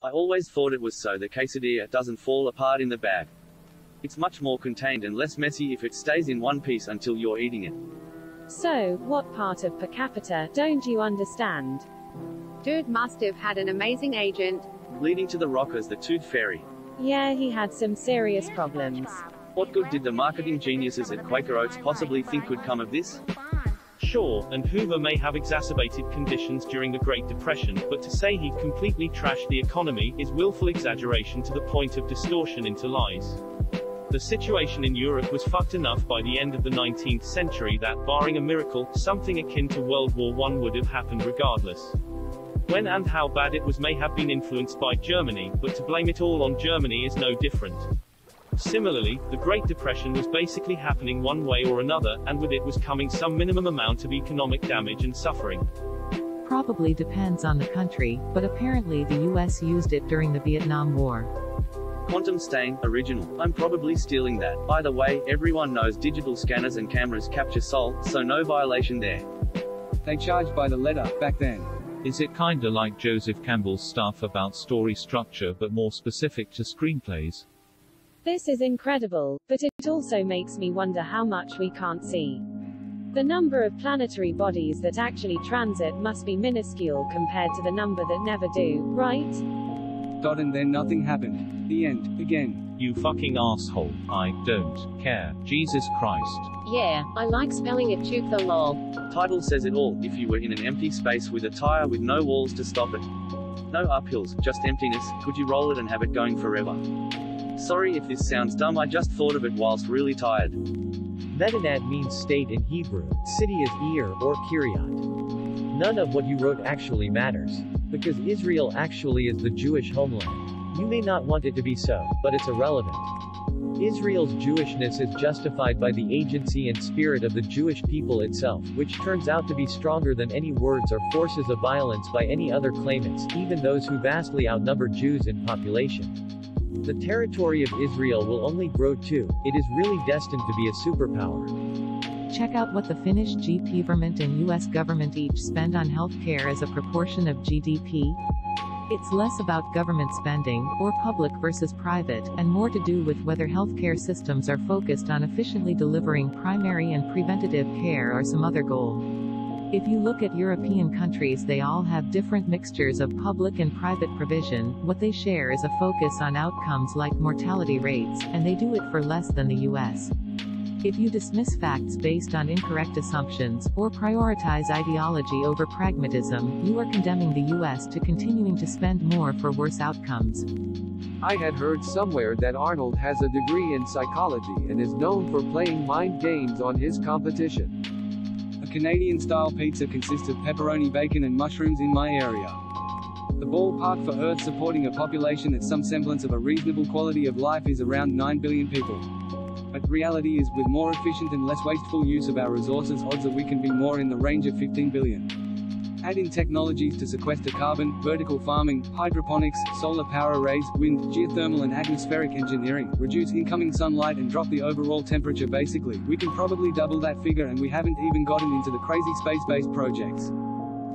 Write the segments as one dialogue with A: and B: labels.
A: I always thought it was so the quesadilla doesn't fall apart in the bag. It's much more contained and less messy if it stays in one piece until you're eating it.
B: So, what part of per capita don't you understand?
C: Dude must have had an amazing agent.
A: Leading to the rock as the Tooth Fairy.
B: Yeah, he had some serious problems.
A: What good did the marketing geniuses at Quaker Oats possibly think could come of this?
D: Sure, and Hoover may have exacerbated conditions during the Great Depression, but to say he'd completely trashed the economy is willful exaggeration to the point of distortion into lies. The situation in Europe was fucked enough by the end of the 19th century that, barring a miracle, something akin to World War I would have happened regardless. When and how bad it was may have been influenced by Germany, but to blame it all on Germany is no different. Similarly, the Great Depression was basically happening one way or another, and with it was coming some minimum amount of economic damage and suffering.
E: Probably depends on the country, but apparently the US used it during the Vietnam War.
A: Quantum Stain, original. I'm probably stealing that. By the way, everyone knows digital scanners and cameras capture soul, so no violation there.
F: They charged by the letter, back then.
G: Is it kinda like Joseph Campbell's stuff about story structure but more specific to screenplays?
B: This is incredible, but it also makes me wonder how much we can't see. The number of planetary bodies that actually transit must be minuscule compared to the number that never do, right?
F: And then nothing happened. The end. Again.
G: You fucking asshole. I don't care. Jesus Christ.
C: Yeah, I like spelling it too, the lol.
A: Title says it all. If you were in an empty space with a tire with no walls to stop it. No uphills, just emptiness, could you roll it and have it going forever? Sorry if this sounds dumb, I just thought of it whilst really tired.
H: Medinat means state in Hebrew. City is Ir, or Kiryat. None of what you wrote actually matters. Because Israel actually is the Jewish homeland. You may not want it to be so, but it's irrelevant. Israel's Jewishness is justified by the agency and spirit of the Jewish people itself, which turns out to be stronger than any words or forces of violence by any other claimants, even those who vastly outnumber Jews in population. The territory of Israel will only grow too. It is really destined to be a superpower.
E: Check out what the Finnish government and US government each spend on healthcare as a proportion of GDP. It's less about government spending, or public versus private, and more to do with whether healthcare systems are focused on efficiently delivering primary and preventative care or some other goal. If you look at European countries, they all have different mixtures of public and private provision. What they share is a focus on outcomes like mortality rates, and they do it for less than the US. If you dismiss facts based on incorrect assumptions, or prioritize ideology over pragmatism, you are condemning the US to continuing to spend more for worse outcomes.
I: I had heard somewhere that Arnold has a degree in psychology and is known for playing mind games on his competition.
F: A Canadian-style pizza consists of pepperoni, bacon and mushrooms in my area. The ballpark for Earth supporting a population at some semblance of a reasonable quality of life is around 9 billion people. But reality is, with more efficient and less wasteful use of our resources, odds are we can be more in the range of 15 billion. Add in technologies to sequester carbon, vertical farming, hydroponics, solar power arrays, wind, geothermal and atmospheric engineering, reduce incoming sunlight and drop the overall temperature. Basically, we can probably double that figure, and we haven't even gotten into the crazy space-based projects.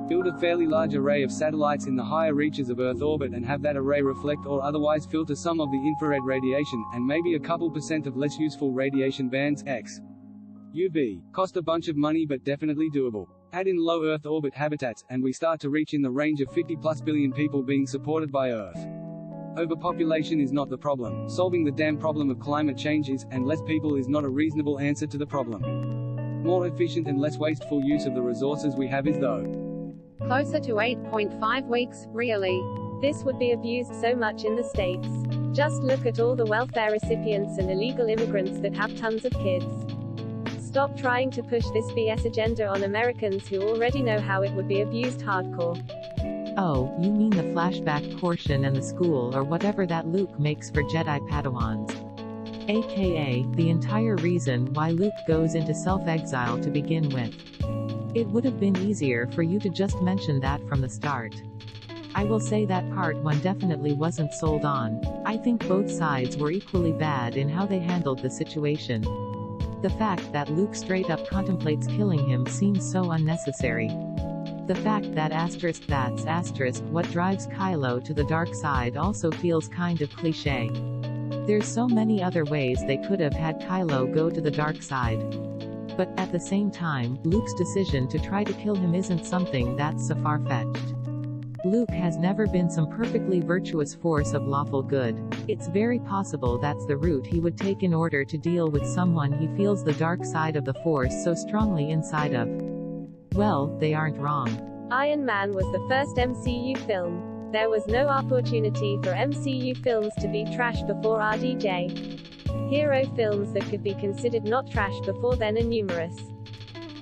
F: Build a fairly large array of satellites in the higher reaches of Earth orbit and have that array reflect or otherwise filter some of the infrared radiation, and maybe a couple % of less useful radiation bands, X. UV. Cost a bunch of money but definitely doable. Add in low Earth orbit habitats, and we start to reach in the range of 50+ billion people being supported by Earth. Overpopulation is not the problem. Solving the damn problem of climate change is, and less people is not a reasonable answer to the problem. More efficient and less wasteful use of the resources we have is, though.
C: Closer to 8.5 weeks, really.
B: This would be abused so much in the States. Just look at all the welfare recipients and illegal immigrants that have tons of kids. Stop trying to push this BS agenda on Americans who already know how it would be abused hardcore.
E: Oh, you mean the flashback portion and the school or whatever that Luke makes for Jedi Padawans. AKA, the entire reason why Luke goes into self-exile to begin with. It would have been easier for you to just mention that from the start. I will say that part one definitely wasn't sold on. I think both sides were equally bad in how they handled the situation. The fact that Luke straight up contemplates killing him seems so unnecessary. The fact that that's what drives Kylo to the dark side also feels kind of cliché. There's so many other ways they could have had Kylo go to the dark side. But, at the same time, Luke's decision to try to kill him isn't something that's so far-fetched. Luke has never been some perfectly virtuous force of lawful good. It's very possible that's the route he would take in order to deal with someone he feels the dark side of the Force so strongly inside of. Well, they aren't wrong.
B: Iron Man was the first MCU film. There was no opportunity for MCU films to be trashed before RDJ. Hero films that could be considered not trash before then are numerous.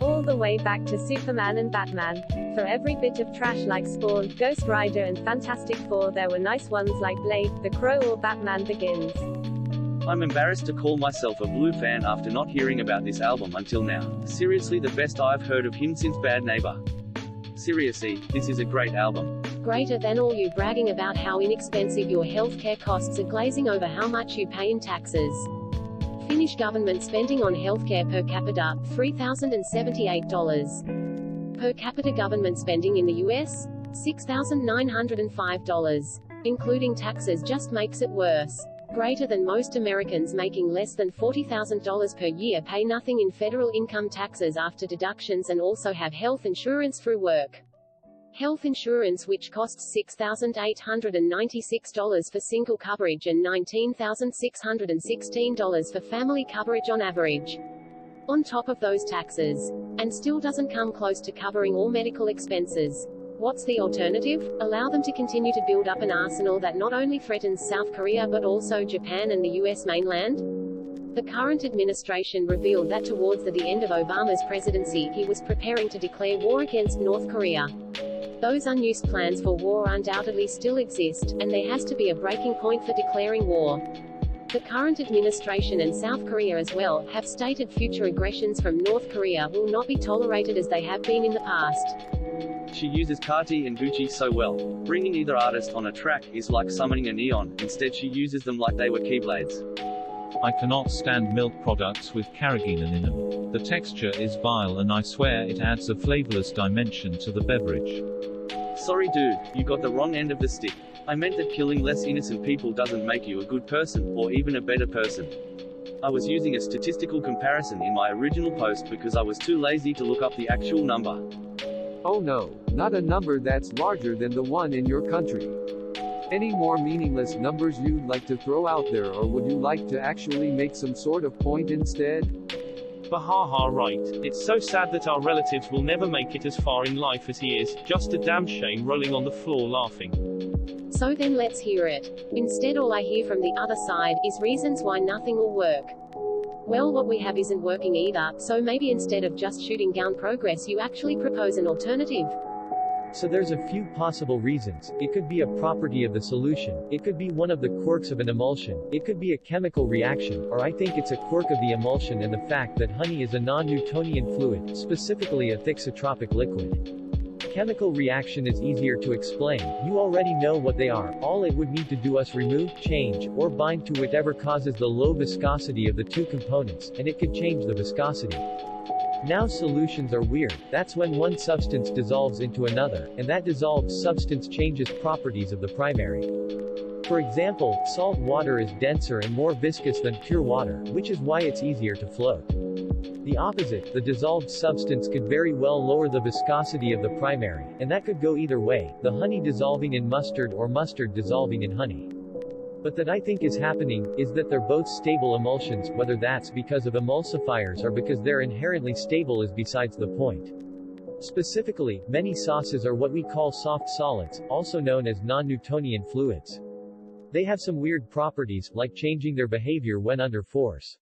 B: All the way back to Superman and Batman. For every bit of trash like Spawn, Ghost Rider and Fantastic Four, there were nice ones like Blade, The Crow or Batman Begins.
A: I'm embarrassed to call myself a Blue fan after not hearing about this album until now. Seriously, the best I've heard of him since Bad Neighbor. Seriously, this is a great album.
C: Greater than all you bragging about how inexpensive your healthcare costs are glazing over how much you pay in taxes. Finnish government spending on healthcare per capita, $3,078. Per capita government spending in the US? $6,905. Including taxes just makes it worse. Greater than most Americans making less than $40,000 per year pay nothing in federal income taxes after deductions and also have health insurance through work. Health insurance which costs $6,896 for single coverage and $19,616 for family coverage on average. On top of those taxes. And still doesn't come close to covering all medical expenses. What's the alternative? Allow them to continue to build up an arsenal that not only threatens South Korea but also Japan and the US mainland? The current administration revealed that towards the end of Obama's presidency he was preparing to declare war against North Korea. Those unused plans for war undoubtedly still exist, and there has to be a breaking point for declaring war. The current administration and South Korea as well, have stated future aggressions from North Korea will not be tolerated as they have been in the past.
A: She uses Carti and Gucci so well. Bringing either artist on a track is like summoning a neon, instead she uses them like they were keyblades.
G: I cannot stand milk products with carrageenan in them. The texture is vile and I swear it adds a flavorless dimension to the beverage.
A: Sorry dude, you got the wrong end of the stick. I meant that killing less innocent people doesn't make you a good person, or even a better person. I was using a statistical comparison in my original post because I was too lazy to look up the actual number.
I: Oh no, not a number that's larger than the one in your country. Any more meaningless numbers you'd like to throw out there, or would you like to actually make some sort of point instead?
D: Bahaha right. It's so sad that our relatives will never make it as far in life as he is, just a damn shame rolling on the floor laughing.
C: So then let's hear it. Instead all I hear from the other side is reasons why nothing will work. Well, what we have isn't working either, so maybe instead of just shooting down progress you actually propose an alternative.
H: So there's a few possible reasons. It could be a property of the solution, it could be one of the quirks of an emulsion, it could be a chemical reaction, or I think it's a quirk of the emulsion and the fact that honey is a non-Newtonian fluid, specifically a thixotropic liquid. Chemical reaction is easier to explain, you already know what they are, all it would need to do us remove, change, or bind to whatever causes the low viscosity of the two components, and it could change the viscosity. Now solutions are weird, that's when one substance dissolves into another, and that dissolved substance changes properties of the primary. For example, salt water is denser and more viscous than pure water, which is why it's easier to float. The opposite, the dissolved substance could very well lower the viscosity of the primary, and that could go either way, the honey dissolving in mustard or mustard dissolving in honey. But that I think is happening, is that they're both stable emulsions, whether that's because of emulsifiers or because they're inherently stable is besides the point. Specifically, many sauces are what we call soft solids, also known as non-Newtonian fluids. They have some weird properties, like changing their behavior when under force.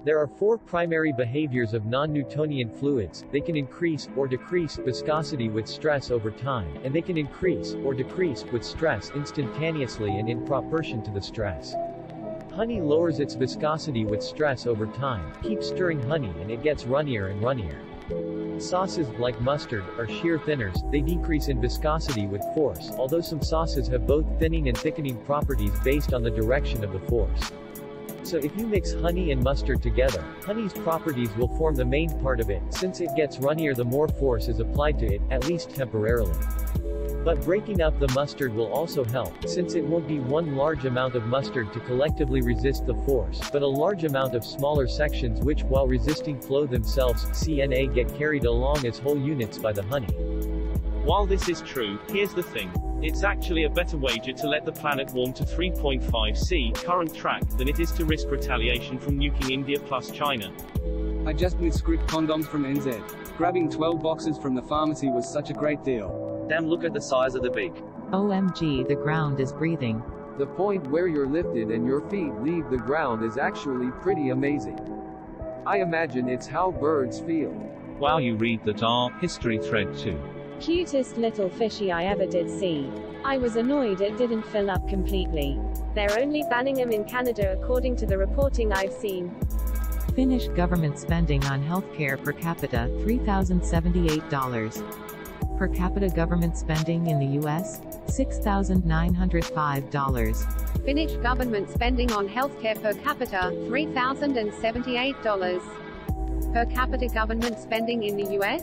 H: There are four primary behaviors of non-Newtonian fluids. They can increase, or decrease, viscosity with stress over time, and they can increase, or decrease, with stress instantaneously and in proportion to the stress. Honey lowers its viscosity with stress over time. Keep stirring honey and it gets runnier and runnier. Sauces, like mustard, are shear thinners, they decrease in viscosity with force, although some sauces have both thinning and thickening properties based on the direction of the force. So if you mix honey and mustard together, honey's properties will form the main part of it. Since it gets runnier, the more force is applied to it, at least temporarily. But breaking up the mustard will also help, since it won't be one large amount of mustard to collectively resist the force, but a large amount of smaller sections which, while resisting flow themselves, CNA get carried along as whole units by the honey.
D: While this is true, here's the thing. It's actually a better wager to let the planet warm to 3.5 C current track than it is to risk retaliation from nuking India plus China.
F: I just with script condoms from NZ. Grabbing 12 boxes from the pharmacy was such a great deal.
A: Damn, look at the size of the beak.
E: OMG, the ground is breathing.
I: The point where you're lifted and your feet leave the ground is actually pretty amazing. I imagine it's how birds feel.
G: Wow, you read that history thread too.
B: Cutest little fishy I ever did see. I was annoyed it didn't fill up completely. They're only banning them in Canada according to the reporting I've seen.
E: Finnish government spending on healthcare per capita, $3,078. Per capita government spending in the U.S., $6,905.
J: Finnish government spending on healthcare per capita, $3,078. Per capita government spending in the U.S.,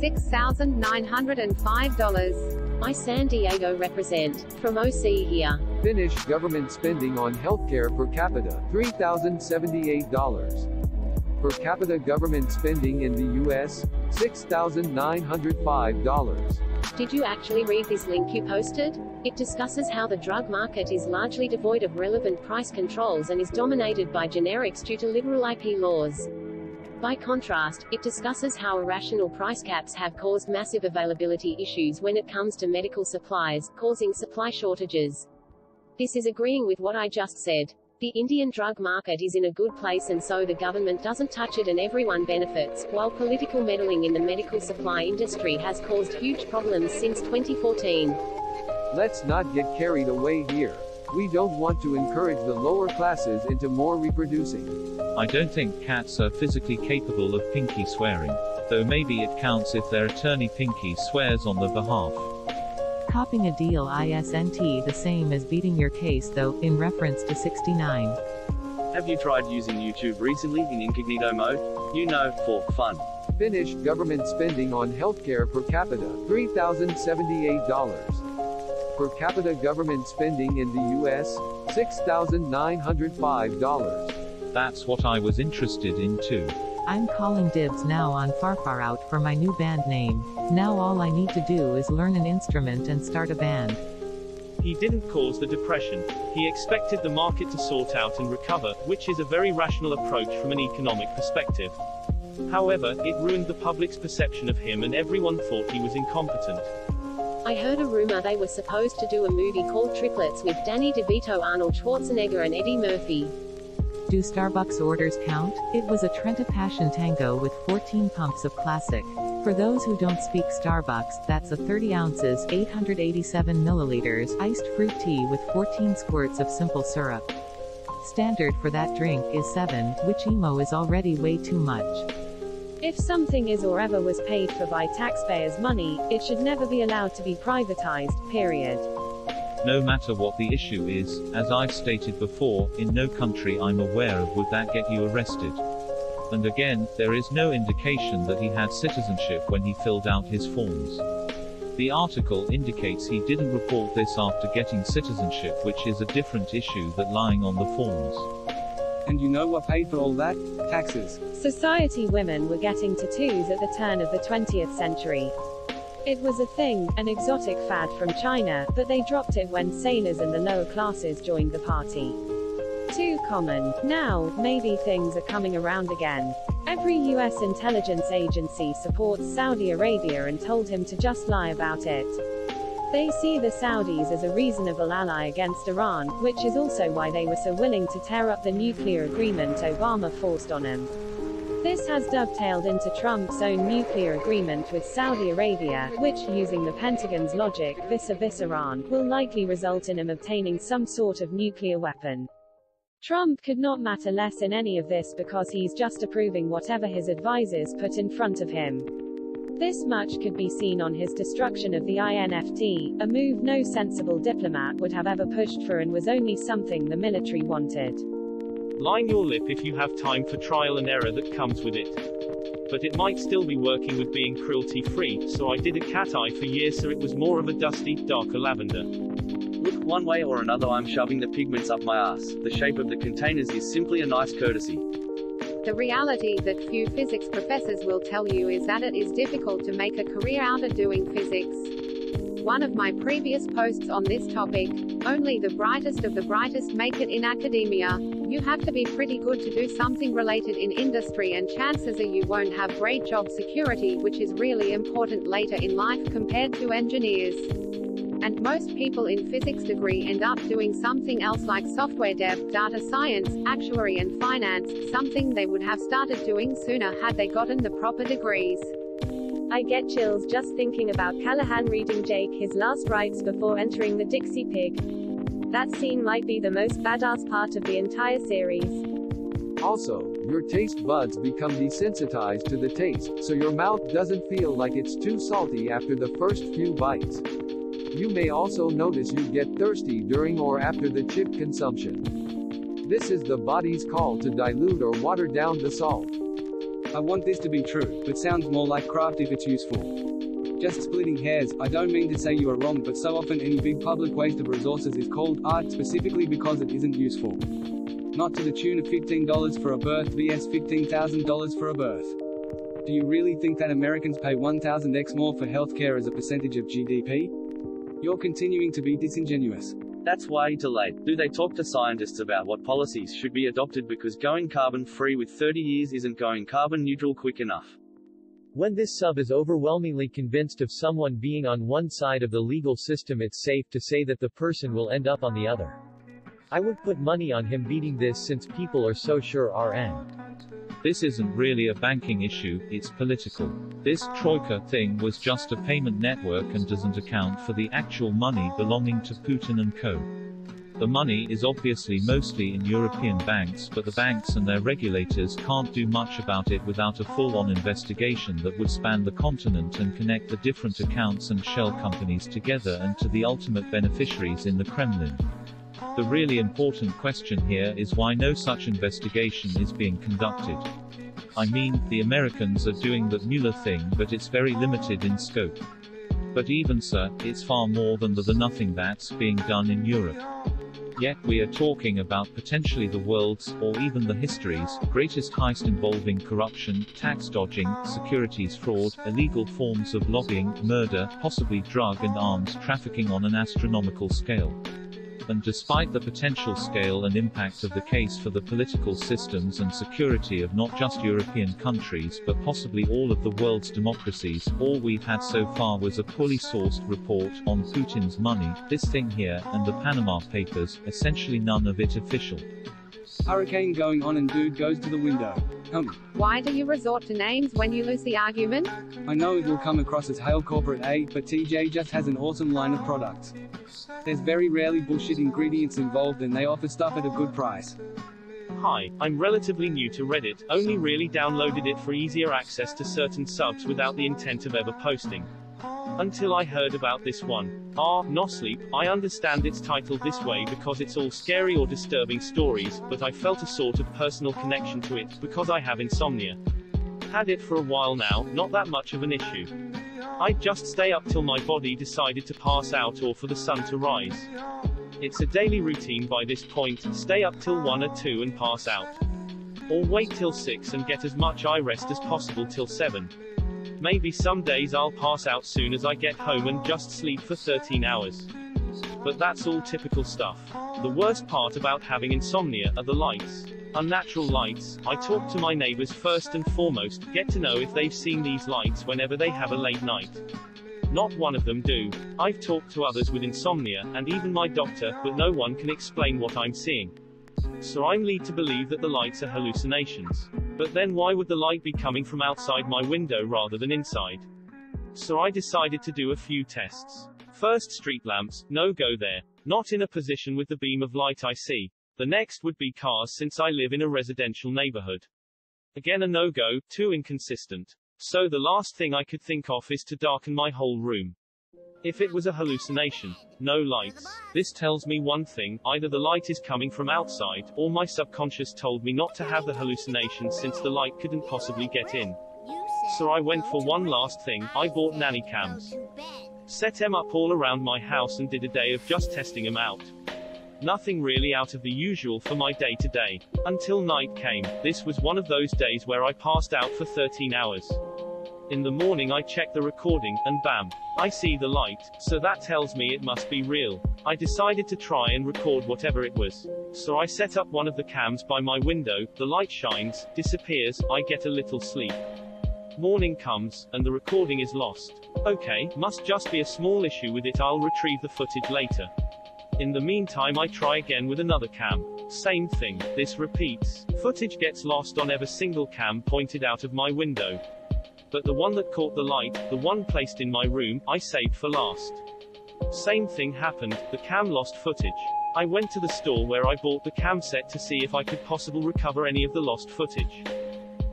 J: $6,905.
C: I San Diego represent. From OC here.
I: Finnish government spending on healthcare per capita, $3,078. Per capita government spending in the U.S., $6,905.
C: Did you actually read this link you posted? It discusses how the drug market is largely devoid of relevant price controls and is dominated by generics due to liberal IP laws. By contrast, it discusses how irrational price caps have caused massive availability issues when it comes to medical supplies, causing supply shortages. This is agreeing with what I just said. The Indian drug market is in a good place and so the government doesn't touch it and everyone benefits, while political meddling in the medical supply industry has caused huge problems since 2014.
I: Let's not get carried away here. We don't want to encourage the lower classes into more reproducing.
G: I don't think cats are physically capable of pinky swearing, though maybe it counts if their attorney Pinky swears on their behalf.
E: Copping a deal isn't the same as beating your case though, in reference to 69.
A: Have you tried using YouTube recently in incognito mode? You know, for fun.
I: Finnish government spending on healthcare per capita, $3,078. Per capita government spending in the U.S., $6,905.
G: That's what I was interested in too.
E: I'm calling dibs now on Far Far Out for my new band name. Now all I need to do is learn an instrument and start a band.
D: He didn't cause the depression. He expected the market to sort out and recover, which is a very rational approach from an economic perspective. However, it ruined the public's perception of him and everyone thought he was incompetent.
C: I heard a rumor they were supposed to do a movie called Triplets with Danny DeVito, Arnold Schwarzenegger and Eddie Murphy.
E: Do Starbucks orders count? It was a Trenta Passion Tango with 14 pumps of classic. For those who don't speak Starbucks, that's a 30 ounces, 887 milliliters, iced fruit tea with 14 squirts of simple syrup. Standard for that drink is 7, which emo is already way too much.
B: If something is or ever was paid for by taxpayers' money, it should never be allowed to be privatized, period.
G: No matter what the issue is, as I've stated before, in no country I'm aware of would that get you arrested. And again, there is no indication that he had citizenship when he filled out his forms. The article indicates he didn't report this after getting citizenship, which is a different issue than lying on the forms.
F: And you know what paid for all that? Taxes.
B: Society women were getting tattoos at the turn of the 20th century. It was a thing, an exotic fad from China, but they dropped it when sailors and the lower classes joined the party. Too common. Now, maybe things are coming around again. Every US intelligence agency supports Saudi Arabia and told him to just lie about it. They see the Saudis as a reasonable ally against Iran, which is also why they were so willing to tear up the nuclear agreement Obama forced on them. This has dovetailed into Trump's own nuclear agreement with Saudi Arabia, which, using the Pentagon's logic, vis-a-vis Iran, will likely result in him obtaining some sort of nuclear weapon. Trump could not matter less in any of this because he's just approving whatever his advisors put in front of him. This much could be seen on his destruction of the INFT, a move no sensible diplomat would have ever pushed for and was only something the military wanted.
D: Line your lip if you have time for trial and error that comes with it. But it might still be working with being cruelty-free, so I did a cat eye for years so it was more of a dusty, darker lavender.
A: Look, one way or another I'm shoving the pigments up my ass. The shape of the containers is simply a nice courtesy.
J: The reality that few physics professors will tell you is that it is difficult to make a career out of doing physics. One of my previous posts on this topic, only the brightest of the brightest make it in academia. You have to be pretty good to do something related in industry, and chances are you won't have great job security, which is really important later in life compared to engineers. And most people in physics degree end up doing something else like software dev, data science, actuary and finance, something they would have started doing sooner had they gotten the proper degrees.
B: I get chills just thinking about Callahan reading Jake his last rites before entering the Dixie Pig. That scene might be the most badass part of the entire series.
I: Also, your taste buds become desensitized to the taste, so your mouth doesn't feel like it's too salty after the first few bites. You may also notice you get thirsty during or after the chip consumption. This is the body's call to dilute or water down the salt.
F: I want this to be true, but sounds more like craft if it's useful. Just splitting hairs, I don't mean to say you are wrong, but so often any big public waste of resources is called art specifically because it isn't useful. Not to the tune of $15 for a birth vs $15,000 for a birth. Do you really think that Americans pay 1,000x more for healthcare as a percentage of GDP? You're continuing to be disingenuous.
A: That's way delayed. Do they talk to scientists about what policies should be adopted because going carbon-free with 30 years isn't going carbon-neutral quick enough?
H: When this sub is overwhelmingly convinced of someone being on one side of the legal system, it's safe to say that the person will end up on the other. I would put money on him beating this since people are so sure RN.
G: This isn't really a banking issue, it's political. This Troika thing was just a payment network and doesn't account for the actual money belonging to Putin and co. The money is obviously mostly in European banks, but the banks and their regulators can't do much about it without a full-on investigation that would span the continent and connect the different accounts and shell companies together and to the ultimate beneficiaries in the Kremlin. The really important question here is why no such investigation is being conducted. I mean, the Americans are doing that Mueller thing, but it's very limited in scope. But even so, it's far more than the nothing that's being done in Europe. Yet we are talking about potentially the world's, or even the history's, greatest heist involving corruption, tax dodging, securities fraud, illegal forms of lobbying, murder, possibly drug and arms trafficking on an astronomical scale. And despite the potential scale and impact of the case for the political systems and security of not just European countries but possibly all of the world's democracies, all we've had so far was a poorly sourced report on Putin's money, this thing here, and the Panama Papers, essentially none of it official.
F: Hurricane going on and dude goes to the window.
J: Why do you resort to names when you lose the argument?
F: I know it will come across as Hail Corporate A, but TJ just has an awesome line of products. There's very rarely bullshit ingredients involved and they offer stuff at a good price.
D: Hi, I'm relatively new to Reddit, only really downloaded it for easier access to certain subs without the intent of ever posting. Until I heard about this one. No Sleep. I understand it's titled this way because it's all scary or disturbing stories, but I felt a sort of personal connection to it, because I have insomnia. Had it for a while now, not that much of an issue. I'd just stay up till my body decided to pass out or for the sun to rise. It's a daily routine by this point, stay up till 1 or 2 and pass out. Or wait till 6 and get as much eye rest as possible till 7. Maybe some days I'll pass out soon as I get home and just sleep for 13 hours. But that's all typical stuff. The worst part about having insomnia are the lights. Unnatural lights. I talk to my neighbors first and foremost, get to know if they've seen these lights whenever they have a late night. Not one of them do. I've talked to others with insomnia, and even my doctor, but no one can explain what I'm seeing. So I'm led to believe that the lights are hallucinations. But then why would the light be coming from outside my window rather than inside? So I decided to do a few tests. First, street lamps, no go there. Not in a position with the beam of light I see. The next would be cars since I live in a residential neighborhood. Again a no-go, too inconsistent. So the last thing I could think of is to darken my whole room. If it was a hallucination, no lights, this tells me one thing, either the light is coming from outside, or my subconscious told me not to have the hallucination since the light couldn't possibly get in. So I went for one last thing, I bought nanny cams. Set them up all around my house and did a day of just testing them out. Nothing really out of the usual for my day-to-day. Until night came. This was one of those days where I passed out for 13 hours. In the morning I check the recording, and bam! I see the light, so that tells me it must be real. I decided to try and record whatever it was. So I set up one of the cams by my window, the light shines, disappears, I get a little sleep. Morning comes, and the recording is lost. Okay, must just be a small issue with it, I'll retrieve the footage later. In the meantime I try again with another cam. Same thing, this repeats. Footage gets lost on every single cam pointed out of my window. But the one that caught the light, the one placed in my room, I saved for last. Same thing happened, the cam lost footage. I went to the store where I bought the cam set to see if I could possibly recover any of the lost footage.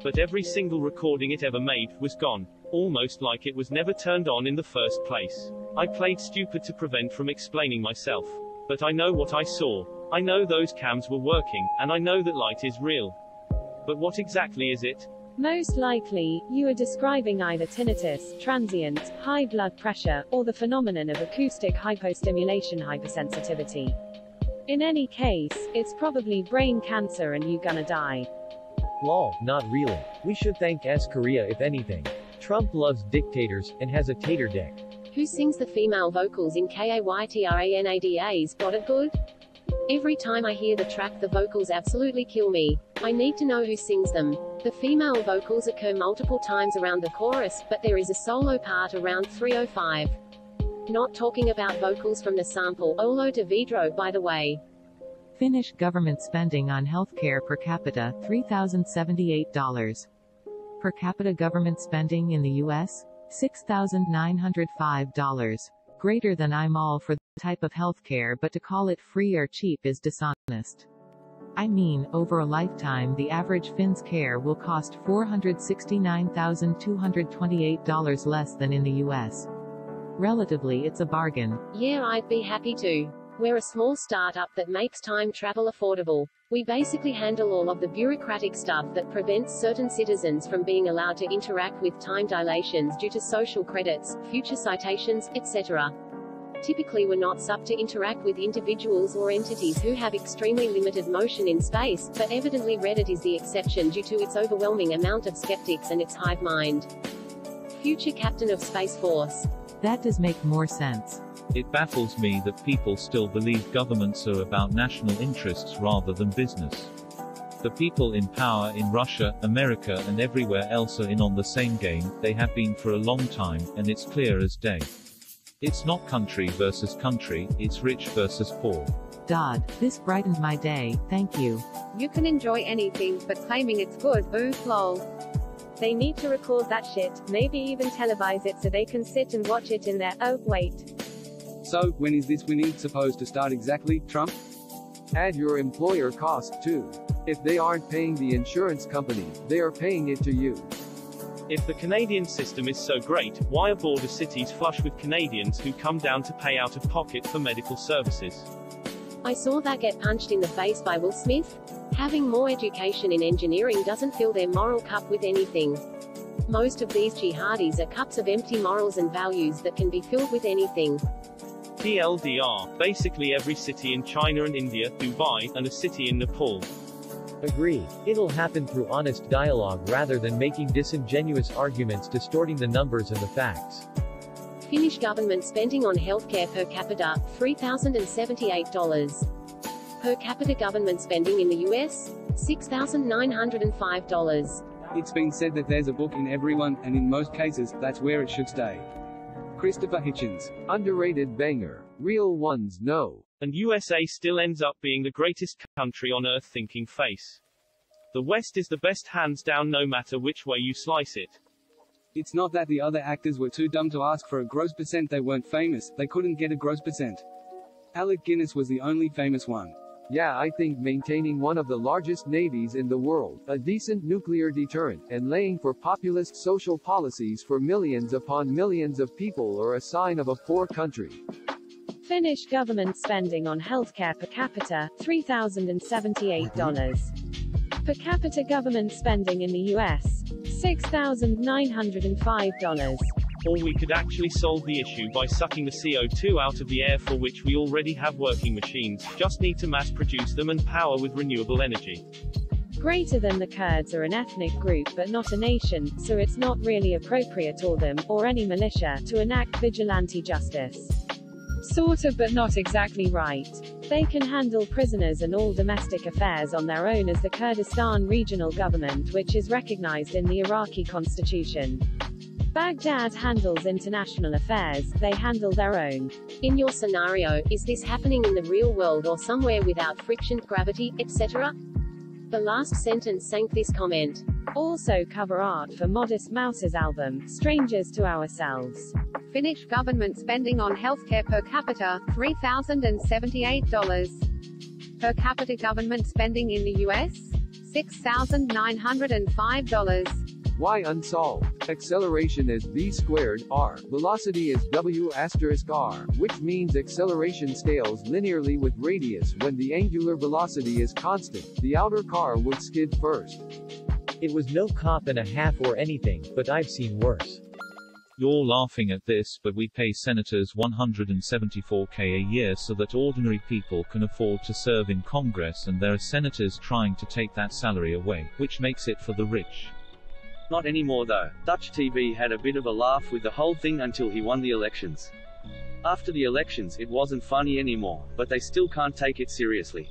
D: But every single recording it ever made was gone. Almost like it was never turned on in the first place. I played stupid to prevent from explaining myself. But I know what I saw. I know those cams were working, and I know that light is real. But what exactly is it?
B: Most likely, you are describing either tinnitus, transient, high blood pressure, or the phenomenon of acoustic hypostimulation hypersensitivity. In any case, it's probably brain cancer and you gonna die.
H: Lol, not really. We should thank S. Korea if anything. Trump loves dictators, and has a tater dick.
C: Who sings the female vocals in KAYTRANADA's Got It Good? Every time I hear the track the vocals absolutely kill me. I need to know who sings them. The female vocals occur multiple times around the chorus, but there is a solo part around 3:05. Not talking about vocals from the sample Olo de Vidro, by the way.
E: Finnish government spending on healthcare per capita, $3,078. Per capita government spending in the U.S.? $6,905. Greater than I'm all for the type of healthcare, but to call it free or cheap is dishonest. I mean, over a lifetime the average Finn's care will cost $469,228 less than in the U.S. Relatively it's a bargain.
C: Yeah, I'd be happy to. We're a small startup that makes time travel affordable. We basically handle all of the bureaucratic stuff that prevents certain citizens from being allowed to interact with time dilations due to social credits, future citations, etc. Typically we're not sub to interact with individuals or entities who have extremely limited motion in space, but evidently Reddit is the exception due to its overwhelming amount of skeptics and its hive mind. Future Captain of Space Force.
E: That does make more sense.
G: It baffles me that people still believe governments are about national interests rather than business. The people in power in Russia, America and everywhere else are in on the same game, they have been for a long time, and it's clear as day. It's not country versus country, it's rich versus poor.
E: Dodd, this brightened my day, thank you.
J: You can enjoy anything, but claiming it's good, oof lol.
B: They need to record that shit, maybe even televise it so they can sit and watch it in their, oh, wait.
F: So, when is this winning supposed to start exactly, Trump?
I: Add your employer cost too. If they aren't paying the insurance company, they are paying it to you.
D: If the Canadian system is so great, why are border cities flush with Canadians who come down to pay out of pocket for medical services?
C: I saw that get punched in the face by Will Smith. Having more education in engineering doesn't fill their moral cup with anything. Most of these jihadis are cups of empty morals and values that can be filled with anything.
D: TLDR, basically every city in China and India, Dubai, and a city in Nepal.
H: Agree. It'll happen through honest dialogue rather than making disingenuous arguments distorting the numbers and the facts.
C: Finnish government spending on healthcare per capita, $3,078. Per capita government spending in the US? $6,905.
F: It's been said that there's a book in everyone, and in most cases, that's where it should stay. Christopher Hitchens.
I: Underrated banger. Real ones know.
D: And USA still ends up being the greatest country on earth thinking face. The West is the best hands down no matter which way you slice it.
F: It's not that the other actors were too dumb to ask for a gross percent, they weren't famous, they couldn't get a gross percent. Alec Guinness was the only famous one.
I: Yeah, I think maintaining one of the largest navies in the world, a decent nuclear deterrent, and laying for populist social policies for millions upon millions of people are a sign of a poor country.
B: Finnish government spending on healthcare per capita, $3,078. Per capita government spending in the US, $6,905.
D: Or we could actually solve the issue by sucking the CO2 out of the air, for which we already have working machines, just need to mass produce them and power with renewable energy.
B: Greater than the Kurds are an ethnic group but not a nation, so it's not really appropriate for them, or any militia, to enact vigilante justice. Sort of but not exactly right. They can handle prisoners and all domestic affairs on their own as the Kurdistan Regional Government, which is recognized in the Iraqi constitution. Baghdad handles international affairs, they handle their own.
C: In your scenario, is this happening in the real world or somewhere without friction, gravity, etc.? The last sentence sank this comment.
B: Also cover art for Modest Mouse's album, Strangers to Ourselves.
J: Finnish government spending on healthcare per capita, $3,078. Per capita government spending in the US, $6,905.
I: Why unsolved? Acceleration is v squared, r. Velocity is w asterisk r, which means acceleration scales linearly with radius. When the angular velocity is constant, the outer car would skid first.
H: It was no cop and a half or anything, but I've seen worse.
G: You're laughing at this, but we pay senators $174K a year so that ordinary people can afford to serve in Congress, and there are senators trying to take that salary away, which makes it for the rich.
A: Not anymore though. Dutch TV had a bit of a laugh with the whole thing until he won the elections. After the elections it wasn't funny anymore, but they still can't take it seriously.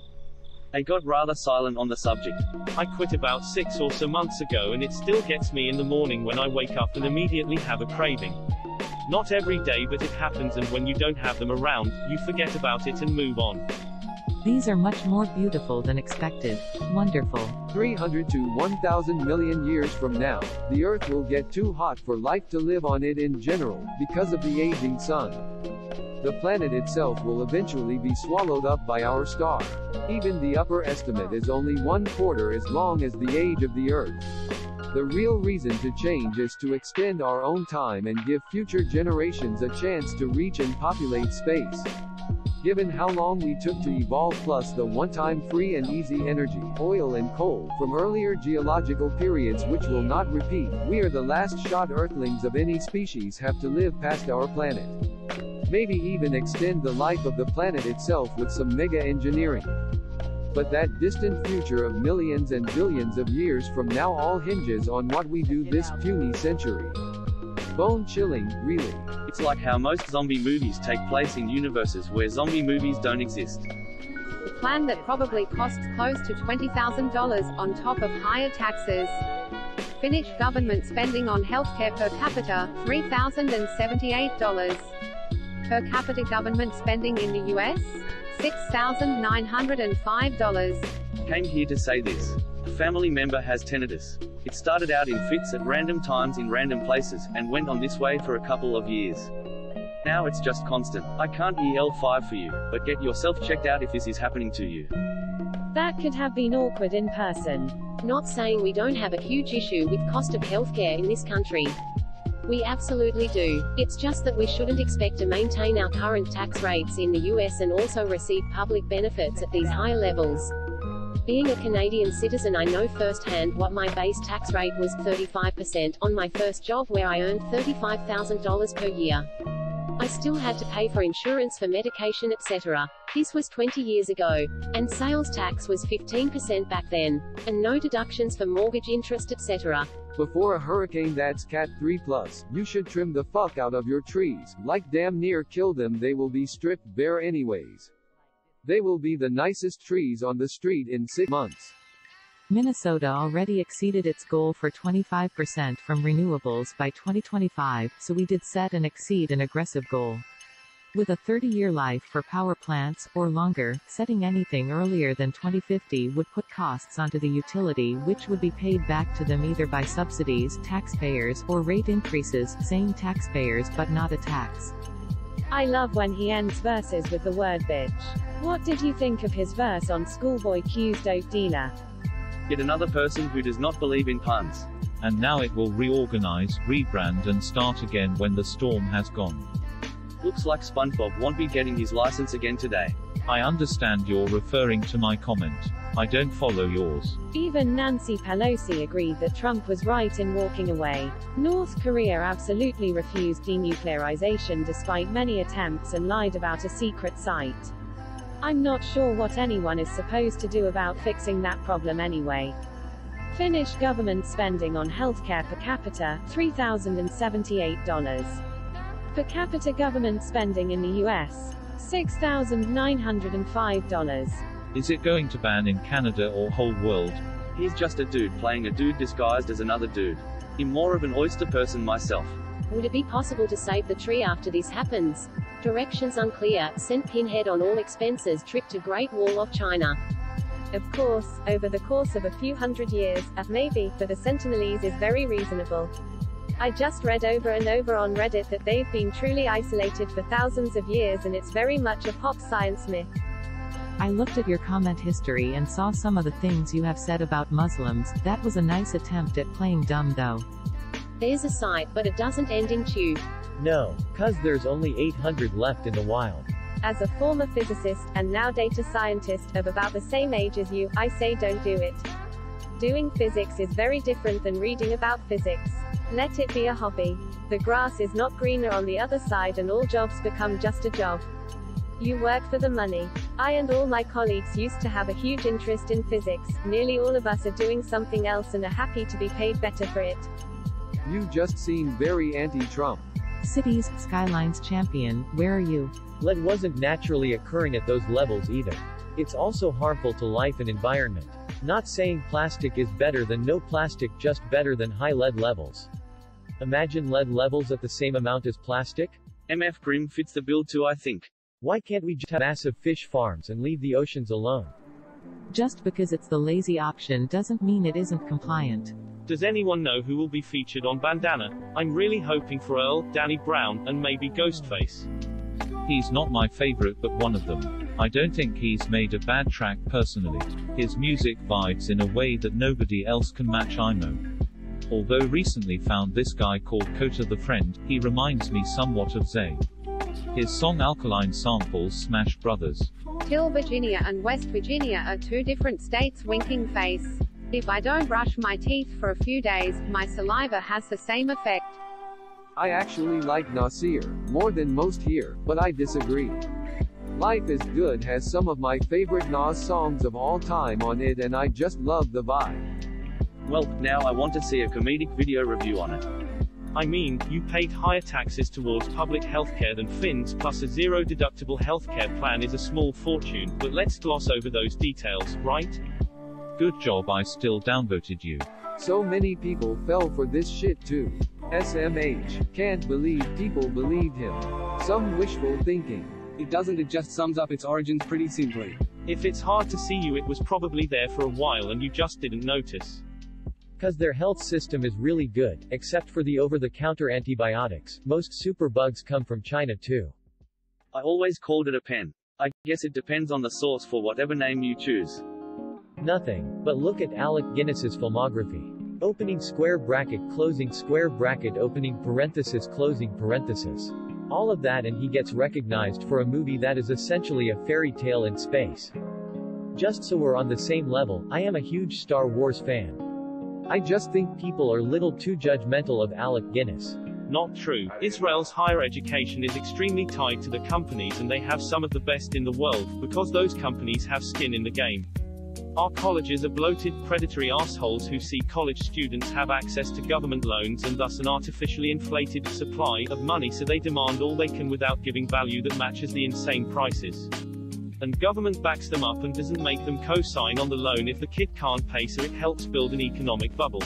A: They got rather silent on the subject.
D: I quit about 6 or so months ago and it still gets me in the morning when I wake up and immediately have a craving. Not every day, but it happens, and when you don't have them around, you forget about it and move on.
E: These are much more beautiful than expected. Wonderful.
I: 300 to 1,000 million years from now, the Earth will get too hot for life to live on it in general, because of the aging sun. The planet itself will eventually be swallowed up by our star. Even the upper estimate is only 1/4 as long as the age of the Earth. The real reason to change is to extend our own time and give future generations a chance to reach and populate space. Given how long we took to evolve, plus the one-time free and easy energy, oil and coal, from earlier geological periods which will not repeat, we are the last shot Earthlings of any species have to live past our planet. Maybe even extend the life of the planet itself with some mega engineering. But that distant future of millions and billions of years from now all hinges on what we do this puny century. Bone-chilling, really.
A: It's like how most zombie movies take place in universes where zombie movies don't exist.
J: The plan that probably costs close to $20,000 on top of higher taxes. Finnish government spending on healthcare per capita, $3,078. Per capita government spending in the US, $6,905.
A: Came here to say this. A family member has tinnitus. It started out in fits at random times in random places, and went on this way for a couple of years. Now it's just constant. I can't EL5 for you, but get yourself checked out if this is happening to you.
B: That could have been awkward in person.
C: Not saying we don't have a huge issue with cost of healthcare in this country. We absolutely do. It's just that we shouldn't expect to maintain our current tax rates in the US and also receive public benefits at these higher levels. Being a Canadian citizen, I know firsthand what my base tax rate was, 35%, on my first job where I earned $35,000 per year. I still had to pay for insurance, for medication, etc. This was 20 years ago. And sales tax was 15% back then. And no deductions for mortgage interest, etc.
I: Before a hurricane that's Cat 3+, you should trim the fuck out of your trees, like damn near kill them. They will be stripped bare anyways. They will be the nicest trees on the street in 6 months.
E: Minnesota already exceeded its goal for 25% from renewables by 2025, so we did set and exceed an aggressive goal. With a 30-year life for power plants, or longer, setting anything earlier than 2050 would put costs onto the utility which would be paid back to them either by subsidies, taxpayers, or rate increases, same taxpayers but not a tax.
B: I love when he ends verses with the word bitch. What did you think of his verse on Schoolboy Q's Dope Dealer?
A: Yet another person who does not believe in puns.
G: And now it will reorganize, rebrand and start again when the storm has gone.
A: Looks like SpongeBob won't be getting his license again today.
G: I understand you're referring to my comment. I don't follow yours.
B: Even Nancy Pelosi agreed that Trump was right in walking away. North Korea absolutely refused denuclearization despite many attempts and lied about a secret site. I'm not sure what anyone is supposed to do about fixing that problem anyway. Finnish government spending on healthcare per capita, $3,078. Per capita government spending in the US, $6,905.
G: Is it going to ban in Canada or whole world?
A: He's just a dude playing a dude disguised as another dude. I'm more of an oyster person myself.
C: Would it be possible to save the tree after this happens? Directions unclear. Sent Pinhead on all expenses trip to Great Wall of China.
B: Of course, over the course of a few hundred years, maybe, but the Sentinelese is very reasonable. I just read over and over on Reddit that they've been truly isolated for thousands of years and it's very much a pop science myth.
E: I looked at your comment history and saw some of the things you have said about Muslims. That was a nice attempt at playing dumb though.
C: There's a site, but it doesn't end in tube.
H: No, cause there's only 800 left in the wild.
B: As a former physicist, and now data scientist, of about the same age as you, I say don't do it. Doing physics is very different than reading about physics. Let it be a hobby. The grass is not greener on the other side and all jobs become just a job. You work for the money. I and all my colleagues used to have a huge interest in physics. Nearly all of us are doing something else and are happy to be paid better for it.
I: You just seem very anti-Trump.
E: Cities, Skylines champion, where are you?
H: Lead wasn't naturally occurring at those levels either. It's also harmful to life and environment. Not saying plastic is better than no plastic, just better than high lead levels. Imagine lead levels at the same amount as plastic?
A: MF Grimm fits the bill too, I think.
H: Why can't we just have massive fish farms and leave the oceans alone?
E: Just because it's the lazy option doesn't mean it isn't compliant.
D: Does anyone know who will be featured on Bandana? I'm really hoping for Earl, Danny Brown, and maybe Ghostface.
G: He's not my favorite but one of them. I don't think he's made a bad track personally. His music vibes in a way that nobody else can match. IMO. Although recently found this guy called Kota the Friend, he reminds me somewhat of Zay. His song Alkaline samples Smash Brothers.
J: Till Virginia and West Virginia are two different states. Winking face. If I don't brush my teeth for a few days, my saliva has the same effect.
I: I actually like Nasir more than most here, but I disagree. Life is Good has some of my favorite Nas songs of all time on it and I just love the vibe.
A: Well, now I want to see a comedic video review on it.
D: I mean, you paid higher taxes towards public healthcare than Finns, plus a zero-deductible healthcare plan is a small fortune, but let's gloss over those details, right?
G: Good job, I still downvoted you.
I: So many people fell for this shit too. SMH, can't believe people believed him. Some wishful thinking.
F: It doesn't, it just sums up its origins pretty simply.
D: If it's hard to see you, it was probably there for a while and you just didn't notice.
H: Cause their health system is really good, except for the over-the-counter antibiotics. Most superbugs come from China too.
A: I always called it a pen. I guess it depends on the source for whatever name you choose.
H: Nothing, but look at Alec Guinness's filmography. Opening square bracket, closing square bracket, opening parenthesis, closing parenthesis. All of that and he gets recognized for a movie that is essentially a fairy tale in space. Just so we're on the same level, I am a huge Star Wars fan. I just think people are little too judgmental of Alec Guinness.
D: Not true. Israel's higher education is extremely tied to the companies and they have some of the best in the world, because those companies have skin in the game. Our colleges are bloated, predatory assholes who see college students have access to government loans and thus an artificially inflated supply of money, so they demand all they can without giving value that matches the insane prices. And government backs them up and doesn't make them co-sign on the loan if the kid can't pay, so it helps build an economic bubble.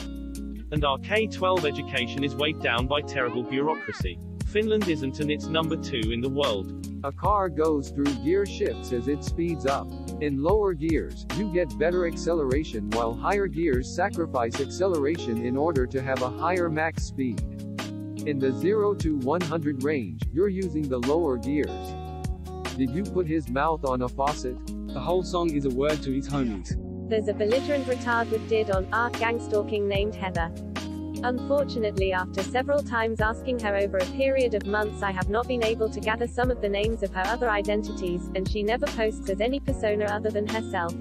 D: And our K-12 education is weighed down by terrible bureaucracy. Finland isn't, and it's number 2 in the world.
I: A car goes through gear shifts as it speeds up. In lower gears, you get better acceleration while higher gears sacrifice acceleration in order to have a higher max speed. In the 0 to 100 range, you're using the lower gears. Did you put his mouth on a faucet?
F: The whole song is a word to his homies.
B: There's a belligerent retard with did on our gang stalking named Heather. Unfortunately, after several times asking her over a period of months, I have not been able to gather some of the names of her other identities, and she never posts as any persona other than herself.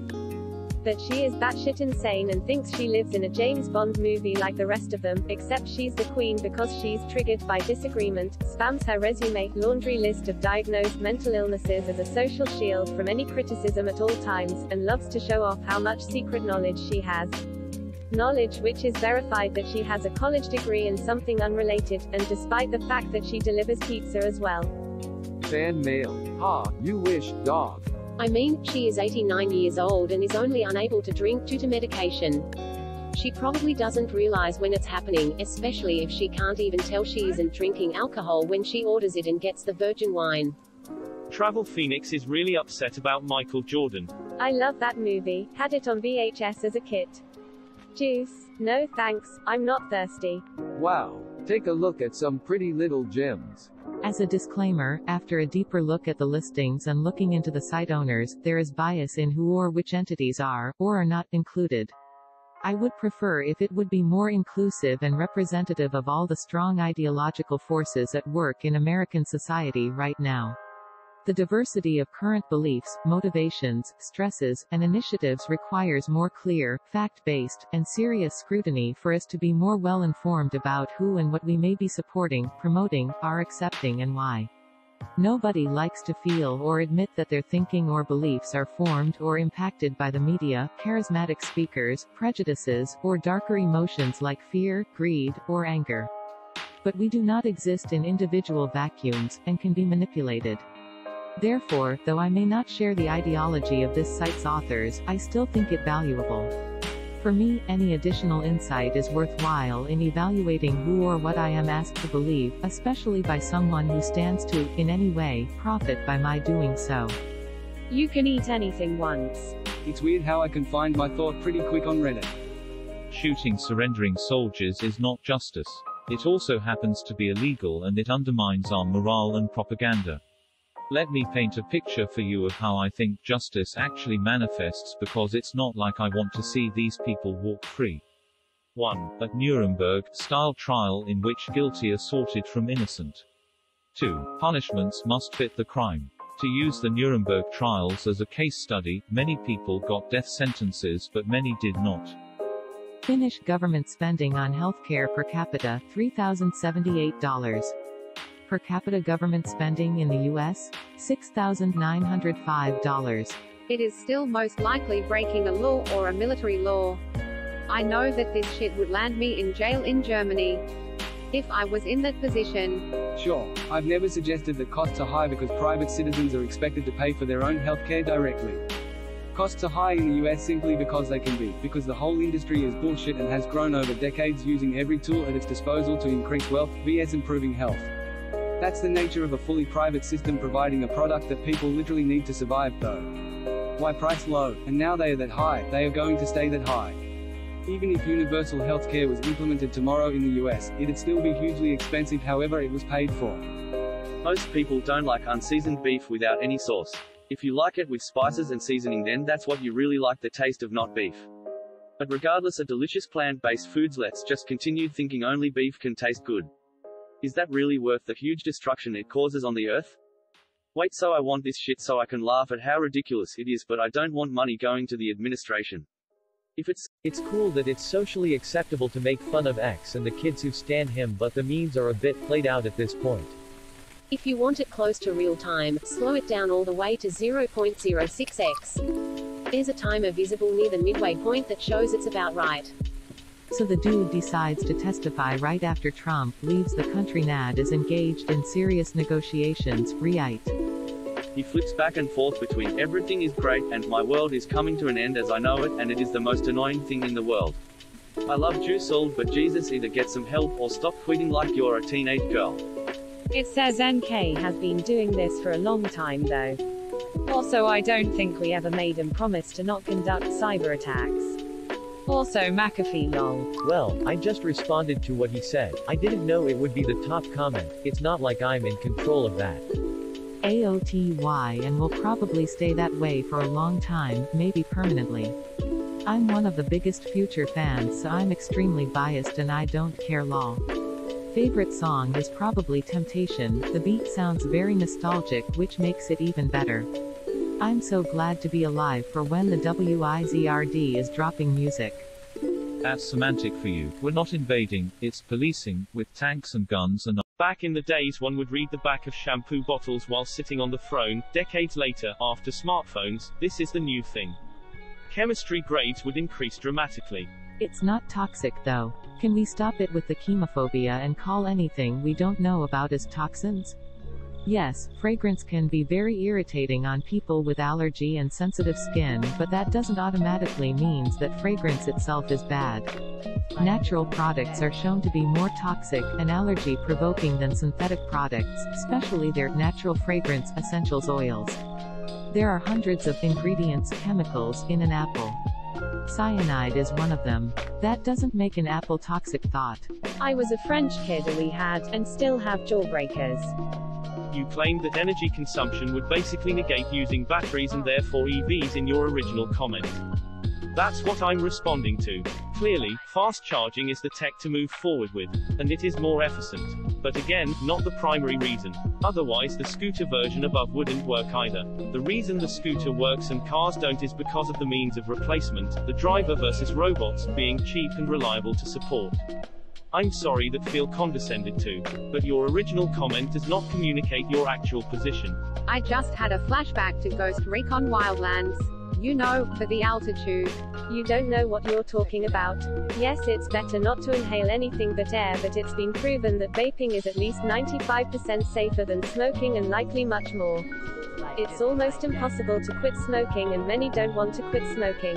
B: But she is batshit insane and thinks she lives in a James Bond movie like the rest of them, except she's the queen because she's triggered by disagreement, spams her resume, laundry list of diagnosed mental illnesses as a social shield from any criticism at all times, and loves to show off how much secret knowledge she has. Knowledge which is verified that she has a college degree in something unrelated, and despite the fact that she delivers pizza as well.
I: Fan mail. Ha, you wish, dog.
C: I mean, she is 89 years old and is only unable to drink due to medication. She probably doesn't realize when it's happening, especially if she can't even tell she isn't drinking alcohol when she orders it and gets the virgin wine.
D: Travel Phoenix is really upset about Michael Jordan.
B: I love that movie, had it on VHS as a kid. Juice? No thanks, I'm not thirsty.
I: Wow. Take a look at some pretty little gems.
E: As a disclaimer, after a deeper look at the listings and looking into the site owners, there is bias in who or which entities are, or are not, included. I would prefer if it would be more inclusive and representative of all the strong ideological forces at work in American society right now. The diversity of current beliefs, motivations, stresses, and initiatives requires more clear, fact-based, and serious scrutiny for us to be more well-informed about who and what we may be supporting, promoting, are accepting and why. Nobody likes to feel or admit that their thinking or beliefs are formed or impacted by the media, charismatic speakers, prejudices, or darker emotions like fear, greed, or anger. But we do not exist in individual vacuums, and can be manipulated. Therefore, though I may not share the ideology of this site's authors, I still think it valuable. For me, any additional insight is worthwhile in evaluating who or what I am asked to believe, especially by someone who stands to, in any way, profit by my doing so.
B: You can eat anything once.
F: It's weird how I can find my thought pretty quick on Reddit.
G: Shooting surrendering soldiers is not justice. It also happens to be illegal and it undermines our morale and propaganda. Let me paint a picture for you of how I think justice actually manifests, because it's not like I want to see these people walk free. 1. A Nuremberg-style trial in which guilty are sorted from innocent. 2. Punishments must fit the crime. To use the Nuremberg trials as a case study, many people got death sentences but many did not.
E: Finnish government spending on healthcare per capita, $3,078. Per capita government spending in the U.S., $6,905.
J: It is still most likely breaking a law or a military law. I know that this shit would land me in jail in Germany. If I was in that position.
F: Sure, I've never suggested that costs are high because private citizens are expected to pay for their own healthcare directly. Costs are high in the US simply because they can be, because the whole industry is bullshit and has grown over decades using every tool at its disposal to increase wealth, vs improving health. That's the nature of a fully private system providing a product that people literally need to survive, though. Why price low? And now they are that high, they are going to stay that high. Even if universal healthcare was implemented tomorrow in the US, it'd still be hugely expensive however it was paid for.
A: Most people don't like unseasoned beef without any sauce. If you like it with spices and seasoning, then that's what you really like, the taste of not beef. But regardless of delicious plant-based foods, let's just continue thinking only beef can taste good. Is that really worth the huge destruction it causes on the earth? Wait, so I want this shit so I can laugh at how ridiculous it is, but I don't want money going to the administration. If
H: It's cool that it's socially acceptable to make fun of X and the kids who stan him, but the memes are a bit played out at this point.
C: If you want it close to real time, slow it down all the way to 0.06x. There's a timer visible near the midway point that shows it's about right.
E: So the dude decides to testify right after Trump leaves the country. Nad is engaged in serious negotiations, right?
A: he flips back and forth between everything is great and my world is coming to an end as I know it, and it is the most annoying thing in the world. I love Juice WRLD, but Jesus, either get some help or stop tweeting like you're a teenage girl.
B: It says NK has been doing this for a long time though. Also, I don't think we ever made him promise to not conduct cyber attacks. Also, McAfee lol.
H: Well, I just responded to what he said. I didn't know it would be the top comment. It's not like I'm in control of that.
E: AOTY and will probably stay that way for a long time, maybe permanently. I'm one of the biggest Future fans, so I'm extremely biased and I don't care lol. Favorite song is probably Temptation, the beat sounds very nostalgic which makes it even better. I'm so glad to be alive for when the WIZRD is dropping music.
G: That's semantic for you. We're not invading, it's policing, with tanks and guns and
D: Back in the days one would read the back of shampoo bottles while sitting on the throne. Decades later, after smartphones, this is the new thing. Chemistry grades would increase dramatically.
E: It's not toxic though. Can we stop it with the chemophobia and call anything we don't know about as toxins? Yes, fragrance can be very irritating on people with allergy and sensitive skin, but that doesn't automatically means that fragrance itself is bad. Natural products are shown to be more toxic and allergy-provoking than synthetic products, especially their natural fragrance essentials oils. There are hundreds of ingredients, chemicals, in an apple. Cyanide is one of them. That doesn't make an apple toxic thought.
B: I was a French kid and we had, and still have, jawbreakers.
D: You claimed that energy consumption would basically negate using batteries and therefore EVs in your original comment. That's what I'm responding to. Clearly, fast charging is the tech to move forward with, and it is more efficient. But again, not the primary reason. Otherwise the scooter version above wouldn't work either. The reason the scooter works and cars don't is because of the means of replacement, the driver versus robots, being cheap and reliable to support. I'm sorry that feel condescended to, but your original comment does not communicate your actual position.
J: I just had a flashback to Ghost Recon Wildlands. You know, for the altitude.
B: You don't know what you're talking about. Yes, it's better not to inhale anything but air, but it's been proven that vaping is at least 95% safer than smoking and likely much more. It's almost impossible to quit smoking and many don't want to quit smoking.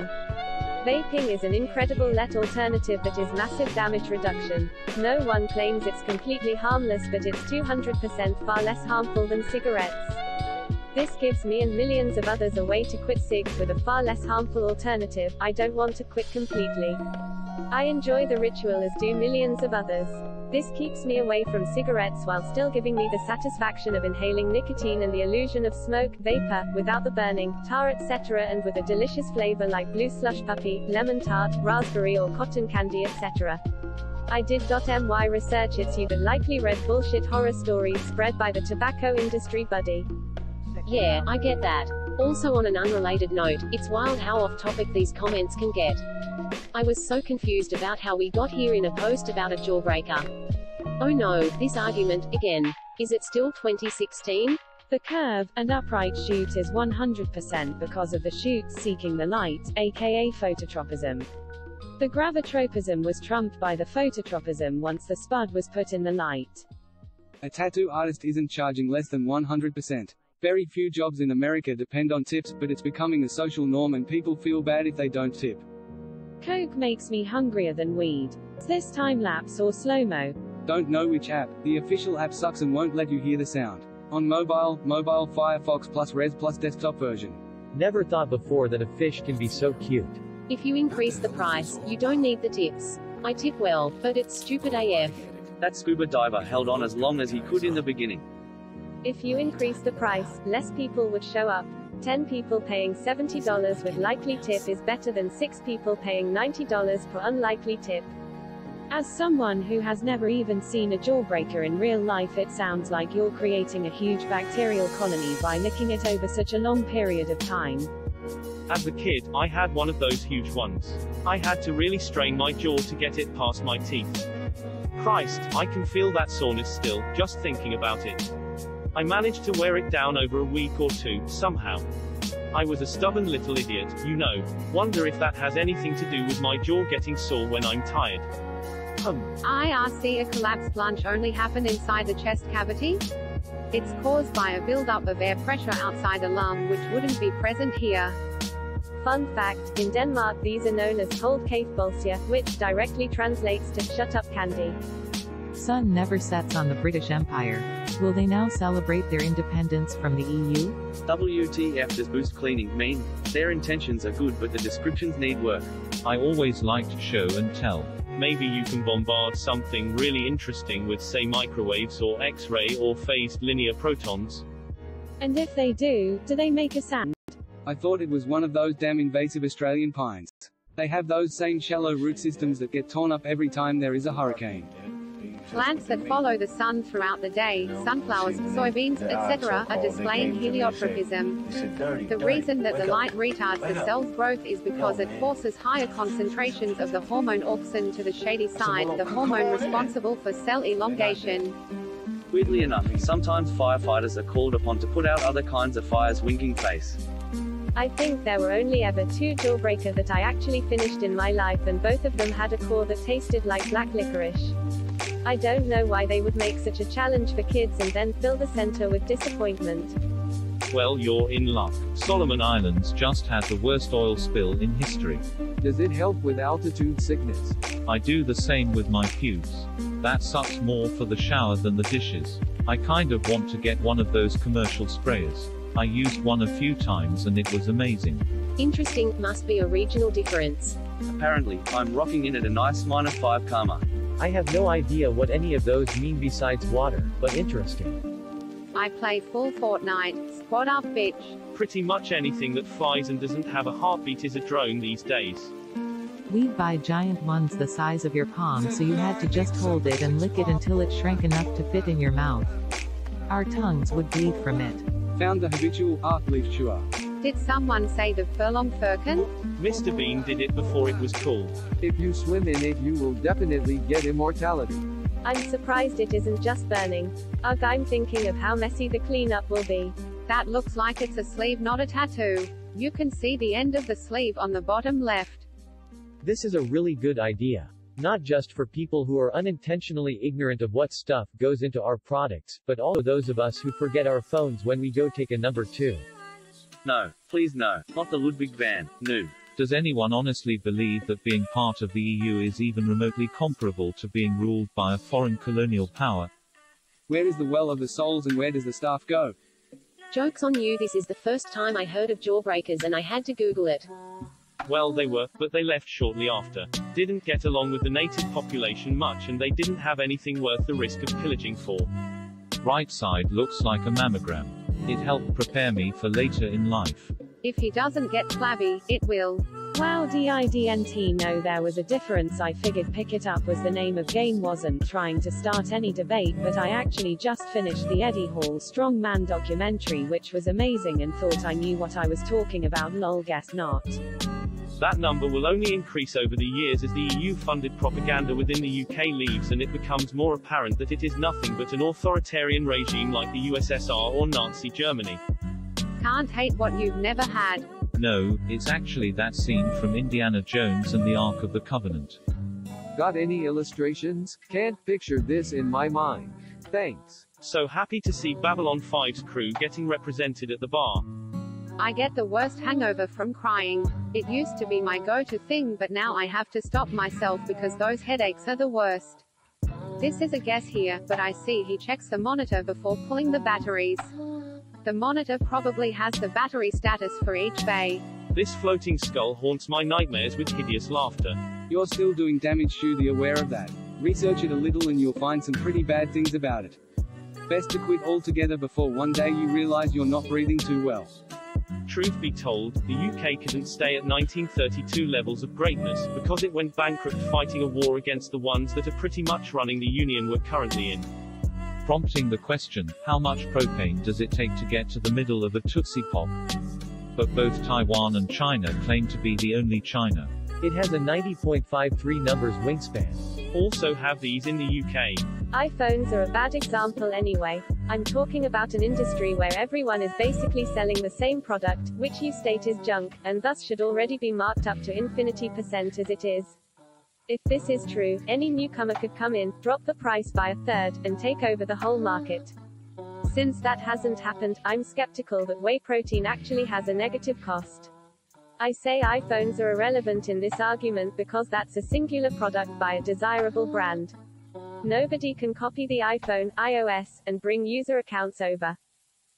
B: Vaping is an incredible LET alternative that is massive damage reduction. No one claims it's completely harmless, but it's 200% far less harmful than cigarettes. This gives me and millions of others a way to quit cigs with a far less harmful alternative. I don't want to quit completely. I enjoy the ritual as do millions of others. This keeps me away from cigarettes while still giving me the satisfaction of inhaling nicotine and the illusion of smoke, vapor, without the burning, tar etc., and with a delicious flavor like blue slush puppy, lemon tart, raspberry or cotton candy etc. I did .my research. It's you that likely read bullshit horror stories spread by the tobacco industry buddy.
C: Yeah, I get that. Also on an unrelated note, it's wild how off topic these comments can get. I was so confused about how we got here in a post about a jawbreaker. Oh no, this argument, again. Is it still 2016?
B: The curve and upright shoot is 100% because of the shoot seeking the light, aka phototropism. The gravitropism was trumped by the phototropism once the spud was put in the light.
F: A tattoo artist isn't charging less than 100%. Very few jobs in America depend on tips, but it's becoming a social norm and people feel bad if they don't tip.
B: Coke makes me hungrier than weed. Is this time-lapse or slow-mo?
F: Don't know which app. The official app sucks and won't let you hear the sound. On mobile Firefox plus Res plus desktop version.
H: Never thought before that a fish can be so cute.
C: If you increase the price, you don't need the tips. I tip well, but it's stupid AF.
A: That scuba diver held on as long as he could in the beginning.
B: If you increase the price, less people would show up. 10 people paying $70 with likely tip is better than 6 people paying $90 for unlikely tip. As someone who has never even seen a jawbreaker in real life, it sounds like you're creating a huge bacterial colony by licking it over such a long period of time.
D: As a kid, I had one of those huge ones. I had to really strain my jaw to get it past my teeth. Christ, I can feel that soreness still, just thinking about it. I managed to wear it down over a week or two, somehow. I was a stubborn little idiot, you know. Wonder if that has anything to do with my jaw getting sore when I'm tired.
J: IRC, a collapsed lunch only happen inside the chest cavity? It's caused by a buildup of air pressure outside a lung which wouldn't be present here.
B: Fun fact, in Denmark these are known as cold kæfbolsjer, which directly translates to shut up candy.
E: Sun never sets on the British Empire. Will they now celebrate their independence from the EU?
A: WTF does boost cleaning mean? Their intentions are good but the descriptions need work.
G: I always liked show and tell.
D: Maybe you can bombard something really interesting with say microwaves or X-ray or phased linear protons.
B: And if they do they make a sound?
F: I thought it was one of those damn invasive Australian pines. They have those same shallow root systems that get torn up every time there is a hurricane.
J: Plants that follow the sun throughout the day, sunflowers, soybeans, etc., are displaying heliotropism. The reason that the light retards the cell's growth is because it forces higher concentrations of the hormone auxin to the shady side, the hormone responsible for cell elongation.
A: Weirdly enough, sometimes firefighters are called upon to put out other kinds of fires. Winking face.
B: I think there were only ever 2 Jawbreaker that I actually finished in my life, and both of them had a core that tasted like black licorice. I don't know why they would make such a challenge for kids and then fill the center with disappointment.
G: Well, you're in luck. Solomon Islands just had the worst oil spill in history.
I: Does it help with altitude sickness?
G: I do the same with my pubes. That sucks more for the shower than the dishes. I kind of want to get one of those commercial sprayers. I used one a few times and it was amazing.
C: Interesting, must be a regional difference.
A: Apparently, I'm rocking in at a nice -5 karma.
H: I have no idea what any of those mean besides water, but interesting.
J: I play full Fortnite. Squad up, bitch.
D: Pretty much anything that flies and doesn't have a heartbeat is a drone these days.
E: We'd buy giant ones the size of your palm, so you had to just hold it and lick it until it shrank enough to fit in your mouth. Our tongues would bleed from it.
F: Found the habitual leaf chewer.
J: Did someone say the furlong firkin?
D: Mr. Bean did it before it was cool.
I: If you swim in it, you will definitely get immortality.
B: I'm surprised it isn't just burning. Ugh, I'm thinking of how messy the cleanup will be.
J: That looks like it's a sleeve, not a tattoo. You can see the end of the sleeve on the bottom left.
H: This is a really good idea. Not just for people who are unintentionally ignorant of what stuff goes into our products, but also those of us who forget our phones when we go take a number 2.
A: No, please no, not the Ludwig van, no.
G: Does anyone honestly believe that being part of the EU is even remotely comparable to being ruled by a foreign colonial power?
F: Where is the well of the souls and where does the staff go?
C: Joke's on you, this is the first time I heard of Jawbreakers and I had to Google it.
D: Well, they were, but they left shortly after. Didn't get along with the native population much and they didn't have anything worth the risk of pillaging for.
G: Right side looks like a mammogram. It helped prepare me for later in life.
J: If he doesn't get flabby, it will.
B: Wow, didn't know there was a difference. I figured Pick It Up was the name of game. Wasn't trying to start any debate, but I actually just finished the Eddie Hall Strongman documentary, which was amazing, and thought I knew what I was talking about. Lol, guess not.
D: That number will only increase over the years as the EU-funded propaganda within the UK leaves and it becomes more apparent that it is nothing but an authoritarian regime like the USSR or Nazi Germany.
J: Can't hate what you've never had.
G: No, it's actually that scene from Indiana Jones and the Ark of the Covenant.
I: Got any illustrations? Can't picture this in my mind. Thanks.
D: So happy to see Babylon 5's crew getting represented at the bar.
J: I get the worst hangover from crying. It used to be my go-to thing, but now I have to stop myself because those headaches are the worst. This is a guess here, but I see he checks the monitor before pulling the batteries. The monitor probably has the battery status for each bay.
D: This floating skull haunts my nightmares with hideous laughter.
F: You're still doing damage, Shu, be aware of that. Research it a little and you'll find some pretty bad things about it. Best to quit altogether before one day you realize you're not breathing too well.
D: Truth be told, the UK couldn't stay at 1932 levels of greatness, because it went bankrupt fighting a war against the ones that are pretty much running the union we're currently in.
G: Prompting the question, how much propane does it take to get to the middle of a Tootsie Pop? But both Taiwan and China claim to be the only China.
H: It has a 90.53 numbers wingspan.
D: Also have these in the UK.
B: iPhones are a bad example anyway. I'm talking about an industry where everyone is basically selling the same product, which you state is junk, and thus should already be marked up to infinity% as it is. If this is true, any newcomer could come in, drop the price by a third, and take over the whole market. Since that hasn't happened, I'm skeptical that whey protein actually has a negative cost. I say iPhones are irrelevant in this argument because that's a singular product by a desirable brand. Nobody can copy the iPhone, iOS, and bring user accounts over.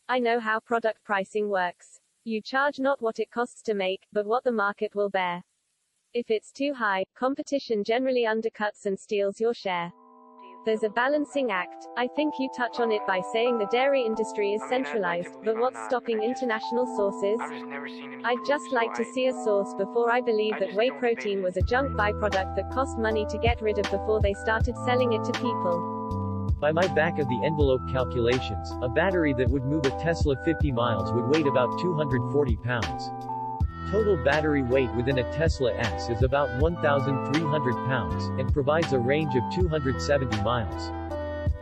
B: I know how product pricing works. You charge not what it costs to make, but what the market will bear. If it's too high, competition generally undercuts and steals your share. There's a balancing act. I think you touch on it by saying the dairy industry is centralized, but what's stopping international sources? I'd just like to see a source before I believe that whey protein was a junk byproduct that cost money to get rid of before they started selling it to people.
H: By my back-of-the-envelope calculations, a battery that would move a Tesla 50 miles would weigh about 240 pounds. Total battery weight within a Tesla S is about 1,300 pounds, and provides a range of 270 miles.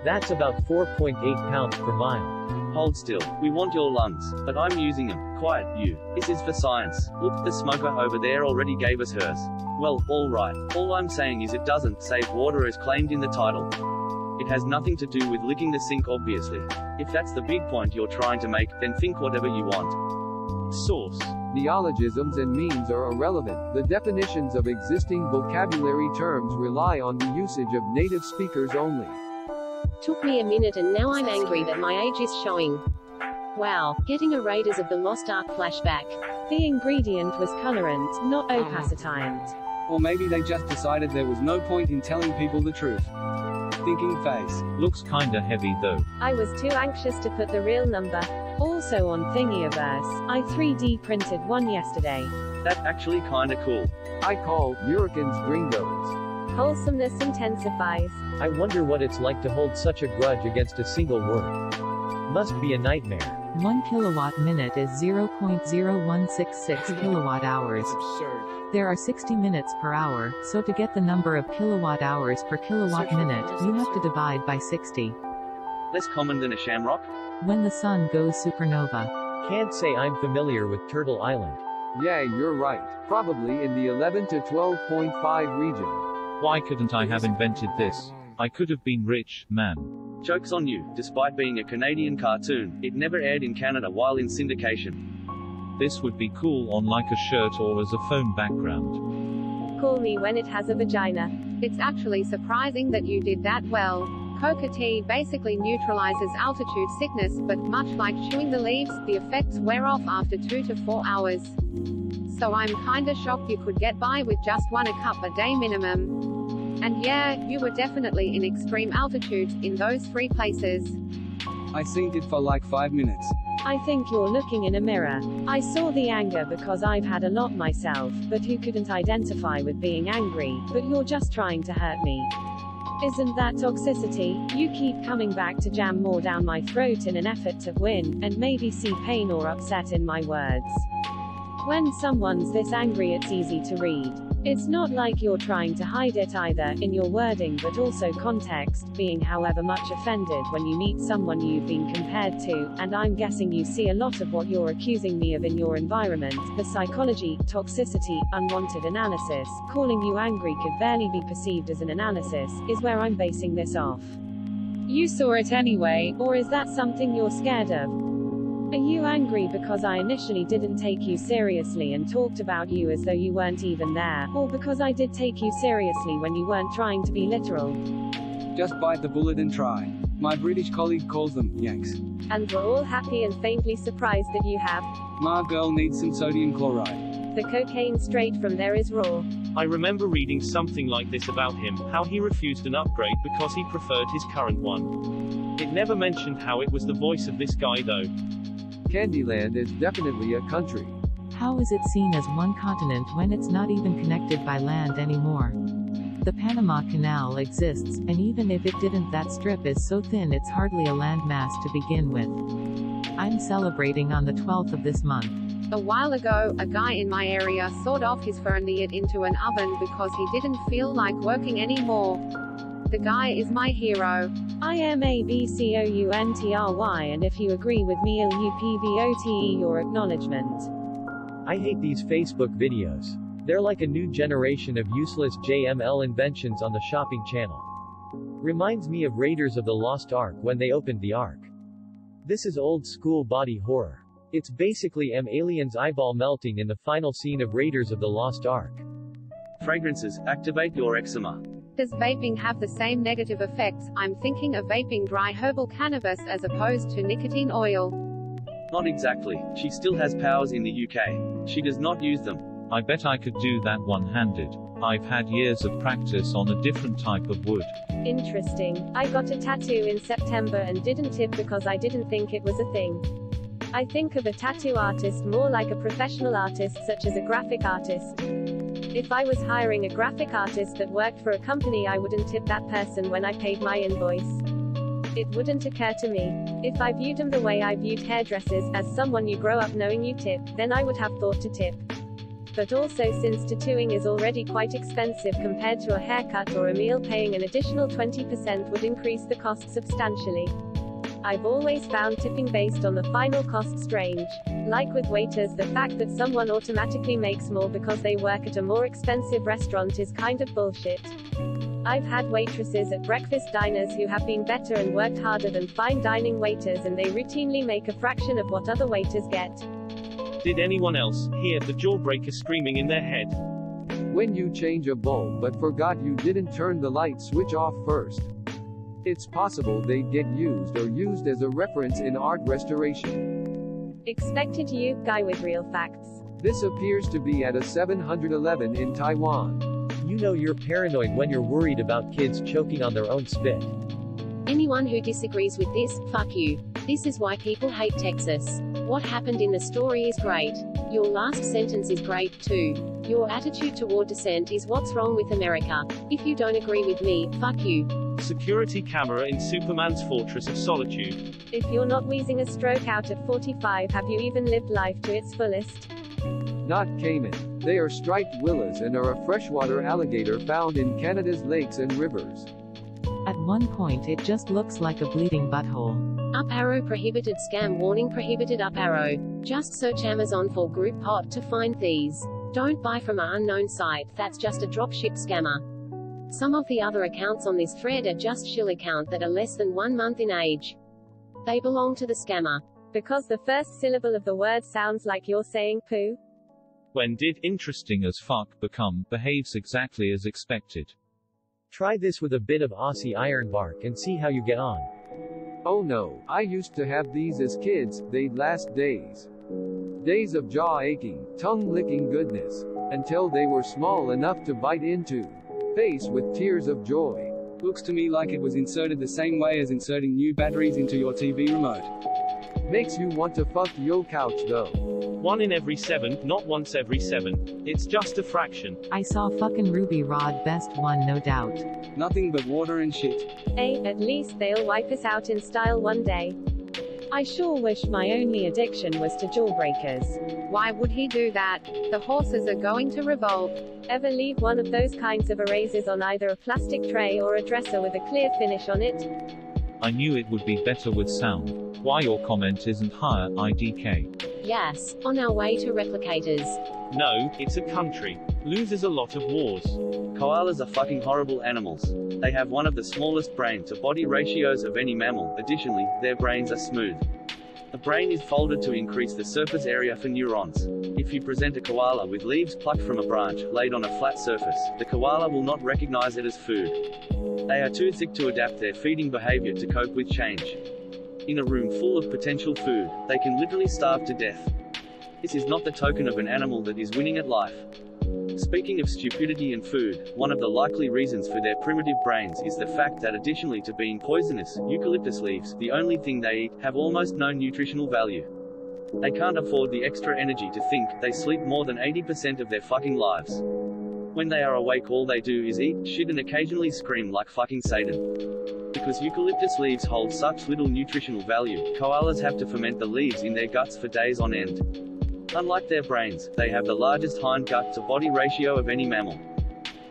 H: That's about 4.8 pounds per mile.
A: Hold still. We want your lungs, but I'm using them. Quiet, you. This is for science. Look, the smoker over there already gave us hers. Well, alright. All I'm saying is it doesn't save water as claimed in the title. It has nothing to do with licking the sink, obviously. If that's the big point you're trying to make, then think whatever you want.
D: Source.
I: Neologisms and memes are irrelevant. The definitions of existing vocabulary terms rely on the usage of native speakers only.
C: Took me a minute and now I'm angry that my age is showing. Wow, getting a Raiders of the Lost Ark flashback.
B: The ingredient was colorant, not opacitant.
F: Or maybe they just decided there was no point in telling people the truth. Thinking face.
G: Looks kinda heavy though.
B: I was too anxious to put the real number. Also on Thingiverse, I 3D printed one yesterday.
A: That's actually kinda cool.
I: I call Americans gringos.
B: Wholesomeness intensifies.
H: I wonder what it's like to hold such a grudge against a single word. Must be a nightmare.
E: 1 kilowatt minute is 0.0166 kilowatt hours. There are 60 minutes per hour, so to get the number of kilowatt hours per kilowatt minute, you have to divide by 60.
A: Less common than a shamrock?
E: When the sun goes supernova.
H: Can't say I'm familiar with Turtle Island.
I: Yeah, you're right. Probably in the 11 to 12.5 region.
G: Why couldn't I have invented this? I could have been rich, man.
A: Joke's on you. Despite being a Canadian cartoon, it never aired in Canada while in syndication.
G: This would be cool on like a shirt or as a phone background.
B: Call me when it has a vagina.
J: It's actually surprising that you did that well. Coca tea basically neutralizes altitude sickness, but much like chewing the leaves, the effects wear off after 2 to 4 hours. So I'm kinda shocked you could get by with just 1 cup a day minimum. And yeah, you were definitely in extreme altitudes, in those 3 places.
F: I synced it for like 5 minutes.
B: I think you're looking in a mirror. I saw the anger because I've had a lot myself, but who couldn't identify with being angry, but you're just trying to hurt me. Isn't that toxicity? You keep coming back to jam more down my throat in an effort to win, and maybe see pain or upset in my words. When someone's this angry, it's easy to read. It's not like you're trying to hide it either, in your wording but also context, being however much offended when you meet someone you've been compared to, and I'm guessing you see a lot of what you're accusing me of in your environment. The psychology, toxicity, unwanted analysis, calling you angry could barely be perceived as an analysis, is where I'm basing this off. You saw it anyway, or is that something you're scared of? Are you angry because I initially didn't take you seriously and talked about you as though you weren't even there, or because I did take you seriously when you weren't trying to be literal?
F: Just bite the bullet and try. My British colleague calls them yanks.
B: And we're all happy and faintly surprised that you have.
F: My girl needs some sodium chloride.
B: The cocaine straight from there is raw.
D: I remember reading something like this about him, how he refused an upgrade because he preferred his current one. It never mentioned how it was the voice of this guy though.
I: Candyland is definitely a country.
E: How is it seen as one continent when it's not even connected by land anymore? The Panama Canal exists, and even if it didn't, that strip is so thin it's hardly a landmass to begin with. I'm celebrating on the 12th of this month.
J: A while ago, a guy in my area sawed off his Ferniet into an oven because he didn't feel like working anymore. The guy is my hero.
B: I am ABCOUNTRY, and if you agree with me, LUPVOTE your acknowledgement.
H: I hate these Facebook videos. They're like a new generation of useless JML inventions on the shopping channel. Reminds me of Raiders of the Lost Ark when they opened the Ark. This is old school body horror. It's basically aliens eyeball melting in the final scene of Raiders of the Lost Ark.
A: Fragrances, activate your eczema.
J: Does vaping have the same negative effects? I'm thinking of vaping dry herbal cannabis as opposed to nicotine oil.
A: Not exactly. She still has powers in the UK. She does not use them.
G: I bet I could do that one-handed. I've had years of practice on a different type of wood.
B: Interesting. I got a tattoo in September and didn't tip because I didn't think it was a thing. I think of a tattoo artist more like a professional artist such as a graphic artist. If I was hiring a graphic artist that worked for a company, I wouldn't tip that person when I paid my invoice. It wouldn't occur to me. If I viewed them the way I viewed hairdressers, as someone you grow up knowing you tip, then I would have thought to tip. But also, since tattooing is already quite expensive compared to a haircut or a meal, paying an additional 20% would increase the cost substantially. I've always found tipping based on the final cost strange. Like with waiters, the fact that someone automatically makes more because they work at a more expensive restaurant is kind of bullshit. I've had waitresses at breakfast diners who have been better and worked harder than fine dining waiters, and they routinely make a fraction of what other waiters get.
D: Did anyone else hear the jawbreaker screaming in their head?
I: When you change a bulb but forgot you didn't turn the light switch off first. It's possible they'd get used or used as a reference in art restoration.
B: Expected you, guy with real facts.
I: This appears to be at a 711 in Taiwan.
H: You know you're paranoid when you're worried about kids choking on their own spit.
C: Anyone who disagrees with this, fuck you. This is why people hate Texas. What happened in the story is great. Your last sentence is great, too. Your attitude toward dissent is what's wrong with America. If you don't agree with me, fuck you.
D: Security camera in Superman's Fortress of Solitude.
B: If you're not wheezing a stroke out at 45, have you even lived life to its fullest?
I: Not caiman. They are striped willows and are a freshwater alligator found in Canada's lakes and rivers.
E: At one point it just looks like a bleeding butthole.
C: Up arrow prohibited, scam warning prohibited, up arrow. Just search Amazon for group pot to find these. Don't buy from an unknown site, that's just a dropship scammer. Some of the other accounts on this thread are just shill account that are less than 1 month in age. They belong to the scammer.
B: Because the first syllable of the word sounds like you're saying poo?
D: When did
G: Interesting as fuck become behaves exactly as expected?
H: Try this with a bit of Aussie ironbark and see how you get on.
I: Oh no, I used to have these as kids, they'd last days. Days of jaw aching, tongue licking goodness. Until they were small enough to bite into. Face with tears of joy.
F: Looks to me like it was inserted the same way as inserting new batteries into your TV remote.
I: Makes you want to fuck yo couch though.
D: 1 in every 7, not once every 7. It's just a fraction.
E: I saw fucking Ruby Rod, best one no doubt.
F: Nothing but water and shit.
B: At least they'll wipe us out in style one day.
K: I sure wish my only addiction was to jawbreakers.
J: Why would he do that? The horses are going to revolt.
B: Ever leave one of those kinds of erasers on either a plastic tray or a dresser with a clear finish on it?
G: I knew it would be better with sound. Why your comment isn't higher, IDK?
C: Yes, on our way to replicators.
D: No, it's a country. Loses a lot of wars.
A: Koalas are fucking horrible animals. They have one of the smallest brain-to-body ratios of any mammal. Additionally, their brains are smooth. The brain is folded to increase the surface area for neurons. If you present a koala with leaves plucked from a branch, laid on a flat surface, the koala will not recognize it as food. They are too thick to adapt their feeding behavior to cope with change. In a room full of potential food, they can literally starve to death. This is not the token of an animal that is winning at life. Speaking of stupidity and food, one of the likely reasons for their primitive brains is the fact that additionally to being poisonous, eucalyptus leaves, the only thing they eat, have almost no nutritional value. They can't afford the extra energy to think, they sleep more than 80% of their fucking lives. When they are awake all they do is eat, shit and occasionally scream like fucking Satan. Because eucalyptus leaves hold such little nutritional value, koalas have to ferment the leaves in their guts for days on end. Unlike their brains, they have the largest hind gut-to-body ratio of any mammal.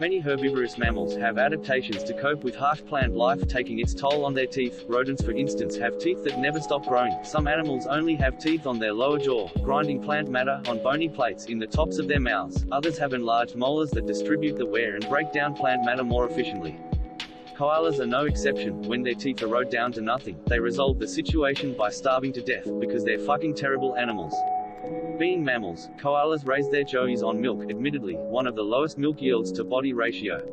A: Many herbivorous mammals have adaptations to cope with harsh plant life taking its toll on their teeth. Rodents, for instance, have teeth that never stop growing. Some animals only have teeth on their lower jaw, grinding plant matter on bony plates in the tops of their mouths. Others have enlarged molars that distribute the wear and break down plant matter more efficiently. Koalas are no exception. When their teeth erode down to nothing, they resolve the situation by starving to death, because they're fucking terrible animals. Being mammals, koalas raise their joeys on milk, admittedly, one of the lowest milk yields to body ratio.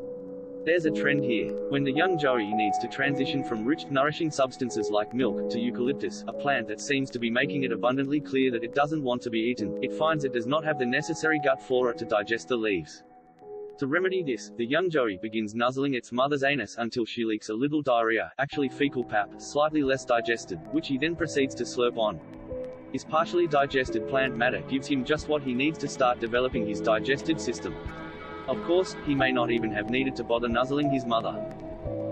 A: There's a trend here. When the young Joey needs to transition from rich, nourishing substances like milk to eucalyptus, a plant that seems to be making it abundantly clear that it doesn't want to be eaten, it finds it does not have the necessary gut flora to digest the leaves. To remedy this, the young Joey begins nuzzling its mother's anus until she leaks a little diarrhea, actually fecal pap, slightly less digested, which he then proceeds to slurp on. His partially digested plant matter gives him just what he needs to start developing his digestive system. Of course, he may not even have needed to bother nuzzling his mother.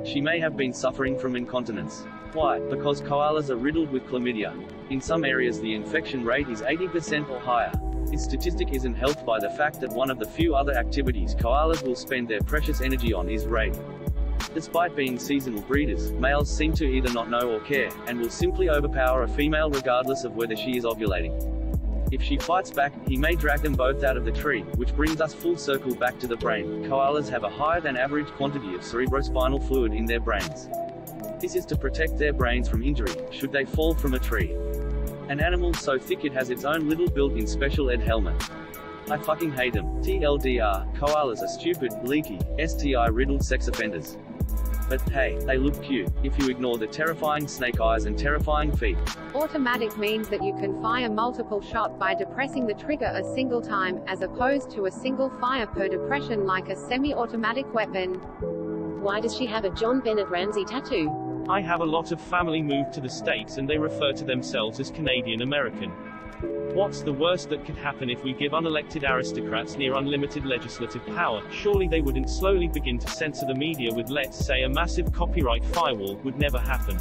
A: She may have been suffering from incontinence. Why? Because koalas are riddled with chlamydia. In some areas the infection rate is 80% or higher. This statistic isn't helped by the fact that one of the few other activities koalas will spend their precious energy on is rape. Despite being seasonal breeders, males seem to either not know or care, and will simply overpower a female regardless of whether she is ovulating. If she fights back, he may drag them both out of the tree, which brings us full circle back to the brain. Koalas have a higher than average quantity of cerebrospinal fluid in their brains. This is to protect their brains from injury, should they fall from a tree. An animal so thick it has its own little built-in special ed helmet. I fucking hate them. TLDR, koalas are stupid, leaky, STI-riddled sex offenders. But hey, they look cute, if you ignore the terrifying snake eyes and terrifying feet.
J: Automatic means that you can fire multiple shot by depressing the trigger a single time, as opposed to a single fire per depression like a semi-automatic weapon.
C: Why does she have a John Bennett Ramsey tattoo?
D: I have a lot of family moved to the States and they refer to themselves as Canadian American. What's the worst that could happen if we give unelected aristocrats near unlimited legislative power? Surely they wouldn't slowly begin to censor the media with, let's say, a massive copyright firewall. Would never happen.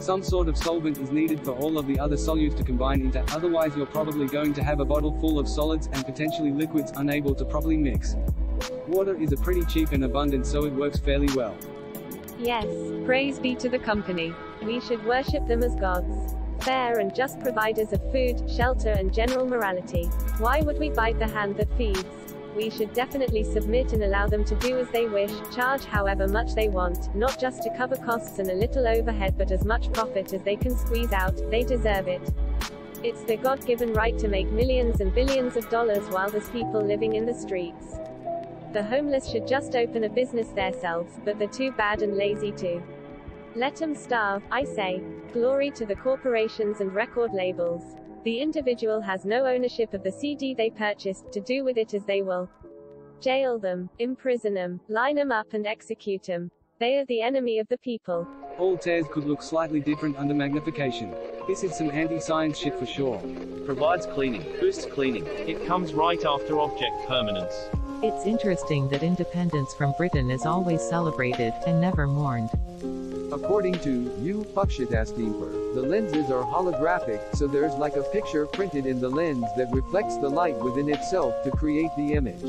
F: Some sort of solvent is needed for all of the other solutes to combine into, otherwise you're probably going to have a bottle full of solids and potentially liquids unable to properly mix. Water is a pretty cheap and abundant, so it works fairly well.
B: Yes, praise be to the company. We should worship them as gods. Fair and just providers of food, shelter and general morality. Why would we bite the hand that feeds? We should definitely submit and allow them to do as they wish, charge however much they want, not just to cover costs and a little overhead but as much profit as they can squeeze out. They deserve it. It's their God-given right to make millions and billions of dollars while there's people living in the streets. The homeless should just open a business themselves, but they're too bad and lazy to. Let them starve, I say. Glory to the corporations and record labels. The individual has no ownership of the CD they purchased, to do with it as they will. Jail them, imprison them, line them up and execute them. They are the enemy of the people.
F: All tears could look slightly different under magnification. This is some anti-science shit for sure.
A: Provides cleaning, boosts cleaning.
D: It comes right after object permanence.
E: It's interesting that independence from Britain is always celebrated, and never mourned.
I: According to you Fuckshitaskeeper, the lenses are holographic, so there's like a picture printed in the lens that reflects the light within itself to create the image.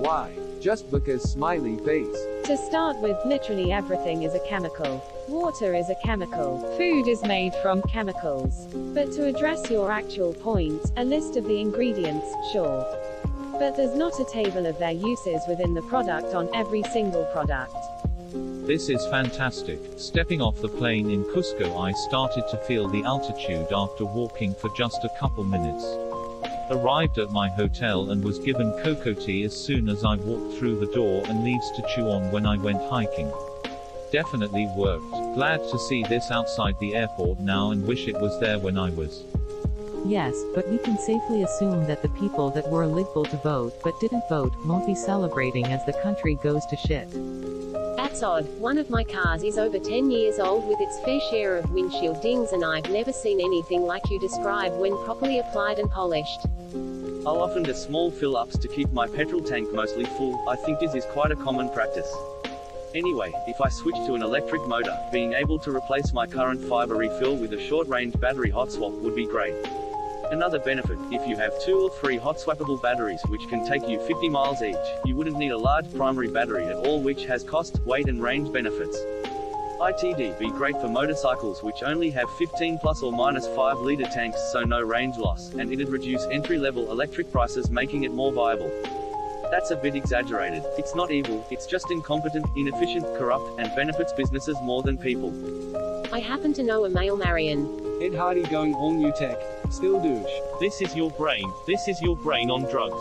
I: Why? Just because smiley face.
K: To start with, literally everything is a chemical. Water is a chemical. Food is made from chemicals. But to address your actual point, a list of the ingredients, sure. But there's not a table of their uses within the product on every single product.
G: This is fantastic. Stepping off the plane in Cusco, I started to feel the altitude after walking for just a couple minutes. Arrived at my hotel and was given cocoa tea as soon as I walked through the door and leaves to chew on when I went hiking. Definitely worked. Glad to see this outside the airport now and wish it was there when I was.
E: Yes, but we can safely assume that the people that were eligible to vote but didn't vote won't be celebrating as the country goes to shit.
C: That's odd. One of my cars is over 10 years old with its fair share of windshield dings, and I've never seen anything like you describe when properly applied and polished.
A: I'll often do small fill-ups to keep my petrol tank mostly full. I think this is quite a common practice. Anyway, if I switch to an electric motor, being able to replace my current fiber refill with a short-range battery hot swap would be great. Another benefit, if you have 2 or 3 hot swappable batteries which can take you 50 miles each, you wouldn't need a large primary battery at all, which has cost, weight and range benefits. ITD be great for motorcycles which only have 15 plus or minus 5 litre tanks, so no range loss, and it'd reduce entry-level electric prices, making it more viable. That's a bit exaggerated. It's not evil, it's just incompetent, inefficient, corrupt, and benefits businesses more than people.
C: I happen to know a male Marion.
F: Ed Hardy going all new tech. Still douche.
D: This is your brain. This is your brain on drugs.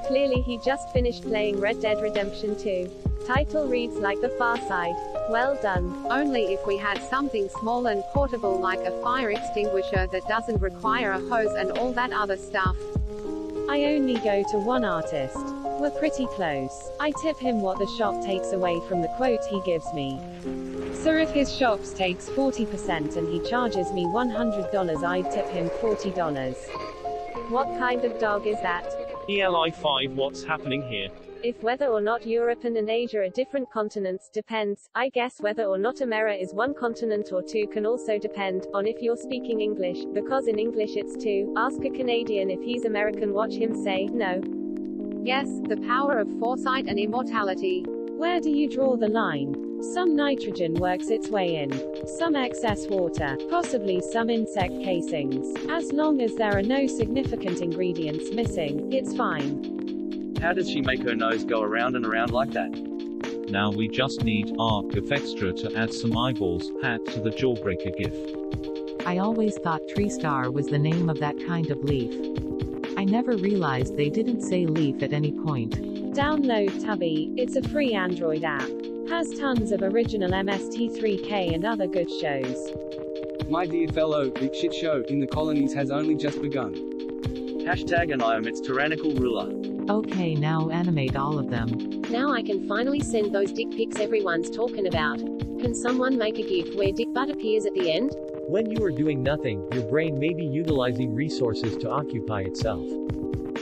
B: Clearly he just finished playing Red Dead Redemption 2. Title reads like The Far Side. Well done.
J: Only if we had something small and portable like a fire extinguisher that doesn't require a hose and all that other stuff.
K: I only go to one artist. We're pretty close. I tip him what the shop takes away from the quote he gives me. So if his shop takes 40% and he charges me $100, I'd tip him $40.
B: What kind of dog is that?
D: ELI5 What's happening here?
B: If whether or not Europe and Asia are different continents depends, I guess whether or not America is one continent or two can also depend, on if you're speaking English, because in English it's two. Ask a Canadian if he's American, watch him say, no.
J: Yes, the power of foresight and immortality.
K: Where do you draw the line? Some nitrogen works its way in. Some excess water, possibly some insect casings. As long as there are no significant ingredients missing, it's fine.
A: How does she make her nose go around and around like that?
G: Now we just need Arc of Extra to add some eyeballs, hat to the Jawbreaker gif.
E: I always thought Tree Star was the name of that kind of leaf. I never realized they didn't say leaf at any point.
K: Download Tubby, it's a free Android app. Has tons of original MST3K and other good shows.
F: My dear fellow, the shit show in the colonies has only just begun.
A: Hashtag and I am its tyrannical ruler.
E: Okay, now animate all of them.
C: Now I can finally send those dick pics everyone's talking about. Can someone make a GIF where dick butt appears at the end?
H: When you are doing nothing, your brain may be utilizing resources to occupy itself.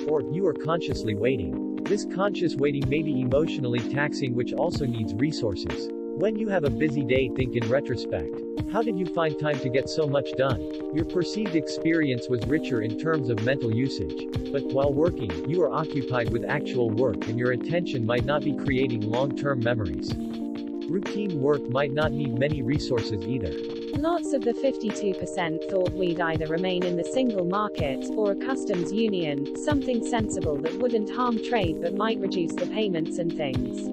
H: Or, you are consciously waiting. This conscious waiting may be emotionally taxing, which also needs resources. When you have a busy day, think in retrospect. How did you find time to get so much done? Your perceived experience was richer in terms of mental usage. But, while working, you are occupied with actual work and your attention might not be creating long-term memories. Routine work might not need many resources either.
K: Lots of the 52% thought we'd either remain in the single market, or a customs union, something sensible that wouldn't harm trade but might reduce the payments and things.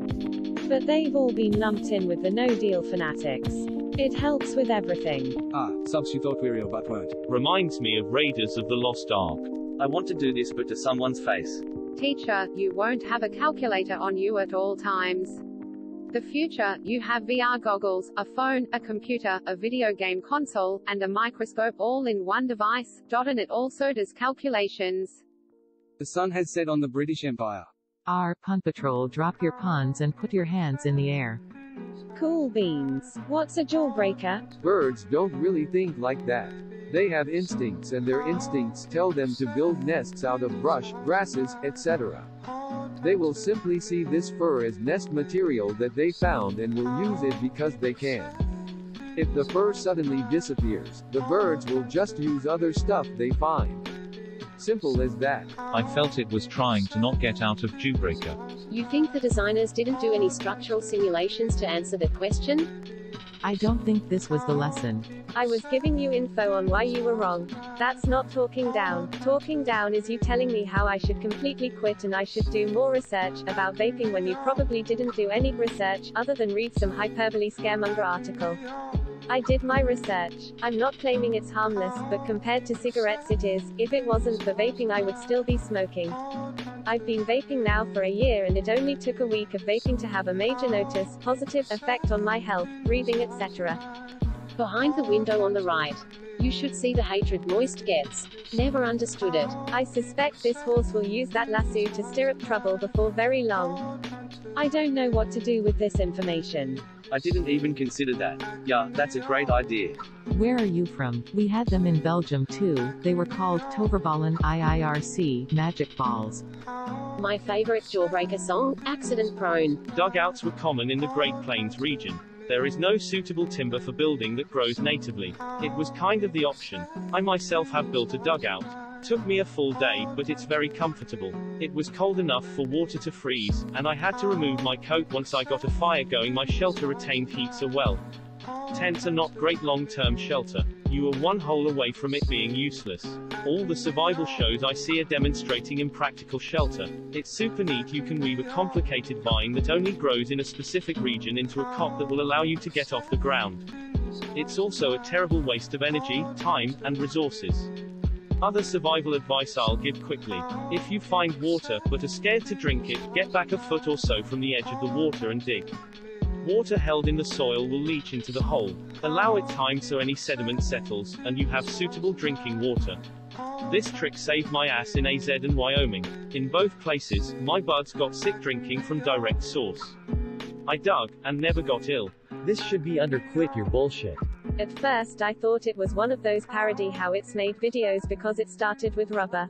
K: But they've all been lumped in with the no-deal fanatics. It helps with everything.
F: Subs you thought we real but weren't.
D: Reminds me of Raiders of the Lost Ark.
A: I want to do this but to someone's face.
J: Teacher, you won't have a calculator on you at all times. The future, you have VR goggles, a phone, a computer, a video game console, and a microscope all in one device, and it also does calculations.
F: The sun has set on the British Empire.
E: Pun Patrol, drop your puns and put your hands in the air.
K: Cool beans. What's a jawbreaker?
I: Birds don't really think like that. They have instincts and their instincts tell them to build nests out of brush, grasses, etc. They will simply see this fur as nest material that they found and will use it because they can. If the fur suddenly disappears, the birds will just use other stuff they find. Simple as that.
G: I felt it was trying to not get out of Jawbreaker.
C: You think the designers didn't do any structural simulations to answer the question?
E: I don't think this was the lesson.
B: I was giving you info on why you were wrong. That's not talking down. Talking down is you telling me how I should completely quit and I should do more research about vaping when you probably didn't do any research, other than read some hyperbole scaremonger article. I did my research. I'm not claiming it's harmless, but compared to cigarettes it is. If it wasn't for vaping I would still be smoking. I've been vaping now for a year and it only took a week of vaping to have a major positive effect on my health, breathing, etc.
C: Behind the window on the right. You should see the hatred Moist gets. Never understood it.
B: I suspect this horse will use that lasso to stir up trouble before very long.
K: I don't know what to do with this information.
A: I didn't even consider that. Yeah, that's a great idea.
E: Where are you from? We had them in Belgium too. They were called Toverballen IIRC, magic balls.
C: My favorite Jawbreaker song, Accident Prone.
D: Dugouts were common in the Great Plains region. There is no suitable timber for building that grows natively. It was kind of the option. I myself have built a dugout. Took me a full day, but it's very comfortable. It was cold enough for water to freeze, and I had to remove my coat once I got a fire going. My shelter retained heat so well. Tents are not great long-term shelter. You are one hole away from it being useless. All the survival shows I see are demonstrating impractical shelter. It's super neat. You can weave a complicated vine that only grows in a specific region into a cot that will allow you to get off the ground. It's also a terrible waste of energy, time, and resources. Other survival advice I'll give quickly. If you find water, but are scared to drink it, get back a foot or so from the edge of the water and dig. Water held in the soil will leach into the hole. Allow it time so any sediment settles, and you have suitable drinking water. This trick saved my ass in AZ and Wyoming. In both places, my buds got sick drinking from direct source. I dug, and never got ill.
H: This should be under quit your bullshit.
B: At first I thought it was one of those parody how it's made videos because it started with rubber.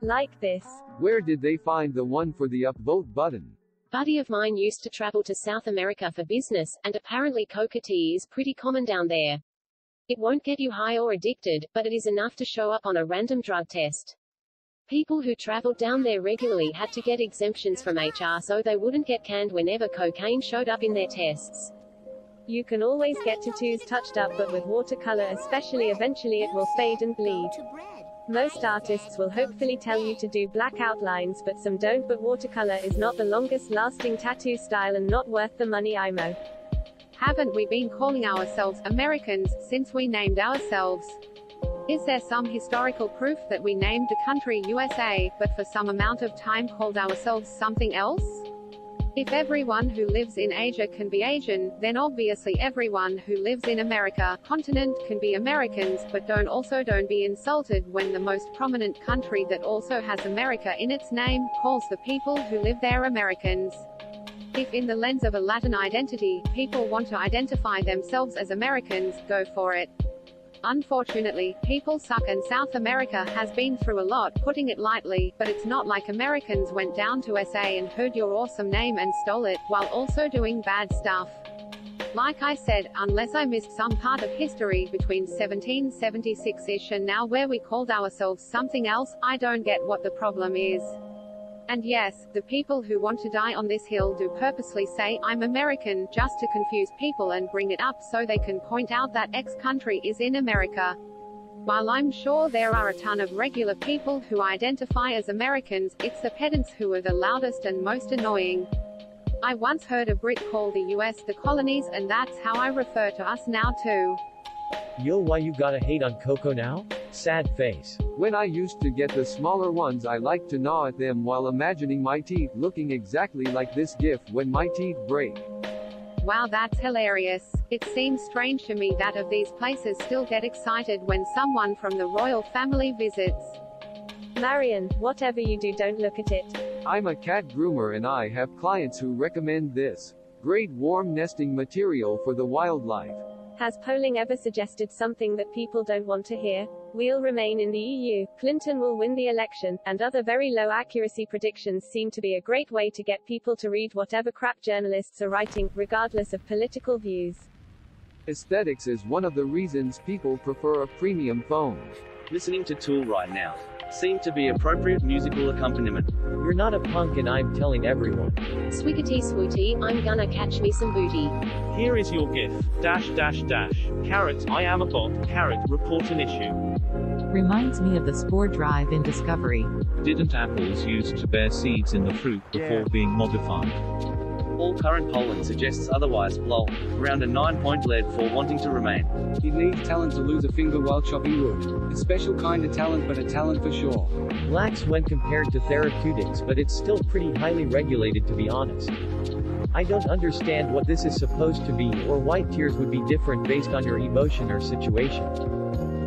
B: Like this.
I: Where did they find the one for the upvote button?
C: Buddy of mine used to travel to South America for business, and apparently coca tea is pretty common down there. It won't get you high or addicted, but it is enough to show up on a random drug test. People who traveled down there regularly had to get exemptions from HR so they wouldn't get canned whenever cocaine showed up in their tests.
B: You can always get tattoos touched up, but with watercolor especially eventually it will fade and bleed. Most artists will hopefully tell you to do black outlines, but some don't. But watercolor is not the longest lasting tattoo style and not worth the money. IMO.
J: Haven't we been calling ourselves Americans since we named ourselves? Is there some historical proof that we named the country USA, but for some amount of time called ourselves something else? If everyone who lives in Asia can be Asian, then obviously everyone who lives in America continent can be Americans, but don't be insulted when the most prominent country that also has America in its name calls the people who live there Americans. If in the lens of a Latin identity, people want to identify themselves as Americans, go for it. Unfortunately, people suck and South America has been through a lot, putting it lightly, but it's not like Americans went down to SA and heard your awesome name and stole it, while also doing bad stuff. Like I said, unless I missed some part of history between 1776-ish and now where we called ourselves something else, I don't get what the problem is. And yes, the people who want to die on this hill do purposely say, I'm American, just to confuse people and bring it up so they can point out that X country is in America. While I'm sure there are a ton of regular people who identify as Americans, it's the pedants who are the loudest and most annoying. I once heard a Brit call the US the colonies, and that's how I refer to us now too.
H: Yo, why you gotta hate on Coco now? Sad face.
I: When I used to get the smaller ones, I liked to gnaw at them while imagining my teeth looking exactly like this gif when my teeth break.
J: Wow, that's hilarious. It seems strange to me that of these places still get excited when someone from the royal family visits.
B: Marion, whatever you do, don't look at it.
I: I'm a cat groomer and I have clients who recommend this. Great warm nesting material for the wildlife.
B: Has polling ever suggested something that people don't want to hear? We'll remain in the EU, Clinton will win the election, and other very low accuracy predictions seem to be a great way to get people to read whatever crap journalists are writing, regardless of political views.
I: Aesthetics is one of the reasons people prefer a premium phone.
A: Listening to Tool right now seemed to be appropriate musical accompaniment.
H: You're not a punk and I'm telling everyone.
C: Swiggity swooty, I'm gonna catch me some booty.
D: Here is your GIF. Carrot, I am a bot. Carrot, report an issue.
E: Reminds me of the spore drive in Discovery.
G: Didn't apples used to bear seeds in the fruit before being modified?
A: All current polling suggests otherwise. Lol. Around a 9-point lead for wanting to remain.
F: It needs talent to lose a finger while chopping wood. A special kind of talent, but a talent for sure.
H: Lax when compared to therapeutics, but it's still pretty highly regulated to be honest. I don't understand what this is supposed to be, or why tiers would be different based on your emotion or situation.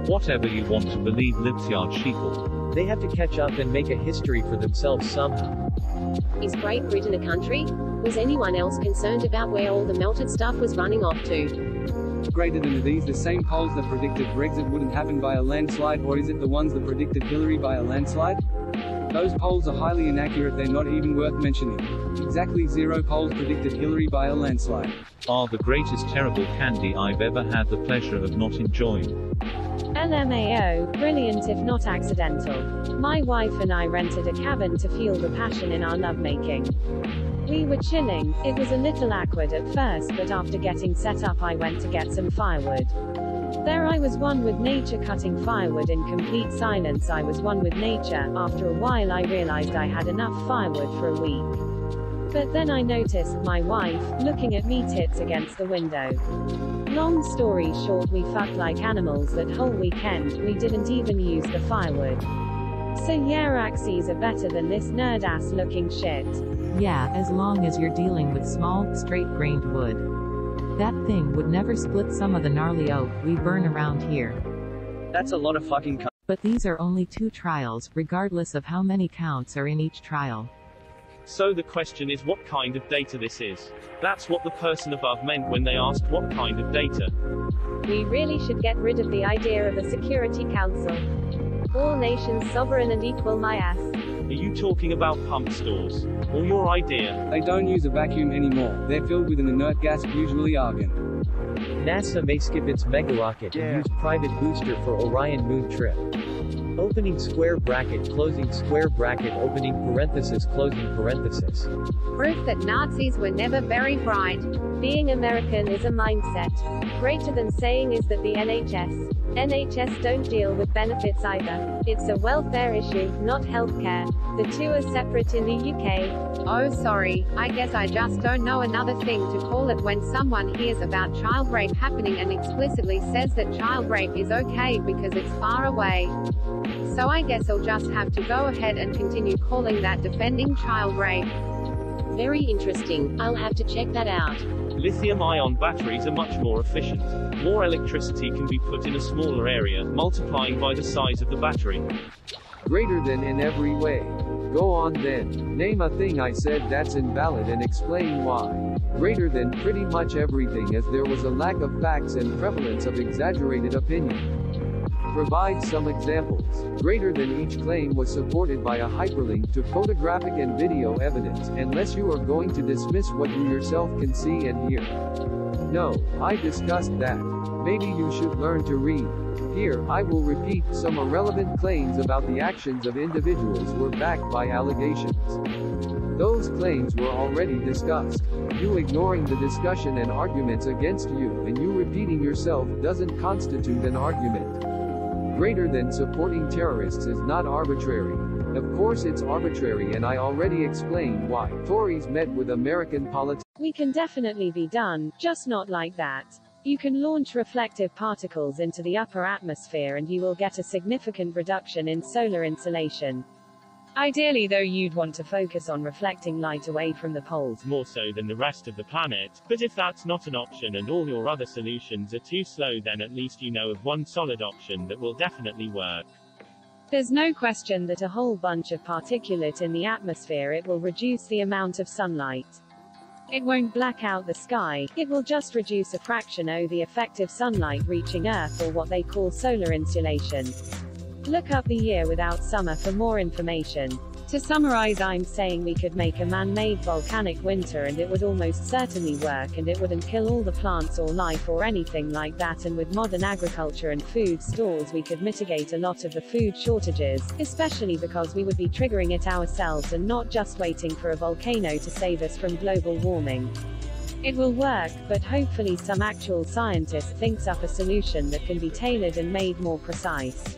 G: Whatever you want to believe, Lipsyard sheeple.
H: They have to catch up and make a history for themselves somehow.
C: Is Great Britain a country? Was anyone else concerned about where all the melted stuff was running off to?
F: Greater than are these the same polls that predicted Brexit wouldn't happen by a landslide, or is it the ones that predicted Hillary by a landslide? Those polls are highly inaccurate, they're not even worth mentioning. Exactly 0 polls predicted Hillary by a landslide.
G: Are the greatest terrible candy I've ever had the pleasure of not enjoying.
K: LMAO, brilliant if not accidental. My wife and I rented a cabin to feel the passion in our lovemaking. We were chilling. It was a little awkward at first, but after getting set up I went to get some firewood. There I was one with nature cutting firewood in complete silence. I was one with nature. After a while I realized I had enough firewood for a week. But then I noticed my wife looking at me tits against the window. Long story short, we fucked like animals that whole weekend. We didn't even use the firewood. So yeah, axes are better than this nerd ass looking shit.
E: Yeah, as long as you're dealing with small, straight-grained wood. That thing would never split some of the gnarly oak we burn around here.
A: That's a lot of fucking
E: But these are only 2 trials, regardless of how many counts are in each trial.
D: So the question is what kind of data this is. That's what the person above meant when they asked what kind of data.
B: We really should get rid of the idea of a Security Council. All nations sovereign and equal, my ass.
D: Are you talking about pump stores? Or your idea?
F: They don't use a vacuum anymore. They're filled with an inert gas, usually argon.
H: NASA may skip its mega rocket and use private booster for Orion moon trip. Opening square bracket, closing square bracket, opening parenthesis, closing parenthesis.
J: Proof that Nazis were never very bright.
B: Being American is a mindset. Greater than saying is that the NHS don't deal with benefits either. It's a welfare issue, not healthcare. The two are separate in the UK.
J: Oh sorry, I guess I just don't know another thing to call it when someone hears about child rape happening and explicitly says that child rape is okay because it's far away. So I guess I'll just have to go ahead and continue calling that defending child rape.
C: Very interesting. I'll have to check that out.
D: Lithium-ion batteries are much more efficient. More electricity can be put in a smaller area, multiplying by the size of the battery.
I: Greater than in every way. Go on then. Name a thing I said that's invalid and explain why. Greater than pretty much everything, as there was a lack of facts and prevalence of exaggerated opinion. Provide some examples. Greater than each claim was supported by a hyperlink to photographic and video evidence, unless you are going to dismiss what you yourself can see and hear. No, I discussed that. Maybe you should learn to read. Here, I will repeat, some irrelevant claims about the actions of individuals were backed by allegations. Those claims were already discussed. You ignoring the discussion and arguments against you, and you repeating yourself, doesn't constitute an argument. Greater than supporting terrorists is not arbitrary. Of course it's arbitrary, and I already explained why. Tories met with American politicians.
K: We can definitely be done, just not like that. You can launch reflective particles into the upper atmosphere and you will get a significant reduction in solar insolation. Ideally though, you'd want to focus on reflecting light away from the poles
D: more so than the rest of the planet, but if that's not an option and all your other solutions are too slow, then at least you know of one solid option that will definitely work.
K: There's no question that a whole bunch of particulate in the atmosphere, it will reduce the amount of sunlight. It won't black out the sky, it will just reduce a fraction of the effective sunlight reaching Earth, or what they call solar insolation. Look up the year without summer for more information. To summarize, I'm saying we could make a man-made volcanic winter and it would almost certainly work, and it wouldn't kill all the plants or life or anything like that, and with modern agriculture and food stores we could mitigate a lot of the food shortages, especially because we would be triggering it ourselves and not just waiting for a volcano to save us from global warming. It will work, but hopefully some actual scientist thinks up a solution that can be tailored and made more precise.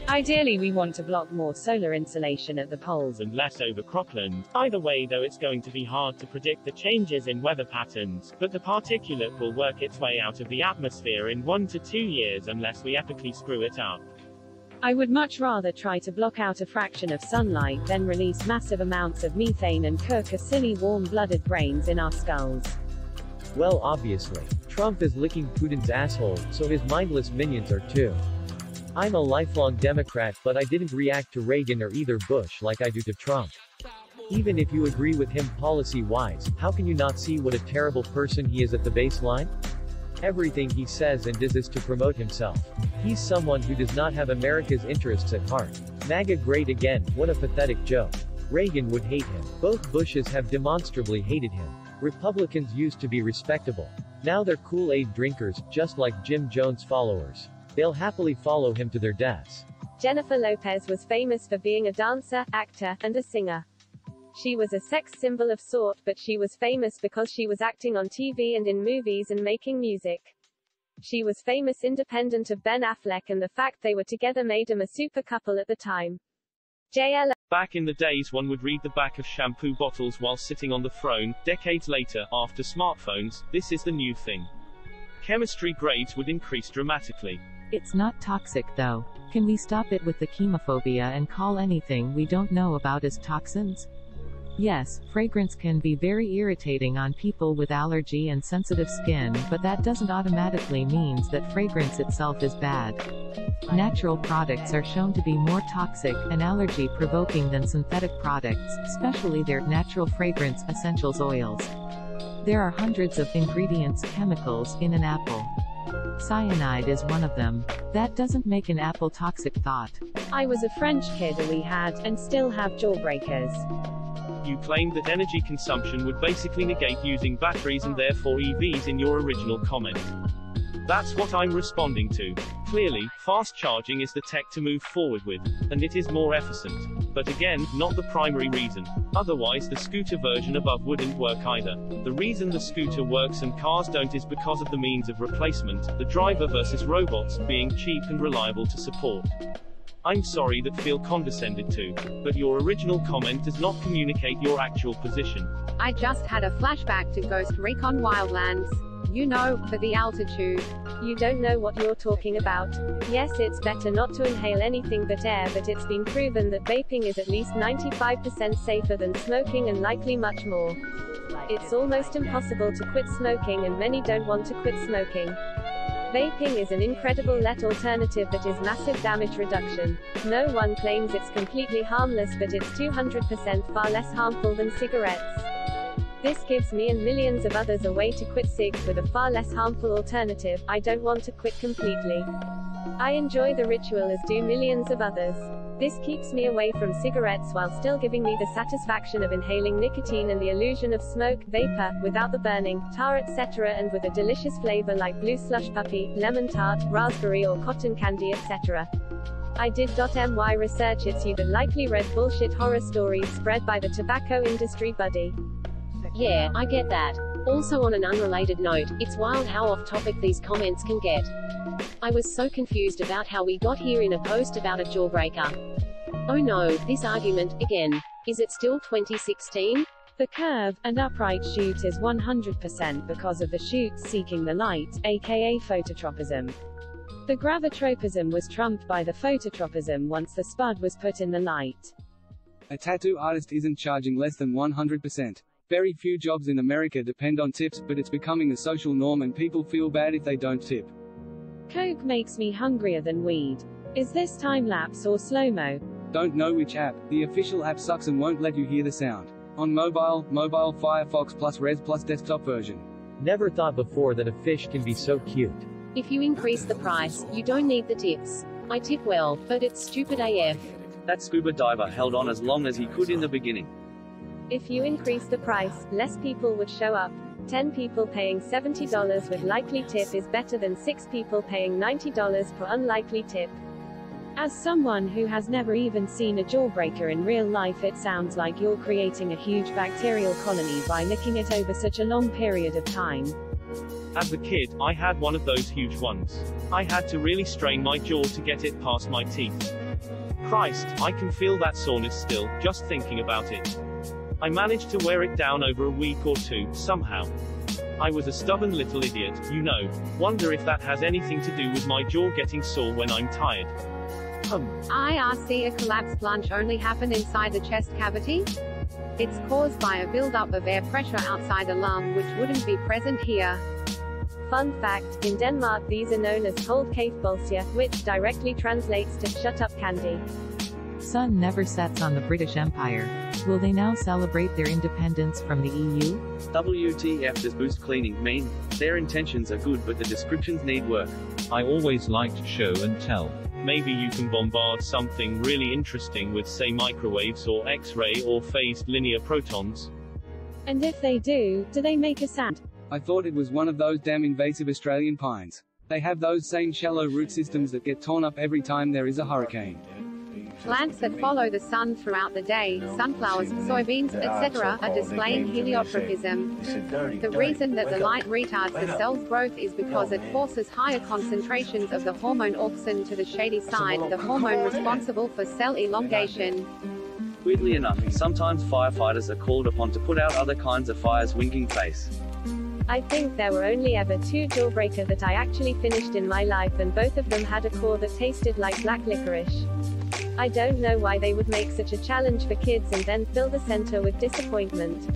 K: Ideally we want to block more solar insolation at the poles
D: and less over cropland. Either way though, it's going to be hard to predict the changes in weather patterns, but the particulate will work its way out of the atmosphere in 1 to 2 years unless we epically screw it up.
K: I would much rather try to block out a fraction of sunlight than release massive amounts of methane and cook a silly warm-blooded brains in our skulls.
H: Well, obviously, Trump is licking Putin's asshole, so his mindless minions are too. I'm a lifelong Democrat, but I didn't react to Reagan or either Bush like I do to Trump. Even if you agree with him policy-wise, how can you not see what a terrible person he is at the baseline? Everything he says and does is to promote himself. He's someone who does not have America's interests at heart. MAGA great again, what a pathetic joke. Reagan would hate him. Both Bushes have demonstrably hated him. Republicans used to be respectable. Now they're Kool-Aid drinkers, just like Jim Jones followers. They'll happily follow him to their deaths.
B: Jennifer Lopez was famous for being a dancer, actor, and a singer. She was a sex symbol of sort, but she was famous because she was acting on TV and in movies and making music. She was famous independent of Ben Affleck, and the fact they were together made them a super couple at the time. JL.
D: Back in the days one would read the back of shampoo bottles while sitting on the throne. Decades later, after smartphones, this is the new thing. Chemistry grades would increase dramatically.
E: It's not toxic though. Can we stop it with the chemophobia and call anything we don't know about as toxins? Yes, fragrance can be very irritating on people with allergy and sensitive skin, but that doesn't automatically means that fragrance itself is bad. Natural products are shown to be more toxic and allergy-provoking than synthetic products, especially their natural fragrance essentials oils. There are hundreds of ingredients, chemicals, in an apple. Cyanide is one of them. That doesn't make an apple toxic thought.
K: I was a French kid and we had, and still have, jawbreakers.
D: You claimed that energy consumption would basically negate using batteries and therefore EVs in your original comment. That's what I'm responding to. Clearly, fast charging is the tech to move forward with, and it is more efficient. But again, not the primary reason. Otherwise the scooter version above wouldn't work either. The reason the scooter works and cars don't is because of the means of replacement, the driver versus robots, being cheap and reliable to support. I'm sorry that feel condescended to, but your original comment does not communicate your actual position.
J: I just had a flashback to Ghost Recon Wildlands. You know, for the altitude.
B: You don't know what you're talking about. Yes, it's better not to inhale anything but air, but it's been proven that vaping is at least 95% safer than smoking and likely much more. It's almost impossible to quit smoking and many don't want to quit smoking. Vaping is an incredible LET alternative that is massive damage reduction. No one claims it's completely harmless, but it's 200% far less harmful than cigarettes. This gives me and millions of others a way to quit cigs with a far less harmful alternative. I don't want to quit completely. I enjoy the ritual as do millions of others. This keeps me away from cigarettes while still giving me the satisfaction of inhaling nicotine and the illusion of smoke, vapor, without the burning, tar etc., and with a delicious flavor like blue slush puppy, lemon tart, raspberry or cotton candy etc. I did .my research. It's you that likely read bullshit horror stories spread by the tobacco industry buddy.
C: Yeah, I get that. Also on an unrelated note, it's wild how off topic these comments can get. I was so confused about how we got here in a post about a jawbreaker. Oh no, this argument, again. Is it still 2016?
K: The curve and upright shoot is 100% because of the shoots seeking the light, aka phototropism. The gravitropism was trumped by the phototropism once the spud was put in the light.
F: A tattoo artist isn't charging less than 100%. Very few jobs in America depend on tips, but it's becoming a social norm and people feel bad if they don't tip.
K: Coke makes me hungrier than weed. Is this time-lapse or slow-mo?
F: Don't know which app. The official app sucks and won't let you hear the sound. On mobile Firefox plus Res plus desktop version.
H: Never thought before that a fish can be so cute.
C: If you increase the price, you don't need the tips. I tip well, but it's stupid AF.
A: That scuba diver held on as long as he could in the beginning.
B: If you increase the price, less people would show up. 10 people paying $70 with likely tip is better than 6 people paying $90 for unlikely tip.
K: As someone who has never even seen a jawbreaker in real life, it sounds like you're creating a huge bacterial colony by licking it over such a long period of time.
D: As a kid, I had one of those huge ones. I had to really strain my jaw to get it past my teeth. Christ, I can feel that soreness still, just thinking about it. I managed to wear it down over a week or two, somehow. I was a stubborn little idiot, you know. Wonder if that has anything to do with my jaw getting sore when I'm tired.
J: IRC, a collapsed lunch only happen inside the chest cavity? It's caused by a buildup of air pressure outside the lung which wouldn't be present here.
B: Fun fact, in Denmark these are known as hold kæft-bolsjer, which directly translates to shut up candy.
E: Sun never sets on the British Empire. Will they now celebrate their independence from the EU?
A: WTF does boost cleaning mean? Their intentions are good but the descriptions need work.
G: I always liked show and tell.
D: Maybe you can bombard something really interesting with, say, microwaves or X-ray or phased linear protons.
K: And if they do they make a sound?
F: I thought it was one of those damn invasive Australian pines. They have those same shallow root systems that get torn up every time there is a hurricane.
J: Plants that follow the sun throughout the day, sunflowers, soybeans, etc., are displaying heliotropism. The reason that the light retards the cell's growth is because it forces higher concentrations of the hormone auxin to the shady side, the hormone responsible for cell elongation.
A: Weirdly enough, sometimes firefighters are called upon to put out other kinds of fires. Winking face.
B: I think there were only ever 2 Jawbreaker that I actually finished in my life, and both of them had a core that tasted like black licorice. I don't know why they would make such a challenge for kids and then fill the center with disappointment.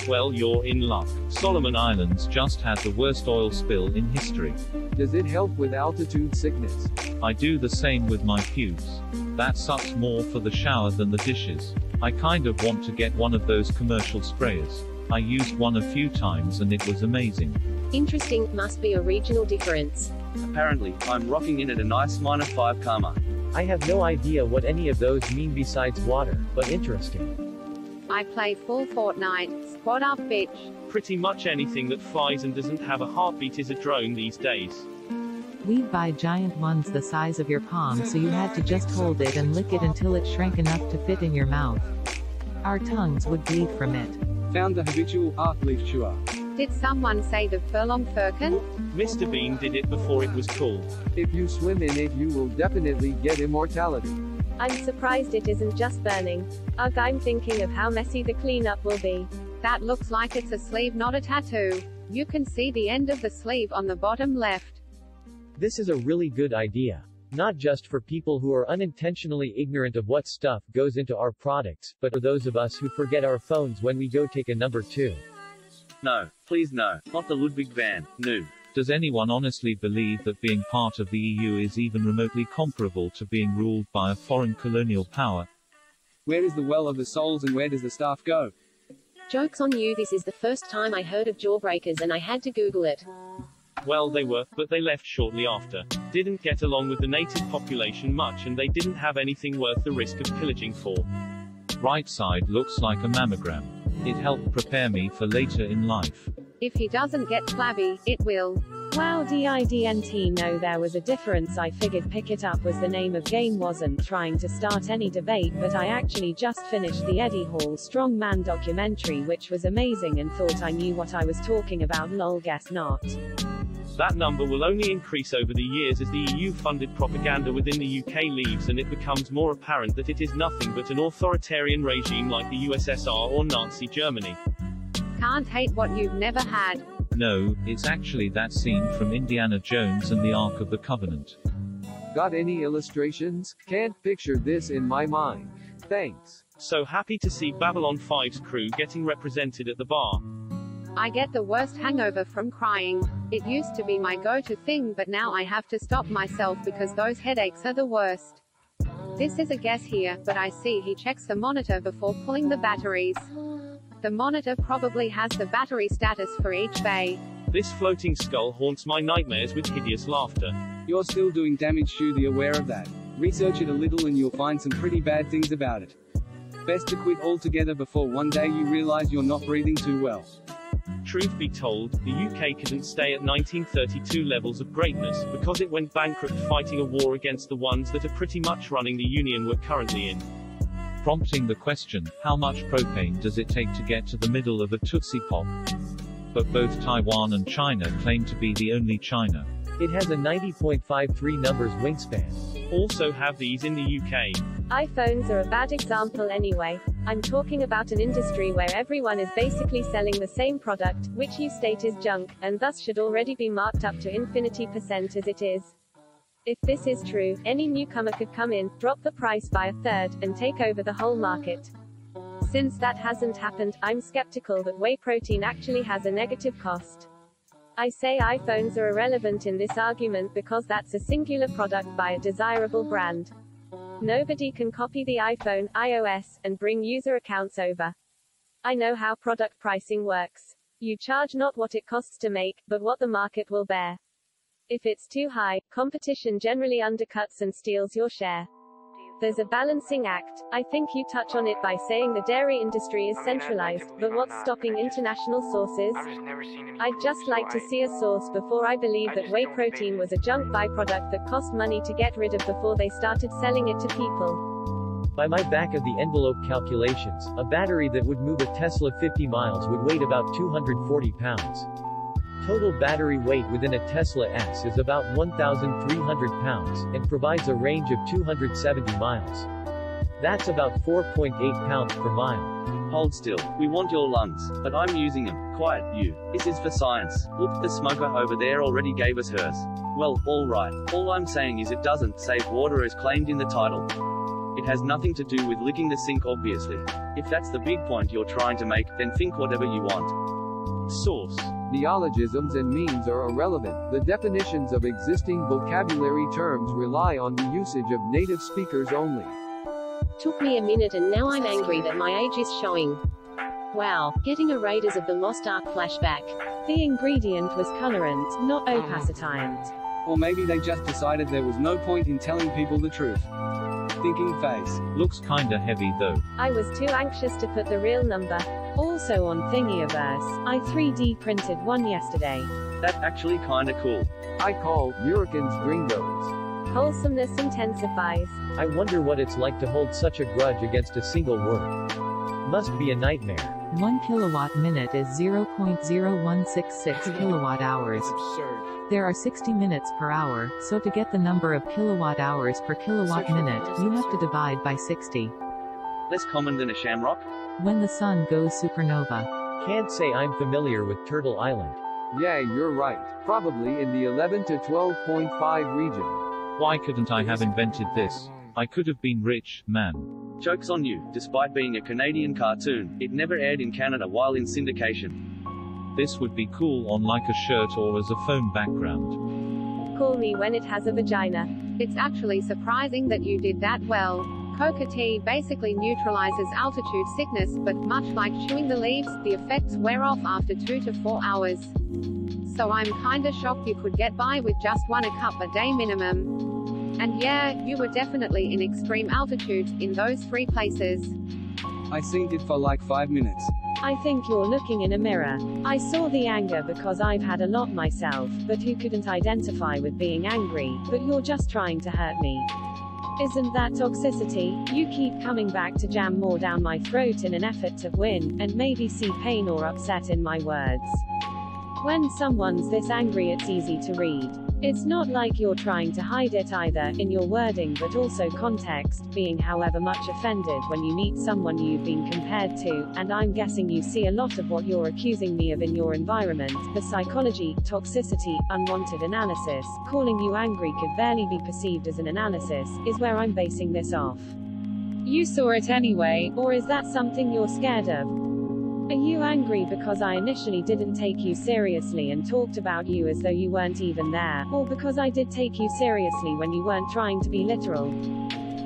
G: Well, you're in luck. Solomon Islands just had the worst oil spill in history.
I: Does it help with altitude sickness?
G: I do the same with my pubes. That sucks more for the shower than the dishes. I kind of want to get one of those commercial sprayers. I used one a few times and it was amazing.
C: Interesting, must be a regional difference.
A: Apparently, I'm rocking in at a nice -5 karma.
H: I have no idea what any of those mean besides water, but interesting.
J: I play full Fortnite. Squad up, bitch.
D: Pretty much anything that flies and doesn't have a heartbeat is a drone these days.
E: We'd buy giant ones the size of your palm, so you had to just hold it and lick it until it shrank enough to fit in your mouth. Our tongues would bleed from it.
F: Found the habitual leaf chewer.
J: Did someone say the furlong firkin?
D: Mr. Bean did it before it was cool.
I: If you swim in it, you will definitely get immortality.
B: I'm surprised it isn't just burning. Ugh, I'm thinking of how messy the cleanup will be.
J: That looks like it's a sleeve, not a tattoo. You can see the end of the sleeve on the bottom left.
H: This is a really good idea. Not just for people who are unintentionally ignorant of what stuff goes into our products, but for those of us who forget our phones when we go take a number 2.
A: No, please no, not the Ludwig van, no.
G: Does anyone honestly believe that being part of the EU is even remotely comparable to being ruled by a foreign colonial power?
F: Where is the well of the souls and where does the staff go?
C: Joke's on you, this is the first time I heard of Jawbreakers and I had to Google it.
D: Well, they were, but they left shortly after. Didn't get along with the native population much and they didn't have anything worth the risk of pillaging for.
G: Right side looks like a mammogram. It helped prepare me for later in life.
J: If he doesn't get flabby, it will.
K: Wow, didn't know there was a difference. I figured Pick It Up was the name of game. Wasn't trying to start any debate, but I actually just finished the Eddie Hall Strongman documentary, which was amazing, and thought I knew what I was talking about. Lol, guess not.
D: That number will only increase over the years as the EU-funded propaganda within the UK leaves and it becomes more apparent that it is nothing but an authoritarian regime like the USSR or Nazi Germany.
J: Can't hate what you've never had.
G: No, it's actually that scene from Indiana Jones and the Ark of the Covenant.
I: Got any illustrations? Can't picture this in my mind. Thanks.
D: So happy to see Babylon 5's crew getting represented at the bar.
J: I get the worst hangover from crying. It used to be my go-to thing, but now I have to stop myself because those headaches are the worst. This is a guess here, but I see he checks the monitor before pulling the batteries. The monitor probably has the battery status for each bay.
D: This floating skull haunts my nightmares with hideous laughter.
F: You're still doing damage, Shu, be aware of that. Research it a little and you'll find some pretty bad things about it. Best to quit altogether before one day you realize you're not breathing too well.
D: Truth be told, the UK couldn't stay at 1932 levels of greatness, because it went bankrupt fighting a war against the ones that are pretty much running the union we're currently in.
G: Prompting the question, how much propane does it take to get to the middle of a Tootsie Pop? But both Taiwan and China claim to be the only China.
H: It has a 90.53 numbers wingspan.
D: Also have these in the UK.
B: iPhones are a bad example anyway. I'm talking about an industry where everyone is basically selling the same product, which you state is junk, and thus should already be marked up to infinity% as it is. If this is true, any newcomer could come in, drop the price by a third, and take over the whole market. Since that hasn't happened, I'm skeptical that whey protein actually has a negative cost. I say iPhones are irrelevant in this argument because that's a singular product by a desirable brand. Nobody can copy the iPhone, iOS, and bring user accounts over. I know how product pricing works. You charge not what it costs to make, but what the market will bear. If it's too high, competition generally undercuts and steals your share. There's a balancing act. I think you touch on it by saying the dairy industry is centralized, but what's stopping international sources? I'd just like to see a source before I believe that whey protein was a junk byproduct that cost money to get rid of before they started selling it to people.
H: By my back-of-the-envelope calculations, a battery that would move a Tesla 50 miles would weigh about 240 pounds. Total battery weight within a Tesla S is about 1,300 pounds, and provides a range of 270 miles. That's about 4.8 pounds per mile.
A: Hold still. We want your lungs, but I'm using them. Quiet, you. This is for science. Look, the smoker over there already gave us hers. Well, alright. All I'm saying is it doesn't save water as claimed in the title. It has nothing to do with licking the sink, obviously. If that's the big point you're trying to make, then think whatever you want.
D: Source.
I: Neologisms and memes are irrelevant. The definitions of existing vocabulary terms rely on the usage of native speakers only.
C: Took me a minute and now I'm angry that my age is showing. Wow, getting a Raiders of the Lost Ark flashback.
K: The ingredient was colorant, not opacitant.
F: Or maybe they just decided there was no point in telling people the truth. Thinking face.
G: Looks kinda heavy though.
B: I was too anxious to put the real number.
K: Also on Thingiverse, I 3D printed one yesterday.
A: That's actually kinda cool.
I: I call Americans gringos.
B: Wholesomeness intensifies.
H: I wonder what it's like to hold such a grudge against a single word. Must be a nightmare.
E: 1 kilowatt-minute is 0.0166 kilowatt-hours. There are 60 minutes per hour, so to get the number of kilowatt-hours per kilowatt-minute, you have to divide by 60.
A: Less common than a shamrock?
E: When the sun goes supernova.
H: Can't say I'm familiar with Turtle Island.
I: Yeah, you're right. Probably in the 11 to 12.5 region.
G: Why couldn't I have invented this? I could have been rich, man.
A: Joke's on you. Despite being a Canadian cartoon, it never aired in Canada while in syndication.
G: This would be cool on like a shirt or as a phone background.
B: Call me when it has a vagina.
J: It's actually surprising that you did that well. Coca tea basically neutralizes altitude sickness, but much like chewing the leaves, the effects wear off after 2 to 4 hours. So I'm kinda shocked you could get by with just 1 cup a day minimum. And yeah, you were definitely in extreme altitudes, in those 3 places.
F: I synced it for like 5 minutes.
K: I think you're looking in a mirror. I saw the anger because I've had a lot myself, but who couldn't identify with being angry, but you're just trying to hurt me. Isn't that toxicity? You keep coming back to jam more down my throat in an effort to win, and maybe see pain or upset in my words. When someone's this angry, it's easy to read. It's not like you're trying to hide it either, in your wording but also context, being however much offended when you meet someone you've been compared to, and I'm guessing you see a lot of what you're accusing me of in your environment. The psychology, toxicity, unwanted analysis, calling you angry could barely be perceived as an analysis, is where I'm basing this off. You saw it anyway, or is that something you're scared of? Are you angry because I initially didn't take you seriously and talked about you as though you weren't even there, or because I did take you seriously when you weren't trying to be literal?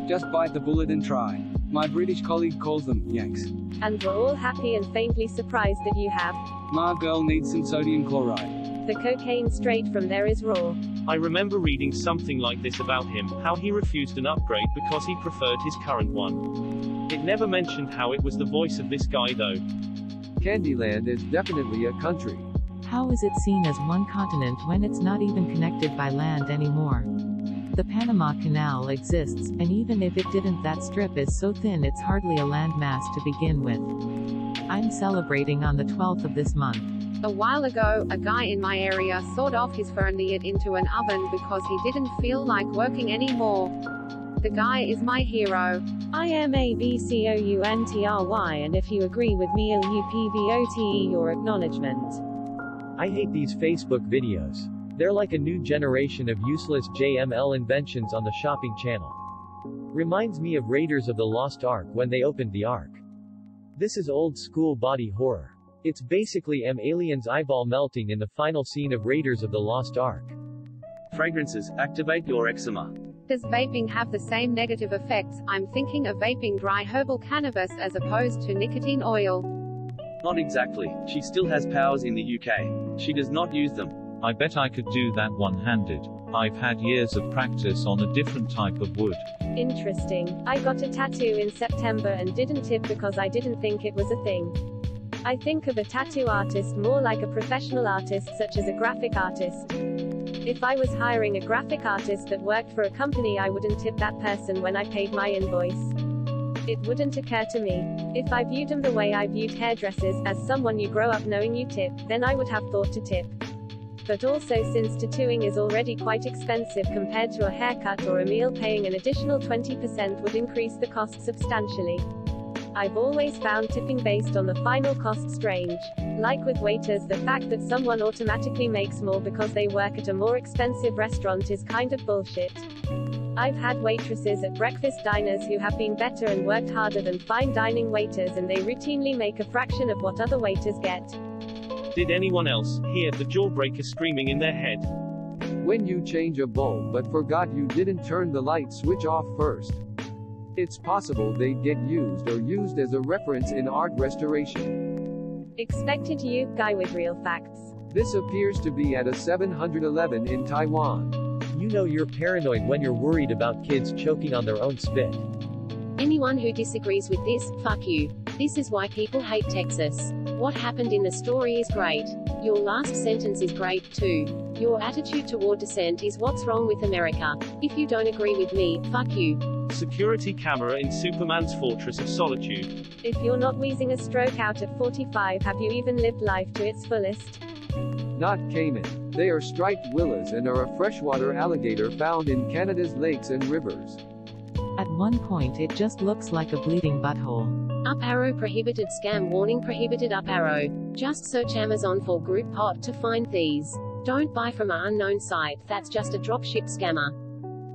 F: Just bite the bullet and try. My British colleague calls them Yanks.
B: And we're all happy and faintly surprised that you have.
F: My girl needs some sodium chloride.
B: The cocaine straight from there is raw.
D: I remember reading something like this about him, how he refused an upgrade because he preferred his current one. It never mentioned how it was the voice of this guy though.
I: Candyland is definitely a country.
E: How is it seen as one continent when it's not even connected by land anymore? The Panama Canal exists, and even if it didn't, that strip is so thin it's hardly a landmass to begin with. I'm celebrating on the 12th of this month.
J: A while ago, a guy in my area sawed off his Ferniet into an oven because he didn't feel like working anymore. The guy is my hero.
K: IMABCOUNTRY, and if you agree with me, LUPVOTE your acknowledgement.
H: I hate these Facebook videos. They're like a new generation of useless JML inventions on the shopping channel. Reminds me of Raiders of the Lost Ark when they opened the Ark. This is old school body horror. It's basically aliens eyeball melting in the final scene of Raiders of the Lost Ark.
A: Fragrances, activate your eczema.
J: Does vaping have the same negative effects? I'm thinking of vaping dry herbal cannabis as opposed to nicotine oil.
A: Not exactly. She still has powers in the UK. She does not use them.
G: I bet I could do that one-handed. I've had years of practice on a different type of wood.
B: Interesting. I got a tattoo in September and didn't tip because I didn't think it was a thing. I think of a tattoo artist more like a professional artist, such as a graphic artist. If I was hiring a graphic artist that worked for a company, I wouldn't tip that person when I paid my invoice. It wouldn't occur to me. If I viewed them the way I viewed hairdressers, as someone you grow up knowing you tip, then I would have thought to tip. But also, since tattooing is already quite expensive compared to a haircut or a meal, paying an additional 20% would increase the cost substantially. I've always found tipping based on the final cost strange. Like with waiters, the fact that someone automatically makes more because they work at a more expensive restaurant is kind of bullshit. I've had waitresses at breakfast diners who have been better and worked harder than fine dining waiters, and they routinely make a fraction of what other waiters get.
D: Did anyone else hear the jawbreaker screaming in their head?
I: When you change a bulb but forgot you didn't turn the light switch off first. It's possible they get used or used as a reference in art restoration.
B: Expected you, guy with real facts.
I: This appears to be at a 7-Eleven in Taiwan.
H: You know you're paranoid when you're worried about kids choking on their own spit.
C: Anyone who disagrees with this, fuck you. This is why people hate Texas. What happened in the story is great. Your last sentence is great, too. Your attitude toward dissent is what's wrong with America. If you don't agree with me, fuck you.
D: Security camera in Superman's Fortress of Solitude.
B: If you're not wheezing a stroke out at 45, have you even lived life to its fullest?
I: Not caiman. They are striped willows and are a freshwater alligator found in Canada's lakes and rivers.
E: At one point it just looks like a bleeding butthole.
C: Up arrow prohibited, scam warning prohibited, up arrow. Just search Amazon for group pot to find these. Don't buy from an unknown site, that's just a dropship scammer.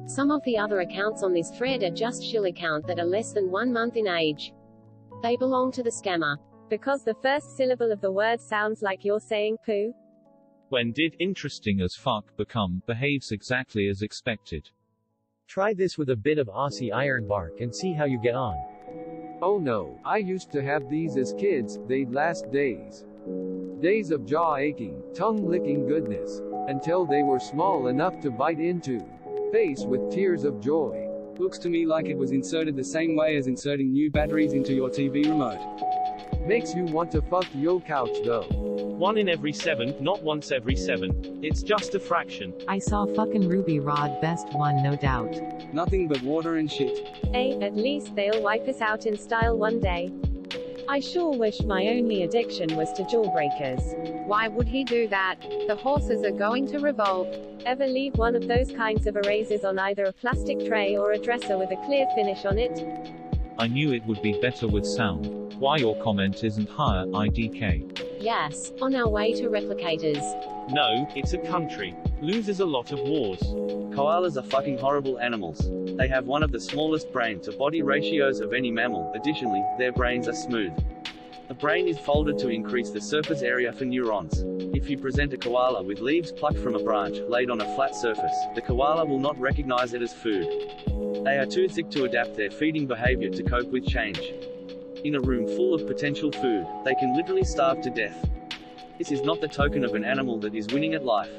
C: Some of the other accounts on this thread are just shill accounts that are less than 1 month in age. They belong to the scammer.
B: Because the first syllable of the word sounds like you're saying poo.
G: When did interesting as fuck become behaves exactly as expected?
H: Try this with a bit of Aussie ironbark and see how you get on.
I: Oh no, I used to have these as kids, they'd last days. Days of jaw aching, tongue licking goodness. Until they were small enough to bite into. Face with tears of joy.
F: Looks to me like it was inserted the same way as inserting new batteries into your TV remote.
I: Makes you want to fuck yo couch though.
D: 1 in every 7, not once every 7. It's just a fraction.
E: I saw fucking Ruby Rod, best one no doubt.
F: Nothing but water and shit.
B: At least they'll wipe us out in style one day.
K: I sure wish my only addiction was to jawbreakers.
J: Why would he do that? The horses are going to revolt.
B: Ever leave one of those kinds of erasers on either a plastic tray or a dresser with a clear finish on it?
G: I knew it would be better with sound. Why your comment isn't higher, IDK?
C: Yes, on our way to replicators.
D: No, it's a country. Loses a lot of wars.
A: Koalas are fucking horrible animals. They have one of the smallest brain-to-body ratios of any mammal. Additionally, their brains are smooth. The brain is folded to increase the surface area for neurons. If you present a koala with leaves plucked from a branch, laid on a flat surface, the koala will not recognize it as food. They are too sick to adapt their feeding behavior to cope with change. In a room full of potential food, they can literally starve to death. This is not the token of an animal that is winning at life.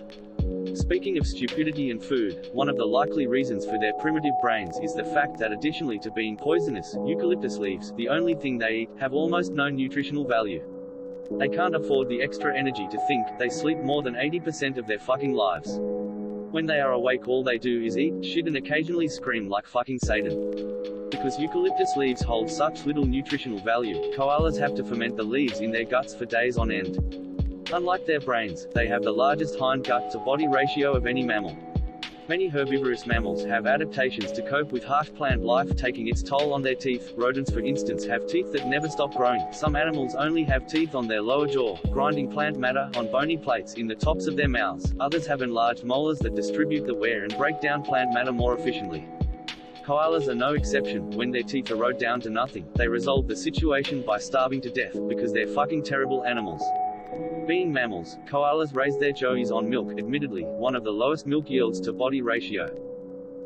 A: Speaking of stupidity and food, one of the likely reasons for their primitive brains is the fact that additionally to being poisonous, eucalyptus leaves, the only thing they eat, have almost no nutritional value. They can't afford the extra energy to think, they sleep more than 80% of their fucking lives. When they are awake all they do is eat, shit and occasionally scream like fucking Satan. Because eucalyptus leaves hold such little nutritional value, koalas have to ferment the leaves in their guts for days on end. Unlike their brains, they have the largest hind gut-to-body ratio of any mammal. Many herbivorous mammals have adaptations to cope with harsh plant life taking its toll on their teeth. Rodents, for instance, have teeth that never stop growing. Some animals only have teeth on their lower jaw, grinding plant matter on bony plates in the tops of their mouths. Others have enlarged molars that distribute the wear and break down plant matter more efficiently. Koalas are no exception. When their teeth erode down to nothing, they resolve the situation by starving to death, because they're fucking terrible animals. Being mammals, koalas raise their joeys on milk, admittedly, one of the lowest milk yields to body ratio.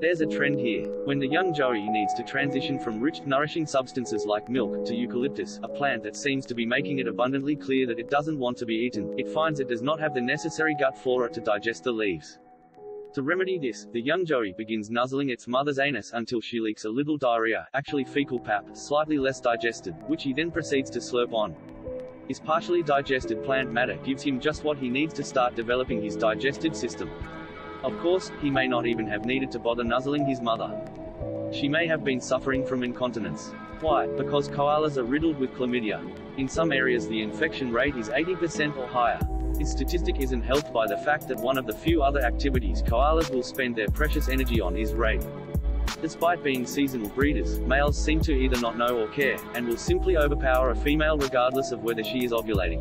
A: There's a trend here. When the young joey needs to transition from rich, nourishing substances like milk, to eucalyptus, a plant that seems to be making it abundantly clear that it doesn't want to be eaten, it finds it does not have the necessary gut flora to digest the leaves. To remedy this, the young joey begins nuzzling its mother's anus until she leaks a little diarrhea, actually fecal pap, slightly less digested, which he then proceeds to slurp on. His partially digested plant matter gives him just what he needs to start developing his digestive system. Of course, he may not even have needed to bother nuzzling his mother. She may have been suffering from incontinence. Why? Because koalas are riddled with chlamydia. In some areas the infection rate is 80% or higher. This statistic isn't helped by the fact that one of the few other activities koalas will spend their precious energy on is rape. Despite being seasonal breeders, males seem to either not know or care, and will simply overpower a female regardless of whether she is ovulating.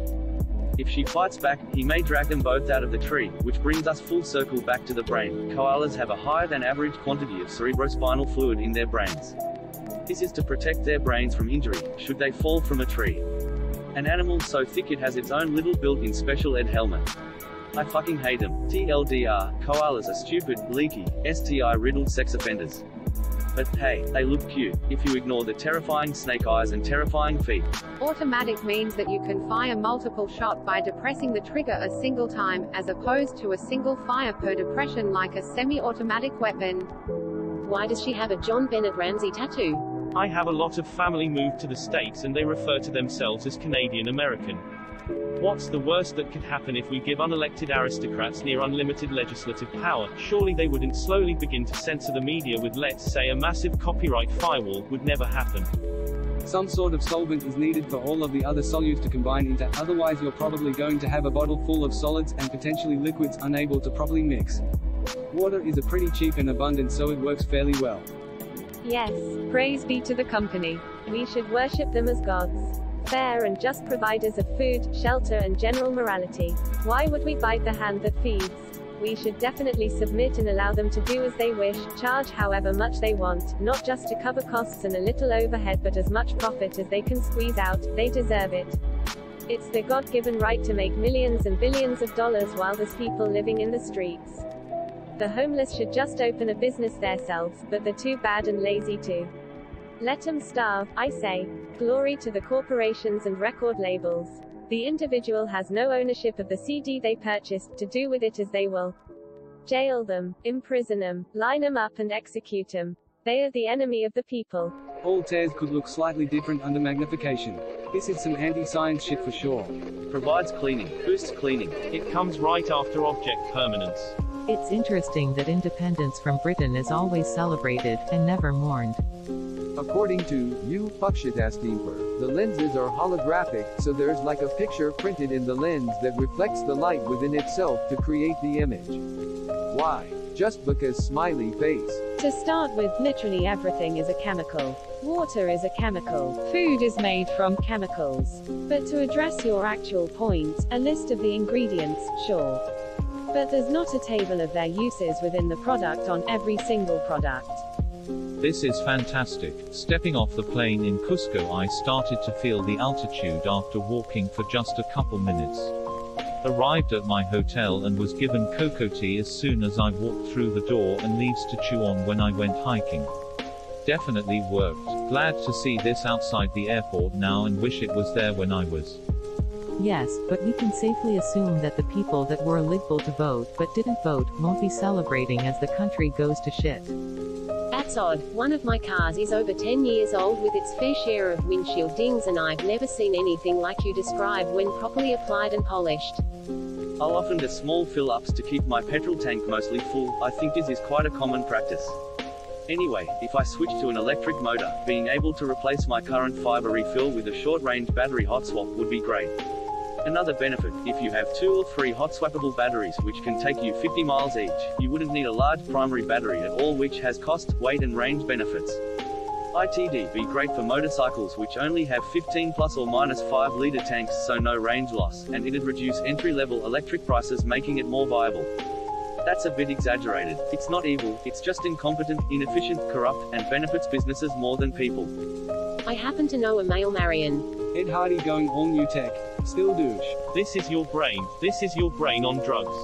A: If she fights back, he may drag them both out of the tree, which brings us full circle back to the brain. Koalas have a higher than average quantity of cerebrospinal fluid in their brains. This is to protect their brains from injury, should they fall from a tree. An animal so thick it has its own little built-in special ed helmet. I fucking hate them. TLDR, koalas are stupid, leaky, STI-riddled sex offenders. But hey, they look cute, if you ignore the terrifying snake eyes and terrifying feet.
J: Automatic means that you can fire multiple shots by depressing the trigger a single time, as opposed to a single fire per depression like a semi-automatic weapon.
C: Why does she have a John Bennett Ramsey tattoo?
D: I have a lot of family moved to the States and they refer to themselves as Canadian American. What's the worst that could happen if we give unelected aristocrats near unlimited legislative power? Surely they wouldn't slowly begin to censor the media with, let's say, a massive copyright firewall. Would never happen.
F: Some sort of solvent is needed for all of the other solutes to combine into, otherwise you're probably going to have a bottle full of solids and potentially liquids unable to properly mix. Water is a pretty cheap and abundant, so it works fairly well.
B: Yes, praise be to the company. We should worship them as gods. Fair and just providers of food, shelter and general morality. Why would we bite the hand that feeds? We should definitely submit and allow them to do as they wish, charge however much they want, not just to cover costs and a little overhead but as much profit as they can squeeze out. They deserve it. It's their God-given right to make millions and billions of dollars while there's people living in the streets. The homeless should just open a business themselves, but they're too bad and lazy to. Let them starve, I say. Glory to the corporations and record labels. The individual has no ownership of the CD they purchased, to do with it as they will. Jail them, imprison them, line them up and execute them. They are the enemy of the people.
F: All tears could look slightly different under magnification. This is some anti-science shit for sure.
A: Provides cleaning, boosts cleaning.
D: It comes right after object permanence.
E: It's interesting that independence from Britain is always celebrated, and never mourned.
I: According to You Fuckshit-ass-Deeper, the lenses are holographic, so there's like a picture printed in the lens that reflects the light within itself to create the image. Why? Just because smiley face.
K: To start with, literally everything is a chemical. Water is a chemical. Food is made from chemicals. But to address your actual point, a list of the ingredients, sure. But there's not a table of their uses within the product on every single product.
G: This is fantastic. Stepping off the plane in Cusco, I started to feel the altitude after walking for just a couple minutes. Arrived at my hotel and was given cocoa tea as soon as I walked through the door and leaves to chew on when I went hiking. Definitely worked. Glad to see this outside the airport now and wish it was there when I was.
E: Yes, but we can safely assume that the people that were eligible to vote but didn't vote won't be celebrating as the country goes to shit.
C: That's odd. One of my cars is over 10 years old with its fair share of windshield dings, and I've never seen anything like you describe when properly applied and polished.
A: I'll often do small fill-ups to keep my petrol tank mostly full. I think this is quite a common practice. Anyway, if I switch to an electric motor, being able to replace my current fiber refill with a short-range battery hot swap would be great. Another benefit, if you have 2 or 3 hot swappable batteries which can take you 50 miles each, you wouldn't need a large primary battery at all, which has cost, weight and range benefits. ITD be great for motorcycles which only have 15 plus or minus 5 litre tanks, so no range loss, and it'd reduce entry-level electric prices, making it more viable. That's a bit exaggerated. It's not evil, it's just incompetent, inefficient, corrupt, and benefits businesses more than people.
C: I happen to know a male Marion.
F: Ed Hardy going all new tech. Still douche.
D: This is your brain. This is your brain on drugs.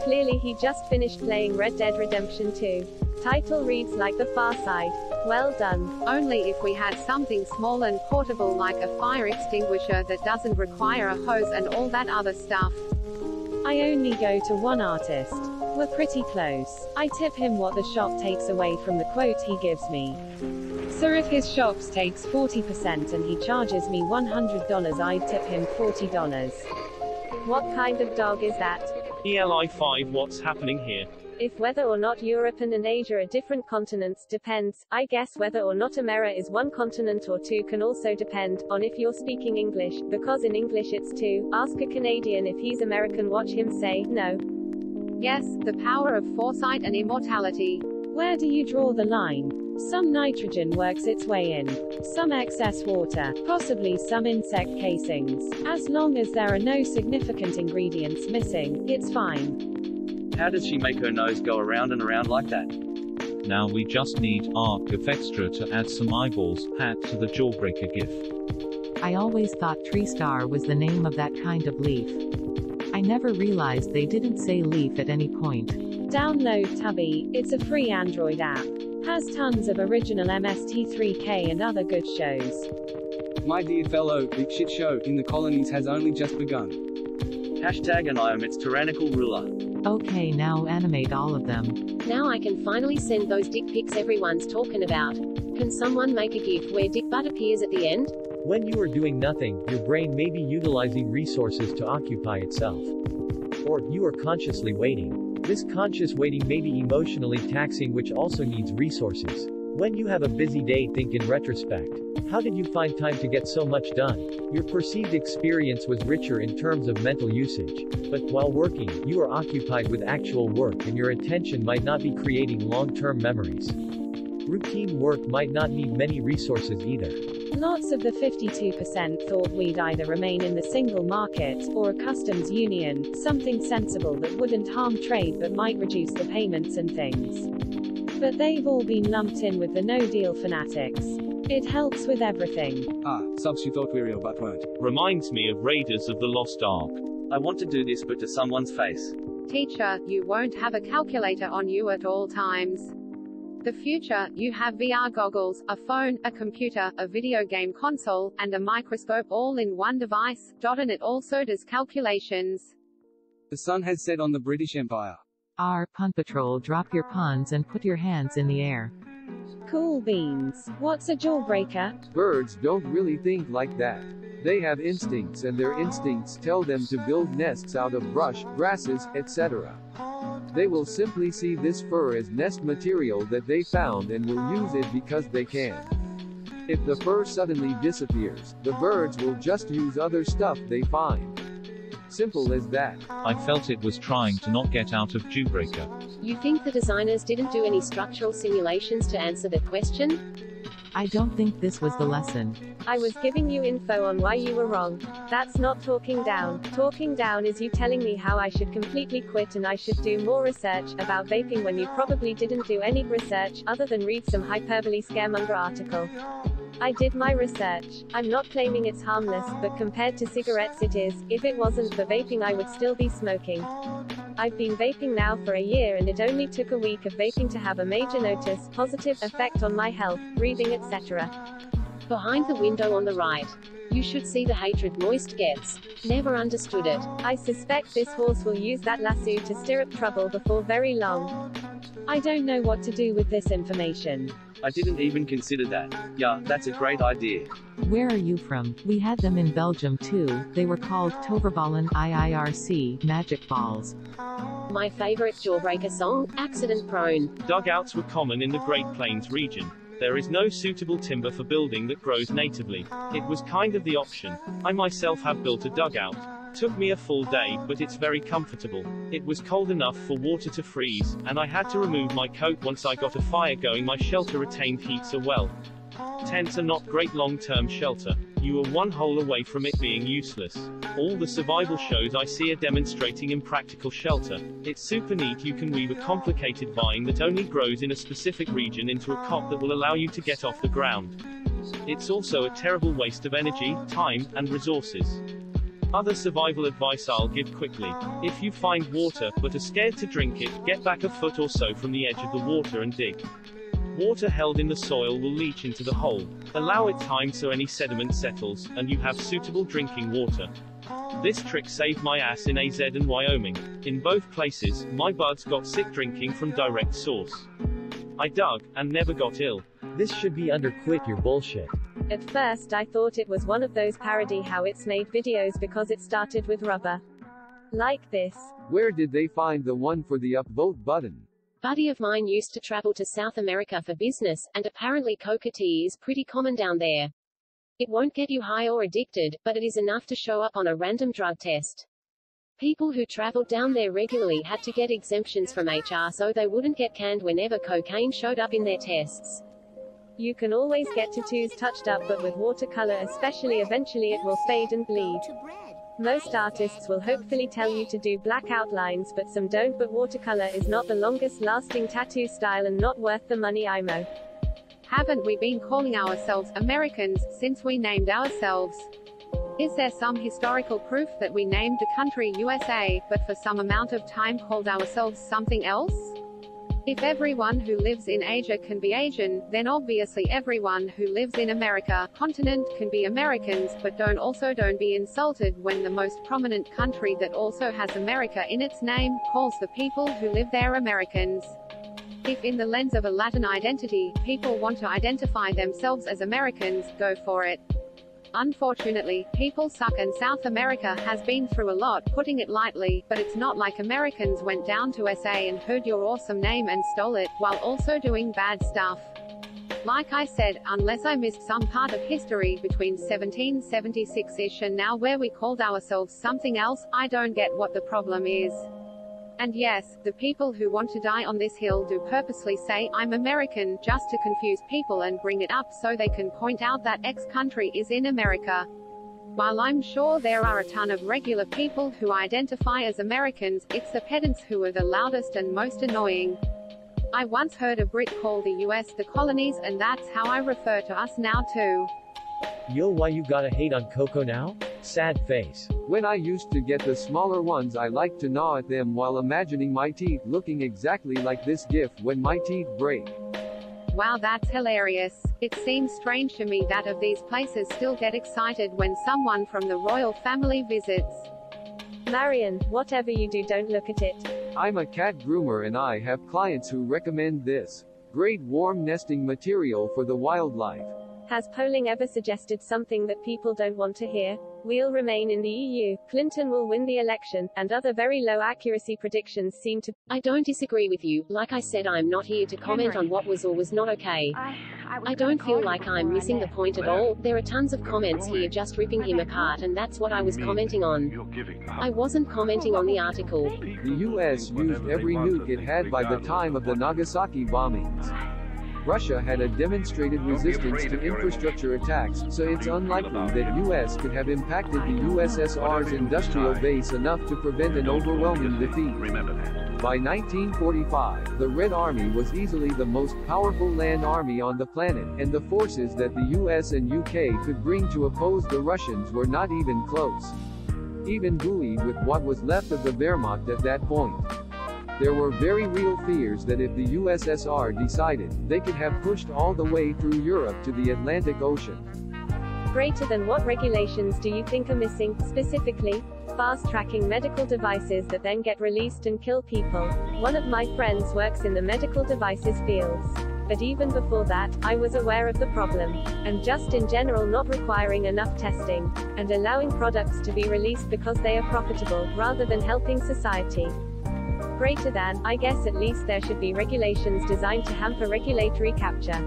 B: Clearly he just finished playing Red Dead Redemption 2. Title reads like The Far Side. Well done.
J: Only if we had something small and portable like a fire extinguisher that doesn't require a hose and all that other stuff.
K: I only go to one artist. We're pretty close. I tip him what the shop takes away from the quote he gives me. So if his shop takes 40% and he charges me $100, I'd tip him $40.
B: What kind of dog is that?
D: ELI5, what's happening here?
B: If whether or not Europe and Asia are different continents depends, I guess whether or not America is one continent or two can also depend, on if you're speaking English, because in English it's two. Ask a Canadian if he's American, watch him say, no.
J: Yes, the power of foresight and immortality.
K: Where do you draw the line? Some nitrogen works its way in. Some excess water, possibly some insect casings. As long as there are no significant ingredients missing, it's fine.
A: How does she make her nose go around and around like that?
G: Now we just need Extra to add some eyeballs, hat to the Jawbreaker gif.
E: I always thought tree star was the name of that kind of leaf. I never realized they didn't say leaf at any point.
K: Download Tubby, it's a free Android app. Has tons of original MST3K and other good shows.
F: My dear fellow, big shit show in the colonies has only just begun.
A: Hashtag and I am its tyrannical ruler.
E: Okay, now animate all of them.
C: Now I can finally send those dick pics everyone's talking about. Can someone make a gif where dick butt appears at the end?
H: When you are doing nothing, your brain may be utilizing resources to occupy itself. Or, you are consciously waiting. This conscious waiting may be emotionally taxing, which also needs resources. When you have a busy day, think in retrospect. How did you find time to get so much done? Your perceived experience was richer in terms of mental usage. But while working, you are occupied with actual work and your attention might not be creating long-term memories. Routine work might not need many resources either.
K: Lots of the 52% thought we'd either remain in the single market, or a customs union, something sensible that wouldn't harm trade but might reduce the payments and things. But they've all been lumped in with the no-deal fanatics. It helps with everything.
F: Subs you thought we real but weren't.
D: Reminds me of Raiders of the Lost Ark.
A: I want to do this but to someone's face.
J: Teacher, you won't have a calculator on you at all times. The future, you have VR goggles, a phone, a computer, a video game console, and a microscope all in one device, and it also does calculations.
F: The sun has set on the British Empire.
E: Pun Patrol, drop your puns and put your hands in the air.
K: Cool beans. What's a jawbreaker?
I: Birds don't really think like that. They have instincts and their instincts tell them to build nests out of brush, grasses, etc. They will simply see this fur as nest material that they found and will use it because they can. If the fur suddenly disappears, the birds will just use other stuff they find. Simple as that.
G: I felt it was trying to not get out of Jawbreaker.
C: You think the designers didn't do any structural simulations to answer that question?
E: I don't think this was the lesson.
B: I was giving you info on why you were wrong. That's not talking down. Talking down is you telling me how I should completely quit and I should do more research about vaping when you probably didn't do any research other than read some hyperbole scaremonger article. I did my research. I'm not claiming it's harmless, but compared to cigarettes it is. If it wasn't for vaping I would still be smoking. I've been vaping now for a year and it only took a week of vaping to have a major positive effect on my health, breathing, etc.
C: Behind the window on the right. You should see the hatred Moist gets. Never understood it.
B: I suspect this horse will use that lasso to stir up trouble before very long.
K: I don't know what to do with this information.
A: I didn't even consider that. Yeah, that's a great idea.
E: Where are you from? We had them in Belgium too. They were called Toverballen IIRC, magic balls.
C: My favorite Jawbreaker song, Accident Prone.
D: Dugouts were common in the Great Plains region. There is no suitable timber for building that grows natively. It was kind of the option. I myself have built a dugout. Took me a full day, but it's very comfortable. It was cold enough for water to freeze, and I had to remove my coat once I got a fire going. My shelter retained heat so well. Tents are not great long-term shelter. You are one hole away from it being useless. All the survival shows I see are demonstrating impractical shelter. It's super neat. You can weave a complicated vine that only grows in a specific region into a cot that will allow you to get off the ground. It's also a terrible waste of energy, time, and resources. Other survival advice I'll give quickly. If you find water, but are scared to drink it, get back a foot or so from the edge of the water and dig. Water held in the soil will leach into the hole. Allow it time so any sediment settles, and you have suitable drinking water. This trick saved my ass in AZ and Wyoming. In both places, my buds got sick drinking from direct source. I dug, and never got ill.
H: This should be under quit your bullshit.
B: At first I thought it was one of those parody how it's made videos because it started with rubber. Like this.
I: Where did they find the one for the upvote button?
C: Buddy of mine used to travel to South America for business, and apparently coca tea is pretty common down there. It won't get you high or addicted, but it is enough to show up on a random drug test. People who traveled down there regularly had to get exemptions from HR so they wouldn't get canned whenever cocaine showed up in their tests.
B: You can always get tattoos touched up, but with watercolor especially, eventually it will fade and bleed. Most artists will hopefully tell you to do black outlines, but some don't. But watercolor is not the longest lasting tattoo style and not worth the money. IMO.
J: Haven't we been calling ourselves Americans since we named ourselves? Is there some historical proof that we named the country USA, but for some amount of time called ourselves something else? If everyone who lives in Asia can be Asian, then obviously everyone who lives in America continent can be Americans, but don't be insulted when the most prominent country that also has America in its name calls the people who live there Americans. If in the lens of a Latin identity, people want to identify themselves as Americans, go for it. Unfortunately, people suck and South America has been through a lot, putting it lightly, but it's not like Americans went down to SA and heard your awesome name and stole it, while also doing bad stuff. Like I said, unless I missed some part of history between 1776-ish and now where we called ourselves something else, I don't get what the problem is. And yes, the people who want to die on this hill do purposely say, I'm American, just to confuse people and bring it up so they can point out that X country is in America. While I'm sure there are a ton of regular people who identify as Americans, it's the pedants who are the loudest and most annoying. I once heard a Brit call the US the colonies, and that's how I refer to us now too.
H: Yo, why you gotta hate on Coco now? Sad face.
I: When I used to get the smaller ones, I liked to gnaw at them while imagining my teeth looking exactly like this gif when my teeth break.
J: Wow, that's hilarious. It seems strange to me that of these places still get excited when someone from the royal family visits.
B: Marion, whatever you do, don't look at it.
I: I'm a cat groomer and I have clients who recommend this. Great warm nesting material for the wildlife.
B: Has polling ever suggested something that people don't want to hear? We'll remain in the EU, Clinton will win the election, and other very low accuracy predictions seem to...
C: I don't disagree with you. Like I said, I'm not here to comment on what was or was not okay. I don't feel like I'm missing the point at all. There are tons of comments here just ripping him apart, and that's what I was commenting on. I wasn't commenting on the article.
I: The US used every nuke it had by the time of the Nagasaki bombings. Russia had a demonstrated resistance to infrastructure attacks, so it's unlikely that US could have impacted the USSR's industrial base enough to prevent an overwhelming defeat. By 1945, the Red Army was easily the most powerful land army on the planet, and the forces that the US and UK could bring to oppose the Russians were not even close. Even buoyed with what was left of the Wehrmacht at that point. There were very real fears that if the USSR decided, they could have pushed all the way through Europe to the Atlantic Ocean.
B: Greater than what regulations do you think are missing, specifically? Fast-tracking medical devices that then get released and kill people. One of my friends works in the medical devices fields. But even before that, I was aware of the problem. And just in general not requiring enough testing, and allowing products to be released because they are profitable, rather than helping society. Greater than, I guess at least there should be regulations designed to hamper regulatory capture.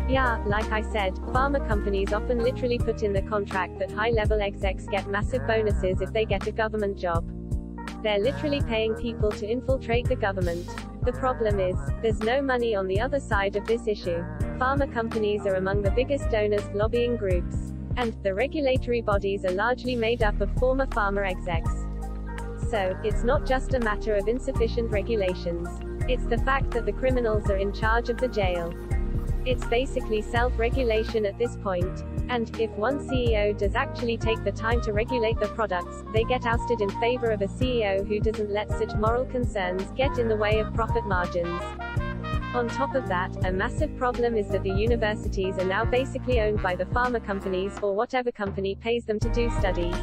B: Yeah, like I said, pharma companies often literally put in the contract that high-level execs get massive bonuses if they get a government job. They're literally paying people to infiltrate the government. The problem is, there's no money on the other side of this issue. Pharma companies are among the biggest donors, lobbying groups. And, the regulatory bodies are largely made up of former pharma execs. So, it's not just a matter of insufficient regulations. It's the fact that the criminals are in charge of the jail. It's basically self-regulation at this point. And, if one CEO does actually take the time to regulate the products, they get ousted in favor of a CEO who doesn't let such moral concerns get in the way of profit margins. On top of that, a massive problem is that the universities are now basically owned by the pharma companies, or whatever company pays them to do studies.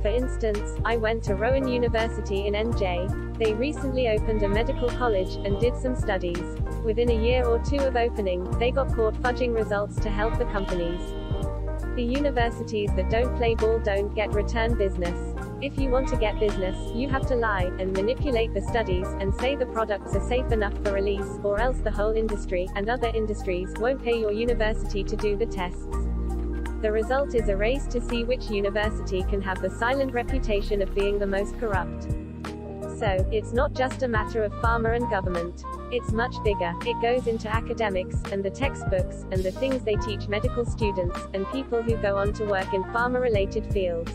B: For instance, I went to Rowan University in NJ. They recently opened a medical college, and did some studies. Within a year or two of opening, they got caught fudging results to help the companies. The universities that don't play ball don't get return business. If you want to get business, you have to lie, and manipulate the studies, and say the products are safe enough for release, or else the whole industry, and other industries, won't pay your university to do the tests. The result is a race to see which university can have the silent reputation of being the most corrupt. So, it's not just a matter of pharma and government. It's much bigger. It goes into academics, and the textbooks, and the things they teach medical students, and people who go on to work in pharma-related fields.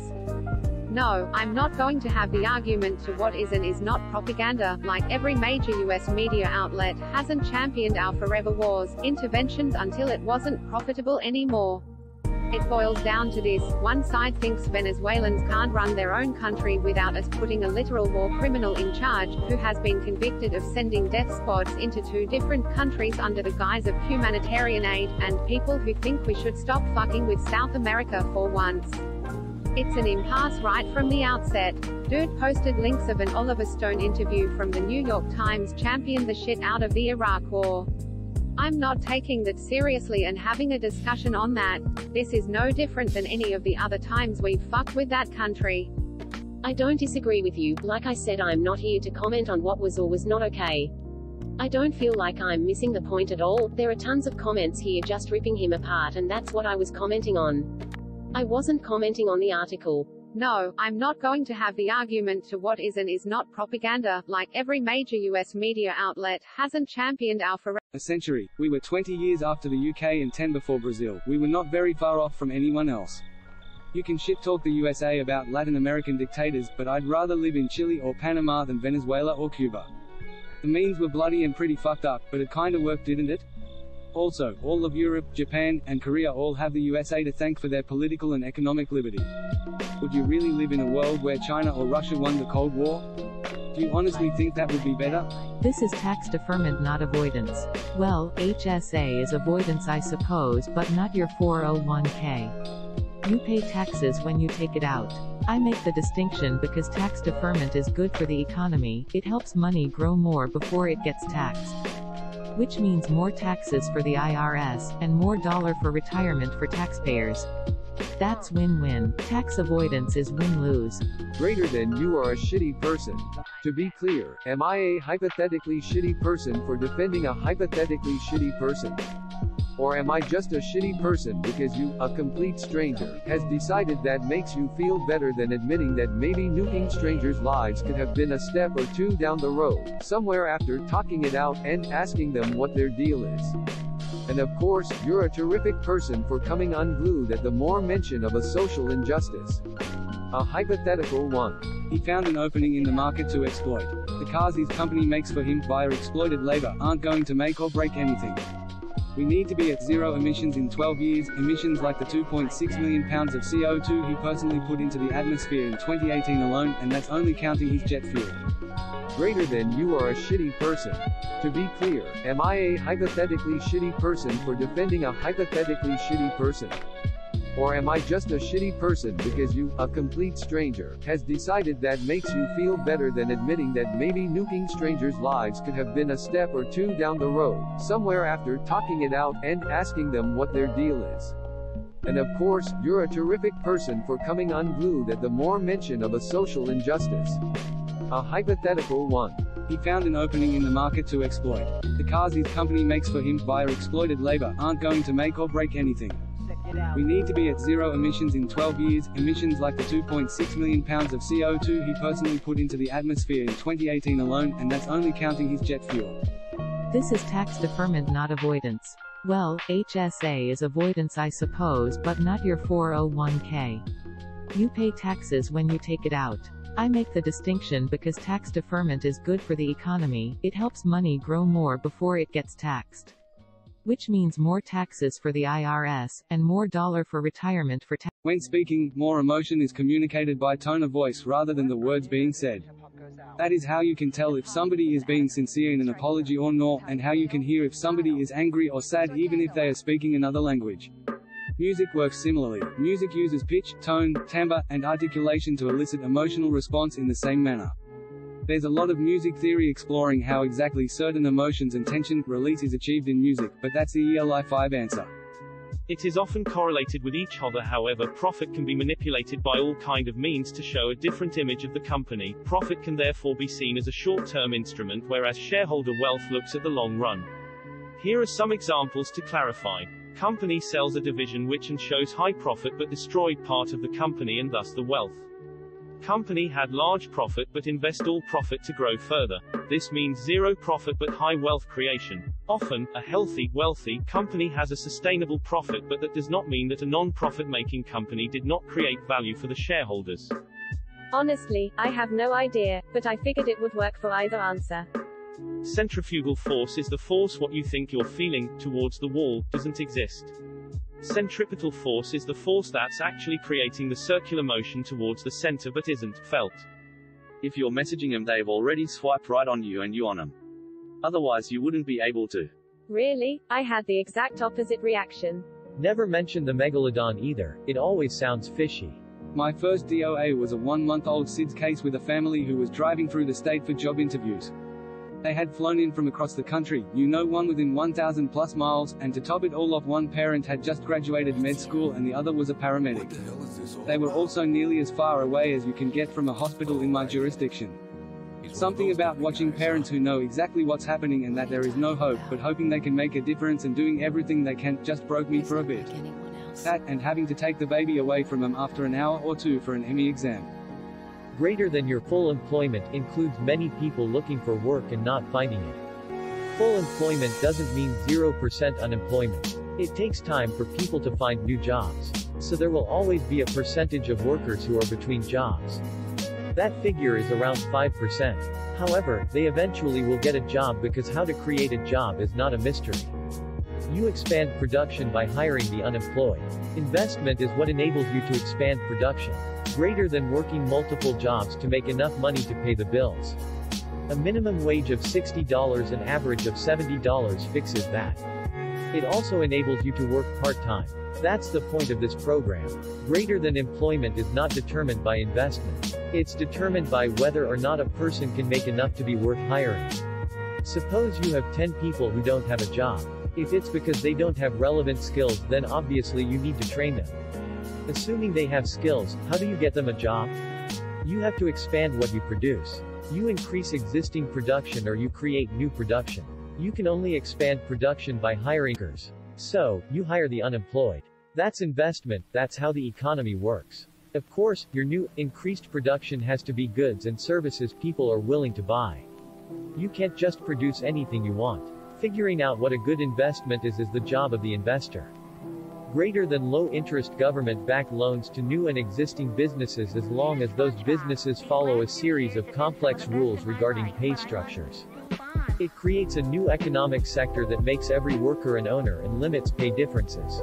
J: No, I'm not going to have the argument to what is and is not propaganda, like every major US media outlet hasn't championed our forever wars, interventions until it wasn't profitable anymore. It boils down to this: one side thinks Venezuelans can't run their own country without us putting a literal war criminal in charge, who has been convicted of sending death squads into 2 different countries under the guise of humanitarian aid, and people who think we should stop fucking with South America for once. It's an impasse right from the outset. Dude posted links of an Oliver Stone interview from the New York Times championed the shit out of the Iraq War. I'm not taking that seriously and having a discussion on that. This is no different than any of the other times we've fucked with that country.
C: I don't disagree with you. Like I said, I'm not here to comment on what was or was not okay. I don't feel like I'm missing the point at all. There are tons of comments here just ripping him apart, and that's what I was commenting on. I wasn't commenting on the article.
J: No, I'm not going to have the argument to what is and is not propaganda, like every major US media outlet hasn't championed our forever.
F: A century. We were 20 years after the UK and 10 before Brazil. We were not very far off from anyone else. You can shit-talk the USA about Latin American dictators, but I'd rather live in Chile or Panama than Venezuela or Cuba. The memes were bloody and pretty fucked up, but it kinda worked, didn't it? Also, all of Europe, Japan, and Korea all have the USA to thank for their political and economic liberty. Would you really live in a world where China or Russia won the Cold War? Do you honestly think that would be better?
E: This is tax deferment, not avoidance. Well, HSA is avoidance, I suppose, but not your 401k. You pay taxes when you take it out. I make the distinction because tax deferment is good for the economy. It helps money grow more before it gets taxed. Which means more taxes for the IRS, and more dollar for retirement for taxpayers. That's win-win. Tax avoidance is win-lose.
I: Greater than you are a shitty person. To be clear, am I a hypothetically shitty person for defending a hypothetically shitty person? Or am I just a shitty person because you, a complete stranger, has decided that makes you feel better than admitting that maybe nuking strangers' lives could have been a step or 2 down the road, somewhere after talking it out and asking them what their deal is? And of course, you're a terrific person for coming unglued at the more mention of a social injustice. A hypothetical one.
F: He found an opening in the market to exploit. The cars his company makes for him via exploited labor aren't going to make or break anything. We need to be at 0 emissions in 12 years, emissions like the 2.6 million pounds of CO2 he personally put into the atmosphere in 2018 alone, and that's only counting his jet fuel.
I: Greater than you are a shitty person. To be clear, am I a hypothetically shitty person for defending a hypothetically shitty person? Or am I just a shitty person because you, a complete stranger, has decided that makes you feel better than admitting that maybe nuking strangers' lives could have been a step or 2 down the road, somewhere after talking it out and asking them what their deal is? And of course, you're a terrific person for coming unglued at the more mention of a social injustice. A hypothetical one.
F: He found an opening in the market to exploit. The cars his company makes for him via exploited labor aren't going to make or break anything. We need to be at 0 emissions in 12 years, emissions like the 2.6 million pounds of CO2 he personally put into the atmosphere in 2018 alone, and that's only counting his jet fuel.
E: This is tax deferment, not avoidance. Well, HSA is avoidance, I suppose, but not your 401k. You pay taxes when you take it out. I make the distinction because tax deferment is good for the economy. It helps money grow more before it gets taxed. Which means more taxes for the IRS, and more dollar for retirement for tax.
F: When speaking, more emotion is communicated by tone of voice rather than the words being said. That is how you can tell if somebody is being sincere in an apology or not, and how you can hear if somebody is angry or sad even if they are speaking another language. Music works similarly. Music uses pitch, tone, timbre, and articulation to elicit emotional response in the same manner. There's a lot of music theory exploring how exactly certain emotions and tension release is achieved in music, but that's the ELI 5 answer.
D: It is often correlated with each other. However, profit can be manipulated by all kind of means to show a different image of the company. Profit can therefore be seen as a short-term instrument, whereas shareholder wealth looks at the long run. Here are some examples to clarify. Company sells a division which and shows high profit but destroyed part of the company and thus the wealth. Company had large profit but invest all profit to grow further. This means zero profit but high wealth creation. Often, a healthy, wealthy company has a sustainable profit, but that does not mean that a non-profit making company did not create value for the shareholders.
B: Honestly, I have no idea, but I figured it would work for either answer.
D: Centrifugal force is the force what you think you're feeling towards the wall doesn't exist. Centripetal force is the force that's actually creating the circular motion towards the center but isn't felt.
A: If you're messaging them, they've already swiped right on you and you on them. Otherwise you wouldn't be able to.
B: Really? I had the exact opposite reaction.
H: Never mention the megalodon either, it always sounds fishy.
F: My first DOA was a 1-month-old SIDS case with a family who was driving through the state for job interviews. They had flown in from across the country, one within 1,000 plus miles, and to top it all off, one parent had just graduated med school and the other was a paramedic. They were also nearly as far away as you can get from a hospital in my jurisdiction. Something about watching parents who know exactly what's happening and that there is no hope, but hoping they can make a difference and doing everything they can, just broke me for a bit. That, and having to take the baby away from them after an hour or two for an ME exam.
H: Greater than your full employment includes many people looking for work and not finding it. Full employment doesn't mean 0% unemployment. It takes time for people to find new jobs. So there will always be a percentage of workers who are between jobs. That figure is around 5%. However, they eventually will get a job because how to create a job is not a mystery. You expand production by hiring the unemployed. Investment is what enables you to expand production. Greater than working multiple jobs to make enough money to pay the bills. A minimum wage of $60 and average of $70 fixes that. It also enables you to work part-time. That's the point of this program. Greater than employment is not determined by investment. It's determined by whether or not a person can make enough to be worth hiring. Suppose you have 10 people who don't have a job. If it's because they don't have relevant skills, then obviously you need to train them. Assuming they have skills, how do you get them a job? You have to expand what you produce. You increase existing production or you create new production. You can only expand production by hiring workers. So, you hire the unemployed. That's investment, that's how the economy works. Of course, your new, increased production has to be goods and services people are willing to buy. You can't just produce anything you want. Figuring out what a good investment is the job of the investor. Greater than low-interest government-backed loans to new and existing businesses as long as those businesses follow a series of complex rules regarding pay structures. It creates a new economic sector that makes every worker an owner and limits pay differences.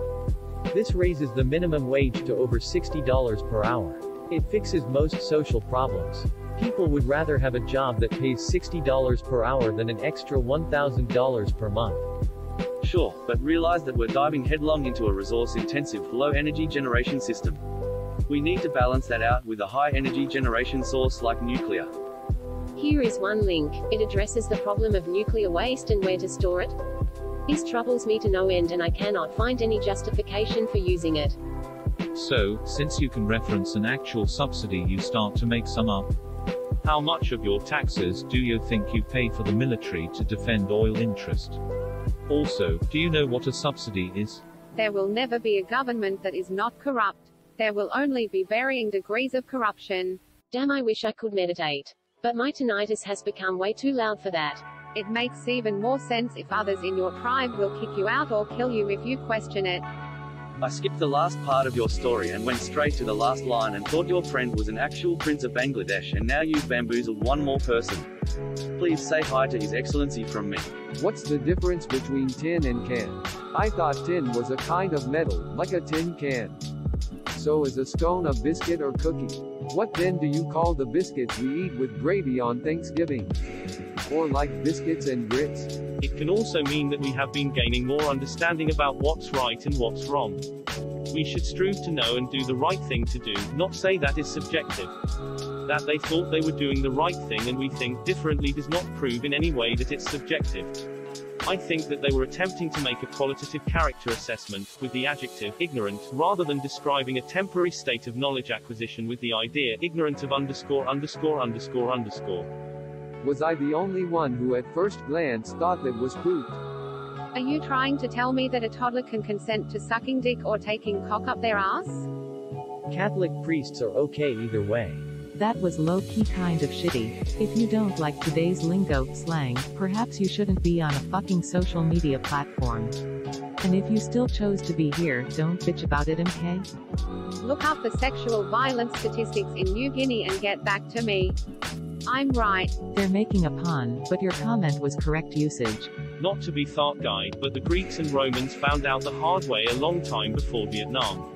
H: This raises the minimum wage to over $60 per hour. It fixes most social problems. People would rather have a job that pays $60 per hour than an extra $1,000 per month.
A: Sure, but realize that we're diving headlong into a resource-intensive, low-energy generation system. We need to balance that out with a high-energy generation source like nuclear.
C: Here is one link. It addresses the problem of nuclear waste and where to store it. This troubles me to no end and I cannot find any justification for using it.
G: So, since you can reference an actual subsidy, you start to make some up. How much of your taxes do you think you pay for the military to defend oil interest? Also, do you know what a subsidy is?
J: There will never be a government that is not corrupt. There will only be varying degrees of corruption.
C: Damn, I wish I could meditate. But my tinnitus has become way too loud for that.
J: It makes even more sense if others in your tribe will kick you out or kill you if you question it.
A: I skipped the last part of your story and went straight to the last line and thought your friend was an actual prince of Bangladesh, and now you've bamboozled one more person. Please say hi to His Excellency from me.
I: What's the difference between tin and can? I thought tin was a kind of metal, like a tin can. So is a stone a biscuit or cookie? What then do you call the biscuits we eat with gravy on Thanksgiving? Or like biscuits and grits?
D: It can also mean that we have been gaining more understanding about what's right and what's wrong. We should strive to know and do the right thing to do, not say that is subjective. That they thought they were doing the right thing and we think differently does not prove in any way that it's subjective. I think that they were attempting to make a qualitative character assessment, with the adjective, ignorant, rather than describing a temporary state of knowledge acquisition with the idea, ignorant of underscore underscore underscore underscore.
I: Was I the only one who at first glance thought that was poop?
J: Are you trying to tell me that a toddler can consent to sucking dick or taking cock up their ass?
H: Catholic priests are okay either way.
E: That was low-key kind of shitty. If you don't like today's lingo, slang, perhaps you shouldn't be on a fucking social media platform. And if you still chose to be here, don't bitch about it, MK?
J: Look up the sexual violence statistics in New Guinea and get back to me. I'm right.
E: They're making a pun, but your comment was correct usage.
D: Not to be thought guy, but the Greeks and Romans found out the hard way a long time before Vietnam.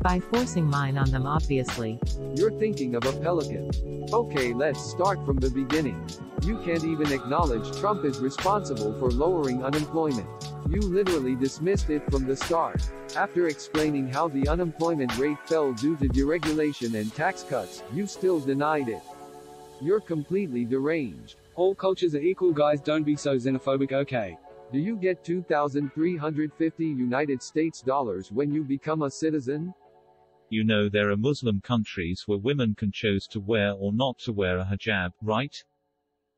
E: By forcing mine on them, obviously.
I: You're thinking of a pelican. Okay, let's start from the beginning. You can't even acknowledge Trump is responsible for lowering unemployment. You literally dismissed it from the start. After explaining how the unemployment rate fell due to deregulation and tax cuts, you still denied it. You're completely deranged.
F: All cultures are equal, guys, don't be so xenophobic, okay?
I: Do you get 2,350 United States dollars when you become a citizen?
G: You know there are Muslim countries where women can choose to wear or not to wear a hijab, right?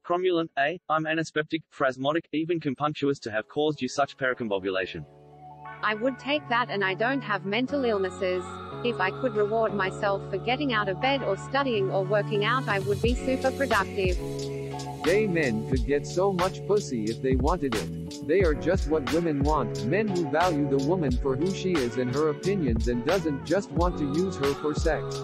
A: Cromulent, I'm anaspeptic, phrasmodic, even compunctuous to have caused you such pericombobulation.
J: I would take that, and I don't have mental illnesses. If I could reward myself for getting out of bed or studying or working out, I would be super productive.
I: Gay men could get so much pussy if they wanted it. They are just what women want, men who value the woman for who she is and her opinions and doesn't just want to use her for sex.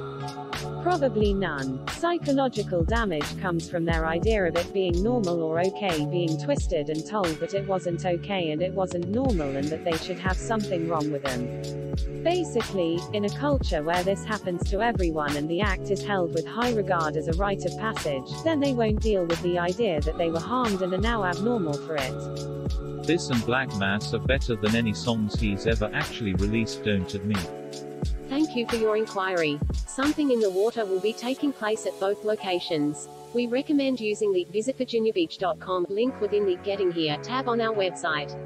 K: Probably none. Psychological damage comes from their idea of it being normal or okay being twisted and told that it wasn't okay and it wasn't normal and that they should have something wrong with them. Basically, in a culture where this happens to everyone and the act is held with high regard as a rite of passage, then they won't deal with the idea that they were harmed and are now abnormal for it.
G: This and Black Mass are better than any songs he's ever actually released, don't admit.
C: Thank you for your inquiry. Something in the Water will be taking place at both locations. We recommend using the visitvirginiabeach.com link within the Getting Here tab on our website.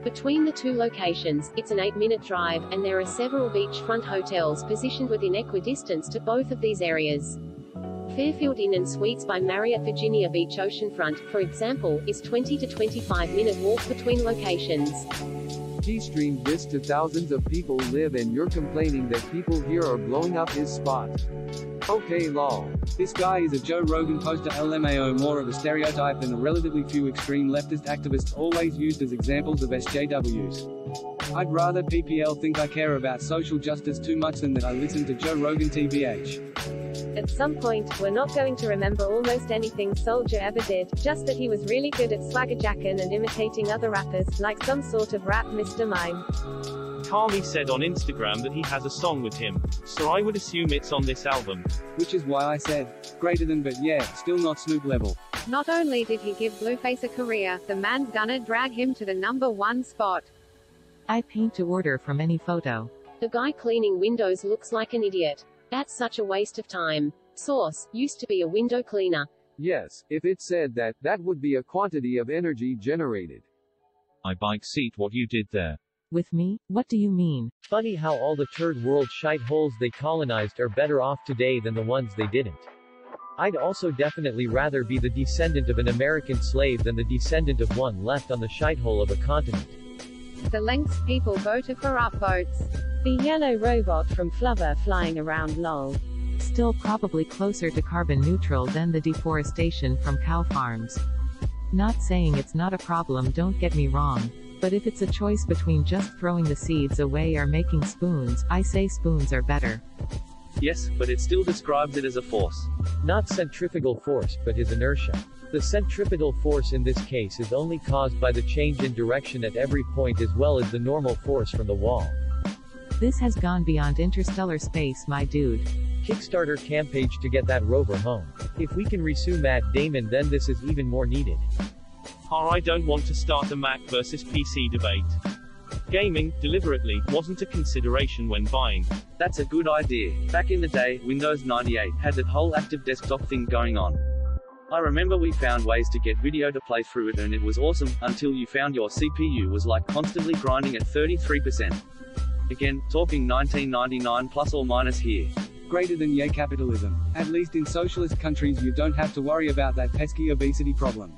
C: Between the two locations, it's an 8-minute drive, and there are several beachfront hotels positioned within equidistance to both of these areas. Fairfield Inn and Suites by Marriott Virginia Beach Oceanfront, for example, is 20 to 25-minute walk between locations.
I: He streamed this to thousands of people live and you're complaining that people here are blowing up his spot. Okay lol.
F: This guy is a Joe Rogan poster, LMAO, more of a stereotype than the relatively few extreme leftist activists always used as examples of SJWs. I'd rather PPL think I care about social justice too much than that I listen to Joe Rogan TBH.
B: At some point, we're not going to remember almost anything Soulja ever did, just that he was really good at swaggerjacking and imitating other rappers, like some sort of rap Mr. Mime.
D: Kami said on Instagram that he has a song with him, so I would assume it's on this album.
F: Which is why I said, greater than, but yeah, still not Snoop level.
J: Not only did he give Blueface a career, the man's gonna drag him to the #1 spot.
E: I paint to order from any photo.
C: The guy cleaning windows looks like an idiot. That's such a waste of time. Source, used to be a window cleaner.
I: Yes, if it said that, that would be a quantity of energy generated.
G: I bike seat what you did there.
E: With me? What do you mean?
H: Funny how all the third world shite holes they colonized are better off today than the ones they didn't. I'd also definitely rather be the descendant of an American slave than the descendant of one left on the shithole of a continent.
J: The lengths people go to for upvotes.
K: The yellow robot from Flubber flying around lol.
E: Still probably closer to carbon neutral than the deforestation from cow farms. Not saying it's not a problem, don't get me wrong. But if it's a choice between just throwing the seeds away or making spoons, I say spoons are better.
A: Yes, but it still describes it as a force.
H: Not centrifugal force, but his inertia. The centripetal force in this case is only caused by the change in direction at every point as well as the normal force from the wall.
E: This has gone beyond interstellar space, my dude.
H: Kickstarter campaign to get that rover home. If we can resue Matt Damon, then this is even more needed.
D: I don't want to start a Mac versus PC debate. Gaming, deliberately, wasn't a consideration when buying.
A: That's a good idea. Back in the day, Windows 98 had that whole active desktop thing going on. I remember we found ways to get video to play through it and it was awesome, until you found your CPU was like constantly grinding at 33%. Again, talking 1999 plus or minus here.
F: Greater than yay capitalism. At least in socialist countries you don't have to worry about that pesky obesity problem.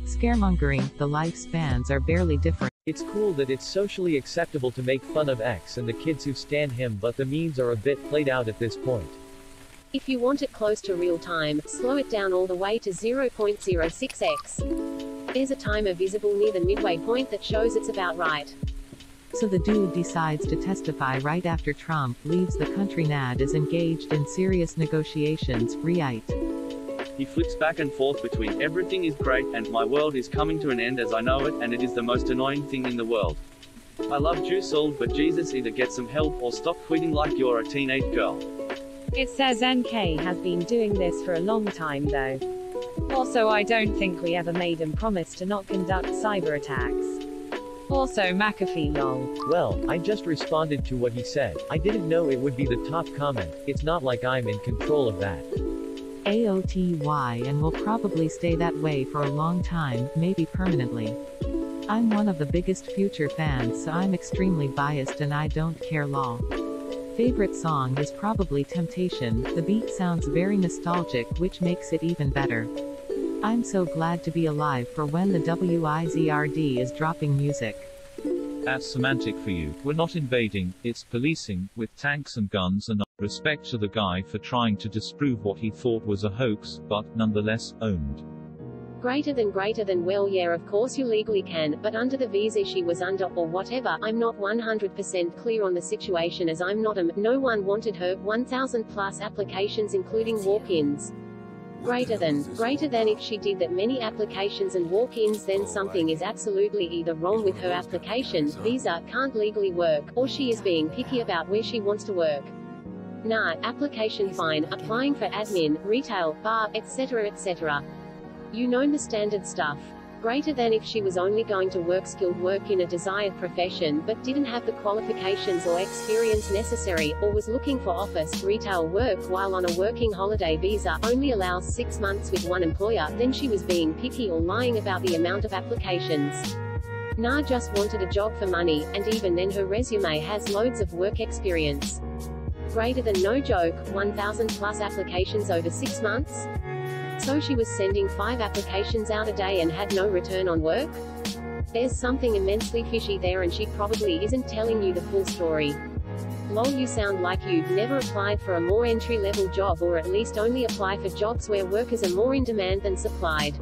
E: Scaremongering, the lifespans are barely different.
H: It's cool that it's socially acceptable to make fun of X and the kids who stan him, but the memes are a bit played out at this point.
C: If you want it close to real time, slow it down all the way to 0.06x. There's a timer visible near the midway point that shows it's about right.
E: So the dude decides to testify right after Trump leaves the country. Nad is engaged in serious negotiations, right?
A: He flips back and forth between everything is great and my world is coming to an end as I know it and it is the most annoying thing in the world. I love Juice WRLD, but Jesus, either get some help or stop tweeting like you're a teenage girl.
K: It says NK has been doing this for a long time though. Also, I don't think we ever made him promise to not conduct cyber attacks. Also McAfee lol.
H: Well, I just responded to what he said. I didn't know it would be the top comment. It's not like I'm in control of that.
E: AOTY and will probably stay that way for a long time, maybe permanently. I'm one of the biggest Future fans, so I'm extremely biased and I don't care lol. Favorite song is probably Temptation, the beat sounds very nostalgic which makes it even better. I'm so glad to be alive for when the WIZRD is dropping music.
G: That's semantic for you. We're not invading, it's policing, with tanks and guns and respect to the guy for trying to disprove what he thought was a hoax, but nonetheless, owned.
C: Greater than, well yeah of course you legally can, but under the visa she was under, or whatever, I'm not 100% clear on the situation as I'm not no one wanted her, 1,000 plus applications including walk-ins. Greater than if she did that many applications and walk-ins then something is absolutely either wrong with her application, visa, can't legally work, or she is being picky about where she wants to work. Nah, application fine, applying for admin, retail, bar, etc. etc. You know the standard stuff. Greater than if she was only going to work skilled work in a desired profession but didn't have the qualifications or experience necessary, or was looking for office, retail work while on a working holiday visa, only allows 6 months with one employer, then she was being picky or lying about the amount of applications. Nah, just wanted a job for money, and even then her resume has loads of work experience. Greater than no joke, 1,000 plus applications over 6 months? So she was sending 5 applications out a day and had no return on work? There's something immensely fishy there and she probably isn't telling you the full story. Lol, you sound like you've never applied for a more entry-level job or at least only apply for jobs where workers are more in demand than supplied.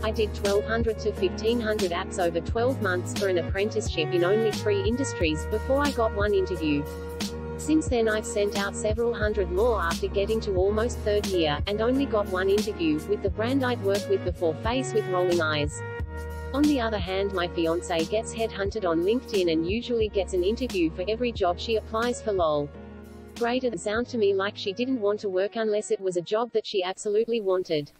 C: I did 1,200 to 1,500 apps over 12 months for an apprenticeship in only 3 industries before I got one interview. Since then I've sent out several hundred more after getting to almost 3rd year, and only got one interview, with the brand I'd worked with before, face with rolling eyes. On the other hand, my fiancé gets headhunted on LinkedIn and usually gets an interview for every job she applies for lol. Greater than sound to me like she didn't want to work unless it was a job that she absolutely wanted.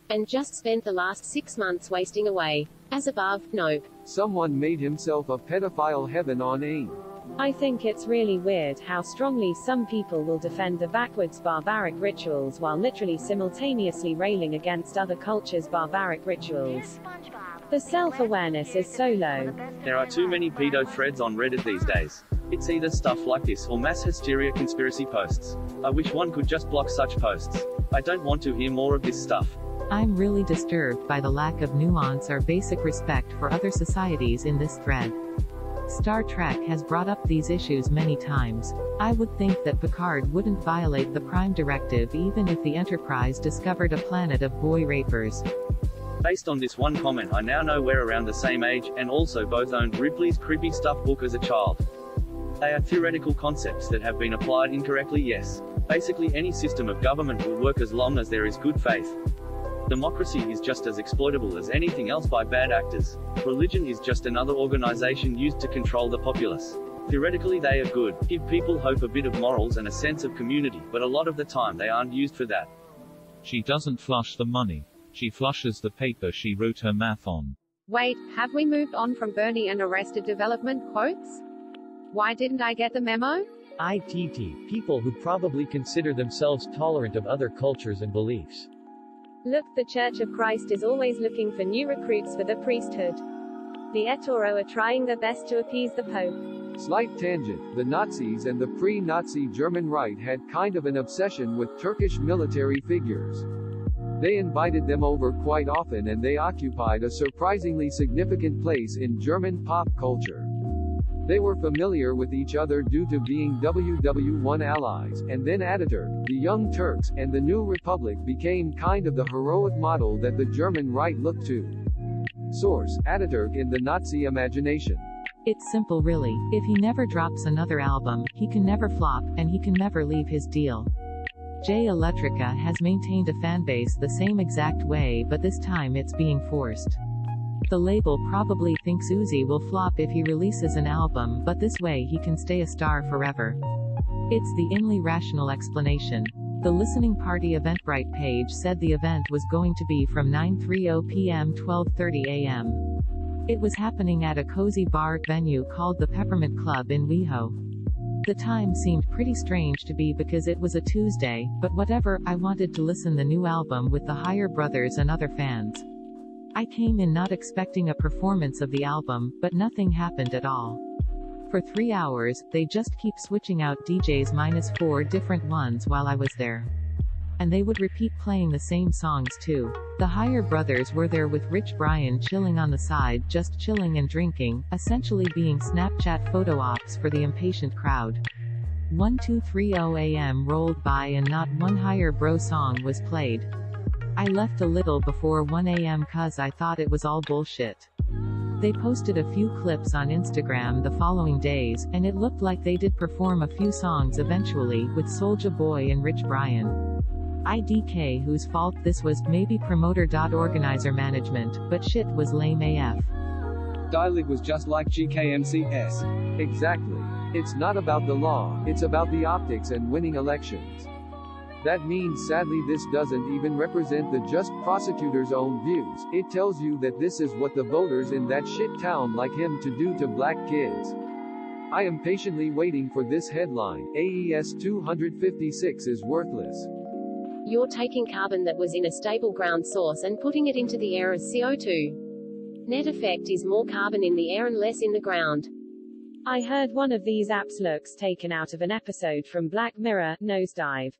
C: And just spent the last 6 months wasting away. As above, nope.
I: Someone made himself a pedophile heaven on AIM.
K: I think it's really weird how strongly some people will defend the backwards barbaric rituals while literally simultaneously railing against other cultures' barbaric rituals. The self-awareness is so low.
A: There are too many pedo threads on Reddit these days. It's either stuff like this or mass hysteria conspiracy posts. I wish one could just block such posts. I don't want to hear more of this stuff.
E: I'm really disturbed by the lack of nuance or basic respect for other societies in this thread. Star Trek has brought up these issues many times. I would think that Picard wouldn't violate the Prime Directive even if the Enterprise discovered a planet of boy rapers.
A: Based on this one comment, I now know we're around the same age, and also both owned Ripley's Creepy Stuff book as a child. They are theoretical concepts that have been applied incorrectly, yes. Basically any system of government will work as long as there is good faith. Democracy is just as exploitable as anything else by bad actors. Religion is just another organization used to control the populace. Theoretically they are good, give people hope, a bit of morals and a sense of community, but a lot of the time they aren't used for that.
G: She doesn't flush the money. She flushes the paper she wrote her math on.
J: Wait, have we moved on from Bernie and Arrested Development quotes? Why didn't I get the memo?
H: ITT, people who probably consider themselves tolerant of other cultures and beliefs.
B: Look, the Church of Christ is always looking for new recruits for the priesthood. The eToro are trying their best to appease the Pope.
I: Slight tangent, the Nazis and the pre-Nazi German right had kind of an obsession with Turkish military figures. They invited them over quite often and they occupied a surprisingly significant place in German pop culture. They were familiar with each other due to being WW1 allies, and then Ataturk, the Young Turks, and the New Republic became kind of the heroic model that the German right looked to. Source: Ataturk in the Nazi imagination.
E: It's simple really, if he never drops another album, he can never flop, and he can never leave his deal. Jay Electrica has maintained a fanbase the same exact way, but this time it's being forced. The label probably thinks Uzi will flop if he releases an album, but this way he can stay a star forever. It's the only rational explanation. The listening party Eventbrite page said the event was going to be from 9:30 p.m. 12:30 a.m. It was happening at a cozy bar venue called the Peppermint Club in WeHo. The time seemed pretty strange to be because it was a Tuesday, but whatever, I wanted to listen the new album with the Higher Brothers and other fans. I came in not expecting a performance of the album, but nothing happened at all. For 3 hours, they just keep switching out DJs -4 different ones while I was there. And they would repeat playing the same songs too. The Higher Brothers were there with Rich Brian chilling on the side, just chilling and drinking, essentially being Snapchat photo ops for the impatient crowd. 12:30 a.m. rolled by and not one Higher Bro song was played. I left a little before 1 a.m. cause I thought it was all bullshit. They posted a few clips on Instagram the following days, and it looked like they did perform a few songs eventually, with Soulja Boy and Rich Brian. IDK whose fault this was, maybe promoter.organizer management, but shit was lame AF.
F: Dilig was just like GKMCS.
I: Exactly. It's not about the law, it's about the optics and winning elections. That means sadly this doesn't even represent the just prosecutor's own views, it tells you that this is what the voters in that shit town like him to do to black kids. I am patiently waiting for this headline, AES 256 is worthless.
C: You're taking carbon that was in a stable ground source and putting it into the air as CO2. Net effect is more carbon in the air and less in the ground.
K: I heard one of these apps looks taken out of an episode from Black Mirror, Nosedive.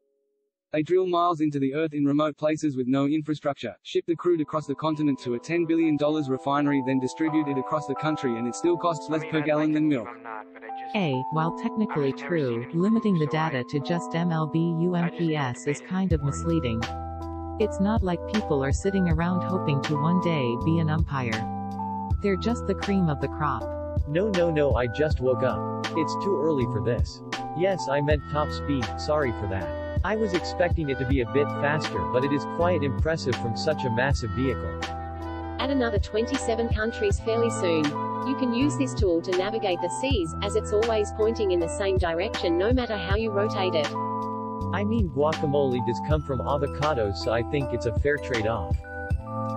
F: They drill miles into the earth in remote places with no infrastructure, ship the crude across the continent to a $10 billion refinery, then distribute it across the country, and it still costs less per gallon than milk.
E: While technically true, limiting the data to just MLB/UMPS is kind of misleading. It's not like people are sitting around hoping to one day be an umpire. They're just the cream of the crop.
H: No, I just woke up. It's too early for this. Yes, I meant top speed, sorry for that. I was expecting it to be a bit faster, but it is quite impressive from such a massive vehicle.
C: Add another 27 countries fairly soon. You can use this tool to navigate the seas, as it's always pointing in the same direction no matter how you rotate it.
H: I mean, guacamole does come from avocados, so I think it's a fair trade-off.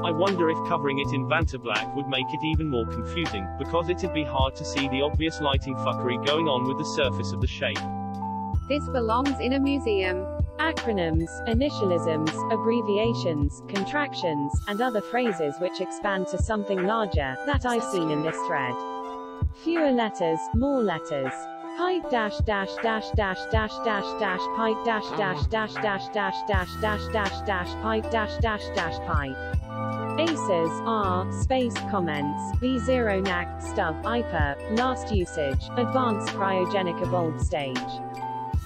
D: I wonder if covering it in Vantablack would make it even more confusing, because it'd be hard to see the obvious lighting fuckery going on with the surface of the shape.
J: This belongs in a museum.
K: Acronyms, initialisms, abbreviations, contractions, and other phrases which expand to something larger, that I've seen in this thread. Fewer letters, more letters. Pipe dash dash dash dash dash dash dash pipe dash dash dash dash dash dash dash dash dash pipe dash dash dash pipe. Aces, R, space, comments, V0 NAC, stub, IPA, last usage, advanced cryogenic evolved stage.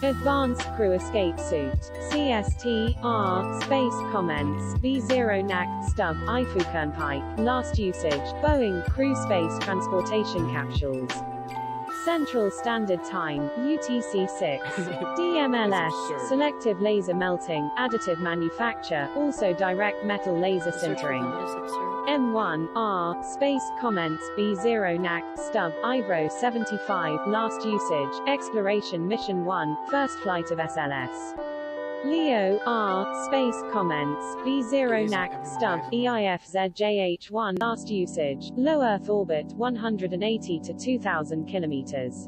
K: Advanced Crew Escape Suit, CST, R, space, comments, V0 NAC, stub, IFUKERN pipe, last usage, Boeing, Crew Space Transportation Capsules. Central Standard Time, UTC-6. DMLS, Selective Laser Melting, Additive Manufacture, also Direct Metal Laser Sintering. M1, R, Space, Comments, B0 NAC, Stub, IVRO 75, Last Usage, Exploration Mission 1, First Flight of SLS. Leo, R, Space, Comments, B0 NAC, Stub, EIFZJH1, Last Usage, Low Earth Orbit 180 to 2000 kilometers.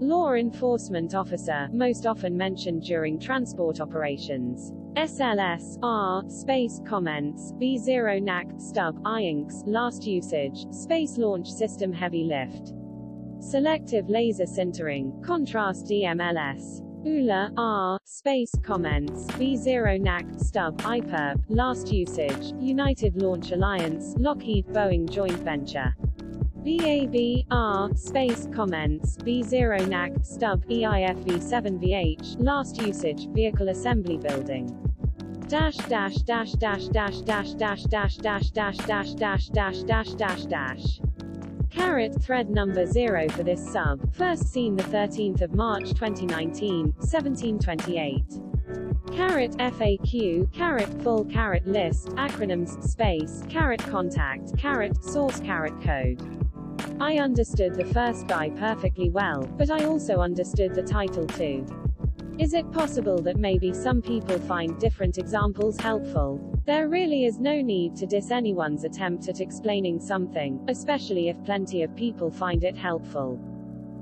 K: Law enforcement officer, most often mentioned during transport operations. SLS, R, space comments, B0 NAC, stub, INCS, last usage, Space Launch System heavy lift. Selective laser sintering, contrast DMLS. ULA, R, space comments, B0 NAC, stub, IPERB, last usage, United Launch Alliance, Lockheed Boeing joint venture. BAB, R, space comments, B0 NAC, stub, EIFV7VH, last usage, vehicle assembly building. Dash dash dash dash dash dash dash dash dash dash dash dash dash dash dash dash. Caret thread number 0 for this sub, first seen the 13th of March 2019, 1728. Caret FAQ, caret full, caret list, acronyms, space, caret contact, caret source, caret code. I understood the first guy perfectly well, but I also understood the title too. Is it possible that maybe some people find different examples helpful? There really is no need to diss anyone's attempt at explaining something, especially if plenty of people find it helpful.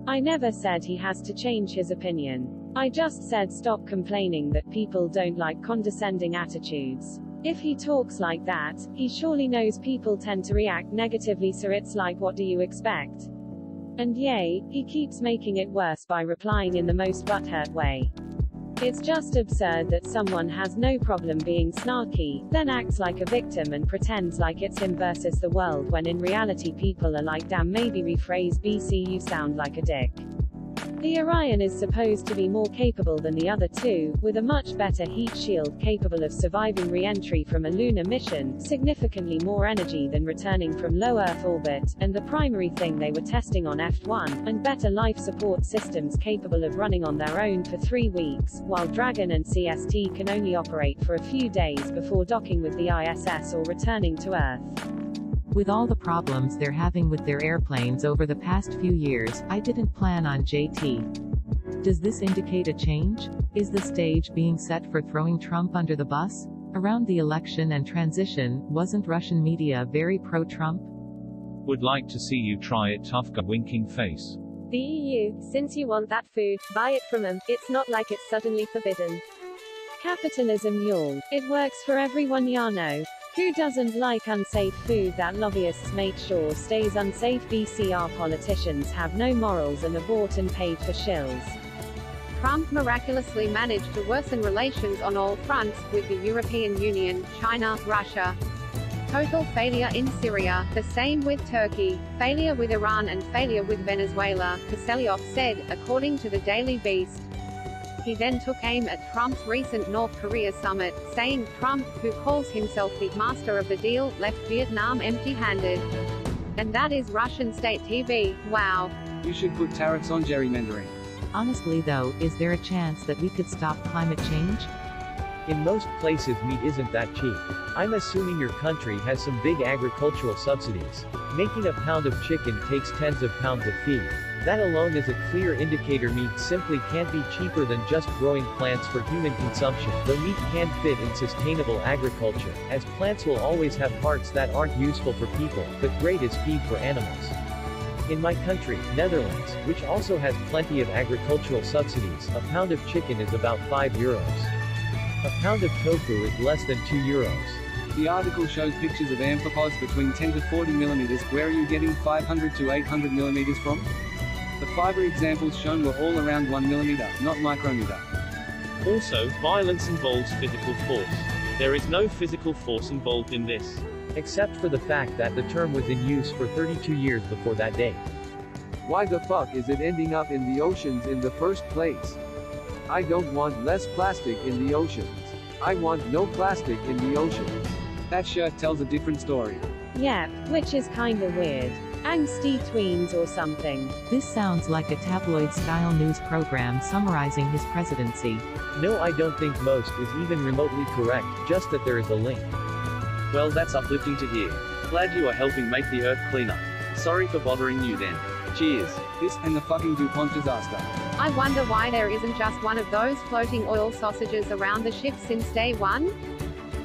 K: I never said he has to change his opinion. I just said stop complaining that people don't like condescending attitudes. If he talks like that, he surely knows people tend to react negatively, so it's like, what do you expect? And yay, he keeps making it worse by replying in the most butthurt way. It's just absurd that someone has no problem being snarky, then acts like a victim and pretends like it's him versus the world, when in reality people are like, damn, maybe rephrase BC, you sound like a dick. The Orion is supposed to be more capable than the other two, with a much better heat shield capable of surviving re-entry from a lunar mission, significantly more energy than returning from low Earth orbit, and the primary thing they were testing on F1, and better life support systems capable of running on their own for 3 weeks, while Dragon and CST can only operate for a few days before docking with the ISS or returning to Earth.
E: With all the problems they're having with their airplanes over the past few years, I didn't plan on JT. Does this indicate a change? Is the stage being set for throwing Trump under the bus? Around the election and transition, wasn't Russian media very pro-Trump?
G: Would like to see you try it, tough guy winking face.
B: The EU, since you want that food, buy it from them, it's not like it's suddenly forbidden.
K: Capitalism, y'all. It works for everyone, ya know. Who doesn't like unsafe food that lobbyists make sure stays unsafe? BCR politicians have no morals and are bought and paid for shills.
J: Trump miraculously managed to worsen relations on all fronts, with the European Union, China, Russia. Total failure in Syria, the same with Turkey, failure with Iran and failure with Venezuela, Koselyov said, according to the Daily Beast. He then took aim at Trump's recent North Korea summit, saying, Trump, who calls himself the master of the deal, left Vietnam empty-handed. And that is Russian state TV, wow.
F: You should put tariffs on gerrymandering.
E: Honestly though, is there a chance that we could stop climate change?
H: In most places meat isn't that cheap. I'm assuming your country has some big agricultural subsidies. Making a pound of chicken takes tens of pounds of feed. That alone is a clear indicator meat simply can't be cheaper than just growing plants for human consumption, though meat can fit in sustainable agriculture, as plants will always have parts that aren't useful for people, but great as feed for animals. In my country, Netherlands, which also has plenty of agricultural subsidies, a pound of chicken is about €5. A pound of tofu is less than €2.
F: The article shows pictures of amphipods between 10 to 40 millimeters. Where are you getting 500 to 800 millimeters from? The fiber examples shown were all around 1 millimeter, not micrometer.
D: Also, violence involves physical force. There is no physical force involved in this.
H: Except for the fact that the term was in use for 32 years before that date.
I: Why the fuck is it ending up in the oceans in the first place? I don't want less plastic in the oceans. I want no plastic in the oceans.
F: That shirt tells a different story.
K: Yep, which is kinda weird. Angsty tweens or something.
E: This sounds like a tabloid-style news program summarizing his presidency.
H: No, I don't think most is even remotely correct, just that there is a link.
A: Well, that's uplifting to hear. Glad you are helping make the earth cleaner. Sorry for bothering you then. Cheers.
F: This and the fucking DuPont disaster.
J: I wonder why there isn't just one of those floating oil sausages around the ship since day one?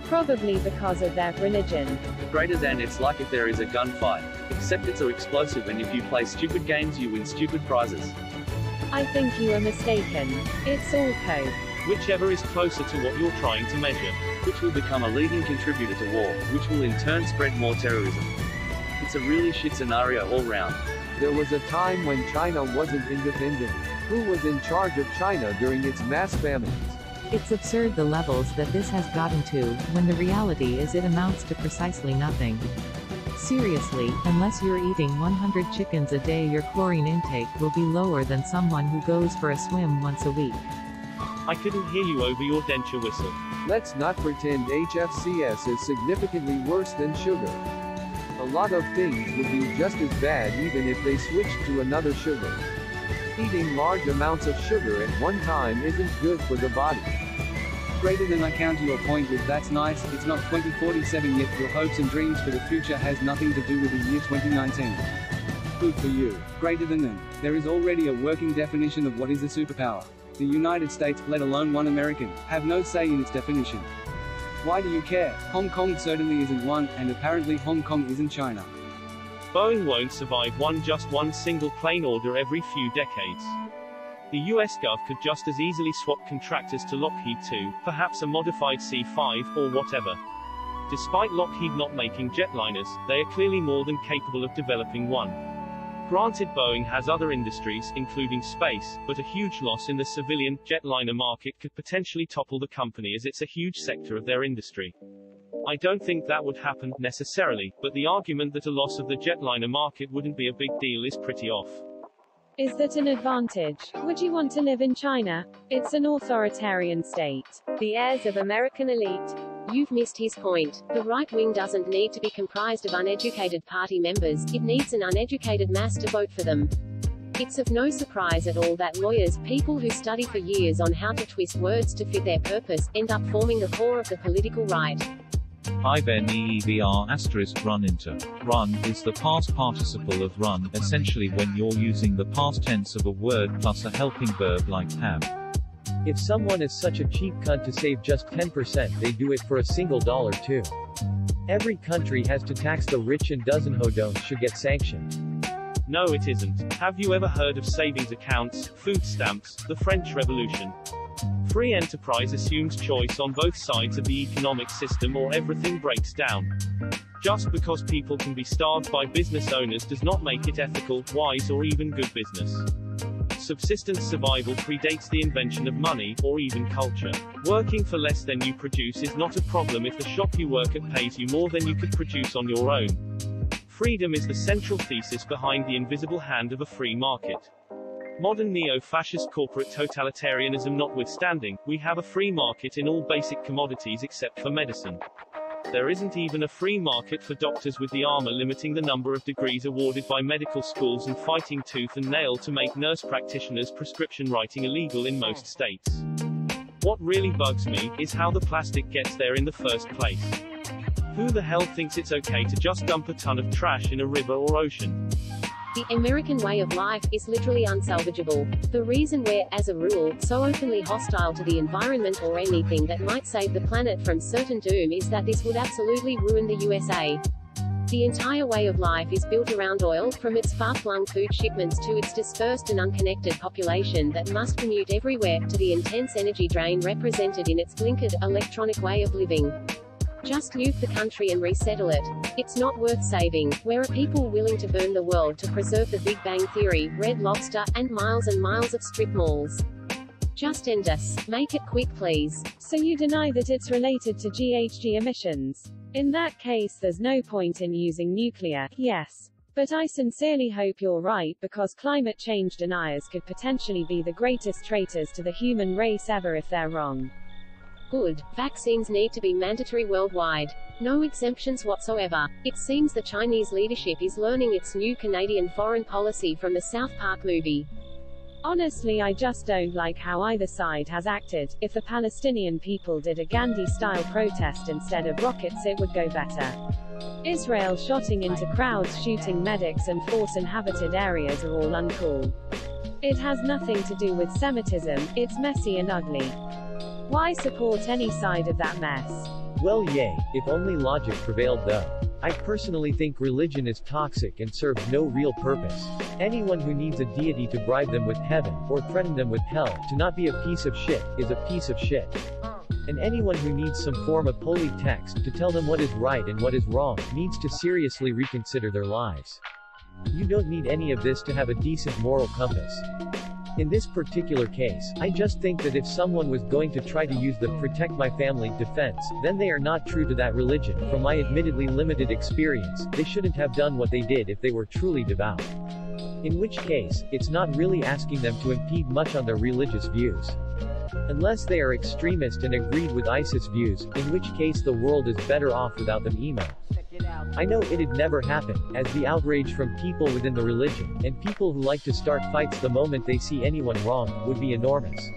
K: Probably because of their religion.
A: Greater than, it's like if there is a gunfight. Except it's so explosive, and if you play stupid games you win stupid prizes.
K: I think you are mistaken. It's all coke.
D: Whichever is closer to what you're trying to measure.
A: Which will become a leading contributor to war, which will in turn spread more terrorism. It's a really shit scenario all round.
I: There was a time when China wasn't independent. Who was in charge of China during its mass famines?
E: It's absurd the levels that this has gotten to, when the reality is it amounts to precisely nothing. Seriously, unless you're eating 100 chickens a day, your chlorine intake will be lower than someone who goes for a swim once a week.
D: I couldn't hear you over your denture whistle.
I: Let's not pretend HFCS is significantly worse than sugar. A lot of things would be just as bad even if they switched to another sugar. Eating large amounts of sugar at one time isn't good for the body.
F: Greater than I counter your point with that's nice, it's not 2047 yet, your hopes and dreams for the future has nothing to do with the year 2019. Good for you. Greater than. There is already a working definition of what is a superpower. The United States, let alone one American, have no say in its definition. Why do you care? Hong Kong certainly isn't one, and apparently Hong Kong isn't China.
D: Boeing won't survive just one single plane order every few decades. The US Gov could just as easily swap contractors to Lockheed to, perhaps a modified C-5, or whatever. Despite Lockheed not making jetliners, they are clearly more than capable of developing one. Granted, Boeing has other industries, including space, but a huge loss in the civilian jetliner market could potentially topple the company as it's a huge sector of their industry. I don't think that would happen, necessarily, but the argument that a loss of the jetliner market wouldn't be a big deal is pretty off.
K: Is that an advantage? Would you want to live in China? It's an authoritarian state.
B: The heirs of American elite.
C: You've missed his point. The right wing doesn't need to be comprised of uneducated party members, it needs an uneducated mass to vote for them. It's of no surprise at all that lawyers, people who study for years on how to twist words to fit their purpose, end up forming the core of the political right.
G: IBEEVR run into. Run is the past participle of run, essentially when you're using the past tense of a word plus a helping verb like have.
H: If someone is such a cheap cunt to save just 10%, they do it for a single dollar too. Every country has to tax the rich and dozen who don't should get sanctioned.
D: No, it isn't. Have you ever heard of savings accounts, food stamps, the French Revolution? Free enterprise assumes choice on both sides of the economic system or everything breaks down. Just because people can be starved by business owners does not make it ethical, wise or even good business. Subsistence survival predates the invention of money, or even culture. Working for less than you produce is not a problem if the shop you work at pays you more than you could produce on your own. Freedom is the central thesis behind the invisible hand of a free market. Modern neo-fascist corporate totalitarianism notwithstanding, we have a free market in all basic commodities except for medicine. There isn't even a free market for doctors, with the armor limiting the number of degrees awarded by medical schools and fighting tooth and nail to make nurse practitioners' prescription writing illegal in most states. What really bugs me is how the plastic gets there in the first place. Who the hell thinks it's okay to just dump a ton of trash in a river or ocean?
C: The American way of life is literally unsalvageable. The reason we're, as a rule, so openly hostile to the environment or anything that might save the planet from certain doom is that this would absolutely ruin the USA. The entire way of life is built around oil, from its far-flung food shipments to its dispersed and unconnected population that must commute everywhere, to the intense energy drain represented in its blinkered, electronic way of living. Just nuke the country and resettle it. It's not worth saving. Where are people willing to burn the world to preserve the Big Bang Theory, Red Lobster, and miles of strip malls? Just end us. Make it quick, please.
K: So you deny that it's related to GHG emissions? In that case, there's no point in using nuclear. Yes. But I sincerely hope you're right, because climate change deniers could potentially be the greatest traitors to the human race ever if they're wrong.
C: Good. Vaccines need to be mandatory worldwide. No exemptions whatsoever. It seems the Chinese leadership is learning its new Canadian foreign policy from the South Park movie.
K: Honestly, I just don't like how either side has acted. If the Palestinian people did a Gandhi-style protest instead of rockets, it would go better. Israel shotting into crowds, shooting medics and force-inhabited areas are all uncool. It has nothing to do with Semitism, it's messy and ugly. Why support any side of that mess?
H: Well, yay, if only logic prevailed though. I personally think religion is toxic and serves no real purpose. Anyone who needs a deity to bribe them with heaven, or threaten them with hell, to not be a piece of shit, is a piece of shit. And anyone who needs some form of holy text to tell them what is right and what is wrong, needs to seriously reconsider their lives. You don't need any of this to have a decent moral compass. In this particular case, I just think that if someone was going to try to use the protect my family defense, then they are not true to that religion. From my admittedly limited experience, they shouldn't have done what they did if they were truly devout. In which case, it's not really asking them to impede much on their religious views. Unless they are extremist and agreed with ISIS views, in which case the world is better off without them. Email. I know it'd never happen, as the outrage from people within the religion, and people who like to start fights the moment they see anyone wrong, would be enormous.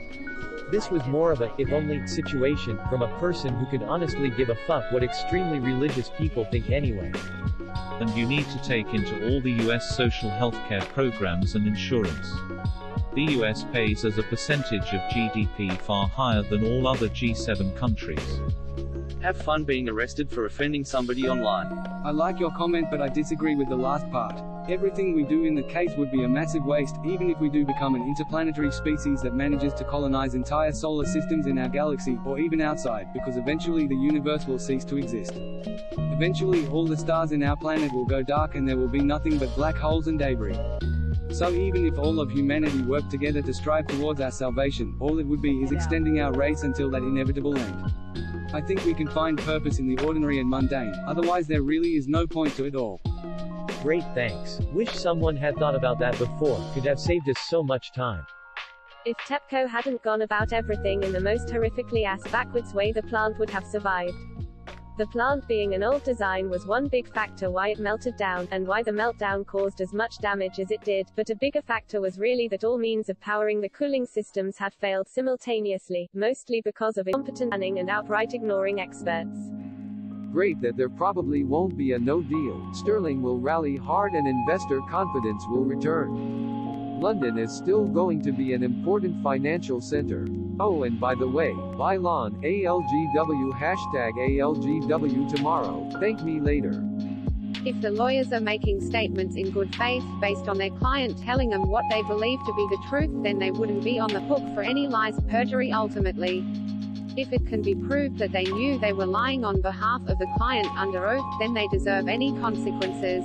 H: This was more of a if only situation, from a person who could honestly give a fuck what extremely religious people think anyway.
G: And you need to take into all the US social healthcare programs and insurance. The US pays as a percentage of GDP far higher than all other G7 countries.
A: Have fun being arrested for offending somebody online.
F: I like your comment, but I disagree with the last part. Everything we do in the case would be a massive waste, even if we do become an interplanetary species that manages to colonize entire solar systems in our galaxy, or even outside, because eventually the universe will cease to exist. Eventually all the stars in our planet will go dark and there will be nothing but black holes and debris. So even if all of humanity worked together to strive towards our salvation, all it would be is extending our race until that inevitable end. I think we can find purpose in the ordinary and mundane, otherwise there really is no point to it all.
H: Great, thanks. Wish someone had thought about that before, could have saved us so much time.
B: If TEPCO hadn't gone about everything in the most horrifically ass-backwards way, the plant would have survived. The plant being an old design was one big factor why it melted down, and why the meltdown caused as much damage as it did, but a bigger factor was really that all means of powering the cooling systems had failed simultaneously, mostly because of incompetent planning and outright ignoring experts.
I: Great that there probably won't be a no deal. Sterling will rally hard and investor confidence will return. London is still going to be an important financial center. Oh, and by the way, buy lawn, ALGW #ALGW tomorrow. Thank me later.
J: If the lawyers are making statements in good faith, based on their client telling them what they believe to be the truth, then they wouldn't be on the hook for any lies, perjury ultimately. If it can be proved that they knew they were lying on behalf of the client under oath, then they deserve any consequences.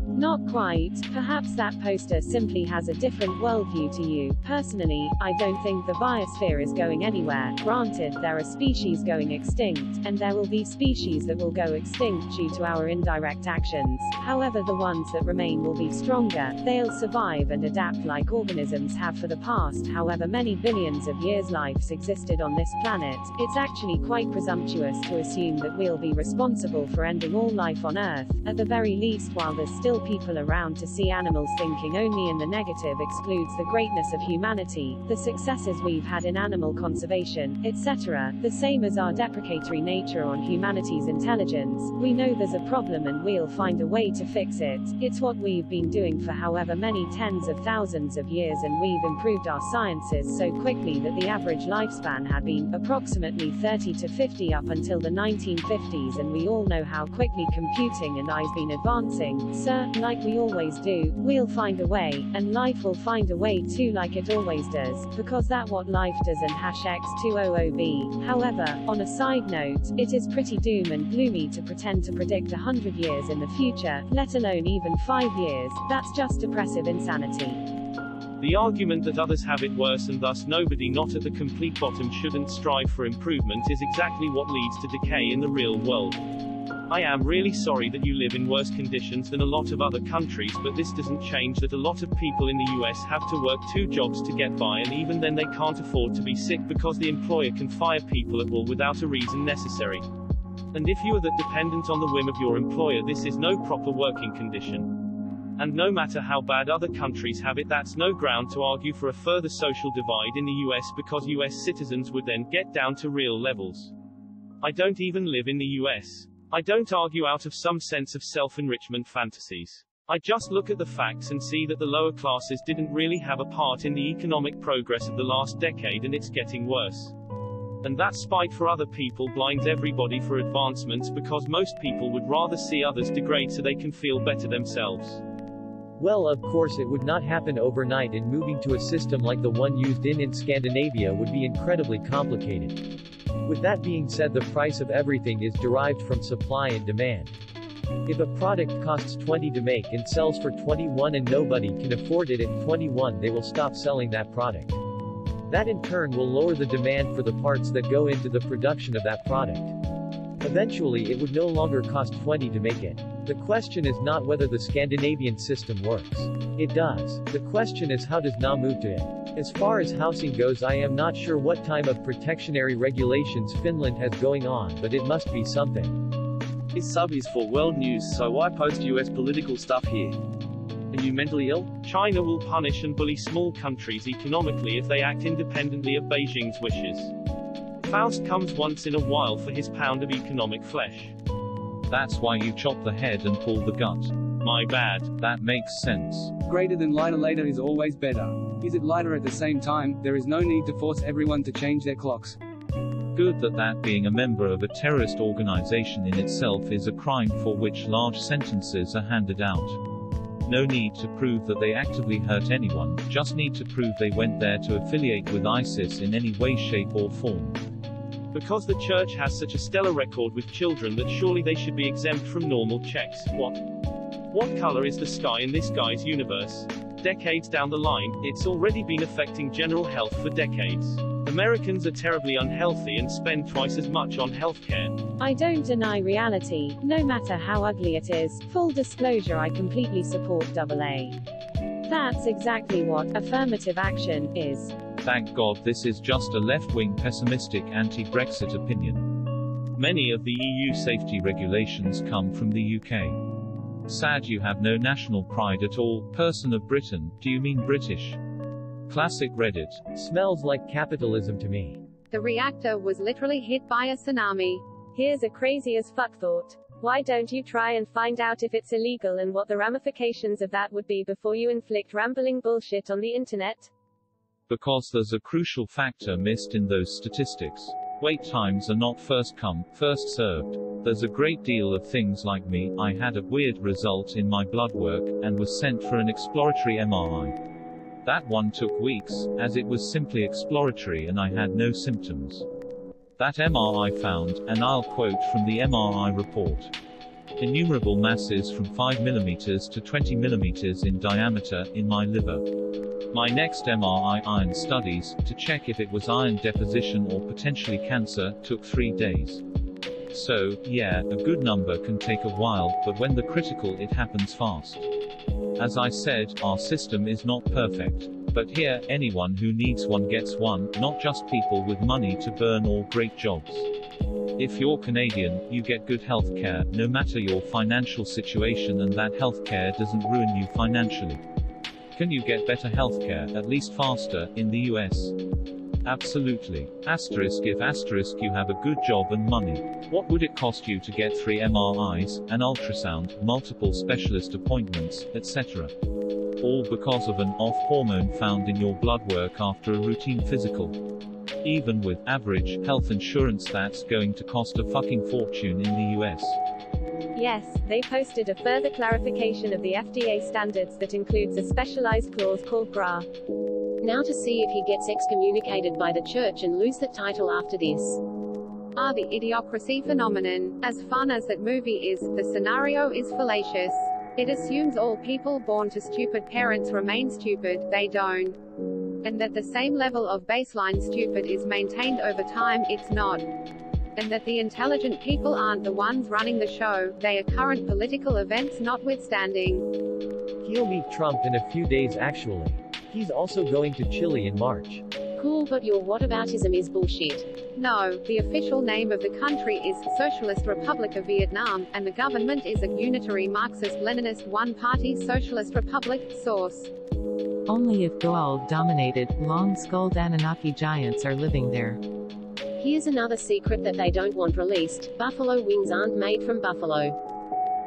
K: Not quite. Perhaps that poster simply has a different worldview to you. Personally, I don't think the biosphere is going anywhere. Granted, there are species going extinct, and there will be species that will go extinct due to our indirect actions. However, the ones that remain will be stronger. They'll survive and adapt like organisms have for the past however many billions of years life's existed on this planet. It's actually quite presumptuous to assume that we'll be responsible for ending all life on Earth, at the very least while there's still people around. To see animals thinking only in the negative excludes the greatness of humanity, the successes we've had in animal conservation, etc., the same as our deprecatory nature on humanity's intelligence. We know there's a problem and we'll find a way to fix it. It's what we've been doing for however many tens of thousands of years, and we've improved our sciences so quickly that the average lifespan had been approximately 30 to 50 up until the 1950s, and we all know how quickly computing and AI's been advancing. Sir, like we always do, we'll find a way, and life will find a way too, like it always does, because that's what life does. And #X200B. However, on a side note, it is pretty doom and gloomy to pretend to predict 100 years in the future, let alone even 5 years. That's just depressive insanity.
D: The argument that others have it worse and thus nobody not at the complete bottom shouldn't strive for improvement is exactly what leads to decay in the real world. I am really sorry that you live in worse conditions than a lot of other countries, but this doesn't change that a lot of people in the US have to work 2 jobs to get by, and even then they can't afford to be sick because the employer can fire people at will without a reason necessary. And if you are that dependent on the whim of your employer, this is no proper working condition. And no matter how bad other countries have it, that's no ground to argue for a further social divide in the US, because US citizens would then get down to real levels. I don't even live in the US. I don't argue out of some sense of self-enrichment fantasies. I just look at the facts and see that the lower classes didn't really have a part in the economic progress of the last decade, and it's getting worse. And that spite for other people blinds everybody for advancements because most people would rather see others degrade so they can feel better themselves.
H: Well, of course it would not happen overnight, and moving to a system like the one used in Scandinavia would be incredibly complicated. With that being said, the price of everything is derived from supply and demand. If a product costs 20 to make and sells for 21 and nobody can afford it at 21, they will stop selling that product. That in turn will lower the demand for the parts that go into the production of that product. Eventually it would no longer cost 20 to make it. The question is not whether the Scandinavian system works. It does. The question is how does Na move to it? As far as housing goes, I am not sure what type of protectionary regulations Finland has going on, but it must be something.
A: This sub is for world news, so why post US political stuff here? Are you mentally ill?
D: China will punish and bully small countries economically if they act independently of Beijing's wishes. Faust comes once in a while for his pound of economic flesh.
G: That's why you chop the head and pull the gut.
D: My bad.
G: That makes sense.
F: Greater than lighter later is always better. Is it lighter at the same time? There is no need to force everyone to change their clocks.
G: Good that being a member of a terrorist organization in itself is a crime for which large sentences are handed out. No need to prove that they actively hurt anyone, just need to prove they went there to affiliate with ISIS in any way, shape or form.
D: Because the church has such a stellar record with children that surely they should be exempt from normal checks. What color is the sky in this guy's universe? Decades down the line, it's already been affecting general health for decades. Americans are terribly unhealthy and spend twice as much on healthcare.
K: I don't deny reality, no matter how ugly it is. Full disclosure, I completely support AA. That's exactly what affirmative action is.
G: Thank God this is just a left-wing pessimistic anti-Brexit opinion. Many of the EU safety regulations come from the UK. Sad you have no national pride at all. Person of Britain, do you mean British? Classic Reddit.
H: Smells like capitalism to me.
J: The reactor was literally hit by a tsunami.
B: Here's a crazy as fuck thought. Why don't you try and find out if it's illegal and what the ramifications of that would be before you inflict rambling bullshit on the internet?
G: Because there's a crucial factor missed in those statistics. Wait times are not first come, first served. There's a great deal of things like me. I had a weird result in my blood work, and was sent for an exploratory MRI. That one took weeks, as it was simply exploratory and I had no symptoms. That MRI found, and I'll quote from the MRI report, innumerable masses from 5 mm to 20 mm in diameter, in my liver. My next MRI iron studies, to check if it was iron deposition or potentially cancer, took 3 days. So, yeah, a good number can take a while, but when the critical it happens fast. As I said, our system is not perfect. But here, anyone who needs one gets one, not just people with money to burn or great jobs. If you're Canadian, you get good health care, no matter your financial situation, and that health care doesn't ruin you financially. Can you get better health care, at least faster, in the US? Absolutely. Asterisk if asterisk you have a good job and money. What would it cost you to get 3 MRIs, an ultrasound, multiple specialist appointments, etc.? All because of an off hormone found in your blood work after a routine physical. Even with average health insurance, that's going to cost a fucking fortune in the US.
B: Yes, they posted a further clarification of the FDA standards that includes a specialized clause called GRA.
C: Now to see if he gets excommunicated by the church and lose that title after this.
J: The Idiocracy phenomenon. As fun as that movie is, the scenario is fallacious. It assumes all people born to stupid parents remain stupid, they don't. And that the same level of baseline stupid is maintained over time, it's not. And that the intelligent people aren't the ones running the show, they are current political events notwithstanding.
H: He'll meet Trump in a few days actually. He's also going to Chile in March.
C: Cool, but your whataboutism is bullshit.
J: No, the official name of the country is Socialist Republic of Vietnam, and the government is a unitary Marxist-Leninist one-party socialist republic. Source.
E: Only if Goa'uld-dominated, long-skulled Anunnaki giants are living there.
C: Here's another secret that they don't want released: buffalo wings aren't made from buffalo.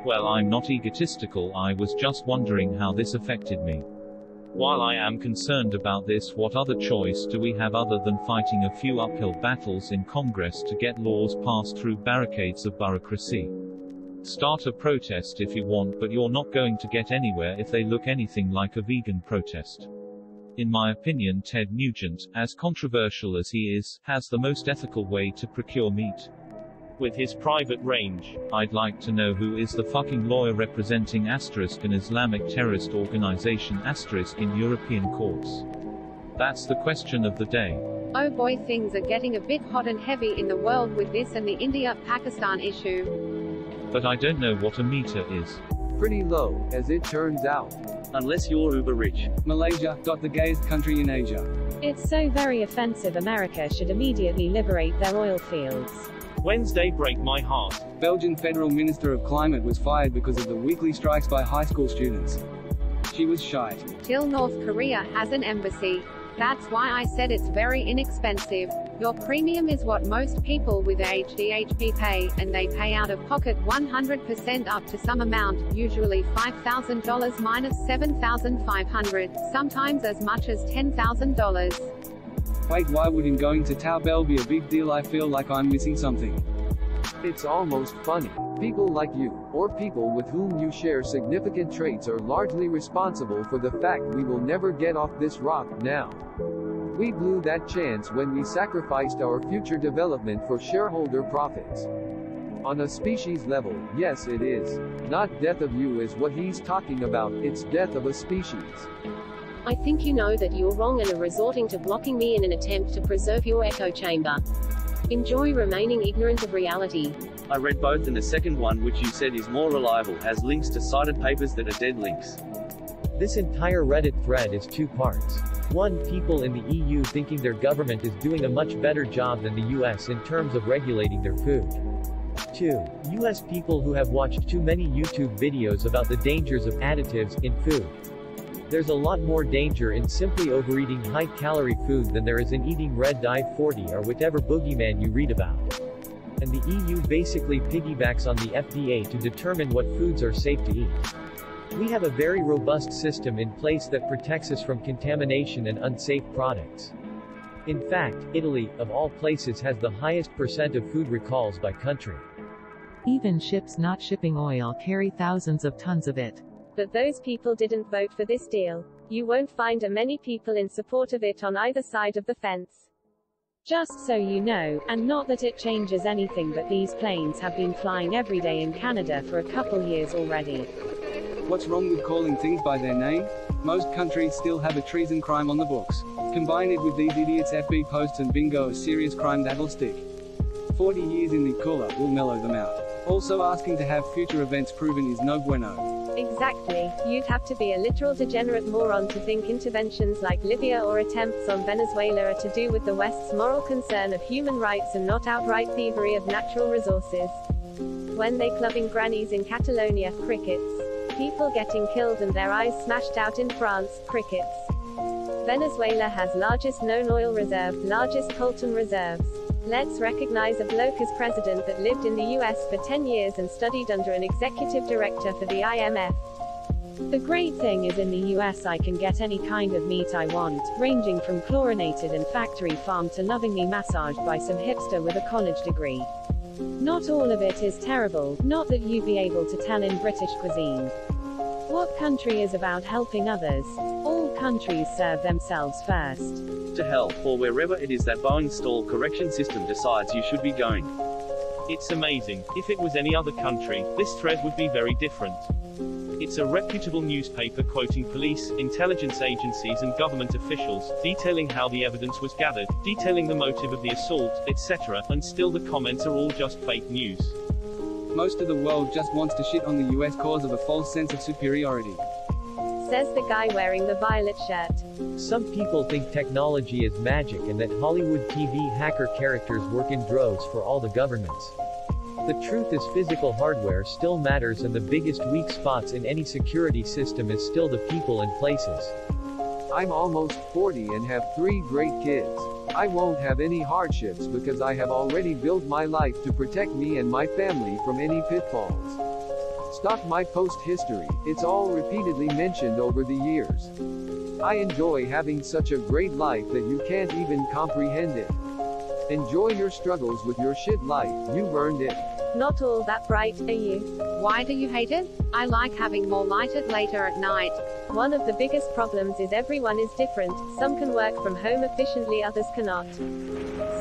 G: Well, I'm not egotistical, I was just wondering how this affected me. While I am concerned about this, what other choice do we have other than fighting a few uphill battles in Congress to get laws passed through barricades of bureaucracy? Start a protest if you want, but you're not going to get anywhere if they look anything like a vegan protest. In my opinion, Ted Nugent, as controversial as he is, has the most ethical way to procure meat.
D: With his private range.
G: I'd like to know who is the fucking lawyer representing an Islamic terrorist organization in European courts. That's the question of the day.
J: Oh boy, things are getting a bit hot and heavy in the world with this and the India-Pakistan issue.
G: But I don't know what a meter is.
I: Pretty low, as it turns out.
A: Unless you're uber rich.
F: Malaysia, the gayest country in Asia.
K: It's so very offensive. America should immediately liberate their oil fields.
D: Wednesday break my heart.
F: Belgian Federal Minister of Climate was fired because of the weekly strikes by high school students. She was shite.
J: Till North Korea has an embassy. That's why I said it's very inexpensive. Your premium is what most people with HDHP pay, and they pay out of pocket 100% up to some amount, usually $5,000 minus $7,500, sometimes as much as $10,000.
F: Wait, why wouldn't going to Taobao be a big deal? I feel like I'm missing something.
I: It's almost funny. People like you, or people with whom you share significant traits, are largely responsible for the fact we will never get off this rock now. We blew that chance when we sacrificed our future development for shareholder profits. On a species level, yes it is. Not death of you is what he's talking about, it's death of a species.
C: I think you know that you're wrong and are resorting to blocking me in an attempt to preserve your echo chamber. Enjoy remaining ignorant of reality.
A: I read both, and the second one, which you said is more reliable, has links to cited papers that are dead links.
H: This entire Reddit thread is two parts. 1. People in the EU thinking their government is doing a much better job than the US in terms of regulating their food. 2. US people who have watched too many YouTube videos about the dangers of additives in food. There's a lot more danger in simply overeating high-calorie food than there is in eating red dye 40 or whatever boogeyman you read about. And the EU basically piggybacks on the FDA to determine what foods are safe to eat. We have a very robust system in place that protects us from contamination and unsafe products. In fact, Italy, of all places, has the highest % of food recalls by country.
E: Even ships not shipping oil carry thousands of tons of it.
B: But those people didn't vote for this deal. You won't find many people in support of it on either side of the fence.
K: Just so you know, and not that it changes anything, but these planes have been flying every day in Canada for a couple years already.
F: What's wrong with calling things by their name? Most countries still have a treason crime on the books. Combine it with these idiots' FB posts and bingo, a serious crime that'll stick. 40 years in the cooler will mellow them out. Also, asking to have future events proven is no bueno.
B: Exactly. You'd have to be a literal degenerate moron to think interventions like Libya or attempts on Venezuela are to do with the West's moral concern of human rights and not outright thievery of natural resources. When they clubbing grannies in Catalonia, crickets. People getting killed and their eyes smashed out in France, crickets. Venezuela has largest known oil reserve, largest coltan reserves. Let's recognize a bloke as president that lived in the US for 10 years and studied under an executive director for the IMF.
K: The great thing is in the US I can get any kind of meat I want, ranging from chlorinated and factory farmed to lovingly massaged by some hipster with a college degree. Not all of it is terrible, not that you'd be able to tell in British cuisine. What country is about helping others? All countries serve themselves first.
A: To hell, or wherever it is that Boeing's stall correction system decides you should be going.
D: It's amazing. If it was any other country, this thread would be very different. It's a reputable newspaper quoting police, intelligence agencies and government officials, detailing how the evidence was gathered, detailing the motive of the assault, etc., and still the comments are all just fake news.
F: Most of the world just wants to shit on the US cause of a false sense of superiority.
B: Says the guy wearing the violet shirt.
H: Some people think technology is magic and that Hollywood TV hacker characters work in droves for all the governments. The truth is physical hardware still matters, and the biggest weak spots in any security system is still the people and places.
I: I'm almost 40 and have 3 great kids. I won't have any hardships because I have already built my life to protect me and my family from any pitfalls. Stalk my post history, it's all repeatedly mentioned over the years. I enjoy having such a great life that you can't even comprehend it. Enjoy your struggles with your shit life, you've earned it.
B: Not all that bright, are you?
J: Why do you hate it? I like having more light later at night.
B: One of the biggest problems is everyone is different. Some can work from home efficiently, others cannot.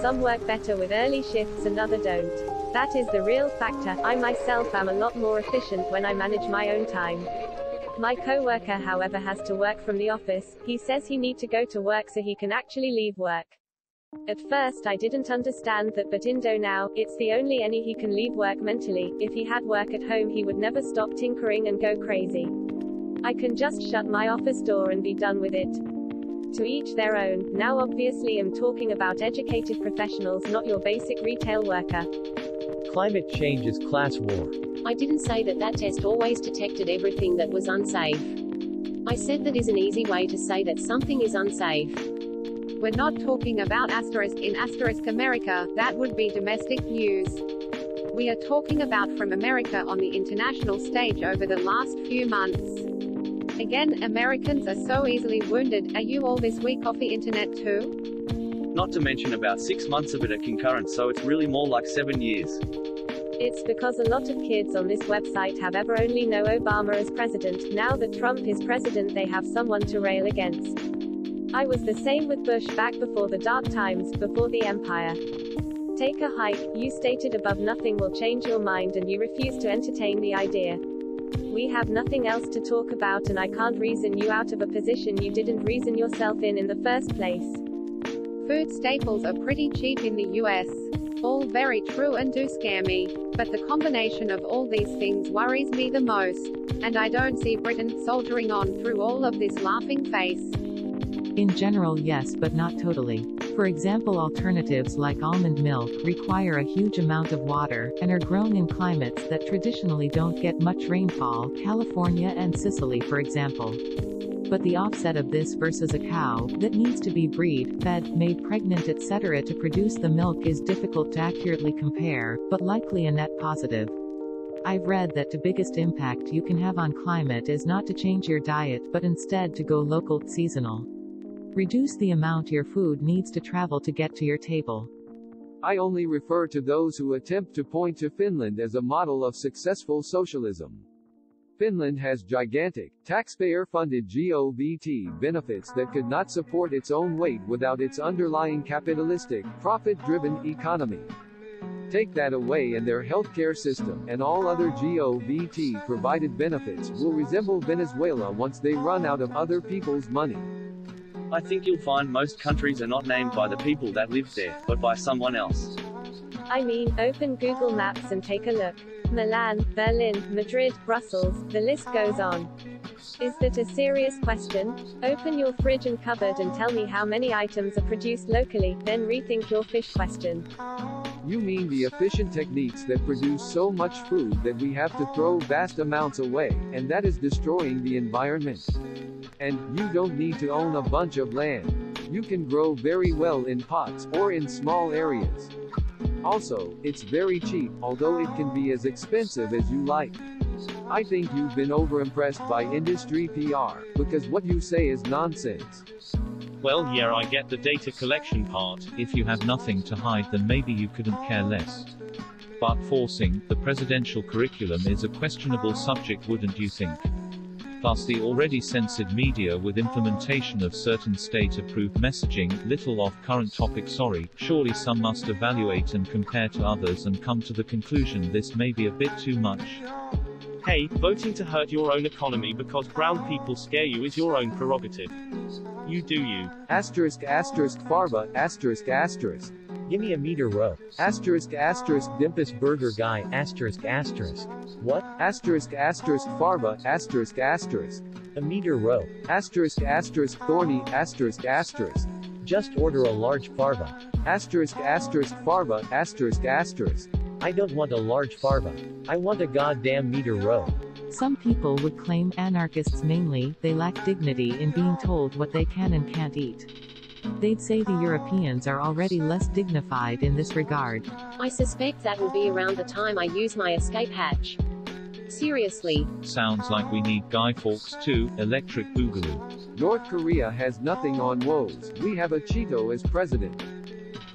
B: Some work better with early shifts and others don't. That is the real factor. I myself am a lot more efficient when I manage my own time. My co-worker, however, has to work from the office. He says he needs to go to work so he can actually leave work. At first I didn't understand that, but now, it's the only any he can leave work mentally. If he had work at home he would never stop tinkering and go crazy. I can just shut my office door and be done with it. To each their own. Now obviously I'm talking about educated professionals, not your basic retail worker.
H: Climate change is class war.
C: I didn't say that that test always detected everything that was unsafe. I said that is an easy way to say that something is unsafe.
J: We're not talking about asterisk in asterisk America, that would be domestic news. We are talking about from America on the international stage over the last few months. Again, Americans are so easily wounded. Are you all this week off the internet too?
A: Not to mention about 6 months of it are concurrent, so it's really more like 7 years.
B: It's because a lot of kids on this website have ever only know Obama as president. Now that Trump is president they have someone to rail against. I was the same with Bush back before the dark times, before the empire. Take a hike, you stated above nothing will change your mind and you refuse to entertain the idea. We have nothing else to talk about and I can't reason you out of a position you didn't reason yourself in the first place.
J: Food staples are pretty cheap in the US. All very true and do scare me. But the combination of all these things worries me the most. And I don't see Britain soldiering on through all of this laughing face.
E: In general yes, but not totally. For example, alternatives like almond milk require a huge amount of water, and are grown in climates that traditionally don't get much rainfall, California and Sicily for example. But the offset of this versus a cow that needs to be bred, fed, made pregnant etc. to produce the milk is difficult to accurately compare, but likely a net positive. I've read that the biggest impact you can have on climate is not to change your diet but instead to go local, seasonal. Reduce the amount your food needs to travel to get to your table.
I: I only refer to those who attempt to point to Finland as a model of successful socialism. Finland has gigantic, taxpayer-funded GOVT benefits that could not support its own weight without its underlying capitalistic, profit-driven economy. Take that away and their healthcare system and all other GOVT-provided benefits will resemble Venezuela once they run out of other people's money.
A: I think you'll find most countries are not named by the people that live there, but by someone else.
B: I mean, open Google Maps and take a look. Milan, Berlin, Madrid, Brussels, the list goes on. Is that a serious question? Open your fridge and cupboard and tell me how many items are produced locally, then rethink your fish question.
I: You mean the efficient techniques that produce so much food that we have to throw vast amounts away, and that is destroying the environment. And you don't need to own a bunch of land. You can grow very well in pots, or in small areas. Also, it's very cheap, although it can be as expensive as you like. I think you've been overimpressed by industry PR, because what you say is nonsense.
D: Well, yeah, I get the data collection part.
G: If you have nothing to hide, then maybe you couldn't care less. But forcing the presidential curriculum is a questionable subject, wouldn't you think? Plus the already censored media with implementation of certain state-approved messaging, little off current topic. Surely some must evaluate and compare to others and come to the conclusion this may be a bit too much.
D: Hey, voting to hurt your own economy because brown people scare you is your own prerogative. You do you.
I: Asterisk asterisk farva asterisk asterisk.
H: Give me a meter row.
I: Asterisk asterisk
H: Dimpus burger guy asterisk asterisk. What?
I: Asterisk asterisk farva asterisk asterisk.
H: A meter row.
I: Asterisk asterisk thorny asterisk asterisk.
H: Just order a large farva.
I: Asterisk asterisk farva asterisk asterisk.
H: I don't want a large farva. I want a goddamn meter row.
E: Some people would claim, anarchists mainly, they lack dignity in being told what they can and can't eat. They'd say the Europeans are already less dignified in this regard.
C: I suspect that will be around the time I use my escape hatch. Seriously.
G: Sounds like we need Guy Fawkes too, Electric Boogaloo.
I: North Korea has nothing on woes. We have a Cheeto as president.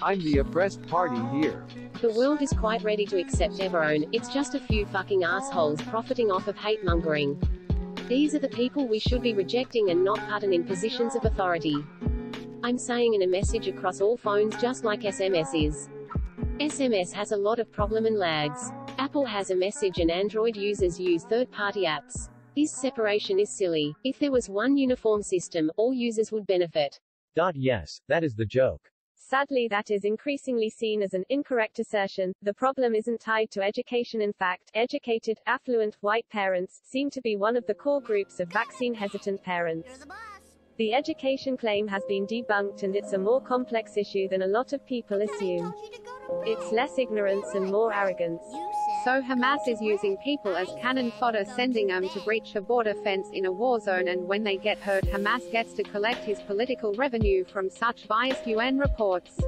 I: I'm the oppressed party here.
C: The world is quite ready to accept Everone, it's just a few fucking assholes profiting off of hate-mongering. These are the people we should be rejecting and not putting in positions of authority. I'm saying in a message across all phones just like SMS is. SMS has a lot of problem and lags. Apple has a message and Android users use third-party apps. This separation is silly. If there was one uniform system, all users would benefit.
H: Yes, that is the joke.
B: Sadly, that is increasingly seen as an incorrect assertion. The problem isn't tied to education. In fact, educated, affluent, white parents seem to be one of the core groups of vaccine-hesitant parents. The education claim has been debunked, and it's a more complex issue than a lot of people assume. It's less ignorance and more arrogance.
J: So Hamas is using people as cannon fodder, sending them to breach a border fence in a war zone, and when they get hurt, Hamas gets to collect his political revenue from such biased UN reports.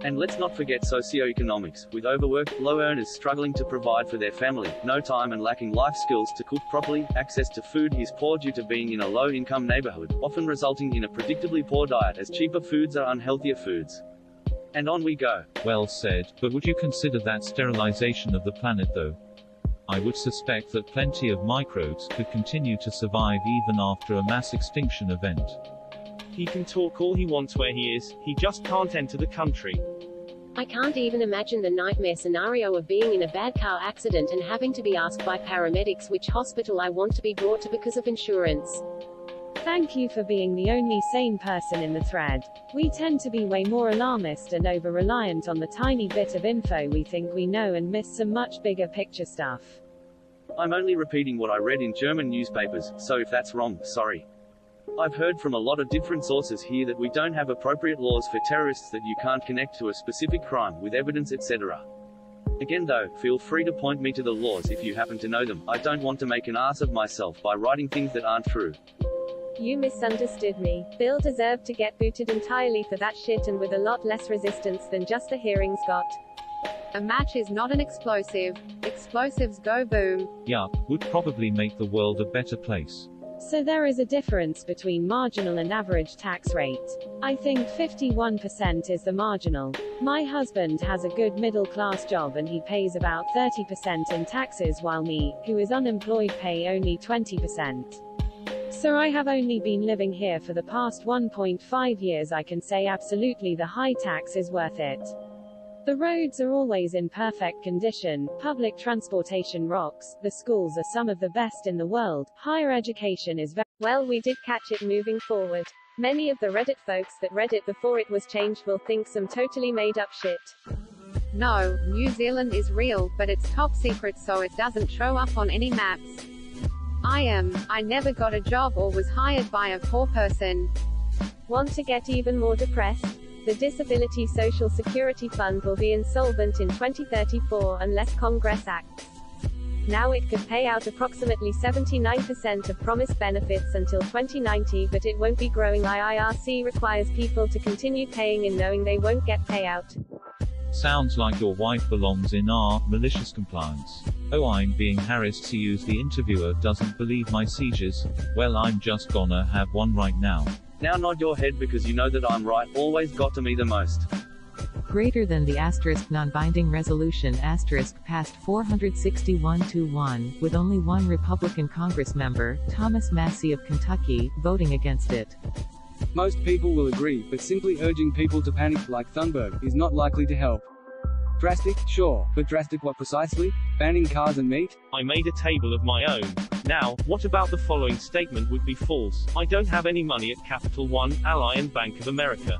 A: And let's not forget socioeconomics, with overworked, low earners struggling to provide for their family, no time and lacking life skills to cook properly. Access to food is poor due to being in a low-income neighborhood, often resulting in a predictably poor diet, as cheaper foods are unhealthier foods. And on we go.
G: Well said, but would you consider that sterilization of the planet though? I would suspect that plenty of microbes could continue to survive even after a mass extinction event.
D: He can talk all he wants where he is, he just can't enter the country.
C: I can't even imagine the nightmare scenario of being in a bad car accident and having to be asked by paramedics which hospital I want to be brought to because of insurance.
K: Thank you for being the only sane person in the thread. We tend to be way more alarmist and over-reliant on the tiny bit of info we think we know and miss some much bigger picture stuff.
A: I'm only repeating what I read in German newspapers, so if that's wrong, sorry. I've heard from a lot of different sources here that we don't have appropriate laws for terrorists, that you can't connect to a specific crime with evidence, etc. Again though, feel free to point me to the laws if you happen to know them. I don't want to make an ass of myself by writing things that aren't true.
B: You misunderstood me. Bill deserved to get booted entirely for that shit, and with a lot less resistance than just the hearings got.
J: A match is not an explosive. Explosives go boom.
G: Yup, would probably make the world a better place.
K: So there is a difference between marginal and average tax rate. I think 51% is the marginal. My husband has a good middle-class job and he pays about 30% in taxes, while me, who is unemployed, pay only 20%. So I have only been living here for the past 1.5 years. I can say absolutely the high tax is worth it. The roads are always in perfect condition, public transportation rocks, the schools are some of the best in the world, higher education is very
B: well. We did catch it moving forward. Many of the Reddit folks that read it before it was changed will think some totally made up shit.
J: No, New Zealand is real, but it's top secret, so it doesn't show up on any maps. I never got a job or was hired by a poor person.
B: Want to get even more depressed? The Disability Social Security Fund will be insolvent in 2034 unless Congress acts. Now it could pay out approximately 79% of promised benefits until 2090, but it won't be growing. IIRC requires people to continue paying in knowing they won't get payout.
G: Sounds like your wife belongs in our malicious compliance. Oh, I'm being harassed. To use the interviewer doesn't believe my seizures. Well, I'm just gonna have one right now.
A: Now nod your head because you know that I'm right. Always got to me the most.
E: Greater than the * non-binding resolution * passed 461-1, with only one Republican Congress member, Thomas Massie of Kentucky, voting against it.
F: Most people will agree, but simply urging people to panic, like Thunberg, is not likely to help. Drastic, sure, but drastic what precisely? Banning cars and meat?
D: I made a table of my own. Now, what about the following statement would be false? I don't have any money at Capital One, Ally and Bank of America.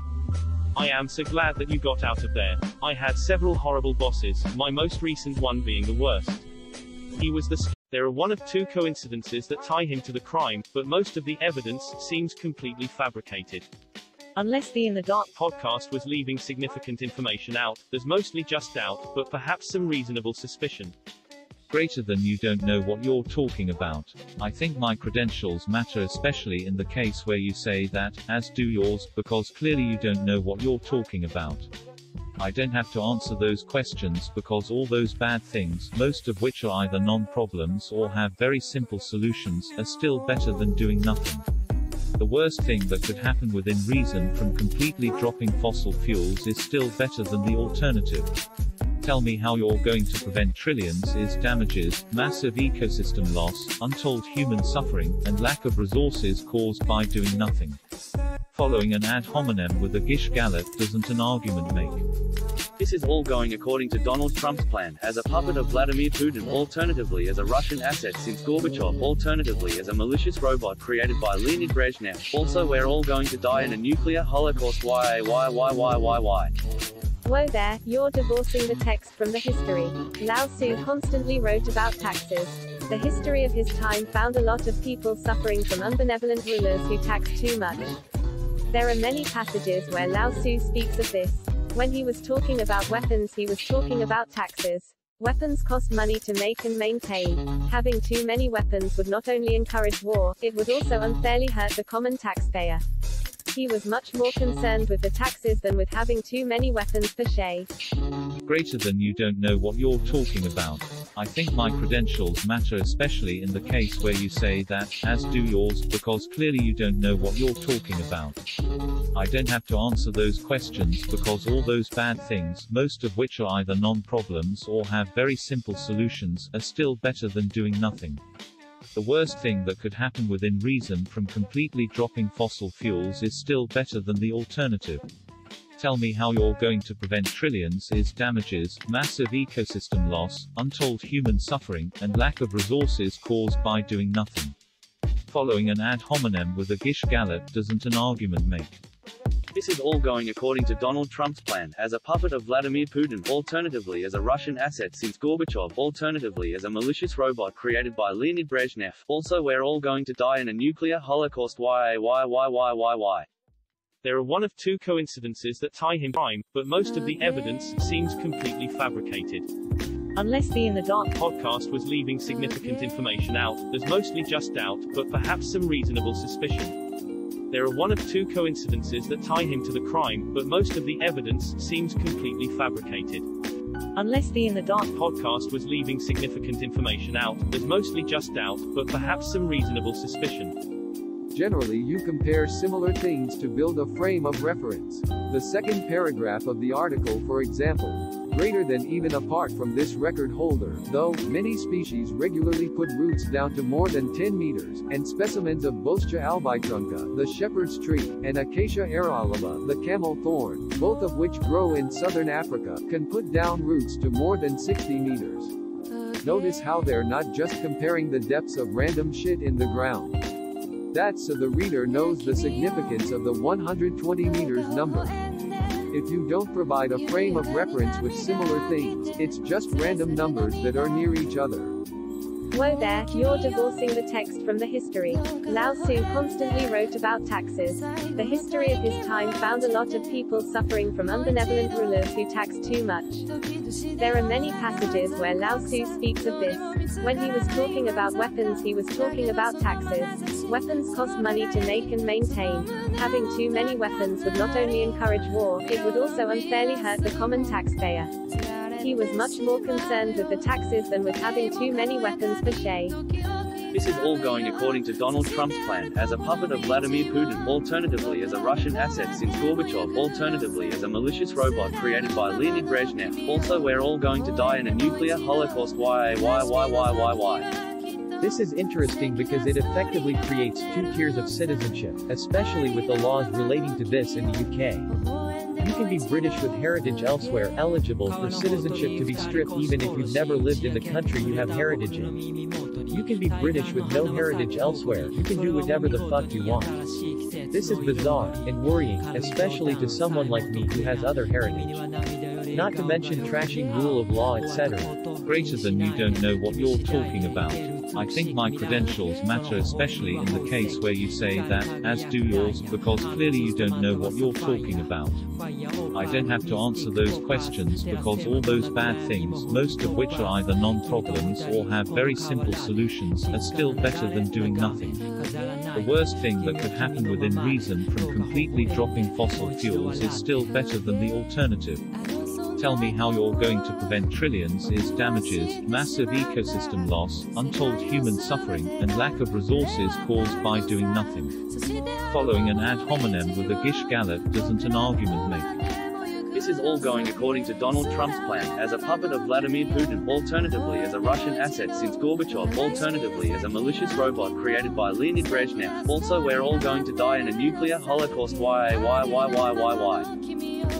D: I am so glad that you got out of there. I had several horrible bosses, my most recent one being the worst. He was the There are one of two coincidences that tie him to the crime, but most of the evidence seems completely fabricated. Unless the In the Dark podcast was leaving significant information out, there's mostly just doubt, but perhaps some reasonable suspicion.
G: Greater than you don't know what you're talking about. I think my credentials matter, especially in the case where you say that, as do yours, because clearly you don't know what you're talking about. I don't have to answer those questions because all those bad things, most of which are either non-problems or have very simple solutions, are still better than doing nothing. The worst thing that could happen within reason from completely dropping fossil fuels is still better than the alternative. Tell me how you're going to prevent trillions is damages, massive ecosystem loss, untold human suffering, and lack of resources caused by doing nothing. Following an ad hominem with a Gish Gallop doesn't an argument make.
A: This is all going according to Donald Trump's plan, as a puppet of Vladimir Putin, alternatively as a Russian asset since Gorbachev, alternatively as a malicious robot created by Leonid Brezhnev. Also, we're all going to die in a nuclear holocaust. Why?
B: Whoa there, you're divorcing the text from the history. Lao Tzu constantly wrote about taxes. The history of his time found a lot of people suffering from unbenevolent rulers who taxed too much. There are many passages where Lao Tzu speaks of this. When he was talking about weapons, he was talking about taxes. Weapons cost money to make and maintain. Having too many weapons would not only encourage war, it would also unfairly hurt the common taxpayer. He was much more concerned with the taxes than with having too many weapons per se.
G: Greater than you don't know what you're talking about. I think my credentials matter, especially in the case where you say that, as do yours, because clearly you don't know what you're talking about. I don't have to answer those questions because all those bad things, most of which are either non-problems or have very simple solutions, are still better than doing nothing. The worst thing that could happen within reason from completely dropping fossil fuels is still better than the alternative. Tell me how you're going to prevent trillions is damages, massive ecosystem loss, untold human suffering, and lack of resources caused by doing nothing. Following an ad hominem with a Gish Gallop doesn't an argument make.
A: This is all going according to Donald Trump's plan, as a puppet of Vladimir Putin, alternatively as a Russian asset since Gorbachev, alternatively as a malicious robot created by Leonid Brezhnev. Also, we're all going to die in a nuclear holocaust. Why?
D: There are one of two coincidences that tie him to crime, but most of the evidence seems completely fabricated.
K: Unless the In the Dark
D: podcast was leaving significant information out, there's mostly just doubt, but perhaps some reasonable suspicion. There are one of two coincidences that tie him to the crime, but most of the evidence seems completely fabricated.
K: Unless the In the Dark
D: podcast was leaving significant information out, there's mostly just doubt, but perhaps some reasonable suspicion.
I: Generally, you compare similar things to build a frame of reference. The second paragraph of the article, for example, greater than even apart from this record holder, though, many species regularly put roots down to more than 10 meters, and specimens of Boscia albitrunca, the shepherd's tree, and Acacia aerolaba, the camel thorn, both of which grow in southern Africa, can put down roots to more than 60 meters. Notice how they're not just comparing the depths of random shit in the ground. That's so the reader knows the significance of the 120 meters number. If you don't provide a frame of reference with similar things, it's just random numbers that are near each other.
B: Whoa there, you're divorcing the text from the history. Lao Tzu constantly wrote about taxes. The history of his time found a lot of people suffering from unbenevolent rulers who taxed too much. There are many passages where Lao Tzu speaks of this. When he was talking about weapons, he was talking about taxes. Weapons cost money to make and maintain. Having too many weapons would not only encourage war, it would also unfairly hurt the common taxpayer. He was much more concerned with the taxes than with having too many weapons per se.
A: This is all going according to Donald Trump's plan, as a puppet of Vladimir Putin, alternatively as a Russian asset since Gorbachev, alternatively as a malicious robot created by Leonid Brezhnev. Also, we're all going to die in a nuclear holocaust. Why?
H: This is interesting because it effectively creates two tiers of citizenship, especially with the laws relating to this in the UK. You can be British with heritage elsewhere, eligible for citizenship to be stripped even if you've never lived in the country you have heritage in. You can be British with no heritage elsewhere, you can do whatever the fuck you want. This is bizarre, and worrying, especially to someone like me who has other heritage. Not to mention trashing rule of law, etc.
G: Greater than you don't know what you're talking about. I think my credentials matter, especially in the case where you say that, as do yours, because clearly you don't know what you're talking about. I don't have to answer those questions because all those bad things, most of which are either non-problems or have very simple solutions, are still better than doing nothing. The worst thing that could happen within reason from completely dropping fossil fuels is still better than the alternative. Tell me how you're going to prevent trillions is damages, massive ecosystem loss, untold human suffering, and lack of resources caused by doing nothing. Following an ad hominem with a gish gallop doesn't an argument make.
A: This is all going according to Donald Trump's plan, as a puppet of Vladimir Putin, alternatively as a Russian asset since Gorbachev, alternatively as a malicious robot created by Leonid Brezhnev. Also, we're all going to die in a nuclear holocaust. Why?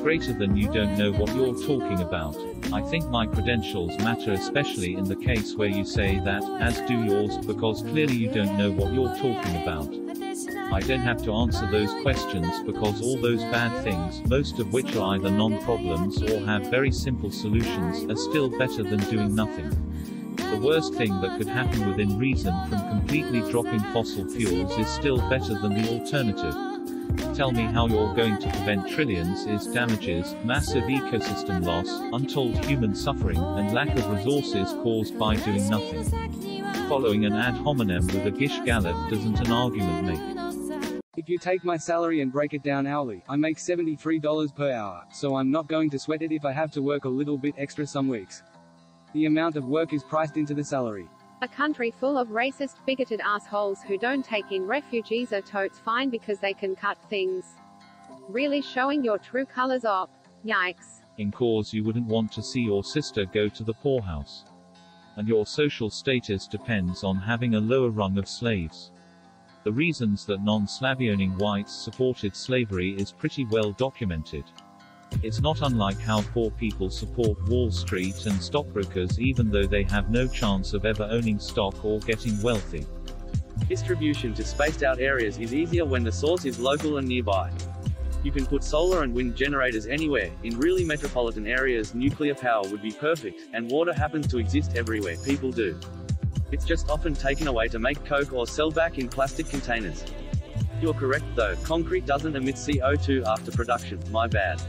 G: Greater than you don't know what you're talking about. I think my credentials matter, especially in the case where you say that, as do yours, because clearly you don't know what you're talking about. I don't have to answer those questions because all those bad things, most of which are either non-problems or have very simple solutions, are still better than doing nothing. The worst thing that could happen within reason from completely dropping fossil fuels is still better than the alternative. Tell me how you're going to prevent trillions is damages, massive ecosystem loss, untold human suffering, and lack of resources caused by doing nothing. Following an ad hominem with a gish gallop doesn't an argument make.
F: If you take my salary and break it down hourly, I make $73 per hour, so I'm not going to sweat it if I have to work a little bit extra some weeks. The amount of work is priced into the salary.
J: A country full of racist, bigoted assholes who don't take in refugees are totes fine because they can cut things. Really showing your true colors off. Yikes.
G: In cause you wouldn't want to see your sister go to the poorhouse. And your social status depends on having a lower rung of slaves. The reasons that non-Slavioning whites supported slavery is pretty well documented. It's not unlike how poor people support Wall Street and stockbrokers even though they have no chance of ever owning stock or getting wealthy.
A: Distribution to spaced out areas is easier when the source is local and nearby. You can put solar and wind generators anywhere. In really metropolitan areas, nuclear power would be perfect, and water happens to exist everywhere people do. It's just often taken away to make coke or sell back in plastic containers. You're correct though, concrete doesn't emit CO2 after production, my bad.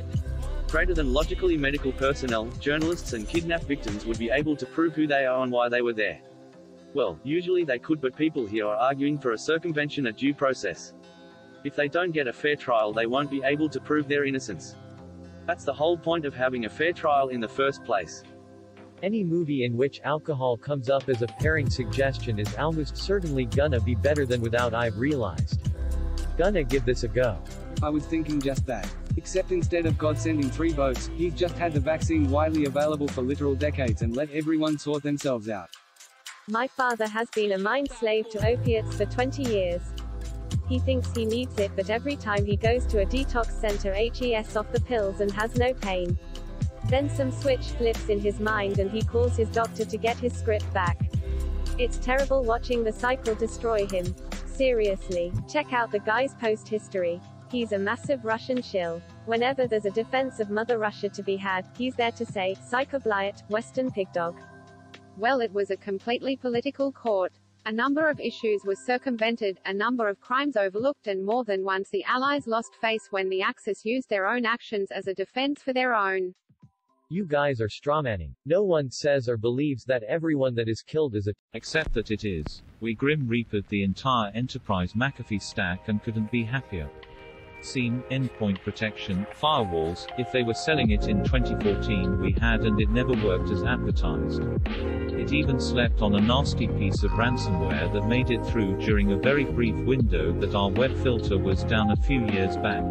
A: Greater than logically medical personnel, journalists and kidnap victims would be able to prove who they are and why they were there. Well, usually they could, but people here are arguing for a circumvention of due process. If they don't get a fair trial, they won't be able to prove their innocence. That's the whole point of having a fair trial in the first place.
H: Any movie in which alcohol comes up as a pairing suggestion is almost certainly gonna be better than without. I've realized. Gonna give this a go.
F: I was thinking just that. Except instead of God sending 3 boats, he's just had the vaccine widely available for literal decades and let everyone sort themselves out.
B: My father has been a mind slave to opiates for 20 years. He thinks he needs it, but every time he goes to a detox center hes off the pills and has no pain. Then some switch flips in his mind and he calls his doctor to get his script back. It's terrible watching the cycle destroy him. Seriously, check out the guy's post history. He's a massive Russian shill. Whenever there's a defense of Mother Russia to be had, he's there to say, Psychobliet, Western pigdog.
J: Well, it was a completely political court. A number of issues were circumvented, a number of crimes overlooked, and more than once the Allies lost face when the Axis used their own actions as a defense for their own.
H: You guys are strawmanning. No one says or believes that everyone that is killed is a
G: except that it is. We Grim Reapered the entire Enterprise McAfee stack and couldn't be happier. Scene, endpoint protection, firewalls. If they were selling it in 2014 we had, and it never worked as advertised. It even slept on a nasty piece of ransomware that made it through during a very brief window that our web filter was down a few years back.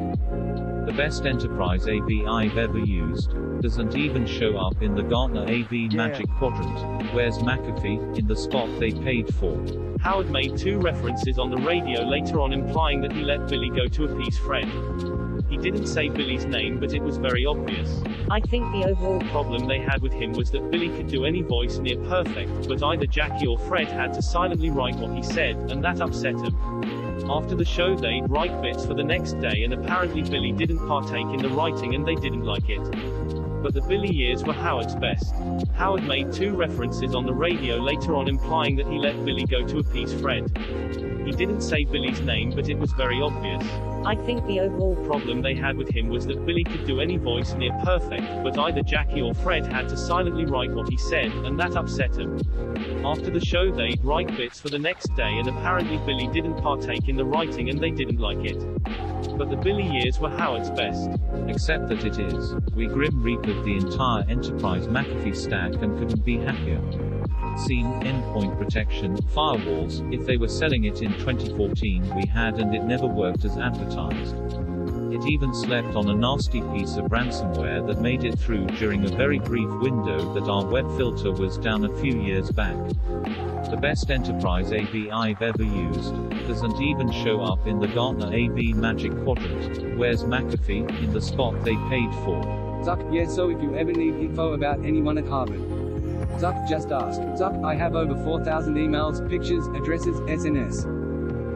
G: The best enterprise AV I've ever used. Doesn't even show up in the Gartner AV Magic Quadrant. Where's McAfee? In the spot they paid for.
D: Howard made 2 references on the radio later on implying that he let Billy go to appease Fred. He didn't say Billy's name, but it was very obvious. I think the overall problem they had with him was that Billy could do any voice near perfect, but either Jackie or Fred had to silently write what he said, and that upset him. After the show they'd write bits for the next day, and apparently Billy didn't partake in the writing and they didn't like it. But the Billy years were Howard's best. Howard made 2 references on the radio later on implying that he let Billy go to appease Fred. He He didn't say Billy's name, but it was very obvious. I think the overall problem they had with him was that Billy could do any voice near perfect, but either Jackie or Fred had to silently write what he said, and that upset him. After the show they'd write bits for the next day, and apparently Billy didn't partake in the writing and they didn't like it. But the Billy years were Howard's best.
G: Except that it is. We grim reapered the entire Enterprise McAfee stack and couldn't be happier. Scene, endpoint protection, firewalls. If they were selling it in 2014 we had, and it never worked as advertised. It even slept on a nasty piece of ransomware that made it through during a very brief window that our web filter was down a few years back. The best enterprise AV I've ever used. Doesn't even show up in the Gartner AV Magic Quadrant. Where's McAfee? In the spot they paid for.
F: Zuck, yeah, so if you ever need info about anyone at Harvard. Zuck, just ask. Zuck, I have over 4,000 emails, pictures, addresses, SNS.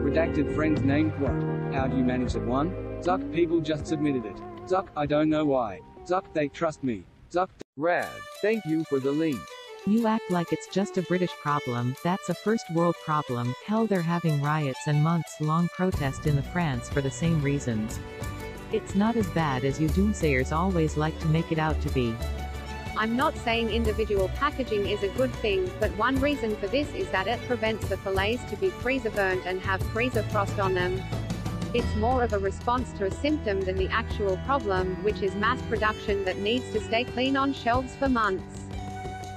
F: Redacted friends named what? How do you manage that one? Zuck, people just submitted it. Zuck, I don't know why. Zuck, they trust me. Zuck.
I: Rad. Thank you for the link.
E: You act like it's just a British problem. That's a first world problem. Hell, they're having riots and months-long protest in France for the same reasons. It's not as bad as you doomsayers always like to make it out to be.
J: I'm not saying individual packaging is a good thing, but one reason for this is that it prevents the fillets to be freezer burnt and have freezer frost on them. It's more of a response to a symptom than the actual problem, which is mass production that needs to stay clean on shelves for months.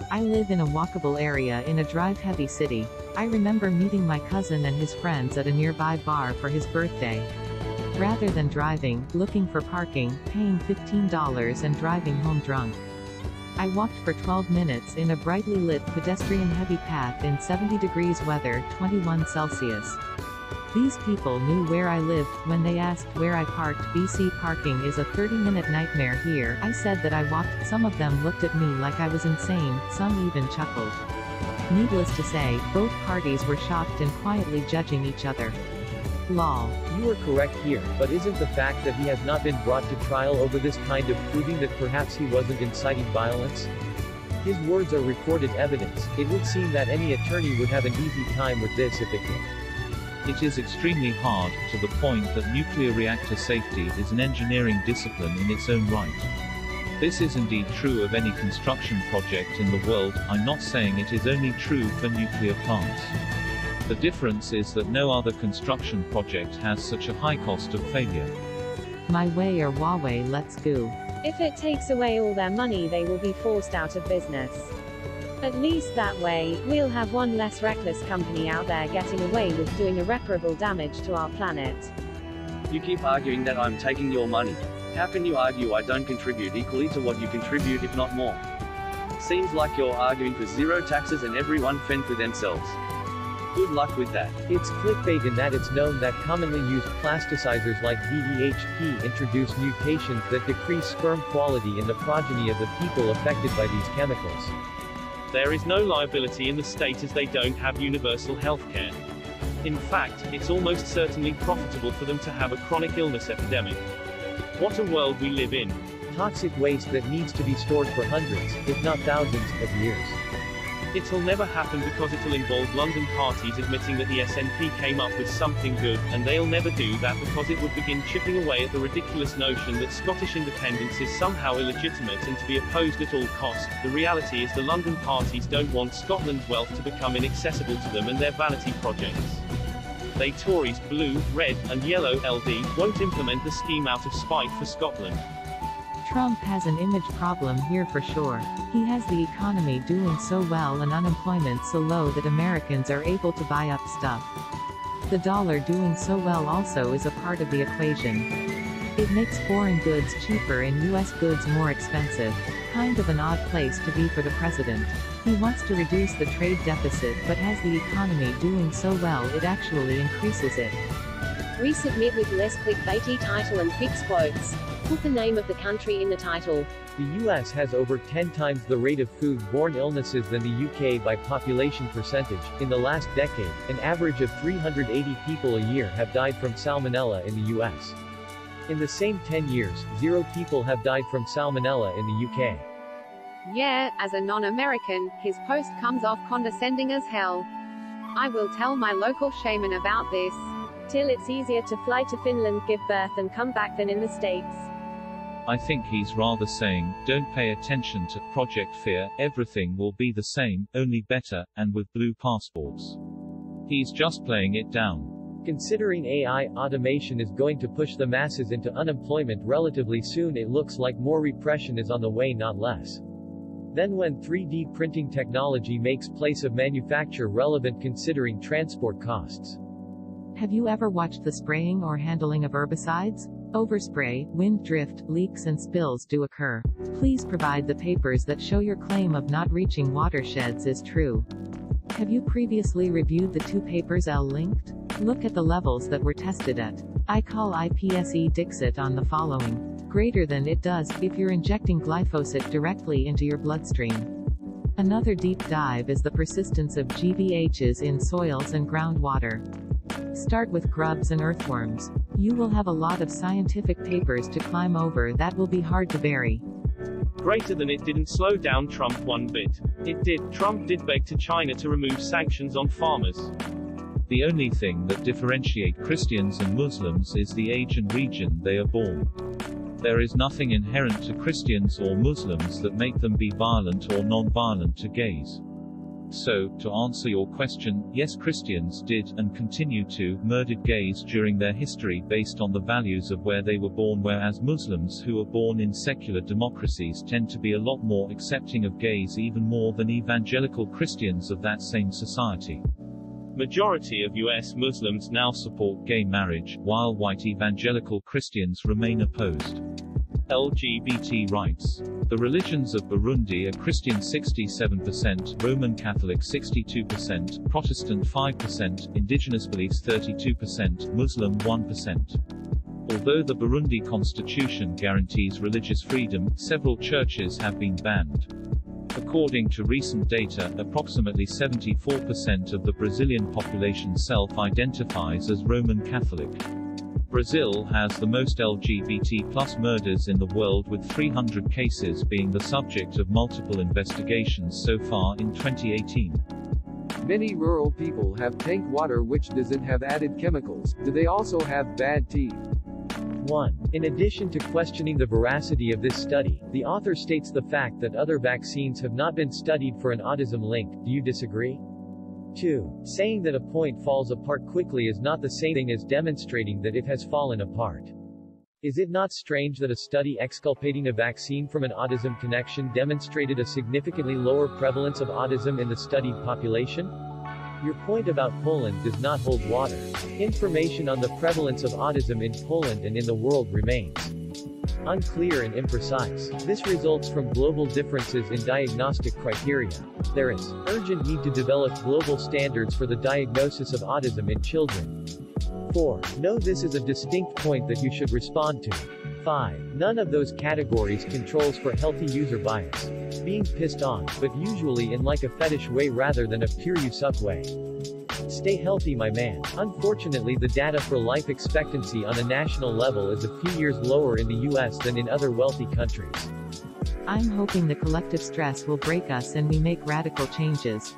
E: I live in a walkable area in a drive-heavy city. I remember meeting my cousin and his friends at a nearby bar for his birthday. Rather than driving, looking for parking, paying $15 and driving home drunk, I walked for 12 minutes in a brightly lit pedestrian-heavy path in 70 degrees weather, 21 Celsius. These people knew where I lived. When they asked where I parked, BC parking is a 30-minute nightmare here. I said that I walked. Some of them looked at me like I was insane, some even chuckled. Needless to say, both parties were shocked and quietly judging each other. Lol.
H: You are correct here, but isn't the fact that he has not been brought to trial over this kind of proving that perhaps he wasn't inciting violence? His words are recorded evidence. It would seem that any attorney would have an easy time with this if it could.
G: It is extremely hard, to the point that nuclear reactor safety is an engineering discipline in its own right. This is indeed true of any construction project in the world. I'm not saying it is only true for nuclear plants. The difference is that no other construction project has such a high cost of failure.
E: My way or Huawei, let's go.
K: If it takes away all their money, they will be forced out of business. At least that way, we'll have one less reckless company out there getting away with doing irreparable damage to our planet.
A: You keep arguing that I'm taking your money. How can you argue I don't contribute equally to what you contribute, if not more? Seems like you're arguing for zero taxes and everyone fend for themselves. Good luck with that.
H: It's clickbait in that it's known that commonly used plasticizers like DEHP introduce mutations that decrease sperm quality in the progeny of the people affected by these chemicals.
D: There is no liability in the state as they don't have universal health care. In fact, it's almost certainly profitable for them to have a chronic illness epidemic. What a world we live in.
H: Toxic waste that needs to be stored for hundreds, if not thousands, of years.
D: It'll never happen because it'll involve London parties admitting that the SNP came up with something good, and they'll never do that because it would begin chipping away at the ridiculous notion that Scottish independence is somehow illegitimate and to be opposed at all costs. The reality is the London parties don't want Scotland's wealth to become inaccessible to them and their vanity projects. They Tories, blue, red, and yellow LD, won't implement the scheme out of spite for Scotland.
E: Trump has an image problem here for sure. He has the economy doing so well and unemployment so low that Americans are able to buy up stuff. The dollar doing so well also is a part of the equation. It makes foreign goods cheaper and US goods more expensive. Kind of an odd place to be for the president. He wants to reduce the trade deficit but has the economy doing so well it actually increases it.
C: Resubmit with less clickbaity title and fix quotes. Put the name of the country in the title.
H: The US has over 10 times the rate of food-borne illnesses than the UK by population percentage. In the last decade, an average of 380 people a year have died from salmonella in the US. In the same 10 years, 0 people have died from salmonella in the UK.
J: Yeah, as a non-American, his post comes off condescending as hell. I will tell my local shaman about this.
B: Till it's easier to fly to Finland, give birth and come back than in the States.
G: I think he's rather saying, don't pay attention to Project Fear, everything will be the same, only better, and with blue passports. He's just playing it down.
H: Considering AI automation is going to push the masses into unemployment relatively soon, it looks like more repression is on the way, not less. Then when 3D printing technology makes place of manufacture relevant considering transport costs.
E: Have you ever watched the spraying or handling of herbicides? Overspray, wind drift, leaks and spills do occur. Please provide the papers that show your claim of not reaching watersheds is true. Have you previously reviewed the 2 papers L-linked? Look at the levels that were tested at. I call IPSE Dixit on the following. Greater than it does, if you're injecting glyphosate directly into your bloodstream. Another deep dive is the persistence of GBHs in soils and groundwater. Start with grubs and earthworms. You will have a lot of scientific papers to climb over that will be hard to bury.
D: Greater than it didn't slow down Trump one bit. It did. Trump did beg to China to remove sanctions on farmers.
G: The only thing that differentiate Christians and Muslims is the age and region they are born. There is nothing inherent to Christians or Muslims that make them be violent or non-violent to gays. So, to answer your question, yes, Christians did, and continue to, murdered gays during their history based on the values of where they were born, whereas Muslims who are born in secular democracies tend to be a lot more accepting of gays, even more than evangelical Christians of that same society.
D: Majority of U.S. Muslims now support gay marriage, while white evangelical Christians remain opposed. LGBT rights. The religions of Burundi are Christian 67%, Roman Catholic 62%, Protestant 5%, indigenous beliefs 32%, Muslim 1%. Although the Burundi constitution guarantees religious freedom, several churches have been banned. According to recent data, approximately 74% of the Brazilian population self-identifies as Roman Catholic. Brazil has the most LGBT+ murders in the world, with 300 cases being the subject of multiple investigations so far in 2018.
I: Many rural people have tank water which doesn't have added chemicals. Do they also have bad teeth?
H: 1. In addition to questioning the veracity of this study, the author states the fact that other vaccines have not been studied for an autism link. Do you disagree? 2. Saying that a point falls apart quickly is not the same thing as demonstrating that it has fallen apart. Is it not strange that a study exculpating a vaccine from an autism connection demonstrated a significantly lower prevalence of autism in the studied population? Your point about Poland does not hold water. Information on the prevalence of autism in Poland and in the world remains unclear and imprecise. This results from global differences in diagnostic criteria. There is urgent need to develop global standards for the diagnosis of autism in children. 4. No, this is a distinct point that you should respond to. 5. None of those categories controls for healthy user bias. Being pissed on, but usually in like a fetish way rather than a pure you suck way. Stay healthy, my man. Unfortunately, the data for life expectancy on a national level is a few years lower in the US than in other wealthy countries.
E: I'm hoping the collective stress will break us and we make radical changes.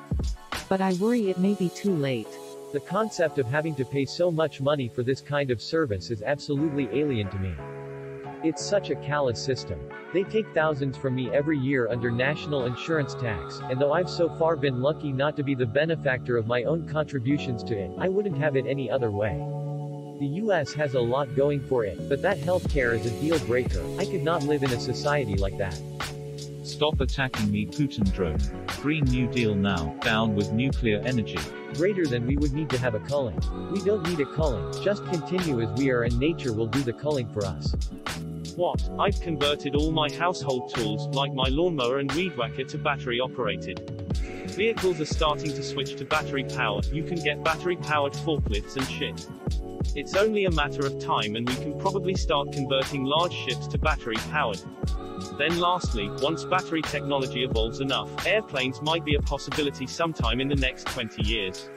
E: But I worry it may be too late.
H: The concept of having to pay so much money for this kind of service is absolutely alien to me. It's such a callous system. They take thousands from me every year under national insurance tax, and though I've so far been lucky not to be the benefactor of my own contributions to it, I wouldn't have it any other way. The US has a lot going for it, but that healthcare is a deal breaker. I could not live in a society like that.
G: Stop attacking me, Putin drone. Green New Deal now, down with nuclear energy.
H: Greater than we would need to have a culling. We don't need a culling, just continue as we are and nature will do the culling for us.
D: What? I've converted all my household tools, like my lawnmower and weed whacker, to battery operated. Vehicles are starting to switch to battery power. You can get battery powered forklifts and shit. It's only a matter of time and we can probably start converting large ships to battery powered. Then lastly, once battery technology evolves enough, airplanes might be a possibility sometime in the next 20 years.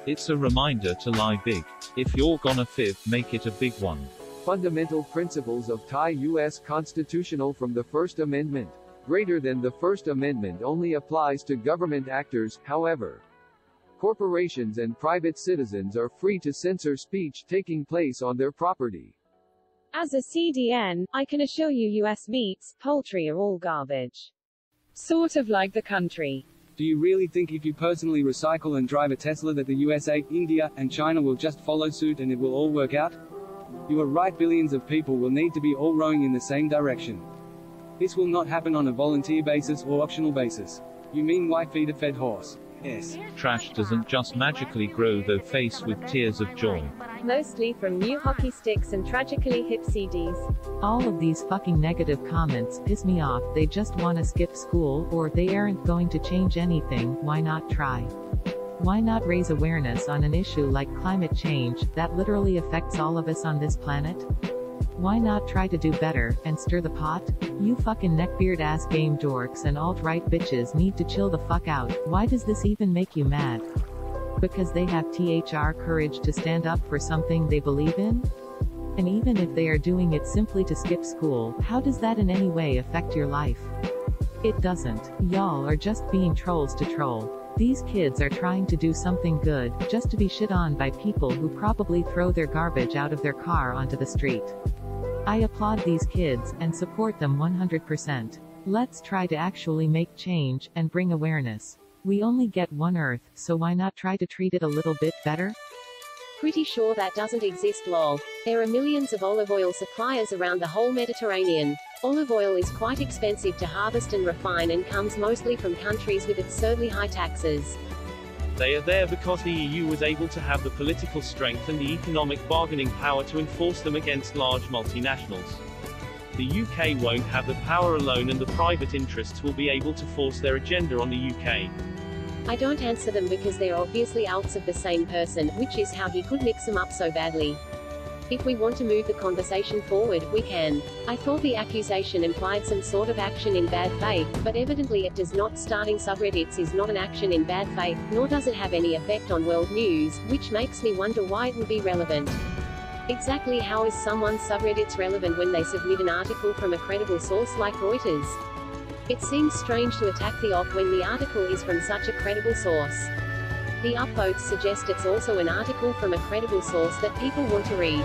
G: It's a reminder to lie big. If you're gonna fiv, make it a big one.
I: Fundamental principles of Thai U.S. constitutional from the First Amendment. Greater than the First Amendment only applies to government actors, however. Corporations and private citizens are free to censor speech taking place on their property.
K: As a CDN, I can assure you US meats, poultry are all garbage. Sort of like the country.
F: Do you really think if you personally recycle and drive a Tesla that the USA, India, and China will just follow suit and it will all work out? You are right, billions of people will need to be all rowing in the same direction. This will not happen on a volunteer basis or optional basis. You mean why feed a fed horse? Yes.
G: Trash doesn't just magically grow though, faced with tears of joy.
B: Mostly from new hockey sticks and tragically hip CDs.
E: All of these fucking negative comments piss me off. They just wanna skip school, or they aren't going to change anything. Why not try? Why not raise awareness on an issue like climate change, that literally affects all of us on this planet? Why not try to do better, and stir the pot? You fucking neckbeard ass game dorks and alt-right bitches need to chill the fuck out. Why does this even make you mad? Because they have courage to stand up for something they believe in? And even if they are doing it simply to skip school, how does that in any way affect your life? It doesn't. Y'all are just being trolls to troll. These kids are trying to do something good, just to be shit on by people who probably throw their garbage out of their car onto the street. I applaud these kids, and support them 100%. Let's try to actually make change, and bring awareness. We only get one Earth, so why not try to treat it a little bit better?
C: Pretty sure that doesn't exist, lol. There are millions of olive oil suppliers around the whole Mediterranean. Olive oil is quite expensive to harvest and refine and comes mostly from countries with absurdly high taxes.
D: They are there because the EU was able to have the political strength and the economic bargaining power to enforce them against large multinationals. The UK won't have the power alone, and the private interests will be able to force their agenda on the UK.
C: I don't answer them because they're obviously outs of the same person, which is how he could mix them up so badly. If we want to move the conversation forward, we can. I thought the accusation implied some sort of action in bad faith, but evidently it does not. Starting subreddits is not an action in bad faith, nor does it have any effect on world news, which makes me wonder why it would be relevant. Exactly how is someone's subreddits relevant when they submit an article from a credible source like Reuters? It seems strange to attack the op when the article is from such a credible source. The upvotes suggest it's also an article from a credible source that people want to read.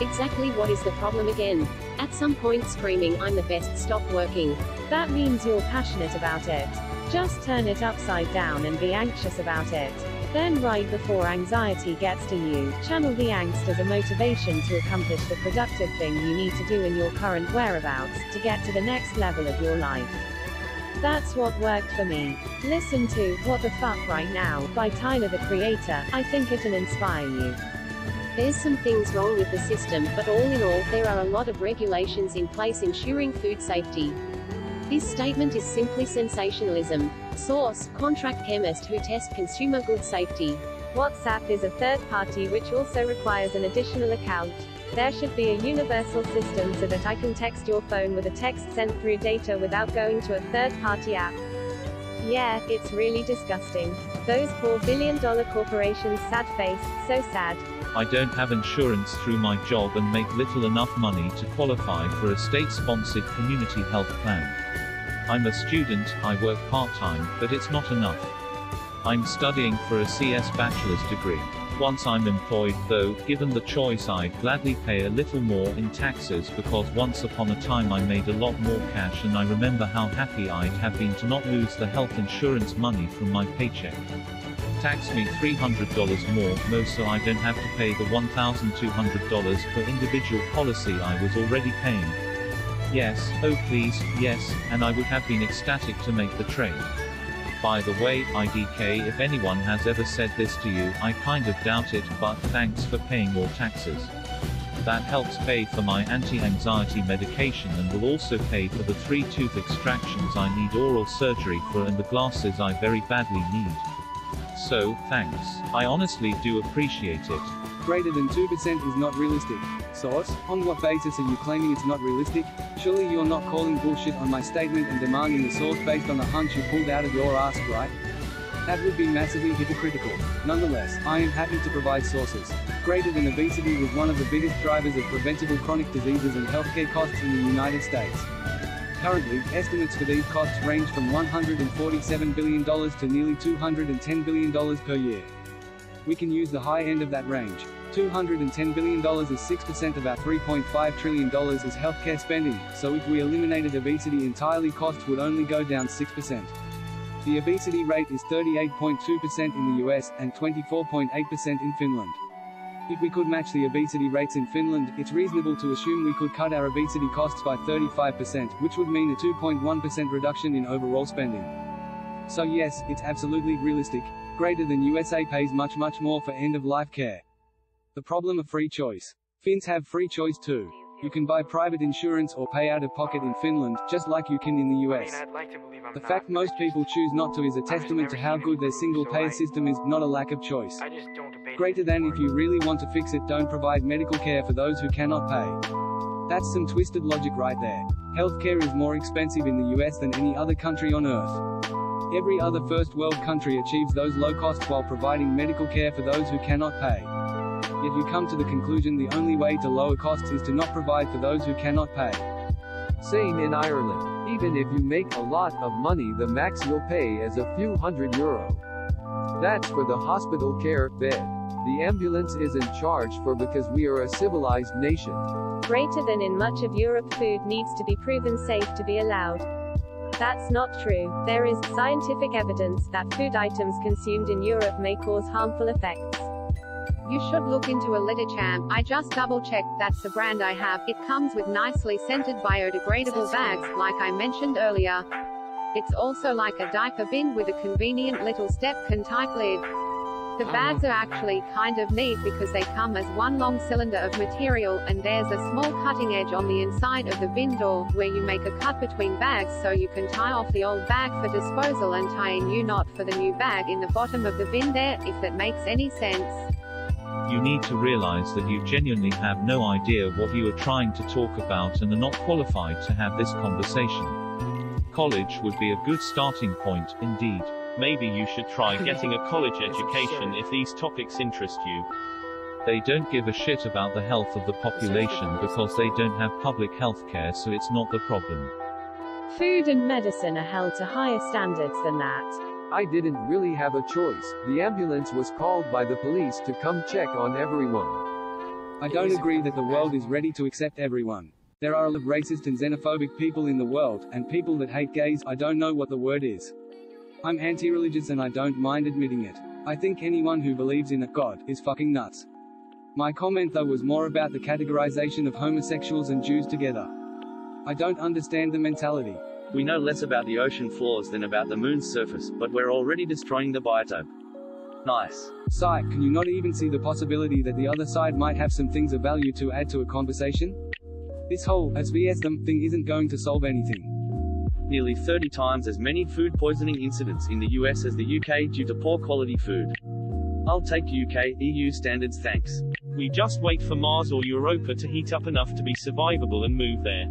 C: Exactly what is the problem again? At some point screaming "I'm the best" stopped working.
K: That means you're passionate about it. Just turn it upside down and be anxious about it. Then right before anxiety gets to you, channel the angst as a motivation to accomplish the productive thing you need to do in your current whereabouts, to get to the next level of your life. That's what worked for me. Listen to "What the Fuck Right Now" by Tyler the Creator. I think it'll inspire you.
C: There's some things wrong with the system, but all in all, there are a lot of regulations in place ensuring food safety. This statement is simply sensationalism. Source: Contract Chemist who test consumer goods safety.
B: WhatsApp is a third party which also requires an additional account. There should be a universal system so that I can text your phone with a text sent through data without going to a third-party app. Yeah, it's really disgusting. Those poor billion-dollar corporations, sad face, so sad.
G: I don't have insurance through my job and make little enough money to qualify for a state-sponsored community health plan. I'm a student, I work part-time, but it's not enough. I'm studying for a CS bachelor's degree. Once I'm employed, though, given the choice, I'd gladly pay a little more in taxes because once upon a time I made a lot more cash, and I remember how happy I'd have been to not lose the health insurance money from my paycheck. Tax me $300 more, so I don't have to pay the $1,200 per individual policy I was already paying. Yes, oh please, yes, and I would have been ecstatic to make the trade. By the way, IDK, if anyone has ever said this to you, I kind of doubt it, but thanks for paying more taxes. That helps pay for my anti-anxiety medication and will also pay for the 3 tooth extractions I need oral surgery for and the glasses I very badly need. So, thanks. I honestly do appreciate it.
F: Greater than 2% is not realistic. Source: on what basis are you claiming it's not realistic? Surely you're not calling bullshit on my statement and demanding the source based on a hunch you pulled out of your ass, right? That would be massively hypocritical. Nonetheless, I am happy to provide sources. Greater than obesity was one of the biggest drivers of preventable chronic diseases and healthcare costs in the United States. Currently, estimates for these costs range from $147 billion to nearly $210 billion per year. We can use the high end of that range. $210 billion is 6% of our $3.5 trillion is healthcare spending, so if we eliminated obesity entirely, costs would only go down 6%. The obesity rate is 38.2% in the US, and 24.8% in Finland. If we could match the obesity rates in Finland, it's reasonable to assume we could cut our obesity costs by 35%, which would mean a 2.1% reduction in overall spending. So yes, it's absolutely realistic. Greater than USA pays much more for end-of-life care. The problem of free choice. Finns have free choice too. You can buy private insurance or pay out of pocket in Finland, just like you can in the US. The fact most people choose not to is a testament to how good their single-payer system is, not a lack of choice. Greater than if you really want to fix it, don't provide medical care for those who cannot pay. That's some twisted logic right there. Healthcare is more expensive in the US than any other country on Earth. Every other first world country achieves those low costs while providing medical care for those who cannot pay. Yet you come to the conclusion the only way to lower costs is to not provide for those who cannot pay.
I: Same in Ireland. Even if you make a lot of money, the max you'll pay is a few €100. That's for the hospital care bed. The ambulance isn't charged for because we are a civilized nation.
B: Greater than in much of Europe, food needs to be proven safe to be allowed. That's not true. There is scientific evidence that food items consumed in Europe may cause harmful effects.
J: You should look into a Litter Champ. I just double-checked, that's the brand I have. It comes with nicely scented biodegradable bags, like I mentioned earlier. It's also like a diaper bin with a convenient little step-can type lid. The bags are actually kind of neat because they come as one long cylinder of material, and there's a small cutting edge on the inside of the bin door, where you make a cut between bags so you can tie off the old bag for disposal and tie a new knot for the new bag in the bottom of the bin there, if that makes any sense.
G: You need to realize that you genuinely have no idea what you are trying to talk about and are not qualified to have this conversation. College would be a good starting point, indeed.
D: Maybe you should try getting a college education if these topics interest you.
G: They don't give a shit about the health of the population because they don't have public health care, so it's not the problem.
K: Food and medicine are held to higher standards than that.
I: I didn't really have a choice. The ambulance was called by the police to come check on everyone.
F: I don't agree that the world is ready to accept everyone. There are a lot of racist and xenophobic people in the world, and people that hate gays. I don't know what the word is. I'm anti-religious and I don't mind admitting it. I think anyone who believes in a God is fucking nuts. My comment though was more about the categorization of homosexuals and Jews together. I don't understand the mentality.
A: We know less about the ocean floors than about the moon's surface, but we're already destroying the biotope. Nice.
F: Psych, can you not even see the possibility that the other side might have some things of value to add to a conversation? This whole "as vs them" thing isn't going to solve anything.
A: Nearly 30 times as many food poisoning incidents in the US as the UK due to poor quality food. I'll take UK, EU standards, thanks.
D: We just wait for Mars or Europa to heat up enough to be survivable and move there.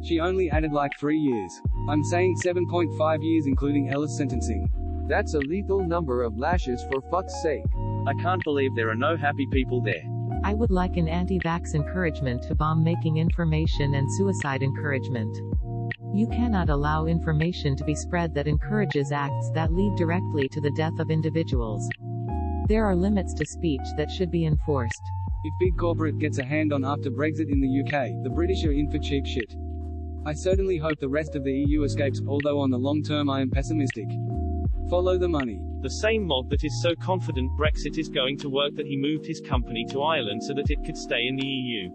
F: She only added like 3 years. I'm saying 7.5 years including Ellis sentencing.
I: That's a lethal number of lashes for fuck's sake.
A: I can't believe there are no happy people there.
E: I would like an anti-vax encouragement to bomb-making information and suicide encouragement. You cannot allow information to be spread that encourages acts that lead directly to the death of individuals. There are limits to speech that should be enforced.
F: If big corporate gets a hand on after Brexit in the UK, the British are in for cheap shit. I certainly hope the rest of the EU escapes, although on the long term I am pessimistic. Follow the money.
D: The same mob that is so confident Brexit is going to work that he moved his company to Ireland so that it could stay in the EU.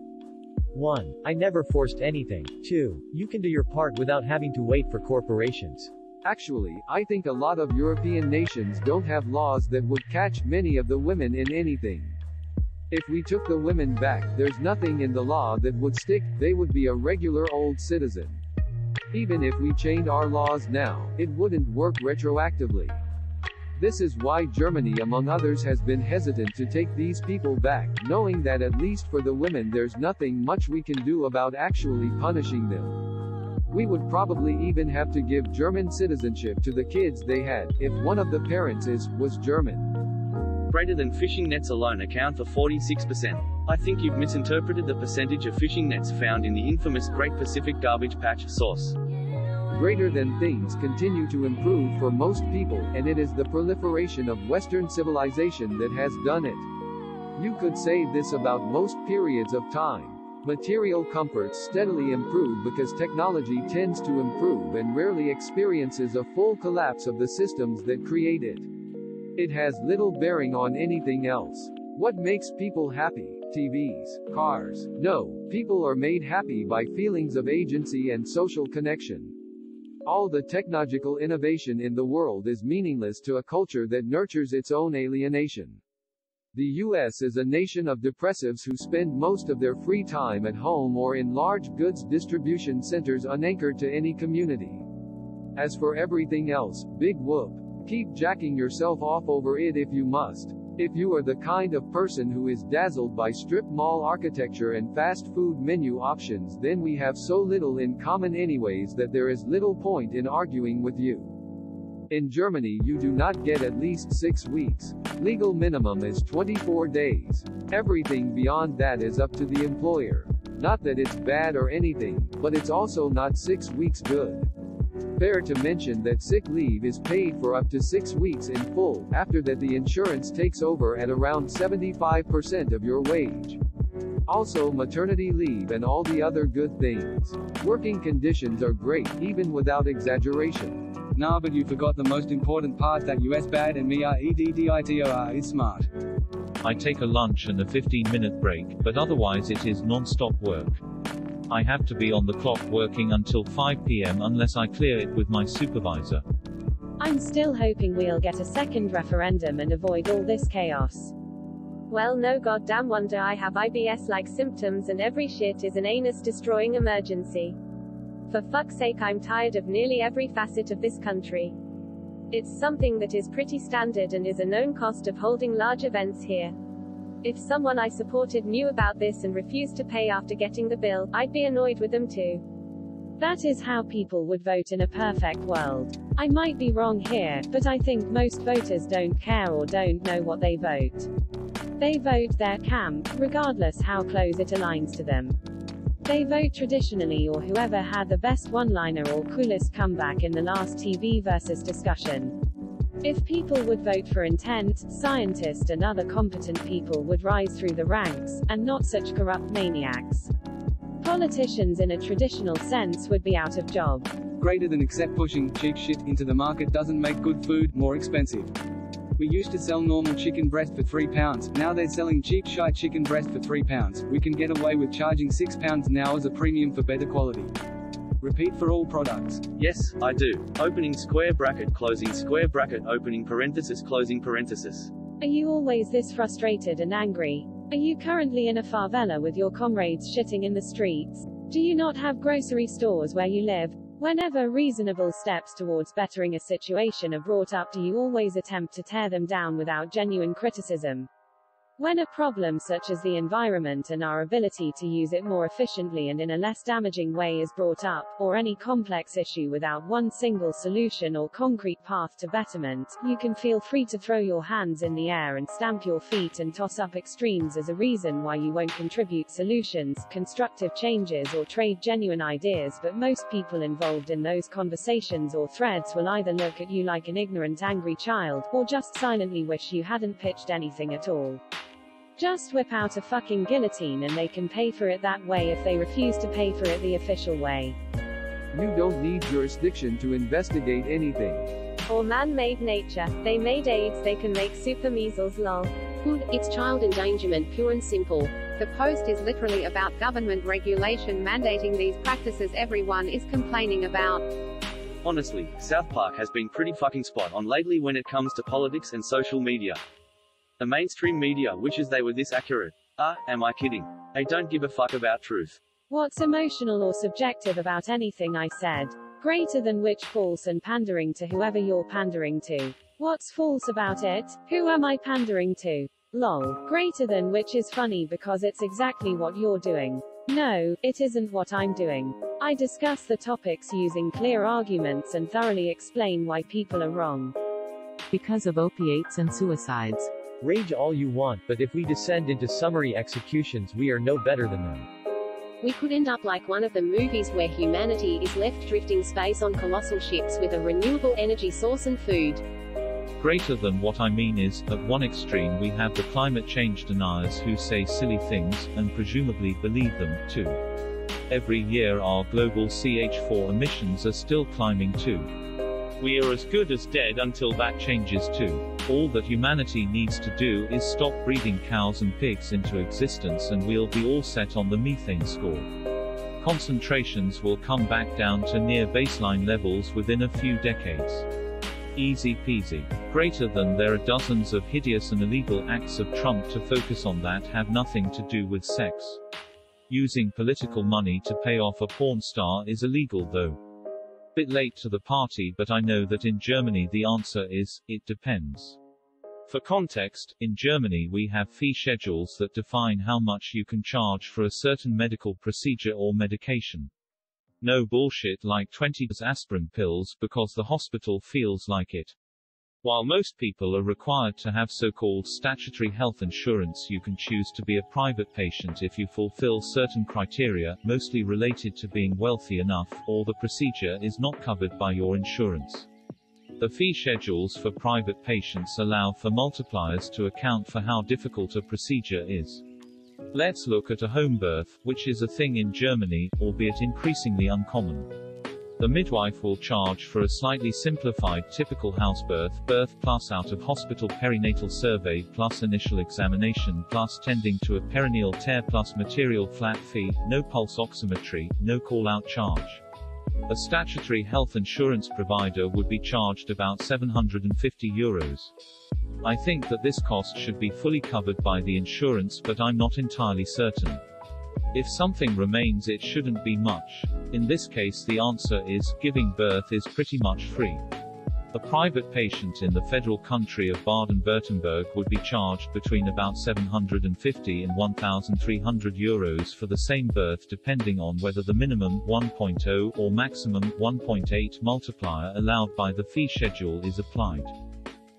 H: 1. I never forced anything. 2. You can do your part without having to wait for corporations.
I: Actually, I think a lot of European nations don't have laws that would catch many of the women in anything. If we took the women back, there's nothing in the law that would stick, they would be a regular old citizen. Even if we changed our laws now, it wouldn't work retroactively. This is why Germany among others has been hesitant to take these people back, knowing that at least for the women there's nothing much we can do about actually punishing them. We would probably even have to give German citizenship to the kids they had, if one of the parents was German.
A: Greater than fishing nets alone account for 46%. I think you've misinterpreted the percentage of fishing nets found in the infamous Great Pacific Garbage Patch source.
I: Greater than things continue to improve for most people, and it is the proliferation of Western civilization that has done it. You could say this about most periods of time. Material comforts steadily improve because technology tends to improve and rarely experiences a full collapse of the systems that create it. It has little bearing on anything else. What makes people happy? TVs, cars? No, people are made happy by feelings of agency and social connection. All the technological innovation in the world is meaningless to a culture that nurtures its own alienation. The US is a nation of depressives who spend most of their free time at home or in large goods distribution centers unanchored to any community. As for everything else, big whoop. Keep jacking yourself off over it if you must. If you are the kind of person who is dazzled by strip mall architecture and fast food menu options, then we have so little in common anyways that there is little point in arguing with you. In Germany you do not get at least 6 weeks. Legal minimum is 24 days. Everything beyond that is up to the employer. Not that it's bad or anything, but it's also not 6 weeks good. Fair to mention that sick leave is paid for up to 6 weeks in full, after that the insurance takes over at around 75% of your wage. Also maternity leave and all the other good things. Working conditions are great, even without exaggeration.
F: Nah, but you forgot the most important part, that US bad and me REDDITOR is smart.
G: I take a lunch and a 15-minute break, but otherwise it is non-stop work. I have to be on the clock working until 5 p.m. unless I clear it with my supervisor.
K: I'm still hoping we'll get a second referendum and avoid all this chaos.
B: Well, no goddamn wonder I have IBS-like symptoms and every shit is an anus-destroying emergency. For fuck's sake, I'm tired of nearly every facet of this country. It's something that is pretty standard and is a known cost of holding large events here. If someone I supported knew about this and refused to pay after getting the bill, I'd be annoyed with them too.
K: That is how people would vote in a perfect world. I might be wrong here, but I think most voters don't care or don't know what they vote. They vote their camp, regardless how close it aligns to them. They vote traditionally or whoever had the best one-liner or coolest comeback in the last TV versus discussion. If people would vote for intent, scientists and other competent people would rise through the ranks, and not such corrupt maniacs. Politicians in a traditional sense would be out of job.
F: Greater than except pushing cheap shit into the market doesn't make good food more expensive. We used to sell normal chicken breast for £3, now they're selling cheap shite chicken breast for £3. We can get away with charging £6 now as a premium for better quality. Repeat for all products.
A: Yes, I do. Opening square bracket, closing square bracket, opening parenthesis, closing parenthesis.
K: Are you always this frustrated and angry? Are you currently in a favela with your comrades shitting in the streets? Do you not have grocery stores where you live? Whenever reasonable steps towards bettering a situation are brought up, do you always attempt to tear them down without genuine criticism? When a problem such as the environment and our ability to use it more efficiently and in a less damaging way is brought up, or any complex issue without one single solution or concrete path to betterment, you can feel free to throw your hands in the air and stamp your feet and toss up extremes as a reason why you won't contribute solutions, constructive changes or trade genuine ideas. But most people involved in those conversations or threads will either look at you like an ignorant angry child, or just silently wish you hadn't pitched anything at all. Just whip out a fucking guillotine and they can pay for it that way if they refuse to pay for it the official way.
I: You don't need jurisdiction to investigate anything.
B: Or man-made nature. They made AIDS, they can make super measles lol.
C: Good, it's child endangerment, pure and simple.
J: The post is literally about government regulation mandating these practices everyone is complaining about.
A: Honestly, South Park has been pretty fucking spot on lately when it comes to politics and social media. The mainstream media wishes they were this accurate. Am I kidding? They don't give a fuck about truth.
K: What's emotional or subjective about anything I said? Greater than which false and pandering to whoever you're pandering to. What's false about it? Who am I pandering to? Lol. Greater than which is funny because it's exactly what you're doing. No, it isn't what I'm doing. I discuss the topics using clear arguments and thoroughly explain why people are wrong.
E: Because of opiates and suicides.
H: Rage all you want, but if we descend into summary executions, we are no better than them.
C: We could end up like one of the movies where humanity is left drifting space on colossal ships with a renewable energy source and food.
G: Greater than what I mean is, at one extreme we have the climate change deniers who say silly things, and presumably believe them, too. Every year our global CH4 emissions are still climbing too.
D: We are as good as dead until that changes too.
G: All that humanity needs to do is stop breeding cows and pigs into existence and we'll be all set on the methane score. Concentrations will come back down to near baseline levels within a few decades. Easy peasy. Greater than there are dozens of hideous and illegal acts of Trump to focus on that have nothing to do with sex. Using political money to pay off a porn star is illegal though. Bit late to the party, but I know that in Germany the answer is, it depends. For context, in Germany we have fee schedules that define how much you can charge for a certain medical procedure or medication. No bullshit like 20 aspirin pills because the hospital feels like it. While most people are required to have so-called statutory health insurance, you can choose to be a private patient if you fulfill certain criteria, mostly related to being wealthy enough, or the procedure is not covered by your insurance. The fee schedules for private patients allow for multipliers to account for how difficult a procedure is. Let's look at a home birth, which is a thing in Germany, albeit increasingly uncommon. The midwife will charge for a slightly simplified typical house birth, birth plus out-of-hospital perinatal survey plus initial examination plus tending to a perineal tear plus material flat fee, no pulse oximetry, no call-out charge. A statutory health insurance provider would be charged about €750. I think that this cost should be fully covered by the insurance, but I'm not entirely certain. If something remains, it shouldn't be much. In this case the answer is, giving birth is pretty much free. A private patient in the federal country of Baden-Württemberg would be charged between about €750 and €1,300 for the same birth, depending on whether the minimum 1.0 or maximum 1.8 multiplier allowed by the fee schedule is applied.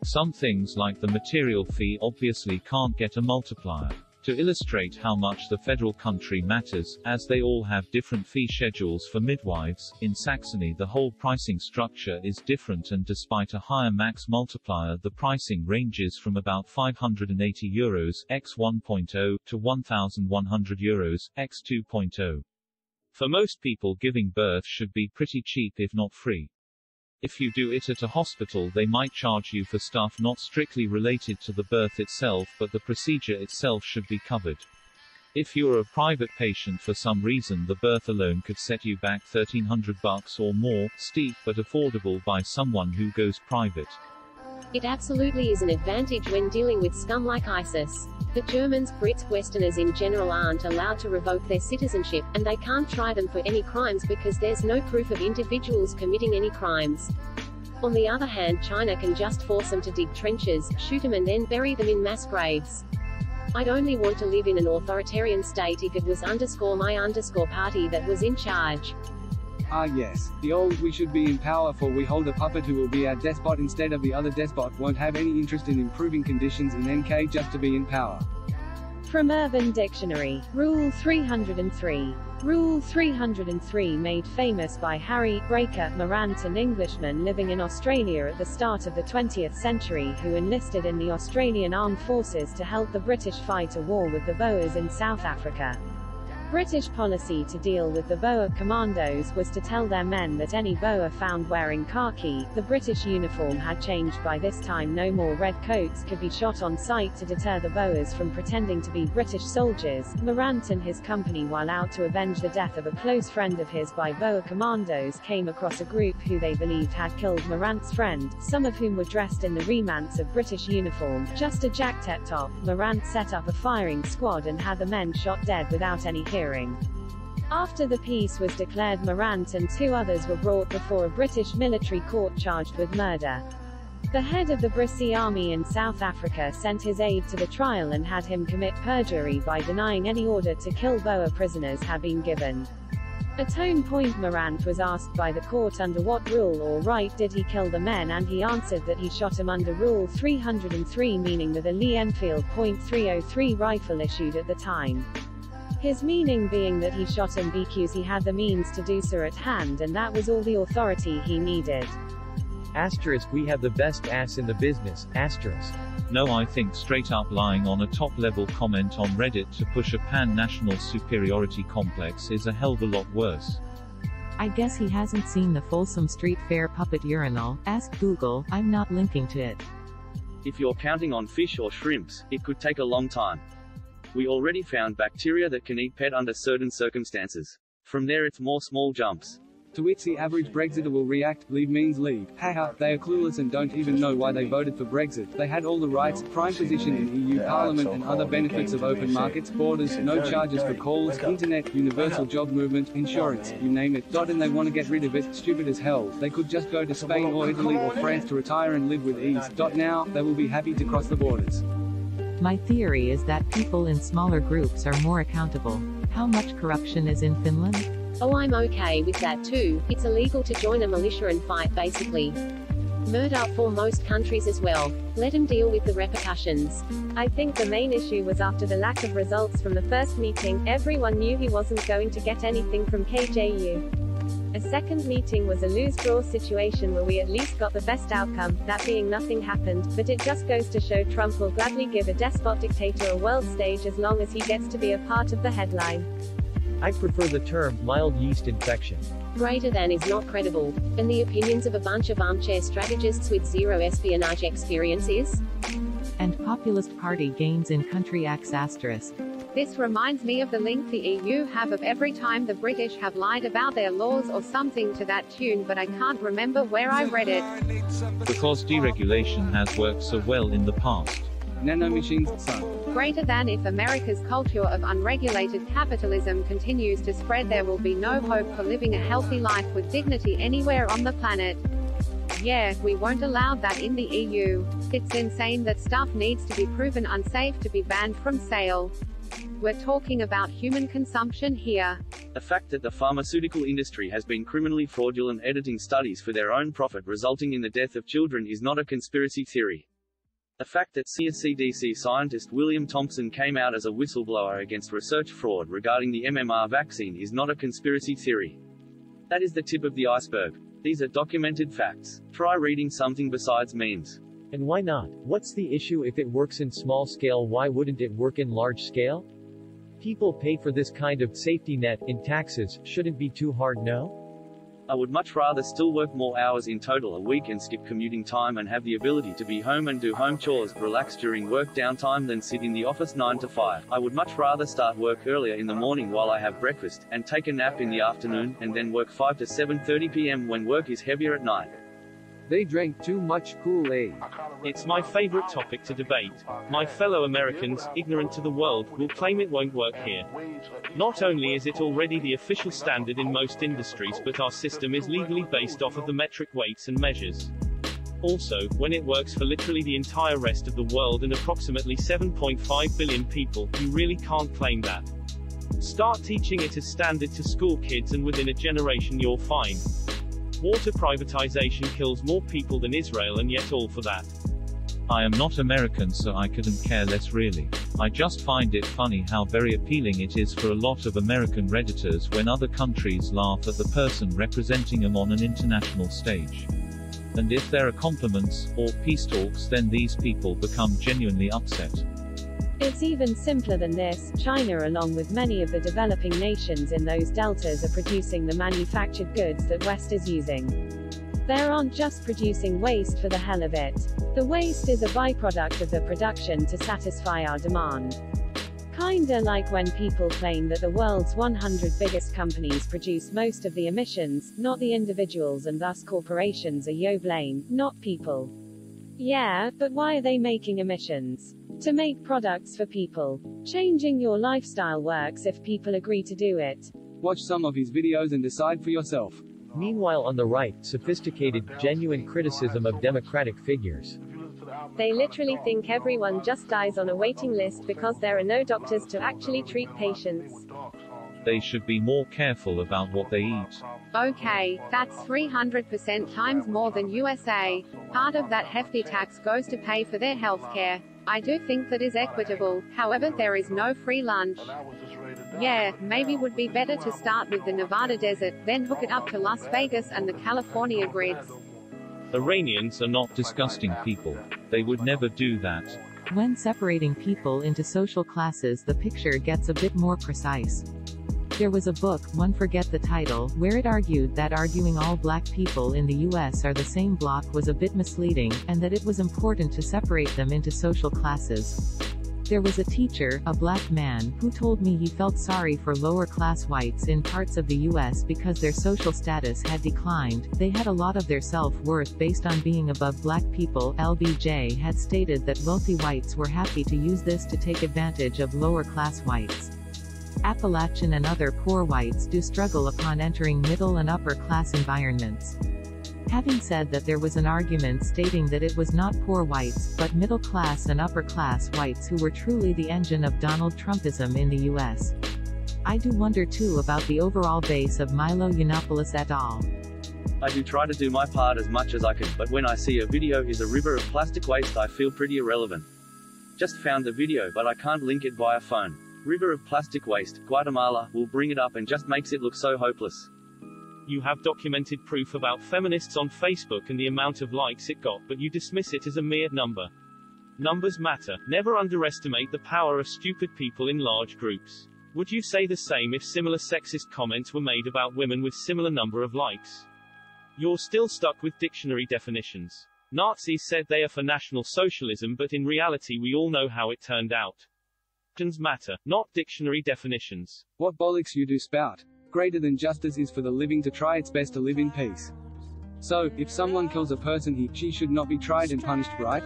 G: Some things like the material fee obviously can't get a multiplier. To illustrate how much the federal country matters, as they all have different fee schedules for midwives, in Saxony the whole pricing structure is different, and despite a higher max multiplier the pricing ranges from about €580 x 1.0 to €1,100 x 2.0. For most people, giving birth should be pretty cheap if not free. If you do it at a hospital, they might charge you for stuff not strictly related to the birth itself, but the procedure itself should be covered. If you're a private patient, for some reason the birth alone could set you back $1,300 or more, steep but affordable by someone who goes private.
C: It absolutely is an advantage when dealing with scum like ISIS. The Germans, Brits, Westerners in general aren't allowed to revoke their citizenship, and they can't try them for any crimes because there's no proof of individuals committing any crimes. On the other hand, China can just force them to dig trenches, shoot them and then bury them in mass graves. I'd only want to live in an authoritarian state if it was my party that was in charge.
F: Ah yes, the old "we should be in power for we hold a puppet who will be our despot instead of the other despot" won't have any interest in improving conditions in NK just to be in power.
K: From Urban Dictionary, Rule 303. Rule 303 made famous by Harry Breaker Morant, an Englishman living in Australia at the start of the 20th century who enlisted in the Australian Armed Forces to help the British fight a war with the Boers in South Africa. British policy to deal with the Boer commandos was to tell their men that any Boer found wearing khaki, the British uniform had changed by this time, no more red coats, could be shot on sight to deter the Boers from pretending to be British soldiers. Morant and his company, while out to avenge the death of a close friend of his by Boer commandos, came across a group who they believed had killed Morant's friend, some of whom were dressed in the remnants of British uniform, just a jacket top. Morant set up a firing squad and had the men shot dead without any hearing. After the peace was declared, Morant and 2 others were brought before a British military court charged with murder. The head of the British Army in South Africa sent his aide to the trial and had him commit perjury by denying any order to kill Boer prisoners had been given. At tone point Morant was asked by the court under what rule or right did he kill the men, and he answered that he shot him under Rule 303, meaning with a Lee Enfield .303 rifle issued at the time. His meaning being that he shot him because he had the means to do so at hand, and that was all the authority he needed.
H: Asterisk, we have the best ass in the business. Asterisk.
G: No, I think straight up lying on a top-level comment on Reddit to push a pan-national superiority complex is a hell of a lot worse.
E: I guess he hasn't seen the Folsom Street Fair puppet urinal. Ask Google, I'm not linking to it.
A: If you're counting on fish or shrimps, it could take a long time. We already found bacteria that can eat pet under certain circumstances. From there it's more small jumps.
F: To which the average Brexiter will react, leave means leave. Haha, they are clueless and don't even know why they voted for Brexit. They had all the rights, prime position in EU Parliament and other benefits of open markets, borders, no charges for calls, internet, universal job movement, insurance, you name it. And they want to get rid of it, stupid as hell. They could just go to Spain or Italy or France to retire and live with ease. Now, they will be happy to cross the borders.
E: My theory is that people in smaller groups are more accountable. How much corruption is in Finland?
C: Oh, I'm okay with that too. It's illegal to join a militia and fight, basically. Murder for most countries as well. Let them deal with the repercussions.
B: I think the main issue was after the lack of results from the first meeting, everyone knew he wasn't going to get anything from KJU. A second meeting was a lose-draw situation where we at least got the best outcome, that being nothing happened, but it just goes to show Trump will gladly give a despot dictator a world stage as long as he gets to be a part of the headline.
H: I prefer the term mild yeast infection.
C: Greater than is not credible, and the opinions of a bunch of armchair strategists with zero espionage experience is?
E: And populist party gains in country X asterisk.
J: This reminds me of the link the EU have of every time the British have lied about their laws or something to that tune, but I can't remember where I read it.
G: Because deregulation has worked so well in the past.
F: Nanomachines, son.
J: Greater than if America's culture of unregulated capitalism continues to spread, there will be no hope for living a healthy life with dignity anywhere on the planet. Yeah, we won't allow that in the EU. It's insane that stuff needs to be proven unsafe to be banned from sale. We're talking about human consumption here.
A: The fact that the pharmaceutical industry has been criminally fraudulent editing studies for their own profit resulting in the death of children is not a conspiracy theory. The fact that CDC scientist William Thompson came out as a whistleblower against research fraud regarding the MMR vaccine is not a conspiracy theory. That is the tip of the iceberg. These are documented facts. Try reading something besides memes.
H: And why not? What's the issue? If it works in small scale, why wouldn't it work in large scale? People pay for this kind of safety net in taxes. Shouldn't be too hard, no?
A: I would much rather still work more hours in total a week and skip commuting time and have the ability to be home and do home chores, relax during work downtime than sit in the office 9 to 5. I would much rather start work earlier in the morning while I have breakfast, and take a nap in the afternoon, and then work 5 to 7:30 p.m. when work is heavier at night.
I: They drank too much Kool-Aid.
D: It's my favorite topic to debate. My fellow Americans, ignorant to the world, will claim it won't work here. Not only is it already the official standard in most industries, but our system is legally based off of the metric weights and measures. Also, when it works for literally the entire rest of the world and approximately 7.5 billion people, you really can't claim that. Start teaching it as standard to school kids and within a generation you're fine. Water privatization kills more people than Israel, and yet all for that.
G: I am not American, so I couldn't care less really. I just find it funny how very appealing it is for a lot of American Redditors when other countries laugh at the person representing them on an international stage. And if there are compliments, or peace talks, then these people become genuinely upset.
K: It's even simpler than this. China, along with many of the developing nations in those deltas, are producing the manufactured goods that West is using. They aren't just producing waste for the hell of it. The waste is a byproduct of the production to satisfy our demand. Kinda like when people claim that the world's 100 biggest companies produce most of the emissions, not the individuals, and thus corporations are yo blame, not people. Yeah, but why are they making emissions? To make products for people. Changing your lifestyle works if people agree to do it.
F: Watch some of his videos and decide for yourself.
H: Meanwhile, on the right, sophisticated, genuine criticism of democratic figures.
B: They literally think everyone just dies on a waiting list because there are no doctors to actually treat patients.
G: They should be more careful about what they eat.
J: Okay, that's 300% times more than USA. Part of that hefty tax goes to pay for their healthcare. I do think that is equitable, however there is no free lunch. Yeah, maybe would be better to start with the Nevada desert, then hook it up to Las Vegas and the California grids.
G: Iranians are not disgusting people. They would never do that.
E: When separating people into social classes, the picture gets a bit more precise. There was a book, one forget the title, where it argued that arguing all black people in the US are the same block was a bit misleading, and that it was important to separate them into social classes. There was a teacher, a black man, who told me he felt sorry for lower-class whites in parts of the US because their social status had declined. They had a lot of their self-worth based on being above black people. LBJ had stated that wealthy whites were happy to use this to take advantage of lower-class whites. Appalachian and other poor whites do struggle upon entering middle and upper-class environments. Having said that, there was an argument stating that it was not poor whites, but middle-class and upper-class whites who were truly the engine of Donald Trumpism in the U.S. I do wonder too about the overall base of Milo Yiannopoulos et al.
A: I do try to do my part as much as I can, but when I see a video is a river of plastic waste I feel pretty irrelevant. Just found the video but I can't link it via phone. River of plastic waste, Guatemala, will bring it up and just makes it look so hopeless.
D: You have documented proof about feminists on Facebook and the amount of likes it got, but you dismiss it as a mere number. Numbers matter. Never underestimate the power of stupid people in large groups. Would you say the same if similar sexist comments were made about women with similar number of likes? You're still stuck with dictionary definitions. Nazis said they are for National Socialism, but in reality we all know how it turned out. Matter, not dictionary definitions.
F: What bollocks you do spout. Greater than justice is for the living to try its best to live in peace. So, if someone kills a person she should not be tried and punished, right?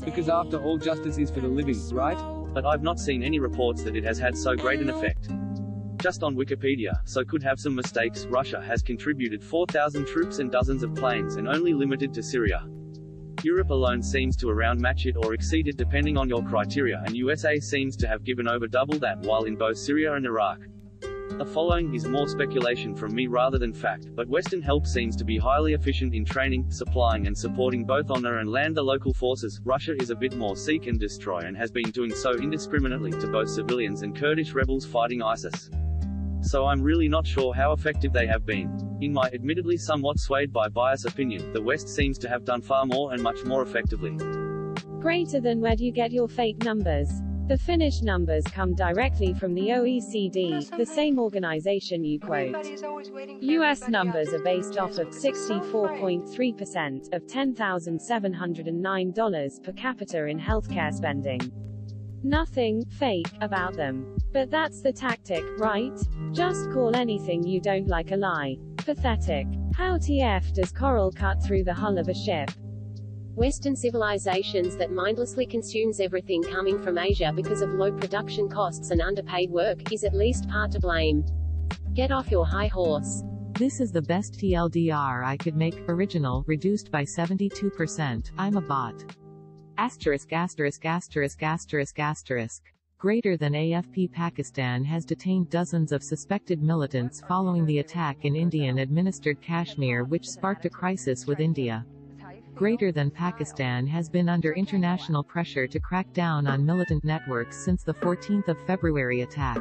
F: Because after all, justice is for the living, right?
A: But I've not seen any reports that it has had so great an effect. Just on Wikipedia, so could have some mistakes. Russia has contributed 4,000 troops and dozens of planes and only limited to Syria. Europe alone seems to around match it or exceed it depending on your criteria, and USA seems to have given over double that while in both Syria and Iraq. The following is more speculation from me rather than fact, but Western help seems to be highly efficient in training, supplying and supporting both on air and land the local forces. Russia is a bit more seek and destroy and has been doing so indiscriminately to both civilians and Kurdish rebels fighting ISIS. So I'm really not sure how effective they have been. In my admittedly somewhat swayed by bias opinion, the West seems to have done far more and much more effectively.
K: Greater than where do you get your fake numbers? The Finnish numbers come directly from the OECD, the same organization you quote. US numbers are based off of 64.3% of $10,709 per capita in healthcare spending. Nothing fake about them. But that's the tactic, right? Just call anything you don't like a lie. Pathetic. How TF does coral cut through the hull of a ship?
C: Western civilizations that mindlessly consumes everything coming from Asia because of low production costs and underpaid work, is at least part to blame. Get off your high horse.
E: This is the best TLDR I could make. Original, reduced by 72%. I'm a bot. Asterisk asterisk asterisk asterisk asterisk. Greater than AFP. Pakistan has detained dozens of suspected militants following the attack in Indian-administered Kashmir, which sparked a crisis with India. Greater than Pakistan has been under international pressure to crack down on militant networks since the 14th of February attack.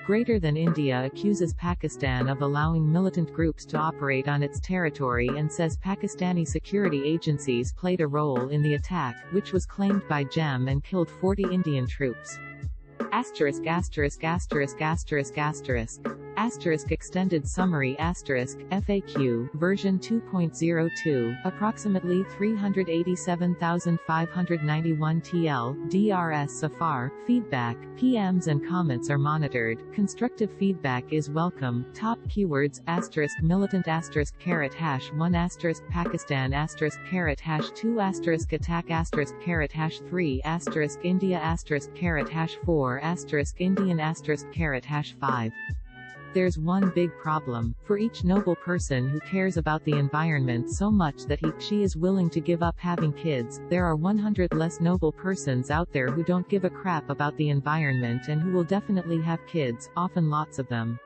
E: Greater than India accuses Pakistan of allowing militant groups to operate on its territory and says Pakistani security agencies played a role in the attack, which was claimed by GEM and killed 40 Indian troops. Asterisk asterisk asterisk asterisk asterisk. Asterisk extended summary asterisk FAQ version 2.02 approximately 387,591 TL DRS Safar feedback PMs and comments are monitored. Constructive feedback is welcome. Top keywords asterisk militant asterisk caret hash 1 asterisk Pakistan asterisk caret hash 2 asterisk attack asterisk caret hash 3 asterisk India asterisk caret hash 4 asterisk Indian asterisk caret hash 5. There's one big problem. For each noble person who cares about the environment so much that she is willing to give up having kids, there are 100 less noble persons out there who don't give a crap about the environment and who will definitely have kids, often lots of them.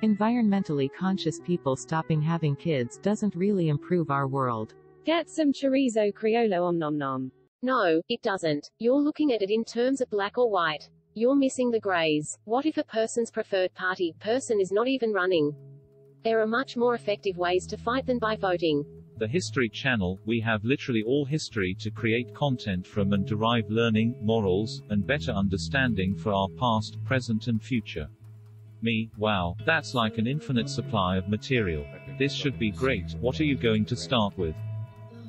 E: Environmentally conscious people stopping having kids doesn't really improve our world.
K: Get some chorizo criollo om nom nom.
C: No, it doesn't. You're looking at it in terms of black or white. You're missing the grays. What if a person's preferred party person is not even running? There are much more effective ways to fight than by voting.
G: The History Channel, we have literally all history to create content from and derive learning, morals, and better understanding for our past, present and future. Wow, that's like an infinite supply of material. This should be great. What are you going to start with?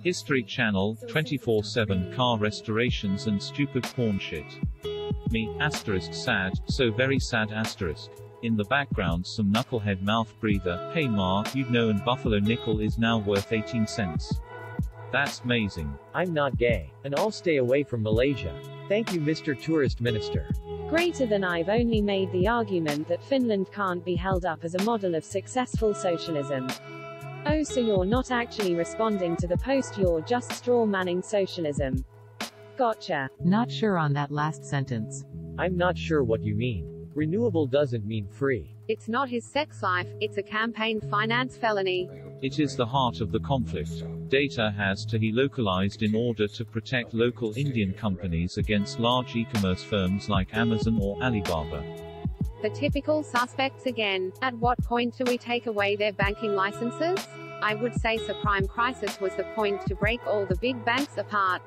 G: History Channel, 24/7 car restorations and stupid porn shit. Asterisk sad, so very sad asterisk. In the background some knucklehead mouth breather, hey ma, you'd know and Buffalo nickel is now worth 18 cents. That's amazing.
H: I'm not gay. And I'll stay away from Malaysia. Thank you Mr. Tourist Minister.
K: Greater than I've only made the argument that Finland can't be held up as a model of successful socialism. Oh, so you're not actually responding to the post, you're just straw-manning socialism. Gotcha.
E: Not sure on that last sentence.
H: I'm not sure what you mean. Renewable doesn't mean free.
J: It's not his sex life, it's a campaign finance felony.
G: It is the heart of the conflict. Data has to be localized in order to protect local Indian companies against large e-commerce firms like Amazon or Alibaba.
J: The typical suspects again. At what point do we take away their banking licenses? I would say subprime crisis was the point to break all the big banks apart.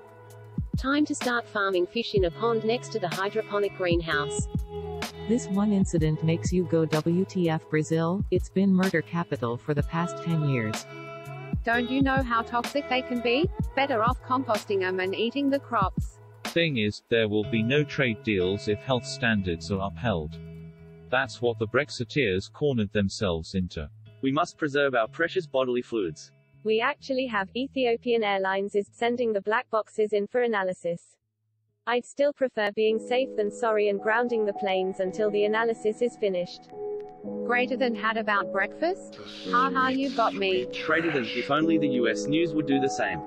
C: Time to start farming fish in a pond next to the hydroponic greenhouse.
E: This one incident makes you go WTF Brazil, it's been murder capital for the past 10 years.
J: Don't you know how toxic they can be? Better off composting them and eating the crops.
G: Thing is, there will be no trade deals if health standards are upheld. That's what the Brexiteers cornered themselves into.
A: We must preserve our precious bodily fluids.
B: We actually have Ethiopian Airlines is sending the black boxes in for analysis. I'd still prefer being safe than sorry and grounding the planes until the analysis is finished.
J: Greater than had about breakfast? Haha, you got me.
A: Greater than, if only the US news would do the same.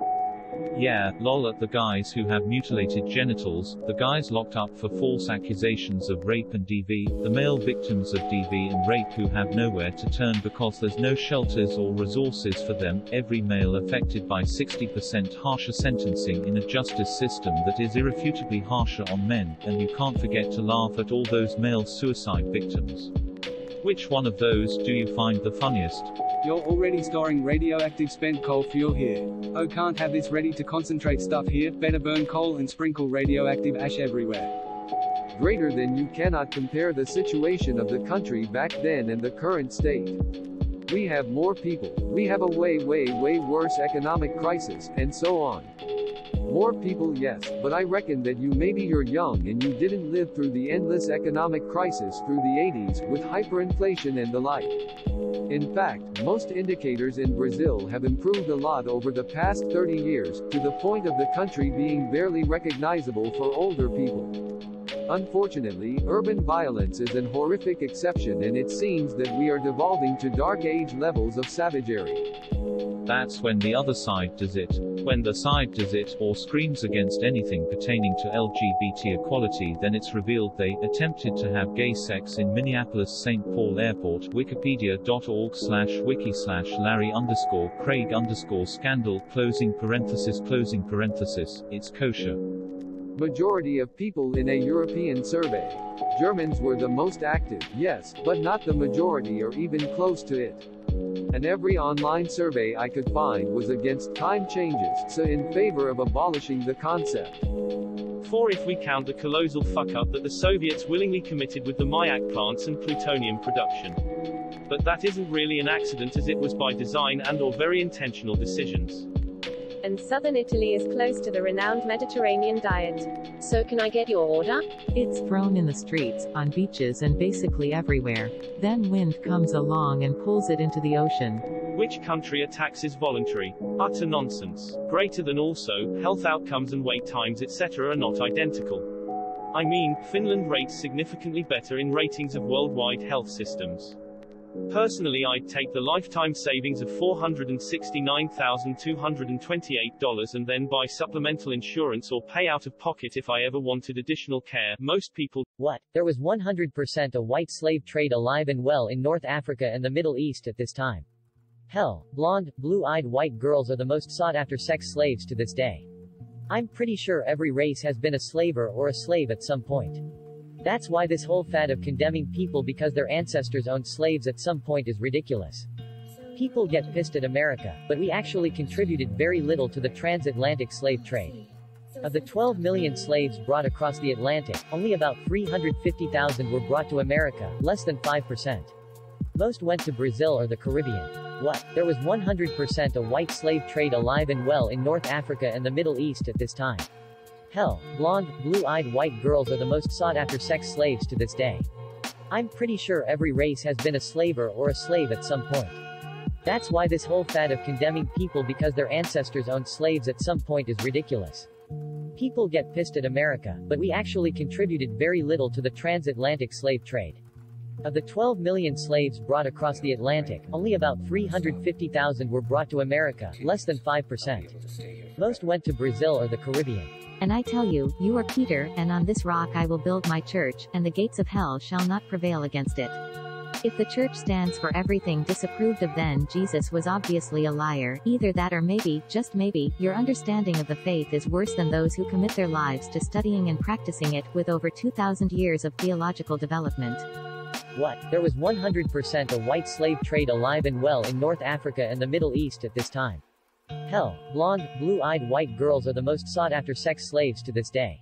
G: Yeah, lol at the guys who have mutilated genitals, the guys locked up for false accusations of rape and DV, the male victims of DV and rape who have nowhere to turn because there's no shelters or resources for them, every male affected by 60% harsher sentencing in a justice system that is irrefutably harsher on men, and you can't forget to laugh at all those male suicide victims. Which one of those do you find the funniest?
F: You're already storing radioactive spent coal fuel here. Oh, can't have this ready to concentrate stuff here, better burn coal and sprinkle radioactive ash everywhere.
I: Greater than you cannot compare the situation of the country back then and the current state. We have more people, we have a way worse economic crisis, and so on. More people, yes, but I reckon that maybe you're young and you didn't live through the endless economic crisis through the 80s, with hyperinflation and the like. In fact, most indicators in Brazil have improved a lot over the past 30 years, to the point of the country being barely recognizable for older people. Unfortunately, urban violence is an horrific exception, and it seems that we are devolving to dark age levels of savagery.
G: That's when the other side does it. When the side does it, or screams against anything pertaining to LGBT equality, then it's revealed they attempted to have gay sex in Minneapolis-St. Paul Airport. Wikipedia.org/wiki/Larry_Craig_scandal, closing parenthesis, it's kosher.
I: Majority of people in a European survey. Germans were the most active, yes, but not the majority or even close to it. And every online survey I could find was against time changes, so in favor of abolishing the concept.
D: 4 if we count the colossal fuck-up that the Soviets willingly committed with the Mayak plants and plutonium production. But that isn't really an accident, as it was by design and/or very intentional decisions.
B: And southern Italy is close to the renowned Mediterranean diet.
C: So can I get your order?
E: It's thrown in the streets, on beaches and basically everywhere. Then wind comes along and pulls it into the ocean.
D: Which country a tax is voluntary? Utter nonsense. Greater than also, health outcomes and wait times etc. are not identical. I mean, Finland rates significantly better in ratings of worldwide health systems. Personally, I'd take the lifetime savings of $469,228 and then buy supplemental insurance or pay out of pocket if I ever wanted additional care. Most people.
L: What? There was 100% a white slave trade alive and well in North Africa and the Middle East at this time. Hell, blonde, blue-eyed white girls are the most sought-after sex slaves to this day. I'm pretty sure every race has been a slaver or a slave at some point. That's why this whole fad of condemning people because their ancestors owned slaves at some point is ridiculous. People get pissed at America, but we actually contributed very little to the transatlantic slave trade. Of the 12 million slaves brought across the Atlantic, only about 350,000 were brought to America, less than 5%. Most went to Brazil or the Caribbean. What? There was 100% a white slave trade alive and well in North Africa and the Middle East at this time. Hell, blonde, blue-eyed white girls are the most sought-after sex slaves to this day. I'm pretty sure every race has been a slaver or a slave at some point. That's why this whole fad of condemning people because their ancestors owned slaves at some point is ridiculous. People get pissed at America, but we actually contributed very little to the transatlantic slave trade. Of the 12 million slaves brought across the Atlantic, only about 350,000 were brought to America, less than 5%. Most went to Brazil or the Caribbean.
M: And I tell you, you are Peter, and on this rock I will build my church, and the gates of hell shall not prevail against it. If the church stands for everything disapproved of, then Jesus was obviously a liar. Either that or maybe, just maybe, your understanding of the faith is worse than those who commit their lives to studying and practicing it, with over 2,000 years of theological development.
L: What? There was 100% a white slave trade alive and well in North Africa and the Middle East at this time. Hell, blonde, blue-eyed white girls are the most sought-after sex slaves to this day.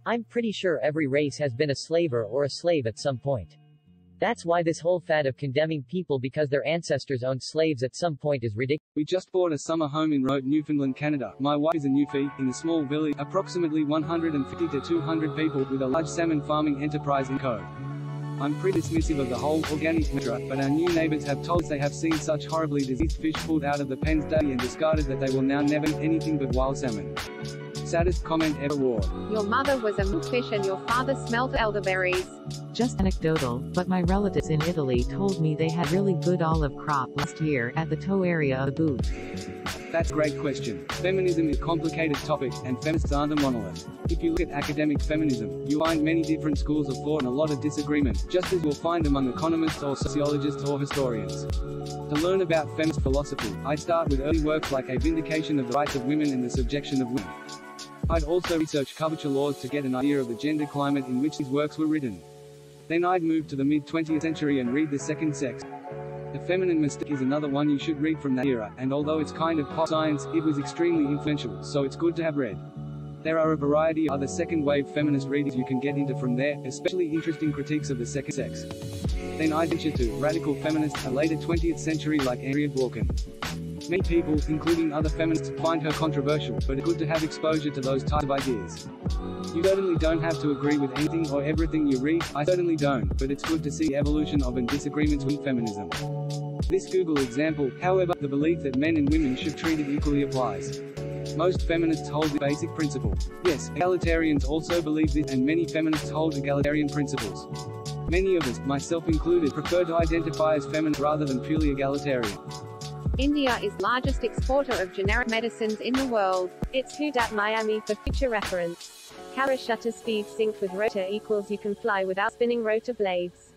L: I'm pretty sure every race has been a slaver or a slave at some point. That's why this whole fad of condemning people because their ancestors owned slaves at some point is ridiculous.
F: We just bought a summer home in Rote, Newfoundland, Canada. My wife is a newfie, in a small village, approximately 150 to 200 people, with a large salmon farming enterprise in Co. I'm pretty dismissive of the whole organic mantra, but our new neighbors have told us they have seen such horribly diseased fish pulled out of the pens daily and discarded that they will now never eat anything but wild salmon. Saddest comment ever. Ward.
J: Your mother was a monkfish and your father smelt elderberries.
E: Just anecdotal, but my relatives in Italy told me they had really good olive crop last year at the Toe area of Boot.
F: That's a great question. Feminism is a complicated topic, and feminists aren't a monolith. If you look at academic feminism, you find many different schools of thought and a lot of disagreement, just as you'll find among economists or sociologists or historians. To learn about feminist philosophy, I'd start with early works like A Vindication of the Rights of Women and The Subjection of Women. I'd also research coverture laws to get an idea of the gender climate in which these works were written. Then I'd move to the mid-20th century and read The Second Sex. The Feminine Mystique is another one you should read from that era, and although it's kind of pop science, it was extremely influential, so it's good to have read. There are a variety of other second-wave feminist readings you can get into from there, especially interesting critiques of the second sex. Then I'd venture to radical feminists, a later 20th century like Harriet Dworkin. Many people, including other feminists, find her controversial, but it's good to have exposure to those types of ideas. You certainly don't have to agree with anything or everything you read, I certainly don't, but it's good to see evolution of and disagreements with feminism. This Google example, however, the belief that men and women should treat it equally applies. Most feminists hold the basic principle. Yes, egalitarians also believe this, and many feminists hold egalitarian principles. Many of us, myself included, prefer to identify as feminist rather than purely egalitarian.
J: India is largest exporter of generic medicines in the world.
B: It's Hood at Miami for future reference. Kara shutter speed sync with rotor equals you can fly without spinning rotor blades.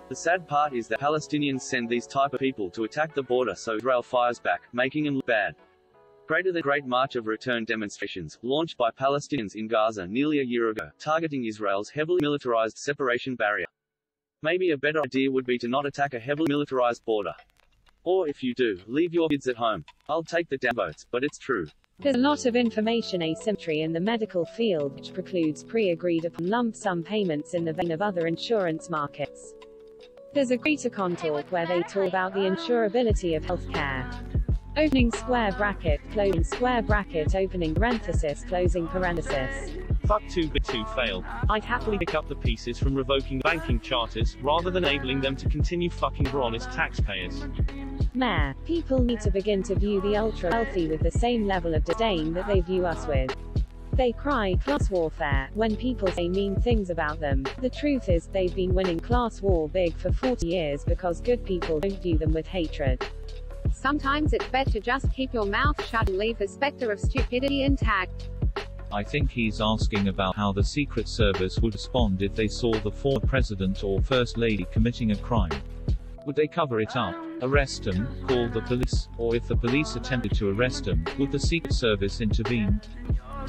A: The sad part is that Palestinians send these type of people to attack the border so Israel fires back, making them look bad. Greater the Great March of Return demonstrations, launched by Palestinians in Gaza nearly a year ago, targeting Israel's heavily militarized separation barrier. Maybe a better idea would be to not attack a heavily militarized border. Or if you do, leave your kids at home. I'll take the downvotes, but it's true.
K: There's a lot of information asymmetry in the medical field which precludes pre-agreed upon lump sum payments in the vein of other insurance markets. There's a greater contour where they talk about the insurability of healthcare. Opening square bracket, closing square bracket, opening parenthesis, closing parenthesis.
D: Fuck too big to fail. I'd happily pick up the pieces from revoking banking charters, rather than enabling them to continue fucking for honest taxpayers.
K: Mayor, people need to begin to view the ultra-wealthy with the same level of disdain that they view us with. They cry class warfare when people say mean things about them. The truth is, they've been winning class war big for 40 years because good people don't view them with hatred.
J: Sometimes it's better to just keep your mouth shut and leave the specter of stupidity intact.
G: I think he's asking about how the Secret Service would respond if they saw the former president or first lady committing a crime. Would they cover it up, arrest him, call the police, or if the police attempted to arrest him, would the Secret Service intervene?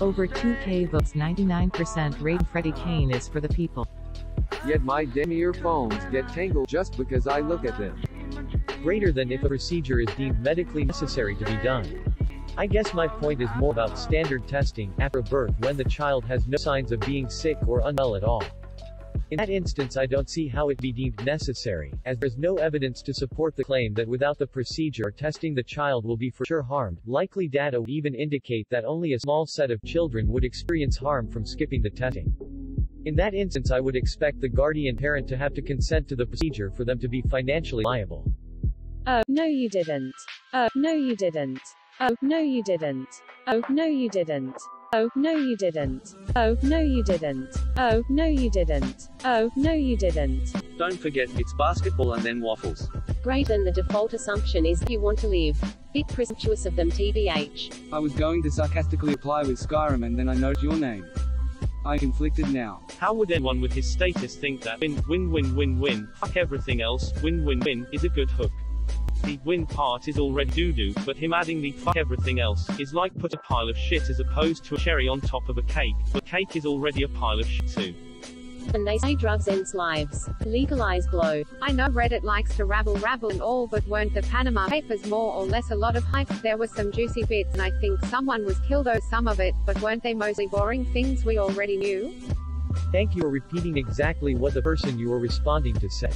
E: Over 2K votes 99% rate Freddie Kane is for the people.
I: Yet my damn earphones get tangled just because I look at them.
H: Greater than if a procedure is deemed medically necessary to be done. I guess my point is more about standard testing after birth when the child has no signs of being sick or unwell at all. In that instance, I don't see how it be deemed necessary, as there's no evidence to support the claim that without the procedure or testing the child will be for sure harmed. Likely data would even indicate that only a small set of children would experience harm from skipping the testing. In that instance, I would expect the guardian parent to have to consent to the procedure for them to be financially liable.
K: Oh, no you didn't. Oh, no you didn't. Oh, no you didn't. Oh, no you didn't. Oh, no you didn't. Oh, no you didn't. Oh, no you didn't. Oh, no you didn't.
A: Don't forget, it's basketball and then waffles.
C: Great, then the default assumption is you want to live. Bit presumptuous of them, TBH.
F: I was going to sarcastically apply with Skyrim and then I note your name. I'm conflicted now.
D: How would anyone with his status think that win, fuck everything else, win, is a good hook? The win part is already doo-doo, but him adding the fuck everything else is like put a pile of shit as opposed to a cherry on top of a cake, but cake is already a pile of shit too.
C: And they say drugs ends lives. Legalize blow.
J: I know Reddit likes to rabble and all, but weren't the Panama Papers more or less a lot of hype? There were some juicy bits and I think someone was killed or some of it, but weren't they mostly boring things we already knew?
H: Thank you for repeating exactly what the person you were responding to said.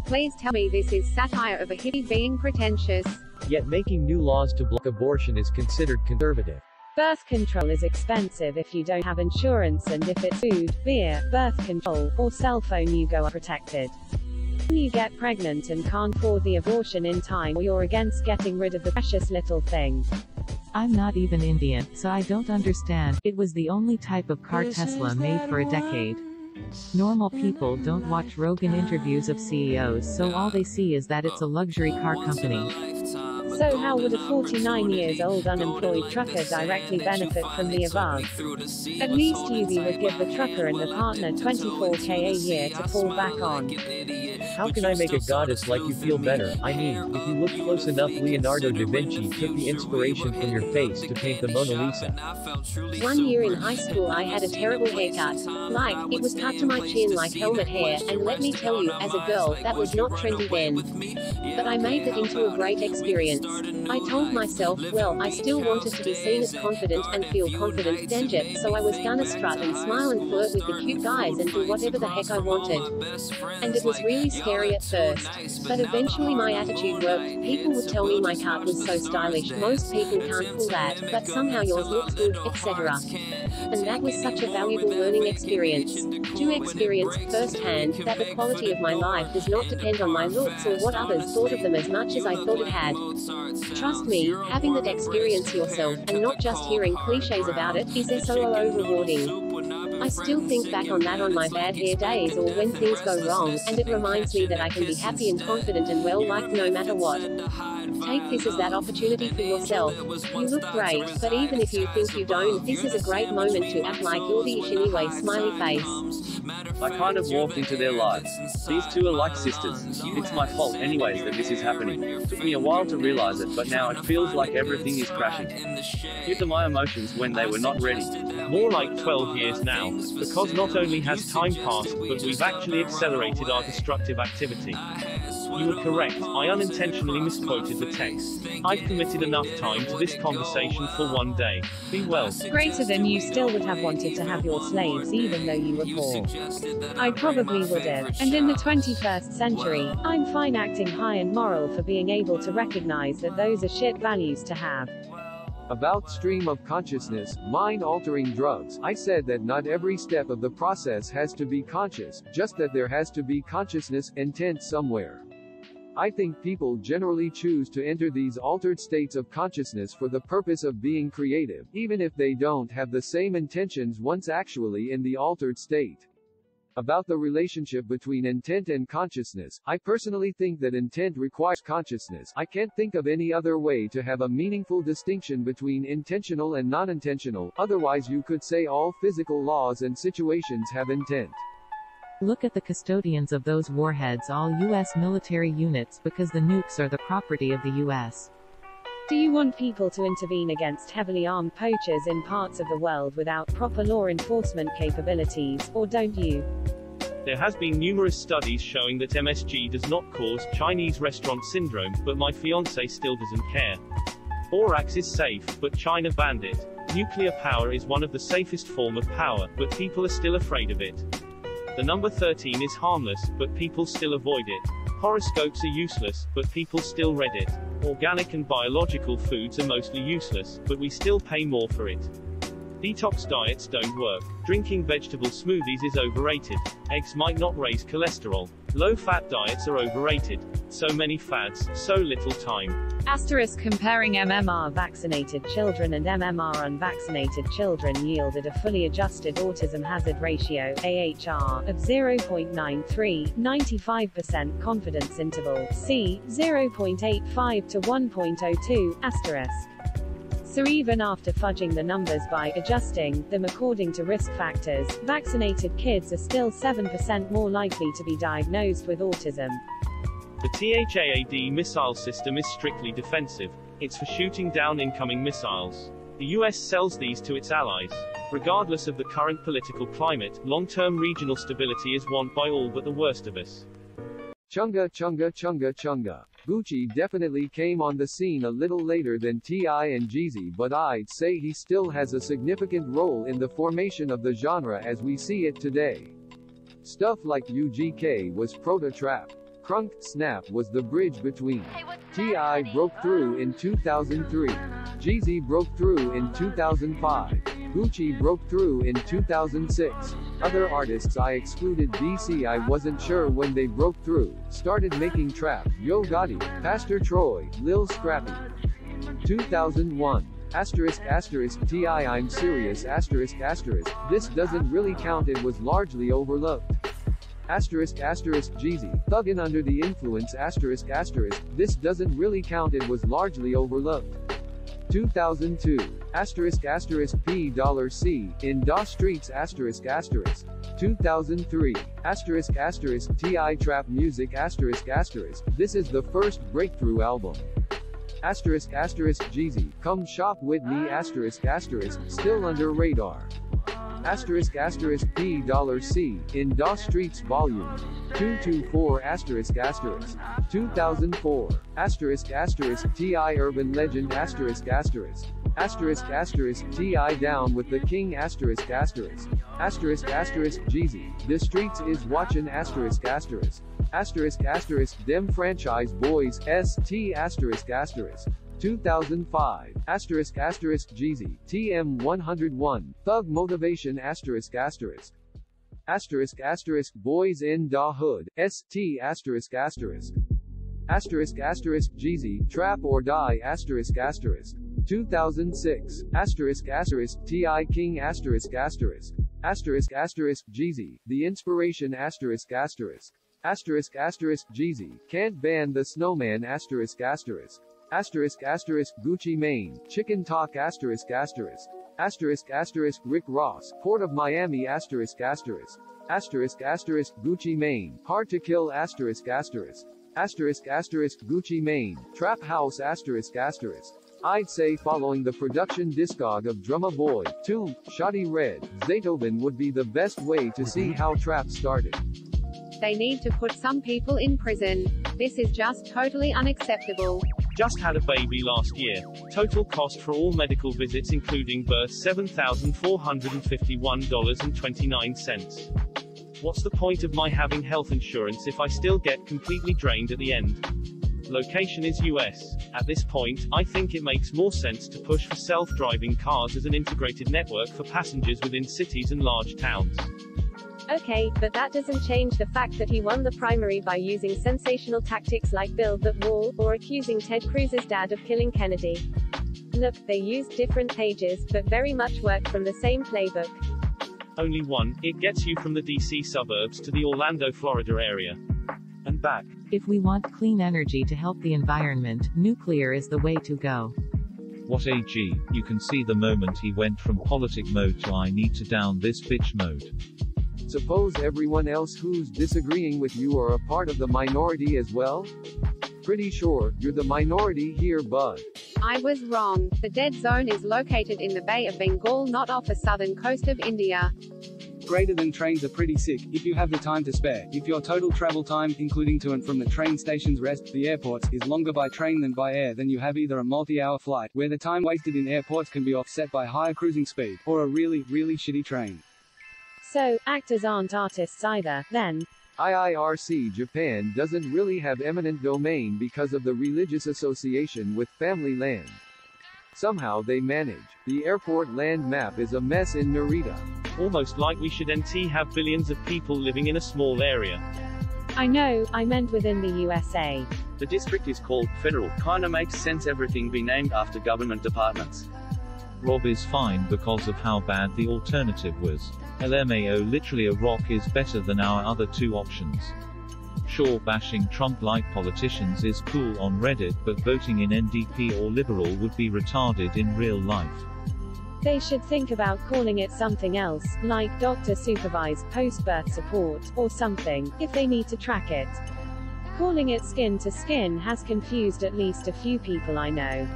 J: Please tell me this is satire of a hippie being pretentious.
H: Yet making new laws to block abortion is considered conservative.
K: Birth control is expensive if you don't have insurance, and if it's food, beer, birth control, or cell phone you go unprotected. When you get pregnant and can't afford the abortion in time, or you're against getting rid of the precious little thing.
E: I'm not even Indian, so I don't understand. It was the only type of car Tesla made for a decade. Normal people don't watch Rogan interviews of CEOs, so all they see is that it's a luxury car company.
K: So how would a 49-year-old unemployed trucker directly benefit from the above? At least UV would give the trucker and the partner $24K a year to fall back on.
H: How can I make a goddess like you feel better? I mean, if you look close enough, Leonardo da Vinci took the inspiration from your face to paint the Mona Lisa.
C: 1 year in high school I had a terrible haircut. Like, it was cut to my chin like helmet hair, and let me tell you, as a girl, that was not trendy then. But I made it into a great experience. I told myself, well, I still wanted to be seen as confident and feel confident danger, so I was gonna strut and smile and flirt with the cute guys and do whatever the heck I wanted. And it was really scary at first. But eventually my attitude worked. People would tell me my cut was so stylish, most people can't pull that, but somehow yours looks good, etc. And that was such a valuable learning experience. To experience firsthand that the quality of my life does not depend on my looks or what others thought of them as much as I thought it had. Trust me, having that experience yourself, and not just hearing cliches about it, is so rewarding. I still think back on that on my bad hair days or when things go wrong, and it reminds me that I can be happy and confident and well-liked no matter what. Take this as that opportunity for yourself. You look great, but even if you think you don't, this is a great moment to act like you're the ish anyway, smiley face.
A: I kind of walked into their lives. These two are like sisters. It's my fault anyways that this is happening. Took me a while to realize it, but now it feels like everything is crashing. Give them my emotions when they were not ready.
D: More like 12 years now, because not only has time passed, but we've actually accelerated our destructive activity. You were correct, I unintentionally misquoted the text. I've committed enough time to this conversation for one day. Be well.
K: Greater than you still would have wanted to have your slaves even though you were poor. I probably would have. And in the 21st century, I'm fine acting high and moral for being able to recognize that those are shit values to have.
I: About stream of consciousness, mind-altering drugs, I said that not every step of the process has to be conscious, just that there has to be consciousness, intent somewhere. I think people generally choose to enter these altered states of consciousness for the purpose of being creative, even if they don't have the same intentions once actually in the altered state. About the relationship between intent and consciousness, I personally think that intent requires consciousness. I can't think of any other way to have a meaningful distinction between intentional and non-intentional, otherwise you could say all physical laws and situations have intent.
E: Look at the custodians of those warheads, all U.S. military units, because the nukes are the property of the U.S.
K: Do you want people to intervene against heavily armed poachers in parts of the world without proper law enforcement capabilities, or don't you?
D: There has been numerous studies showing that MSG does not cause Chinese restaurant syndrome, but my fiancé still doesn't care. Borax is safe, but China banned it. Nuclear power is one of the safest form of power, but people are still afraid of it. The number 13 is harmless, but people still avoid it. Horoscopes are useless, but people still read it. Organic and biological foods are mostly useless, but we still pay more for it. Detox diets don't work. Drinking vegetable smoothies is overrated. Eggs might not raise cholesterol. Low-fat diets are overrated. So many fads, so little time.
K: Asterisk comparing MMR vaccinated children and MMR unvaccinated children yielded a fully adjusted autism hazard ratio AHR of 0.93, 95% confidence interval C 0.85 to 1.02 asterisk. So even after fudging the numbers by adjusting them according to risk factors, vaccinated kids are still 7% more likely to be diagnosed with autism.
D: The THAAD missile system is strictly defensive. It's for shooting down incoming missiles. The US sells these to its allies. Regardless of the current political climate, long-term regional stability is want by all but the worst of us.
I: Chunga chunga chunga chunga. Gucci definitely came on the scene a little later than T.I. and Jeezy, but I'd say he still has a significant role in the formation of the genre as we see it today. Stuff like UGK was proto-trap. Crunk Snap was the bridge between. T.I. broke through in 2003. Jeezy broke through in 2005. Gucci broke through in 2006. Other artists I excluded DC I wasn't sure when they broke through, started making trap, Yo Gotti, Pastor Troy, Lil Scrappy. 2001. Asterisk asterisk T.I. I'm serious asterisk asterisk, this doesn't really count, it was largely overlooked. Asterisk asterisk Jeezy, Thuggin' Under the Influence asterisk asterisk, this doesn't really count, it was largely overlooked. 2002. Asterisk asterisk P$C, in Da Streets asterisk asterisk. 2003. Asterisk asterisk T.I. Trap Music asterisk asterisk, this is the first breakthrough album. Asterisk asterisk Jeezy, Come Shop With Me asterisk asterisk, still under radar. Asterisk asterisk P$C, in Da Streets Volume 224 asterisk asterisk. 2004. Asterisk asterisk T.I. Urban Legend asterisk asterisk. Asterisk asterisk T.I. Down With The King asterisk asterisk. Asterisk asterisk Jeezy, The Streets Is Watchin' asterisk asterisk. Asterisk asterisk Dem Franchise Boys ST asterisk asterisk. 2005. Asterisk asterisk Jeezy, TM 101, Thug Motivation asterisk asterisk. Asterisk asterisk Boys in Da Hood, ST asterisk asterisk. Asterisk asterisk Jeezy, Trap or Die asterisk asterisk. 2006. Asterisk asterisk T.I. King asterisk asterisk. Asterisk asterisk Jeezy, The Inspiration asterisk asterisk. Asterisk asterisk Jeezy, Can't Ban the Snowman asterisk asterisk. Asterisk asterisk Gucci Mane, Chicken Talk asterisk asterisk. Asterisk asterisk Rick Ross, Port of Miami asterisk asterisk. Asterisk asterisk Gucci Mane, Hard to Kill asterisk asterisk. Asterisk asterisk Gucci Mane, Trap House asterisk asterisk. I'd say following the production discog of Drumma Boy, Tomb, Shoddy Red, Zaytoven would be the best way to see how trap started.
J: They need to put some people in prison. This is just totally unacceptable.
D: Just had a baby last year. Total cost for all medical visits including birth $7,451.29. What's the point of my having health insurance if I still get completely drained at the end? Location is US. At this point, I think it makes more sense to push for self-driving cars as an integrated network for passengers within cities and large towns.
B: Okay, but that doesn't change the fact that he won the primary by using sensational tactics like build that wall, or accusing Ted Cruz's dad of killing Kennedy. Look, they used different pages, but very much worked from the same playbook.
D: Only one, it gets you from the DC suburbs to the Orlando, Florida area. And back.
E: If we want clean energy to help the environment, nuclear is the way to go.
G: What AG, you can see the moment he went from politic mode to I need to down this bitch mode.
I: Suppose everyone else who's disagreeing with you are a part of the minority as well? Pretty sure, you're the minority here, bud.
J: I was wrong. The dead zone is located in the Bay of Bengal, not off the southern coast of India.
F: Greater than trains are pretty sick, if you have the time to spare. If your total travel time, including to and from the train station's rest, the airports, is longer by train than by air, then you have either a multi-hour flight, where the time wasted in airports can be offset by higher cruising speed, or a really, really shitty train.
K: So, actors aren't artists either, then.
I: IIRC Japan doesn't really have eminent domain because of the religious association with family land. Somehow they manage. The airport land map is a mess in Narita.
D: Almost like we should have billions of people living in a small area.
K: I know, I meant within the USA.
A: The district is called federal. Kinda makes sense everything be named after government departments.
G: Rob is fine because of how bad the alternative was. LMAO literally a rock is better than our other two options. Sure, bashing Trump-like politicians is cool on Reddit, but voting in NDP or Liberal would be retarded in real life.
K: They should think about calling it something else, like Doctor Supervised Post-Birth Support, or something, if they need to track it. Calling it Skin to Skin has confused at least a few people I know.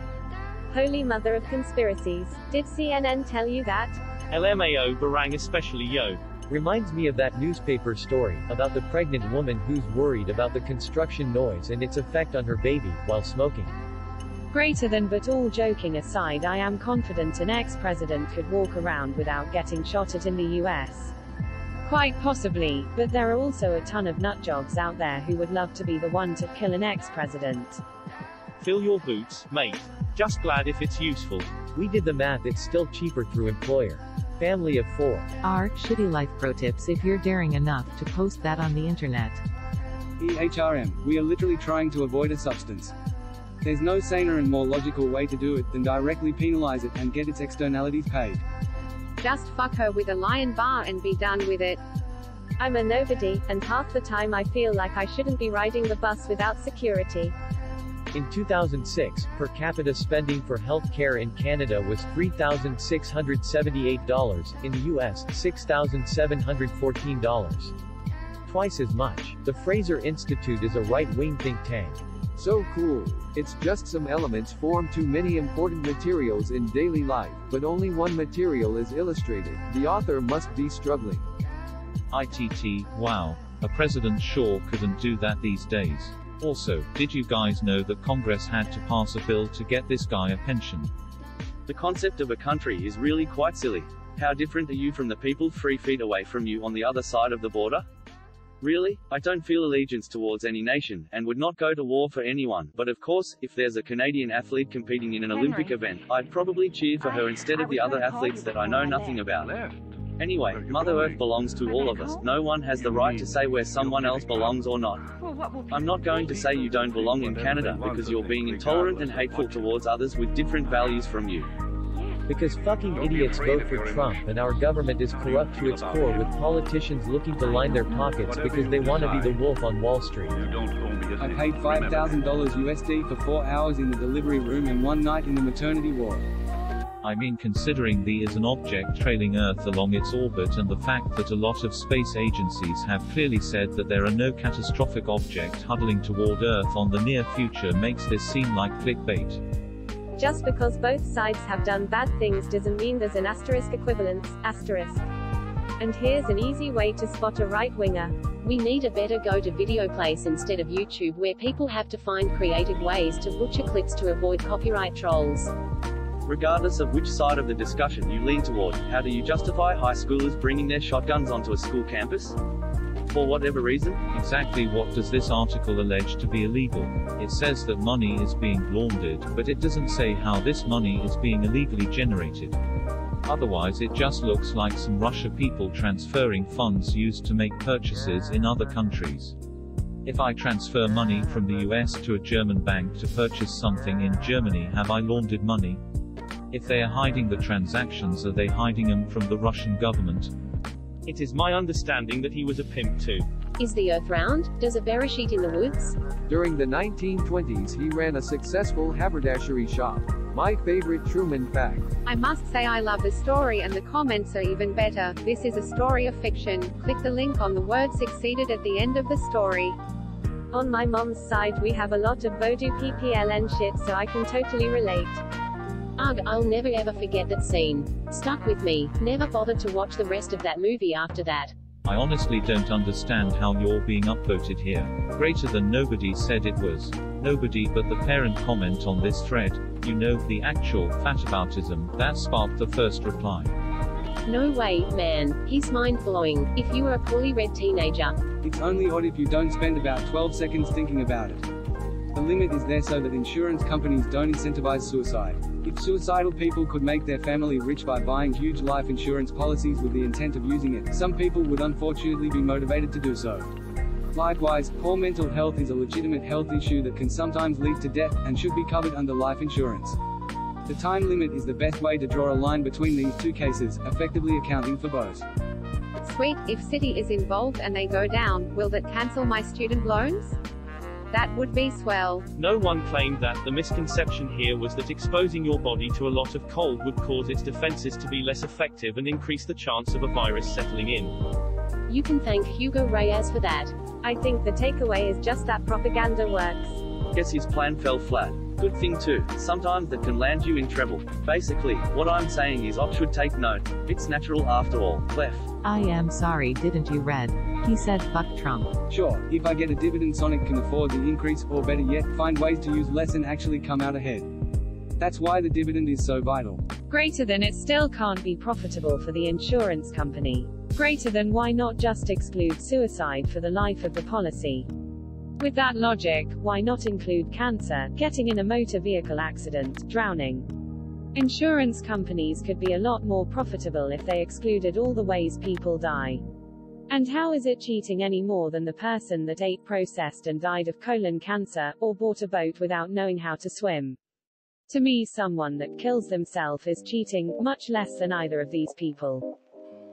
B: Holy mother of conspiracies. Did CNN tell you that?
D: LMAO barang especially yo.
H: Reminds me of that newspaper story, about the pregnant woman who's worried about the construction noise and its effect on her baby, while smoking.
K: Greater than, but all joking aside, I am confident an ex-president could walk around without getting shot at in the US. Quite possibly, but there are also a ton of nutjobs out there who would love to be the one to kill an ex-president.
D: Fill your boots, mate. Just glad if it's useful.
H: We did the math, it's still cheaper through employer. Family of 4.
E: Our shitty life pro tips if you're daring enough to post that on the internet.
F: EHRM, we are literally trying to avoid a substance. There's no saner and more logical way to do it than directly penalize it and get its externalities paid.
J: Just fuck her with a lion bar and be done with it.
B: I'm a nobody, and half the time I feel like I shouldn't be riding the bus without security.
H: In 2006, per capita spending for health care in Canada was $3,678, in the US, $6,714. Twice as much. The Fraser Institute is a right-wing think tank.
I: So cool. It's just some elements form too many important materials in daily life, but only one material is illustrated. The author must be struggling.
G: ITT, wow. A president sure couldn't do that these days. Also, did you guys know that Congress had to pass a bill to get this guy a pension?
A: The concept of a country is really quite silly. How different are you from the people 3 feet away from you on the other side of the border? Really? I don't feel allegiance towards any nation, and would not go to war for anyone, but of course, if there's a Canadian athlete competing in an Olympic event, I'd probably cheer for her instead of the other athletes that I know nothing about. Anyway, Mother Earth belongs to all of us. No one has the right to say where someone else belongs or not. I'm not going to say you don't belong in Canada, because you're being intolerant and hateful towards others with different values from you.
H: Because fucking idiots vote for Trump and our government is corrupt to its core with politicians looking to line their pockets because they want to be the wolf on Wall Street.
F: I paid $5,000 USD for 4 hours in the delivery room and 1 night in the maternity ward.
G: I mean, considering the is an object trailing Earth along its orbit and the fact that a lot of space agencies have clearly said that there are no catastrophic objects huddling toward Earth on the near future makes this seem like clickbait.
B: Just because both sides have done bad things doesn't mean there's an asterisk equivalence, asterisk. And here's an easy way to spot a right-winger.
C: We need a better go-to-video place instead of YouTube where people have to find creative ways to butcher clips to avoid copyright trolls.
A: Regardless of which side of the discussion you lean toward, how do you justify high schoolers bringing their shotguns onto a school campus? For whatever reason?
G: Exactly what does this article allege to be illegal? It says that money is being laundered, but it doesn't say how this money is being illegally generated. Otherwise it just looks like some Russia people transferring funds used to make purchases in other countries. If I transfer money from the US to a German bank to purchase something in Germany, have I laundered money? If they are hiding the transactions, are they hiding them from the Russian government?
D: It is my understanding that he was a pimp too.
C: Is the earth round? Does a bearish eat in the woods?
I: During the 1920s he ran a successful haberdashery shop. My favorite Truman fact.
J: I must say I love the story and the comments are even better. This is a story of fiction. Click the link on the word succeeded at the end of the story.
B: On my mom's side we have a lot of Vodou PPLN shit, so I can totally relate.
C: Ugh, I'll never ever forget that scene. Stuck with me. Never bothered to watch the rest of that movie after that.
G: I honestly don't understand how you're being upvoted here. Greater than nobody said it was. Nobody but the parent comment on this thread. You know, the actual fataboutism, that sparked the first reply.
C: No way, man. He's mind-blowing. If you were a poorly read teenager.
F: It's only odd if you don't spend about 12 seconds thinking about it. The limit is there so that insurance companies don't incentivize suicide. If suicidal people could make their family rich by buying huge life insurance policies with the intent of using it, some people would unfortunately be motivated to do so. Likewise, poor mental health is a legitimate health issue that can sometimes lead to death, and should be covered under life insurance. The time limit is the best way to draw a line between these two cases, effectively accounting for both.
J: Sweet, if Citi is involved and they go down, will that cancel my student loans? That would be swell.
D: No one claimed that. The misconception here was that exposing your body to a lot of cold would cause its defenses to be less effective and increase the chance of a virus settling in.
C: You can thank Hugo Reyes for that.
B: I think the takeaway is just that propaganda works.
A: Guess his plan fell flat. Good thing too, sometimes that can land you in trouble. Basically, what I'm saying is Ox should take note. It's natural after all. Clef.
E: I am sorry, didn't you read? He said fuck Trump.
F: Sure, if I get a dividend, Sonic can afford the increase, or better yet, find ways to use less and actually come out ahead. That's why the dividend is so vital.
K: Greater than it still can't be profitable for the insurance company. Greater than why not just exclude suicide for the life of the policy? With that logic, why not include cancer, getting in a motor vehicle accident, drowning? Insurance companies could be a lot more profitable if they excluded all the ways people die. And how is it cheating any more than the person that ate processed and died of colon cancer, or bought a boat without knowing how to swim? To me, someone that kills themselves is cheating, much less than either of these people.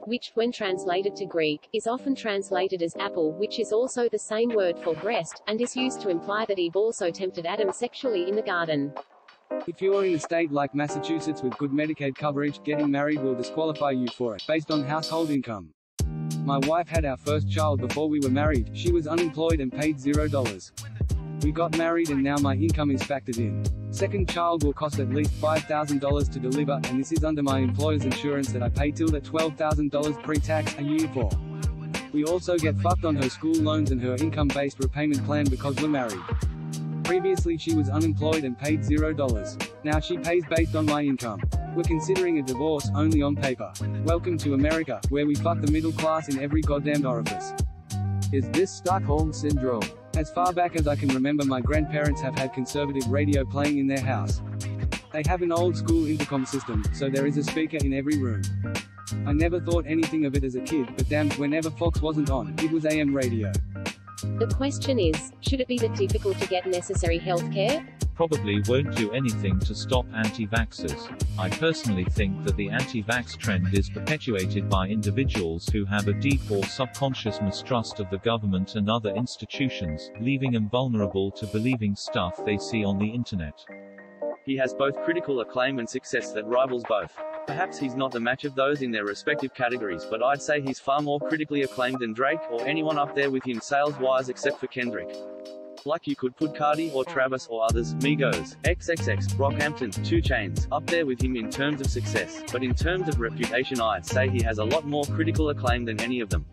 C: Which, when translated to Greek, is often translated as apple, which is also the same word for breast, and is used to imply that Eve also tempted Adam sexually in the garden.
F: If you are in a state like Massachusetts with good Medicaid coverage, getting married will disqualify you for it, based on household income. My wife had our first child before we were married. She was unemployed and paid $0. We got married and now my income is factored in. Second child will cost at least $5,000 to deliver, and this is under my employer's insurance that I pay till at $12,000 pre-tax a year for. We also get fucked on her school loans and her income-based repayment plan because we're married. Previously she was unemployed and paid $0. Now she pays based on my income. We're considering a divorce, only on paper. Welcome to America, where we fuck the middle class in every goddamned orifice.
I: Is this Stockholm Syndrome?
F: As far back as I can remember, my grandparents have had conservative radio playing in their house. They have an old school intercom system, so there is a speaker in every room. I never thought anything of it as a kid, but damn, whenever Fox wasn't on, it was AM radio.
C: The question is, should it be that difficult to get necessary health care?
G: Probably won't do anything to stop anti-vaxxers. I personally think that the anti-vax trend is perpetuated by individuals who have a deep or subconscious mistrust of the government and other institutions, leaving them vulnerable to believing stuff they see on the internet.
A: He has both critical acclaim and success that rivals both. Perhaps he's not the match of those in their respective categories, but I'd say he's far more critically acclaimed than Drake, or anyone up there with him sales-wise except for Kendrick. Like you could put Cardi or Travis or others, Migos, XXX, Brockhampton, 2 Chainz, up there with him in terms of success, but in terms of reputation I'd say he has a lot more critical acclaim than any of them.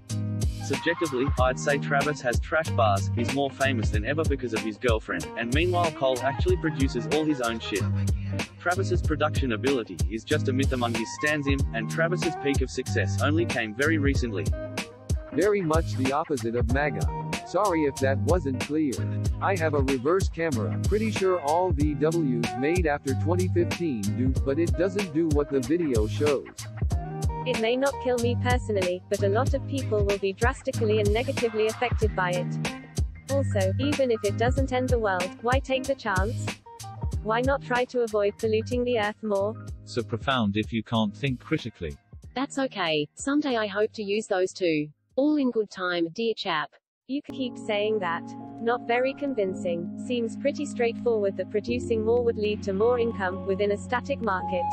A: Subjectively, I'd say Travis has trash bars, he's more famous than ever because of his girlfriend, and meanwhile Cole actually produces all his own shit. Travis's production ability is just a myth among his stans, and Travis's peak of success only came very recently.
I: Very much the opposite of MAGA. Sorry if that wasn't clear. I have a reverse camera, pretty sure all VWs made after 2015 do, but it doesn't do what the video shows.
B: It may not kill me personally, but a lot of people will be drastically and negatively affected by it. Also, even if it doesn't end the world, why take the chance? Why not try to avoid polluting the earth more?
G: So profound if you can't think critically.
C: That's okay. Someday I hope to use those too. All in good time, dear chap.
B: You keep saying that. Not very convincing. Seems pretty straightforward that producing more would lead to more income, within a static market.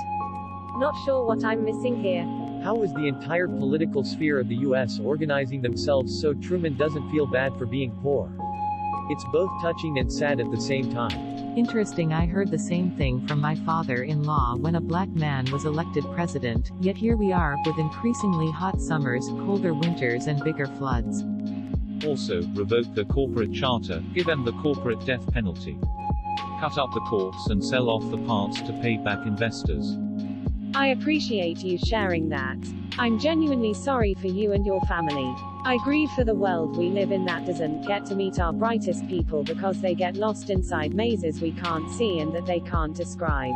B: Not sure what I'm missing here.
H: How is the entire political sphere of the US organizing themselves so Truman doesn't feel bad for being poor? It's both touching and sad at the same time.
E: Interesting. I heard the same thing from my father-in-law when a black man was elected president, yet here we are, with increasingly hot summers, colder winters and bigger floods.
G: Also, revoke the corporate charter, give them the corporate death penalty. Cut up the corpse and sell off the parts to pay back investors.
K: I appreciate you sharing that. I'm genuinely sorry for you and your family. I grieve for the world we live in that doesn't get to meet our brightest people because they get lost inside mazes we can't see and that they can't describe.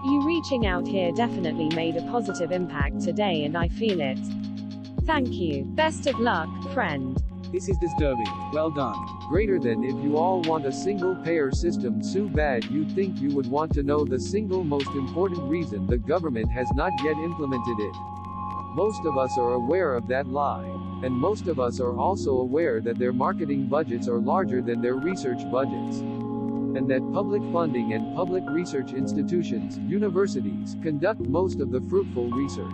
K: You reaching out here definitely made a positive impact today and I feel it. Thank you. Best of luck, friend.
F: This is disturbing. Well done.
I: Greater than if you all want a single-payer system so bad you'd think you would want to know the single most important reason the government has not yet implemented it. Most of us are aware of that lie. And most of us are also aware that their marketing budgets are larger than their research budgets. And that public funding and public research institutions, universities, conduct most of the fruitful research.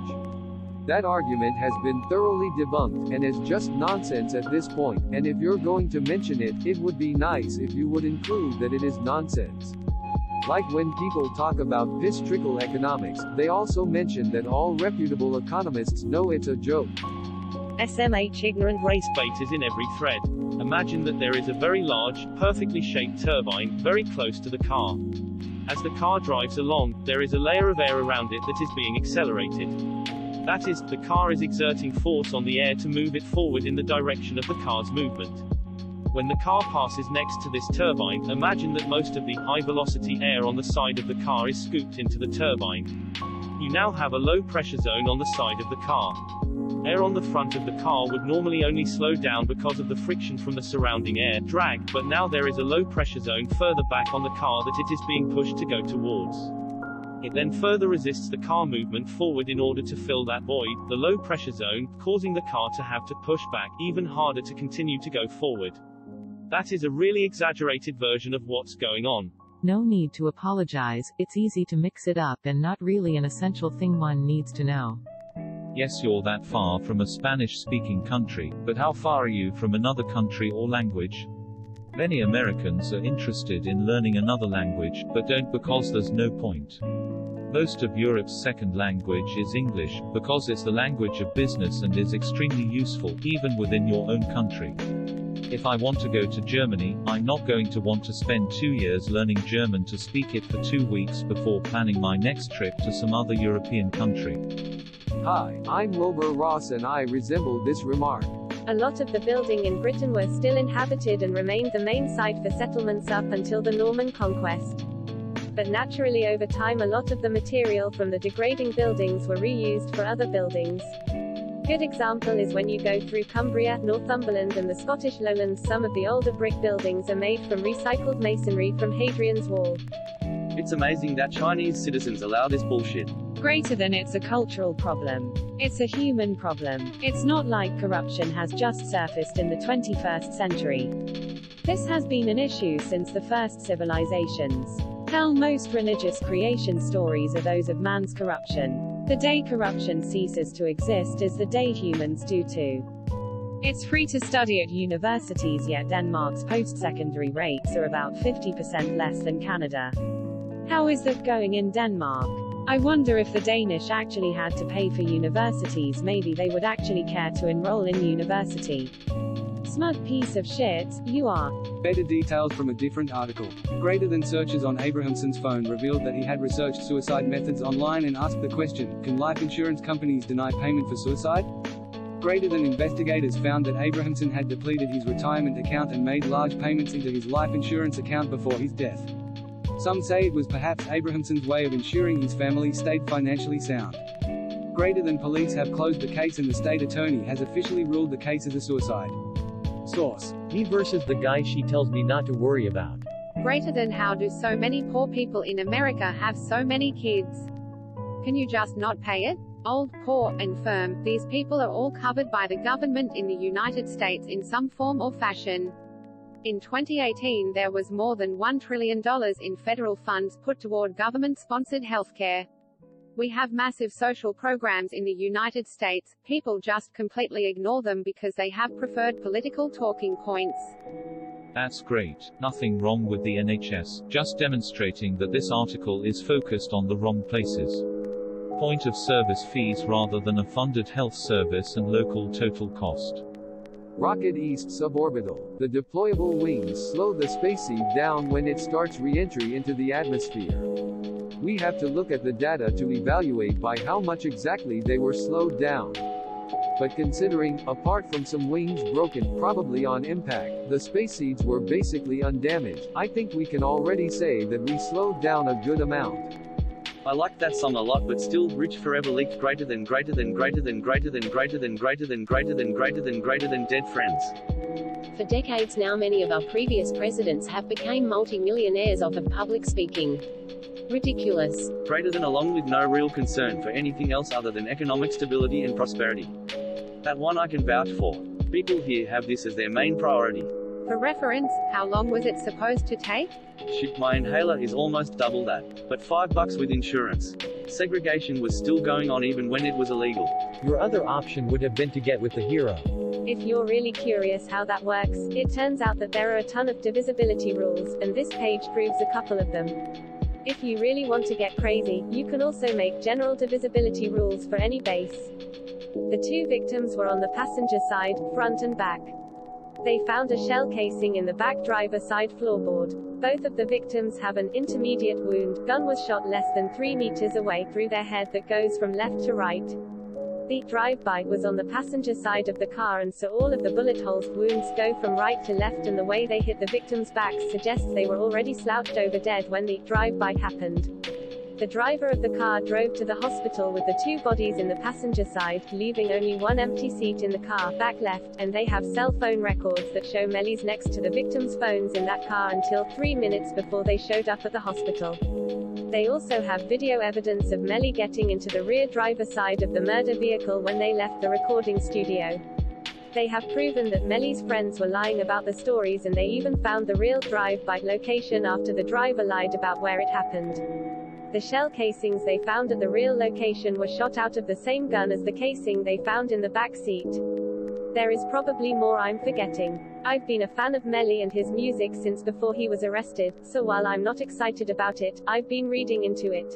I: That argument has been thoroughly debunked, and is just nonsense at this point, and if you're going to mention it, it would be nice if you would include that it is nonsense. Like when people talk about piss-trickle economics, they also mention that all reputable economists know it's a joke.
D: SMH ignorant race bait is in every thread. Imagine that there is a very large, perfectly shaped turbine, very close to the car. As the car drives along, there is a layer of air around it that is being accelerated. That is, the car is exerting force on the air to move it forward in the direction of the car's movement. When the car passes next to this turbine, imagine that most of the high-velocity air on the side of the car is scooped into the turbine. You now have a low-pressure zone on the side of the car. Air on the front of the car would normally only slow down because of the friction from the surrounding air drag, but now there is a low-pressure zone further back on the car that it is being pushed to go towards. It then further resists the car movement forward in order to fill that void, the low-pressure zone, causing the car to have to push back even harder to continue to go forward. That is a really exaggerated version of what's going on.
E: No need to apologize, it's easy to mix it up and not really an essential thing one needs to know.
G: Yes, you're that far from a Spanish-speaking country, but how far are you from another country or language? Many Americans are interested in learning another language, but don't because there's no point. Most of Europe's second language is English, because it's the language of business and is extremely useful, even within your own country. If I want to go to Germany, I'm not going to want to spend 2 years learning German to speak it for 2 weeks before planning my next trip to some other European country.
I: Hi, I'm Wilbur Ross and I resemble this remark.
B: A lot of the building in Britain were still inhabited and remained the main site for settlements up until the Norman conquest. But naturally over time a lot of the material from the degrading buildings were reused for other buildings. Good example is when you go through Cumbria, Northumberland and the Scottish lowlands. Some of the older brick buildings are made from recycled masonry from Hadrian's Wall.
A: It's amazing that Chinese citizens allow this bullshit.
K: Greater than it's a cultural problem. It's a human problem. It's not like corruption has just surfaced in the 21st century. This has been an issue since the first civilizations. Hell, most religious creation stories are those of man's corruption. The day corruption ceases to exist is the day humans do too. It's free to study at universities, yet Denmark's post-secondary rates are about 50% less than Canada. How is that going in Denmark? I wonder if the Danish actually had to pay for universities, maybe they would actually care to enroll in university. Smug piece of shit, you are.
F: Better details from a different article. Greater than searches on Abrahamson's phone revealed that he had researched suicide methods online and asked the question, can life insurance companies deny payment for suicide? Greater than investigators found that Abrahamson had depleted his retirement account and made large payments into his life insurance account before his death. Some say it was perhaps Abrahamson's way of ensuring his family stayed financially sound. Greater Than police have closed the case and the state attorney has officially ruled the case as a suicide. Source:
H: Me versus the guy she tells me not to worry about.
J: Greater Than how do so many poor people in America have so many kids? Can you just not pay it? Old, poor, infirm, these people are all covered by the government in the United States in some form or fashion. In 2018 there was more than $1 trillion in federal funds put toward government-sponsored healthcare. We have massive social programs in the United States, people just completely ignore them because they have preferred political talking points.
G: That's great. Nothing wrong with the NHS, just demonstrating that this article is focused on the wrong places. Point of service fees rather than a funded health service and local total cost.
I: Rocket East suborbital. The deployable wings slow the space seed down when it starts re-entry into the atmosphere. We have to look at the data to evaluate by how much exactly they were slowed down. But considering, apart from some wings broken, probably on impact, the space seeds were basically undamaged, I think we can already say that we slowed down a good amount.
A: I like that song a lot, but still, Rich Forever leaked greater than dead friends.
C: For decades now many of our previous presidents have become multi-millionaires off of public speaking. Ridiculous.
A: Greater than along with no real concern for anything else other than economic stability and prosperity. That one I can vouch for. People here have this as their main priority.
J: For reference, how long was it supposed to take?
A: Shit, my inhaler is almost double that. But $5 with insurance. Segregation was still going on even when it was illegal.
H: Your other option would have been to get with the hero.
B: If you're really curious how that works, it turns out that there are a ton of divisibility rules, and this page proves a couple of them. If you really want to get crazy, you can also make general divisibility rules for any base. The two victims were on the passenger side, front and back. They found a shell casing in the back driver side floorboard. Both of the victims have an intermediate wound. Gun was shot less than 3 meters away through their head that goes from left to right. The drive-by was on the passenger side of the car, and so all of the bullet holes wounds go from right to left, and the way they hit the victims' backs suggests they were already slouched over dead when the drive-by happened. The driver of the car drove to the hospital with the two bodies in the passenger side, leaving only one empty seat in the car, back left, and they have cell phone records that show Melly's next to the victims' phones in that car until 3 minutes before they showed up at the hospital. They also have video evidence of Melly getting into the rear driver's side of the murder vehicle when they left the recording studio. They have proven that Melly's friends were lying about the stories, and they even found the real drive-by location after the driver lied about where it happened. The shell casings they found at the real location were shot out of the same gun as the casing they found in the back seat. There is probably more I'm forgetting. I've been a fan of Melly and his music since before he was arrested, so while I'm not excited about it, I've been reading into it.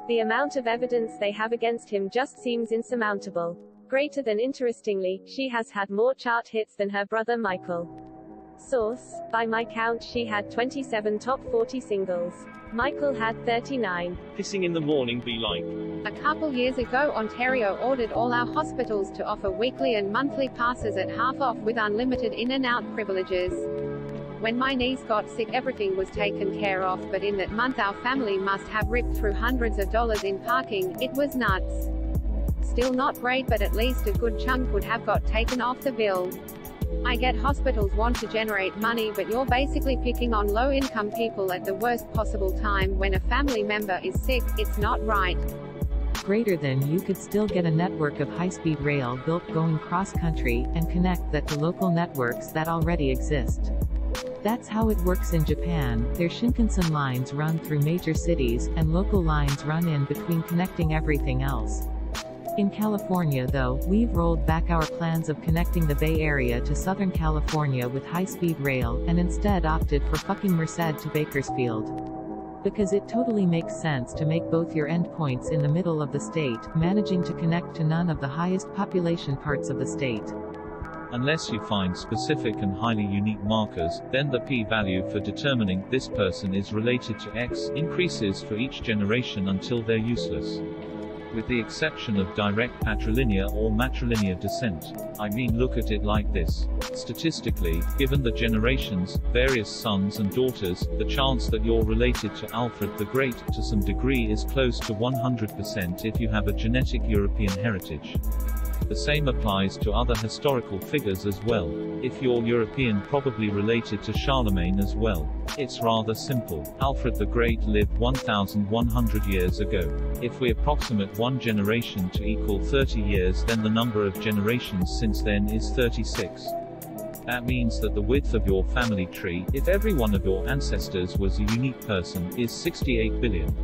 B: The amount of evidence they have against him just seems insurmountable. Greater Than interestingly, she has had more chart hits than her brother Michael. Source: by my count she had 27 top 40 singles. Michael had 39.
D: Pissing in the morning be like.
J: A couple years ago Ontario ordered all our hospitals to offer weekly and monthly passes at half off with unlimited in and out privileges. When my niece got sick everything was taken care of, but in that month our family must have ripped through hundreds of dollars in parking. It was nuts. Still not great, but at least a good chunk would have got taken off the bill. I get hospitals want to generate money, but you're basically picking on low-income people at the worst possible time when a family member is sick. It's not right.
E: Greater Than you could still get a network of high-speed rail built going cross-country, and connect that to local networks that already exist. That's how it works in Japan. Their Shinkansen lines run through major cities, and local lines run in between, connecting everything else. In California though, we've rolled back our plans of connecting the Bay Area to Southern California with high-speed rail, and instead opted for fucking Merced to Bakersfield. Because it totally makes sense to make both your endpoints in the middle of the state, managing to connect to none of the highest population parts of the state.
G: Unless you find specific and highly unique markers, then the p-value for determining this person is related to X increases for each generation until they're useless. with the exception of direct patrilineal or matrilineal descent. I mean, look at it like this. Statistically, given the generations, various sons and daughters, the chance that you're related to Alfred the Great, to some degree, is close to 100% if you have a genetic European heritage. The same applies to other historical figures as well. If you're European, probably related to Charlemagne as well. It's rather simple. Alfred the Great lived 1,100 years ago. If we approximate one generation to equal 30 years, then the number of generations since then is 36. That means that the width of your family tree, if every one of your ancestors was a unique person, is 68 billion.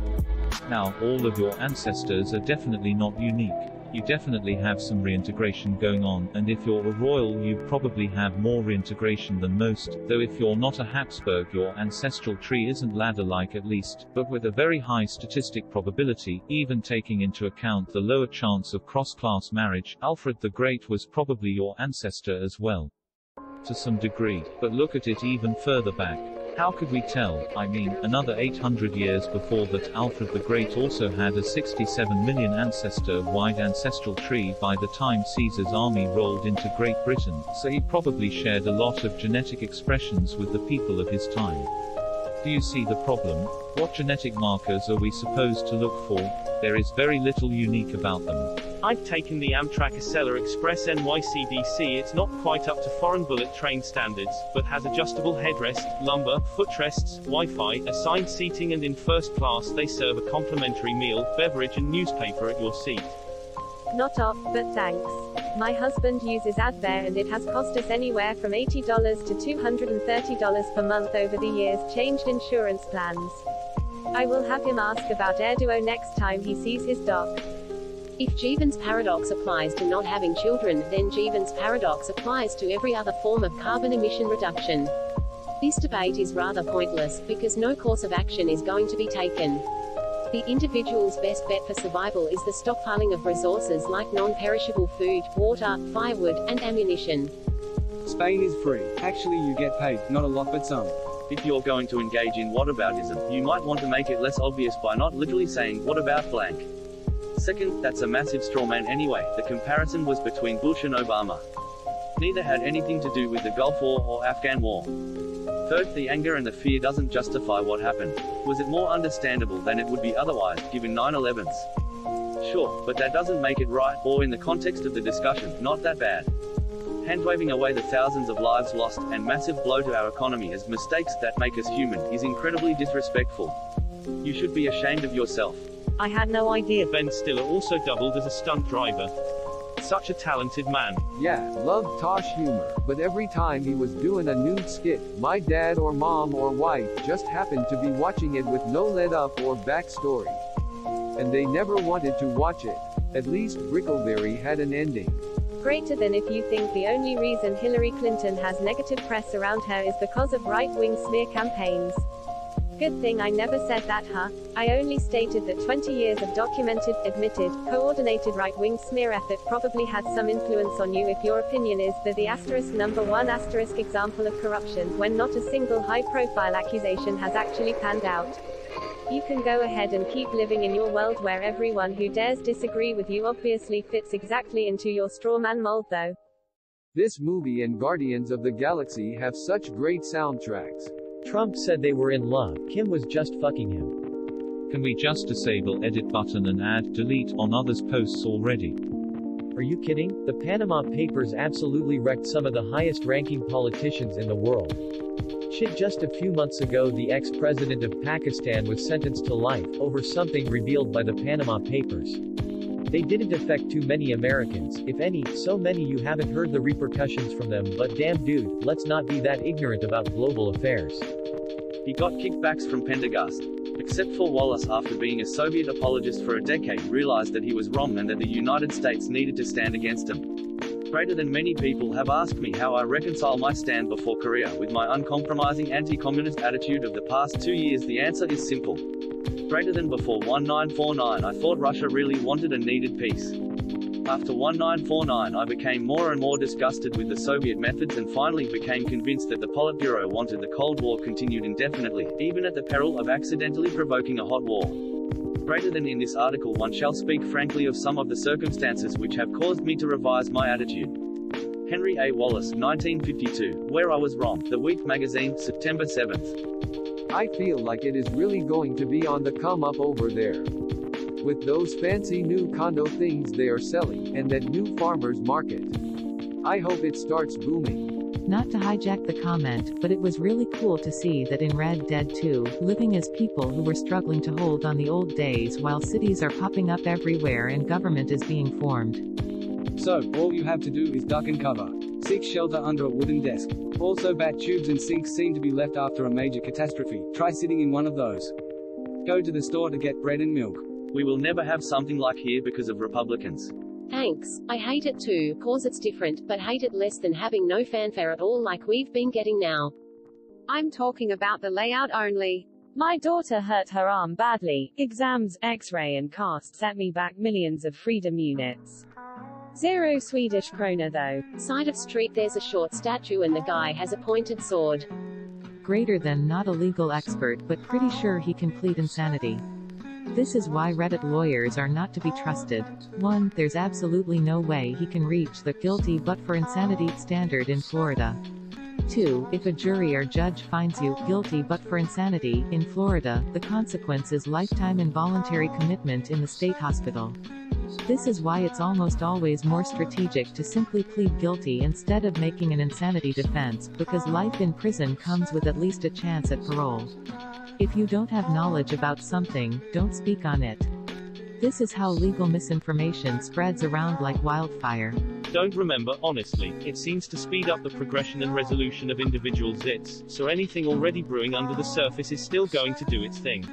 G: Now, all of your ancestors are definitely not unique. You definitely have some reintegration going on, and if you're a royal you probably have more reintegration than most, though if you're not a Habsburg your ancestral tree isn't ladder-like at least, but with a very high statistic probability, even taking into account the lower chance of cross-class marriage. Alfred the Great was probably your ancestor as well. To some degree, but look at it even further back. How could we tell? I mean, another 800 years before that, Alfred the Great also had a 67 million ancestor-wide ancestral tree by the time Caesar's army rolled into Great Britain, so he probably shared a lot of genetic expressions with the people of his time. Do you see the problem? What genetic markers are we supposed to look for? There is very little unique about them.
D: I've taken the Amtrak Acela Express NYCDC. It's not quite up to foreign bullet train standards, but has adjustable headrest, lumbar, footrests, Wi-Fi, assigned seating, and in first class they serve a complimentary meal, beverage and newspaper at your seat.
B: Not off, but thanks. My husband uses Advair and it has cost us anywhere from $80 to $230 per month over the years, changed insurance plans. I will have him ask about AirDuo next time he sees his doc.
C: If Jevons paradox applies to not having children, then Jevons paradox applies to every other form of carbon emission reduction. This debate is rather pointless, because no course of action is going to be taken. The individual's best bet for survival is the stockpiling of resources like non-perishable food, water, firewood, and ammunition.
F: Spain is free. Actually you get paid, not a lot but some.
A: If you're going to engage in whataboutism, you might want to make it less obvious by not literally saying, "What about blank?" Second, that's a massive straw man anyway. The comparison was between Bush and Obama. Neither had anything to do with the Gulf War or Afghan War. Third, the anger and the fear doesn't justify what happened. Was it more understandable than it would be otherwise, given 9/11s? Sure, but that doesn't make it right, or in the context of the discussion, not that bad. Hand-waving away the thousands of lives lost, and massive blow to our economy as mistakes that make us human, is incredibly disrespectful. You should be ashamed of yourself.
D: I had no idea Ben Stiller also doubled as a stunt driver. Such a talented man.
I: Yeah, loved Tosh humor, but every time he was doing a nude skit, my dad or mom or wife just happened to be watching it with no let-up or backstory. And they never wanted to watch it. At least Brickleberry had an ending.
B: Greater than if you think the only reason Hillary Clinton has negative press around her is because of right-wing smear campaigns. Good thing I never said that, huh? I only stated that 20 years of documented, admitted, coordinated right-wing smear effort probably had some influence on you if your opinion is that the *1* example of corruption, when not a single high-profile accusation has actually panned out. You can go ahead and keep living in your world where everyone who dares disagree with you obviously fits exactly into your straw man mold though.
I: This movie and Guardians of the Galaxy have such great soundtracks.
H: Trump said they were in love, Kim was just fucking him.
G: Can we just disable edit button and add delete on others' posts already?
H: Are you kidding? The Panama Papers absolutely wrecked some of the highest-ranking politicians in the world. Shit, just a few months ago the ex-president of Pakistan was sentenced to life, over something revealed by the Panama Papers. They didn't affect too many Americans, if any, so many you haven't heard the repercussions from them, but damn dude, let's not be that ignorant about global affairs.
A: He got kickbacks from Pendergast. Except for Wallace, after being a Soviet apologist for a decade, realized that he was wrong and that the United States needed to stand against him. Greater than many people have asked me how I reconcile my stand before Korea with my uncompromising anti-communist attitude of the past 2 years. The answer is simple. Greater than before 1949 I thought Russia really wanted and needed peace. After 1949 I became more and more disgusted with the Soviet methods and finally became convinced that the Politburo wanted the Cold War continued indefinitely, even at the peril of accidentally provoking a hot war. Greater than in this article, one shall speak frankly of some of the circumstances which have caused me to revise my attitude. Henry A. Wallace, 1952, Where I Was Wrong, The Week Magazine, September 7th.
I: I feel like it is really going to be on the come up over there. With those fancy new condo things they are selling, and that new farmers market. I hope it starts booming.
E: Not to hijack the comment, but it was really cool to see that in Red Dead 2, living as people who were struggling to hold on the old days while cities are popping up everywhere and government is being formed.
F: So, all you have to do is duck and cover. Seek shelter under a wooden desk. Also, bat tubes and sinks seem to be left after a major catastrophe. Try sitting in one of those. Go to the store to get bread and milk.
A: We will never have something like here because of Republicans.
C: Thanks, I hate it too, cause it's different, but hate it less than having no fanfare at all like we've been getting now.
J: I'm talking about the layout only.
K: My daughter hurt her arm badly, exams, x-ray and cast set me back millions of freedom units. 0 Swedish krona though.
C: Side of street there's a short statue and the guy has a pointed sword.
E: Greater than not a legal expert but pretty sure he can plead insanity. This is why Reddit lawyers are not to be trusted. 1. There's absolutely no way he can reach the guilty but for insanity standard in Florida. 2. If a jury or judge finds you guilty but for insanity in Florida, the consequence is lifetime involuntary commitment in the state hospital. This is why it's almost always more strategic to simply plead guilty instead of making an insanity defense, because life in prison comes with at least a chance at parole. If you don't have knowledge about something, don't speak on it. This is how legal misinformation spreads around like wildfire.
D: Don't remember, honestly, it seems to speed up the progression and resolution of individual zits, so anything already brewing under the surface is still going to do its thing.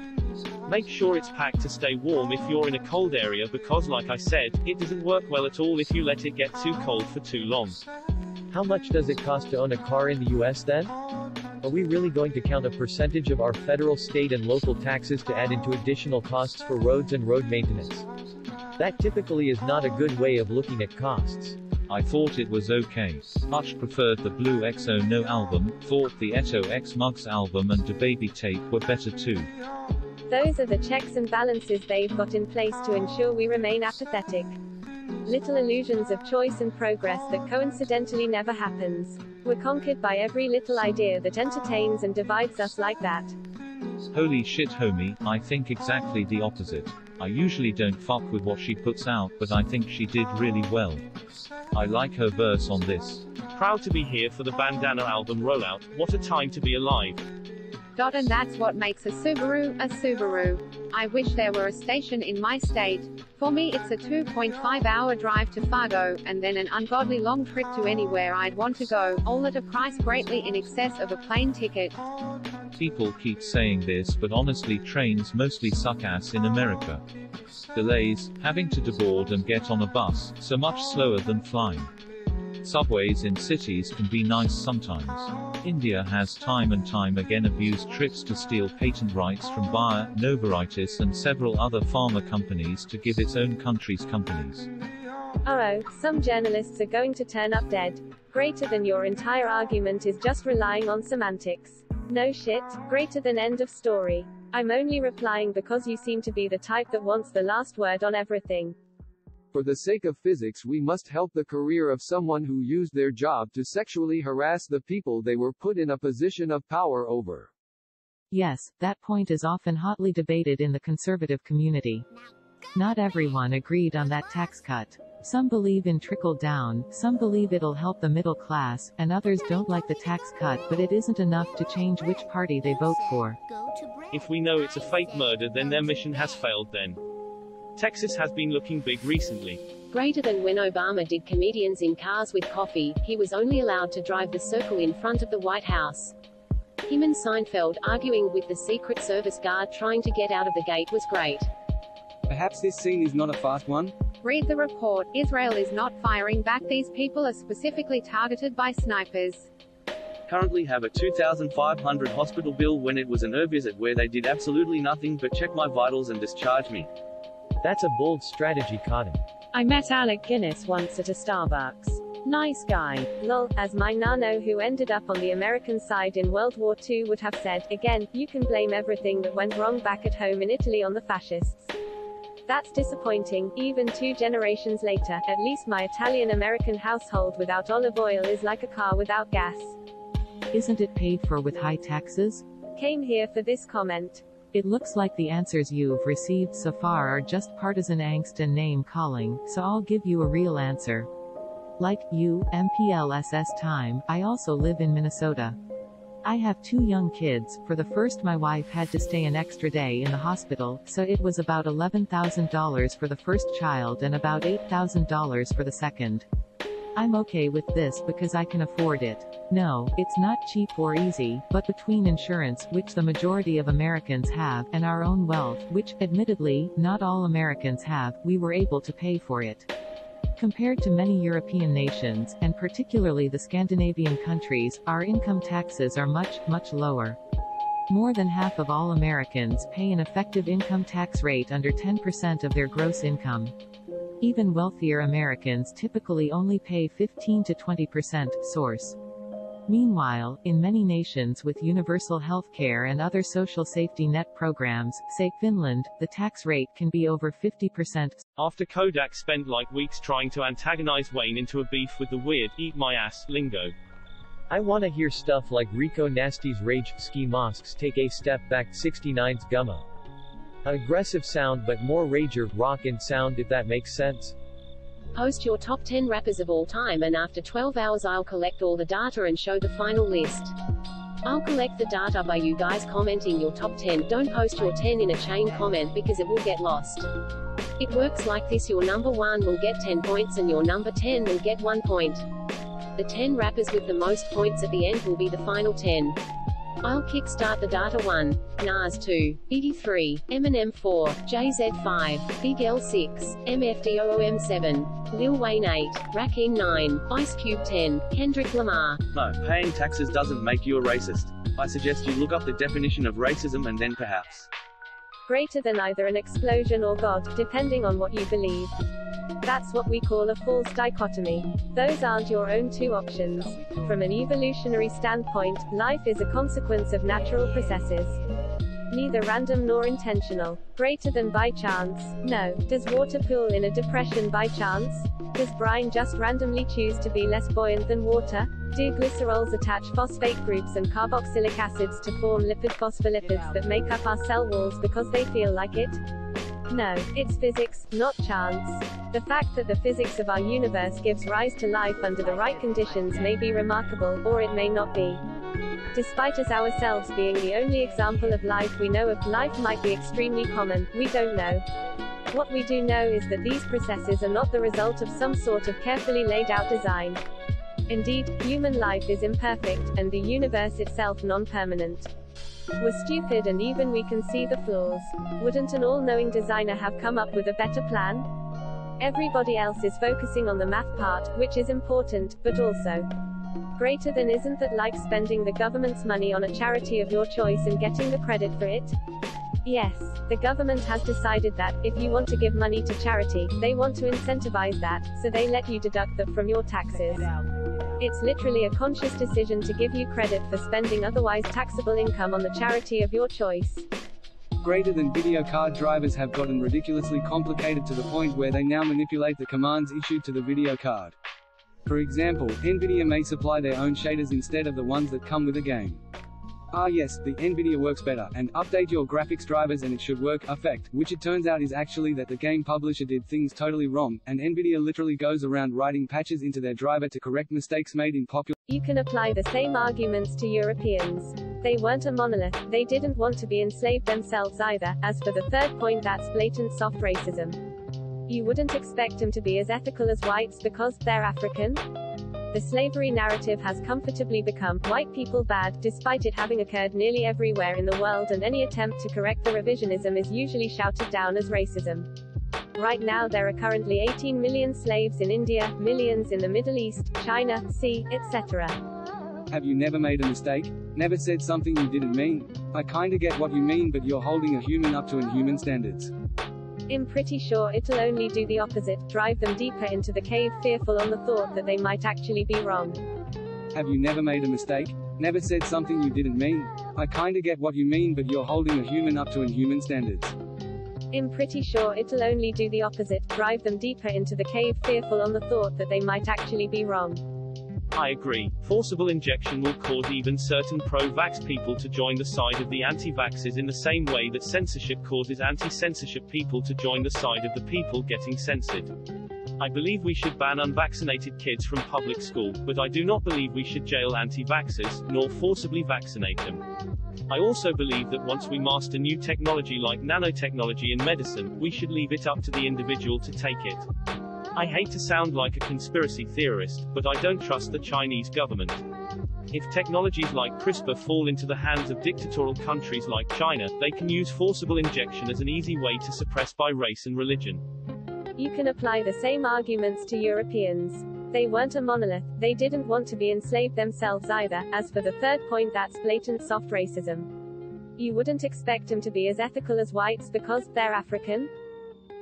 D: Make sure it's packed to stay warm if you're in a cold area because like I said, it doesn't work well at all if you let it get too cold for too long.
H: How much does it cost to own a car in the US then? Are we really going to count a percentage of our federal, state and local taxes to add into additional costs for roads and road maintenance? That typically is not a good way of looking at costs.
G: I thought it was okay. Much preferred the Blue XO No album, thought the Eto X Mugs album and DaBaby tape were better too.
B: Those are the checks and balances they've got in place to ensure we remain apathetic. Little illusions of choice and progress that coincidentally never happens. We're conquered by every little idea that entertains and divides us like that.
G: Holy shit homie, I think exactly the opposite. I usually don't fuck with what she puts out, but I think she did really well. I like her verse on this.
D: Proud to be here for the Bandana album rollout, what a time to be alive.
J: And that's what makes a Subaru a Subaru. I wish there were a station in my state. For me it's a 2.5-hour drive to Fargo, and then an ungodly long trip to anywhere I'd want to go, all at a price greatly in excess of a plane ticket.
G: People keep saying this, but honestly trains mostly suck ass in America. Delays, having to deboard and get on a bus, so much slower than flying. Subways in cities can be nice sometimes. India has time and time again abused tricks to steal patent rights from Bayer, Novartis and several other pharma companies to give its own country's companies.
B: Oh, some journalists are going to turn up dead. Greater than your entire argument is just relying on semantics. No shit, greater than end of story. I'm only replying because you seem to be the type that wants the last word on everything.
I: For the sake of physics, we must help the career of someone who used their job to sexually harass the people they were put in a position of power over.
E: Yes, that point is often hotly debated in the conservative community. Not everyone agreed on that tax cut. Some believe in trickle down, some believe it'll help the middle class, and others don't like the tax cut but it isn't enough to change which party they vote for.
D: If we know it's a fake murder then their mission has failed then. Texas has been looking big recently.
C: Greater than when Obama did comedians in cars with coffee, he was only allowed to drive the circle in front of the White House. Him and Seinfeld arguing with the Secret Service guard trying to get out of the gate was great.
F: Perhaps this scene is not a fast one?
J: Read the report. Israel is not firing back. These people are specifically targeted by snipers.
A: Currently have a $2,500 hospital bill when it was an ER visit where they did absolutely nothing but check my vitals and discharge me.
H: That's a bold strategy, Cotton.
K: I met Alec Guinness once at a Starbucks. Nice guy.
B: Lol, as my nano who ended up on the American side in World War II would have said, again, you can blame everything that went wrong back at home in Italy on the fascists. That's disappointing, even 2 generations later. At least my Italian-American household without olive oil is like a car without gas.
E: Isn't it paid for with high taxes?
B: Came here for this comment.
E: It looks like the answers you've received so far are just partisan angst and name-calling, so I'll give you a real answer. Like you, MPLSS time, I also live in Minnesota. I have 2 young kids. For the first, my wife had to stay an extra day in the hospital, so it was about $11,000 for the first child and about $8,000 for the second. I'm okay with this because I can afford it. No, it's not cheap or easy, but between insurance, which the majority of Americans have, and our own wealth, which, admittedly, not all Americans have, we were able to pay for it. Compared to many European nations, and particularly the Scandinavian countries, our income taxes are much, much lower. More than half of all Americans pay an effective income tax rate under 10% of their gross income. Even wealthier Americans typically only pay 15 to 20%, source. Meanwhile, in many nations with universal health care and other social safety net programs, say Finland, the tax rate can be over 50%.
D: After Kodak spent like weeks trying to antagonize Wayne into a beef with the weird, eat my ass, lingo.
H: I wanna hear stuff like Rico Nasty's Rage, Ski Mosques Take a Step Back, 69's Gummo. An aggressive sound but more rager, rock in sound, if that makes sense.
C: Post your top 10 rappers of all time, and after 12 hours I'll collect all the data and show the final list. I'll collect the data by you guys commenting your top 10. Don't post your 10 in a chain comment because it will get lost. It works like this: your number 1 will get 10 points and your number 10 will get 1 point. The 10 rappers with the most points at the end will be the final 10. I'll kickstart the data 1, Nas 2, Biggie 3, Eminem 4, Jay-Z 5, Big L 6, MFDOOM 7, Lil Wayne 8, Rakim 9, Ice Cube 10, Kendrick Lamar.
A: No, paying taxes doesn't make you a racist. I suggest you look up the definition of racism and then perhaps.
B: Greater than either an explosion or God, depending on what you believe. That's what we call a false dichotomy. Those aren't your own 2 options. From an evolutionary standpoint, life is a consequence of natural processes. Neither random nor intentional. Greater than by chance. No. Does water pool in a depression by chance? Does brine just randomly choose to be less buoyant than water? Do glycerols attach phosphate groups and carboxylic acids to form lipid phospholipids that make up our cell walls because they feel like it? No, it's physics, not chance. The fact that the physics of our universe gives rise to life under the right conditions may be remarkable, or it may not be. Despite us ourselves being the only example of life we know of, life might be extremely common, we don't know. What we do know is that these processes are not the result of some sort of carefully laid out design. Indeed, human life is imperfect, and the universe itself non-permanent. We're stupid and even we can see the flaws. Wouldn't an all-knowing designer have come up with a better plan? Everybody else is focusing on the math part, which is important, but also greater than. Isn't that like spending the government's money on a charity of your choice and getting the credit for it? Yes, the government has decided that, if you want to give money to charity, they want to incentivize that, so they let you deduct that from your taxes. It's literally a conscious decision to give you credit for spending otherwise taxable income on the charity of your choice.
F: Greater than video card drivers have gotten ridiculously complicated to the point where they now manipulate the commands issued to the video card. For example, NVIDIA may supply their own shaders instead of the ones that come with a game. Ah yes, the NVIDIA works better, and update your graphics drivers and it should work, effect, which it turns out is actually that the game publisher did things totally wrong, and NVIDIA literally goes around writing patches into their driver to correct mistakes made in popular.
B: You can apply the same arguments to Europeans. They weren't a monolith, they didn't want to be enslaved themselves either. As for the third point, that's blatant soft racism. You wouldn't expect them to be as ethical as whites because they're African? The slavery narrative has comfortably become white people bad, despite it having occurred nearly everywhere in the world, and any attempt to correct the revisionism is usually shouted down as racism. Right now there are currently 18 million slaves in India, millions in the Middle East, China, sea, etc.
F: Have you never made a mistake? Never said something you didn't mean? I kinda get what you mean, but you're holding a human up to inhuman standards.
B: I'm pretty sure it'll only do the opposite, drive them deeper into the cave, fearful on the thought that they might actually be wrong.
F: Have you never made a mistake? Never said something you didn't mean? I kinda get what you mean, but you're holding a human up to inhuman standards.
B: I'm pretty sure it'll only do the opposite, drive them deeper into the cave, fearful on the thought that they might actually be wrong.
D: I agree. Forcible injection will cause even certain pro-vax people to join the side of the anti-vaxxers in the same way that censorship causes anti-censorship people to join the side of the people getting censored. I believe we should ban unvaccinated kids from public school, but I do not believe we should jail anti-vaxxers, nor forcibly vaccinate them. I also believe that once we master new technology like nanotechnology in medicine, we should leave it up to the individual to take it. I hate to sound like a conspiracy theorist, but I don't trust the Chinese government. If technologies like CRISPR fall into the hands of dictatorial countries like China, they can use forcible injection as an easy way to suppress by race and religion.
B: You can apply the same arguments to Europeans. They weren't a monolith, they didn't want to be enslaved themselves either. As for the third point, that's blatant soft racism. You wouldn't expect them to be as ethical as whites because they're African?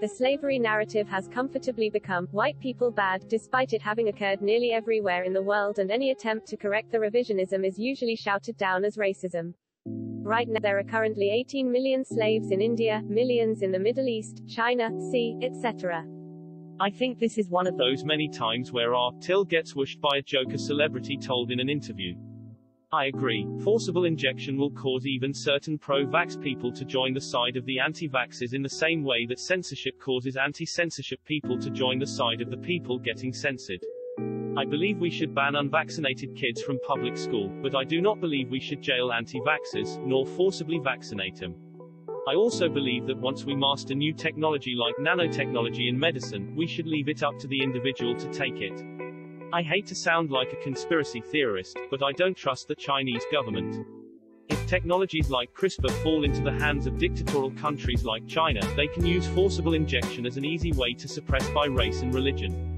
B: The slavery narrative has comfortably become white people bad, despite it having occurred nearly everywhere in the world, and any attempt to correct the revisionism is usually shouted down as racism. Right now there are currently 18 million slaves in India, millions in the Middle East, China, etc.
D: I think this is one of those many times where our till gets whooshed by a joke a celebrity told in an interview. I agree. Forcible injection will cause even certain pro-vax people to join the side of the anti-vaxxers in the same way that censorship causes anti-censorship people to join the side of the people getting censored. I believe we should ban unvaccinated kids from public school, but I do not believe we should jail anti-vaxxers, nor forcibly vaccinate them. I also believe that once we master new technology like nanotechnology in medicine, we should leave it up to the individual to take it. I hate to sound like a conspiracy theorist, but I don't trust the Chinese government. If technologies like CRISPR fall into the hands of dictatorial countries like China, they can use forcible injection as an easy way to suppress by race and religion.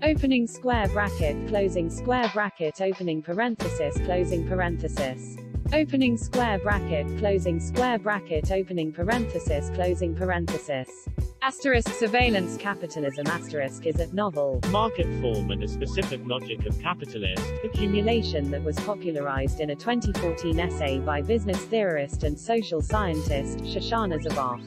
K: Opening square bracket, closing square bracket, opening parenthesis, closing parenthesis. Opening square bracket, closing square bracket, opening parenthesis, closing parenthesis. Asterisk surveillance capitalism asterisk is a novel
D: market form and a specific logic of capitalist
K: accumulation that was popularized in a 2014 essay by business theorist and social scientist, Shoshana Zuboff.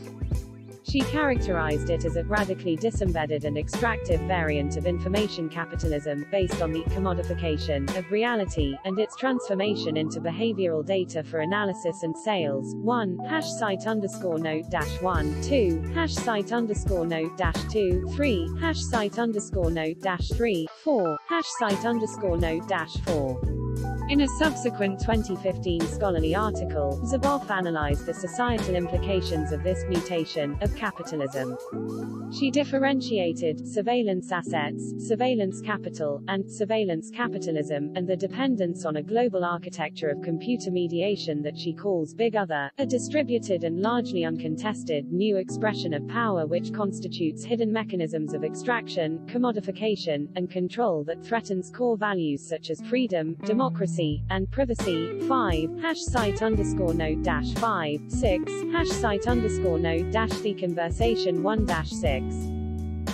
K: She characterized it as a radically disembedded and extractive variant of information capitalism, based on the commodification of reality, and its transformation into behavioral data for analysis and sales. 1. #site_note-1, 2. #site_note-2, 3. #site_note-3, 4. #site_note-4. In a subsequent 2015 scholarly article, Zuboff analyzed the societal implications of this mutation of capitalism. She differentiated surveillance assets, surveillance capital, and surveillance capitalism, and the dependence on a global architecture of computer mediation that she calls Big Other, a distributed and largely uncontested new expression of power which constitutes hidden mechanisms of extraction, commodification, and control that threatens core values such as freedom, democracy, and privacy. 5. #site_note-5, 6. #site_note-the conversation 1-6.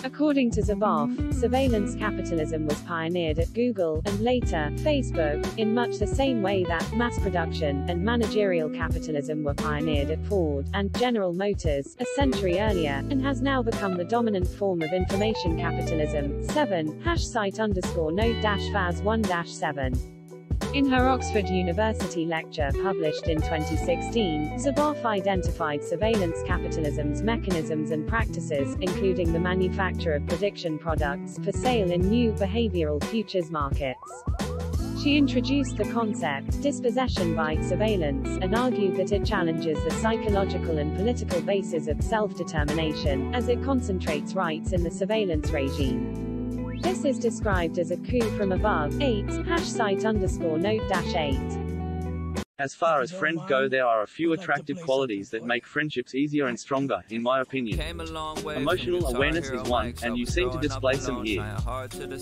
K: According to Zuboff, surveillance capitalism was pioneered at Google, and later, Facebook, in much the same way that mass production and managerial capitalism were pioneered at Ford and General Motors a century earlier, and has now become the dominant form of information capitalism. 7. #site_note-faz 1-7. In her Oxford University lecture published in 2016, Zuboff identified surveillance capitalism's mechanisms and practices, including the manufacture of prediction products for sale in new behavioral futures markets. She introduced the concept, dispossession by surveillance, and argued that it challenges the psychological and political basis of self-determination, as it concentrates rights in the surveillance regime. This is described as a coup from above. 8. #site_note-8.
A: As far as friends go, there are a few attractive qualities that make friendships easier and stronger, in my opinion. Emotional awareness is one, and you seem to display some here.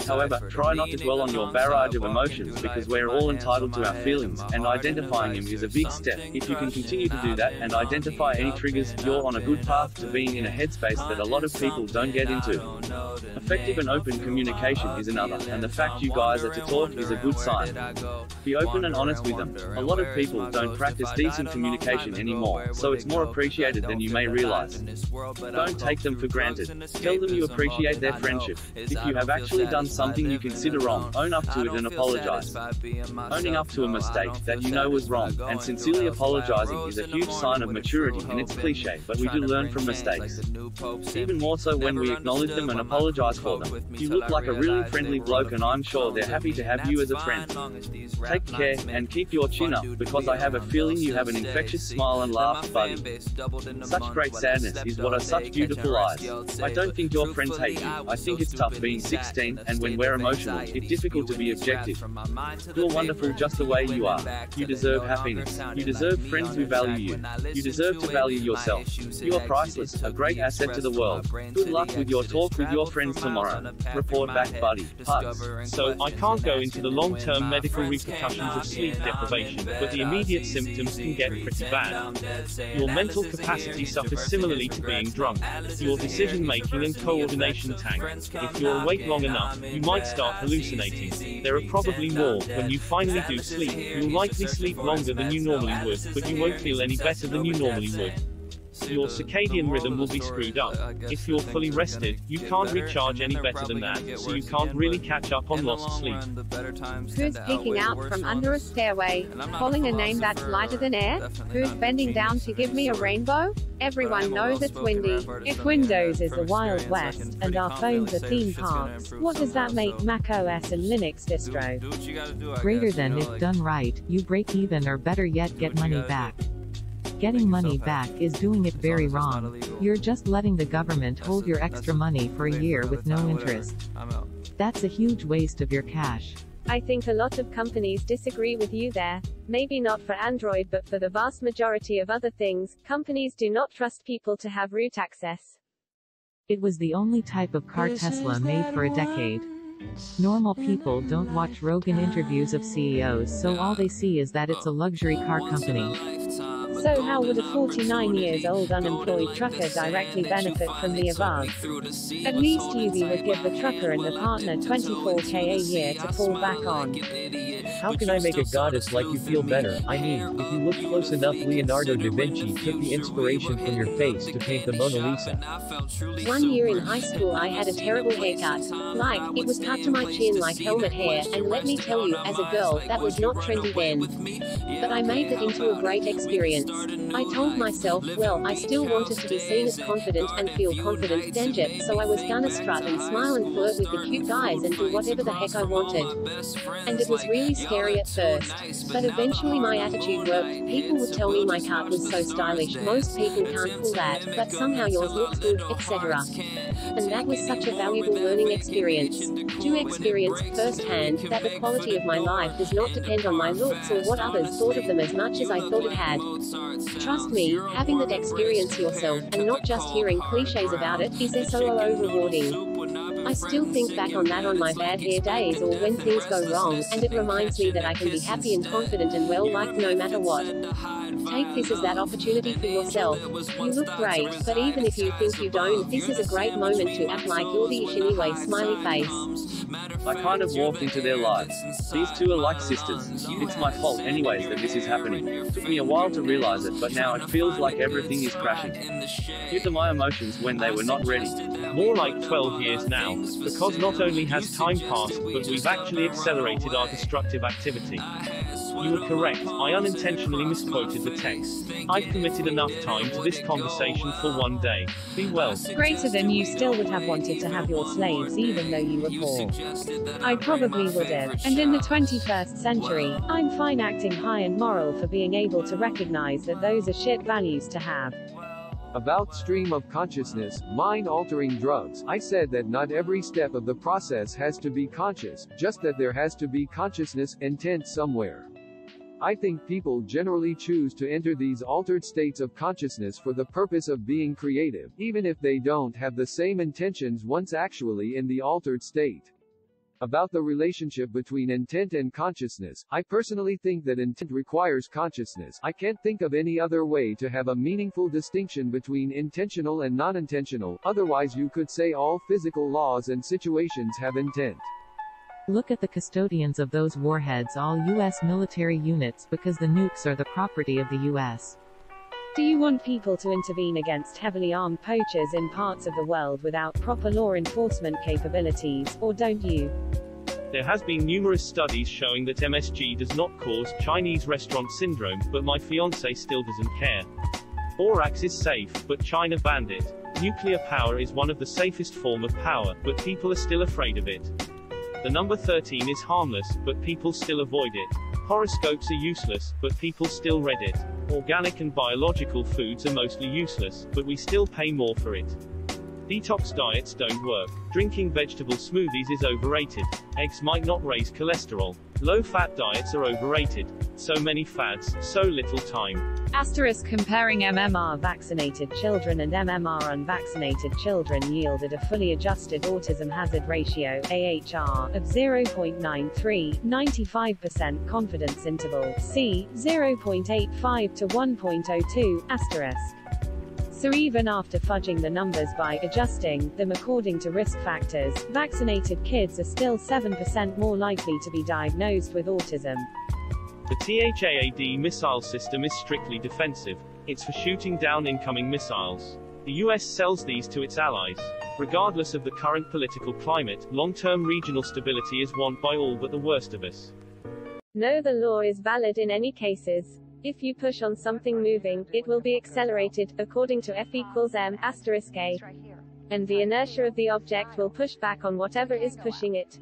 A: However, try not to dwell on your barrage of emotions because we're all entitled to our feelings, and identifying them is a big step. If you can continue to do that and identify any triggers, you're on a good path to being in a headspace that a lot of people don't get into. Effective and open communication is another, and the fact you guys are to talk is a good sign. Be open and honest with them. A lot of people don't practice decent communication anymore, so it's more appreciated than you may realize. Don't take them for granted. Tell them you appreciate their friendship. If you have actually done something you consider wrong, own up to it and apologize. Owning up to a mistake that you know was wrong, and sincerely apologizing is a huge sign of maturity, and it's cliche, but we do learn from mistakes. Even more so when we acknowledge them and apologize for them. You look like a really friendly bloke, and I'm sure they're happy to have you as a friend. Take care, and keep your chin up, because I have a feeling you have an infectious smile and laugh, buddy. Such great sadness is what are such beautiful eyes. I don't think your friends hate you. I think it's tough being 16, and when we're emotional, it's difficult to be objective. You're wonderful just the way you are. You deserve happiness. You deserve friends who value you. You deserve to value yourself. You are priceless, a great asset to the world. Good luck with your talk with your friends tomorrow. Report back, buddy. Hugs.
D: So, I can't go into the long-term medical repercussions of sleep deprivation, but the immediate symptoms can get pretty bad. Your mental capacity suffers similarly to being drunk. Your decision-making and coordination tank. If you're awake long enough, you might start hallucinating. There are probably more. When you finally do sleep, you'll likely sleep longer than you normally would, but you won't feel any better than you normally would. Your circadian rhythm will be screwed up. If you're fully rested, you can't recharge any better than that, so you can't really catch up on lost sleep.
J: Who's peeking out from under a stairway? Calling a name that's lighter than air? Who's bending down to give me a rainbow? Everyone knows it's windy.
K: If Windows is the Wild West, and our phones are theme parks, what does that make macOS and Linux distro?
E: Greater than if done right, you break even, or better yet get money back. Getting money back is doing it very wrong. You're just letting the government hold your extra money for a year with no interest. That's a huge waste of your cash.
B: I think a lot of companies disagree with you there. Maybe not for Android, but for the vast majority of other things, companies do not trust people to have root access.
E: It was the only type of car Tesla made for a decade. Normal people don't watch Rogan interviews of CEOs, so all they see is that it's a luxury car company.
K: So how would a 49-year-old unemployed trucker directly benefit from the above? At least UV would give the trucker and the partner $24,000 a year to fall back on.
H: How can I make a goddess like you feel better? I mean, if you look close enough, Leonardo da Vinci took the inspiration from your face to paint the Mona Lisa.
C: 1 year in high school I had a terrible haircut. Like, it was cut to my chin like helmet hair, and let me tell you, as a girl, that was not trendy then. But I made it into a great experience. I told myself, well, I still wanted to be seen as confident and feel confident, danger, so I was gonna strut and smile and flirt with the cute guys and do whatever the heck I wanted. And it was really scary at first. But eventually my attitude worked. People would tell me my cut was so stylish, most people can't pull that, but somehow yours looks good, etc. And that was such a valuable learning experience. To experience firsthand that the quality of my life does not depend on my looks or what others thought of them as much as I thought it had. Trust me, having that experience yourself, and not just hearing cliches about it, is so rewarding. I still think back on that on my bad hair days or when things go wrong, and it reminds me that I can be happy and confident and well-liked no matter what. Take this as that opportunity for yourself. You look great, but even if you think you don't, this is a great moment to act like you're the ish anyway, smiley face.
A: I kind of walked into their lives. These two are like sisters. It's my fault anyways that this is happening. Took me a while to realize it, but now it feels like everything is crashing. Due to my emotions when they were not ready.
D: More like 12 years now, because not only has time passed, but we've actually accelerated our destructive activity. You were correct, I unintentionally misquoted the text. I've committed enough time to this conversation for one day. Be well.
K: Greater than you still would have wanted to have your slaves even though you were poor. I probably would have. And in the 21st century, I'm fine acting high and moral for being able to recognize that those are shit values to have.
I: About stream of consciousness, mind-altering drugs, I said that not every step of the process has to be conscious, just that there has to be consciousness, intent somewhere. I think people generally choose to enter these altered states of consciousness for the purpose of being creative, even if they don't have the same intentions once actually in the altered state. About the relationship between intent and consciousness, I personally think that intent requires consciousness. I can't think of any other way to have a meaningful distinction between intentional and non-intentional, otherwise you could say all physical laws and situations have intent.
E: Look at the custodians of those warheads, all U.S. military units, because the nukes are the property of the U.S.
K: Do you want people to intervene against heavily armed poachers in parts of the world without proper law enforcement capabilities, or don't you?
D: There has been numerous studies showing that MSG does not cause Chinese restaurant syndrome, but my fiancé still doesn't care. Borax is safe, but China banned it. Nuclear power is one of the safest form of power, but people are still afraid of it. The number 13 is harmless, but people still avoid it. Horoscopes are useless, but people still read it. Organic and biological foods are mostly useless, but we still pay more for it. Detox diets don't work. Drinking vegetable smoothies is overrated. Eggs might not raise cholesterol. Low-fat diets are overrated. So many fads, so little time.
K: Asterisk comparing MMR vaccinated children and MMR unvaccinated children yielded a fully adjusted autism hazard ratio AHR of 0.93, 95% confidence interval C 0.85 to 1.02 asterisk. So even after fudging the numbers by adjusting them according to risk factors, vaccinated kids are still 7% more likely to be diagnosed with autism.
D: The THAAD missile system is strictly defensive. It's for shooting down incoming missiles. The US sells these to its allies. Regardless of the current political climate, long-term regional stability is wanted by all but the worst of us.
B: No, the law is valid in any cases. If you push on something moving, it will be accelerated, according to F equals m asterisk a. And the inertia of the object will push back on whatever is pushing it.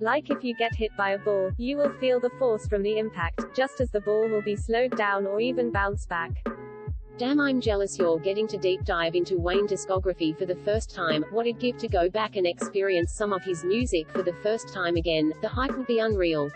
B: Like if you get hit by a ball, you will feel the force from the impact, just as the ball will be slowed down or even bounce back.
C: Damn, I'm jealous you're getting to deep dive into Wayne discography for the first time. What it'd give to go back and experience some of his music for the first time again. The hype would be unreal.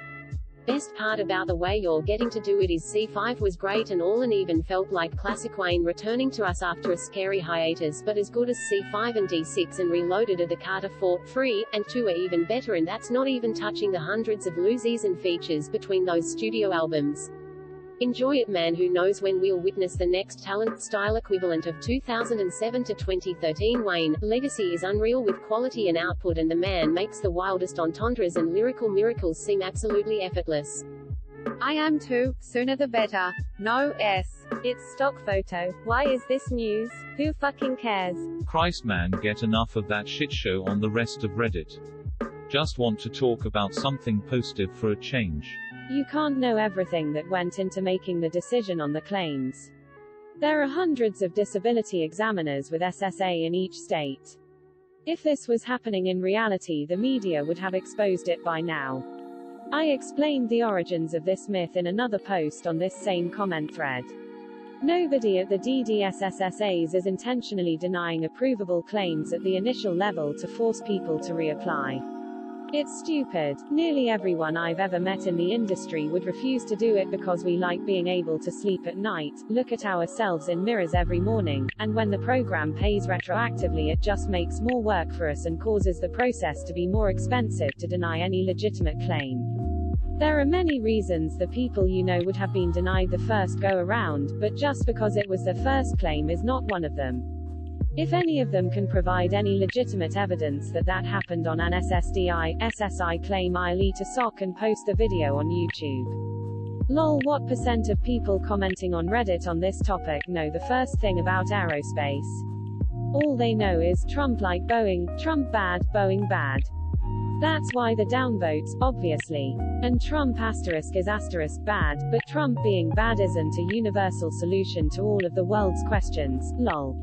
C: Best part about the way you're getting to do it is C5 was great and all, and even felt like classic Wayne returning to us after a scary hiatus, but as good as C5 and D6 and Reloaded are the Carter 4, 3, and 2 are even better, and that's not even touching the hundreds of losers and features between those studio albums. Enjoy it, man. Who knows when we'll witness the next talent style equivalent of 2007 to 2013 Wayne. Legacy is unreal with quality and output, and the man makes the wildest entendres and lyrical miracles seem absolutely effortless.
J: I am too, sooner the better. No S.
B: It's stock photo. Why is this news? Who fucking cares?
G: Christ, man, get enough of that shit show on the rest of Reddit. Just want to talk about something positive for a change.
K: You can't know everything that went into making the decision on the claims. There are hundreds of disability examiners with SSA in each state. If this was happening in reality, the media would have exposed it by now. I explained the origins of this myth in another post on this same comment thread. Nobody at the DDSSSAs is intentionally denying approvable claims at the initial level to force people to reapply. It's stupid. Nearly everyone I've ever met in the industry would refuse to do it because we like being able to sleep at night, look at ourselves in mirrors every morning, and when the program pays retroactively, it just makes more work for us and causes the process to be more expensive to deny any legitimate claim. There are many reasons the people you know would have been denied the first go around, but just because it was their first claim is not one of them. If any of them can provide any legitimate evidence that that happened on an SSI claim, I'll eat a sock and post the video on YouTube. Lol, what % of people commenting on Reddit on this topic know the first thing about aerospace? All they know is Trump like Boeing, Trump bad, Boeing bad. That's why the downvotes, obviously. And Trump asterisk is asterisk bad, but Trump being bad isn't a universal solution to all of the world's questions, lol.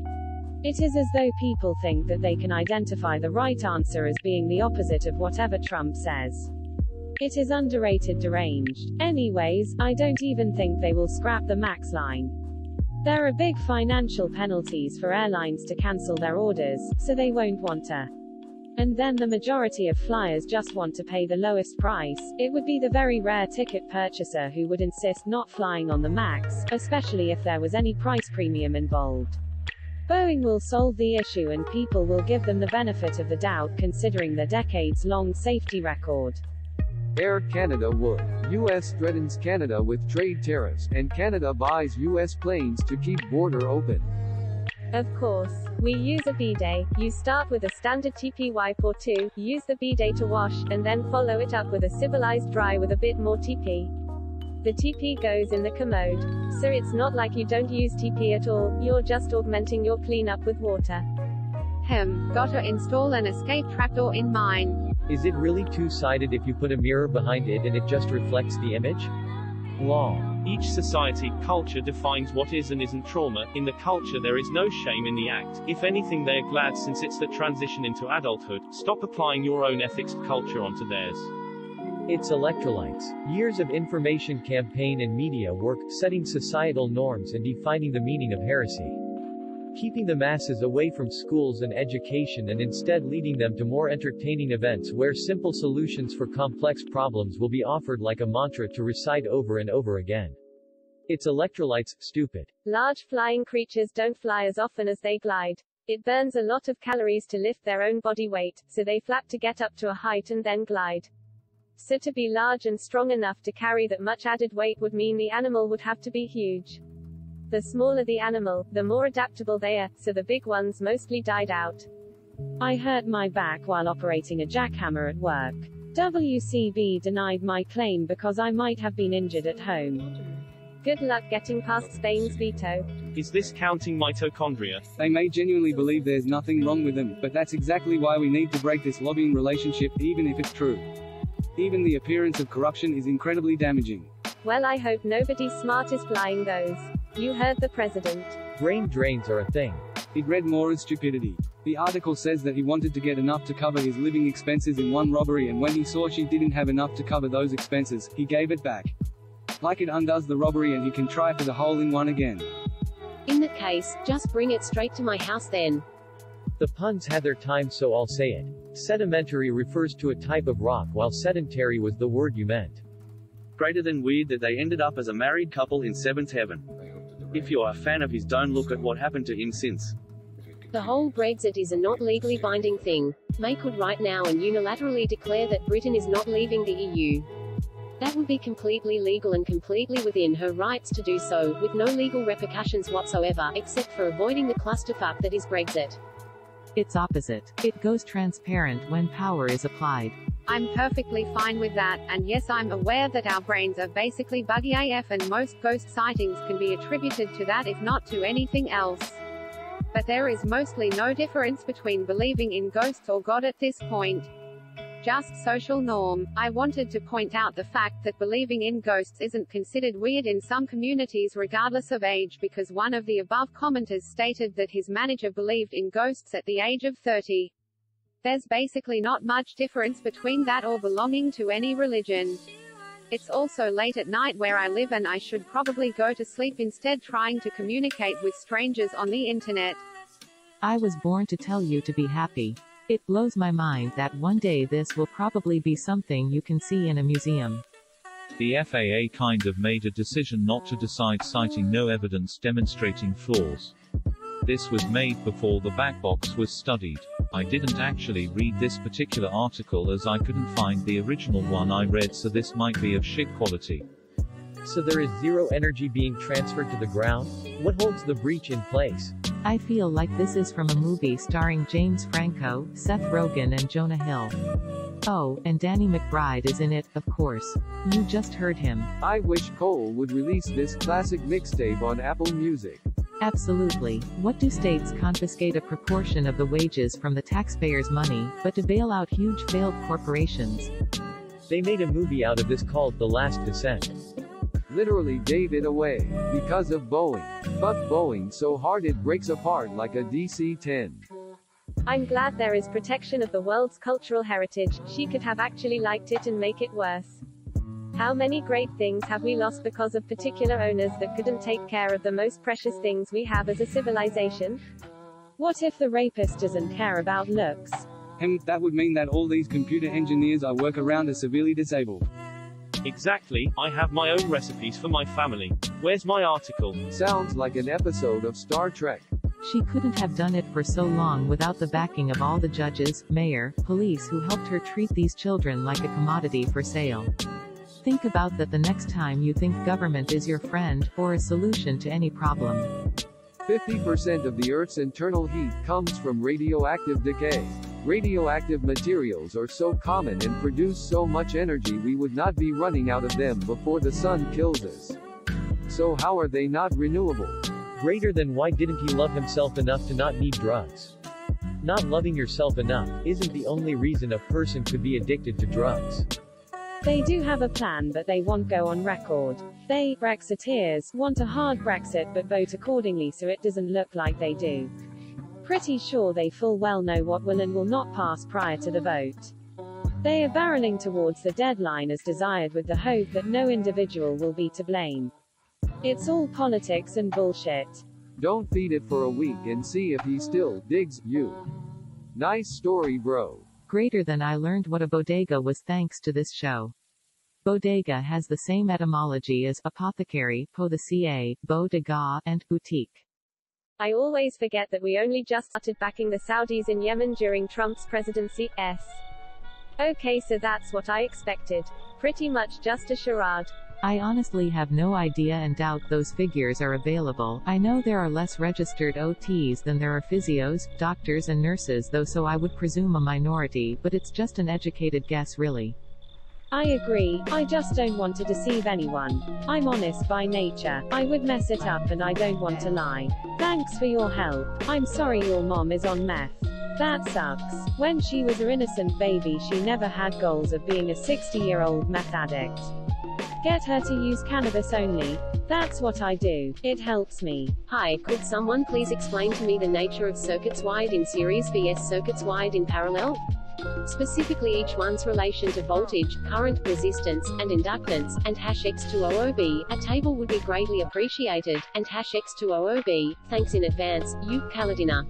K: It is as though people think that they can identify the right answer as being the opposite of whatever Trump says. It is underrated deranged. Anyways, I don't even think they will scrap the MAX line. There are big financial penalties for airlines to cancel their orders, so they won't want to. And then the majority of flyers just want to pay the lowest price. It would be the very rare ticket purchaser who would insist not flying on the MAX, especially if there was any price premium involved. Boeing will solve the issue and people will give them the benefit of the doubt considering their decades-long safety record.
I: Air Canada would. U.S. threatens Canada with trade tariffs, and Canada buys U.S. planes to keep border open.
B: Of course. We use a bidet. You start with a standard TP wipe or two, use the bidet to wash, and then follow it up with a civilized dry with a bit more TP. The TP goes in the commode. So it's not like you don't use TP at all, you're just augmenting your cleanup with water.
J: Gotta install an escape trapdoor in mine.
H: Is it really two-sided if you put a mirror behind it and it just reflects the image? Law.
D: Each society, culture defines what is and isn't trauma. In the culture there is no shame in the act. If anything they're glad since it's the transition into adulthood. Stop applying your own ethics culture onto theirs.
H: It's electrolytes. Years of information campaign and media work, setting societal norms and defining the meaning of heresy. Keeping the masses away from schools and education and instead leading them to more entertaining events where simple solutions for complex problems will be offered like a mantra to recite over and over again. It's electrolytes, stupid.
B: Large flying creatures don't fly as often as they glide. It burns a lot of calories to lift their own body weight, so they flap to get up to a height and then glide. So to be large and strong enough to carry that much added weight would mean the animal would have to be huge. The smaller the animal, the more adaptable they are, so the big ones mostly died out.
K: I hurt my back while operating a jackhammer at work. WCB denied my claim because I might have been injured at home.
B: Good luck getting past Spain's veto.
D: Is this counting mitochondria?
F: They may genuinely believe there's nothing wrong with them, but that's exactly why we need to break this lobbying relationship, even if it's true. Even the appearance of corruption is incredibly damaging.
B: Well, I hope nobody smart is flying those. You heard the president.
H: Brain drains are a thing.
F: It read more as stupidity. The article says that he wanted to get enough to cover his living expenses in one robbery, and when he saw she didn't have enough to cover those expenses, he gave it back. Like it undoes the robbery and he can try for the hole-in-one again.
C: In that case, just bring it straight to my house then.
H: The puns had their time, so I'll say it. Sedimentary refers to a type of rock, while sedentary was the word you meant.
A: Greater than weird that they ended up as a married couple in seventh heaven. If you're a fan of his, don't look at what happened to him since.
C: The whole Brexit is a not legally binding thing. May could right now and unilaterally declare that Britain is not leaving the EU. That would be completely legal and completely within her rights to do so, with no legal repercussions whatsoever, except for avoiding the clusterfuck that is Brexit.
E: It's opposite. It goes transparent when power is applied.
J: I'm perfectly fine with that, and yes, I'm aware that our brains are basically buggy AF and most ghost sightings can be attributed to that if not to anything else. But there is mostly no difference between believing in ghosts or God at this point. Just social norm. I wanted to point out the fact that believing in ghosts isn't considered weird in some communities regardless of age, because one of the above commenters stated that his manager believed in ghosts at the age of 30. There's basically not much difference between that or belonging to any religion. It's also late at night where I live and I should probably go to sleep instead trying to communicate with strangers on the internet.
E: I was born to tell you to be happy. It blows my mind that one day this will probably be something you can see in a museum.
G: The FAA kind of made a decision not to decide, citing no evidence demonstrating flaws. This was made before the back box was studied. I didn't actually read this particular article as I couldn't find the original one I read, so this might be of shit quality.
H: So there is zero energy being transferred to the ground? What holds the breach in place?
E: I feel like this is from a movie starring James Franco, Seth Rogen and Jonah Hill. Oh, and Danny McBride is in it, of course. You just heard him.
I: I wish Cole would release this classic mixtape on Apple Music.
E: Absolutely. What do states confiscate a proportion of the wages from the taxpayers' money, but to bail out huge failed corporations?
H: They made a movie out of this called The Last Descent.
I: Literally gave it away. Because of Boeing. Fuck Boeing so hard it breaks apart like a DC-10.
B: I'm glad there is protection of the world's cultural heritage. She could have actually liked it and make it worse. How many great things have we lost because of particular owners that couldn't take care of the most precious things we have as a civilization?
K: What if the rapist doesn't care about looks?
F: That would mean that all these computer engineers I work around are severely disabled.
D: Exactly, I have my own recipes for my family. Where's my article?
I: Sounds like an episode of Star Trek.
E: She couldn't have done it for so long without the backing of all the judges, mayor, police who helped her treat these children like a commodity for sale. Think about that the next time you think government is your friend, or a solution to any problem.
I: 50% of the Earth's internal heat comes from radioactive decay. Radioactive materials are so common and produce so much energy we would not be running out of them before the sun kills us. So how are they not renewable?
H: Greater than why didn't he love himself enough to not need drugs? Not loving yourself enough isn't the only reason a person could be addicted to drugs.
K: They do have a plan, but they won't go on record. They, Brexiteers, want a hard Brexit but vote accordingly so it doesn't look like they do. Pretty sure they full well know what will and will not pass prior to the vote. They are barreling towards the deadline as desired with the hope that no individual will be to blame. It's all politics and bullshit.
I: Don't feed it for a week and see if he still digs you. Nice story, bro.
E: Greater than I learned what a bodega was thanks to this show. Bodega has the same etymology as apothecary, ca, bodega, and boutique.
B: I always forget that we only just started backing the Saudis in Yemen during Trump's presidency. Okay, so that's what I expected. Pretty much just a charade.
E: I honestly have no idea and doubt those figures are available. I know there are less registered OTs than there are physios, doctors and nurses though, so I would presume a minority, but it's just an educated guess really.
K: I agree, I just don't want to deceive anyone. I'm honest by nature. I would mess it up and I don't want to lie. Thanks for your help. I'm sorry your mom is on meth. That sucks. When she was an innocent baby she never had goals of being a 60-year-old meth addict. Get her to use cannabis only. That's what I do. It helps me.
C: Hi, could someone please explain to me the nature of circuits wired in series vs circuits wired in parallel? Specifically each one's relation to voltage, current, resistance, and inductance, and #X200B. A table would be greatly appreciated, and #X200B. Thanks in advance, you, Kaladina.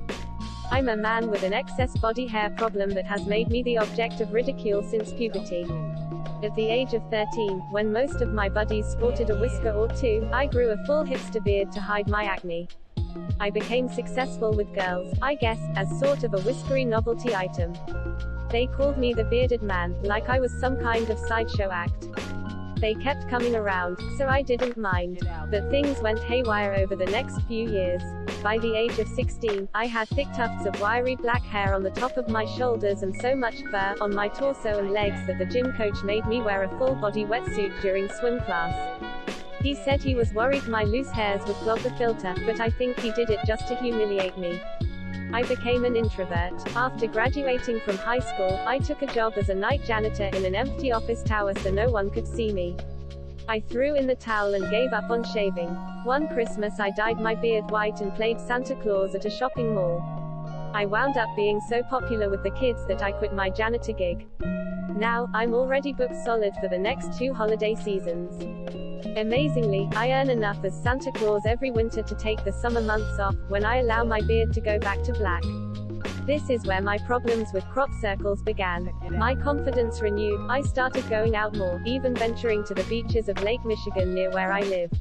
B: I'm a man with an excess body hair problem that has made me the object of ridicule since puberty. At the age of 13, when most of my buddies sported a whisker or two, I grew a full hipster beard to hide my acne. I became successful with girls, I guess, as sort of a whiskery novelty item. They called me the bearded man, like I was some kind of sideshow act. They kept coming around, so I didn't mind. But things went haywire over the next few years. By the age of 16, I had thick tufts of wiry black hair on the top of my shoulders and so much fur on my torso and legs that the gym coach made me wear a full-body wetsuit during swim class. He said he was worried my loose hairs would clog the filter, but I think he did it just to humiliate me. I became an introvert. After graduating from high school, I took a job as a night janitor in an empty office tower so no one could see me. I threw in the towel and gave up on shaving. One Christmas I dyed my beard white and played Santa Claus at a shopping mall. I wound up being so popular with the kids that I quit my janitor gig. Now, I'm already booked solid for the next 2 holiday seasons. Amazingly, I earn enough as Santa Claus every winter to take the summer months off, when I allow my beard to go back to black. This is where my problems with crop circles began. My confidence renewed, I started going out more, even venturing to the beaches of Lake Michigan near where I live.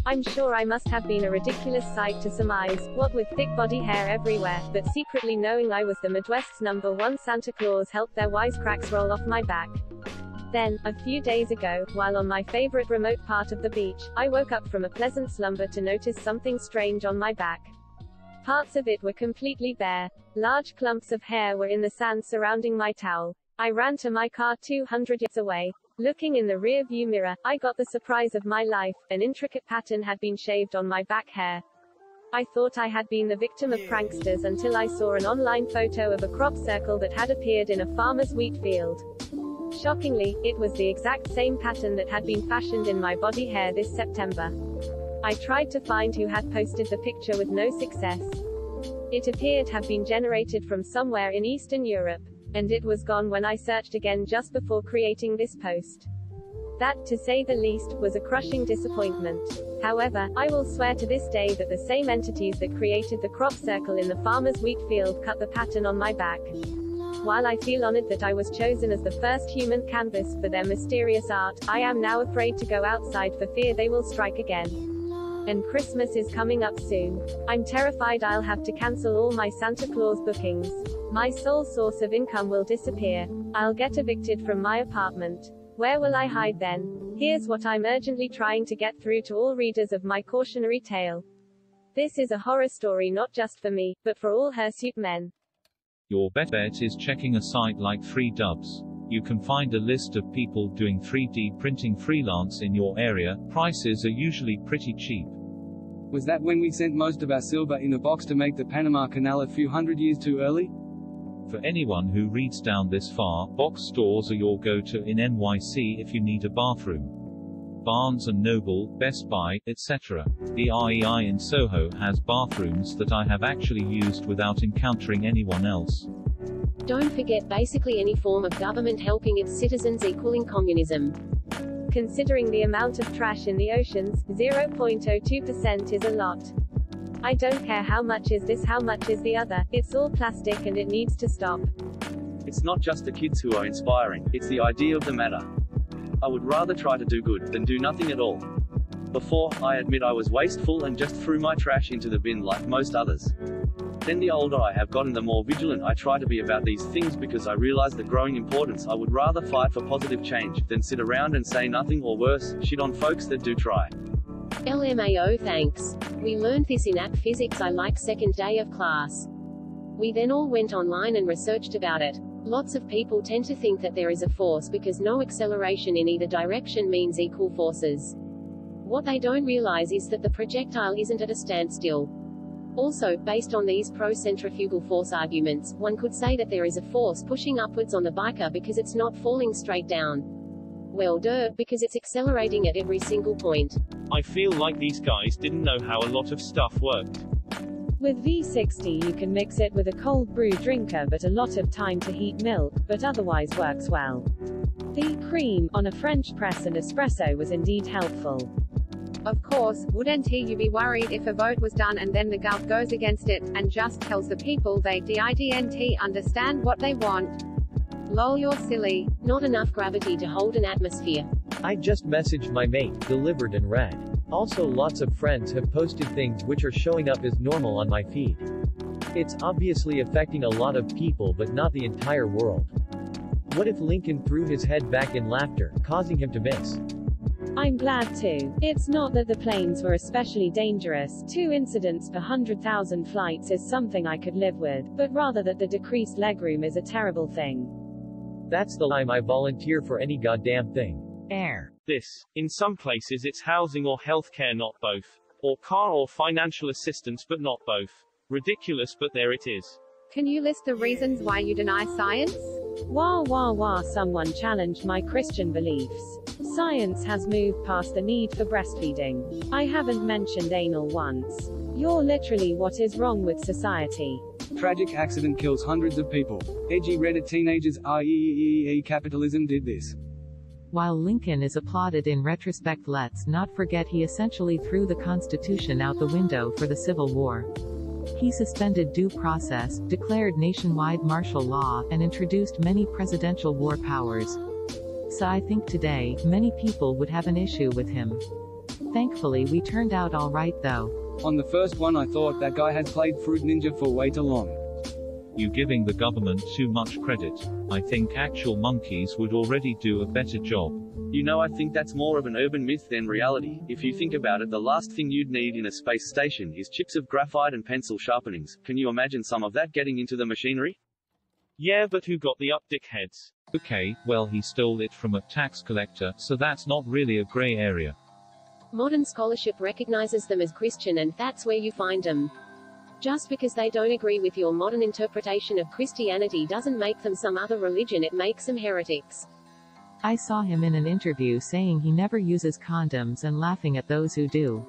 B: I'm sure I must have been a ridiculous sight to some eyes, what with thick body hair everywhere, but secretly knowing I was the Midwest's #1 Santa Claus helped their wisecracks roll off my back. Then, a few days ago, while on my favorite remote part of the beach, I woke up from a pleasant slumber to notice something strange on my back. Parts of it were completely bare. Large clumps of hair were in the sand surrounding my towel. I ran to my car 200 yards away. Looking in the rear-view mirror, I got the surprise of my life. An intricate pattern had been shaved on my back hair. I thought I had been the victim of pranksters until I saw an online photo of a crop circle that had appeared in a farmer's wheat field. Shockingly, it was the exact same pattern that had been fashioned in my body hair this September. I tried to find who had posted the picture with no success. It appeared to have been generated from somewhere in Eastern Europe, and it was gone when I searched again just before creating this post. That, to say the least, was a crushing disappointment. However, I will swear to this day that the same entities that created the crop circle in the farmer's wheat field cut the pattern on my back. While I feel honored that I was chosen as the first human canvas for their mysterious art, I am now afraid to go outside for fear they will strike again. And Christmas is coming up soon. I'm terrified I'll have to cancel all my Santa Claus bookings. My sole source of income will disappear. I'll get evicted from my apartment. Where will I hide then? Here's what I'm urgently trying to get through to all readers of my cautionary tale. This is a horror story not just for me, but for all hirsute men.
G: Your best bet is checking a site like 3Dubs. You can find a list of people doing 3D printing freelance in your area. Prices are usually pretty cheap.
F: Was that when we sent most of our silver in a box to make the Panama Canal a few hundred years too early?
G: For anyone who reads down this far, box stores are your go-to in NYC if you need a bathroom. Barnes & Noble, Best Buy, etc. The REI in Soho has bathrooms that I have actually used without encountering anyone else.
C: Don't forget, basically any form of government helping its citizens equaling communism.
B: Considering the amount of trash in the oceans, 0.02% is a lot. I don't care how much is this, how much is the other, it's all plastic and it needs to stop.
A: It's not just the kids who are inspiring, it's the idea of the matter. I would rather try to do good than do nothing at all. Before, I admit I was wasteful and just threw my trash into the bin like most others. Then the older I have gotten, the more vigilant I try to be about these things because I realize the growing importance. I would rather fight for positive change than sit around and say nothing, or worse, shit on folks that do try.
C: LMAO, thanks. We learned this in AP Physics I like second day of class. We then all went online and researched about it. Lots of people tend to think that there is a force because no acceleration in either direction means equal forces. What they don't realize is that the projectile isn't at a standstill. Also, based on these pro-centrifugal force arguments, one could say that there is a force pushing upwards on the biker because it's not falling straight down. Well, duh, because it's accelerating at every single point.
D: I feel like these guys didn't know how a lot of stuff worked.
K: With V60 you can mix it with a cold brew drinker, but a lot of time to heat milk, but otherwise works well. The cream on a French press and espresso was indeed helpful.
J: Of course, wouldn't you be worried if a vote was done and then the gov goes against it, and just tells the people they didn't understand what they want? Lol, you're silly.
C: Not enough gravity to hold an atmosphere.
H: I just messaged my mate, delivered and read. Also, lots of friends have posted things which are showing up as normal on my feed. It's obviously affecting a lot of people but not the entire world. What if Lincoln threw his head back in laughter, causing him to miss?
K: I'm glad too. It's not that the planes were especially dangerous, 2 incidents per 100,000 flights is something I could live with, but rather that the decreased legroom is a terrible thing.
H: That's the time I volunteer for any goddamn thing.
K: Air.
D: This. In some places it's housing or healthcare, not both. Or car or financial assistance, but not both. Ridiculous, but there it is.
J: Can you list the reasons why you deny science?
K: Wah wah wah, someone challenged my Christian beliefs. Science has moved past the need for breastfeeding. I haven't mentioned anal once. You're literally what is wrong with society.
F: Tragic accident kills hundreds of people. Edgy Reddit teenagers. Capitalism did this.
E: While Lincoln is applauded in retrospect, let's not forget he essentially threw the Constitution out the window for the Civil War. He suspended due process, declared nationwide martial law, and introduced many presidential war powers. So I think today, many people would have an issue with him. Thankfully we turned out alright though.
F: On the first one I thought that guy had played Fruit Ninja for way too long.
G: You giving the government too much credit. I think actual monkeys would already do a better job.
A: You know, I think that's more of an urban myth than reality. If you think about it, the last thing you'd need in a space station is chips of graphite and pencil sharpenings. Can you imagine some of that getting into the machinery?
D: Yeah, but who got the up dick heads?
G: Okay, well he stole it from a tax collector, so that's not really a grey area.
C: Modern scholarship recognizes them as Christian, and that's where you find them. Just because they don't agree with your modern interpretation of Christianity doesn't make them some other religion, it makes them heretics.
E: I saw him in an interview saying he never uses condoms and laughing at those who do.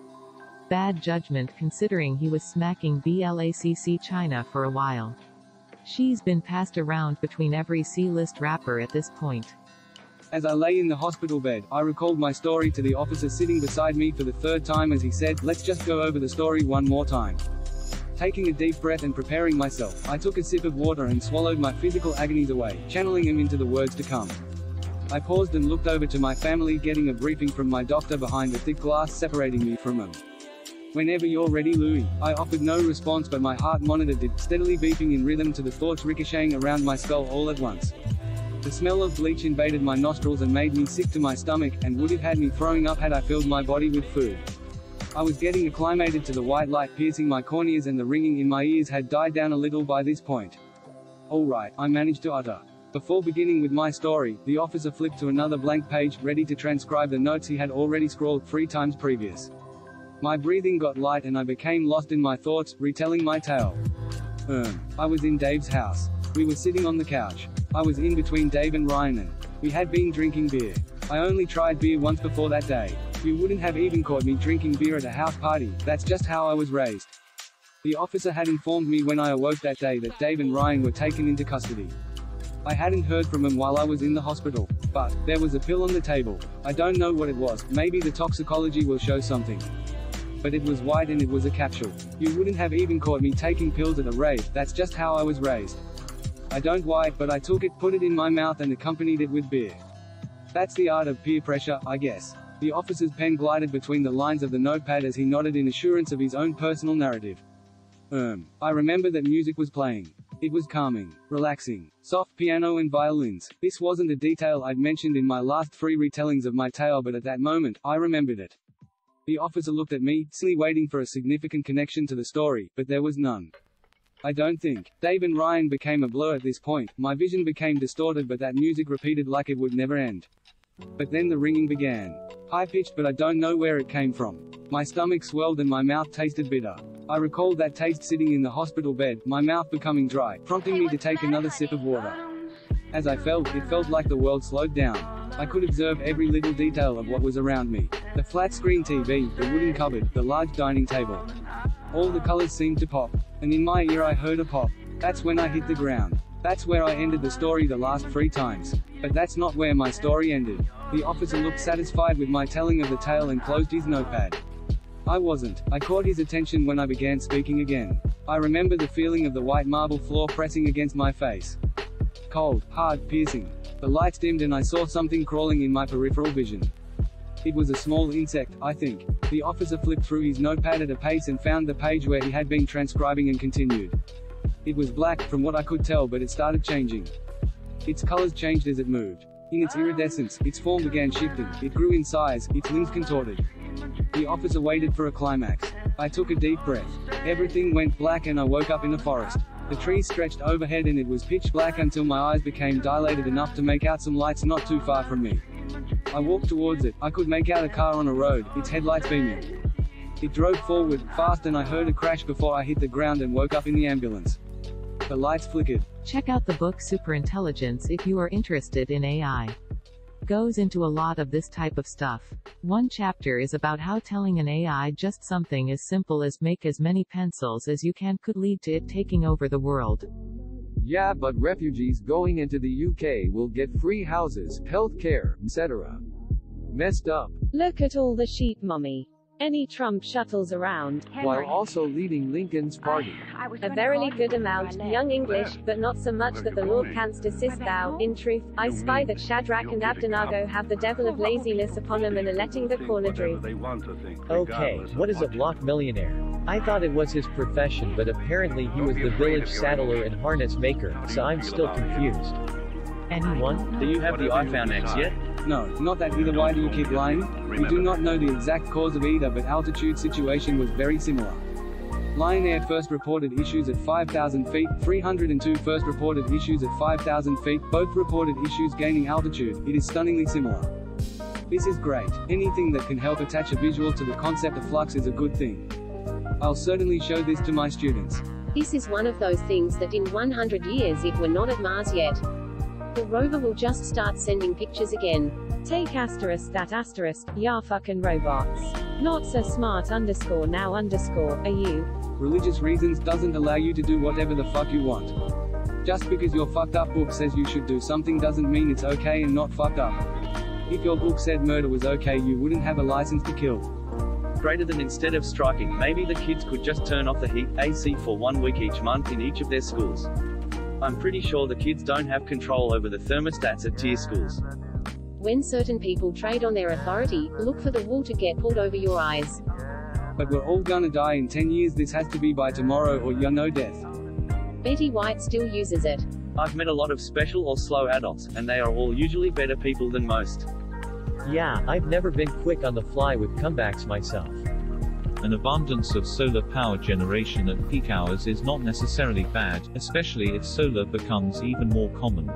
E: Bad judgment considering he was smacking BLACC China for a while. She's been passed around between every C-list rapper at this point.
F: As I lay in the hospital bed, I recalled my story to the officer sitting beside me for the third time as he said, "Let's just go over the story one more time." Taking a deep breath and preparing myself, I took a sip of water and swallowed my physical agonies away, channeling them into the words to come. I paused and looked over to my family, getting a briefing from my doctor behind the thick glass separating me from them. "Whenever you're ready, Louis." I offered no response, but my heart monitor did, steadily beeping in rhythm to the thoughts ricocheting around my skull all at once. The smell of bleach invaded my nostrils and made me sick to my stomach, and would have had me throwing up had I filled my body with food. I was getting acclimated to the white light piercing my corneas, and the ringing in my ears had died down a little by this point. "All right," I managed to utter. Before beginning with my story, the officer flipped to another blank page, ready to transcribe the notes he had already scrawled 3 times previous. My breathing got light and I became lost in my thoughts, retelling my tale. I was in Dave's house. We were sitting on the couch. I was in between Dave and Ryan, and we had been drinking beer. I only tried beer once before that day. You wouldn't have even caught me drinking beer at a house party, that's just how I was raised. The officer had informed me when I awoke that day that Dave and Ryan were taken into custody. I hadn't heard from him while I was in the hospital, but there was a pill on the table. I don't know what it was, maybe the toxicology will show something. But it was white and it was a capsule. You wouldn't have even caught me taking pills at a rave, that's just how I was raised. I don't why, but I took it, put it in my mouth and accompanied it with beer. That's the art of peer pressure, I guess. The officer's pen glided between the lines of the notepad as he nodded in assurance of his own personal narrative. I remember that music was playing. It was calming, relaxing, soft piano and violins. This wasn't a detail I'd mentioned in my last 3 retellings of my tale, but at that moment, I remembered it. The officer looked at me, silly, waiting for a significant connection to the story, but there was none. I don't think. Dave and Ryan became a blur at this point, my vision became distorted, but that music repeated like it would never end. But then the ringing began. High-pitched, but I don't know where it came from. My stomach swelled and my mouth tasted bitter. I recalled that taste sitting in the hospital bed, my mouth becoming dry, prompting me to take another sip of water. As I felt, it felt like the world slowed down. I could observe every little detail of what was around me. The flat-screen TV, the wooden cupboard, the large dining table. All the colors seemed to pop. And in my ear I heard a pop. That's when I hit the ground. That's where I ended the story the last 3 times. But that's not where my story ended. The officer looked satisfied with my telling of the tale and closed his notepad. I wasn't. I caught his attention when I began speaking again. I remember the feeling of the white marble floor pressing against my face. Cold, hard, piercing. The lights dimmed and I saw something crawling in my peripheral vision. It was a small insect, I think. The officer flipped through his notepad at a pace and found the page where he had been transcribing and continued. It was black, from what I could tell, but it started changing. Its colors changed as it moved. In its iridescence, its form began shifting, it grew in size, its limbs contorted. The officer waited for a climax. I took a deep breath. Everything went black and I woke up in a forest. The trees stretched overhead and it was pitch black until my eyes became dilated enough to make out some lights not too far from me. I walked towards it. I could make out a car on a road, its headlights beaming. It drove forward, fast, and I heard a crash before I hit the ground and woke up in the ambulance. The lights flickered.
E: Check out the book Superintelligence if you are interested in AI. Goes into a lot of this type of stuff. One chapter is about how telling an AI just something as simple as make as many pencils as you can could lead to it taking over the world.
I: Yeah, but refugees going into the UK will get free houses, health care, etc. Messed up.
K: Look at all the sheep, mummy. Any Trump shuttles around.
I: While also leading Lincoln's party.
B: A verily good amount, young English, but not so much that the Lord canst assist thou. In truth, I spy that Shadrach and Abednego have the devil of laziness upon them and are letting the corner droop.
H: Okay, what is a block millionaire? I thought it was his profession, but apparently he was the village saddler and harness maker, so I'm still confused. Anyone?
A: Do you have the iPhone X yet?
F: No, not that either. Why do you keep lying? We do not know the exact cause of either, but altitude situation was very similar. Lion Air first reported issues at 5,000 feet, 302 first reported issues at 5,000 feet, both reported issues gaining altitude. It is stunningly similar. This is great. Anything that can help attach a visual to the concept of flux is a good thing. I'll certainly show this to my students.
C: This is one of those things that in 100 years, if we're not at Mars yet, the rover will just start sending pictures again.
K: Take asterisk that asterisk, ya fucking robots. Not so smart underscore now underscore, are you?
F: Religious reasons doesn't allow you to do whatever the fuck you want. Just because your fucked up book says you should do something doesn't mean it's okay and not fucked up. If your book said murder was okay, you wouldn't have a license to kill.
A: greater than instead of striking, maybe the kids could just turn off the heat, AC for 1 week each month in each of their schools. I'm pretty sure the kids don't have control over the thermostats at tier schools.
C: When certain people trade on their authority, look for the wool to get pulled over your eyes.
F: But we're all gonna die in 10 years, this has to be by tomorrow or you're no death.
C: Betty White still uses it.
A: I've met a lot of special or slow adults, and they are all usually better people than most.
H: Yeah, I've never been quick on the fly with comebacks myself.
G: An abundance of solar power generation at peak hours is not necessarily bad, especially if solar becomes even more common.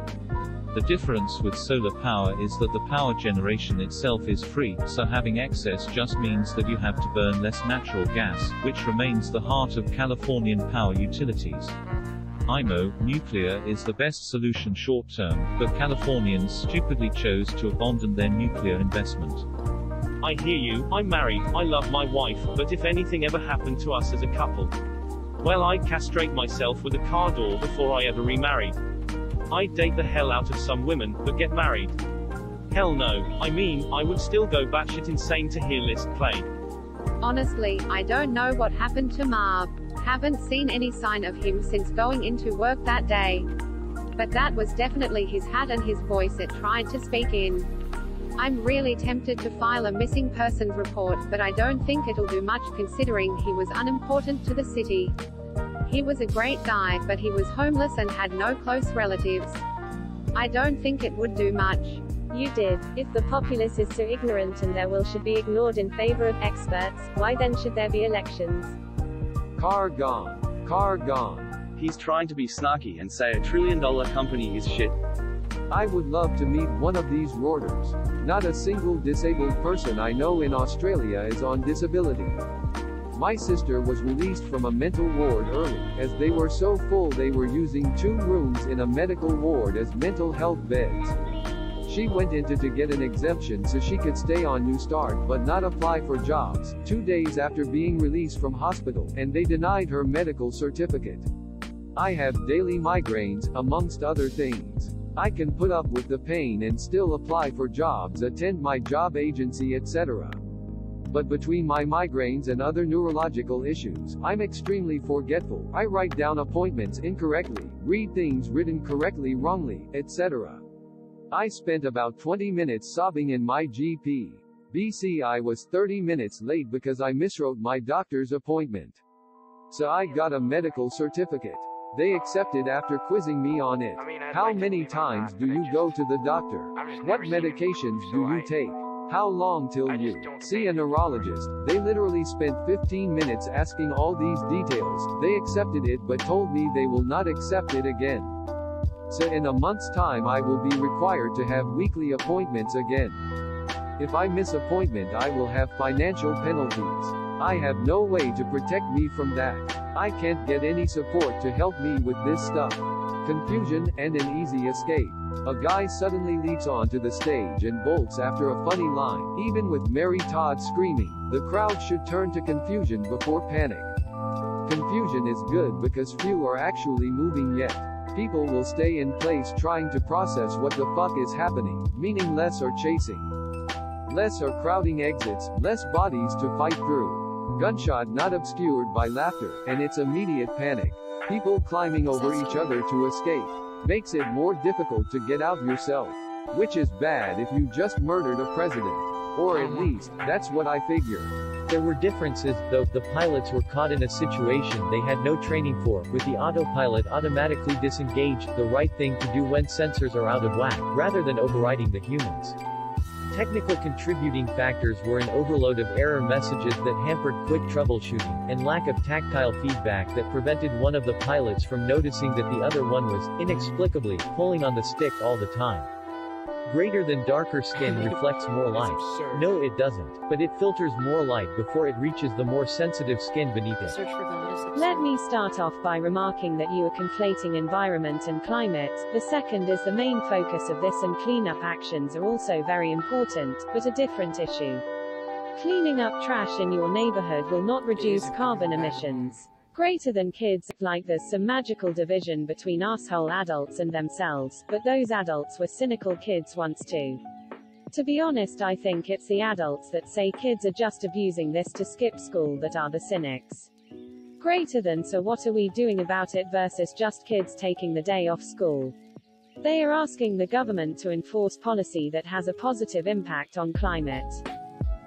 G: The difference with solar power is that the power generation itself is free, so having excess just means that you have to burn less natural gas, which remains the heart of Californian power utilities. IMO, nuclear is the best solution short term, but Californians stupidly chose to abandon their nuclear investment.
D: I hear you, I'm married, I love my wife, but if anything ever happened to us as a couple, well, I'd castrate myself with a car door before I ever remarried. I'd date the hell out of some women, but get married. Hell no, I mean, I would still go batshit insane to hear Liszt play.
J: Honestly, I don't know what happened to Marv. Haven't seen any sign of him since going into work that day. But that was definitely his hat and his voice it tried to speak in. I'm really tempted to file a missing persons report, but I don't think it'll do much considering he was unimportant to the city. He was a great guy, but he was homeless and had no close relatives. I don't think it would do much.
B: You did. If the populace is so ignorant and their will should be ignored in favor of experts, why then should there be elections?
I: Car gone. Car gone.
A: He's trying to be snarky and say $1 trillion company is shit.
I: I would love to meet one of these warders. Not a single disabled person I know in Australia is on disability. My sister was released from a mental ward early, as they were so full they were using 2 rooms in a medical ward as mental health beds. She went into to get an exemption so she could stay on New Start but not apply for jobs, 2 days after being released from hospital, and they denied her medical certificate. I have daily migraines, amongst other things. I can put up with the pain and still apply for jobs, attend my job agency, etc. But between my migraines and other neurological issues, I'm extremely forgetful. I write down appointments incorrectly, read things written correctly wrongly, etc. I spent about 20 minutes sobbing in my GP. BC I was 30 minutes late because I miswrote my doctor's appointment. So I got a medical certificate. They accepted after quizzing me on it. How many times do you go to the doctor? What medications do you take? How long till you see a neurologist? They literally spent 15 minutes asking all these details. They accepted it but told me they will not accept it again. So in a month's time I will be required to have weekly appointments again. If I miss appointment I will have financial penalties. I have no way to protect me from that. I can't get any support to help me with this stuff. Confusion, and an easy escape. A guy suddenly leaps onto the stage and bolts after a funny line. Even with Mary Todd screaming, the crowd should turn to confusion before panic. Confusion is good because few are actually moving yet. People will stay in place trying to process what the fuck is happening, meaning less are chasing. Less are crowding exits, less bodies to fight through. Gunshot not obscured by laughter, and it's immediate panic. People climbing over each other to escape. Makes it more difficult to get out yourself. Which is bad if you just murdered a president. Or at least, that's what I figure.
H: There were differences, though. The pilots were caught in a situation they had no training for, with the autopilot automatically disengaged, the right thing to do when sensors are out of whack, rather than overriding the humans. Technical contributing factors were an overload of error messages that hampered quick troubleshooting, and lack of tactile feedback that prevented one of the pilots from noticing that the other one was, inexplicably, pulling on the stick all the time. Greater than darker skin reflects more light. No, it doesn't, but it filters more light before it reaches the more sensitive skin beneath it.
K: Let me start off by remarking that you are conflating environment and climate. The second is the main focus of this, and cleanup actions are also very important, but a different issue. Cleaning up trash in your neighborhood will not reduce carbon emissions. Greater than kids, like there's some magical division between asshole adults and themselves, but those adults were cynical kids once too. To be honest, I think it's the adults that say kids are just abusing this to skip school that are the cynics. Greater than so what are we doing about it versus just kids taking the day off school. They are asking the government to enforce policy that has a positive impact on climate.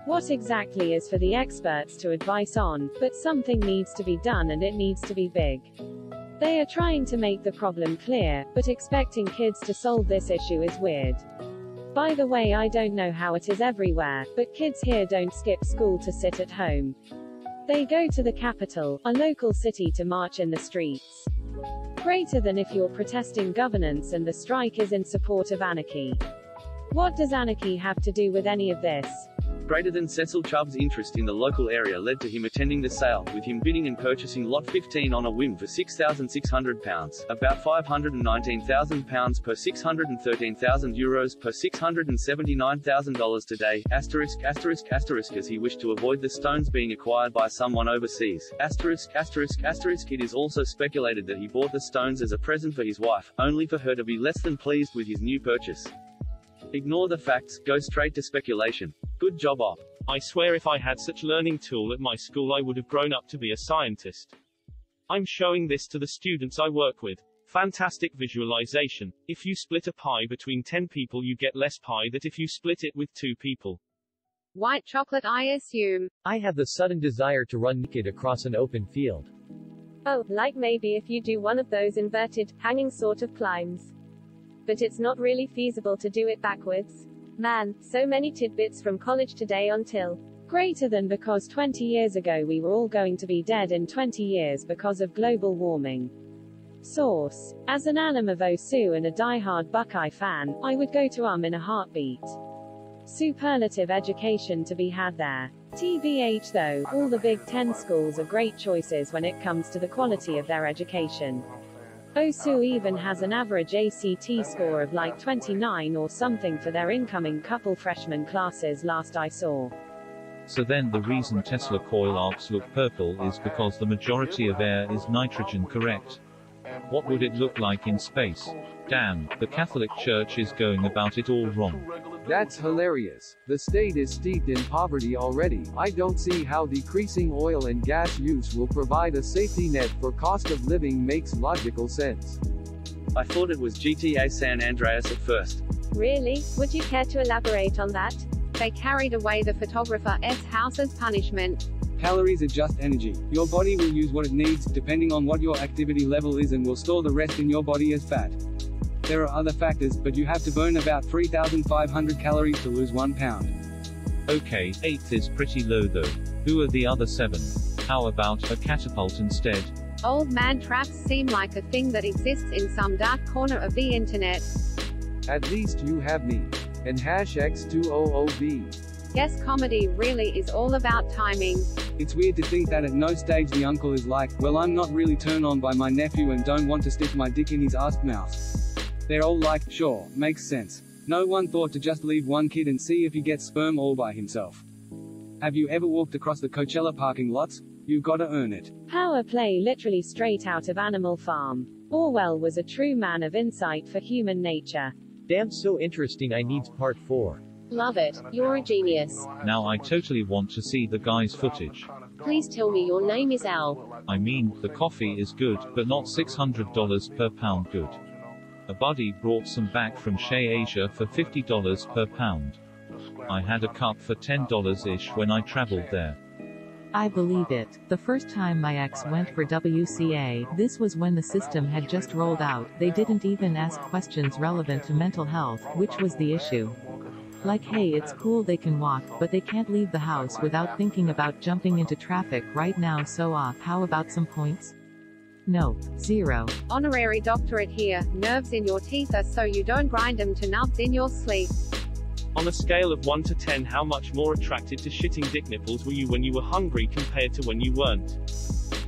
K: What exactly is for the experts to advise on, but something needs to be done and it needs to be big. They are trying to make the problem clear, but expecting kids to solve this issue is weird. By the way, I don't know how it is everywhere, but kids here don't skip school to sit at home. They go to the capital, a local city, to march in the streets. Greater than if you're protesting governance and the strike is in support of anarchy. What does anarchy have to do with any of this?
A: Greater than Cecil Chubb's interest in the local area led to him attending the sale, with him bidding and purchasing Lot 15 on a whim for £6,600, about £519,000 per €613,000 per $679,000 today, ****, as he wished to avoid the stones being acquired by someone overseas, ****. It is also speculated that he bought the stones as a present for his wife, only for her to be less than pleased with his new purchase. Ignore the facts, go straight to speculation. Good job, Op.
D: I swear if I had such learning tool at my school I would have grown up to be a scientist. I'm showing this to the students I work with. Fantastic visualization. If you split a pie between 10 people you get less pie than if you split it with 2 people.
J: White chocolate, I assume.
H: I have the sudden desire to run naked across an open field.
B: Oh, like maybe if you do one of those inverted, hanging sort of climbs. But it's not really feasible to do it backwards. Man, so many tidbits from college today until.
K: Greater than because 20 years ago we were all going to be dead in 20 years because of global warming. Source. As an alum of OSU and a die-hard Buckeye fan, I would go to in a heartbeat. Superlative education to be had there. TBH though, all the Big Ten schools are great choices when it comes to the quality of their education. OSU even has an average ACT score of like 29 or something for their incoming couple freshman classes last I saw.
G: So then the reason Tesla coil arcs look purple is because the majority of air is nitrogen, correct? What would it look like in space? Damn, the Catholic Church is going about it all wrong.
I: That's hilarious. The state is steeped in poverty already. I don't see how decreasing oil and gas use will provide a safety net for cost of living. Makes logical sense.
A: I thought it was GTA San Andreas at first.
B: Really? Would you care to elaborate on that?
J: They carried away the photographer's house as punishment.
F: Calories are just energy. Your body will use what it needs, depending on what your activity level is, and will store the rest in your body as fat. There are other factors, but you have to burn about 3,500 calories to lose 1 pound.
G: Okay, 8 is pretty low though. Who are the other 7? How about a catapult instead?
J: Old man traps seem like a thing that exists in some dark corner of the internet.
I: At least you have me. And #X200B.
J: Guess comedy really is all about timing.
F: It's weird to think that at no stage the uncle is like, well, I'm not really turned on by my nephew and don't want to stick my dick in his ass mouth. They're all like, sure, makes sense. No one thought to just leave one kid and see if he gets sperm all by himself. Have you ever walked across the Coachella parking lots? You've gotta earn it.
K: Power play literally straight out of Animal Farm. Orwell was a true man of insight for human nature.
H: Damn, so interesting. I needs part 4.
C: Love it, you're a genius.
G: Now I totally want to see the guy's footage.
C: Please tell me your name is Al.
G: I mean, the coffee is good, but not $600 per pound good. A buddy brought some back from Shea Asia for $50 per pound. I had a cup for $10-ish when I traveled there.
E: I believe it. The first time my ex went for WCA, this was when the system had just rolled out. They didn't even ask questions relevant to mental health, which was the issue. Like, hey, it's cool they can walk, but they can't leave the house without thinking about jumping into traffic right now, so how about some points? Nope, 0.
J: Honorary doctorate here. Nerves in your teeth are so you don't grind them to nubs in your sleep.
D: On a scale of 1 to 10, how much more attracted to shitting dick nipples were you when you were hungry compared to when you weren't?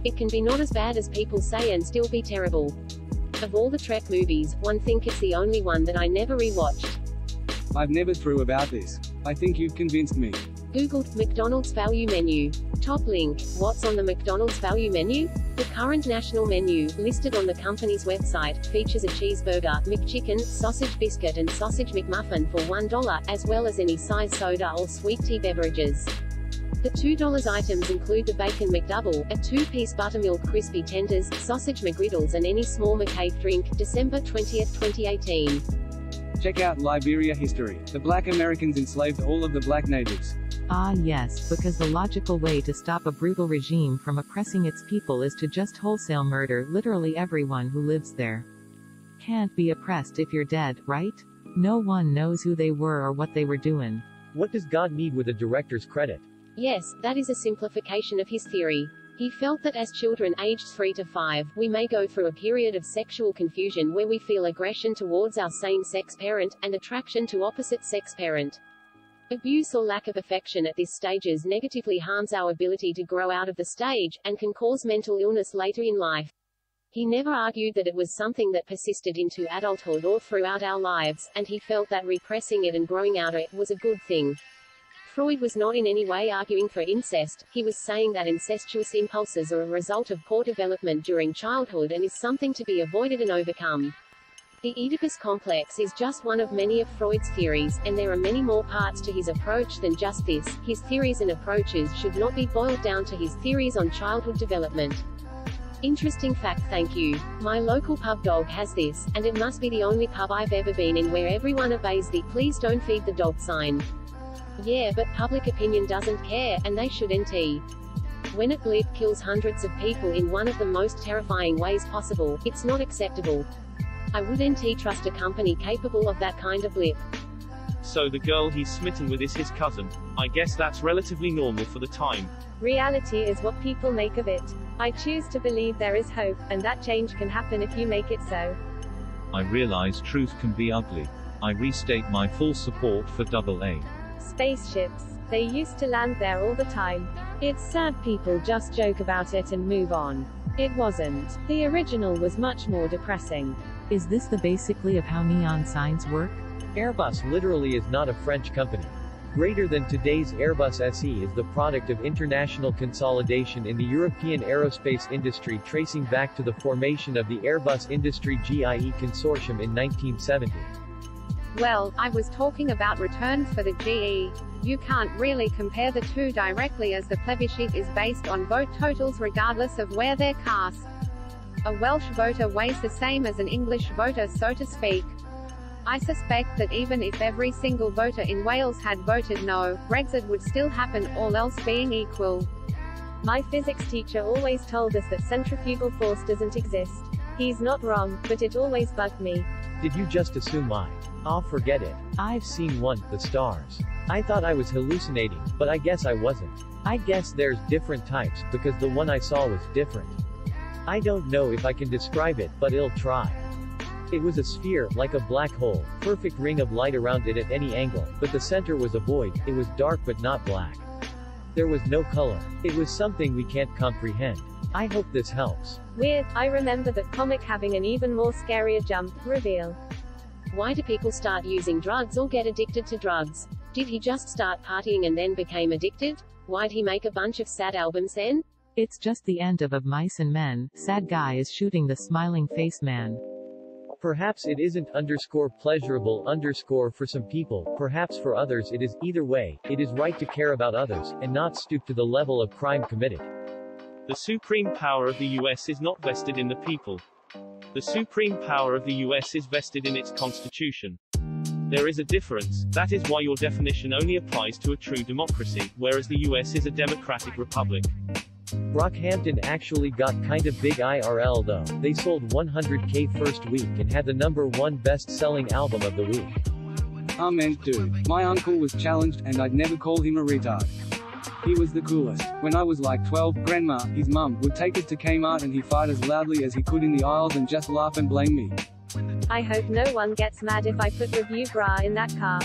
C: It can be not as bad as people say and still be terrible. Of all the Trek movies, one think it's the only one that I never rewatched.
F: I've never through about this. I think you've convinced me.
C: Googled McDonald's value menu. Top link, what's on the McDonald's value menu? The current national menu, listed on the company's website, features a cheeseburger, McChicken, sausage biscuit and sausage McMuffin for $1, as well as any size soda or sweet tea beverages. The $2 items include the Bacon McDouble, a 2-piece buttermilk crispy tenders, sausage McGriddles and any small McCabe drink. December 20, 2018.
F: Check out Liberia history. The black Americans enslaved all of the black natives.
E: Ah yes, because the logical way to stop a brutal regime from oppressing its people is to just wholesale murder literally everyone who lives there. Can't be oppressed if you're dead, right? No one knows who they were or what they were doing.
H: What does God need with a director's credit?
C: Yes, that is a simplification of his theory. He felt that as children aged 3 to 5, we may go through a period of sexual confusion where we feel aggression towards our same-sex parent, and attraction to opposite-sex parent. Abuse or lack of affection at this stages negatively harms our ability to grow out of the stage, and can cause mental illness later in life. He never argued that it was something that persisted into adulthood or throughout our lives, and he felt that repressing it and growing out of it was a good thing. Freud was not in any way arguing for incest. He was saying that incestuous impulses are a result of poor development during childhood and is something to be avoided and overcome. The Oedipus complex is just one of many of Freud's theories, and there are many more parts to his approach than just this. His theories and approaches should not be boiled down to his theories on childhood development. Interesting fact. Thank you. My local pub dog has this, and it must be the only pub I've ever been in where everyone obeys the "please don't feed the dog" sign. Yeah, but public opinion doesn't care, and they shouldn't. When a blip kills hundreds of people in one of the most terrifying ways possible, it's not acceptable. I wouldn't trust a company capable of that kind of blip.
D: So the girl he's smitten with is his cousin. I guess that's relatively normal for the time.
B: Reality is what people make of it. I choose to believe there is hope, and that change can happen if you make it so.
G: I realize truth can be ugly. I restate my full support for AA.
B: Spaceships. They used to land there all the time.
K: It's sad people just joke about it and move on. It wasn't. The original was much more depressing.
E: Is this the basically of how neon signs work?
H: Airbus literally is not a French company. Greater than today's Airbus SE is the product of international consolidation in the European aerospace industry, tracing back to the formation of the Airbus Industrie GIE Consortium in 1970.
J: Well, I was talking about returns for the GE. You can't really compare the two directly as the plebiscite is based on vote totals regardless of where they're cast. A Welsh voter weighs the same as an English voter, so to speak. I suspect that even if every single voter in Wales had voted no, Brexit would still happen, all else being equal.
B: My physics teacher always told us that centrifugal force doesn't exist. He's not wrong, but it always bugged me.
H: Did you just assume forget it. I've seen one, the stars. I thought I was hallucinating, but I guess I wasn't. I guess there's different types, because the one I saw was different. I don't know if I can describe it, but I'll try. It was a sphere, like a black hole, perfect ring of light around it at any angle, but the center was a void. It was dark but not black. There was no color. It was something we can't comprehend. I hope this helps.
B: Weird. I remember that comic having an even more scarier jump reveal.
C: Why do people start using drugs or get addicted to drugs? Did he just start partying and then became addicted? Why'd he make a bunch of sad albums then?
E: It's just the end of Mice and Men. Sad guy is shooting the smiling face man.
H: Perhaps it isn't _pleasurable for some people, perhaps for others it is. Either way, it is right to care about others, and not stoop to the level of crime committed.
D: The supreme power of the US is not vested in the people. The supreme power of the US is vested in its constitution. There is a difference. That is why your definition only applies to a true democracy, whereas the US is a democratic republic.
H: Brockhampton actually got kind of big IRL though. They sold 100K first week and had the #1 best-selling album of the week.
F: Amen, dude. My uncle was challenged, and I'd never call him a retard. He was the coolest. When I was like 12, Grandma, his mum, would take us to Kmart and he fired as loudly as he could in the aisles and just laugh and blame me.
B: I hope no one gets mad if I put review bra in that car.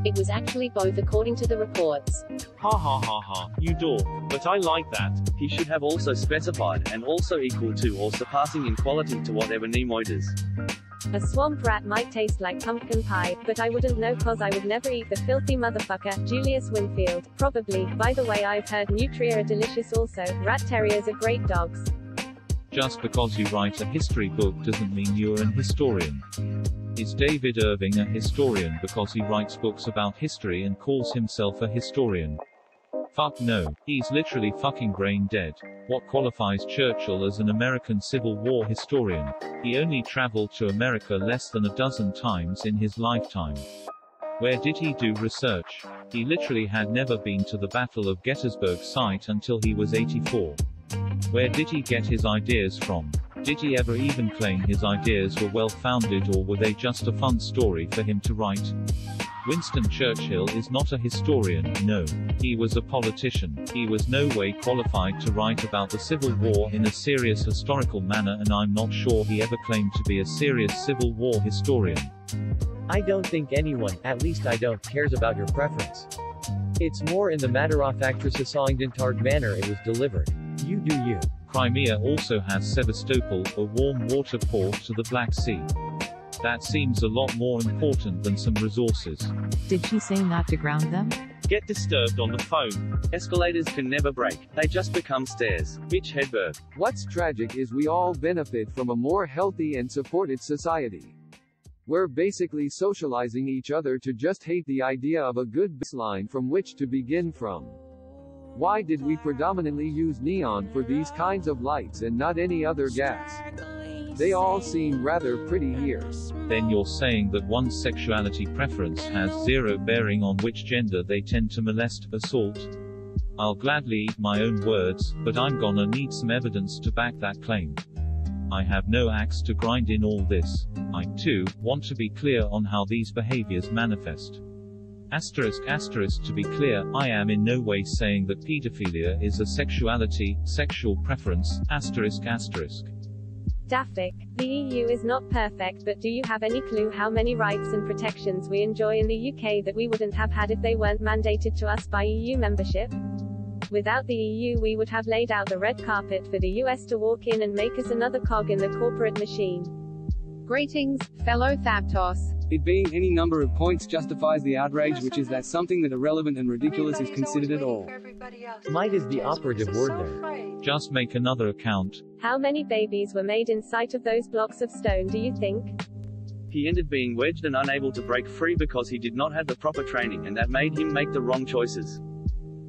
C: It was actually both according to the reports.
D: Ha ha ha ha, you dork. But I like that.
A: He should have also specified, and also equal to or surpassing in quality to whatever Nemo does.
B: A swamp rat might taste like pumpkin pie, but I wouldn't know cause I would never eat the filthy motherfucker. Julius Winfield. Probably. By the way, I've heard nutria are delicious also. Rat terriers are great dogs.
G: Just because you write a history book doesn't mean you're an historian. Is David Irving a historian because he writes books about history and calls himself a historian? Fuck no. He's literally fucking brain dead. What qualifies Churchill as an American Civil War historian? He only traveled to America less than a dozen times in his lifetime. Where did he do research? He literally had never been to the Battle of Gettysburg site until he was 84. Where did he get his ideas from? Did he ever even claim his ideas were well-founded, or were they just a fun story for him to write? Winston Churchill is not a historian, no. He was a politician. He was no way qualified to write about the Civil War in a serious historical manner, and I'm not sure he ever claimed to be a serious Civil War historian.
H: I don't think anyone, at least I don't, cares about your preference. It's more in the matter-of-fact manner it was delivered. You do you.
G: Crimea also has Sevastopol, a warm water port to the Black Sea. That seems a lot more important than some resources.
E: Did she say not to ground them?
D: Get disturbed on the phone.
A: Escalators can never break. They just become stairs. Mitch Hedberg.
I: What's tragic is we all benefit from a more healthy and supported society. We're basically socializing each other to just hate the idea of a good baseline from which to begin from. Why did we predominantly use neon for these kinds of lights and not any other gas? They all seem rather pretty here.
G: Then you're saying that one's sexuality preference has zero bearing on which gender they tend to molest, assault? I'll gladly eat my own words, but I'm gonna need some evidence to back that claim. I have no axe to grind in all this. I, too, want to be clear on how these behaviors manifest. To be clear, I am in no way saying that pedophilia is a sexual preference,
B: Daftic. The EU is not perfect, but do you have any clue how many rights and protections we enjoy in the UK that we wouldn't have had if they weren't mandated to us by EU membership? Without the EU, we would have laid out the red carpet for the US to walk in and make us another cog in the corporate machine.
J: Greetings, fellow Thabtos.
F: It being any number of points justifies the outrage, which is that something that irrelevant and ridiculous is considered at all.
H: Might is the operative word there.
G: Just make another account.
B: How many babies were made in sight of those blocks of stone, do you think?
A: He ended being wedged and unable to break free because he did not have the proper training, and that made him make the wrong choices.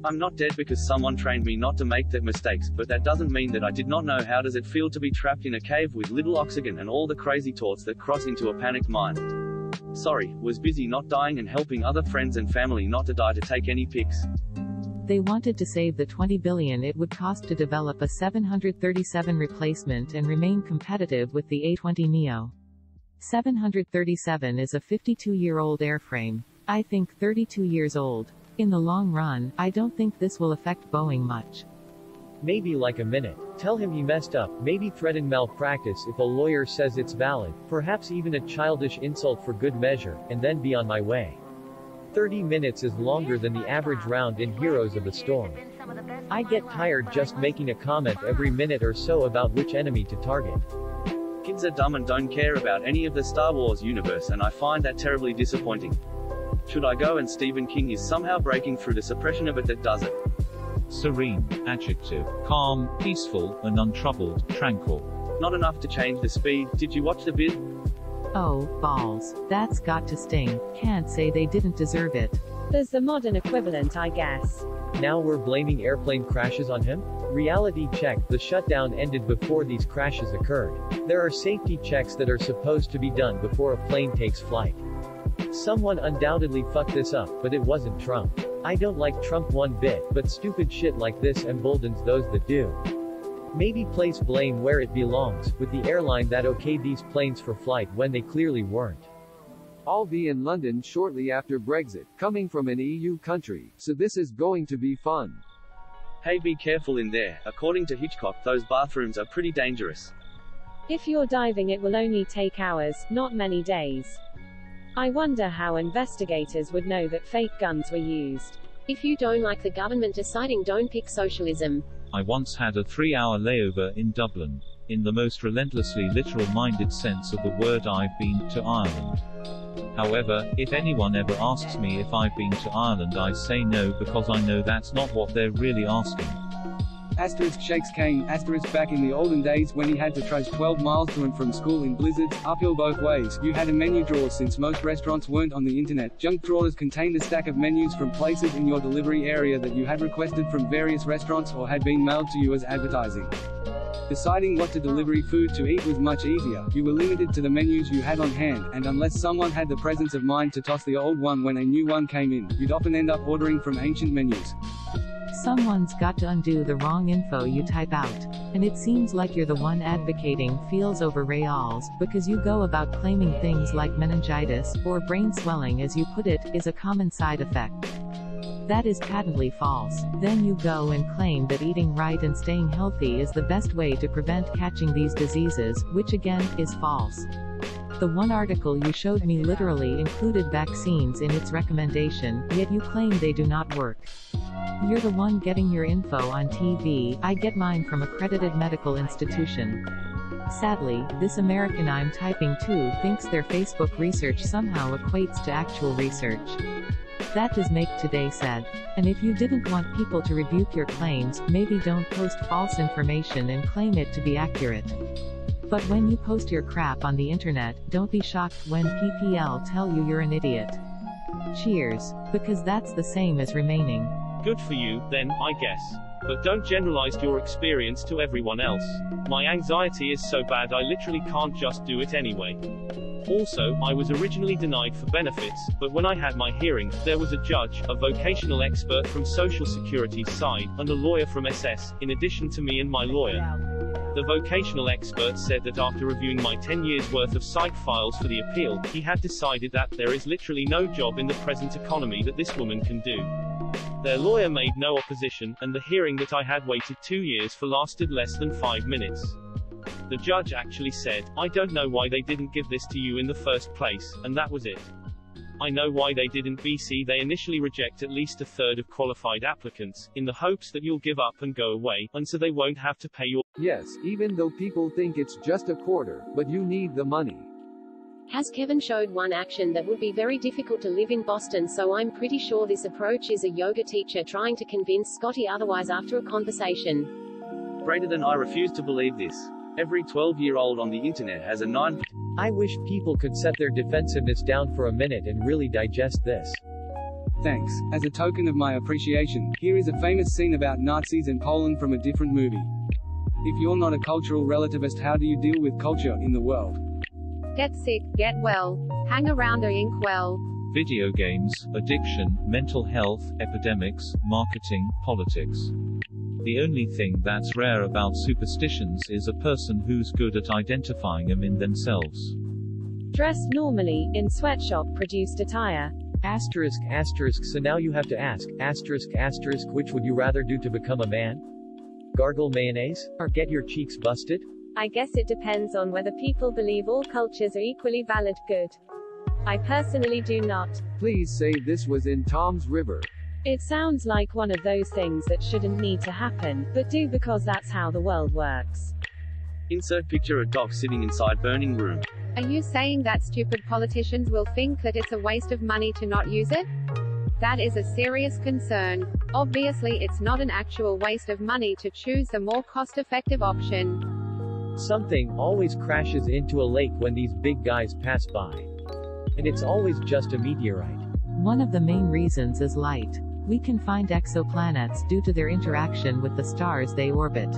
A: I'm not dead because someone trained me not to make that mistakes, but that doesn't mean that I did not know how does it feel to be trapped in a cave with little oxygen and all the crazy thoughts that cross into a panicked mind. Sorry, was busy not dying and helping other friends and family not to die to take any pics.
E: They wanted to save the $20 billion it would cost to develop a 737 replacement and remain competitive with the A20neo. 737 is a 52-year-old airframe. I think 32 years old. In the long run, I don't think this will affect Boeing much.
H: Maybe like a minute. Tell him he messed up, maybe threaten malpractice if a lawyer says it's valid, perhaps even a childish insult for good measure, and then be on my way. 30 minutes is longer than the average round in Heroes of the Storm. I get tired just making a comment every minute or so about which enemy to target.
A: Kids are dumb and don't care about any of the Star Wars universe, and I find that terribly disappointing. Should I go and Stephen King is somehow breaking through the suppression of it that does it?
G: Serene, adjective, calm, peaceful, and untroubled, tranquil.
A: Not enough to change the speed. Did you watch the vid?
E: Oh, balls. That's got to sting. Can't say they didn't deserve it.
K: There's the modern equivalent, I guess.
H: Now we're blaming airplane crashes on him? Reality check, the shutdown ended before these crashes occurred. There are safety checks that are supposed to be done before a plane takes flight. Someone undoubtedly fucked this up, but it wasn't Trump. I don't like Trump one bit, but stupid shit like this emboldens those that do. Maybe place blame where it belongs, with the airline that okayed these planes for flight when they clearly weren't.
I: I'll be in London shortly after Brexit, coming from an EU country, so this is going to be fun.
A: Hey, be careful in there. According to Hitchcock, those bathrooms are pretty dangerous.
K: If you're diving, it will only take hours, not many days. I wonder how investigators would know that fake guns were used.
C: If you don't like the government deciding, don't pick socialism.
G: I once had a 3-hour layover in Dublin. In the most relentlessly literal-minded sense of the word, I've been to Ireland. However, if anyone ever asks me if I've been to Ireland, I say no because I know that's not what they're really asking.
F: Asterisk shakes cane, asterisk back in the olden days when he had to trudge 12 miles to and from school in blizzards, uphill both ways, you had a menu drawer since most restaurants weren't on the internet. Junk drawers contained a stack of menus from places in your delivery area that you had requested from various restaurants or had been mailed to you as advertising. Deciding what delivery food to eat was much easier. You were limited to the menus you had on hand, and unless someone had the presence of mind to toss the old one when a new one came in, you'd often end up ordering from ancient menus.
E: Someone's got to undo the wrong info you type out. And it seems like you're the one advocating feels over reals, because you go about claiming things like meningitis, or brain swelling as you put it, is a common side effect. That is patently false. Then you go and claim that eating right and staying healthy is the best way to prevent catching these diseases, which again, is false. The one article you showed me literally included vaccines in its recommendation, yet you claim they do not work. You're the one getting your info on TV, I get mine from accredited medical institution. Sadly, this American I'm typing to thinks their Facebook research somehow equates to actual research. That does make today sad. And if you didn't want people to rebuke your claims, maybe don't post false information and claim it to be accurate. But when you post your crap on the internet, don't be shocked when PPL tell you you're an idiot. Cheers. Because that's the same as remaining.
D: Good for you, then, I guess. But don't generalize your experience to everyone else. My anxiety is so bad I literally can't just do it anyway. Also, I was originally denied for benefits, but when I had my hearing, there was a judge, a vocational expert from Social Security's side, and a lawyer from SS, in addition to me and my lawyer. The vocational expert said that after reviewing my 10 years worth of psych files for the appeal, he had decided that there is literally no job in the present economy that this woman can do. Their lawyer made no opposition, and the hearing that I had waited 2 years for lasted less than 5 minutes. The judge actually said, I don't know why they didn't give this to you in the first place, and that was it. I know why they didn't. BC they initially reject at least a third of qualified applicants, in the hopes that you'll give up and go away, and so they won't have to pay your.
I: Yes, even though people think it's just a quarter, but you need the money.
C: Has Kevin showed one action that would be very difficult to live in Boston, so I'm pretty sure this approach is a yoga teacher trying to convince Scotty otherwise after a conversation.
A: Braden, I refuse to believe this. Every 12-year-old on the internet has a 9.
H: I wish people could set their defensiveness down for a minute and really digest this.
F: Thanks. As a token of my appreciation, here is a famous scene about Nazis and Poland from a different movie. If you're not a cultural relativist, how do you deal with culture in the world?
J: Get sick, get well, hang around or ink well.
G: Video games, addiction, mental health, epidemics, marketing, politics. The only thing that's rare about superstitions is a person who's good at identifying them in themselves.
K: Dressed normally, in sweatshop produced attire.
H: Asterisk, asterisk, so now you have to ask, asterisk, asterisk, which would you rather do to become a man? Gargle mayonnaise? Or get your cheeks busted?
B: I guess it depends on whether people believe all cultures are equally valid. Good. I personally do not.
I: Please say this was in Tom's River.
K: It sounds like one of those things that shouldn't need to happen, but do because that's how the world works.
A: Insert picture of Doc sitting inside burning room.
J: Are you saying that stupid politicians will think that it's a waste of money to not use it? That is a serious concern. Obviously it's not an actual waste of money to choose the more cost-effective option.
H: Something always crashes into a lake when these big guys pass by. And it's always just a meteorite.
E: One of the main reasons is light. We can find exoplanets due to their interaction with the stars they orbit.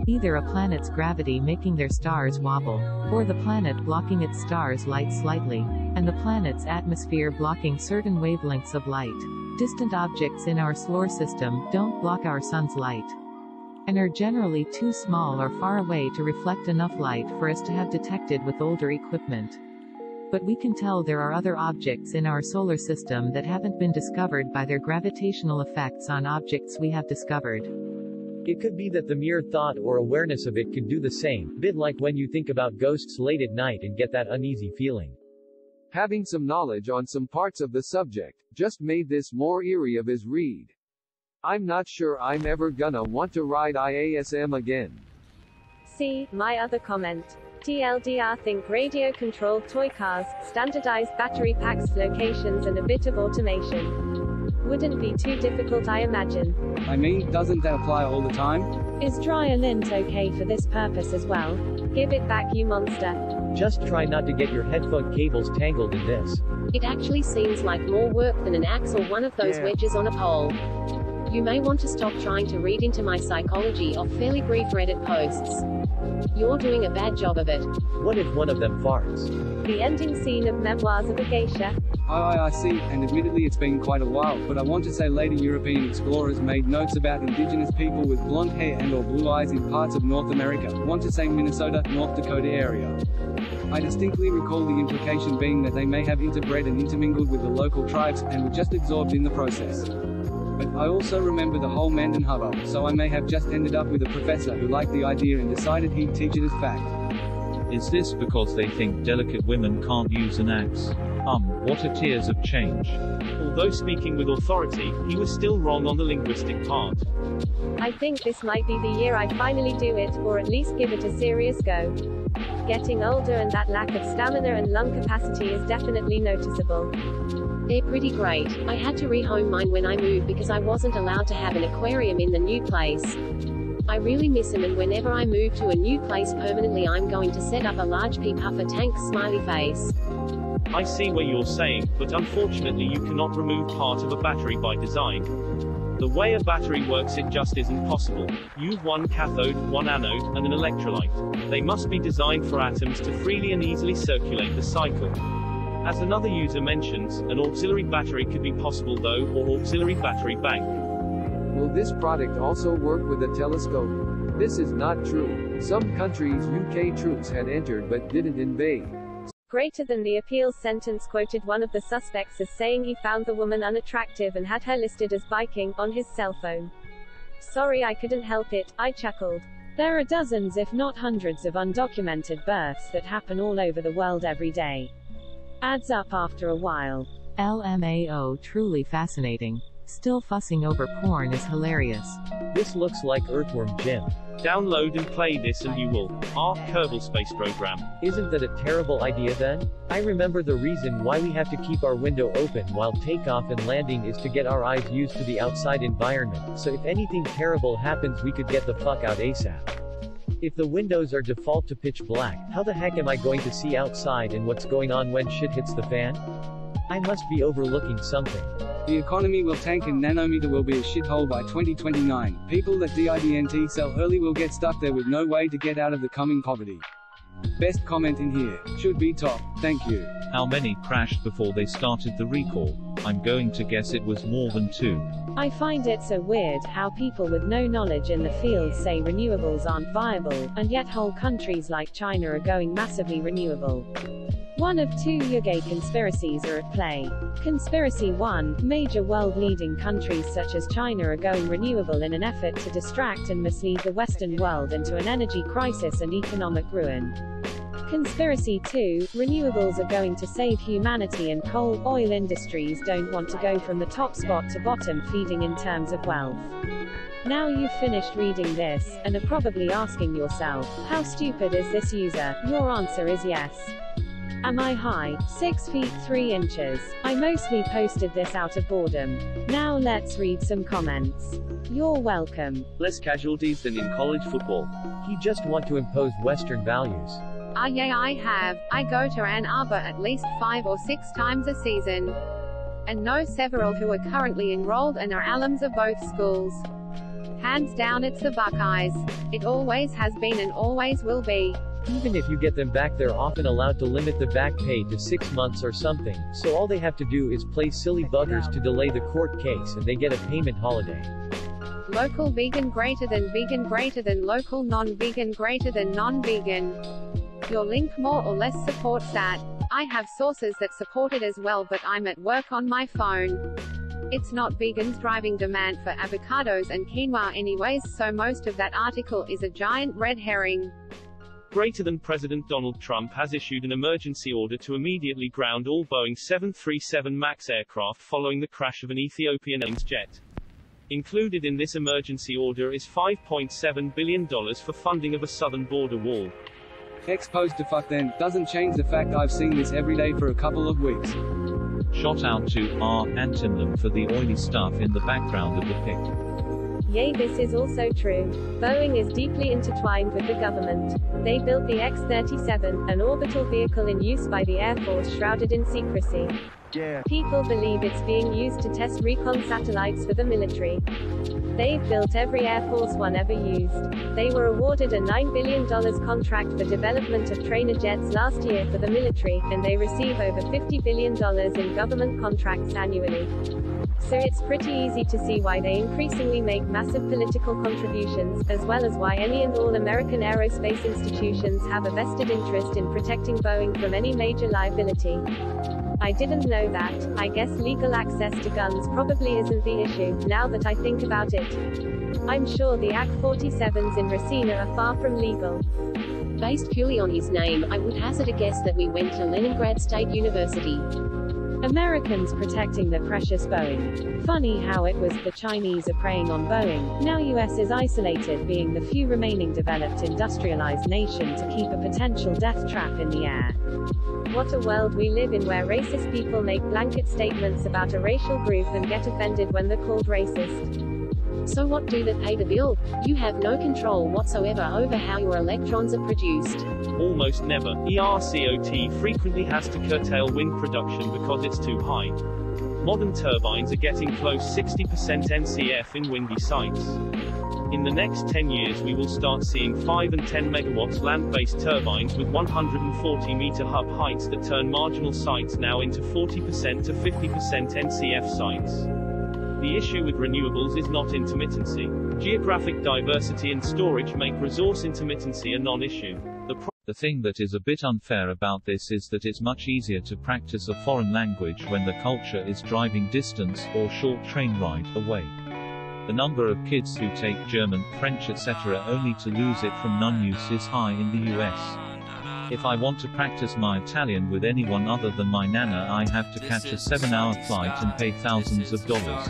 E: Either a planet's gravity making their stars wobble, or the planet blocking its star's light slightly, and the planet's atmosphere blocking certain wavelengths of light. Distant objects in our solar system don't block our sun's light, and are generally too small or far away to reflect enough light for us to have detected with older equipment. But we can tell there are other objects in our solar system that haven't been discovered by their gravitational effects on objects we have discovered.
H: It could be that the mere thought or awareness of it could do the same, bit like when you think about ghosts late at night and get that uneasy feeling.
I: Having some knowledge on some parts of the subject just made this more eerie of his read. I'm not sure I'm ever gonna want to ride IASM again.
B: See, my other comment. TLDR, think radio-controlled toy cars, standardized battery packs, locations and a bit of automation. Wouldn't be too difficult, I imagine.
F: I mean, doesn't that apply all the time?
K: Is dryer lint okay for this purpose as well?
B: Give it back, you monster.
H: Just try not to get your headphone cables tangled in this.
C: It actually seems like more work than an axe or one of those wedges on a pole. You may want to stop trying to read into my psychology of fairly brief Reddit posts. You're doing a bad job of it.
H: What if one of them farts?
B: The ending scene of Memoirs of a Geisha.
F: I see, and admittedly it's been quite a while, but I want to say later European explorers made notes about indigenous people with blonde hair and or blue eyes in parts of North America, want to say Minnesota, North Dakota area. I distinctly recall the implication being that they may have interbred and intermingled with the local tribes, and were just absorbed in the process. But I also remember the whole Mandan hubbub, so I may have just ended up with a professor who liked the idea and decided he'd teach it as fact.
G: Is this because they think delicate women can't use an axe? What are tears of change?
D: Although speaking with authority, he was still wrong on the linguistic part.
B: I think this might be the year I finally do it, or at least give it a serious go. Getting older and that lack of stamina and lung capacity is definitely noticeable.
C: They're pretty great. I had to rehome mine when I moved because I wasn't allowed to have an aquarium in the new place. I really miss them, and whenever I move to a new place permanently I'm going to set up a large pea puffer tank smiley face.
D: I see what you're saying, but unfortunately you cannot remove part of a battery by design. The way a battery works, it just isn't possible. You've one cathode, one anode, and an electrolyte. They must be designed for atoms to freely and easily circulate the cycle. As another user mentions, an auxiliary battery could be possible though, or auxiliary battery bank.
I: Will this product also work with a telescope? This is not true. Some countries UK troops had entered but didn't invade.
B: Greater than the appeals sentence quoted one of the suspects as saying he found the woman unattractive and had her listed as biking on his cell phone. Sorry, I couldn't help it, I chuckled.
K: There are dozens if not hundreds of undocumented births that happen all over the world every day. Adds up after a while.
E: LMAO, truly fascinating. Still fussing over porn is hilarious.
H: This looks like Earthworm Jim.
D: Download and play this and you will. Kerbal Space Program.
H: Isn't that a terrible idea then? I remember the reason why we have to keep our window open while takeoff and landing is to get our eyes used to the outside environment, so if anything terrible happens we could get the fuck out ASAP. If the windows are default to pitch black, how the heck am I going to see outside and what's going on when shit hits the fan? I must be overlooking something.
F: The economy will tank and nanometer will be a shithole by 2029. People that didn't sell early will get stuck there with no way to get out of the coming poverty. Best comment in here. Should be top. Thank you.
G: How many crashed before they started the recall? I'm going to guess it was more than 2.
K: I find it so weird how people with no knowledge in the field say renewables aren't viable, and yet whole countries like China are going massively renewable. One of 2 Yuge conspiracies are at play. Conspiracy 1, major world-leading countries such as China are going renewable in an effort to distract and mislead the Western world into an energy crisis and economic ruin. Conspiracy 2, renewables are going to save humanity and coal, oil industries don't want to go from the top spot to bottom feeding in terms of wealth. Now you've finished reading this, and are probably asking yourself, how stupid is this user? Your answer is yes. Am I high? 6 feet 3 inches. I mostly posted this out of boredom. Now let's read some comments. You're welcome.
A: Less casualties than in college football.
H: He just want to impose Western values.
J: Yeah, I have. I go to Ann Arbor at least 5 or 6 times a season. And know several who are currently enrolled and are alums of both schools. Hands down it's the Buckeyes. It always has been and always will be.
H: Even if you get them back they're often allowed to limit the back pay to 6 months or something, so all they have to do is play silly buggers to delay the court case and they get a payment holiday.
J: Local vegan greater than local non-vegan greater than non-vegan. Your link more or less supports that. I have sources that support it as well, but I'm at work on my phone. It's not vegans driving demand for avocados and quinoa anyways, so most of that article is a giant red herring.
D: Greater than President Donald Trump has issued an emergency order to immediately ground all Boeing 737 MAX aircraft following the crash of an Ethiopian Airlines jet. Included in this emergency order is $5.7 billion for funding of a southern border wall.
F: Exposed to fuck then, doesn't change the fact I've seen this every day for a couple of weeks.
G: Shot out to Antimlum for the oily stuff in the background of the pic.
B: Yay, this is also true. Boeing is deeply intertwined with the government. They built the X-37, an orbital vehicle in use by the Air Force shrouded in secrecy. People believe it's being used to test recon satellites for the military. They've built every Air Force One ever used. They were awarded a $9 billion contract for development of trainer jets last year for the military, and they receive over $50 billion in government contracts annually. So it's pretty easy to see why they increasingly make massive political contributions, as well as why any and all American aerospace institutions have a vested interest in protecting Boeing from any major liability. I didn't know that. I guess legal access to guns probably isn't the issue, now that I think about it. I'm sure the AK-47s in Rasina are far from legal.
C: Based purely on his name, I would hazard a guess that we went to Leningrad State University.
K: Americans protecting the precious Boeing. Funny how it was the Chinese are preying on Boeing, now US is isolated, being the few remaining developed industrialized nation to keep a potential death trap in the air.
B: What a world we live in, where racist people make blanket statements about a racial group and get offended when they're called racist.
C: So what do they pay the bill? You have no control whatsoever over how your electrons are produced.
D: Almost never. ERCOT frequently has to curtail wind production because it's too high. Modern turbines are getting close 60% NCF in windy sites. In the next 10 years we will start seeing 5 and 10 megawatts land-based turbines with 140-meter hub heights that turn marginal sites now into 40% to 50% NCF sites. The issue with renewables is not intermittency. Geographic diversity and storage make resource intermittency a non-issue.
G: The thing that is a bit unfair about this is that it's much easier to practice a foreign language when the culture is driving distance, or short train ride, away. The number of kids who take German, French etc. only to lose it from non-use is high in the US. If I want to practice my Italian with anyone other than my nana, I have to catch a 7-hour flight and pay thousands of dollars.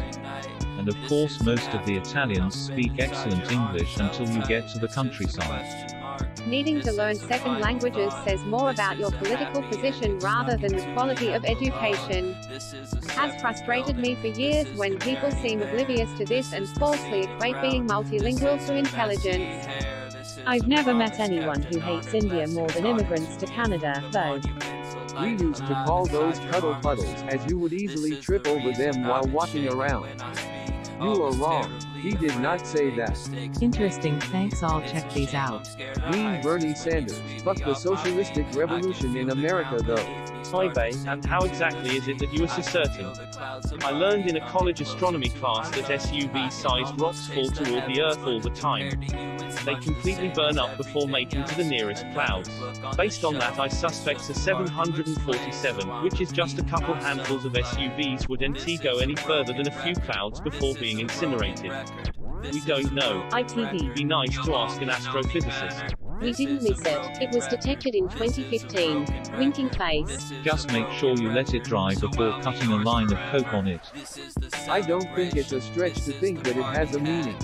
G: And of course most of the Italians speak excellent English until you get to the countryside.
J: Needing to learn second languages says more about your political position rather than the quality of education. Has frustrated me for years when people seem oblivious to this and falsely equate being multilingual to intelligence.
K: I've never met anyone who hates India more than immigrants to Canada, though.
I: We used to call those cuddle puddles, as you would easily trip over them while walking around. You are wrong. He did not say that.
E: Interesting, thanks, I'll check these out.
I: Mean Bernie Sanders. Fuck the socialistic revolution in America though.
D: Hi Bay, and how exactly is it that you are so certain? I learned in a college astronomy class that SUV-sized rocks fall toward the Earth all the time. They completely burn up before making to the nearest clouds. Based on that, I suspect a 747, which is just a couple handfuls of SUVs, wouldn't go any further than a few clouds before being incinerated. We don't know.
K: ITV.
D: Be nice to ask an astrophysicist.
C: We didn't miss it. It was detected in 2015. Winking face.
G: Just make sure you let it dry before cutting a line of coke on it.
I: I don't think it's a stretch to think that it has a meaning.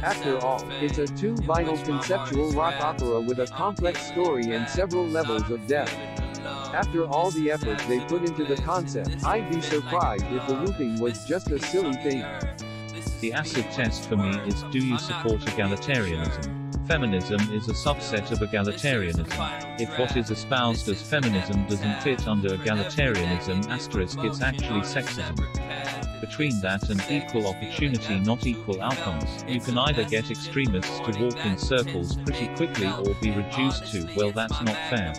I: After all, it's a two-vinyl conceptual rock opera with a complex story and several levels of depth. After all the effort they put into the concept, I'd be surprised if the looping was just a silly thing.
G: The acid test for me is, do you support egalitarianism? Feminism is a subset of egalitarianism. If what is espoused as feminism doesn't fit under egalitarianism *, it's actually sexism. Between that and equal opportunity not equal outcomes, you can either get extremists to walk in circles pretty quickly or be reduced to, well, that's not fair.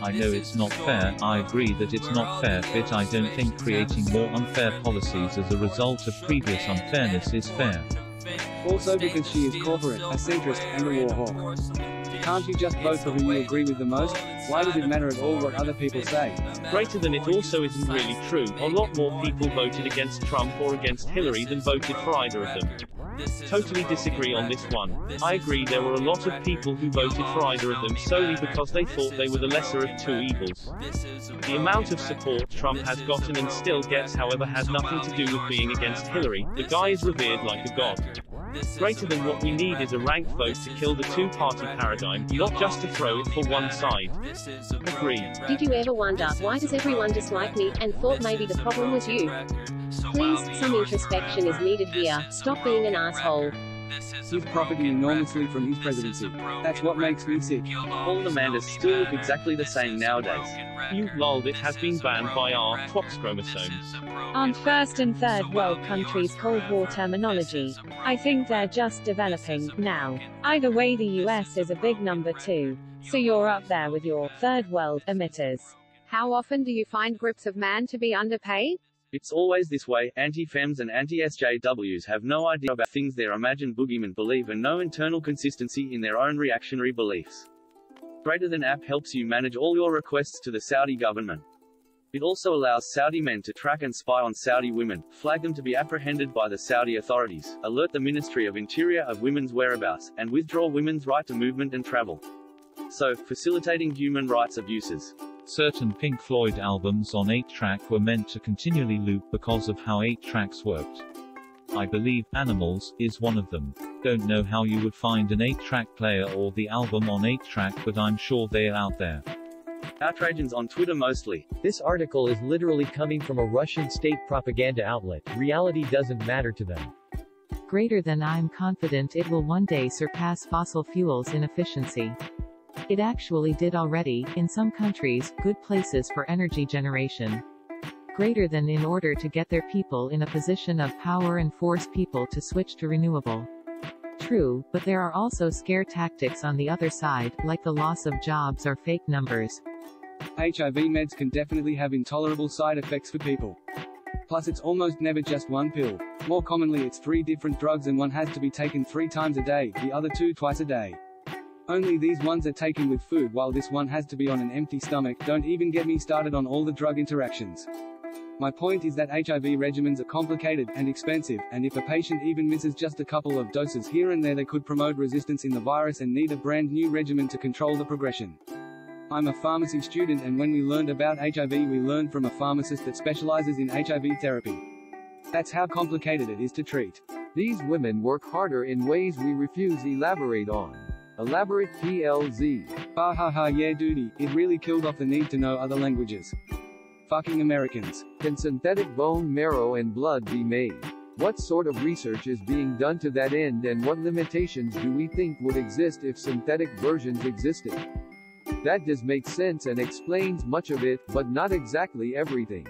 G: I know it's not fair, I agree that it's not fair, but I don't think creating more unfair policies as a result of previous unfairness is fair.
F: Also because she is corporate, a centrist, and a war hawk. Can't you just vote for whom you agree with the most? Why does it matter at all what other people say?
D: Greater than it also isn't really true. A lot more people voted against Trump or against Hillary than voted for either of them. Totally disagree on this one. I agree there were a lot of people who voted for either of them solely because they thought they were the lesser of two evils. The amount of support Trump has gotten and still gets, however, has nothing to do with being against Hillary. The guy is revered like a god. Greater than what we need is a ranked vote to kill the two-party paradigm, not just to throw it for one side. Agreed.
C: Did you ever wonder, why does everyone dislike me, and thought maybe the problem was you? Please, some introspection is needed here. Stop being an asshole.
F: He's profiting enormously from his presidency. That's what makes me sick.
A: All the Mandas still look exactly the same nowadays.
D: You lol, it has been banned by our TWOX chromosomes.
K: Aren't first and third world countries Cold War terminology? I think they're just developing now. Either way, the US is a big number too. So you're up there with your third world emitters.
J: How often do you find groups of man to be underpaid?
A: It's always this way. Anti-fems and anti-SJWs have no idea about things their imagined boogeymen believe and no internal consistency in their own reactionary beliefs. Greater Than app helps you manage all your requests to the Saudi government. It also allows Saudi men to track and spy on Saudi women, flag them to be apprehended by the Saudi authorities, alert the Ministry of Interior of women's whereabouts, and withdraw women's right to movement and travel. So, facilitating human rights abuses.
G: Certain Pink Floyd albums on 8-track were meant to continually loop because of how 8 tracks worked. I believe Animals is one of them. Don't know how you would find an 8-track player or the album on 8-track, but I'm sure they're out there.
A: Outrageons on Twitter mostly.
H: This article is literally coming from a Russian state propaganda outlet. Reality doesn't matter to them.
E: Greater Than I'm confident it will one day surpass fossil fuels in efficiency. It actually did already, in some countries, good places for energy generation. Greater Than in order to get their people in a position of power and force people to switch to renewable. True, but there are also scare tactics on the other side, like the loss of jobs or fake numbers.
F: HIV meds can definitely have intolerable side effects for people. Plus it's almost never just one pill. More commonly it's 3 different drugs and one has to be taken 3 times a day, the other 2 twice a day. Only these ones are taken with food while this one has to be on an empty stomach. Don't even get me started on all the drug interactions. My point is that HIV regimens are complicated and expensive, and if a patient even misses just a couple of doses here and there, they could promote resistance in the virus and need a brand new regimen to control the progression. I'm a pharmacy student, and when we learned about HIV we learned from a pharmacist that specializes in HIV therapy. That's how complicated it is to treat.
I: These women work harder in ways we refuse elaborate on. Elaborate PLZ.
F: Ha ha ha, yeah duty, it really killed off the need to know other languages. Fucking Americans.
I: Can synthetic bone marrow and blood be made? What sort of research is being done to that end, and what limitations do we think would exist if synthetic versions existed? That does make sense and explains much of it, but not exactly everything.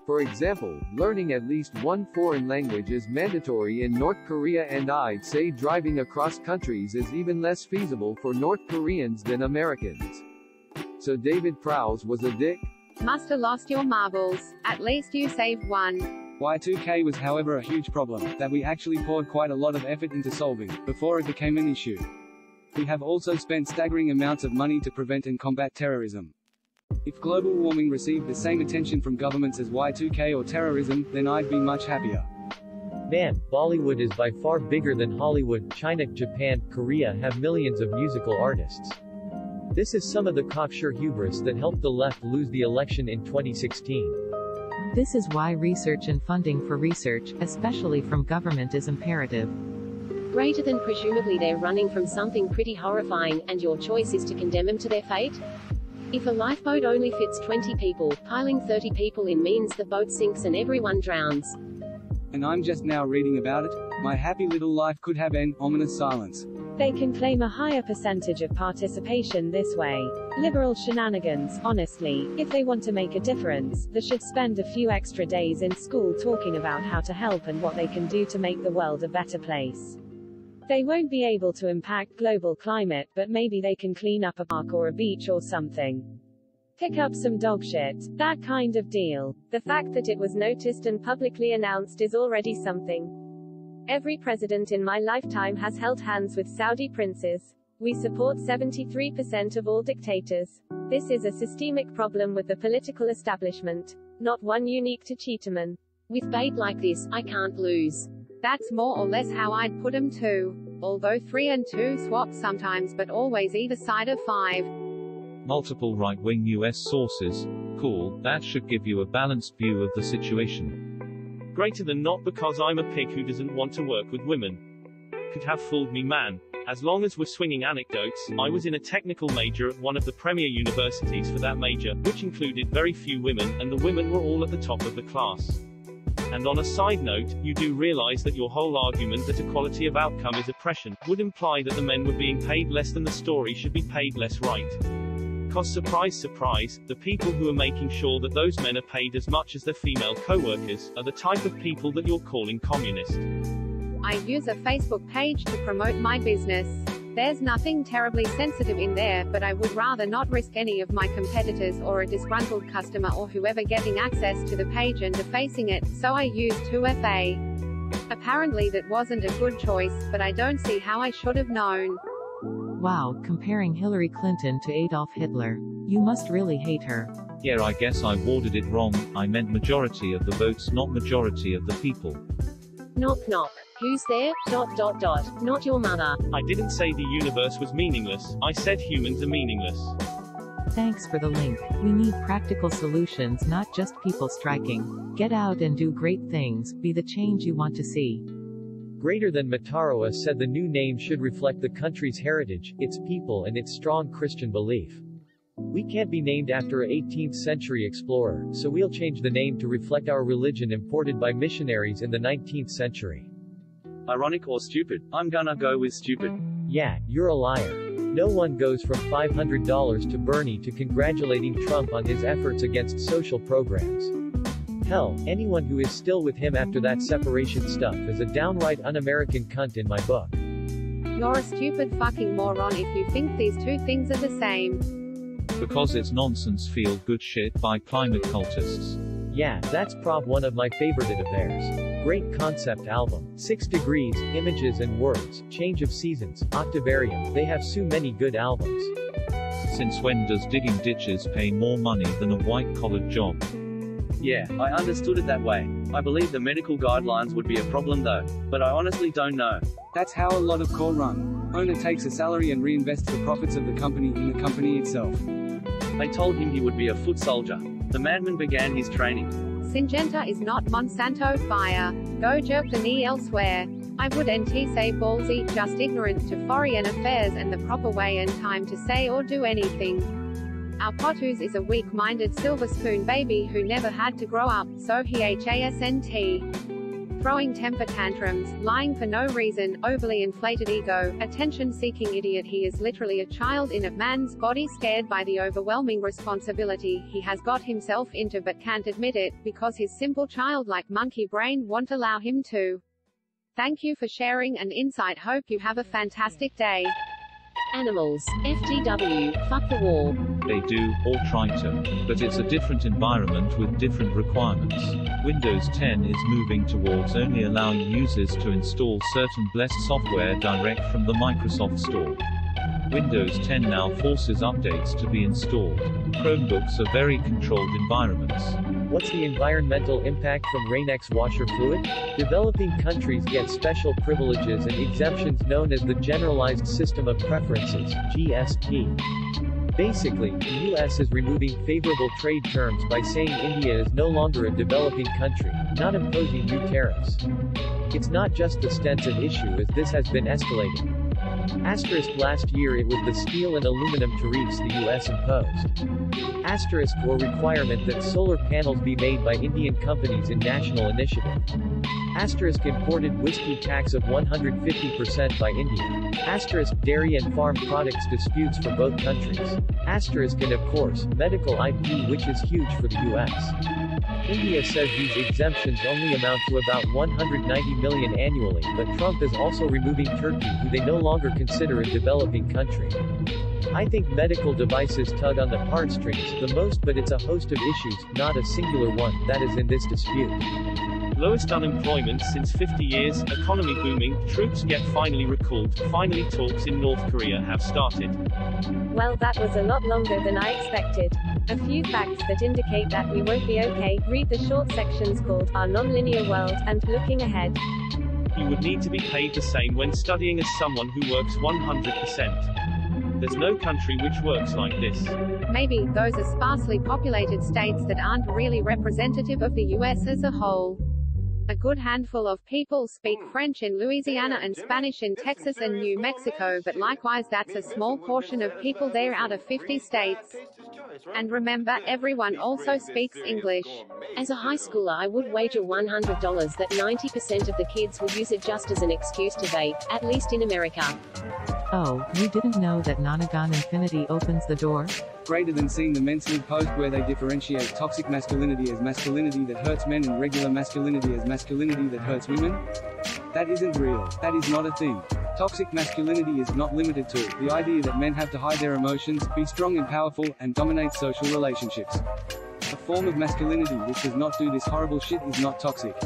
I: For example, learning at least one foreign language is mandatory in North Korea, and I'd say driving across countries is even less feasible for North Koreans than Americans. So David Prowse was a dick?
J: Musta lost your marbles. At least you saved one.
F: Y2K was however a huge problem, that we actually poured quite a lot of effort into solving, before it became an issue. We have also spent staggering amounts of money to prevent and combat terrorism. If global warming received the same attention from governments as Y2K or terrorism, then I'd be much happier.
H: Man, Bollywood is by far bigger than Hollywood. China, Japan, Korea have millions of musical artists. This is some of the cocksure hubris that helped the left lose the election in 2016.
E: This is why research and funding for research, especially from government, is imperative.
C: Greater Than presumably they're running from something pretty horrifying, and your choice is to condemn them to their fate? If a lifeboat only fits 20 people, piling 30 people in means the boat sinks and everyone drowns.
F: And I'm just now reading about it. My happy little life could have an ominous silence.
K: They can claim a higher percentage of participation this way. Liberal shenanigans, honestly. If they want to make a difference, they should spend a few extra days in school talking about how to help and what they can do to make the world a better place. They won't be able to impact global climate, but maybe they can clean up a park or a beach or something. Pick up some dog shit, that kind of deal.
B: The fact that it was noticed and publicly announced is already something. Every president in my lifetime has held hands with Saudi princes. We support 73% of all dictators. This is a systemic problem with the political establishment, not one unique to Cheetaman.
C: With bait like this, I can't lose.
J: That's more or less how I'd put 'em too. Although 3 and 2 swap sometimes, but always either side of 5.
G: Multiple right-wing US sources. Cool, that should give you a balanced view of the situation.
D: Greater Than not because I'm a pig who doesn't want to work with women. could have fooled me, man. As long as we're swinging anecdotes, I was in a technical major at one of the premier universities for that major, which included very few women, and the women were all at the top of the class. And on a side note, you do realize that your whole argument that equality of outcome is oppression, would imply that the men were being paid less than the story should be paid less, right? Cause surprise surprise, the people who are making sure that those men are paid as much as their female co-workers, are the type of people that you're calling communist.
J: I use a Facebook page to promote my business. There's nothing terribly sensitive in there, but I would rather not risk any of my competitors or a disgruntled customer or whoever getting access to the page and defacing it, so I used 2FA. Apparently that wasn't a good choice, but I don't see how I should have known.
E: Wow, comparing Hillary Clinton to Adolf Hitler. You must really hate her.
G: Yeah, I guess I worded it wrong. I meant majority of the votes, not majority of the people.
C: Knock knock. Who's there? ... Not your mother.
D: I didn't say the universe was meaningless, I said humans are meaningless.
E: Thanks for the link. We need practical solutions, not just people striking. Get out and do great things, be the change you want to see.
H: Greater than Mataroa said the new name should reflect the country's heritage, its people and its strong Christian belief. We can't be named after a 18th century explorer, so we'll change the name to reflect our religion imported by missionaries in the 19th century.
A: Ironic or stupid? I'm gonna go with stupid.
H: Yeah, you're a liar. No one goes from $500 to Bernie to congratulating Trump on his efforts against social programs. Hell, anyone who is still with him after that separation stuff is a downright un-American cunt in my book.
J: You're a stupid fucking moron if you think these two things are the same.
G: Because it's nonsense feel-good shit by climate cultists.
H: Yeah, that's prob one of my favorite of theirs. Great concept album. 6 Degrees, Images and Words, Change of Seasons, Octavarium, they have so many good albums.
G: Since when does digging ditches pay more money than a white-collared job?
A: Yeah, I understood it that way. I believe the medical guidelines would be a problem though, but I honestly don't know.
F: That's how a lot of core run. Owner takes a salary and reinvests the profits of the company in the company itself.
A: They told him he would be a foot soldier. The madman began his training.
J: Syngenta is not Monsanto. Fire. Go jerk the knee elsewhere. I would nt say ballsy, just ignorant to foreign affairs and the proper way and time to say or do anything. Our Potus is a weak-minded silver spoon baby who never had to grow up, so he hasn't. Throwing temper tantrums, lying for no reason, overly inflated ego, attention-seeking idiot. He is literally a child in a man's body, scared by the overwhelming responsibility he has got himself into but can't admit it, because his simple childlike monkey brain won't allow him to. Thank you for sharing an insight. Hope you have a fantastic day.
C: Animals. FTW. Fuck the wall.
G: They do, or try to. But it's a different environment with different requirements. Windows 10 is moving towards only allowing users to install certain blessed software direct from the Microsoft Store. Windows 10 now forces updates to be installed. Chromebooks are very controlled environments.
H: What's the environmental impact from Rain-X washer fluid? Developing countries get special privileges and exemptions known as the Generalized System of Preferences, GSP. Basically, the US is removing favorable trade terms by saying India is no longer a developing country, not imposing new tariffs. It's not just the Stenson issue, as this has been escalating. Last year it was the steel and aluminum tariffs the US imposed. Or requirement that solar panels be made by Indian companies in national initiative. Imported whiskey tax of 150% by India. Dairy and farm products disputes for both countries. And of course, medical IP, which is huge for the US. India says these exemptions only amount to about 190 million annually, but Trump is also removing Turkey, who they no longer consider a developing country. I think medical devices tug on the heartstrings the most, but it's a host of issues, not a singular one, that is in this dispute.
D: Lowest unemployment since 50 years, economy booming, troops get finally recalled, finally talks in North Korea have started.
B: Well, that was a lot longer than I expected. A few facts that indicate that we won't be okay. Read the short sections called Our Nonlinear World and Looking Ahead.
D: You would need to be paid the same when studying as someone who works 100%. There's no country which works like this.
J: Maybe those are sparsely populated states that aren't really representative of the US as a whole. A good handful of people speak French in Louisiana and Spanish in Texas and New Mexico, but likewise that's a small portion of people there out of 50 states. And remember, everyone also speaks English.
C: As a high schooler, I would wager $100 that 90% of the kids will use it just as an excuse to vape, at least in America.
E: Oh, you didn't know that Nonagon Infinity opens the door?
F: Greater than seeing the Men's League post where they differentiate toxic masculinity as masculinity that hurts men and regular masculinity as masculinity that hurts women? That isn't real. That is not a thing. Toxic masculinity is not limited to the idea that men have to hide their emotions, be strong and powerful, and dominate social relationships. A form of masculinity which does not do this horrible shit is not toxic.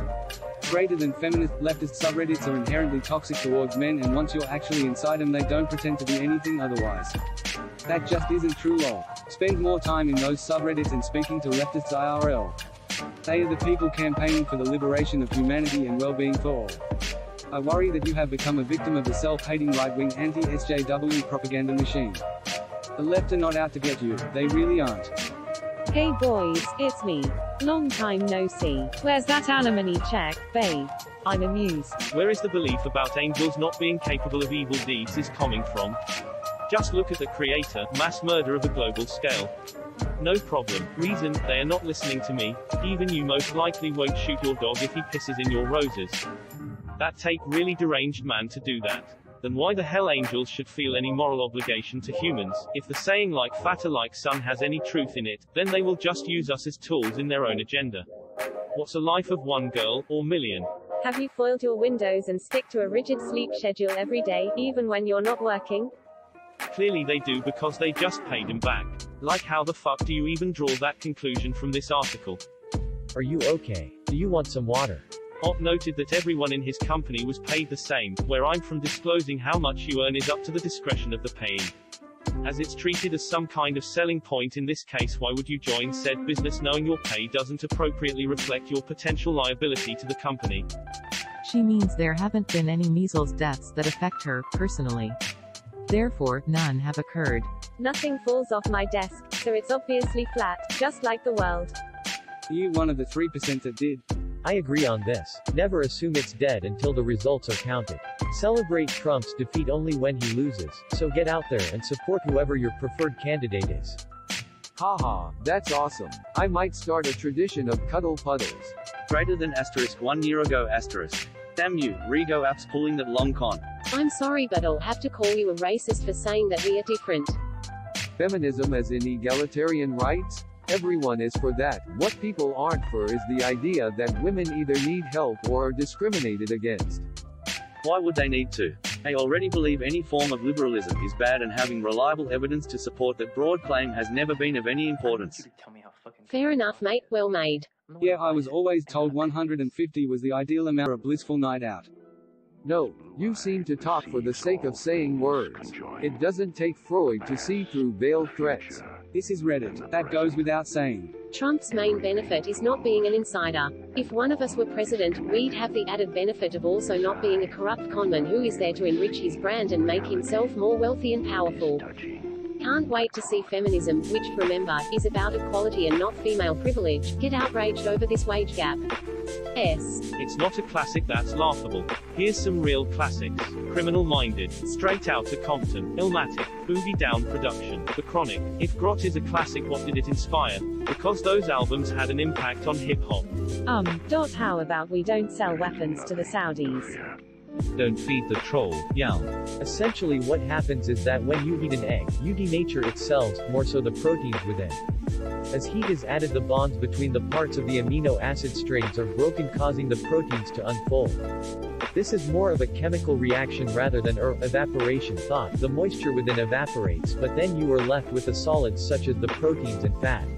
F: Greater than feminist, leftist subreddits are inherently toxic towards men, and once you're actually inside them they don't pretend to be anything otherwise. That just isn't true lol. Spend more time in those subreddits and speaking to leftists IRL. They are the people campaigning for the liberation of humanity and well-being for all. I worry that you have become a victim of the self-hating right-wing anti-SJW propaganda machine. The left are not out to get you, they really aren't.
K: Hey boys, it's me. Long time no see. Where's that alimony check, babe? I'm amused.
D: Where is the belief about angels not being capable of evil deeds is coming from? Just look at the creator, mass murder of a global scale. No problem. Reason, they are not listening to me. Even you most likely won't shoot your dog if he pisses in your roses. That take really deranged man to do that. Then why the hell angels should feel any moral obligation to humans? If the saying like fatter like son has any truth in it, then they will just use us as tools in their own agenda. What's a life of one girl, or million?
B: Have you foiled your windows and stick to a rigid sleep schedule every day, even when you're not working?
D: Clearly they do because they just paid him back. Like how the fuck do you even draw that conclusion from this article?
H: Are you okay? Do you want some water?
D: Ott noted that everyone in his company was paid the same. Where I'm from, disclosing how much you earn is up to the discretion of the payee. As it's treated as some kind of selling point in this case, why would you join said business knowing your pay doesn't appropriately reflect your potential liability to the company?
E: She means there haven't been any measles deaths that affect her, personally. Therefore, none have occurred.
B: Nothing falls off my desk, so it's obviously flat, just like the world.
F: You one of the 3% that did.
H: I agree on this. Never assume it's dead until the results are counted. Celebrate Trump's defeat only when he loses, so get out there and support whoever your preferred candidate is.
I: Haha, that's awesome. I might start a tradition of cuddle puddles.
A: Greater than asterisk 1 year ago asterisk. Damn you, Rego apps pulling that long con.
C: I'm sorry, but I'll have to call you a racist for saying that we are different.
I: Feminism as in egalitarian rights? Everyone is for that. What people aren't for is the idea that women either need help or are discriminated against.
A: Why would they need to? They already believe any form of liberalism is bad, and having reliable evidence to support that broad claim has never been of any importance.
C: Fair enough, mate. Well made.
F: Yeah, I was always told 150 was the ideal amount for a blissful night out.
I: No, you seem to talk for the sake of saying words. It doesn't take Freud to see through veiled threats.
F: This is Reddit. That goes without saying.
C: Trump's main benefit is not being an insider. If one of us were president, we'd have the added benefit of also not being a corrupt conman who is there to enrich his brand and make himself more wealthy and powerful. Can't wait to see feminism, which, remember, is about equality and not female privilege, get outraged over this wage gap.
D: It's not a classic that's laughable. Here's some real classics. Criminal Minded, Straight Outta Compton, Illmatic, Boogie Down Production, The Chronic. If Grot is a classic, what did it inspire? Because those albums had an impact on hip-hop.
K: How about we don't sell weapons to the Saudis?
G: Don't feed the troll, Yal.
H: Essentially what happens is that when you eat an egg, you denature its cells, more so the proteins within. As heat is added, the bonds between the parts of the amino acid strings are broken, causing the proteins to unfold. This is more of a chemical reaction rather than evaporation thought. The moisture within evaporates, but then you are left with the solids such as the proteins and fat.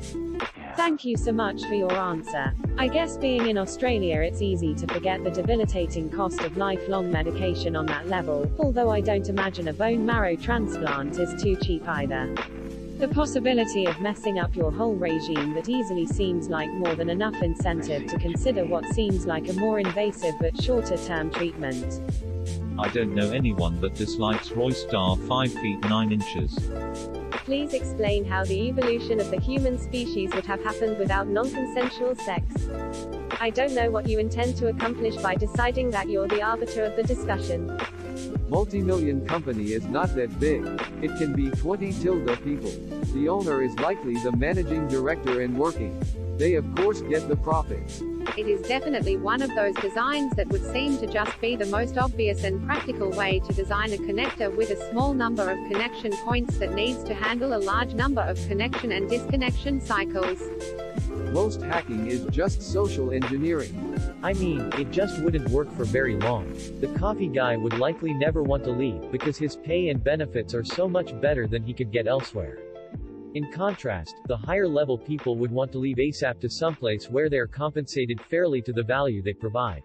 K: Thank you so much for your answer. I guess being in Australia, it's easy to forget the debilitating cost of lifelong medication on that level, although I don't imagine a bone marrow transplant is too cheap either. The possibility of messing up your whole regime that easily seems like more than enough incentive to consider what seems like a more invasive but shorter-term treatment.
G: I don't know anyone that dislikes Roy Star 5 feet 9 inches.
B: Please explain how the evolution of the human species would have happened without non-consensual sex. I don't know what you intend to accomplish by deciding that you're the arbiter of the discussion.
I: Multi-million company is not that big. It can be 20 people. The owner is likely the managing director and working. They of course get the profits.
J: It is definitely one of those designs that would seem to just be the most obvious and practical way to design a connector with a small number of connection points that needs to handle a large number of connection and disconnection cycles.
I: Most hacking is just social engineering.
H: I mean, it just wouldn't work for very long. The coffee guy would likely never want to leave because his pay and benefits are so much better than he could get elsewhere. In contrast, the higher level people would want to leave ASAP to someplace where they are compensated fairly to the value they provide.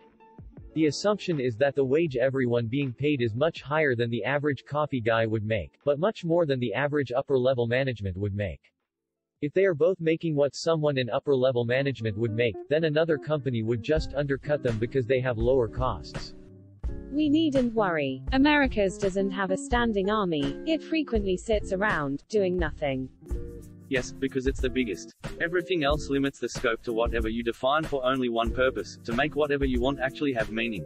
H: The assumption is that the wage everyone being paid is much higher than the average coffee guy would make, but much more than the average upper level management would make. If they are both making what someone in upper level management would make, then another company would just undercut them because they have lower costs.
K: We needn't worry. America's doesn't have a standing army. It frequently sits around, doing nothing.
A: Yes, because it's the biggest. Everything else limits the scope to whatever you define for only one purpose, to make whatever you want actually have meaning.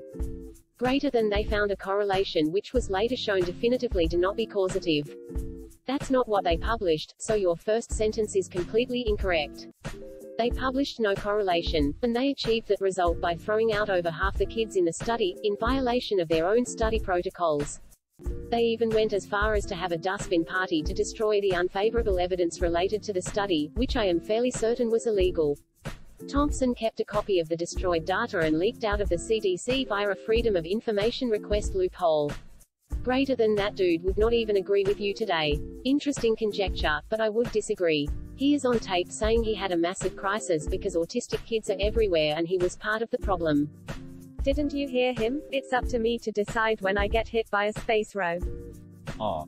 C: Greater than they found a correlation which was later shown definitively to not be causative. That's not what they published, so your first sentence is completely incorrect. They published no correlation, and they achieved that result by throwing out over half the kids in the study, in violation of their own study protocols. They even went as far as to have a dustbin party to destroy the unfavorable evidence related to the study, which I am fairly certain was illegal. Thompson kept a copy of the destroyed data and leaked out of the CDC via a Freedom of Information request loophole. Greater than that dude would not even agree with you today. Interesting conjecture, but I would disagree. He is on tape saying he had a massive crisis because autistic kids are everywhere and he was part of the problem.
B: Didn't you hear him? It's up to me to decide when I get hit by a space row.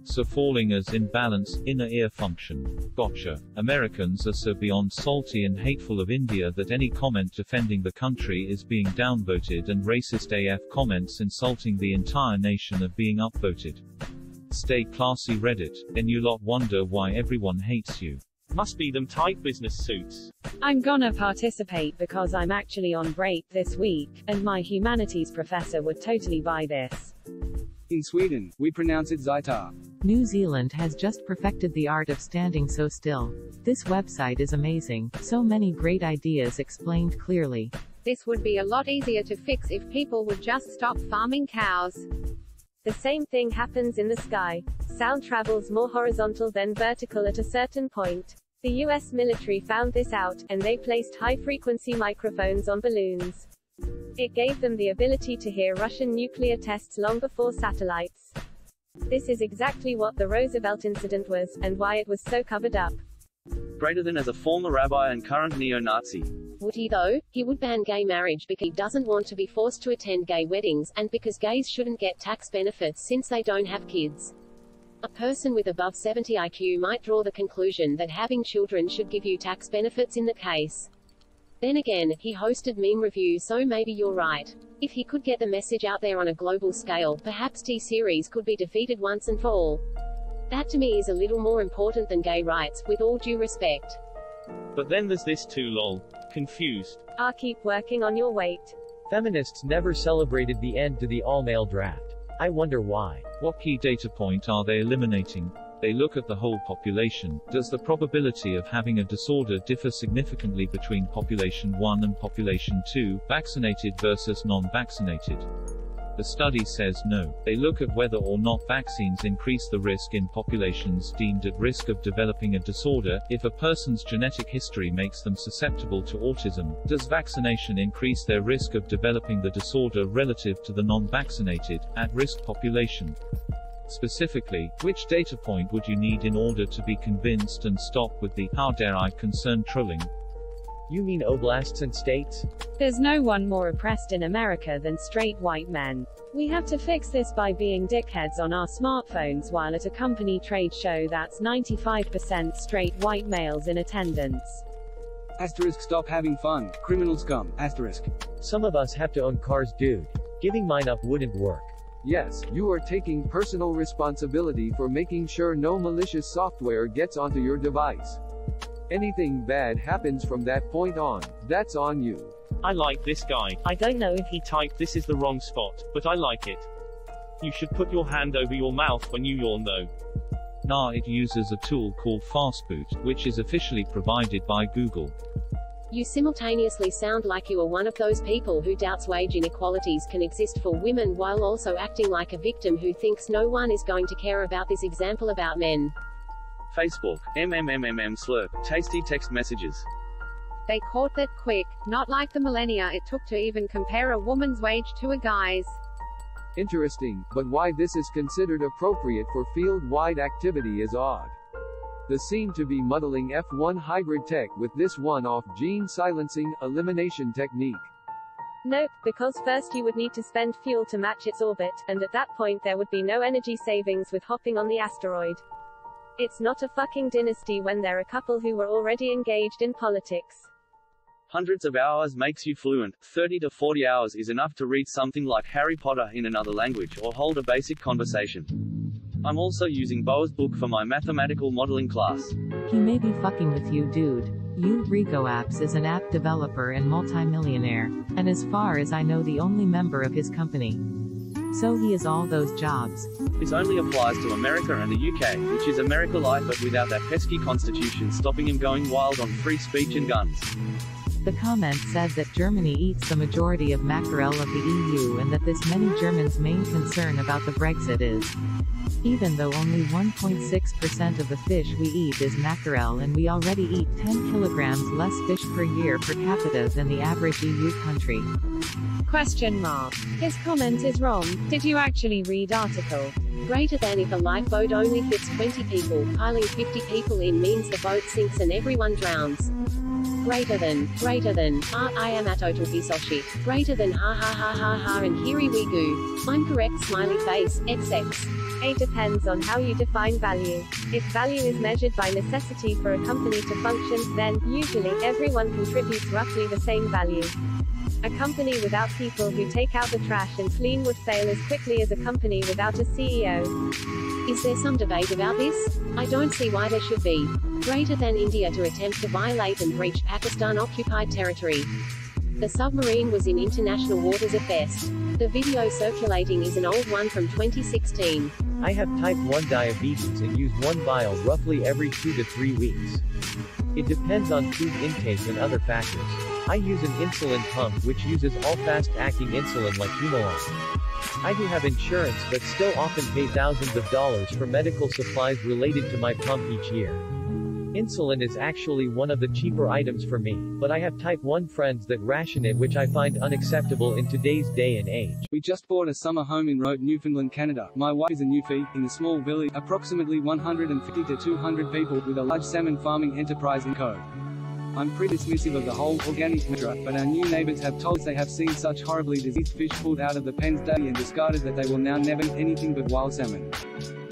G: So falling as imbalance, inner ear function. Gotcha. Americans are so beyond salty and hateful of India that any comment defending the country is being downvoted and racist AF comments insulting the entire nation are being upvoted. Stay classy Reddit, then you lot wonder why everyone hates you.
D: Must be them tight business suits.
K: I'm gonna participate because I'm actually on break this week, and my humanities professor would totally buy this.
F: In Sweden, we pronounce it Zaitar.
E: New Zealand has just perfected the art of standing so still. This website is amazing, so many great ideas explained clearly.
J: This would be a lot easier to fix if people would just stop farming cows.
B: The same thing happens in the sky. Sound travels more horizontal than vertical at a certain point. The US military found this out, and they placed high-frequency microphones on balloons. It gave them the ability to hear Russian nuclear tests long before satellites. This is exactly what the Roosevelt incident was, and why it was so covered up.
A: Greater than as a former rabbi and current neo-Nazi.
C: Would he though? He would ban gay marriage because he doesn't want to be forced to attend gay weddings, and because gays shouldn't get tax benefits since they don't have kids. A person with above 70 IQ might draw the conclusion that having children should give you tax benefits in the case. Then again, he hosted Meme Review, so maybe you're right. If he could get the message out there on a global scale, perhaps T-Series could be defeated once and for all. That to me is a little more important than gay rights, with all due respect.
D: But then there's this too lol. Confused.
B: Keep working on your weight.
H: Feminists never celebrated the end to the all-male draft. I wonder why.
G: What key data point are they eliminating? They look at the whole population. Does the probability of having a disorder differ significantly between population 1 and population 2, vaccinated versus non-vaccinated? The study says no. They look at whether or not vaccines increase the risk in populations deemed at risk of developing a disorder. If a person's genetic history makes them susceptible to autism, does vaccination increase their risk of developing the disorder relative to the non-vaccinated, at-risk population? Specifically, which data point would you need in order to be convinced and stop with the "how dare I" concern trolling?
H: You mean oblasts and states?
K: There's no one more oppressed in America than straight white men. We have to fix this by being dickheads on our smartphones while at a company trade show that's 95% straight white males in attendance.
F: Asterisk stop having fun, criminal scum, asterisk.
H: Some of us have to own cars, dude. Giving mine up wouldn't work.
I: Yes, you are taking personal responsibility for making sure no malicious software gets onto your device. Anything bad happens from that point on, that's on you.
D: I like this guy. I don't know if he typed this is the wrong spot, but I like it. You should put your hand over your mouth when you yawn though.
G: Nah, it uses a tool called Fastboot, which is officially provided by Google.
C: You simultaneously sound like you are one of those people who doubts wage inequalities can exist for women while also acting like a victim who thinks no one is going to care about this example about men.
A: Facebook, slurp, tasty text messages.
J: They caught that quick, not like the millennia it took to even compare a woman's wage to a guy's.
I: Interesting, but why this is considered appropriate for field-wide activity is odd. They seem to be muddling F1 hybrid tech with this one-off gene silencing elimination technique.
B: Nope, because first you would need to spend fuel to match its orbit, and at that point there would be no energy savings with hopping on the asteroid. It's not a fucking dynasty when they're a couple who were already engaged in politics.
A: Hundreds of hours makes you fluent. 30 to 40 hours is enough to read something like Harry Potter in another language or hold a basic conversation. I'm also using Boa's book for my mathematical modeling class.
E: He may be fucking with you, dude. Rico Apps is an app developer and multimillionaire, and as far as I know the only member of his company. So he is all those jobs.
A: This only applies to America and the UK, which is America light but without that pesky constitution stopping him going wild on free speech and guns.
E: The comment said that Germany eats the majority of mackerel of the EU and that this many Germans' main concern about the Brexit is. Even though only 1.6% of the fish we eat is mackerel and we already eat 10 kilograms less fish per year per capita than the average EU country.
K: Question mark. His comment is wrong. Did you actually read article?
C: Greater than if a lifeboat only fits 20 people, piling 50 people in means the boat sinks and everyone drowns. Greater than, I am a total piece of shit. Greater than ha ha ha ha ha and here we go. I'm correct smiley face, XX.
B: It depends on how you define value. If value is measured by necessity for a company to function, then, usually, everyone contributes roughly the same value. A company without people who take out the trash and clean would fail as quickly as a company without a CEO.
C: Is there some debate about this? I don't see why there should be. Greater than India to attempt to violate and breach Pakistan-occupied territory. The submarine was in international waters at best. The video circulating is an old one from 2016.
H: I have type 1 diabetes and use one vial roughly every 2 to 3 weeks. It depends on food intake and other factors. I use an insulin pump which uses all fast-acting insulin like Humalog. I do have insurance but still often pay thousands of dollars for medical supplies related to my pump each year. Insulin is actually one of the cheaper items for me, but I have type 1 friends that ration it, which I find unacceptable in today's day and age.
F: We just bought a summer home in Rote, Newfoundland, Canada. My wife is a newfie, in a small village, approximately 150 to 200 people, with a large salmon farming enterprise in Co. I'm pretty dismissive of the whole organic mantra, but our new neighbors have told us they have seen such horribly diseased fish pulled out of the pens daily and discarded that they will now never eat anything but wild salmon.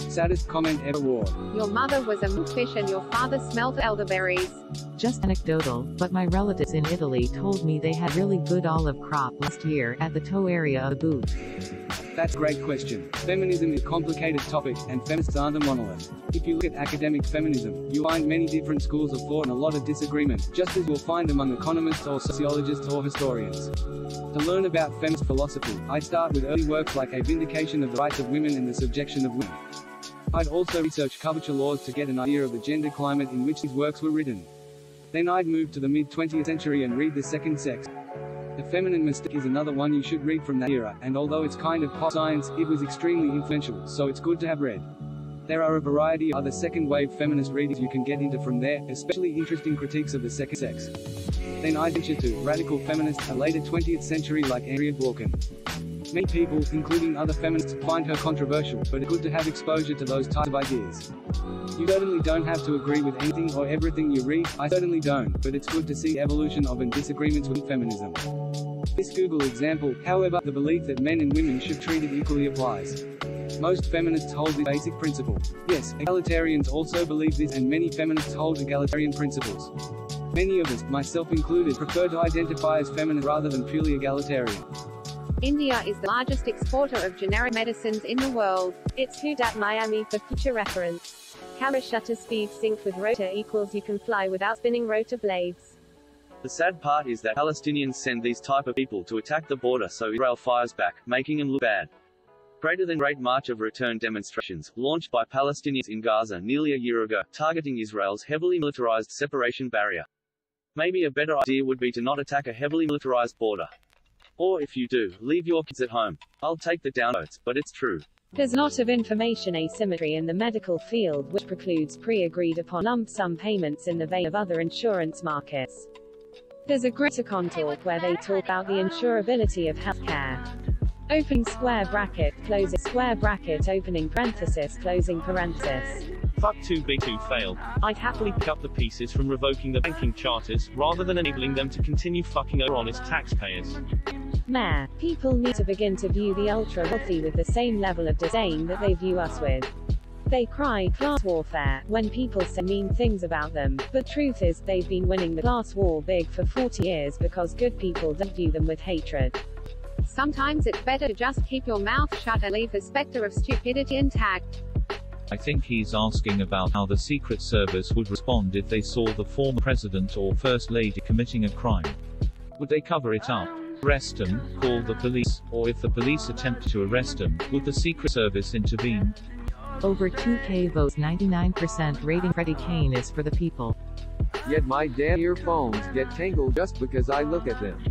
F: Saddest comment ever. Ward.
J: Your mother was a mookfish and your father smelled elderberries.
E: Just anecdotal, but my relatives in Italy told me they had really good olive crop last year at the Toe area of the booth.
F: That's a great question. Feminism is a complicated topic, and feminists aren't a monolith. If you look at academic feminism, you'll find many different schools of thought and a lot of disagreement, just as you'll find among economists or sociologists or historians. To learn about feminist philosophy, I'd start with early works like A Vindication of the Rights of Women and the Subjection of Women. I'd also research coverture laws to get an idea of the gender climate in which these works were written. Then I'd move to the mid-20th century and read The Second Sex. The Feminine Mystique is another one you should read from that era, and although it's kind of pop science, it was extremely influential, so it's good to have read. There are a variety of other second-wave feminist readings you can get into from there, especially interesting critiques of the second sex. Then I'd venture to radical feminists, a later 20th century like Andrea Dworkin. Many people, including other feminists, find her controversial, but it's good to have exposure to those types of ideas. You certainly don't have to agree with anything or everything you read, I certainly don't, but it's good to see evolution of and disagreements with feminism. This Google example, however, the belief that men and women should treat it equally applies. Most feminists hold this basic principle. Yes, egalitarians also believe this, and many feminists hold egalitarian principles. Many of us, myself included, prefer to identify as feminist rather than purely egalitarian.
J: India is the largest exporter of generic medicines in the world.
B: It's Who Dat Miami for future reference. Camera shutter speed synced with rotor equals you can fly without spinning rotor blades.
A: The sad part is that Palestinians send these type of people to attack the border so Israel fires back, making them look bad. Greater than Great March of Return demonstrations, launched by Palestinians in Gaza nearly a year ago, targeting Israel's heavily militarized separation barrier. Maybe a better idea would be to not attack a heavily militarized border. Or if you do, leave your kids at home. I'll take the downvotes, but it's true.
K: There's a lot of information asymmetry in the medical field which precludes pre-agreed upon lump sum payments in the vein of other insurance markets. There's a Greater Talk where they talk about the insurability of healthcare. Opening square bracket, closing square bracket, opening parenthesis, closing parenthesis.
D: Fuck too big to fail. I'd happily pick up the pieces from revoking the banking charters, rather than enabling them to continue fucking our honest taxpayers.
K: Mayor, people need to begin to view the ultra-wealthy with the same level of disdain that they view us with. They cry class warfare when people say mean things about them, but truth is, they've been winning the class war big for 40 years because good people don't view them with hatred.
J: Sometimes it's better to just keep your mouth shut and leave the specter of stupidity intact.
G: I think he's asking about how the Secret Service would respond if they saw the former president or first lady committing a crime. Would they cover it up, arrest him, call the police, or if the police attempt to arrest him, would the Secret Service intervene?
E: Over 2K votes, 99% rating. Freddie Kane is for the people.
I: Yet my damn earphones get tangled just because I look at them.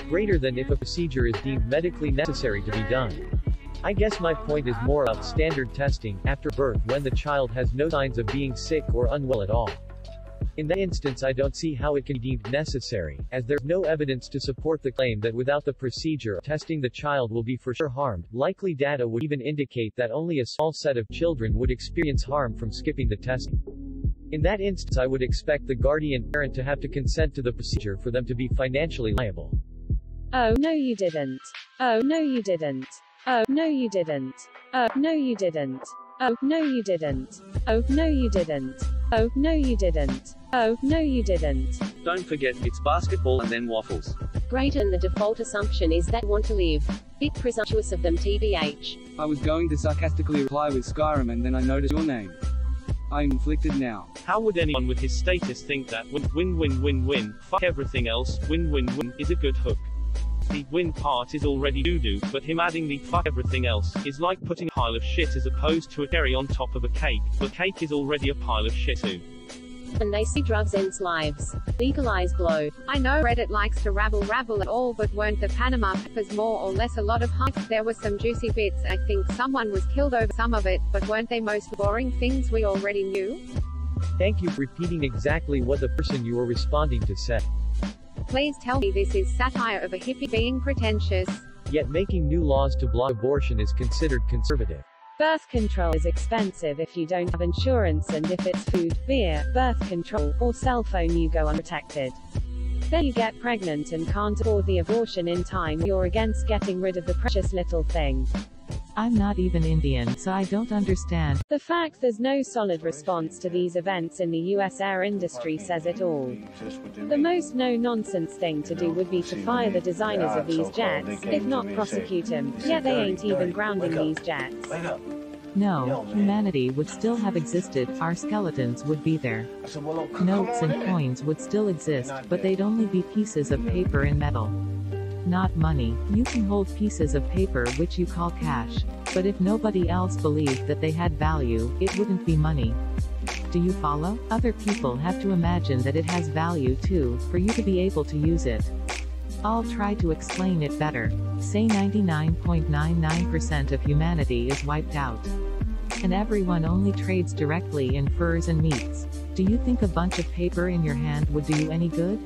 H: Greater than if a procedure is deemed medically necessary to be done. I guess my point is more about standard testing after birth when the child has no signs of being sick or unwell at all. In that instance, I don't see how it can be deemed necessary, as there's no evidence to support the claim that without the procedure of testing the child will be for sure harmed. Likely data would even indicate that only a small set of children would experience harm from skipping the testing. In that instance, I would expect the guardian parent to have to consent to the procedure for them to be financially liable.
K: Oh no you didn't. Oh no you didn't. Oh no you didn't. Oh no you didn't. Oh no you didn't. Oh no you didn't. Oh no you didn't. Oh no you didn't.
A: Don't forget, it's basketball and then waffles.
C: Greater than the default assumption is that want to live. Bit presumptuous of them, TBH.
F: I was going to sarcastically reply with Skyrim and then I noticed your name. I'm inflicted now.
D: How would anyone with his status think that win-win-win-win, fuck everything else, win-win-win, is a good hook? The win part is already doo-doo, but him adding the fuck everything else is like putting a pile of shit as opposed to a cherry on top of a cake, but cake is already a pile of shit too.
C: And they see drugs ends lives. Legalize blow.
J: I know Reddit likes to rabble at all, but weren't the Panama Papers more or less a lot of hype? There were some juicy bits. I think someone was killed over some of it, but weren't they most boring things we already knew?
H: Thank you for repeating exactly what the person you were responding to said.
J: Please tell me this is satire of a hippie being pretentious.
H: Yet making new laws to block abortion is considered conservative.
K: Birth control is expensive if you don't have insurance, and if it's food, beer, birth control, or cell phone you go unprotected. Then you get pregnant and can't afford the abortion in time. You're against getting rid of the precious little thing.
E: I'm not even Indian, so I don't understand.
K: The fact there's no solid response to these events in the US air industry says it all. The most no-nonsense thing to do would be to fire the designers of these jets, if not prosecute them, yet they ain't even grounding these jets.
E: No, humanity would still have existed, our skeletons would be there. Notes and coins would still exist, but they'd only be pieces of paper and metal. Not money. You can hold pieces of paper which you call cash, but if nobody else believed that they had value, it wouldn't be money. Do you follow? Other people have to imagine that it has value too, for you to be able to use it. I'll try to explain it better. Say 99.99% of humanity is wiped out. And everyone only trades directly in furs and meats. Do you think a bunch of paper in your hand would do you any good?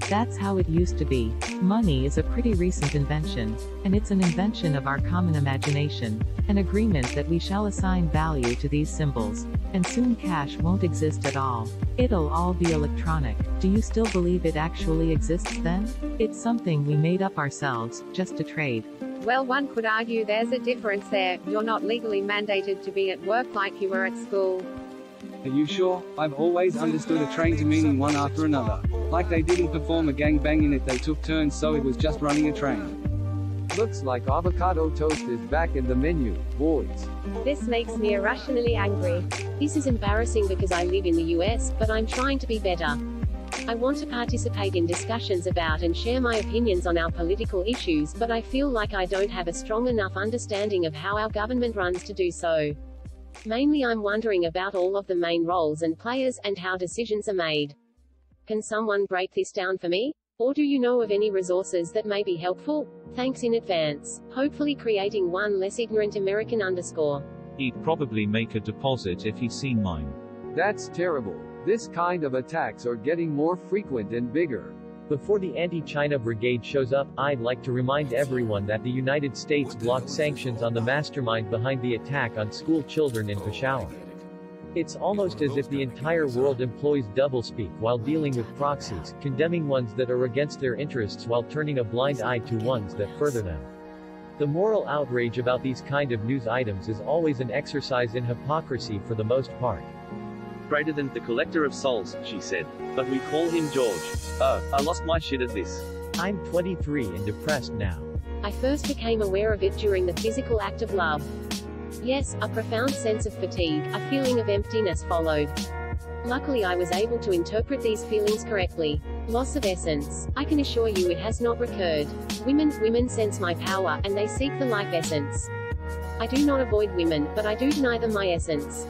E: That's how it used to be. Money is a pretty recent invention, and it's an invention of our common imagination, an agreement that we shall assign value to these symbols, and soon cash won't exist at all. It'll all be electronic. Do you still believe it actually exists then? It's something we made up ourselves, just to trade.
J: Well, one could argue there's a difference there. You're not legally mandated to be at work like you were at school.
F: Are you sure? I've always understood a train to meaning one after another. Like they didn't perform a gangbang in it, they took turns, so it was just running a train.
I: Looks like avocado toast is back in the menu, boys.
B: This makes me irrationally angry.
C: This is embarrassing because I live in the US, but I'm trying to be better. I want to participate in discussions about and share my opinions on our political issues, but I feel like I don't have a strong enough understanding of how our government runs to do so. Mainly I'm wondering about all of the main roles and players, and how decisions are made. Can someone break this down for me? Or do you know of any resources that may be helpful? Thanks in advance. Hopefully creating one less ignorant American _.
G: He'd probably make a deposit if he seen mine.
I: That's terrible. This kind of attacks are getting more frequent and bigger.
H: Before the anti-China brigade shows up, I'd like to remind everyone that the United States blocked sanctions on the mastermind behind the attack on school children in Peshawar. It's almost as if the entire world employs doublespeak while dealing with proxies, condemning ones that are against their interests while turning a blind eye to ones that further them. The moral outrage about these kind of news items is always an exercise in hypocrisy for the most part.
A: Greater than the collector of souls, she said. But we call him George. Oh, I lost my shit at this.
H: I'm 23 and depressed now.
C: I first became aware of it during the physical act of love. Yes, a profound sense of fatigue, a feeling of emptiness followed. Luckily I was able to interpret these feelings correctly. Loss of essence. I can assure you it has not recurred. Women sense my power, and they seek the life essence. I do not avoid women, but I do deny them my essence.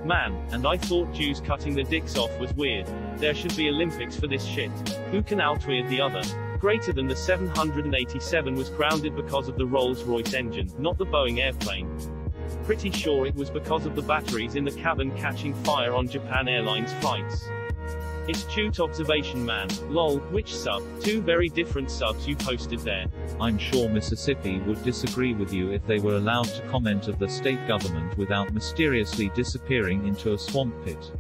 D: Man, and I thought Jews cutting their dicks off was weird. There should be Olympics for this shit. Who can outweird the other? Greater than the 787 was grounded because of the Rolls-Royce engine, not the Boeing airplane. Pretty sure it was because of the batteries in the cabin catching fire on Japan Airlines flights. Astute observation, man. Lol, which sub? Two very different subs you posted there.
G: I'm sure Mississippi would disagree with you if they were allowed to comment of the state government without mysteriously disappearing into a swamp pit.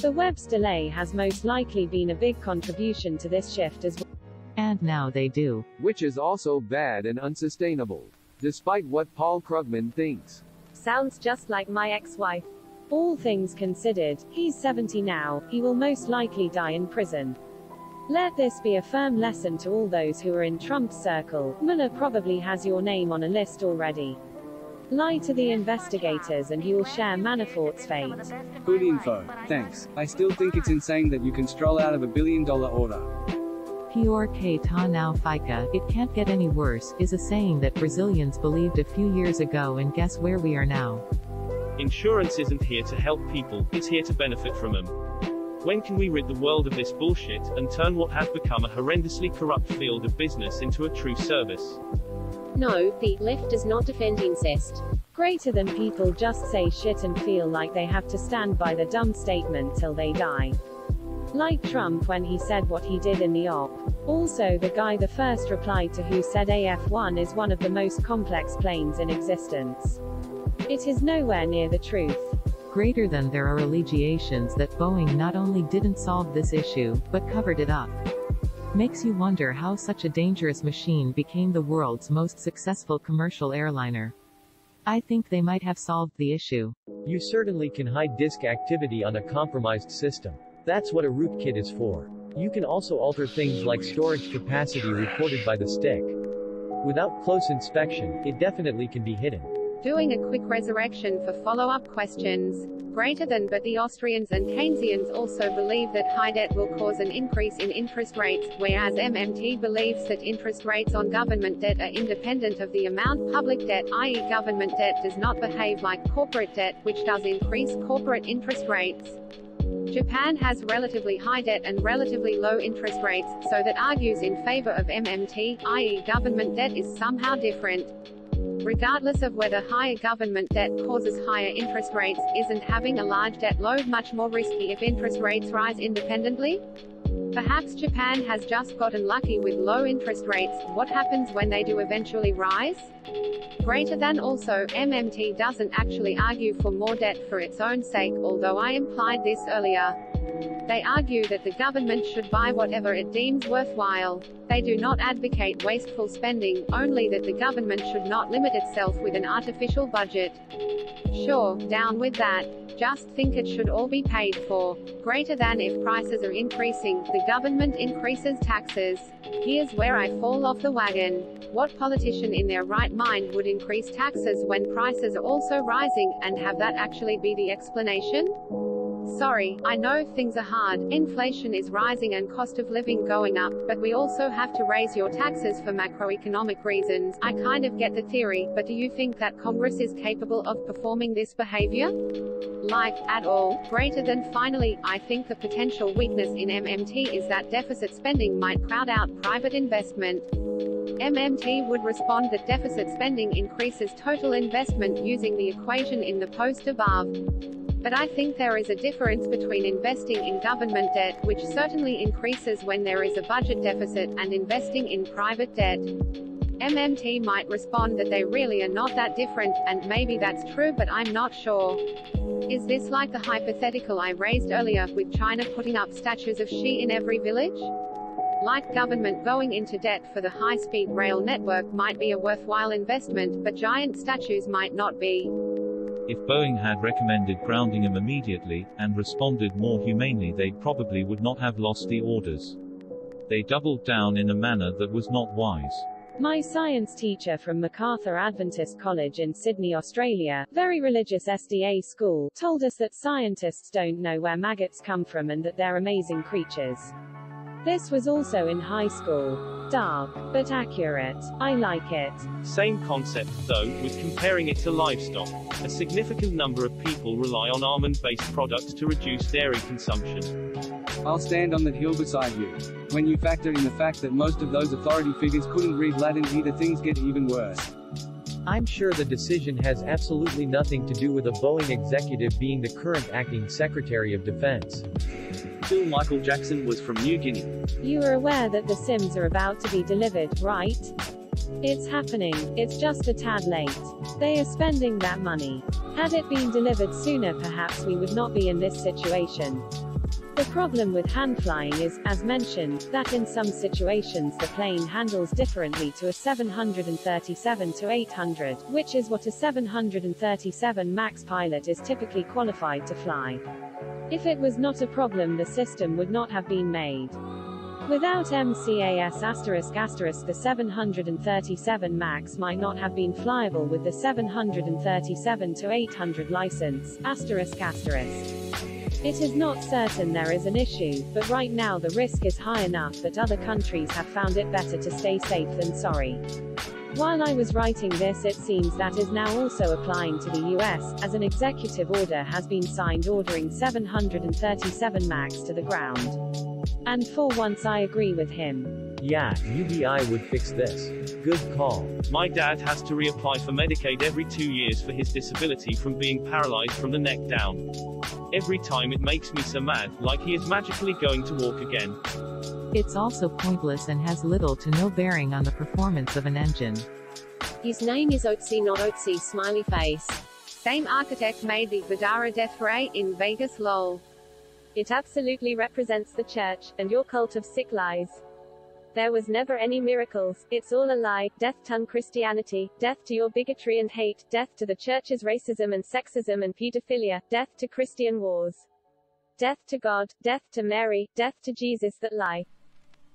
K: The web's delay has most likely been a big contribution to this shift as well.
E: And now they do.
I: Which is also bad and unsustainable. Despite what Paul Krugman thinks.
B: Sounds just like my ex-wife.
K: All things considered, he's 70 now, he will most likely die in prison. Let this be a firm lesson to all those who are in Trump's circle. Mueller probably has your name on a list already. Lie to the investigators and you will share Manafort's fate.
F: Good info, thanks. I still think it's insane that you can stroll out of $1 billion order.
E: Pior que tá now fica, it can't get any worse, is a saying that Brazilians believed a few years ago, and guess where we are now.
D: Insurance isn't here to help people, it's here to benefit from them. When can we rid the world of this bullshit, and turn what has become a horrendously corrupt field of business into a true service?
C: No, the left does not defend incest.
K: Greater than people just say shit and feel like they have to stand by the dumb statement till they die. Like Trump when he said what he did in the op. Also the guy the first replied to who said AF-1 is one of the most complex planes in existence. It is nowhere near the truth.
E: Greater than there are allegations that Boeing not only didn't solve this issue, but covered it up. Makes you wonder how such a dangerous machine became the world's most successful commercial airliner. I think they might have solved the issue.
H: You certainly can hide disk activity on a compromised system. That's what a rootkit is for. You can also alter things like storage capacity reported by the stick. Without close inspection, it definitely can be hidden.
J: Doing a quick resurrection for follow-up questions. Greater than, but the Austrians and Keynesians also believe that high debt will cause an increase in interest rates, whereas MMT believes that interest rates on government debt are independent of the amount public debt, i.e. government debt does not behave like corporate debt, which does increase corporate interest rates. Japan has relatively high debt and relatively low interest rates, so that argues in favor of MMT, i.e. government debt is somehow different. Regardless of whether higher government debt causes higher interest rates, isn't having a large debt load much more risky if interest rates rise independently? Perhaps Japan has just gotten lucky with low interest rates. What happens when they do eventually rise? Greater than also, MMT doesn't actually argue for more debt for its own sake, although I implied this earlier. They argue that the government should buy whatever it deems worthwhile. They do not advocate wasteful spending, only that the government should not limit itself with an artificial budget. Sure, down with that. Just think it should all be paid for. Greater than if prices are increasing, the government increases taxes. Here's where I fall off the wagon. What politician in their right mind would increase taxes when prices are also rising, and have that actually be the explanation? Sorry, I know things are hard, inflation is rising and cost of living going up, but we also have to raise your taxes for macroeconomic reasons. I kind of get the theory, but do you think that Congress is capable of performing this behavior? Like, at all? Greater than. Finally, I think the potential weakness in MMT is that deficit spending might crowd out private investment. MMT would respond that deficit spending increases total investment using the equation in the post above. But I think there is a difference between investing in government debt, which certainly increases when there is a budget deficit, and investing in private debt. MMT might respond that they really are not that different, and maybe that's true, but I'm not sure. Is this like the hypothetical I raised earlier, with China putting up statues of Xi in every village? Like government going into debt for the high-speed rail network might be a worthwhile investment, but giant statues might not be.
G: If Boeing had recommended grounding him immediately, and responded more humanely, they probably would not have lost the orders. They doubled down in a manner that was not wise.
K: My science teacher from MacArthur Adventist College in Sydney, Australia, very religious SDA school, told us that scientists don't know where maggots come from and that they're amazing creatures. This was also in high school. Dark, but accurate. I like it.
D: Same concept, though, with comparing it to livestock. A significant number of people rely on almond-based products to reduce dairy consumption.
F: I'll stand on that hill beside you. When you factor in the fact that most of those authority figures couldn't read Latin either, things get even worse.
H: I'm sure the decision has absolutely nothing to do with a Boeing executive being the current acting Secretary of Defense.
A: Phil Michael Jackson was from New Guinea.
K: You are aware that the Sims are about to be delivered, right? It's happening, it's just a tad late. They are spending that money. Had it been delivered sooner, perhaps we would not be in this situation. The problem with hand flying is, as mentioned, that in some situations the plane handles differently to a 737-800, which is what a 737 MAX pilot is typically qualified to fly. If it was not a problem, the system would not have been made. Without MCAS***, the 737 MAX might not have been flyable with the 737-800 license, It is not certain there is an issue, but right now the risk is high enough that other countries have found it better to stay safe than sorry. While I was writing this, it seems that is now also applying to the US, as an executive order has been signed ordering 737 MAX to the ground. And for once I agree with him.
H: Yeah, UBI would fix this. Good call.
D: My dad has to reapply for Medicaid every 2 years for his disability from being paralyzed from the neck down. Every time it makes me so mad, like he is magically going to walk again.
E: It's also pointless and has little to no bearing on the performance of an engine.
C: His name is Otzi, not Otzi, smiley face.
J: Same architect made the Vidara Death Ray in Vegas, lol.
B: It absolutely represents the church, and your cult of sick lies. There was never any miracles, it's all a lie, death to Christianity, death to your bigotry and hate, death to the church's racism and sexism and pedophilia, death to Christian wars. Death to God, death to Mary, death to Jesus that lie.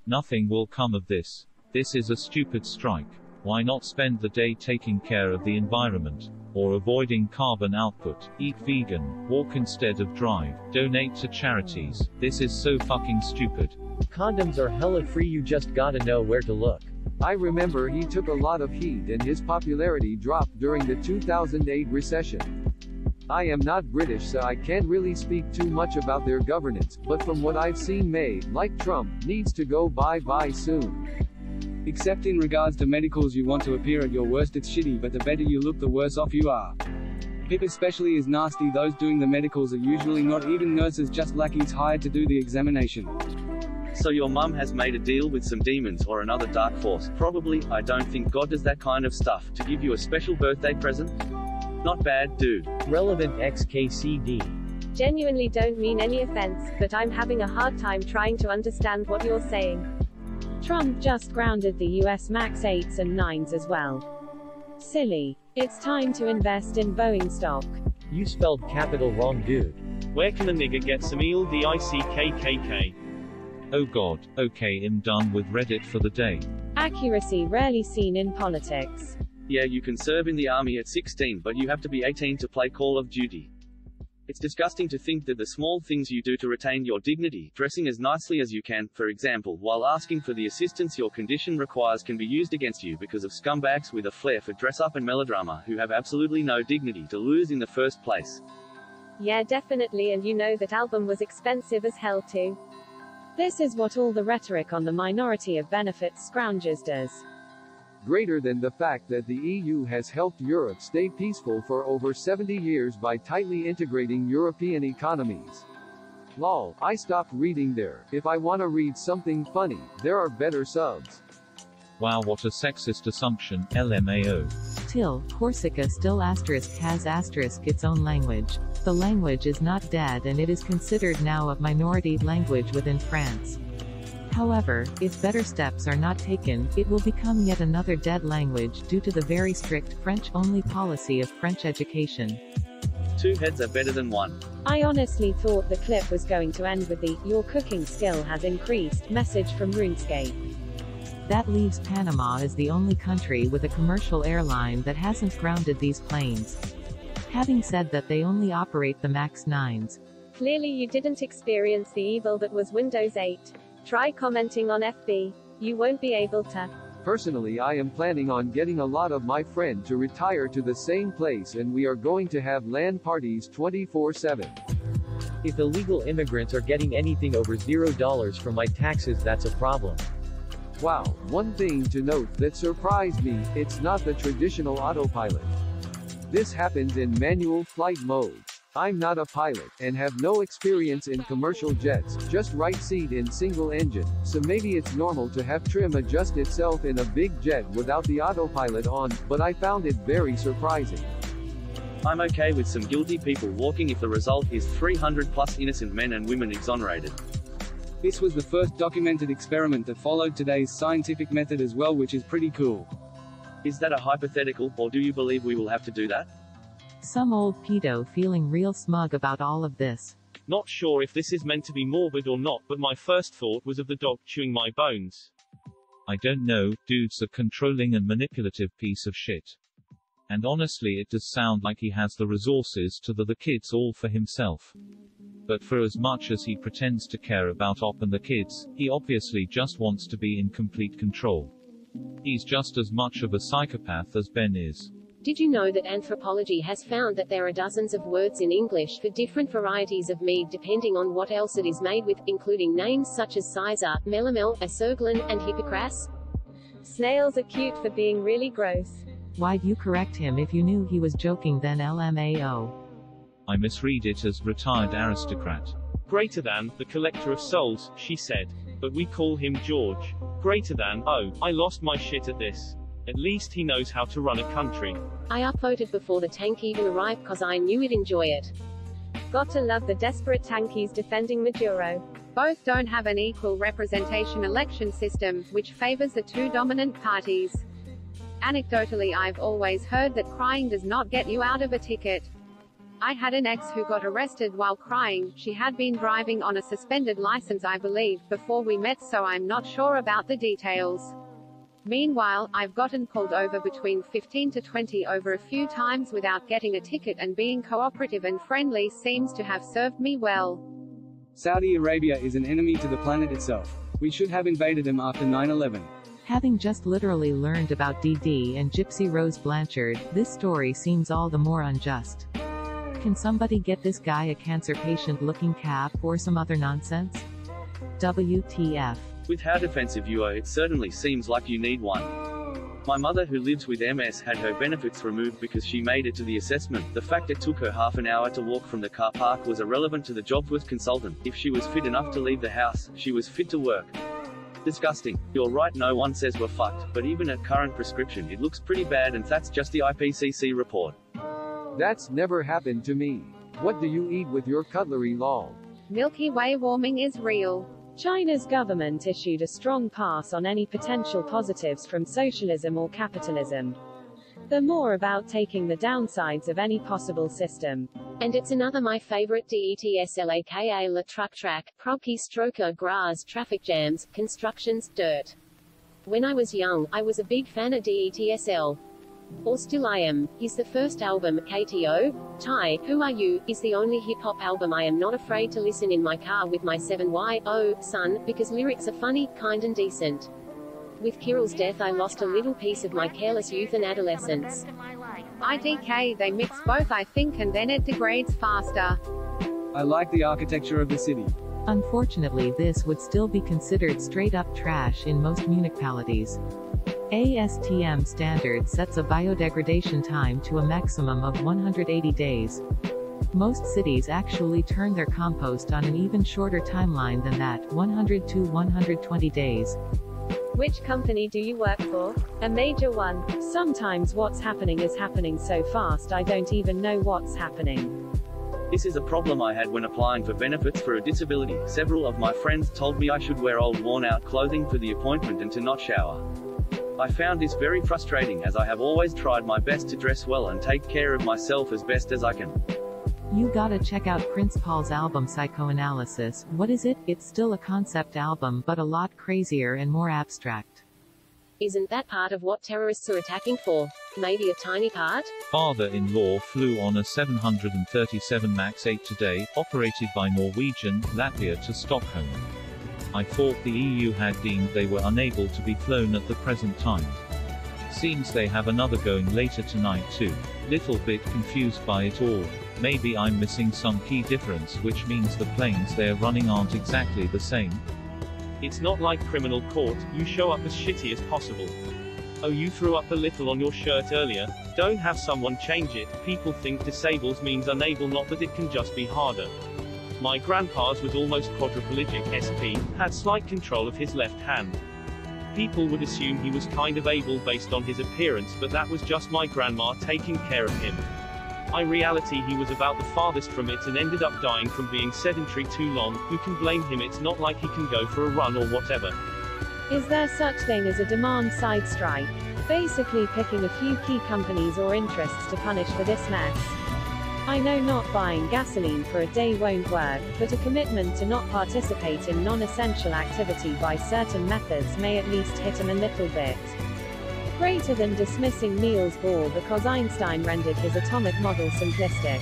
G: Nothing will come of this. This is a stupid strike. Why not spend the day taking care of the environment? Or avoiding carbon output, eat vegan, walk instead of drive, donate to charities. This is so fucking stupid.
H: Condoms are hella free, you just gotta know where to look.
I: I remember he took a lot of heat and his popularity dropped during the 2008 recession. I am not British, so I can't really speak too much about their governance, but from what I've seen, May, like Trump, needs to go bye-bye soon.
F: Except in regards to medicals, you want to appear at your worst, it's shitty, but the better you look the worse off you are. PIP especially is nasty, those doing the medicals are usually not even nurses, just lackeys hired to do the examination.
A: So your mum has made a deal with some demons or another dark force, probably. I don't think God does that kind of stuff, to give you a special birthday present. Not bad, dude.
H: Relevant XKCD.
B: genuinely don't mean any offense, but I'm having a hard time trying to understand what you're saying.
K: Trump just grounded the US MAX 8s and 9s as well. Silly. It's time to invest in Boeing stock.
H: You spelled capital wrong, dude.
D: Where can a nigger get some eel DICKKK?
G: Oh god, okay, I'm done with Reddit for the day.
K: Accuracy rarely seen in politics.
A: Yeah, you can serve in the army at 16, but you have to be 18 to play Call of Duty. It's disgusting to think that the small things you do to retain your dignity, dressing as nicely as you can, for example, while asking for the assistance your condition requires, can be used against you because of scumbags with a flair for dress-up and melodrama who have absolutely no dignity to lose in the first place.
B: Yeah, definitely, and you know that album was expensive as hell too.
K: This is what all the rhetoric on the minority of benefits scroungers does.
I: Greater than the fact that the EU has helped Europe stay peaceful for over 70 years by tightly integrating European economies. Lol, I stopped reading there. If I want to read something funny, there are better subs.
G: Wow, what a sexist assumption, LMAO.
E: Till, Corsica still has its own language. The language is not dead and it is considered now a minority language within France. However, if better steps are not taken, it will become yet another dead language due to the very strict French-only policy of French education.
A: Two heads are better than one.
K: I honestly thought the clip was going to end with the "your cooking skill has increased" message from RuneScape.
E: That leaves Panama as the only country with a commercial airline that hasn't grounded these planes. Having said that, they only operate the MAX 9s.
B: Clearly you didn't experience the evil that was Windows 8. Try commenting on FB. You won't be able to.
I: Personally, I am planning on getting a lot of my friends to retire to the same place and we are going to have LAN parties 24/7.
H: If illegal immigrants are getting anything over $0 from my taxes, that's a problem.
I: Wow, one thing to note that surprised me, it's not the traditional autopilot. This happens in manual flight mode. I'm not a pilot, and have no experience in commercial jets, just right seat in single engine, so maybe it's normal to have trim adjust itself in a big jet without the autopilot on, but I found it very surprising.
A: I'm okay with some guilty people walking if the result is 300 plus innocent men and women exonerated.
F: This was the first documented experiment that followed today's scientific method as well, which is pretty cool.
A: Is that a hypothetical, or do you believe we will have to do that?
E: Some old pedo feeling real smug about all of this.
D: Not sure if this is meant to be morbid or not, but my first thought was of the dog chewing my bones.
G: I don't know, dude's a controlling and manipulative piece of shit. And honestly, it does sound like he has the resources to the kids all for himself. But for as much as he pretends to care about Op and the kids, he obviously just wants to be in complete control. He's just as much of a psychopath as Ben is.
C: Did you know that anthropology has found that there are dozens of words in English for different varieties of mead depending on what else it is made with, including names such as Sizer, Melomel, Acerglin, and Hippocras?
B: Snails are cute for being really gross.
E: Why'd you correct him if you knew he was joking then, LMAO?
G: I misread it as retired aristocrat.
D: Greater than, the collector of souls, she said. But we call him George. Greater than, oh, I lost my shit at this. At least he knows how to run a country.
C: I upvoted before the tank even arrived cause I knew it'd enjoy it.
B: Gotta love the desperate tankies defending Maduro.
J: Both don't have an equal representation election system, which favors the two dominant parties. Anecdotally, I've always heard that crying does not get you out of a ticket. I had an ex who got arrested while crying. She had been driving on a suspended license, I believe, before we met, so I'm not sure about the details. Meanwhile, I've gotten pulled over between 15 to 20 over a few times without getting a ticket, and being cooperative and friendly seems to have served me well.
F: Saudi Arabia is an enemy to the planet itself. We should have invaded them after 9/11.
E: Having just literally learned about DD and Gypsy Rose Blanchard, this story seems all the more unjust. Can somebody get this guy a cancer patient-looking cap or some other nonsense? WTF.
A: With how defensive you are, it certainly seems like you need one. My mother, who lives with MS, had her benefits removed because she made it to the assessment. The fact it took her half an hour to walk from the car park was irrelevant to the JobsWorth consultant. If she was fit enough to leave the house, she was fit to work. Disgusting. You're right, no one says we're fucked, but even at current prescription it looks pretty bad, and that's just the IPCC report.
I: That's never happened to me. What do you eat with your cutlery, lol?
J: Milky Way warming is real.
K: China's government issued a strong pass on any potential positives from socialism or capitalism. They're more about taking the downsides of any possible system.
C: And it's another my favorite DETSLAKA la truck track, proggy stroker grass traffic jams, constructions, dirt. When I was young, I was a big fan of DETSL. Or still I am. Is the first album, KTO? Tai, Who Are You, is the only hip-hop album I am not afraid to listen in my car with my 7YO son, because lyrics are funny, kind and decent. With Kirill's death I lost a little piece of my careless youth and adolescence.
J: IDK, they mix both I think and then it degrades faster.
F: I like the architecture of the city.
E: Unfortunately, this would still be considered straight-up trash in most municipalities. ASTM standard sets a biodegradation time to a maximum of 180 days. Most cities actually turn their compost on an even shorter timeline than that, 100 to 120 days.
B: Which company do you work for? A major one.
K: Sometimes what's happening is happening so fast I don't even know what's happening.
A: This is a problem I had when applying for benefits for a disability. Several of my friends told me I should wear old worn-out clothing for the appointment and to not shower. I found this very frustrating as I have always tried my best to dress well and take care of myself as best as I can.
E: You gotta check out Prince Paul's album Psychoanalysis. What is it? It's still a concept album but a lot crazier and more abstract.
C: Isn't that part of what terrorists are attacking for? Maybe a tiny part?
G: Father-in-law flew on a 737 MAX 8 today, operated by Norwegian, Latvia to Stockholm. I thought the EU had deemed they were unable to be flown at the present time. Seems they have another going later tonight too. Little bit confused by it all. Maybe I'm missing some key difference, which means the planes they're running aren't exactly the same.
D: It's not like criminal court, you show up as shitty as possible. Oh, you threw up a little on your shirt earlier? Don't have someone change it. People think disables means unable, not that it can just be harder. My grandpa's was almost quadriplegic, SP, had slight control of his left hand. People would assume he was kind of able based on his appearance, but that was just my grandma taking care of him. In reality he was about the farthest from it and ended up dying from being sedentary too long. Who can blame him? It's not like he can go for a run or whatever.
K: Is there such thing as a demand-side strike? Basically picking a few key companies or interests to punish for this mess. I know not buying gasoline for a day won't work, but a commitment to not participate in non-essential activity by certain methods may at least hit him a little bit. Greater than dismissing Niels Bohr because Einstein rendered his atomic model simplistic.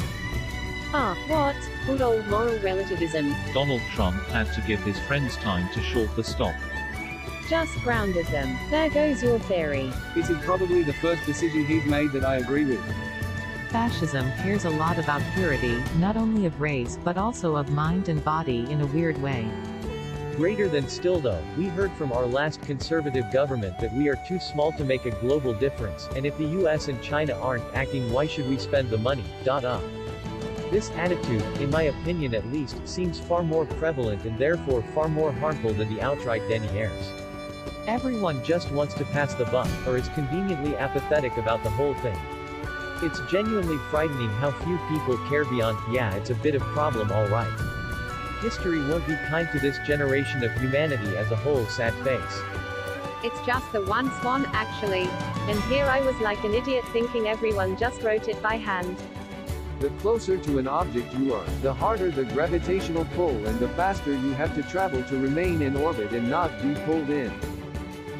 K: Ah, what?
C: Good old moral relativism.
G: Donald Trump had to give his friends time to short the stock.
K: Just grounded them. There goes your theory.
F: This is probably the first decision he's made that I agree with.
E: Fascism cares a lot about purity, not only of race but also of mind and body in a weird way.
H: Greater than still though, we heard from our last conservative government that we are too small to make a global difference, and if the US and China aren't acting, why should we spend the money? This attitude, in my opinion at least, seems far more prevalent and therefore far more harmful than the outright deniers. Everyone just wants to pass the buck, or is conveniently apathetic about the whole thing. It's genuinely frightening how few people care beyond, yeah, it's a bit of problem alright. History won't be kind to this generation of humanity as a whole, sad face.
J: It's just the one swan, actually.
B: And here I was like an idiot thinking everyone just wrote it by hand.
I: The closer to an object you are, the harder the gravitational pull and the faster you have to travel to remain in orbit and not be pulled in.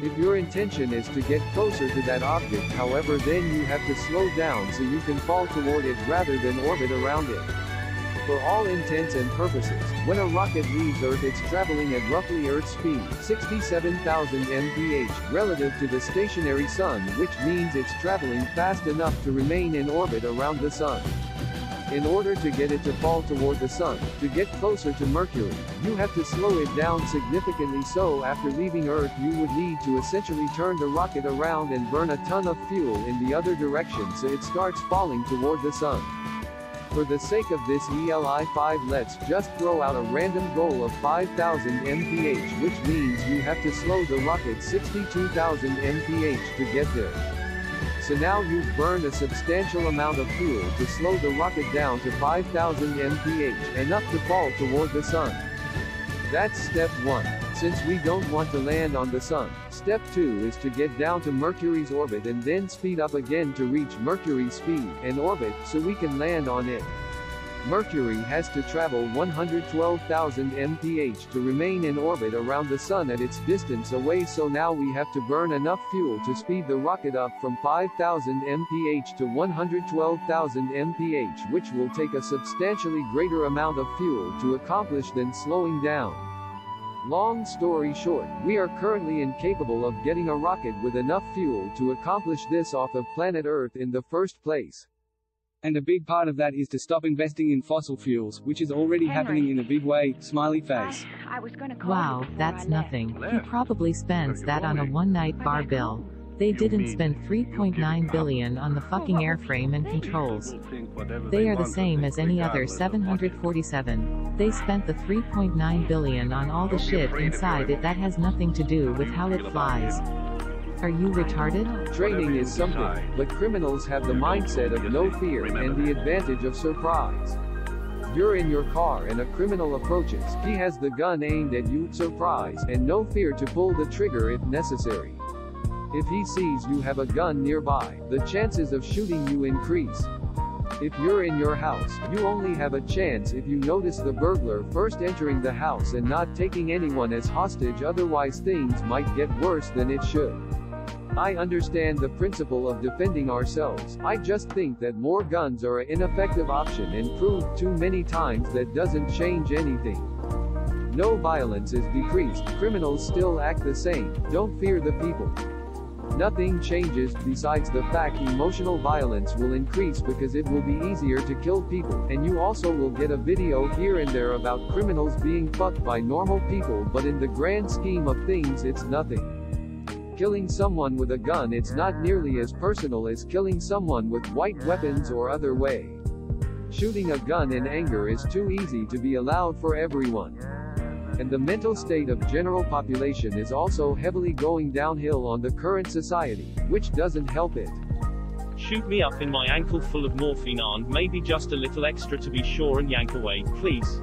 I: If your intention is to get closer to that object, however, then you have to slow down so you can fall toward it rather than orbit around it. For all intents and purposes, when a rocket leaves Earth it's traveling at roughly Earth speed, 67,000 mph, relative to the stationary Sun, which means it's traveling fast enough to remain in orbit around the Sun. In order to get it to fall toward the Sun, to get closer to Mercury, you have to slow it down significantly, so after leaving Earth you would need to essentially turn the rocket around and burn a ton of fuel in the other direction so it starts falling toward the Sun. For the sake of this ELI5, let's just throw out a random goal of 5,000 mph, which means you have to slow the rocket 62,000 mph to get there. So now you've burned a substantial amount of fuel to slow the rocket down to 5,000 mph, enough to fall toward the sun. That's step 1. Since we don't want to land on the sun, step 2 is to get down to Mercury's orbit and then speed up again to reach Mercury's speed and orbit, so we can land on it. Mercury has to travel 112,000 mph to remain in orbit around the sun at its distance away, so now we have to burn enough fuel to speed the rocket up from 5,000 mph to 112,000 mph, which will take a substantially greater amount of fuel to accomplish than slowing down. Long story short, we are currently incapable of getting a rocket with enough fuel to accomplish this off of planet Earth in the first place.
F: And a big part of that is to stop investing in fossil fuels, which is already happening in a big way. Smiley face.
E: Wow, that's nothing. He probably spends that on a one-night bar bill. They didn't spend $3.9 billion on the fucking airframe and controls. They are the same as any other 747. They spent the $3.9 billion on all the shit inside it that has nothing to do with how it flies. Are you retarded?
I: Training is something, but criminals have the mindset of no fear and the advantage of surprise. You're in your car and a criminal approaches, he has the gun aimed at you, surprise, and no fear to pull the trigger if necessary. If he sees you have a gun nearby, the chances of shooting you increase. If you're in your house, you only have a chance if you notice the burglar first entering the house and not taking anyone as hostage, otherwise things might get worse than it should. I understand the principle of defending ourselves, I just think that more guns are an ineffective option and proved too many times that doesn't change anything. No violence is decreased, criminals still act the same, don't fear the people. Nothing changes, besides the fact emotional violence will increase because it will be easier to kill people, and you also will get a video here and there about criminals being fucked by normal people, but in the grand scheme of things it's nothing. Killing someone with a gun, it's not nearly as personal as killing someone with white weapons or other way. Shooting a gun in anger is too easy to be allowed for everyone. And the mental state of general population is also heavily going downhill on the current society, which doesn't help it.
D: Shoot me up in my ankle full of morphine and maybe just a little extra to be sure and yank away, please.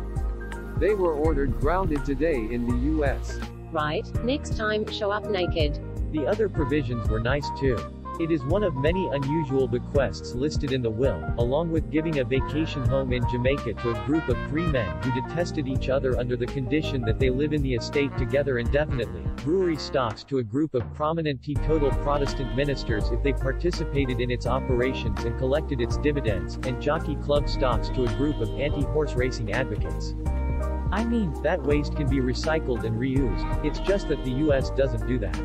I: They were ordered grounded today in the US.
C: Right, next time, show up naked.
H: The other provisions were nice too. It is one of many unusual bequests listed in the will, along with giving a vacation home in Jamaica to a group of 3 men who detested each other under the condition that they live in the estate together indefinitely, brewery stocks to a group of prominent teetotal Protestant ministers if they participated in its operations and collected its dividends, and jockey club stocks to a group of anti-horse racing advocates. I mean, that waste can be recycled and reused, it's just that the US doesn't do that.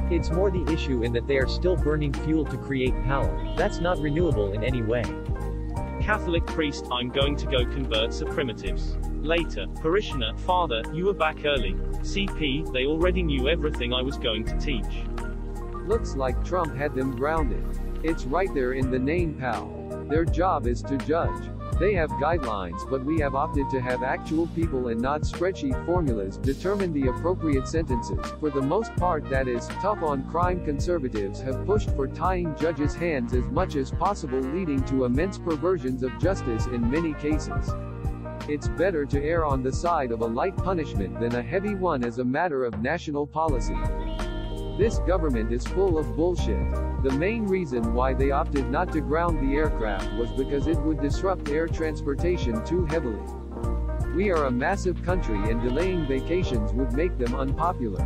H: It's more the issue in that they are still burning fuel to create power. That's not renewable in any way.
D: Catholic priest, I'm going to go convert some primitives. Later, parishioner, Father, you were back early. CP, they already knew everything I was going to teach.
I: Looks like Trump had them grounded. It's right there in the name, pal. Their job is to judge. They have guidelines, but we have opted to have actual people and not spreadsheet formulas determine the appropriate sentences. For the most part, that is, tough on crime. Conservatives have pushed for tying judges' hands as much as possible, leading to immense perversions of justice in many cases. It's better to err on the side of a light punishment than a heavy one as a matter of national policy. This government is full of bullshit. The main reason why they opted not to ground the aircraft was because it would disrupt air transportation too heavily. We are a massive country and delaying vacations would make them unpopular.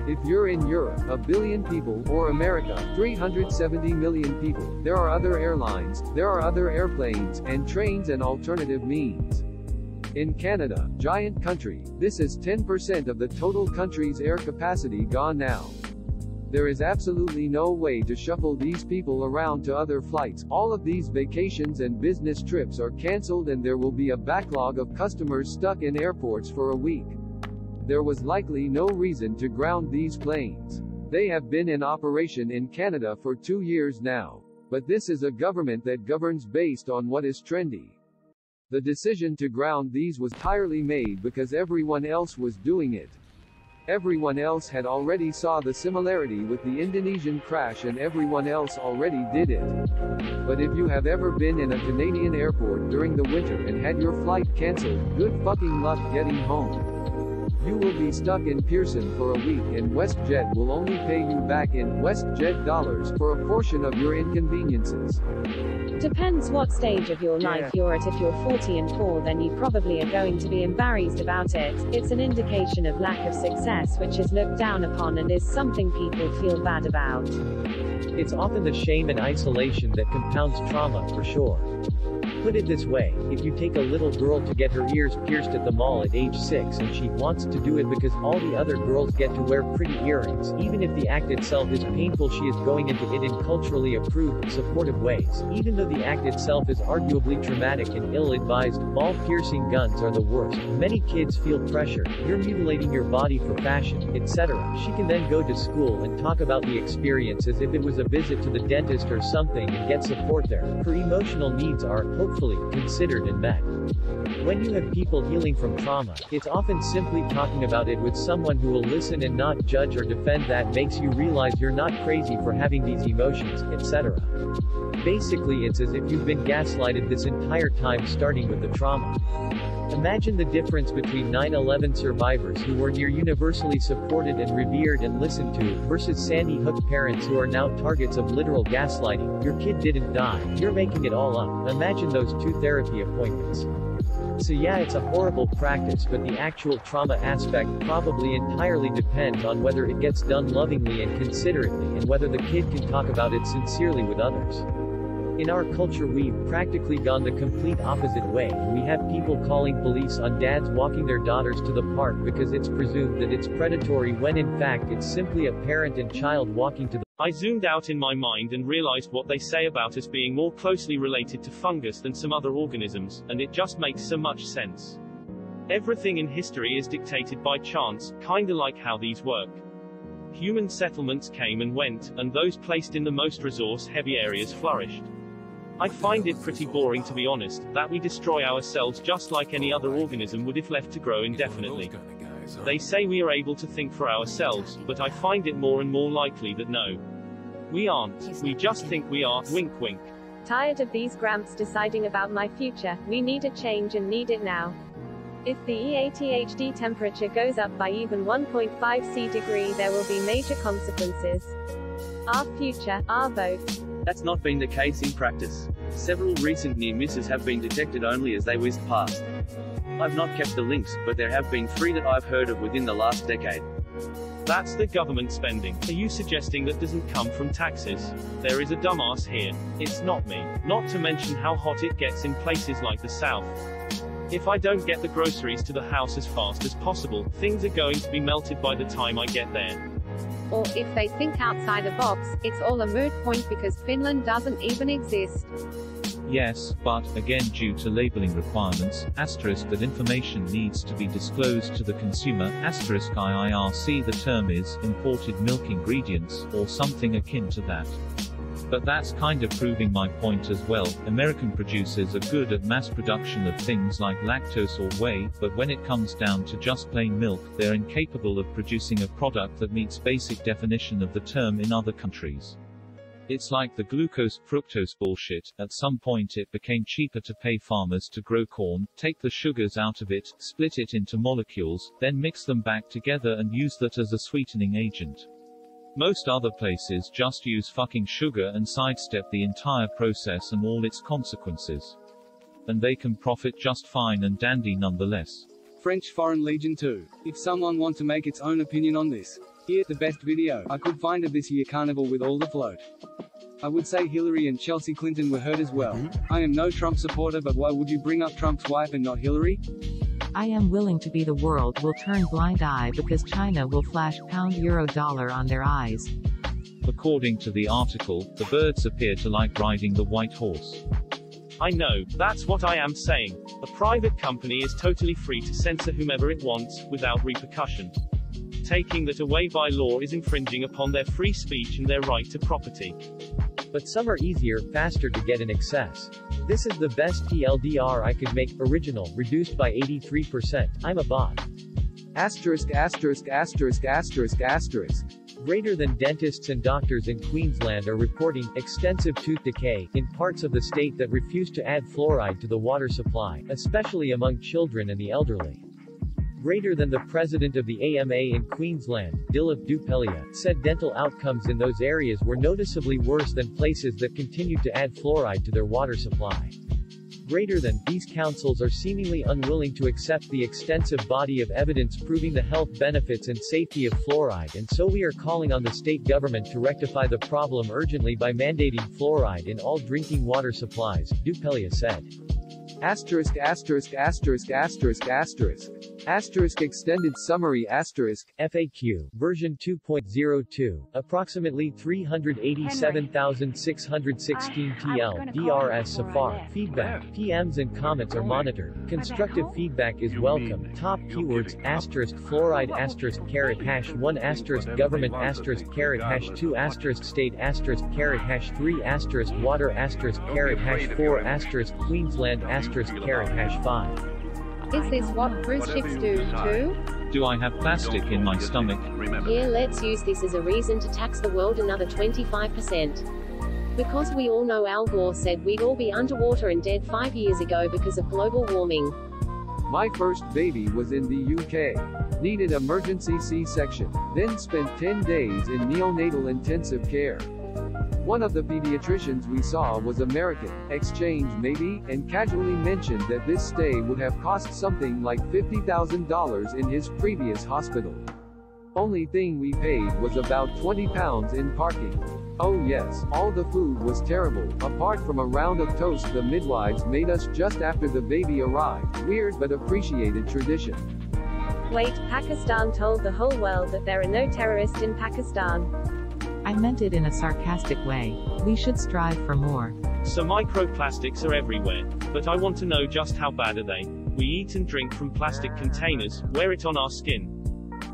I: If you're in Europe, 1 billion people, or America, 370 million people, there are other airlines, there are other airplanes, and trains and alternative means. In Canada, giant country, this is 10% of the total country's air capacity gone now. There is absolutely no way to shuffle these people around to other flights. All of these vacations and business trips are cancelled and there will be a backlog of customers stuck in airports for a week. There was likely no reason to ground these planes. They have been in operation in Canada for 2 years now. But this is a government that governs based on what is trendy. The decision to ground these was entirely made because everyone else was doing it. Everyone else had already saw the similarity with the Indonesian crash and everyone else already did it. But if you have ever been in a Canadian airport during the winter and had your flight cancelled, good fucking luck getting home. You will be stuck in Pearson for a week and WestJet will only pay you back in WestJet dollars for a portion of your inconveniences.
K: Depends what stage of your life you're at. If you're 40 and poor, then you probably are going to be embarrassed about it. It's an indication of lack of success, which is looked down upon and is something people feel bad about.
H: It's often the shame and isolation that compounds trauma, for sure. Put it this way, if you take a little girl to get her ears pierced at the mall at age 6 and she wants to do it because all the other girls get to wear pretty earrings, even if the act itself is painful, she is going into it in culturally approved, supportive ways. Even though the act itself is arguably traumatic and ill-advised, mall-piercing guns are the worst. Many kids feel pressure, you're mutilating your body for fashion, etc. She can then go to school and talk about the experience as if it was a visit to the dentist or something and get support there. Her emotional needs are, hopefully, considered and met. When you have people healing from trauma, it's often simply talking about it with someone who will listen and not judge or defend that makes you realize you're not crazy for having these emotions, etc. Basically, it's as if you've been gaslighted this entire time, starting with the trauma. Imagine the difference between 9/11 survivors who were near universally supported and revered and listened to, versus Sandy Hook parents who are now targets of literal gaslighting. Your kid didn't die, you're making it all up. Imagine those 2 therapy appointments. So yeah, it's a horrible practice, but the actual trauma aspect probably entirely depends on whether it gets done lovingly and considerately, and whether the kid can talk about it sincerely with others. In our culture, we've practically gone the complete opposite way. We have people calling police on dads walking their daughters to the park because it's presumed that it's predatory, when in fact it's simply a parent and child walking to the.
D: I zoomed out in my mind and realized what they say about us being more closely related to fungus than some other organisms, and it just makes so much sense. Everything in history is dictated by chance, kinda like how these work. Human settlements came and went, and those placed in the most resource-heavy areas flourished. I find it pretty boring, to be honest, that we destroy ourselves just like any other organism would if left to grow indefinitely. They say we are able to think for ourselves, but I find it more and more likely that no. We aren't. We just think we are, wink wink.
B: Tired of these gramps deciding about my future, we need a change and need it now. If the EATHD temperature goes up by even 1.5 C degree, there will be major consequences. Our future, our vote.
A: That's not been the case in practice. Several recent near misses have been detected only as they whizzed past. I've not kept the links, but there have been 3 that I've heard of within the last decade.
D: That's the government spending. Are you suggesting that doesn't come from taxes? There is a dumbass here. It's not me. Not to mention how hot it gets in places like the South. If I don't get the groceries to the house as fast as possible, things are going to be melted by the time I get there.
J: Or, if they think outside the box, it's all a moot point because Finland doesn't even exist.
G: Yes, but, again due to labeling requirements, asterisk that information needs to be disclosed to the consumer, asterisk IIRC the term is, imported milk ingredients, or something akin to that. But that's kind of proving my point as well. American producers are good at mass production of things like lactose or whey, but when it comes down to just plain milk, they're incapable of producing a product that meets basic definition of the term in other countries. It's like the glucose-fructose bullshit. At some point it became cheaper to pay farmers to grow corn, take the sugars out of it, split it into molecules, then mix them back together and use that as a sweetening agent. Most other places just use fucking sugar and sidestep the entire process and all its consequences. And they can profit just fine and dandy nonetheless.
F: French Foreign Legion 2. If someone wants to make its own opinion on this, here's the best video I could find of this year carnival with all the float. I would say Hillary and Chelsea Clinton were hurt as well. I am no Trump supporter, but why would you bring up Trump's wife and not Hillary?
E: I am willing to be the world will turn blind eye because China will flash pound euro dollar on their eyes.
G: According to the article, the birds appear to like riding the white horse.
D: I know, that's what I am saying. A private company is totally free to censor whomever it wants, without repercussion. Taking that away by law is infringing upon their free speech and their right to property.
H: But some are easier, faster to get in excess. This is the best TLDR I could make, original, reduced by 83%, I'm a bot.
I: Asterisk asterisk asterisk asterisk asterisk.
H: Greater than dentists and doctors in Queensland are reporting extensive tooth decay in parts of the state that refuse to add fluoride to the water supply, especially among children and the elderly. Greater than the president of the AMA in Queensland, Dilip Dupelia, said dental outcomes in those areas were noticeably worse than places that continued to add fluoride to their water supply. Greater than, these councils are seemingly unwilling to accept the extensive body of evidence proving the health benefits and safety of fluoride, and so we are calling on the state government to rectify the problem urgently by mandating fluoride in all drinking water supplies, Dupelia said.
I: Asterisk asterisk asterisk asterisk asterisk. Asterisk extended summary asterisk.
H: FAQ, version 2.02, approximately 387,616 TL, DRS Safar. Feedback, PMs and comments are monitored. Constructive feedback is welcome. Top keywords, asterisk fluoride asterisk caret hash 1 asterisk government asterisk caret hash 2 asterisk state asterisk caret hash 3 asterisk water asterisk caret hash 4 asterisk Queensland asterisk caret hash 5.
J: Is this what cruise ships do, too?
G: Do I have plastic in my stomach?
C: Yeah, let's use this as a reason to tax the world another 25%. Because we all know Al Gore said we'd all be underwater and dead 5 years ago because of global warming.
I: My first baby was in the UK. Needed emergency C-section, then spent 10 days in neonatal intensive care. One of the pediatricians we saw was American, exchange maybe, and casually mentioned that this stay would have cost something like $50,000 in his previous hospital. Only thing we paid was about £20 in parking. Oh yes, all the food was terrible, apart from a round of toast the midwives made us just after the baby arrived. Weird but appreciated tradition.
B: Wait, Pakistan told the whole world that there are no terrorists in Pakistan.
E: I meant it in a sarcastic way. We should strive for more.
D: So microplastics are everywhere. But I want to know just how bad are they? We eat and drink from plastic containers, wear it on our skin.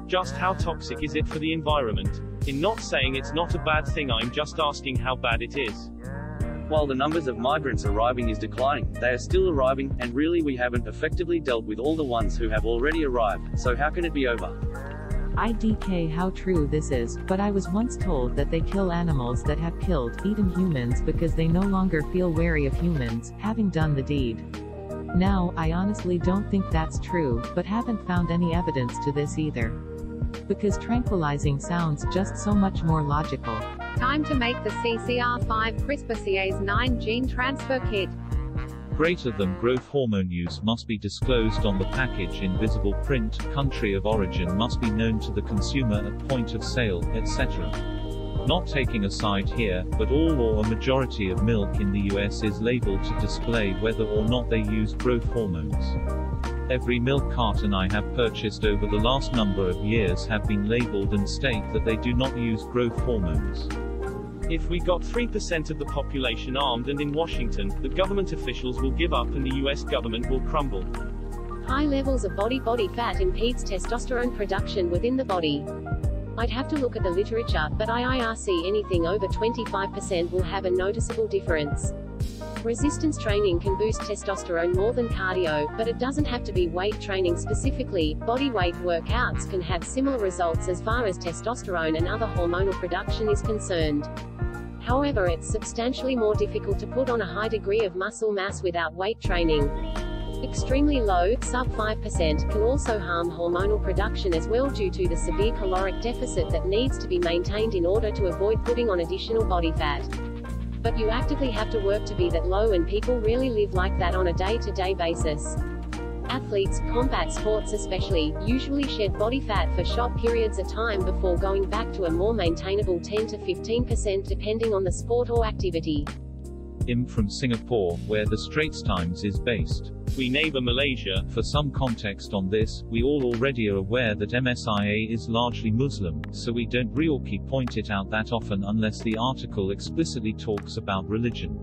D: Just how toxic is it for the environment? In not saying it's not a bad thing, I'm just asking how bad it is.
A: While the numbers of migrants arriving is declining, they are still arriving, and really we haven't effectively dealt with all the ones who have already arrived, so how can it be over?
E: IDK how true this is, but I was once told that they kill animals that have killed, eaten humans because they no longer feel wary of humans, having done the deed. Now, I honestly don't think that's true, but haven't found any evidence to this either. Because tranquilizing sounds just so much more logical.
J: Time to make the CCR5 CRISPR-Cas9 gene transfer kit.
G: Greater than growth hormone use must be disclosed on the package in visible print, country of origin must be known to the consumer at point of sale, etc. Not taking a side here, but all or a majority of milk in the US is labeled to display whether or not they use growth hormones. Every milk carton I have purchased over the last number of years have been labeled and state that they do not use growth hormones.
D: If we got 3% of the population armed and in Washington, the government officials will give up and the US government will crumble.
C: High levels of body fat impedes testosterone production within the body. I'd have to look at the literature, but IIRC anything over 25% will have a noticeable difference. Resistance training can boost testosterone more than cardio, but it doesn't have to be weight training specifically. Body weight workouts can have similar results as far as testosterone and other hormonal production is concerned. However, it's substantially more difficult to put on a high degree of muscle mass without weight training. Extremely low, sub 5%, can also harm hormonal production as well due to the severe caloric deficit that needs to be maintained in order to avoid putting on additional body fat. But you actively have to work to be that low, and people really live like that on a day-to-day basis. Athletes, combat sports especially, usually shed body fat for short periods of time before going back to a more maintainable 10 to 15% depending on the sport or activity.
G: Im from Singapore, where the Straits Times is based.
D: We neighbor Malaysia.
G: For some context on this, we all already are aware that MSIA is largely Muslim, so we don't really point it out that often unless the article explicitly talks about religion.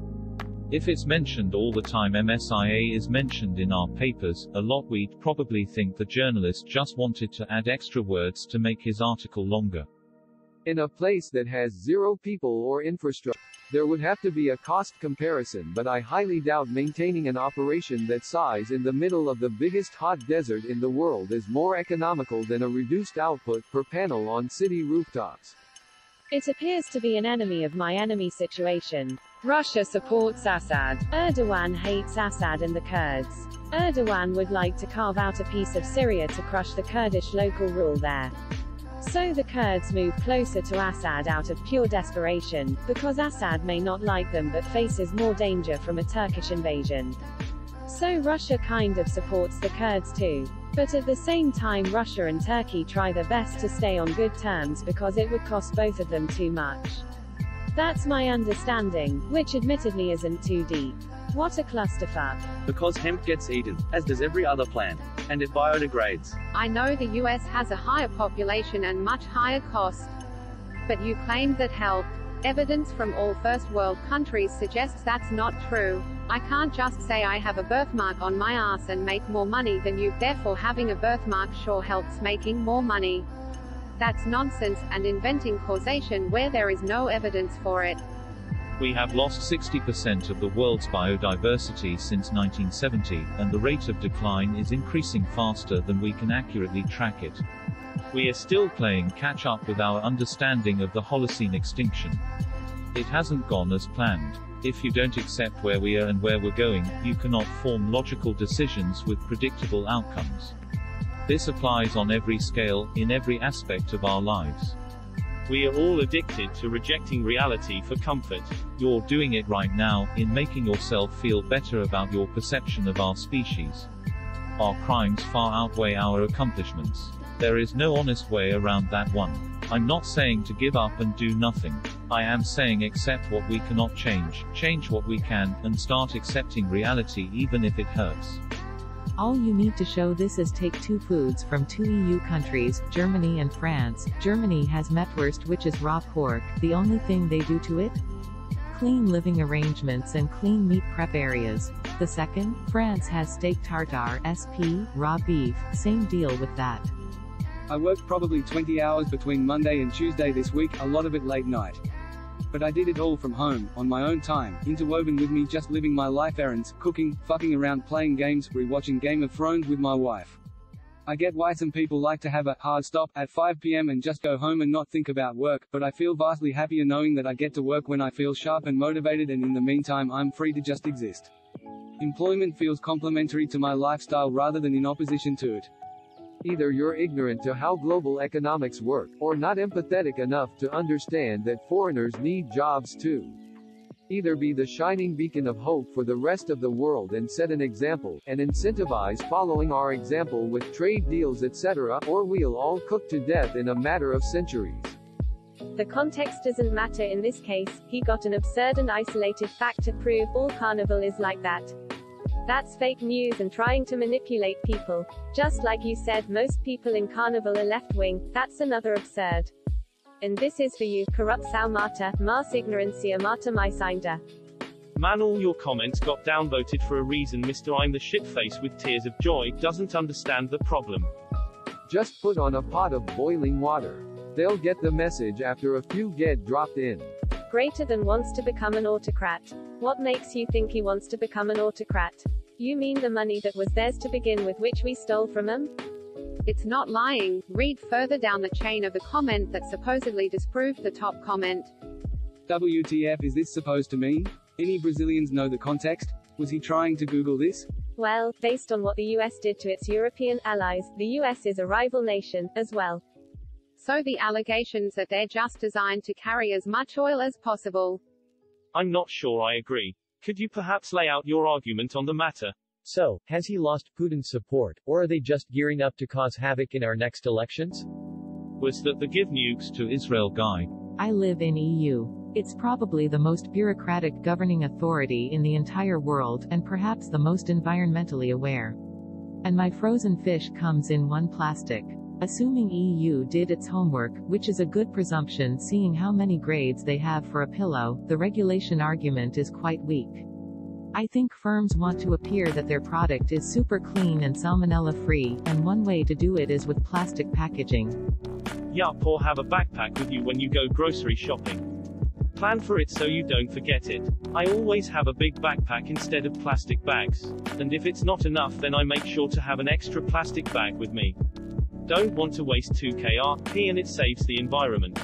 G: If it's mentioned all the time, MSIA is mentioned in our papers a lot, we'd probably think the journalist just wanted to add extra words to make his article longer.
I: In a place that has zero people or infrastructure. There would have to be a cost comparison, but I highly doubt maintaining an operation that size in the middle of the biggest hot desert in the world is more economical than a reduced output per panel on city rooftops.
K: It appears to be an enemy of my enemy situation. Russia supports Assad. Erdogan hates Assad and the Kurds. Erdogan would like to carve out a piece of Syria to crush the Kurdish local rule there. So the Kurds move closer to Assad out of pure desperation, because Assad may not like them but faces more danger from a Turkish invasion. So Russia kind of supports the Kurds too. But at the same time Russia and Turkey try their best to stay on good terms because it would cost both of them too much. That's my understanding, which admittedly isn't too deep. What a clusterfuck.
A: Because hemp gets eaten, as does every other plant, and it biodegrades.
J: I know the US has a higher population and much higher cost. But you claim that helped. Evidence from all first world countries suggests that's not true. I can't just say I have a birthmark on my ass and make more money than you, therefore having a birthmark sure helps making more money. That's nonsense, and inventing causation where there is no evidence for it.
G: We have lost 60% of the world's biodiversity since 1970, and the rate of decline is increasing faster than we can accurately track it. We are still playing catch-up with our understanding of the Holocene extinction. It hasn't gone as planned. If you don't accept where we are and where we're going, you cannot form logical decisions with predictable outcomes. This applies on every scale, in every aspect of our lives.
D: We are all addicted to rejecting reality for comfort.
G: You're doing it right now, in making yourself feel better about your perception of our species. Our crimes far outweigh our accomplishments. There is no honest way around that one. I'm not saying to give up and do nothing. I am saying accept what we cannot change what we can, and start accepting reality even if it hurts.
E: All you need to show this is take two foods from two EU countries, Germany and France. Germany has Metwurst, which is raw pork. The only thing they do to it? Clean living arrangements and clean meat prep areas. The second, France has steak tartare, SP, raw beef, same deal with that.
F: I worked probably 20 hours between Monday and Tuesday this week, a lot of it late night. But I did it all from home, on my own time, interwoven with me just living my life, errands, cooking, fucking around, playing games, rewatching Game of Thrones with my wife. I get why some people like to have a hard stop at 5 p.m. and just go home and not think about work, but I feel vastly happier knowing that I get to work when I feel sharp and motivated, and in the meantime I'm free to just exist. Employment feels complementary to my lifestyle rather than in opposition to it.
I: Either you're ignorant to how global economics work, or not empathetic enough to understand that foreigners need jobs too. Either be the shining beacon of hope for the rest of the world and set an example, and incentivize following our example with trade deals etc., or we'll all cook to death in a matter of centuries.
B: The context doesn't matter in this case. He got an absurd and isolated fact to prove all carnival is like that. That's fake news and trying to manipulate people. Just like you said, most people in carnival are left-wing. That's another absurd. And this is for you, corrupt Sau Mata, Mars Ignorancia Mata Mysinder.
D: Man, all your comments got downvoted for a reason. Mr. I'm the shitface with tears of joy doesn't understand the problem.
I: Just put on a pot of boiling water. They'll get the message after a few get dropped in.
B: Greater than wants to become an autocrat. What makes you think he wants to become an autocrat? You mean the money that was theirs to begin with, which we stole from him?
J: It's not lying. Read further down the chain of the comment that supposedly disproved the top comment.
F: WTF is this supposed to mean? Any Brazilians know the context? Was he trying to Google this?
B: Well, based on what the US did to its European allies, the US is a rival nation, as well.
J: So the allegations that they're just designed to carry as much oil as possible.
D: I'm not sure I agree. Could you perhaps lay out your argument on the matter?
H: So, has he lost Putin's support, or are they just gearing up to cause havoc in our next elections?
D: Was that the give nukes to Israel guy?
E: I live in EU. It's probably the most bureaucratic governing authority in the entire world, and perhaps the most environmentally aware. And my frozen fish comes in one plastic. Assuming EU did its homework, which is a good presumption seeing how many grades they have for a pillow, the regulation argument is quite weak. I think firms want to appear that their product is super clean and salmonella-free, and one way to do it is with plastic packaging.
D: Yup, or have a backpack with you when you go grocery shopping. Plan for it so you don't forget it. I always have a big backpack instead of plastic bags. And if it's not enough, then I make sure to have an extra plastic bag with me. Don't want to waste 2k Rp and it saves the environment.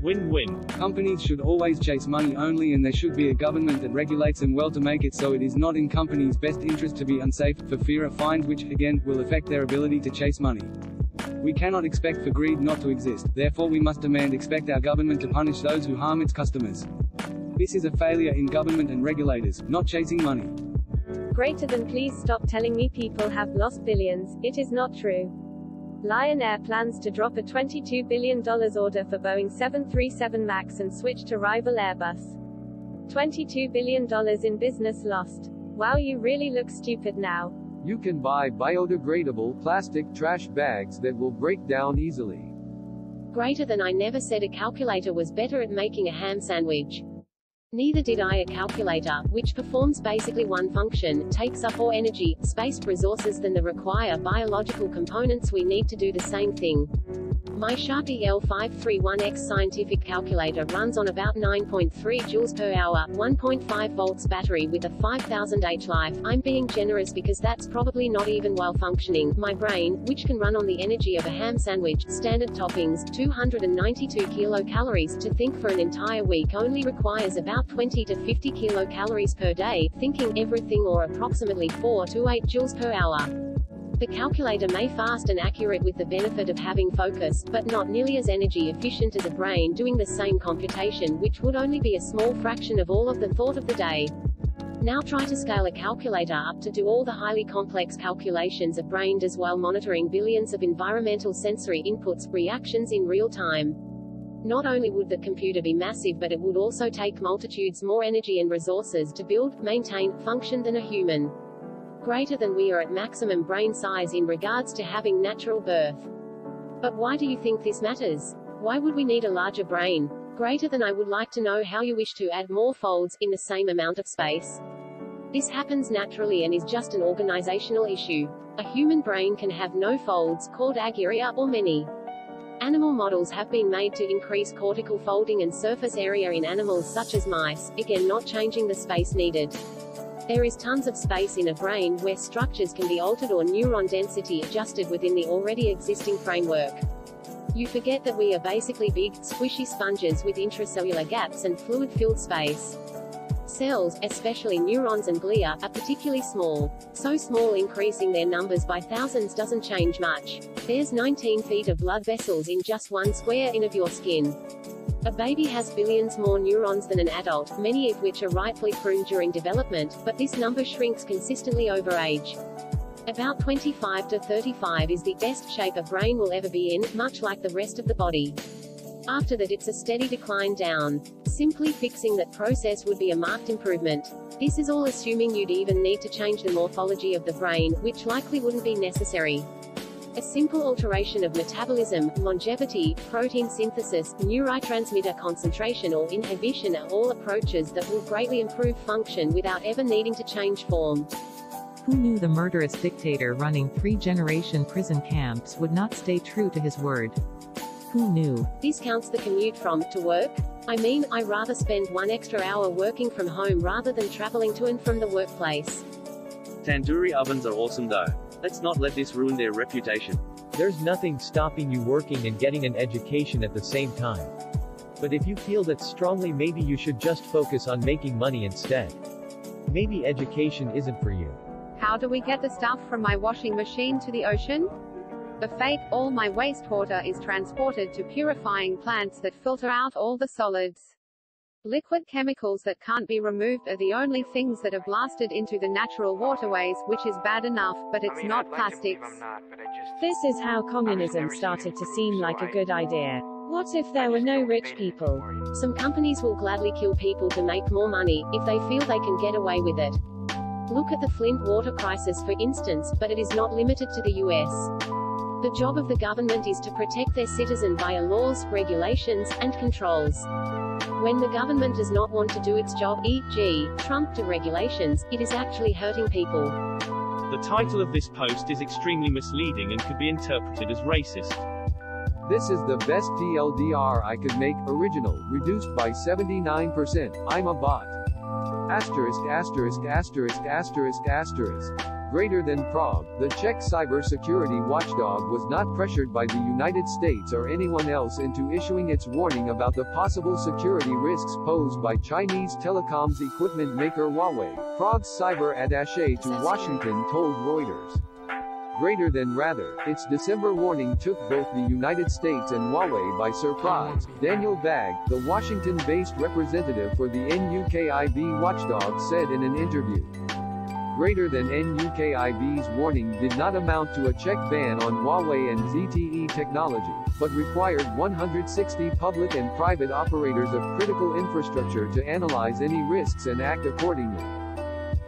D: Win-win.
F: Companies should always chase money only, and there should be a government that regulates them well to make it so it is not in companies' best interest to be unsafe, for fear of fines which, again, will affect their ability to chase money. We cannot expect for greed not to exist, therefore we must expect our government to punish those who harm its customers. This is a failure in government and regulators, not chasing money.
B: Greater than please stop telling me people have lost billions, it is not true. Lion Air plans to drop a $22 billion order for Boeing 737 MAX and switch to rival Airbus. $22 billion in business lost. Wow, you really look stupid now.
I: You can buy biodegradable plastic trash bags that will break down easily.
C: Greater than I never said a calculator was better at making a ham sandwich. Neither did I. A calculator, which performs basically one function, takes up more energy, space, resources than the required biological components we need to do the same thing. My Sharp EL531X scientific calculator runs on about 9.3 joules per hour, 1.5 volts battery with a 5000 H life. I'm being generous because that's probably not even while functioning. My brain, which can run on the energy of a ham sandwich, standard toppings, 292 kilocalories to think for an entire week, only requires about 20 to 50 kilocalories per day, thinking everything, or approximately 4 to 8 joules per hour. The calculator may fast and accurate with the benefit of having focus, but not nearly as energy efficient as a brain doing the same computation, which would only be a small fraction of all of the thought of the day. Now try to scale a calculator up to do all the highly complex calculations a brain does while monitoring billions of environmental sensory inputs, reactions in real time. Not only would the computer be massive, but it would also take multitudes more energy and resources to build, maintain, function than a human. Greater than we are at maximum brain size in regards to having natural birth. But why do you think this matters? Why would we need a larger brain? Greater than I would like to know how you wish to add more folds in the same amount of space. This happens naturally and is just an organizational issue. A human brain can have no folds, called agyria, or many. Animal models have been made to increase cortical folding and surface area in animals such as mice, again not changing the space needed. There is tons of space in a brain where structures can be altered or neuron density adjusted within the already existing framework. You forget that we are basically big, squishy sponges with intracellular gaps and fluid-filled space. Cells, especially neurons and glia, are particularly small. So small increasing their numbers by thousands doesn't change much. There's 19 feet of blood vessels in just 1 square inch of your skin. A baby has billions more neurons than an adult, many of which are rightfully pruned during development, but this number shrinks consistently over age. About 25 to 35 is the best shape a brain will ever be in, much like the rest of the body. After that it's a steady decline down. Simply fixing that process would be a marked improvement. This is all assuming you'd even need to change the morphology of the brain, which likely wouldn't be necessary. A simple alteration of metabolism, longevity, protein synthesis, neurotransmitter concentration or inhibition are all approaches that will greatly improve function without ever needing to change form.
E: Who knew the murderous dictator running 3-generation prison camps would not stay true to his word? Who knew?
C: This counts the commute from, to work? I mean, I rather spend 1 extra hour working from home rather than traveling to and from the workplace.
A: Tandoori ovens are awesome though. Let's not let this ruin their reputation.
H: There's nothing stopping you working and getting an education at the same time. But if you feel that strongly, maybe you should just focus on making money instead. Maybe education isn't for you.
J: How do we get the stuff from my washing machine to the ocean? The fake, all my wastewater is transported to purifying plants that filter out all the solids. Liquid chemicals that can't be removed are the only things that have blasted into the natural waterways, which is bad enough, but it's not plastics.
K: This is how communism started to seem like a good idea. What if there were no rich people?
C: Some companies will gladly kill people to make more money, if they feel they can get away with it. Look at the Flint water crisis for instance, but it is not limited to the US. The job of the government is to protect their citizen via laws, regulations, and controls. When the government does not want to do its job, e.g., Trump deregulations, it is actually hurting people.
D: The title of this post is extremely misleading and could be interpreted as racist.
I: This is the best TLDR I could make, original, reduced by 79%, I'm a bot. Asterisk asterisk asterisk asterisk asterisk. Greater than Prague, the Czech cybersecurity watchdog was not pressured by the United States or anyone else into issuing its warning about the possible security risks posed by Chinese telecoms equipment maker Huawei, Prague's cyber attaché to Washington told Reuters. Greater than rather, its December warning took both the United States and Huawei by surprise, Daniel Bagg, the Washington-based representative for the NUKIB watchdog said in an interview. Greater than NUKIB's warning did not amount to a Czech ban on Huawei and ZTE technology, but required 160 public and private operators of critical infrastructure to analyze any risks and act accordingly.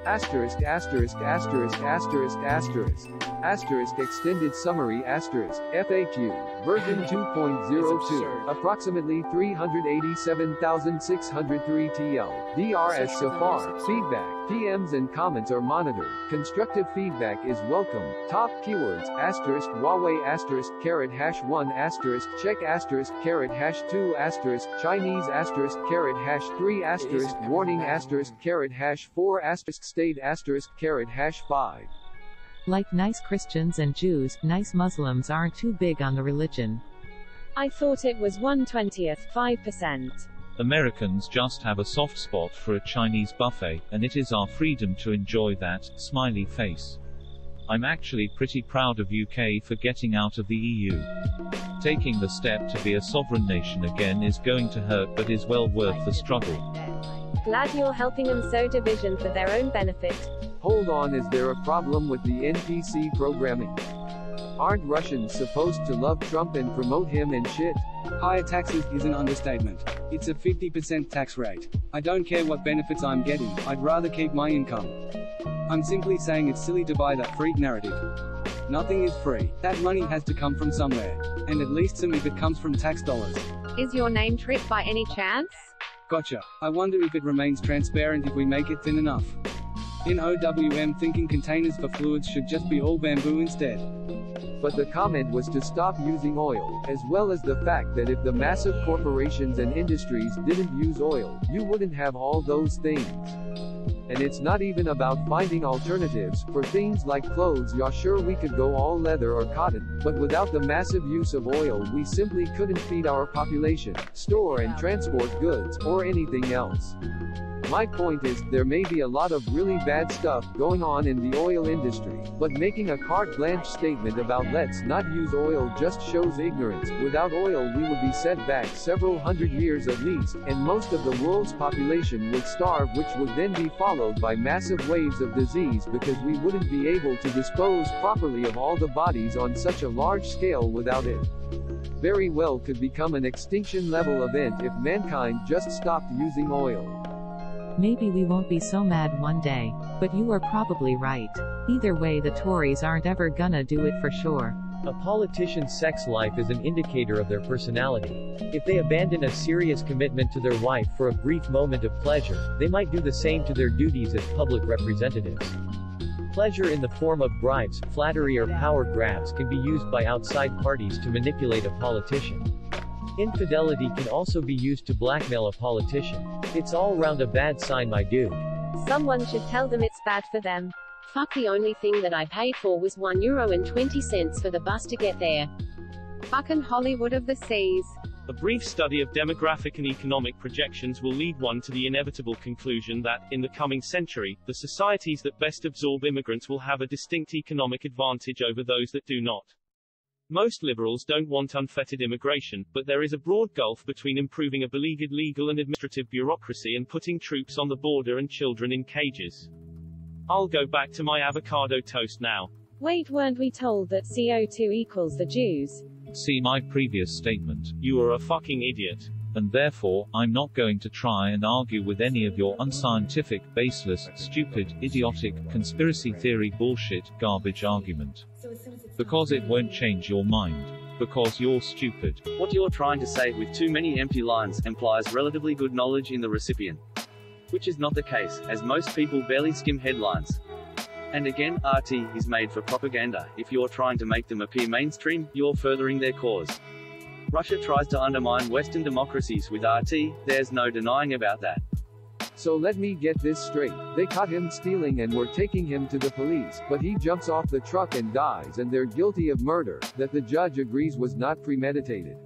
I: Asterisk asterisk asterisk asterisk asterisk. Asterisk extended summary asterisk FAQ version 2.02 approximately 387,603 TL DRS so far. Feedback, PMs and comments are monitored. Constructive feedback is welcome. Top keywords asterisk Huawei asterisk #1 asterisk Czech asterisk #2 asterisk Chinese asterisk #3 asterisk warning asterisk #4 asterisk state asterisk #5.
E: Like nice Christians and Jews, nice Muslims aren't too big on the religion.
K: I thought it was 1/20th, 5%.
G: Americans just have a soft spot for a Chinese buffet, and it is our freedom to enjoy that, smiley face. I'm actually pretty proud of UK for getting out of the EU. Taking the step to be a sovereign nation again is going to hurt but is well worth the struggle.
B: Glad you're helping them sow division for their own benefit.
I: Hold on, is there a problem with the NPC programming? Aren't Russians supposed to love Trump and promote him and shit?
F: Higher taxes is an understatement. It's a 50% tax rate. I don't care what benefits I'm getting, I'd rather keep my income. I'm simply saying it's silly to buy that freak narrative. Nothing is free. That money has to come from somewhere. And at least some if it comes from tax dollars.
J: Is your name Trip by any chance?
F: Gotcha. I wonder if it remains transparent if we make it thin enough. In OWM thinking containers for fluids should just be all bamboo instead.
I: But the comment was to stop using oil, as well as the fact that if the massive corporations and industries didn't use oil, you wouldn't have all those things. And it's not even about finding alternatives. For things like clothes, yeah, sure, we could go all leather or cotton, but without the massive use of oil we simply couldn't feed our population, store and transport goods, or anything else. My point is, there may be a lot of really bad stuff going on in the oil industry, but making a carte blanche statement about let's not use oil just shows ignorance. Without oil we would be set back several hundred years at least, and most of the world's population would starve, which would then be followed by massive waves of disease because we wouldn't be able to dispose properly of all the bodies on such a large scale without it. Very well could become an extinction level event if mankind just stopped using oil.
E: Maybe we won't be so mad one day, but you are probably right. Either way, the Tories aren't ever gonna do it for sure.
H: A politician's sex life is an indicator of their personality. If they abandon a serious commitment to their wife for a brief moment of pleasure, they might do the same to their duties as public representatives. Pleasure in the form of bribes, flattery or power grabs can be used by outside parties to manipulate a politician. Infidelity can also be used to blackmail a politician. It's all round a bad sign, my dude.
B: Someone should tell them it's bad for them.
C: Fuck, the only thing that I paid for was €1.20 for the bus to get there.
J: Fucking Hollywood of the seas.
D: A brief study of demographic and economic projections will lead one to the inevitable conclusion that, in the coming century, the societies that best absorb immigrants will have a distinct economic advantage over those that do not. Most liberals don't want unfettered immigration, but there is a broad gulf between improving a beleaguered legal and administrative bureaucracy and putting troops on the border and children in cages. I'll go back to my avocado toast now.
K: Wait, weren't we told that CO2 equals the Jews?
G: See my previous statement.
D: You are a fucking idiot.
G: And therefore, I'm not going to try and argue with any of your unscientific, baseless, stupid, idiotic, conspiracy theory bullshit, garbage argument. Because it won't change your mind. Because you're stupid.
A: What you're trying to say with too many empty lines implies relatively good knowledge in the recipient. Which is not the case, as most people barely skim headlines. And again, RT is made for propaganda. If you're trying to make them appear mainstream, you're furthering their cause. Russia tries to undermine Western democracies with RT, there's no denying about that.
I: So let me get this straight. They caught him stealing and were taking him to the police, but he jumps off the truck and dies and they're guilty of murder, that the judge agrees was not premeditated.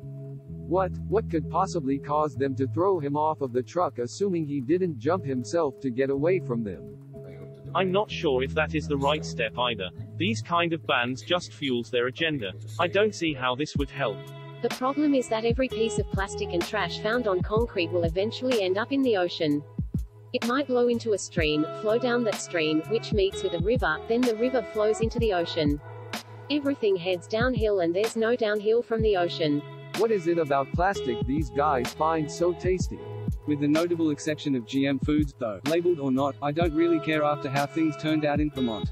I: What could possibly cause them to throw him off of the truck assuming he didn't jump himself to get away from them?
D: I'm not sure if that is the right step either. These kind of bans just fuels their agenda. I don't see how this would help.
C: The problem is that every piece of plastic and trash found on concrete will eventually end up in the ocean. It might blow into a stream, flow down that stream, which meets with a river, then the river flows into the ocean. Everything heads downhill and there's no downhill from the ocean.
I: What is it about plastic these guys find so tasty?
F: With the notable exception of GM foods, though, labeled or not, I don't really care after how things turned out in Vermont.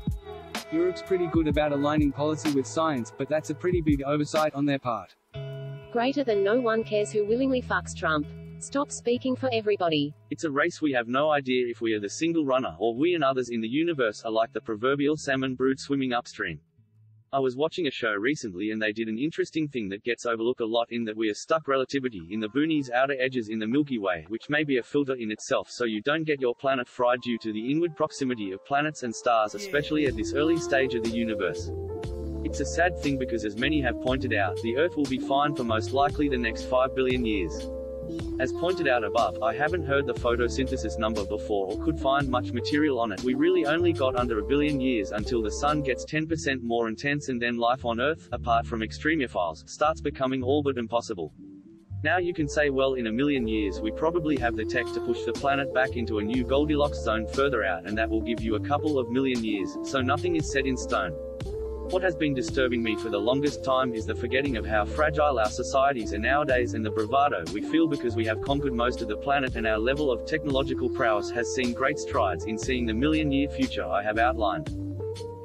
F: Europe's pretty good about aligning policy with science, but that's a pretty big oversight on their part.
C: Greater than no one cares who willingly fucks Trump. Stop speaking for everybody.
A: It's a race we have no idea if we are the single runner or we and others in the universe are like the proverbial salmon brood swimming upstream. I was watching a show recently and they did an interesting thing that gets overlooked a lot in that we are stuck relativity in the boonies outer edges in the Milky Way, which may be a filter in itself so you don't get your planet fried due to the inward proximity of planets and stars, especially at this early stage of the universe. It's a sad thing because as many have pointed out, the Earth will be fine for most likely the next 5 billion years. As pointed out above, I haven't heard the photosynthesis number before or could find much material on it. We really only got under a billion years until the sun gets 10% more intense and then life on Earth, apart from extremophiles, starts becoming all but impossible. Now you can say, well, in a million years we probably have the tech to push the planet back into a new Goldilocks zone further out, and that will give you a couple of million years, so nothing is set in stone. What has been disturbing me for the longest time is the forgetting of how fragile our societies are nowadays and the bravado we feel because we have conquered most of the planet, and our level of technological prowess has seen great strides in seeing the million-year future I have outlined.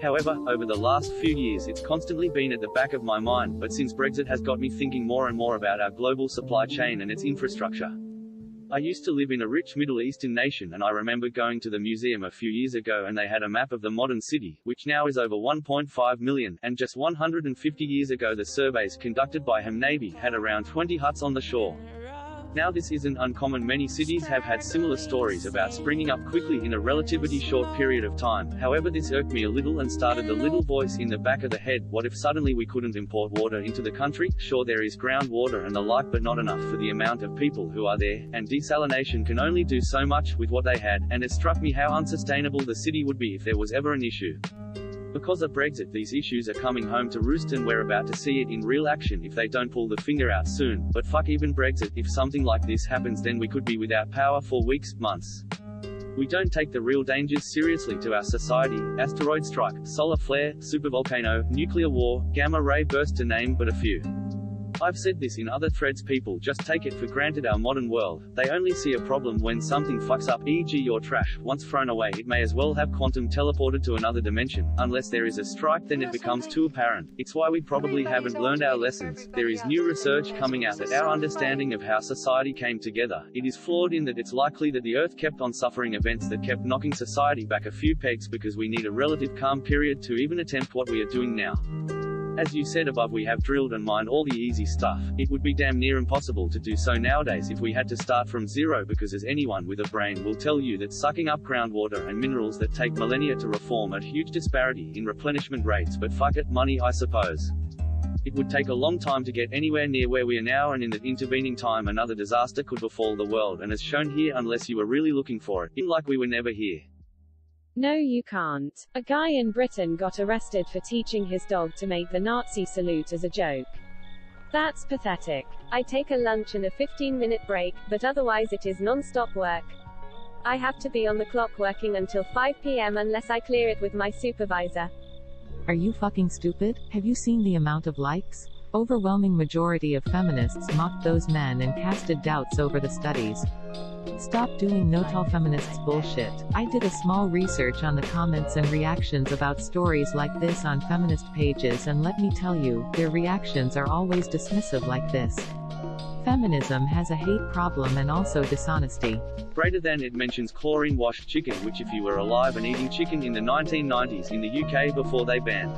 A: However, over the last few years it's constantly been at the back of my mind, but since Brexit has got me thinking more and more about our global supply chain and its infrastructure. I used to live in a rich Middle Eastern nation and I remember going to the museum a few years ago and they had a map of the modern city, which now is over 1.5 million, and just 150 years ago the surveys conducted by Hamnabi had around 20 huts on the shore. Now this isn't uncommon. Many cities have had similar stories about springing up quickly in a relatively short period of time. However, this irked me a little and started the little voice in the back of the head, what if suddenly we couldn't import water into the country? Sure, there is groundwater and the like, but not enough for the amount of people who are there, and desalination can only do so much with what they had, and it struck me how unsustainable the city would be if there was ever an issue. Because of Brexit, these issues are coming home to roost and we're about to see it in real action if they don't pull the finger out soon. But fuck even Brexit, if something like this happens then we could be without power for weeks, months. We don't take the real dangers seriously to our society: asteroid strike, solar flare, supervolcano, nuclear war, gamma ray burst, to name but a few. I've said this in other threads. People just take it for granted. Our modern world, they only see a problem when something fucks up, e.g. your trash. Once thrown away, it may as well have quantum teleported to another dimension. Unless there is a strike, then it becomes too apparent. It's why we probably haven't learned our lessons. There is new research coming out that our understanding of how society came together, it is flawed in that it's likely that the Earth kept on suffering events that kept knocking society back a few pegs because we need a relative calm period to even attempt what we are doing now. As you said above, we have drilled and mined all the easy stuff. It would be damn near impossible to do so nowadays if we had to start from zero, because as anyone with a brain will tell you, that sucking up groundwater and minerals that take millennia to reform at huge disparity in replenishment rates, but fuck it, money I suppose. It would take a long time to get anywhere near where we are now, and in that intervening time another disaster could befall the world, and as shown here, unless you were really looking for it, like we were never here.
K: No, you can't. A guy in Britain got arrested for teaching his dog to make the Nazi salute as a joke. That's pathetic.
B: I take a lunch and a 15-minute break, but otherwise it is non-stop work. I have to be on the clock working until 5 p.m. unless I clear it with my supervisor.
E: Are you fucking stupid? Have you seen the amount of likes? Overwhelming majority of feminists mocked those men and casted doubts over the studies. Stop doing no-tall feminists bullshit. I did a small research on the comments and reactions about stories like this on feminist pages, and let me tell you, their reactions are always dismissive like this. Feminism has a hate problem and also dishonesty.
A: Greater than it mentions chlorine-washed chicken, which if you were alive and eating chicken in the 1990s in the UK before they banned.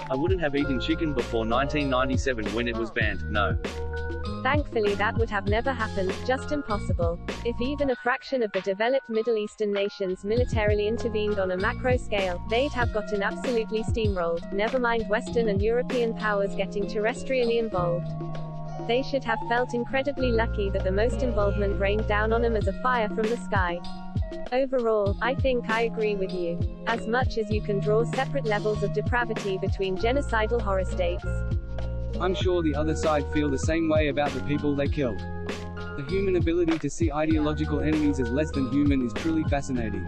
A: I wouldn't have eaten chicken before 1997 when it was banned, no.
B: Thankfully that would have never happened, just impossible. If even a fraction of the developed Middle Eastern nations militarily intervened on a macro scale, they'd have gotten absolutely steamrolled, never mind Western and European powers getting terrestrially involved. They should have felt incredibly lucky that the most involvement rained down on them as a fire from the sky. Overall, I think I agree with you. As much as you can draw separate levels of depravity between genocidal horror states.
F: I'm sure the other side feel the same way about the people they killed. The human ability to see ideological enemies as less than human is truly fascinating.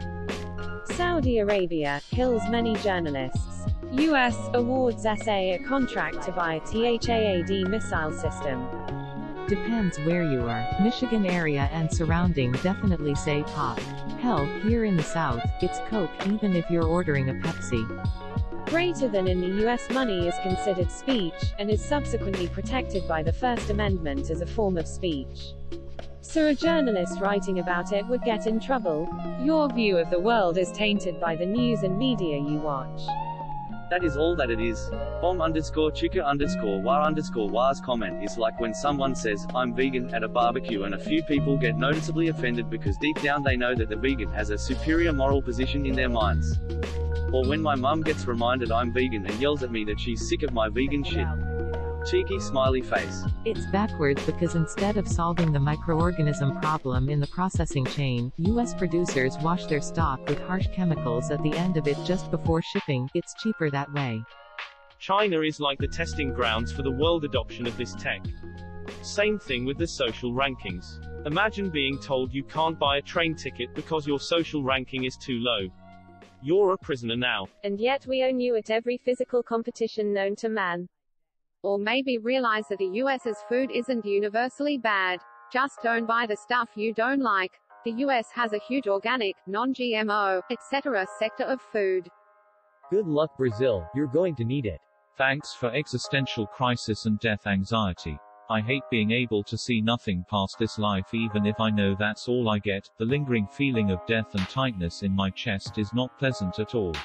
K: Saudi Arabia kills many journalists. US awards SA a contract to buy THAAD missile system.
E: Depends where you are. Michigan area and surrounding definitely say pop. Hell, here in the South, it's Coke even if you're ordering a Pepsi.
K: Greater than in the US money is considered speech, and is subsequently protected by the First Amendment as a form of speech. So a journalist writing about it would get in trouble. Your view of the world is tainted by the news and media you watch.
A: That is all that it is. Bomb_chica_war_war's comment is like when someone says, I'm vegan, at a barbecue and a few people get noticeably offended because deep down they know that the vegan has a superior moral position in their minds. Or when my mum gets reminded I'm vegan and yells at me that she's sick of my vegan shit. Cheeky smiley face.
E: It's backwards because instead of solving the microorganism problem in the processing chain, US producers wash their stock with harsh chemicals at the end of it just before shipping. It's cheaper that way.
D: China is like the testing grounds for the world adoption of this tech. Same thing with the social rankings. Imagine being told you can't buy a train ticket because your social ranking is too low. You're a prisoner now.
B: And yet we own you at every physical competition known to man.
J: Or maybe realize that the US's food isn't universally bad. Just don't buy the stuff you don't like. The US has a huge organic, non-GMO, etc. sector of food.
H: Good luck, Brazil, you're going to need it.
G: Thanks for existential crisis and death anxiety. I hate being able to see nothing past this life even if I know that's all I get. The lingering feeling of death and tightness in my chest is not pleasant at all.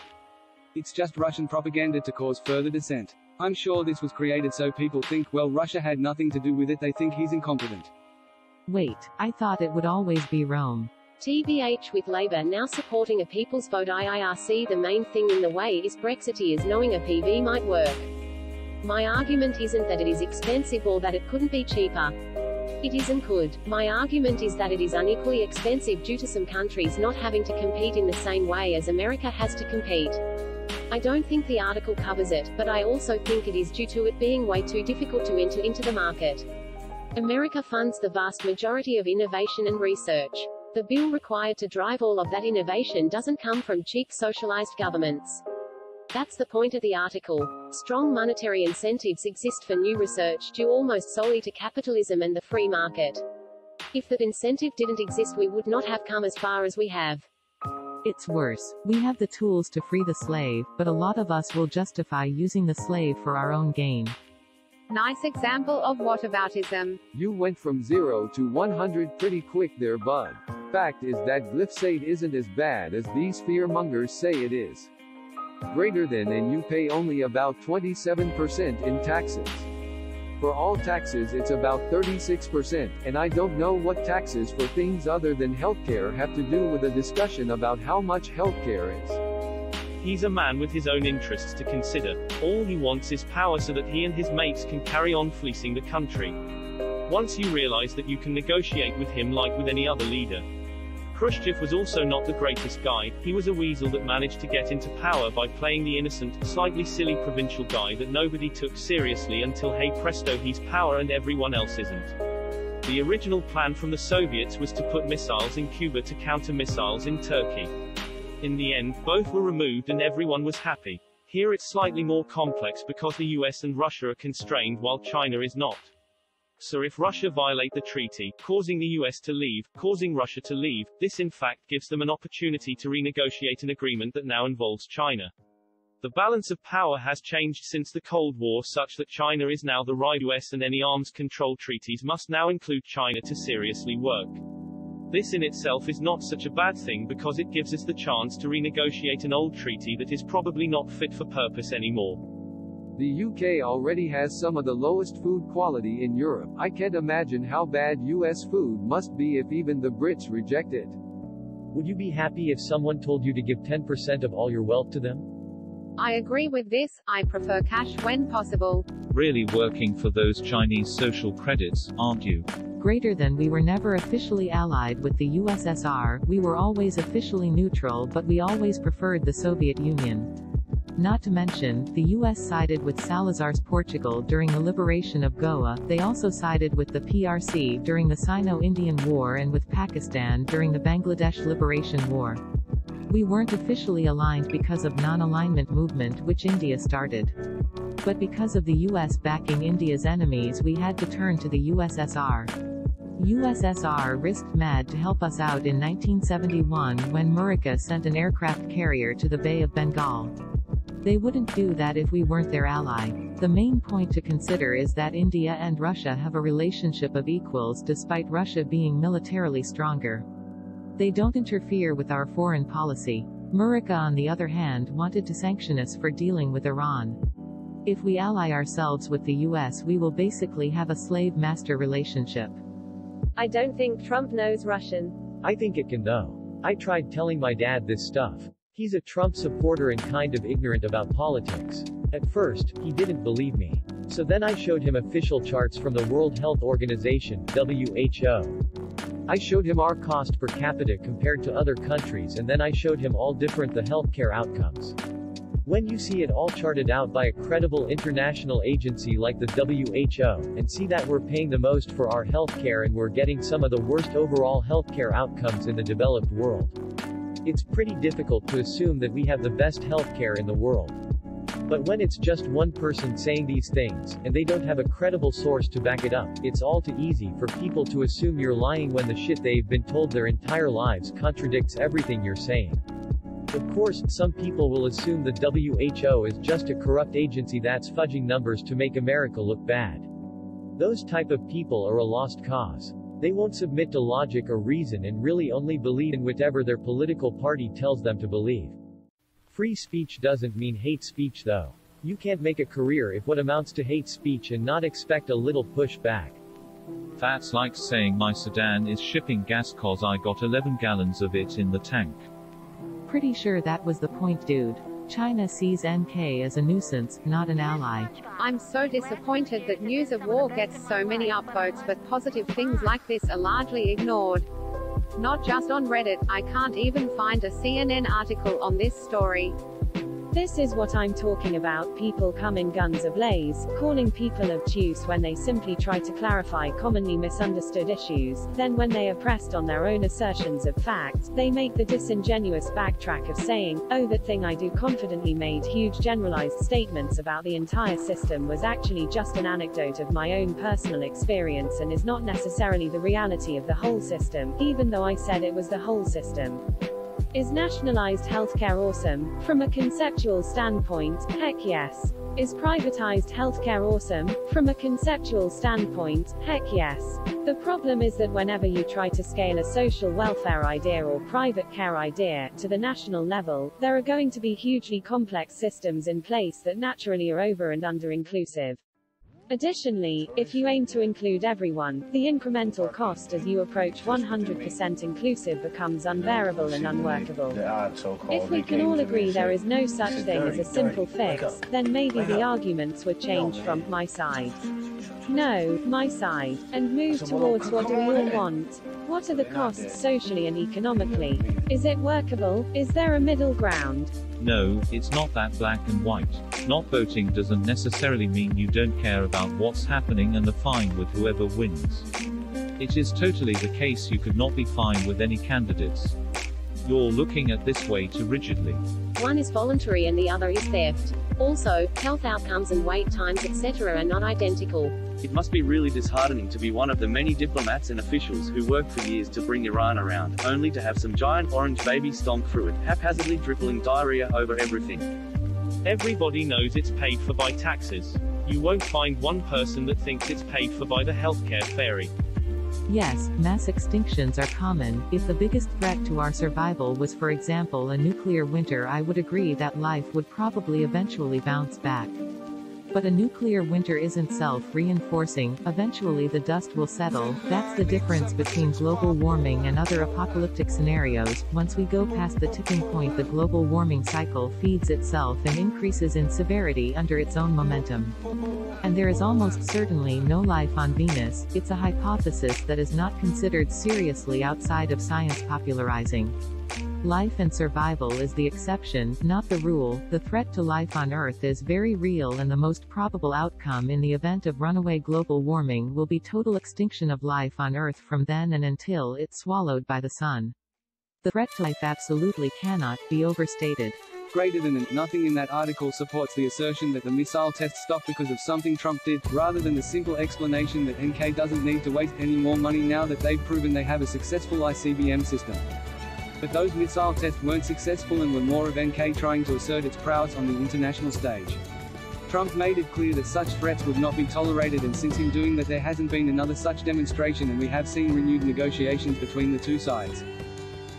F: It's just Russian propaganda to cause further dissent. I'm sure this was created so people think, well, Russia had nothing to do with it, they think he's incompetent.
E: Wait, I thought it would always be Rome.
C: TBH with Labour now supporting a people's vote IIRC. The main thing in the way is Brexiteers knowing a PV might work. My argument isn't that it is expensive or that it couldn't be cheaper. It isn't good. My argument is that it is unequally expensive due to some countries not having to compete in the same way as America has to compete. I don't think the article covers it, but I also think it is due to it being way too difficult to enter into the market. America funds the vast majority of innovation and research. The bill required to drive all of that innovation doesn't come from cheap socialized governments. That's the point of the article. Strong monetary incentives exist for new research due almost solely to capitalism and the free market. If that incentive didn't exist, we would not have come as far as we have.
E: It's worse. We have the tools to free the slave, but a lot of us will justify using the slave for our own gain.
J: Nice example of whataboutism.
I: You went from 0 to 100 pretty quick there, bud. Fact is that glyphosate isn't as bad as these fearmongers say it is. Greater than, and you pay only about 27% in taxes. For all taxes it's about 36%, and I don't know what taxes for things other than healthcare have to do with a discussion about how much healthcare is.
D: He's a man with his own interests to consider. All he wants is power so that he and his mates can carry on fleecing the country. Once you realize that you can negotiate with him like with any other leader. Khrushchev was also not the greatest guy. He was a weasel that managed to get into power by playing the innocent, slightly silly provincial guy that nobody took seriously until hey presto he's power and everyone else isn't. The original plan from the Soviets was to put missiles in Cuba to counter missiles in Turkey. In the end, both were removed and everyone was happy. Here it's slightly more complex because the US and Russia are constrained while China is not. So if Russia violate the treaty, causing the US to leave, causing Russia to leave, this in fact gives them an opportunity to renegotiate an agreement that now involves China. The balance of power has changed since the Cold War such that China is now the right. US and any arms control treaties must now include China to seriously work. This in itself is not such a bad thing because it gives us the chance to renegotiate an old treaty that is probably not fit for purpose anymore.
I: The UK already has some of the lowest food quality in Europe. I can't imagine how bad US food must be if even the Brits reject it.
H: Would you be happy if someone told you to give 10% of all your wealth to them?
J: I agree with this. I prefer cash when possible.
G: Really working for those Chinese social credits, aren't you?
E: Greater than we were never officially allied with the USSR, we were always officially neutral, but we always preferred the Soviet Union. Not to mention, the US sided with Salazar's Portugal during the liberation of Goa, they also sided with the PRC during the Sino-Indian War and with Pakistan during the Bangladesh Liberation War. We weren't officially aligned because of non-alignment movement which India started. But because of the US backing India's enemies we had to turn to the USSR. USSR risked MAD to help us out in 1971 when Murica sent an aircraft carrier to the Bay of Bengal. They wouldn't do that if we weren't their ally. The main point to consider is that India and Russia have a relationship of equals despite Russia being militarily stronger. They don't interfere with our foreign policy. Murica on the other hand wanted to sanction us for dealing with Iran. If we ally ourselves with the US we will basically have a slave-master relationship.
B: I don't think Trump knows Russian.
H: I think it can though. I tried telling my dad this stuff. He's a Trump supporter and kind of ignorant about politics. At first, he didn't believe me. So then I showed him official charts from the World Health Organization, WHO. I showed him our cost per capita compared to other countries and then I showed him all different the healthcare outcomes. When you see it all charted out by a credible international agency like the WHO, and see that we're paying the most for our healthcare and we're getting some of the worst overall healthcare outcomes in the developed world, it's pretty difficult to assume that we have the best healthcare in the world. But when it's just one person saying these things, and they don't have a credible source to back it up, it's all too easy for people to assume you're lying when the shit they've been told their entire lives contradicts everything you're saying. Of course, some people will assume the WHO is just a corrupt agency that's fudging numbers to make America look bad. Those type of people are a lost cause. They won't submit to logic or reason and really only believe in whatever their political party tells them to believe. Free speech doesn't mean hate speech though. You can't make a career if what amounts to hate speech and not expect a little pushback.
G: That's like saying my sedan is shipping gas cause I got 11 gallons of it in the tank.
E: Pretty sure that was the point, dude. China sees NK as a nuisance, not an ally.
J: I'm so disappointed that news of war gets so many upvotes but positive things like this are largely ignored. Not just on Reddit, I can't even find a CNN article on this story.
K: This is what I'm talking about, people coming guns ablaze, calling people obtuse when they simply try to clarify commonly misunderstood issues, then when they are pressed on their own assertions of fact, they make the disingenuous backtrack of saying, oh that thing I do confidently made huge generalized statements about the entire system was actually just an anecdote of my own personal experience and is not necessarily the reality of the whole system, even though I said it was the whole system. Is nationalized healthcare awesome? From a conceptual standpoint, heck yes. Is privatized healthcare awesome? From a conceptual standpoint, heck yes. The problem is that whenever you try to scale a social welfare idea or private care idea to the national level, there are going to be hugely complex systems in place that naturally are over and under inclusive. Additionally, if you aim to include everyone, the incremental cost as you approach 100% inclusive becomes unbearable and unworkable. If we can all agree there is no such thing as a simple fix, then maybe the arguments would change from my side. No, my side, and move towards what do we all want? What are the costs socially and economically? Is it workable? Is there a middle ground?
G: No, it's not that black and white. Not voting doesn't necessarily mean you don't care about what's happening and are fine with whoever wins. It is totally the case you could not be fine with any candidates. You're looking at this way too rigidly.
C: One is voluntary and the other is theft. Also, health outcomes and wait times etc. are not identical.
A: It must be really disheartening to be one of the many diplomats and officials who worked for years to bring Iran around, only to have some giant orange baby stomp through it, haphazardly dribbling diarrhea over everything.
D: Everybody knows it's paid for by taxes. You won't find one person that thinks it's paid for by the healthcare fairy.
E: Yes, mass extinctions are common. If the biggest threat to our survival was, for example, a nuclear winter, I would agree that life would probably eventually bounce back. But a nuclear winter isn't self-reinforcing, eventually the dust will settle. That's the difference between global warming and other apocalyptic scenarios. Once we go past the tipping point, the global warming cycle feeds itself and increases in severity under its own momentum. And there is almost certainly no life on Venus. It's a hypothesis that is not considered seriously outside of science popularizing. Life and survival is the exception, not the rule. The threat to life on Earth is very real, and the most probable outcome in the event of runaway global warming will be total extinction of life on Earth from then and until it's swallowed by the sun. The threat to life absolutely cannot be overstated.
F: Greater than nothing in that article supports the assertion that the missile test stopped because of something Trump did, rather than the simple explanation that NK doesn't need to waste any more money now that they've proven they have a successful ICBM system. But those missile tests weren't successful and were more of NK trying to assert its prowess on the international stage. Trump made it clear that such threats would not be tolerated, and since him doing that there hasn't been another such demonstration, and we have seen renewed negotiations between the two sides.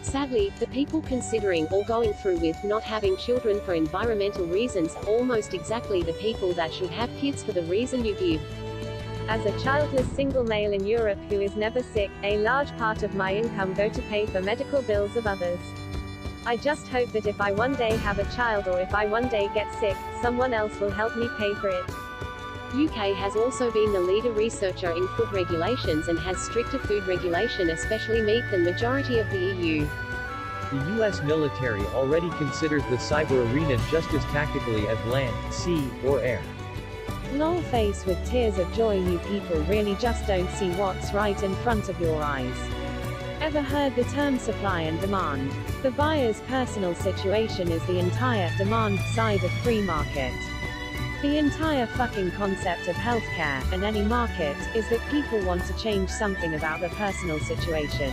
C: Sadly, the people considering or going through with not having children for environmental reasons are almost exactly the people that should have kids for the reason you give.
B: As a childless single male in Europe who is never sick, a large part of my income go to pay for medical bills of others. I just hope that if I one day have a child, or if I one day get sick, someone else will help me pay for it.
C: UK has also been the leader researcher in food regulations and has stricter food regulation, especially meat, than majority of the EU.
H: The US military already considers the cyber arena just as tactically as land, sea, or air.
K: Lol face with tears of joy. You people really just don't see what's right in front of your eyes. Ever heard the term supply and demand? The buyer's personal situation is the entire demand side of free market. The entire fucking concept of healthcare, and any market, is that people want to change something about their personal situation.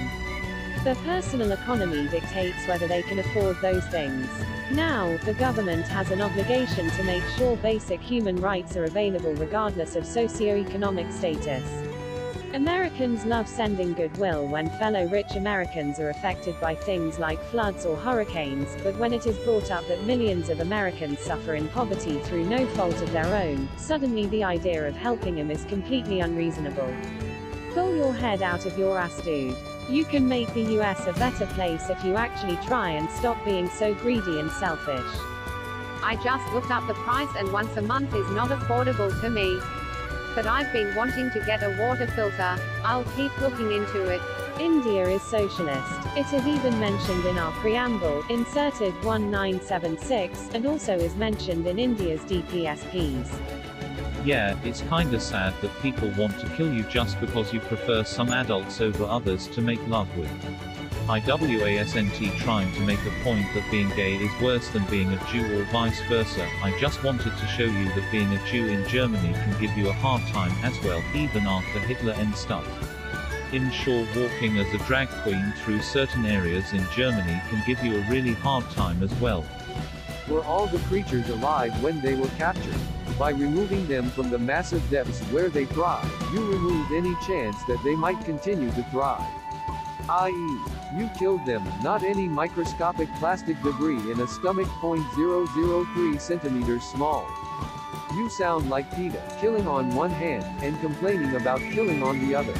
K: Their personal economy dictates whether they can afford those things. Now, the government has an obligation to make sure basic human rights are available regardless of socioeconomic status. Americans love sending goodwill when fellow rich Americans are affected by things like floods or hurricanes, but when it is brought up that millions of Americans suffer in poverty through no fault of their own, suddenly the idea of helping them is completely unreasonable. Pull your head out of your ass, dude. You can make the US a better place if you actually try and stop being so greedy and selfish.
J: I just looked up the price, and once a month is not affordable to me. But I've been wanting to get a water filter. I'll keep looking into it.
K: India is socialist. It is even mentioned in our preamble, inserted 1976, and also is mentioned in India's DPSPs.
G: Yeah, it's kinda sad that people want to kill you just because you prefer some adults over others to make love with. IWASNT trying to make a point that being gay is worse than being a Jew or vice versa. I just wanted to show you that being a Jew in Germany can give you a hard time as well, even after Hitler and stuff. Inshore, walking as a drag queen through certain areas in Germany can give you a really hard time as well.
I: Were all the creatures alive when they were captured? By removing them from the massive depths where they thrive, you removed any chance that they might continue to thrive. I.e., you killed them, not any microscopic plastic debris in a stomach 0.003 centimeters small. You sound like PETA, killing on one hand, and complaining about killing on the other.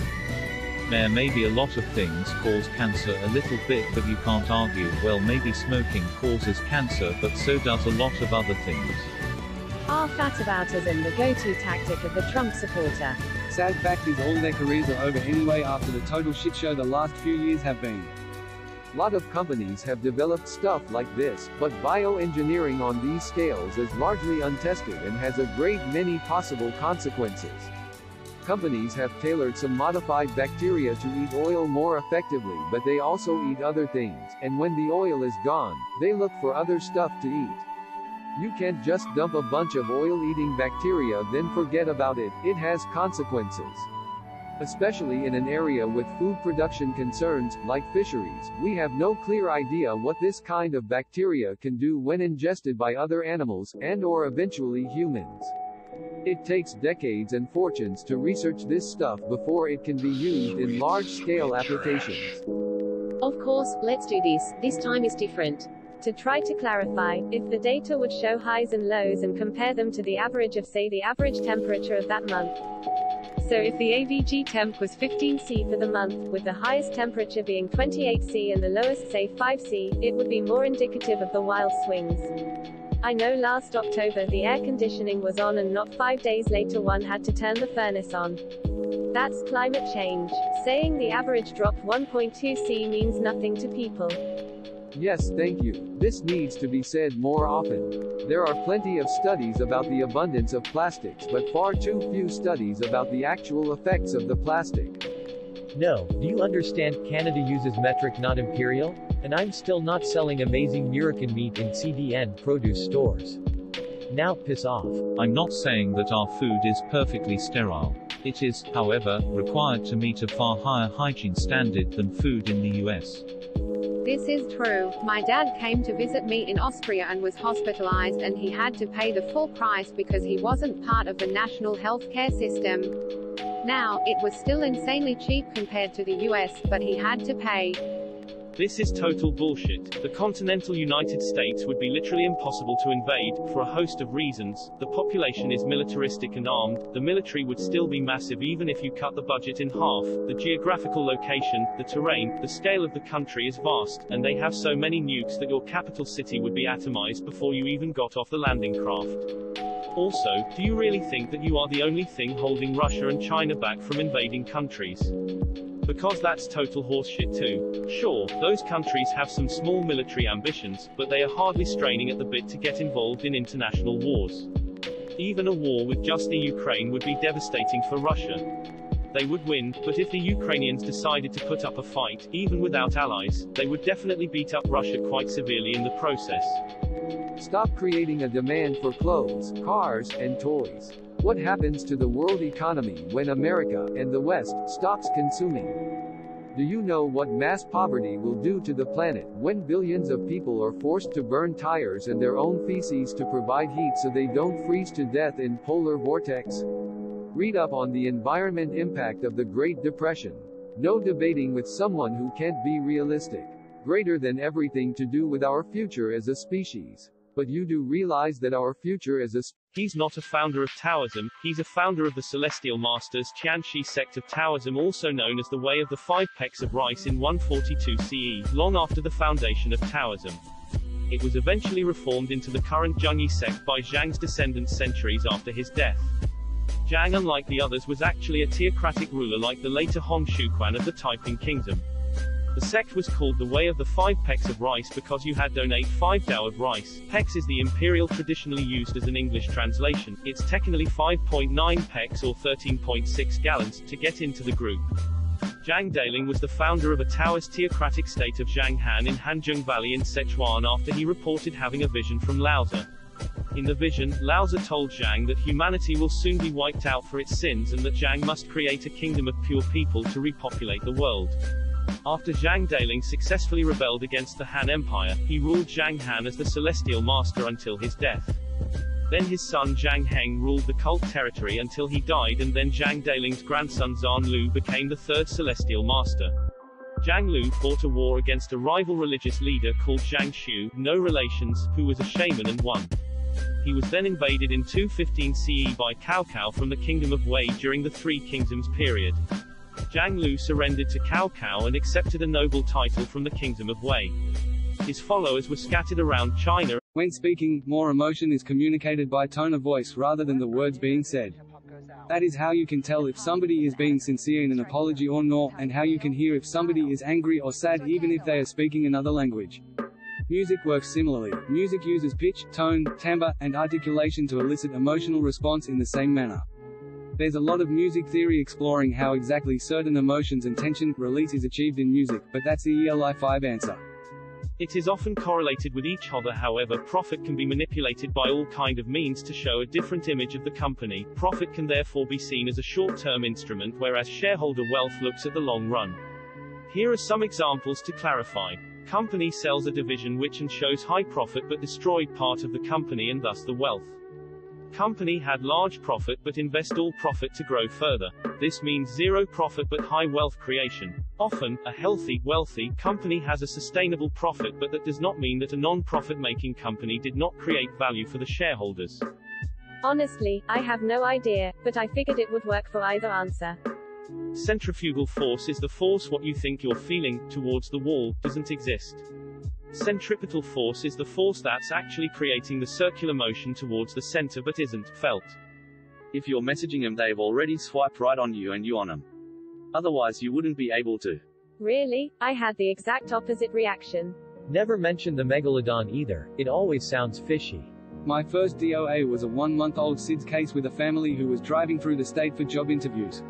G: Maybe a lot of things cause cancer a little bit, but you can't argue, well, maybe smoking causes cancer, but so does a lot of other things.
K: Are fataboutism the go-to tactic of the Trump supporter?
F: Sad fact is all their careers are over anyway after the total shitshow the last few years have been.
I: Lot of companies have developed stuff like this, but bioengineering on these scales is largely untested and has a great many possible consequences. Companies have tailored some modified bacteria to eat oil more effectively, but they also eat other things, and when the oil is gone, they look for other stuff to eat. You can't just dump a bunch of oil-eating bacteria then forget about it, it has consequences. Especially in an area with food production concerns, like fisheries, we have no clear idea what this kind of bacteria can do when ingested by other animals, and/or eventually humans. It takes decades and fortunes to research this stuff before it can be used in large-scale applications.
C: Of course, let's do this. This time is different.
B: To try to clarify, if the data would show highs and lows and compare them to the average of, say, the average temperature of that month. So if the AVG temp was 15°C for the month, with the highest temperature being 28°C and the lowest, say, 5°C, it would be more indicative of the wild swings. I know last October the air conditioning was on and not 5 days later one had to turn the furnace on. That's climate change. Saying the average dropped 1.2°C means nothing to people.
I: Yes, thank you. This needs to be said more often. There are plenty of studies about the abundance of plastics, but far too few studies about the actual effects of the plastic.
H: No, do you understand? Canada uses metric, not imperial? And I'm still not selling amazing American meat in CDN produce stores. Now piss off.
G: I'm not saying that our food is perfectly sterile. It is, however, required to meet a far higher hygiene standard than food in the US.
J: This is true. My dad came to visit me in Austria and was hospitalized, and he had to pay the full price because he wasn't part of the national health care system. Now, it was still insanely cheap compared to the US, but he had to pay.
D: This is total bullshit. The continental United States would be literally impossible to invade, for a host of reasons. The population is militaristic and armed, the military would still be massive even if you cut the budget in half, the geographical location, the terrain, the scale of the country is vast, and they have so many nukes that your capital city would be atomized before you even got off the landing craft. Also, do you really think that you are the only thing holding Russia and China back from invading countries? Because that's total horseshit too. Sure, those countries have some small military ambitions, but they are hardly straining at the bit to get involved in international wars. Even a war with just the Ukraine would be devastating for Russia. They would win, but if the Ukrainians decided to put up a fight, even without allies, they would definitely beat up Russia quite severely in the process.
I: Stop creating a demand for clothes, cars, and toys. What happens to the world economy when America and the West stops consuming? Do you know what mass poverty will do to the planet when billions of people are forced to burn tires and their own feces to provide heat so they don't freeze to death in polar vortex? Read up on the environment impact of the Great Depression. No debating with someone who can't be realistic. Greater than everything to do with our future as a species. But you do realize that our future as a
D: He's not a founder of Taoism, he's a founder of the Celestial Masters Tianxi sect of Taoism, also known as the Way of the Five Pecks of Rice, in 142 CE, long after the foundation of Taoism. It was eventually reformed into the current Zhengyi sect by Zhang's descendants centuries after his death. Zhang, unlike the others, was actually a theocratic ruler like the later Hong Xiuquan of the Taiping Kingdom. The sect was called the Way of the Five Pecks of Rice because you had donate 5 dao of rice. Pecks is the imperial traditionally used as an English translation. It's technically 5.9 pecks or 13.6 gallons to get into the group. Zhang Daling was the founder of a Taoist theocratic state of Zhanghan in Hanzhong Valley in Sichuan after he reported having a vision from Laozi. In the vision, Laozi told Zhang that humanity will soon be wiped out for its sins and that Zhang must create a kingdom of pure people to repopulate the world. After Zhang Daling successfully rebelled against the Han Empire, he ruled Zhang Han as the Celestial Master until his death. Then his son Zhang Heng ruled the cult territory until he died, and then Zhang Daling's grandson Zan Lu became the third Celestial Master. Zhang Lu fought a war against a rival religious leader called Zhang Xu, no relations, who was a shaman and won. He was then invaded in 215 CE by Cao Cao from the Kingdom of Wei during the Three Kingdoms period. Zhang Lu surrendered to Cao Cao and accepted a noble title from the Kingdom of Wei. His followers were scattered around China.
F: When speaking, more emotion is communicated by tone of voice rather than the words being said. That is how you can tell if somebody is being sincere in an apology or not, and how you can hear if somebody is angry or sad even if they are speaking another language. Music works similarly. Music uses pitch, tone, timbre, and articulation to elicit emotional response in the same manner. There's a lot of music theory exploring how exactly certain emotions and tension release is achieved in music, but that's the ELI5 answer.
D: It is often correlated with each other. However, profit can be manipulated by all kind of means to show a different image of the company. Profit can therefore be seen as a short-term instrument, whereas shareholder wealth looks at the long run. Here are some examples to clarify. Company sells a division which and shows high profit but destroyed part of the company and thus the wealth. Company had large profit but invest all profit to grow further. This means zero profit but high wealth creation. Often, a healthy, wealthy company has a sustainable profit, but that does not mean that a non-profit-making company did not create value for the shareholders.
B: Honestly, I have no idea, but I figured it would work for either answer.
D: Centrifugal force is the force what you think you're feeling towards the wall doesn't exist. Centripetal force is the force that's actually creating the circular motion towards the center but isn't felt.
A: If you're messaging them, they've already swiped right on you and you on them. Otherwise you wouldn't be able to.
B: Really? I had the exact opposite reaction.
H: Never mention the megalodon either, it always sounds fishy.
F: My first DOA was a 1-month-old SIDS case with a family who was driving through the state for job interviews.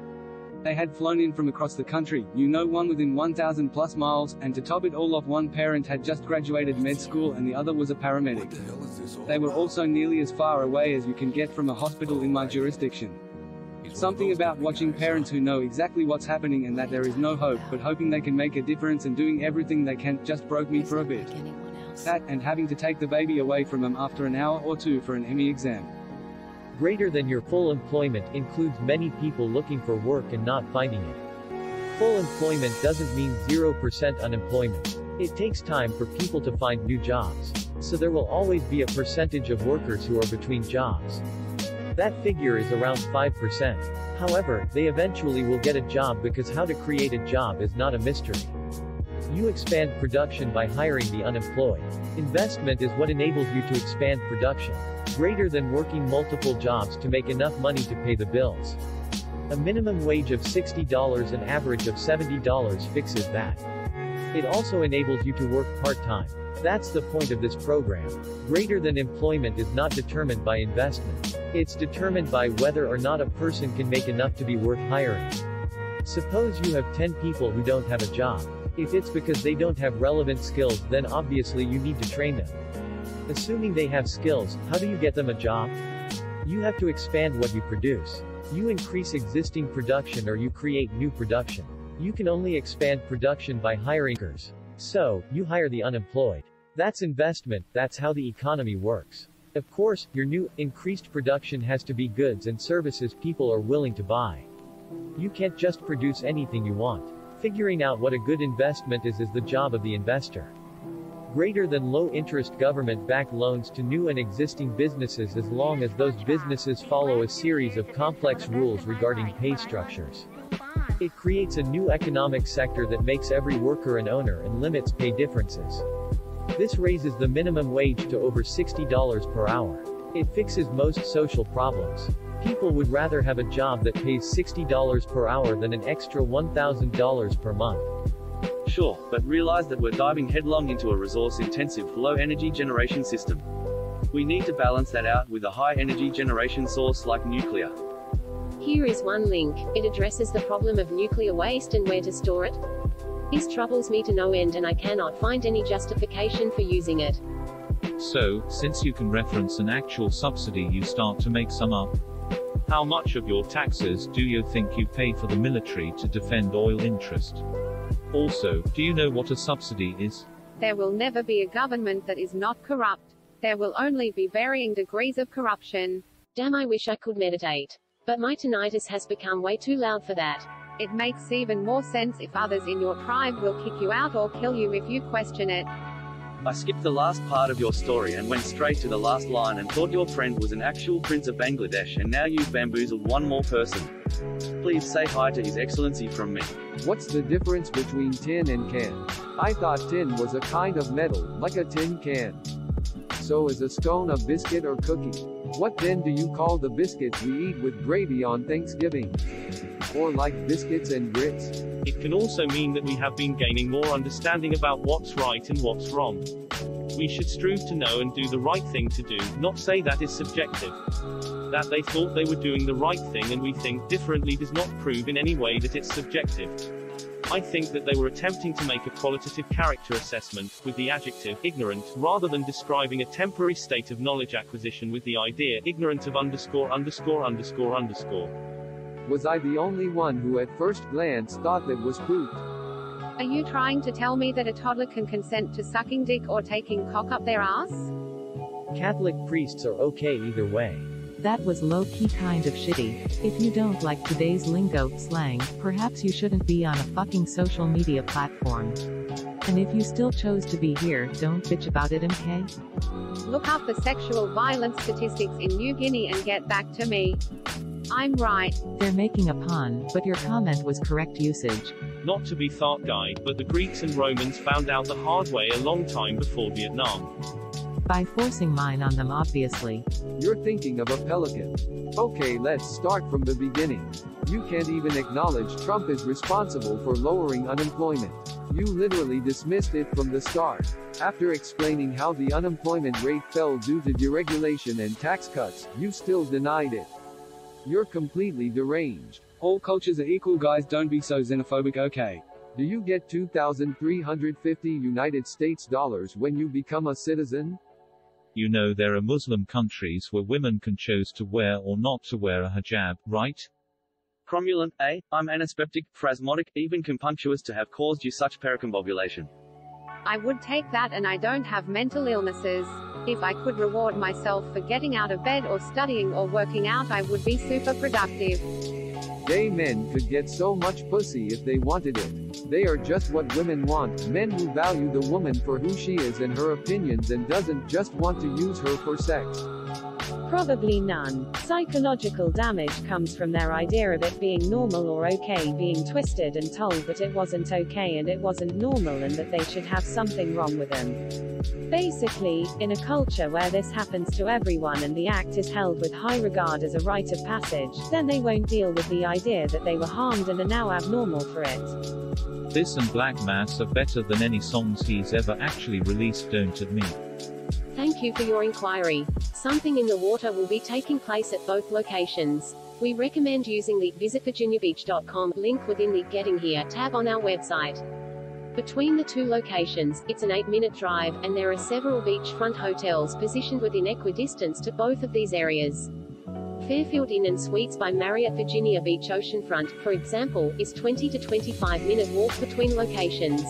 F: They had flown in from across the country, one within 1,000 plus miles, and to top it all off, one parent had just graduated med school and the other was a paramedic. They were also nearly as far away as you can get from a hospital in my jurisdiction. Something about watching parents who know exactly what's happening and that there is no hope, but hoping they can make a difference and doing everything they can, just broke me for a bit. That, and having to take the baby away from them after an hour or two for an ME exam.
H: Greater than your full employment includes many people looking for work and not finding it. Full employment doesn't mean 0% unemployment. It takes time for people to find new jobs. So there will always be a percentage of workers who are between jobs. That figure is around 5%. However, they eventually will get a job because how to create a job is not a mystery. You expand production by hiring the unemployed. Investment is what enables you to expand production. Greater than working multiple jobs to make enough money to pay the bills. A minimum wage of $60 and average of $70 fixes that. It also enables you to work part-time. That's the point of this program. Greater than employment is not determined by investment. It's determined by whether or not a person can make enough to be worth hiring. Suppose you have 10 people who don't have a job. If it's because they don't have relevant skills, then obviously you need to train them. Assuming they have skills, how do you get them a job? You have to expand what you produce. You increase existing production or you create new production. You can only expand production by hiring workers. So, you hire the unemployed. That's investment, that's how the economy works. Of course, your new, increased production has to be goods and services people are willing to buy. You can't just produce anything you want. Figuring out what a good investment is the job of the investor. Greater than low-interest government-backed loans to new and existing businesses as long as those businesses follow a series of complex rules regarding pay structures. It creates a new economic sector that makes every worker an owner and limits pay differences. This raises the minimum wage to over $60 per hour. It fixes most social problems. People would rather have a job that pays $60 per hour than an extra $1,000 per month.
A: Sure, but realize that we're diving headlong into a resource-intensive, low-energy generation system. We need to balance that out with a high-energy generation source like nuclear.
C: Here is one link. It addresses the problem of nuclear waste and where to store it. This troubles me to no end and I cannot find any justification for using it.
G: So, since you can reference an actual subsidy, you start to make some up.
D: How much of your taxes do you think you pay for the military to defend oil interest? Also, do you know what a subsidy is?
J: There will never be a government that is not corrupt. There will only be varying degrees of corruption.
C: Damn, I wish I could meditate. But my tinnitus has become way too loud for that.
J: It makes even more sense if others in your tribe will kick you out or kill you if you question it.
A: I skipped the last part of your story and went straight to the last line and thought your friend was an actual prince of Bangladesh, and now you've bamboozled one more person. Please say hi to His Excellency from me.
I: What's the difference between tin and can? I thought tin was a kind of metal, like a tin can. So is a stone a biscuit or cookie? What then do you call the biscuits we eat with gravy on Thanksgiving? Or like biscuits and grits?
D: It can also mean that we have been gaining more understanding about what's right and what's wrong. We should strive to know and do the right thing to do, not say that is subjective. That they thought they were doing the right thing and we think differently does not prove in any way that it's subjective. I think that they were attempting to make a qualitative character assessment, with the adjective ignorant, rather than describing a temporary state of knowledge acquisition with the idea ignorant of ______.
I: Was I the only one who at first glance thought that was poop?
J: Are you trying to tell me that a toddler can consent to sucking dick or taking cock up their ass?
H: Catholic priests are okay either way.
E: That was low-key kind of shitty. If you don't like today's lingo, slang, perhaps you shouldn't be on a fucking social media platform. And if you still chose to be here, don't bitch about it, MK?
J: Look up the sexual violence statistics in New Guinea and get back to me. I'm right.
E: They're making a pun, but your comment was correct usage.
D: Not to be thought guy, but the Greeks and Romans found out the hard way a long time before Vietnam.
E: By forcing mine on them, obviously.
I: You're thinking of a pelican. Okay, let's start from the beginning. You can't even acknowledge Trump is responsible for lowering unemployment. You literally dismissed it from the start. After explaining how the unemployment rate fell due to deregulation and tax cuts, you still denied it. You're completely deranged.
F: All cultures are equal, guys, don't be so xenophobic, okay?
I: Do you get 2,350 United States dollars when you become a citizen?
G: You know there are Muslim countries where women can choose to wear or not to wear a hijab, right?
A: Cromulent, I'm anaspeptic, phrasmotic, even compunctuous to have caused you such pericombobulation.
J: I would take that, and I don't have mental illnesses. If I could reward myself for getting out of bed or studying or working out, I would be super productive.
I: Gay men could get so much pussy if they wanted it. They are just what women want, men who value the woman for who she is and her opinions and doesn't just want to use her for sex.
K: Probably none. Psychological damage comes from their idea of it being normal or okay being twisted and told that it wasn't okay and it wasn't normal and that they should have something wrong with them. Basically, in a culture where this happens to everyone and the act is held with high regard as a rite of passage, then they won't deal with the idea that they were harmed and are now abnormal for it.
G: This and Black Mass are better than any songs he's ever actually released, don't admit.
C: Thank you for your inquiry. Something in the Water will be taking place at both locations. We recommend using the visitvirginiabeach.com link within the Getting Here tab on our website. Between the two locations, it's an 8-minute drive, and there are several beachfront hotels positioned within equidistance to both of these areas. Fairfield Inn and Suites by Marriott Virginia Beach Oceanfront, for example, is 20 to 25-minute walk between locations.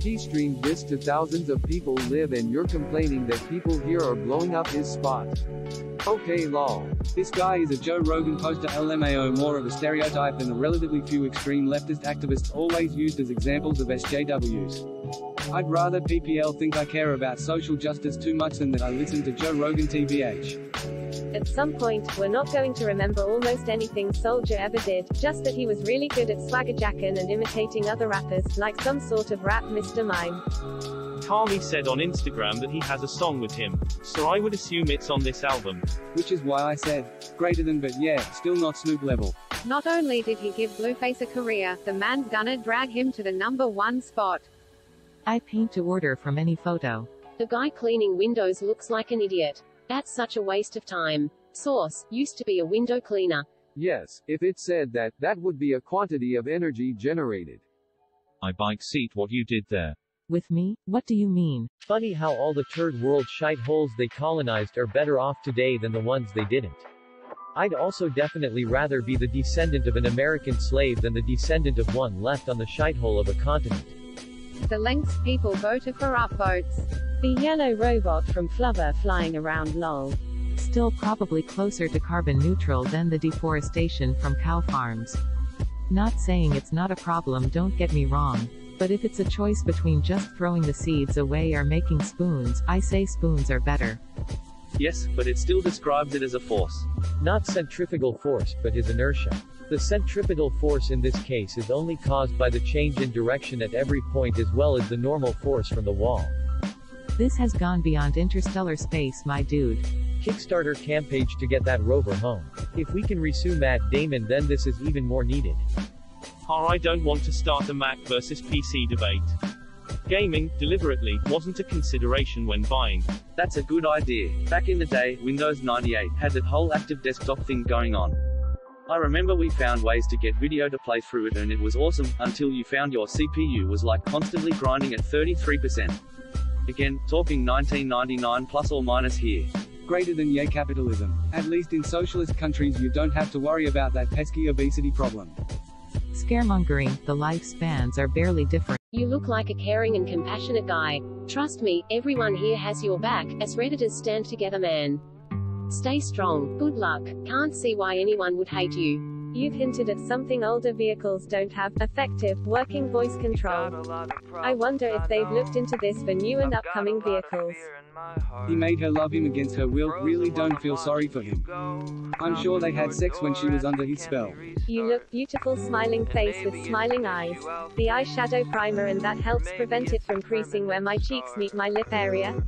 I: He streamed this to thousands of people live and you're complaining that people here are blowing up his spot. Okay lol.
F: This guy is a Joe Rogan poster LMAO, more of a stereotype than the relatively few extreme leftist activists always used as examples of SJWs. I'd rather PPL think I care about social justice too much than that I listen to Joe Rogan TBH.
B: At some point, we're not going to remember almost anything Soulja ever did, just that he was really good at swaggerjacking and imitating other rappers, like some sort of rap Mr. Mime.
D: Carly said on Instagram that he has a song with him, so I would assume it's on this album.
F: Which is why I said, greater than, but yeah, still not Snoop level.
J: Not only did he give Blueface a career, the man's gonna drag him to the #1 spot.
E: I paint to order from any photo.
C: The guy cleaning windows looks like an idiot. That's such a waste of time. Source, used to be a window cleaner.
I: Yes, if it said that, that would be a quantity of energy generated.
G: I bike seat what you did there.
E: With me? What do you mean?
H: Funny how all the third world shite holes they colonized are better off today than the ones they didn't. I'd also definitely rather be the descendant of an American slave than the descendant of one left on the shithole of a continent.
J: The lengths people go to for upvotes.
K: The yellow robot from Flubber flying around lol.
E: Still probably closer to carbon neutral than the deforestation from cow farms. Not saying it's not a problem, don't get me wrong. But if it's a choice between just throwing the seeds away or making spoons, I say spoons are better.
A: Yes, but it still describes it as a force.
H: Not centrifugal force, but his inertia. The centripetal force in this case is only caused by the change in direction at every point as well as the normal force from the wall.
E: This has gone beyond interstellar space, my dude.
H: Kickstarter campaign to get that rover home. If we can resue Matt Damon, then this is even more needed.
D: I don't want to start a Mac versus PC debate. Gaming, deliberately, wasn't a consideration when buying.
A: That's a good idea. Back in the day, Windows 98 had that whole active desktop thing going on. I remember we found ways to get video to play through it and it was awesome, until you found your CPU was like constantly grinding at 33%. Again, talking 1999 plus or minus here.
F: Greater than yay capitalism. At least in socialist countries you don't have to worry about that pesky obesity problem.
E: Scaremongering, the lifespans are barely different.
C: You look like a caring and compassionate guy. Trust me, everyone here has your back, as Redditors stand together, man. Stay strong, good luck, can't see why anyone would hate you.
B: You've hinted at something older vehicles don't have, effective, working voice control. I wonder if they've looked into this for new and upcoming vehicles.
F: He made her love him against her will. Really don't feel sorry for him. I'm sure they had sex when she was under his spell.
B: You look beautiful, smiling face with smiling eyes. The eyeshadow primer, and that helps prevent it from creasing where my cheeks meet my lip area.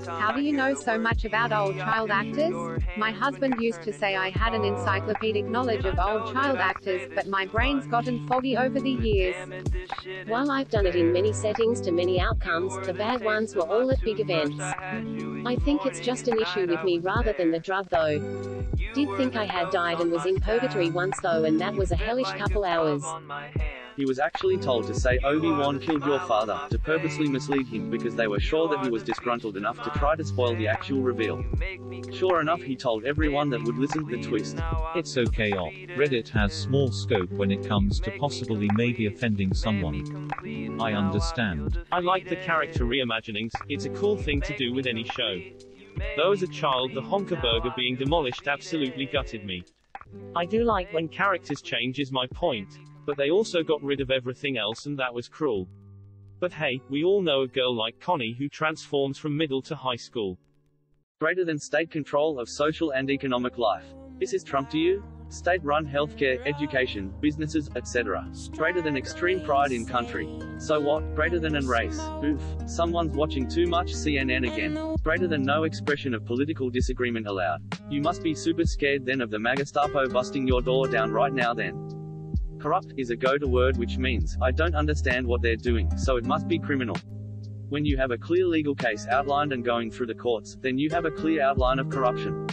J: How do you know so much about old child actors? My husband used to say I had an encyclopedic knowledge of old child actors, but my brain's gotten foggy over the years.
C: While I've done it in many settings to many outcomes, the bad ones were all at big events. I think it's just an issue with me rather than the drug though. Did think I had died and was in purgatory once though, and that was a hellish couple hours.
A: He was actually told to say Obi-Wan killed your father, to purposely mislead him because they were sure that he was disgruntled enough to try to spoil the actual reveal. Sure enough, he told everyone that would listen the twist.
G: It's okay op. Reddit has small scope when it comes to possibly maybe offending someone. I understand.
D: I like the character reimaginings, it's a cool thing to do with any show. Though as a child the Honker Burger being demolished absolutely gutted me. I do like when characters change is my point. But they also got rid of everything else and that was cruel. But hey, we all know a girl like Connie who transforms from middle to high school.
A: Greater than state control of social and economic life. This is Trump to you? State-run healthcare, education, businesses, etc. Greater than extreme pride in country. So what? Greater than an race. Oof. Someone's watching too much CNN again. Greater than no expression of political disagreement allowed. You must be super scared then of the Magastapo busting your door down right now then. Corrupt is a go-to word which means, I don't understand what they're doing, so it must be criminal. When you have a clear legal case outlined and going through the courts, then you have a clear outline of corruption.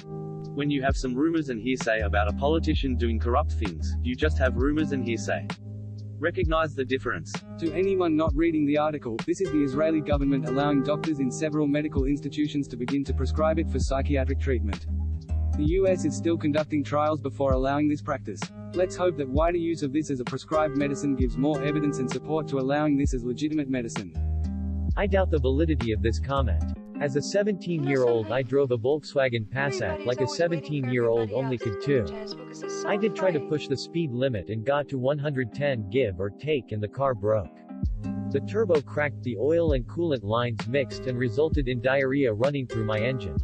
A: When you have some rumors and hearsay about a politician doing corrupt things, you just have rumors and hearsay. Recognize the difference.
F: To anyone not reading the article, this is the Israeli government allowing doctors in several medical institutions to begin to prescribe it for psychiatric treatment. The US is still conducting trials before allowing this practice. Let's hope that wider use of this as a prescribed medicine gives more evidence and support to allowing this as legitimate medicine.
H: I doubt the validity of this comment. As a 17-year-old I drove a Volkswagen Passat like a 17-year-old only could too. I did try to push the speed limit and got to 110 give or take and the car broke. The turbo cracked, the oil and coolant lines mixed and resulted in diarrhea running through my engine.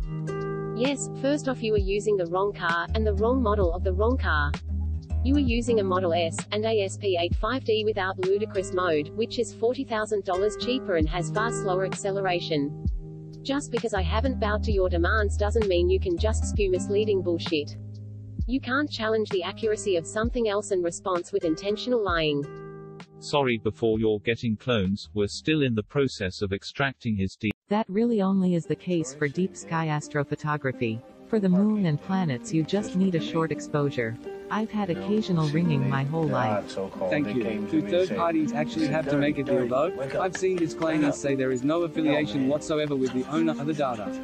C: Yes, first off you were using the wrong car, and the wrong model of the wrong car. You were using a Model S, and ASP85D without ludicrous mode, which is $40,000 cheaper and has far slower acceleration. Just because I haven't bowed to your demands doesn't mean you can just spew misleading bullshit. You can't challenge the accuracy of something else and response with intentional lying.
G: Sorry, before you're getting clones, we're still in the process of extracting his deep.
E: That really only is the case for deep sky astrophotography. For the moon and planets you just need a short exposure. I've had occasional ringing my whole life.
F: Thank you. Do third parties actually have to make a deal though? I've seen disclaimers say there is no affiliation whatsoever with the owner of the data.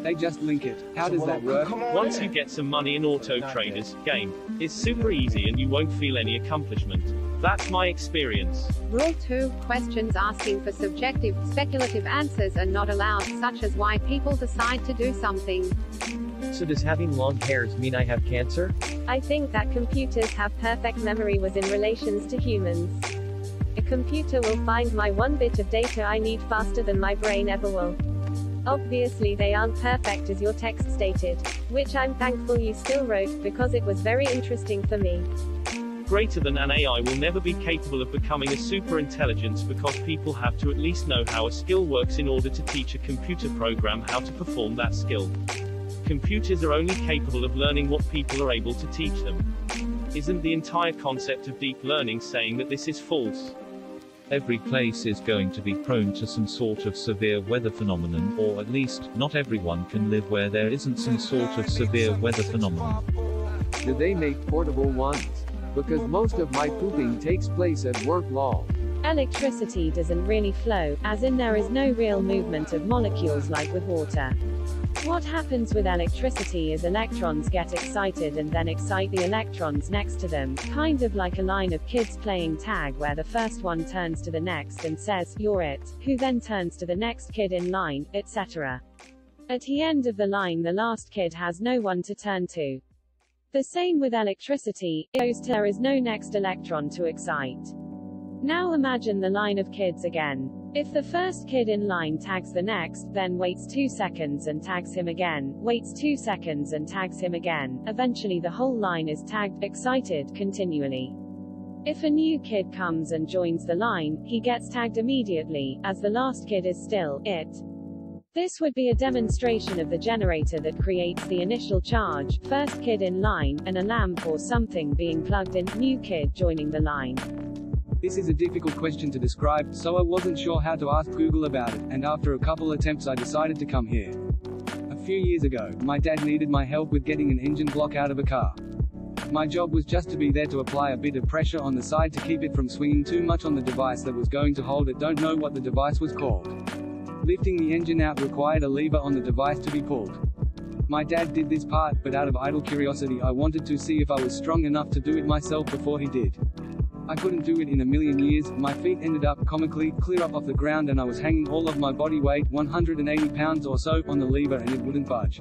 F: They just link it. How does that work?
D: Once you get some money in Auto Traders game, it's super easy and you won't feel any accomplishment. That's my experience.
J: Rule 2. Questions asking for subjective, speculative answers are not allowed, such as why people decide to do something.
H: So does having long hairs mean I have cancer?
B: I think that computers have perfect memory was in relations to humans. A computer will find my one bit of data I need faster than my brain ever will. Obviously they aren't perfect as your text stated, which I'm thankful you still wrote, because it was very interesting for me.
D: Greater than an AI will never be capable of becoming a super intelligence because people have to at least know how a skill works in order to teach a computer program how to perform that skill. Computers are only capable of learning what people are able to teach them. Isn't the entire concept of deep learning saying that this is false?
G: Every place is going to be prone to some sort of severe weather phenomenon, or at least, not everyone can live where there isn't some sort of severe weather phenomenon.
I: Do they make portable ones? Because most of my pooping takes place at work lol.
K: Electricity doesn't really flow, as in there is no real movement of molecules like with water. What happens with electricity is electrons get excited and then excite the electrons next to them, kind of like a line of kids playing tag where the first one turns to the next and says, "You're it," who then turns to the next kid in line, etc. At the end of the line, the last kid has no one to turn to. The same with electricity, there is no next electron to excite. Now imagine the line of kids again. If the first kid in line tags the next, then waits 2 seconds and tags him again, waits 2 seconds and tags him again, eventually the whole line is tagged, excited, continually. If a new kid comes and joins the line, he gets tagged immediately, as the last kid is still it. This would be a demonstration of the generator that creates the initial charge, first kid in line, and a lamp or something being plugged in, new kid joining the line.
F: This is a difficult question to describe, so I wasn't sure how to ask Google about it, and after a couple attempts I decided to come here. A few years ago, my dad needed my help with getting an engine block out of a car. My job was just to be there to apply a bit of pressure on the side to keep it from swinging too much on the device that was going to hold it. Don't know what the device was called. Lifting the engine out required a lever on the device to be pulled. My dad did this part, but out of idle curiosity I wanted to see if I was strong enough to do it myself before he did. I couldn't do it in a million years. My feet ended up comically clear up off the ground and I was hanging all of my body weight, 180 pounds or so, on the lever and it wouldn't budge.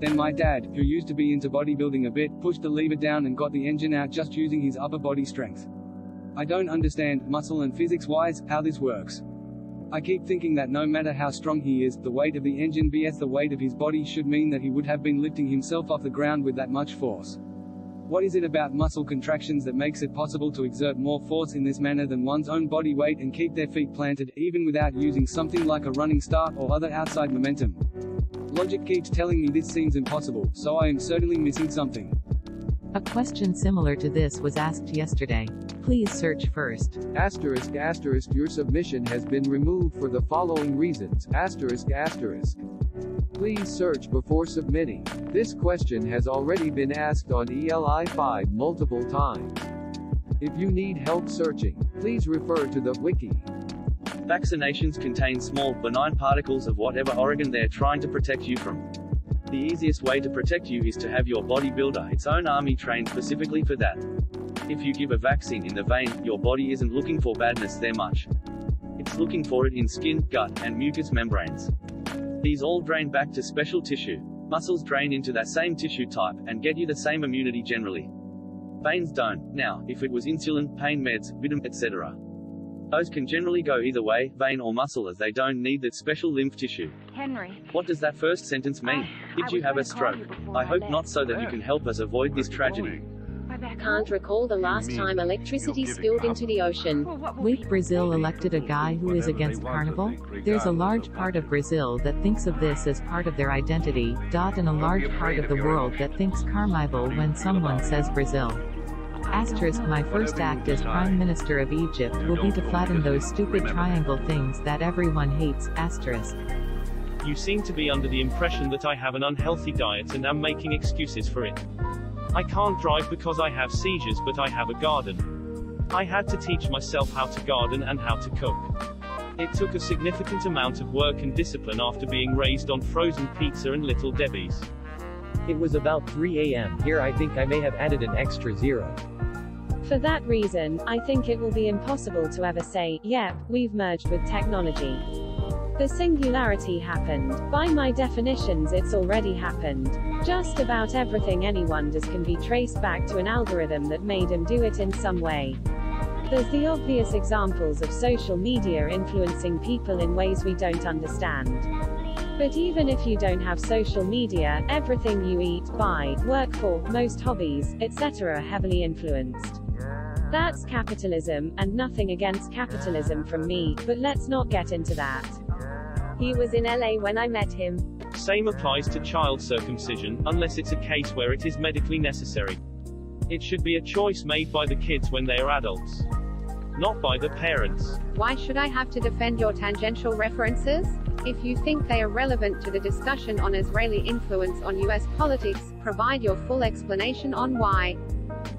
F: Then my dad, who used to be into bodybuilding a bit, pushed the lever down and got the engine out just using his upper body strength. I don't understand, muscle and physics-wise, how this works. I keep thinking that no matter how strong he is, the weight of the engine vs the weight of his body should mean that he would have been lifting himself off the ground with that much force. What is it about muscle contractions that makes it possible to exert more force in this manner than one's own body weight and keep their feet planted, even without using something like a running start or other outside momentum? Logic keeps telling me this seems impossible, so I am certainly missing something.
E: A question similar to this was asked yesterday. Please search first.
I: Asterisk asterisk your submission has been removed for the following reasons. Asterisk asterisk. Please search before submitting. This question has already been asked on ELI5 multiple times. If you need help searching, please refer to the wiki.
A: Vaccinations contain small, benign particles of whatever organ they're trying to protect you from. The easiest way to protect you is to have your body builder its own army trained specifically for that. If you give a vaccine in the vein, your body isn't looking for badness there much. It's looking for it in skin, gut, and mucous membranes. These all drain back to special tissue. Muscles drain into that same tissue type, and get you the same immunity generally. Veins don't. Now, if it was insulin, pain meds, vitamin, etc. Those can generally go either way, vein or muscle, as they don't need that special lymph tissue.
N: Henry.
A: What does that first sentence mean? Did you have a stroke? I hope not, so that you can help us avoid this tragedy.
C: Can't recall the last time electricity spilled into the ocean.
E: Wait, Brazil elected a guy who is against Carnival? There's a large part of Brazil that thinks of this as part of their identity, and a large part of the world that thinks Carnival when someone says Brazil. Asterisk my first act as Prime Minister of Egypt will be to flatten those stupid triangle things that everyone hates. Asterisk.
D: You seem to be under the impression that I have an unhealthy diet and am making excuses for it. I can't drive because I have seizures, but I have a garden. I had to teach myself how to garden and how to cook. It took a significant amount of work and discipline after being raised on frozen pizza and Little Debbie's.
H: It was about 3 a.m. Here. I think I may have added an extra 0.
K: For that reason, I think it will be impossible to ever say, yep, we've merged with technology. The singularity happened. By my definitions, it's already happened. Just about everything anyone does can be traced back to an algorithm that made him do it in some way. There's the obvious examples of social media influencing people in ways we don't understand. But even if you don't have social media, everything you eat, buy, work for, most hobbies, etc. are heavily influenced. That's capitalism, and nothing against capitalism from me, but let's not get into that.
B: He was in LA when I met him.
D: Same applies to child circumcision, unless it's a case where it is medically necessary. It should be a choice made by the kids when they are adults, not by the parents.
J: Why should I have to defend your tangential references? If you think they are relevant to the discussion on Israeli influence on US politics, provide your full explanation on why.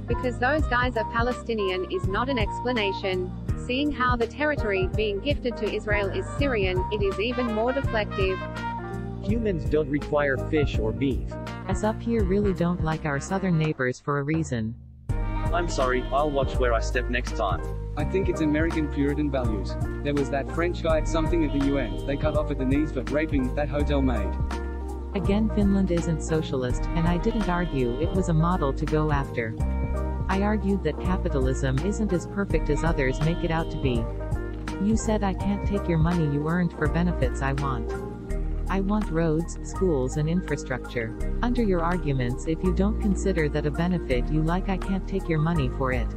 J: Because those guys are Palestinian is not an explanation. Seeing how the territory being gifted to Israel is Syrian, it is even more deflective.
H: Humans don't require fish or beef.
E: Us up here really don't like our southern neighbors for a reason.
A: I'm sorry, I'll watch where I step next time.
F: I think it's American Puritan values. There was that French guy, something at the UN, they cut off at the knees for raping that hotel maid.
E: Again, Finland isn't socialist, and I didn't argue it was a model to go after. I argued that capitalism isn't as perfect as others make it out to be. You said I can't take your money you earned for benefits I want. I want roads, schools and infrastructure. Under your arguments, if you don't consider that a benefit you like, I can't take your money for it.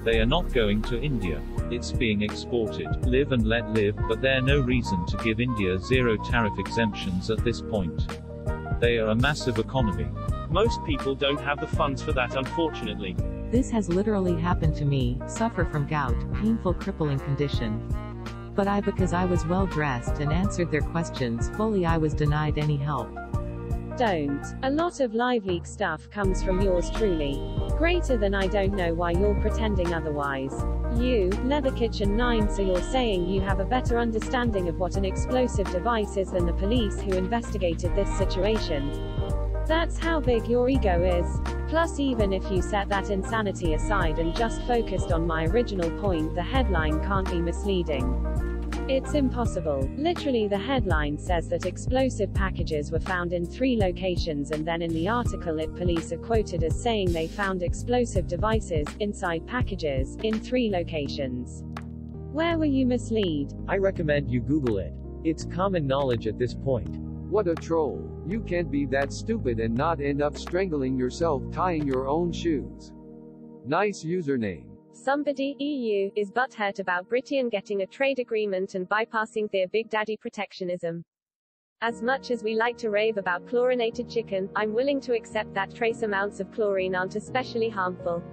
G: They are not going to India. It's being exported. Live and let live, but there no reason to give India zero tariff exemptions at this point. They are a massive economy.
D: Most people don't have the funds for that, unfortunately.
E: This has literally happened to me, suffer from gout, painful crippling condition. But because I was well dressed and answered their questions fully, I was denied any help.
K: Don't. A lot of LiveLeak stuff comes from yours truly. Greater than I don't know why you're pretending otherwise. You, Leather Kitchen 9, so you're saying you have a better understanding of what an explosive device is than the police who investigated this situation. That's how big your ego is. Plus, even if you set that insanity aside and just focused on my original point, the headline can't be misleading. It's impossible. Literally, the headline says that explosive packages were found in 3 locations, and then in the article police are quoted as saying they found explosive devices inside packages in 3 locations. Where were you misled?
H: I recommend you Google it. It's common knowledge at this point.
I: What a troll. You can't be that stupid and not end up strangling yourself tying your own shoes. Nice username.
B: Somebody, EU, is butthurt about Britain getting a trade agreement and bypassing their Big Daddy protectionism. As much as we like to rave about chlorinated chicken, I'm willing to accept that trace amounts of chlorine aren't especially harmful.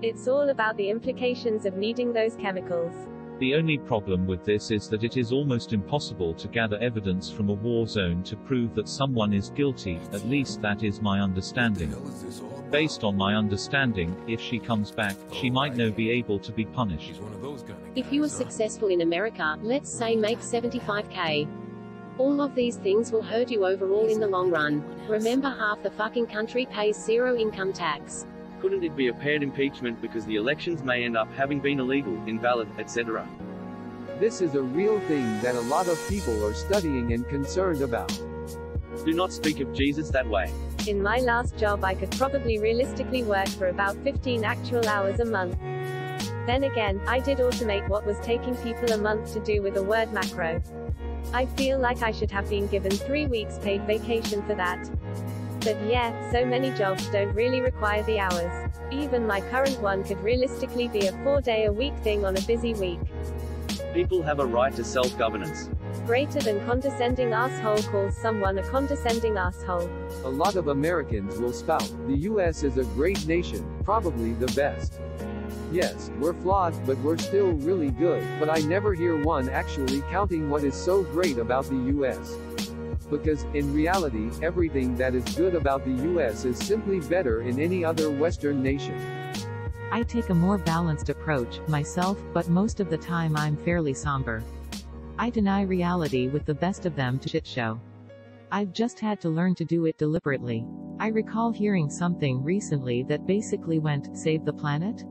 B: It's all about the implications of needing those chemicals.
G: The only problem with this is that it is almost impossible to gather evidence from a war zone to prove that someone is guilty, at least that is my understanding. Based on my understanding, if she comes back, she might not be able to be punished.
C: If you are successful in America, let's say make 75k. All of these things will hurt you overall in the long run. Remember, half the fucking country pays 0 income tax.
A: Couldn't it be a paired impeachment because the elections may end up having been illegal, invalid, etc.?
I: This is a real thing that a lot of people are studying and concerned about.
A: Do not speak of Jesus that way.
B: In my last job, I could probably realistically work for about 15 actual hours a month. Then again, I did automate what was taking people a month to do with a word macro. I feel like I should have been given 3 weeks paid vacation for that. But yeah, so many jobs don't really require the hours. Even my current one could realistically be a 4-day-a-week thing on a busy week.
A: People have a right to self-governance.
B: Greater than condescending asshole calls someone a condescending asshole.
I: A lot of Americans will spout, the US is a great nation, probably the best. Yes, we're flawed, but we're still really good, but I never hear one actually counting what is so great about the US. Because, in reality, everything that is good about the US is simply better in any other Western nation.
E: I take a more balanced approach, myself, but most of the time I'm fairly somber. I deny reality with the best of them to shit show. I've just had to learn to do it deliberately. I recall hearing something recently that basically went, save the planet?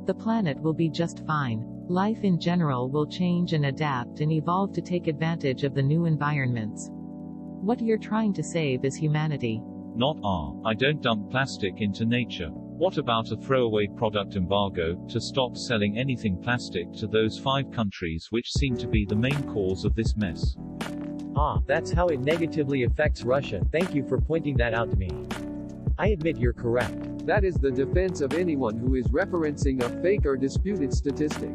E: The planet will be just fine. Life in general will change and adapt and evolve to take advantage of the new environments. What you're trying to save is humanity.
G: Not I don't dump plastic into nature. What about a throwaway product embargo, to stop selling anything plastic to those 5 countries which seem to be the main cause of this mess?
H: That's how it negatively affects Russia. Thank you for pointing that out to me. I admit you're correct.
I: That is the defense of anyone who is referencing a fake or disputed statistic.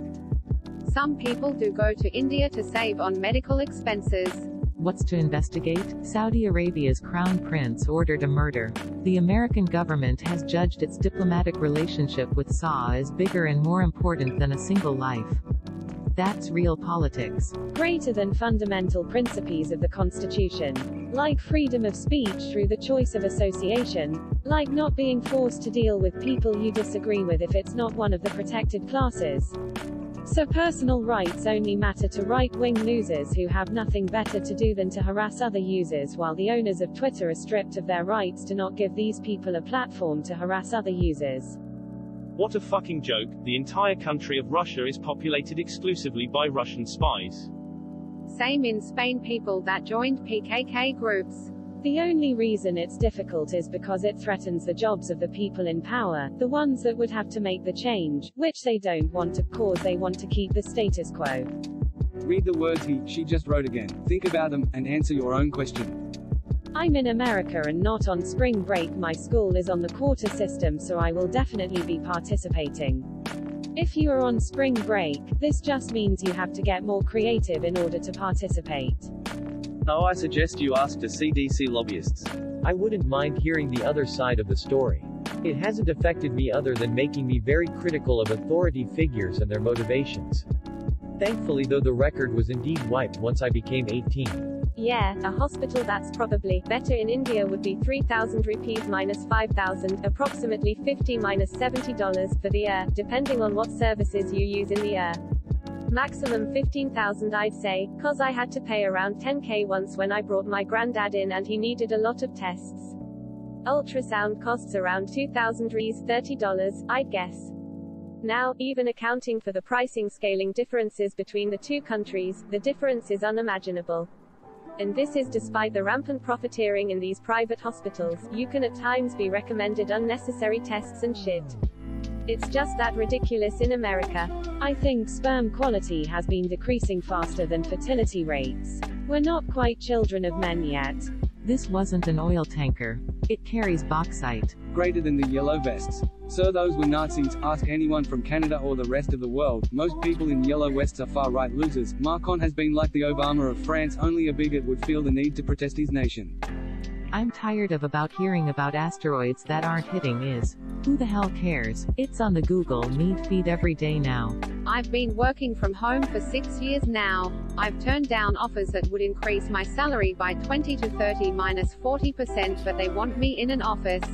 J: Some people do go to India to save on medical expenses.
E: What's to investigate? Saudi Arabia's crown prince ordered a murder. The American government has judged its diplomatic relationship with Saudi as bigger and more important than a single life. That's real politics.
K: Greater than fundamental principles of the Constitution. Like freedom of speech through the choice of association. Like not being forced to deal with people you disagree with if it's not one of the protected classes. So personal rights only matter to right-wing losers who have nothing better to do than to harass other users, while the owners of Twitter are stripped of their rights to not give these people a platform to harass other users.
D: What a fucking joke. The entire country of Russia is populated exclusively by Russian spies.
J: Same in Spain, people that joined PKK groups.
K: The only reason it's difficult is because it threatens the jobs of the people in power, the ones that would have to make the change, which they don't want to, cause they want to keep the status quo.
F: Read the words she just wrote again, think about them, and answer your own question.
K: I'm in America and not on spring break. My school is on the quarter system, so I will definitely be participating. If you are on spring break, this just means you have to get more creative in order to participate.
A: No, I suggest you ask the CDC lobbyists.
H: I wouldn't mind hearing the other side of the story. It hasn't affected me other than making me very critical of authority figures and their motivations. Thankfully though, the record was indeed wiped once I became 18.
B: Yeah, a hospital that's probably better in India would be 3,000 rupees minus 5,000, approximately $50 minus $70 for the year, depending on what services you use in the year. Maximum 15,000 I'd say, cause I had to pay around 10k once when I brought my granddad in and he needed a lot of tests. Ultrasound costs around 2,000 Rs, $30, I'd guess. Now, even accounting for the pricing scaling differences between the two countries, the difference is unimaginable. And this is despite the rampant profiteering in these private hospitals. You can at times be recommended unnecessary tests and shit. It's just that ridiculous in America.
K: I think sperm quality has been decreasing faster than fertility rates. We're not quite children of men yet.
E: This wasn't an oil tanker. It carries bauxite.
F: Greater than the yellow vests. Sir, those were Nazis. Ask anyone from Canada or the rest of the world. Most people in yellow vests are far-right losers. Macron has been like the Obama of France. Only a bigot would feel the need to protest his nation.
E: I'm tired of hearing about asteroids that aren't hitting is. Who the hell cares? It's on the Google Meet feed every day now.
J: I've been working from home for 6 years now. I've turned down offers that would increase my salary by 20 to 30 minus 40%, but they want me in an office.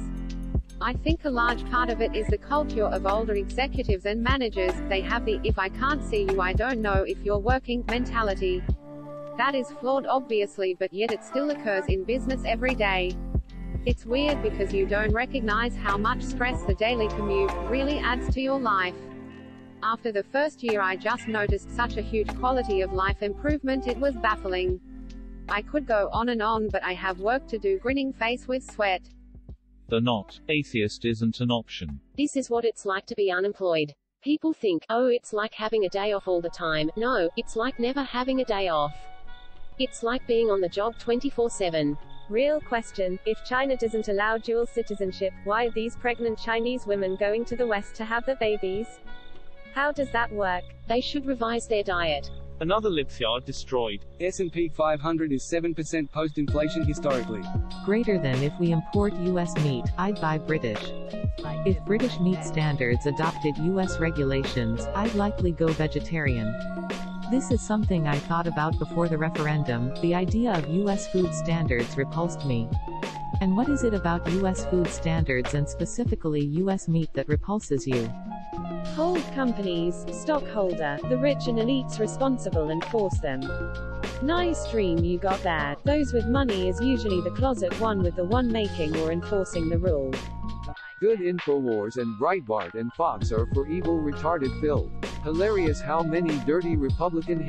J: I think a large part of it is the culture of older executives and managers. They have the "if I can't see you, I don't know if you're working" mentality. That is flawed obviously, but yet it still occurs in business every day. It's weird because you don't recognize how much stress the daily commute really adds to your life. After the first year I just noticed such a huge quality of life improvement, it was baffling. I could go on and on, but I have work to do. Grinning face with sweat.
G: The not atheist isn't an option.
C: This is what it's like to be unemployed. People think, oh, it's like having a day off all the time. No, it's like never having a day off. It's like being on the job 24/7.
B: Real question, if China doesn't allow dual citizenship, why are these pregnant Chinese women going to the West to have their babies? How does that work?
C: They should revise their diet.
D: Another Lipsyard destroyed.
F: S&P 500 is 7% post-inflation historically.
E: Greater than if we import US meat, I'd buy British. If British meat standards adopted US regulations, I'd likely go vegetarian. This is something I thought about before the referendum. The idea of US food standards repulsed me. And what is it about US food standards and specifically US meat that repulses you?
K: Hold companies, stockholder, the rich and elites responsible and force them. Nice dream you got there. Those with money is usually the closet one with the one making or enforcing the rule.
I: Good Infowars and Breitbart and Fox are for evil retarded filled. Hilarious how many dirty Republican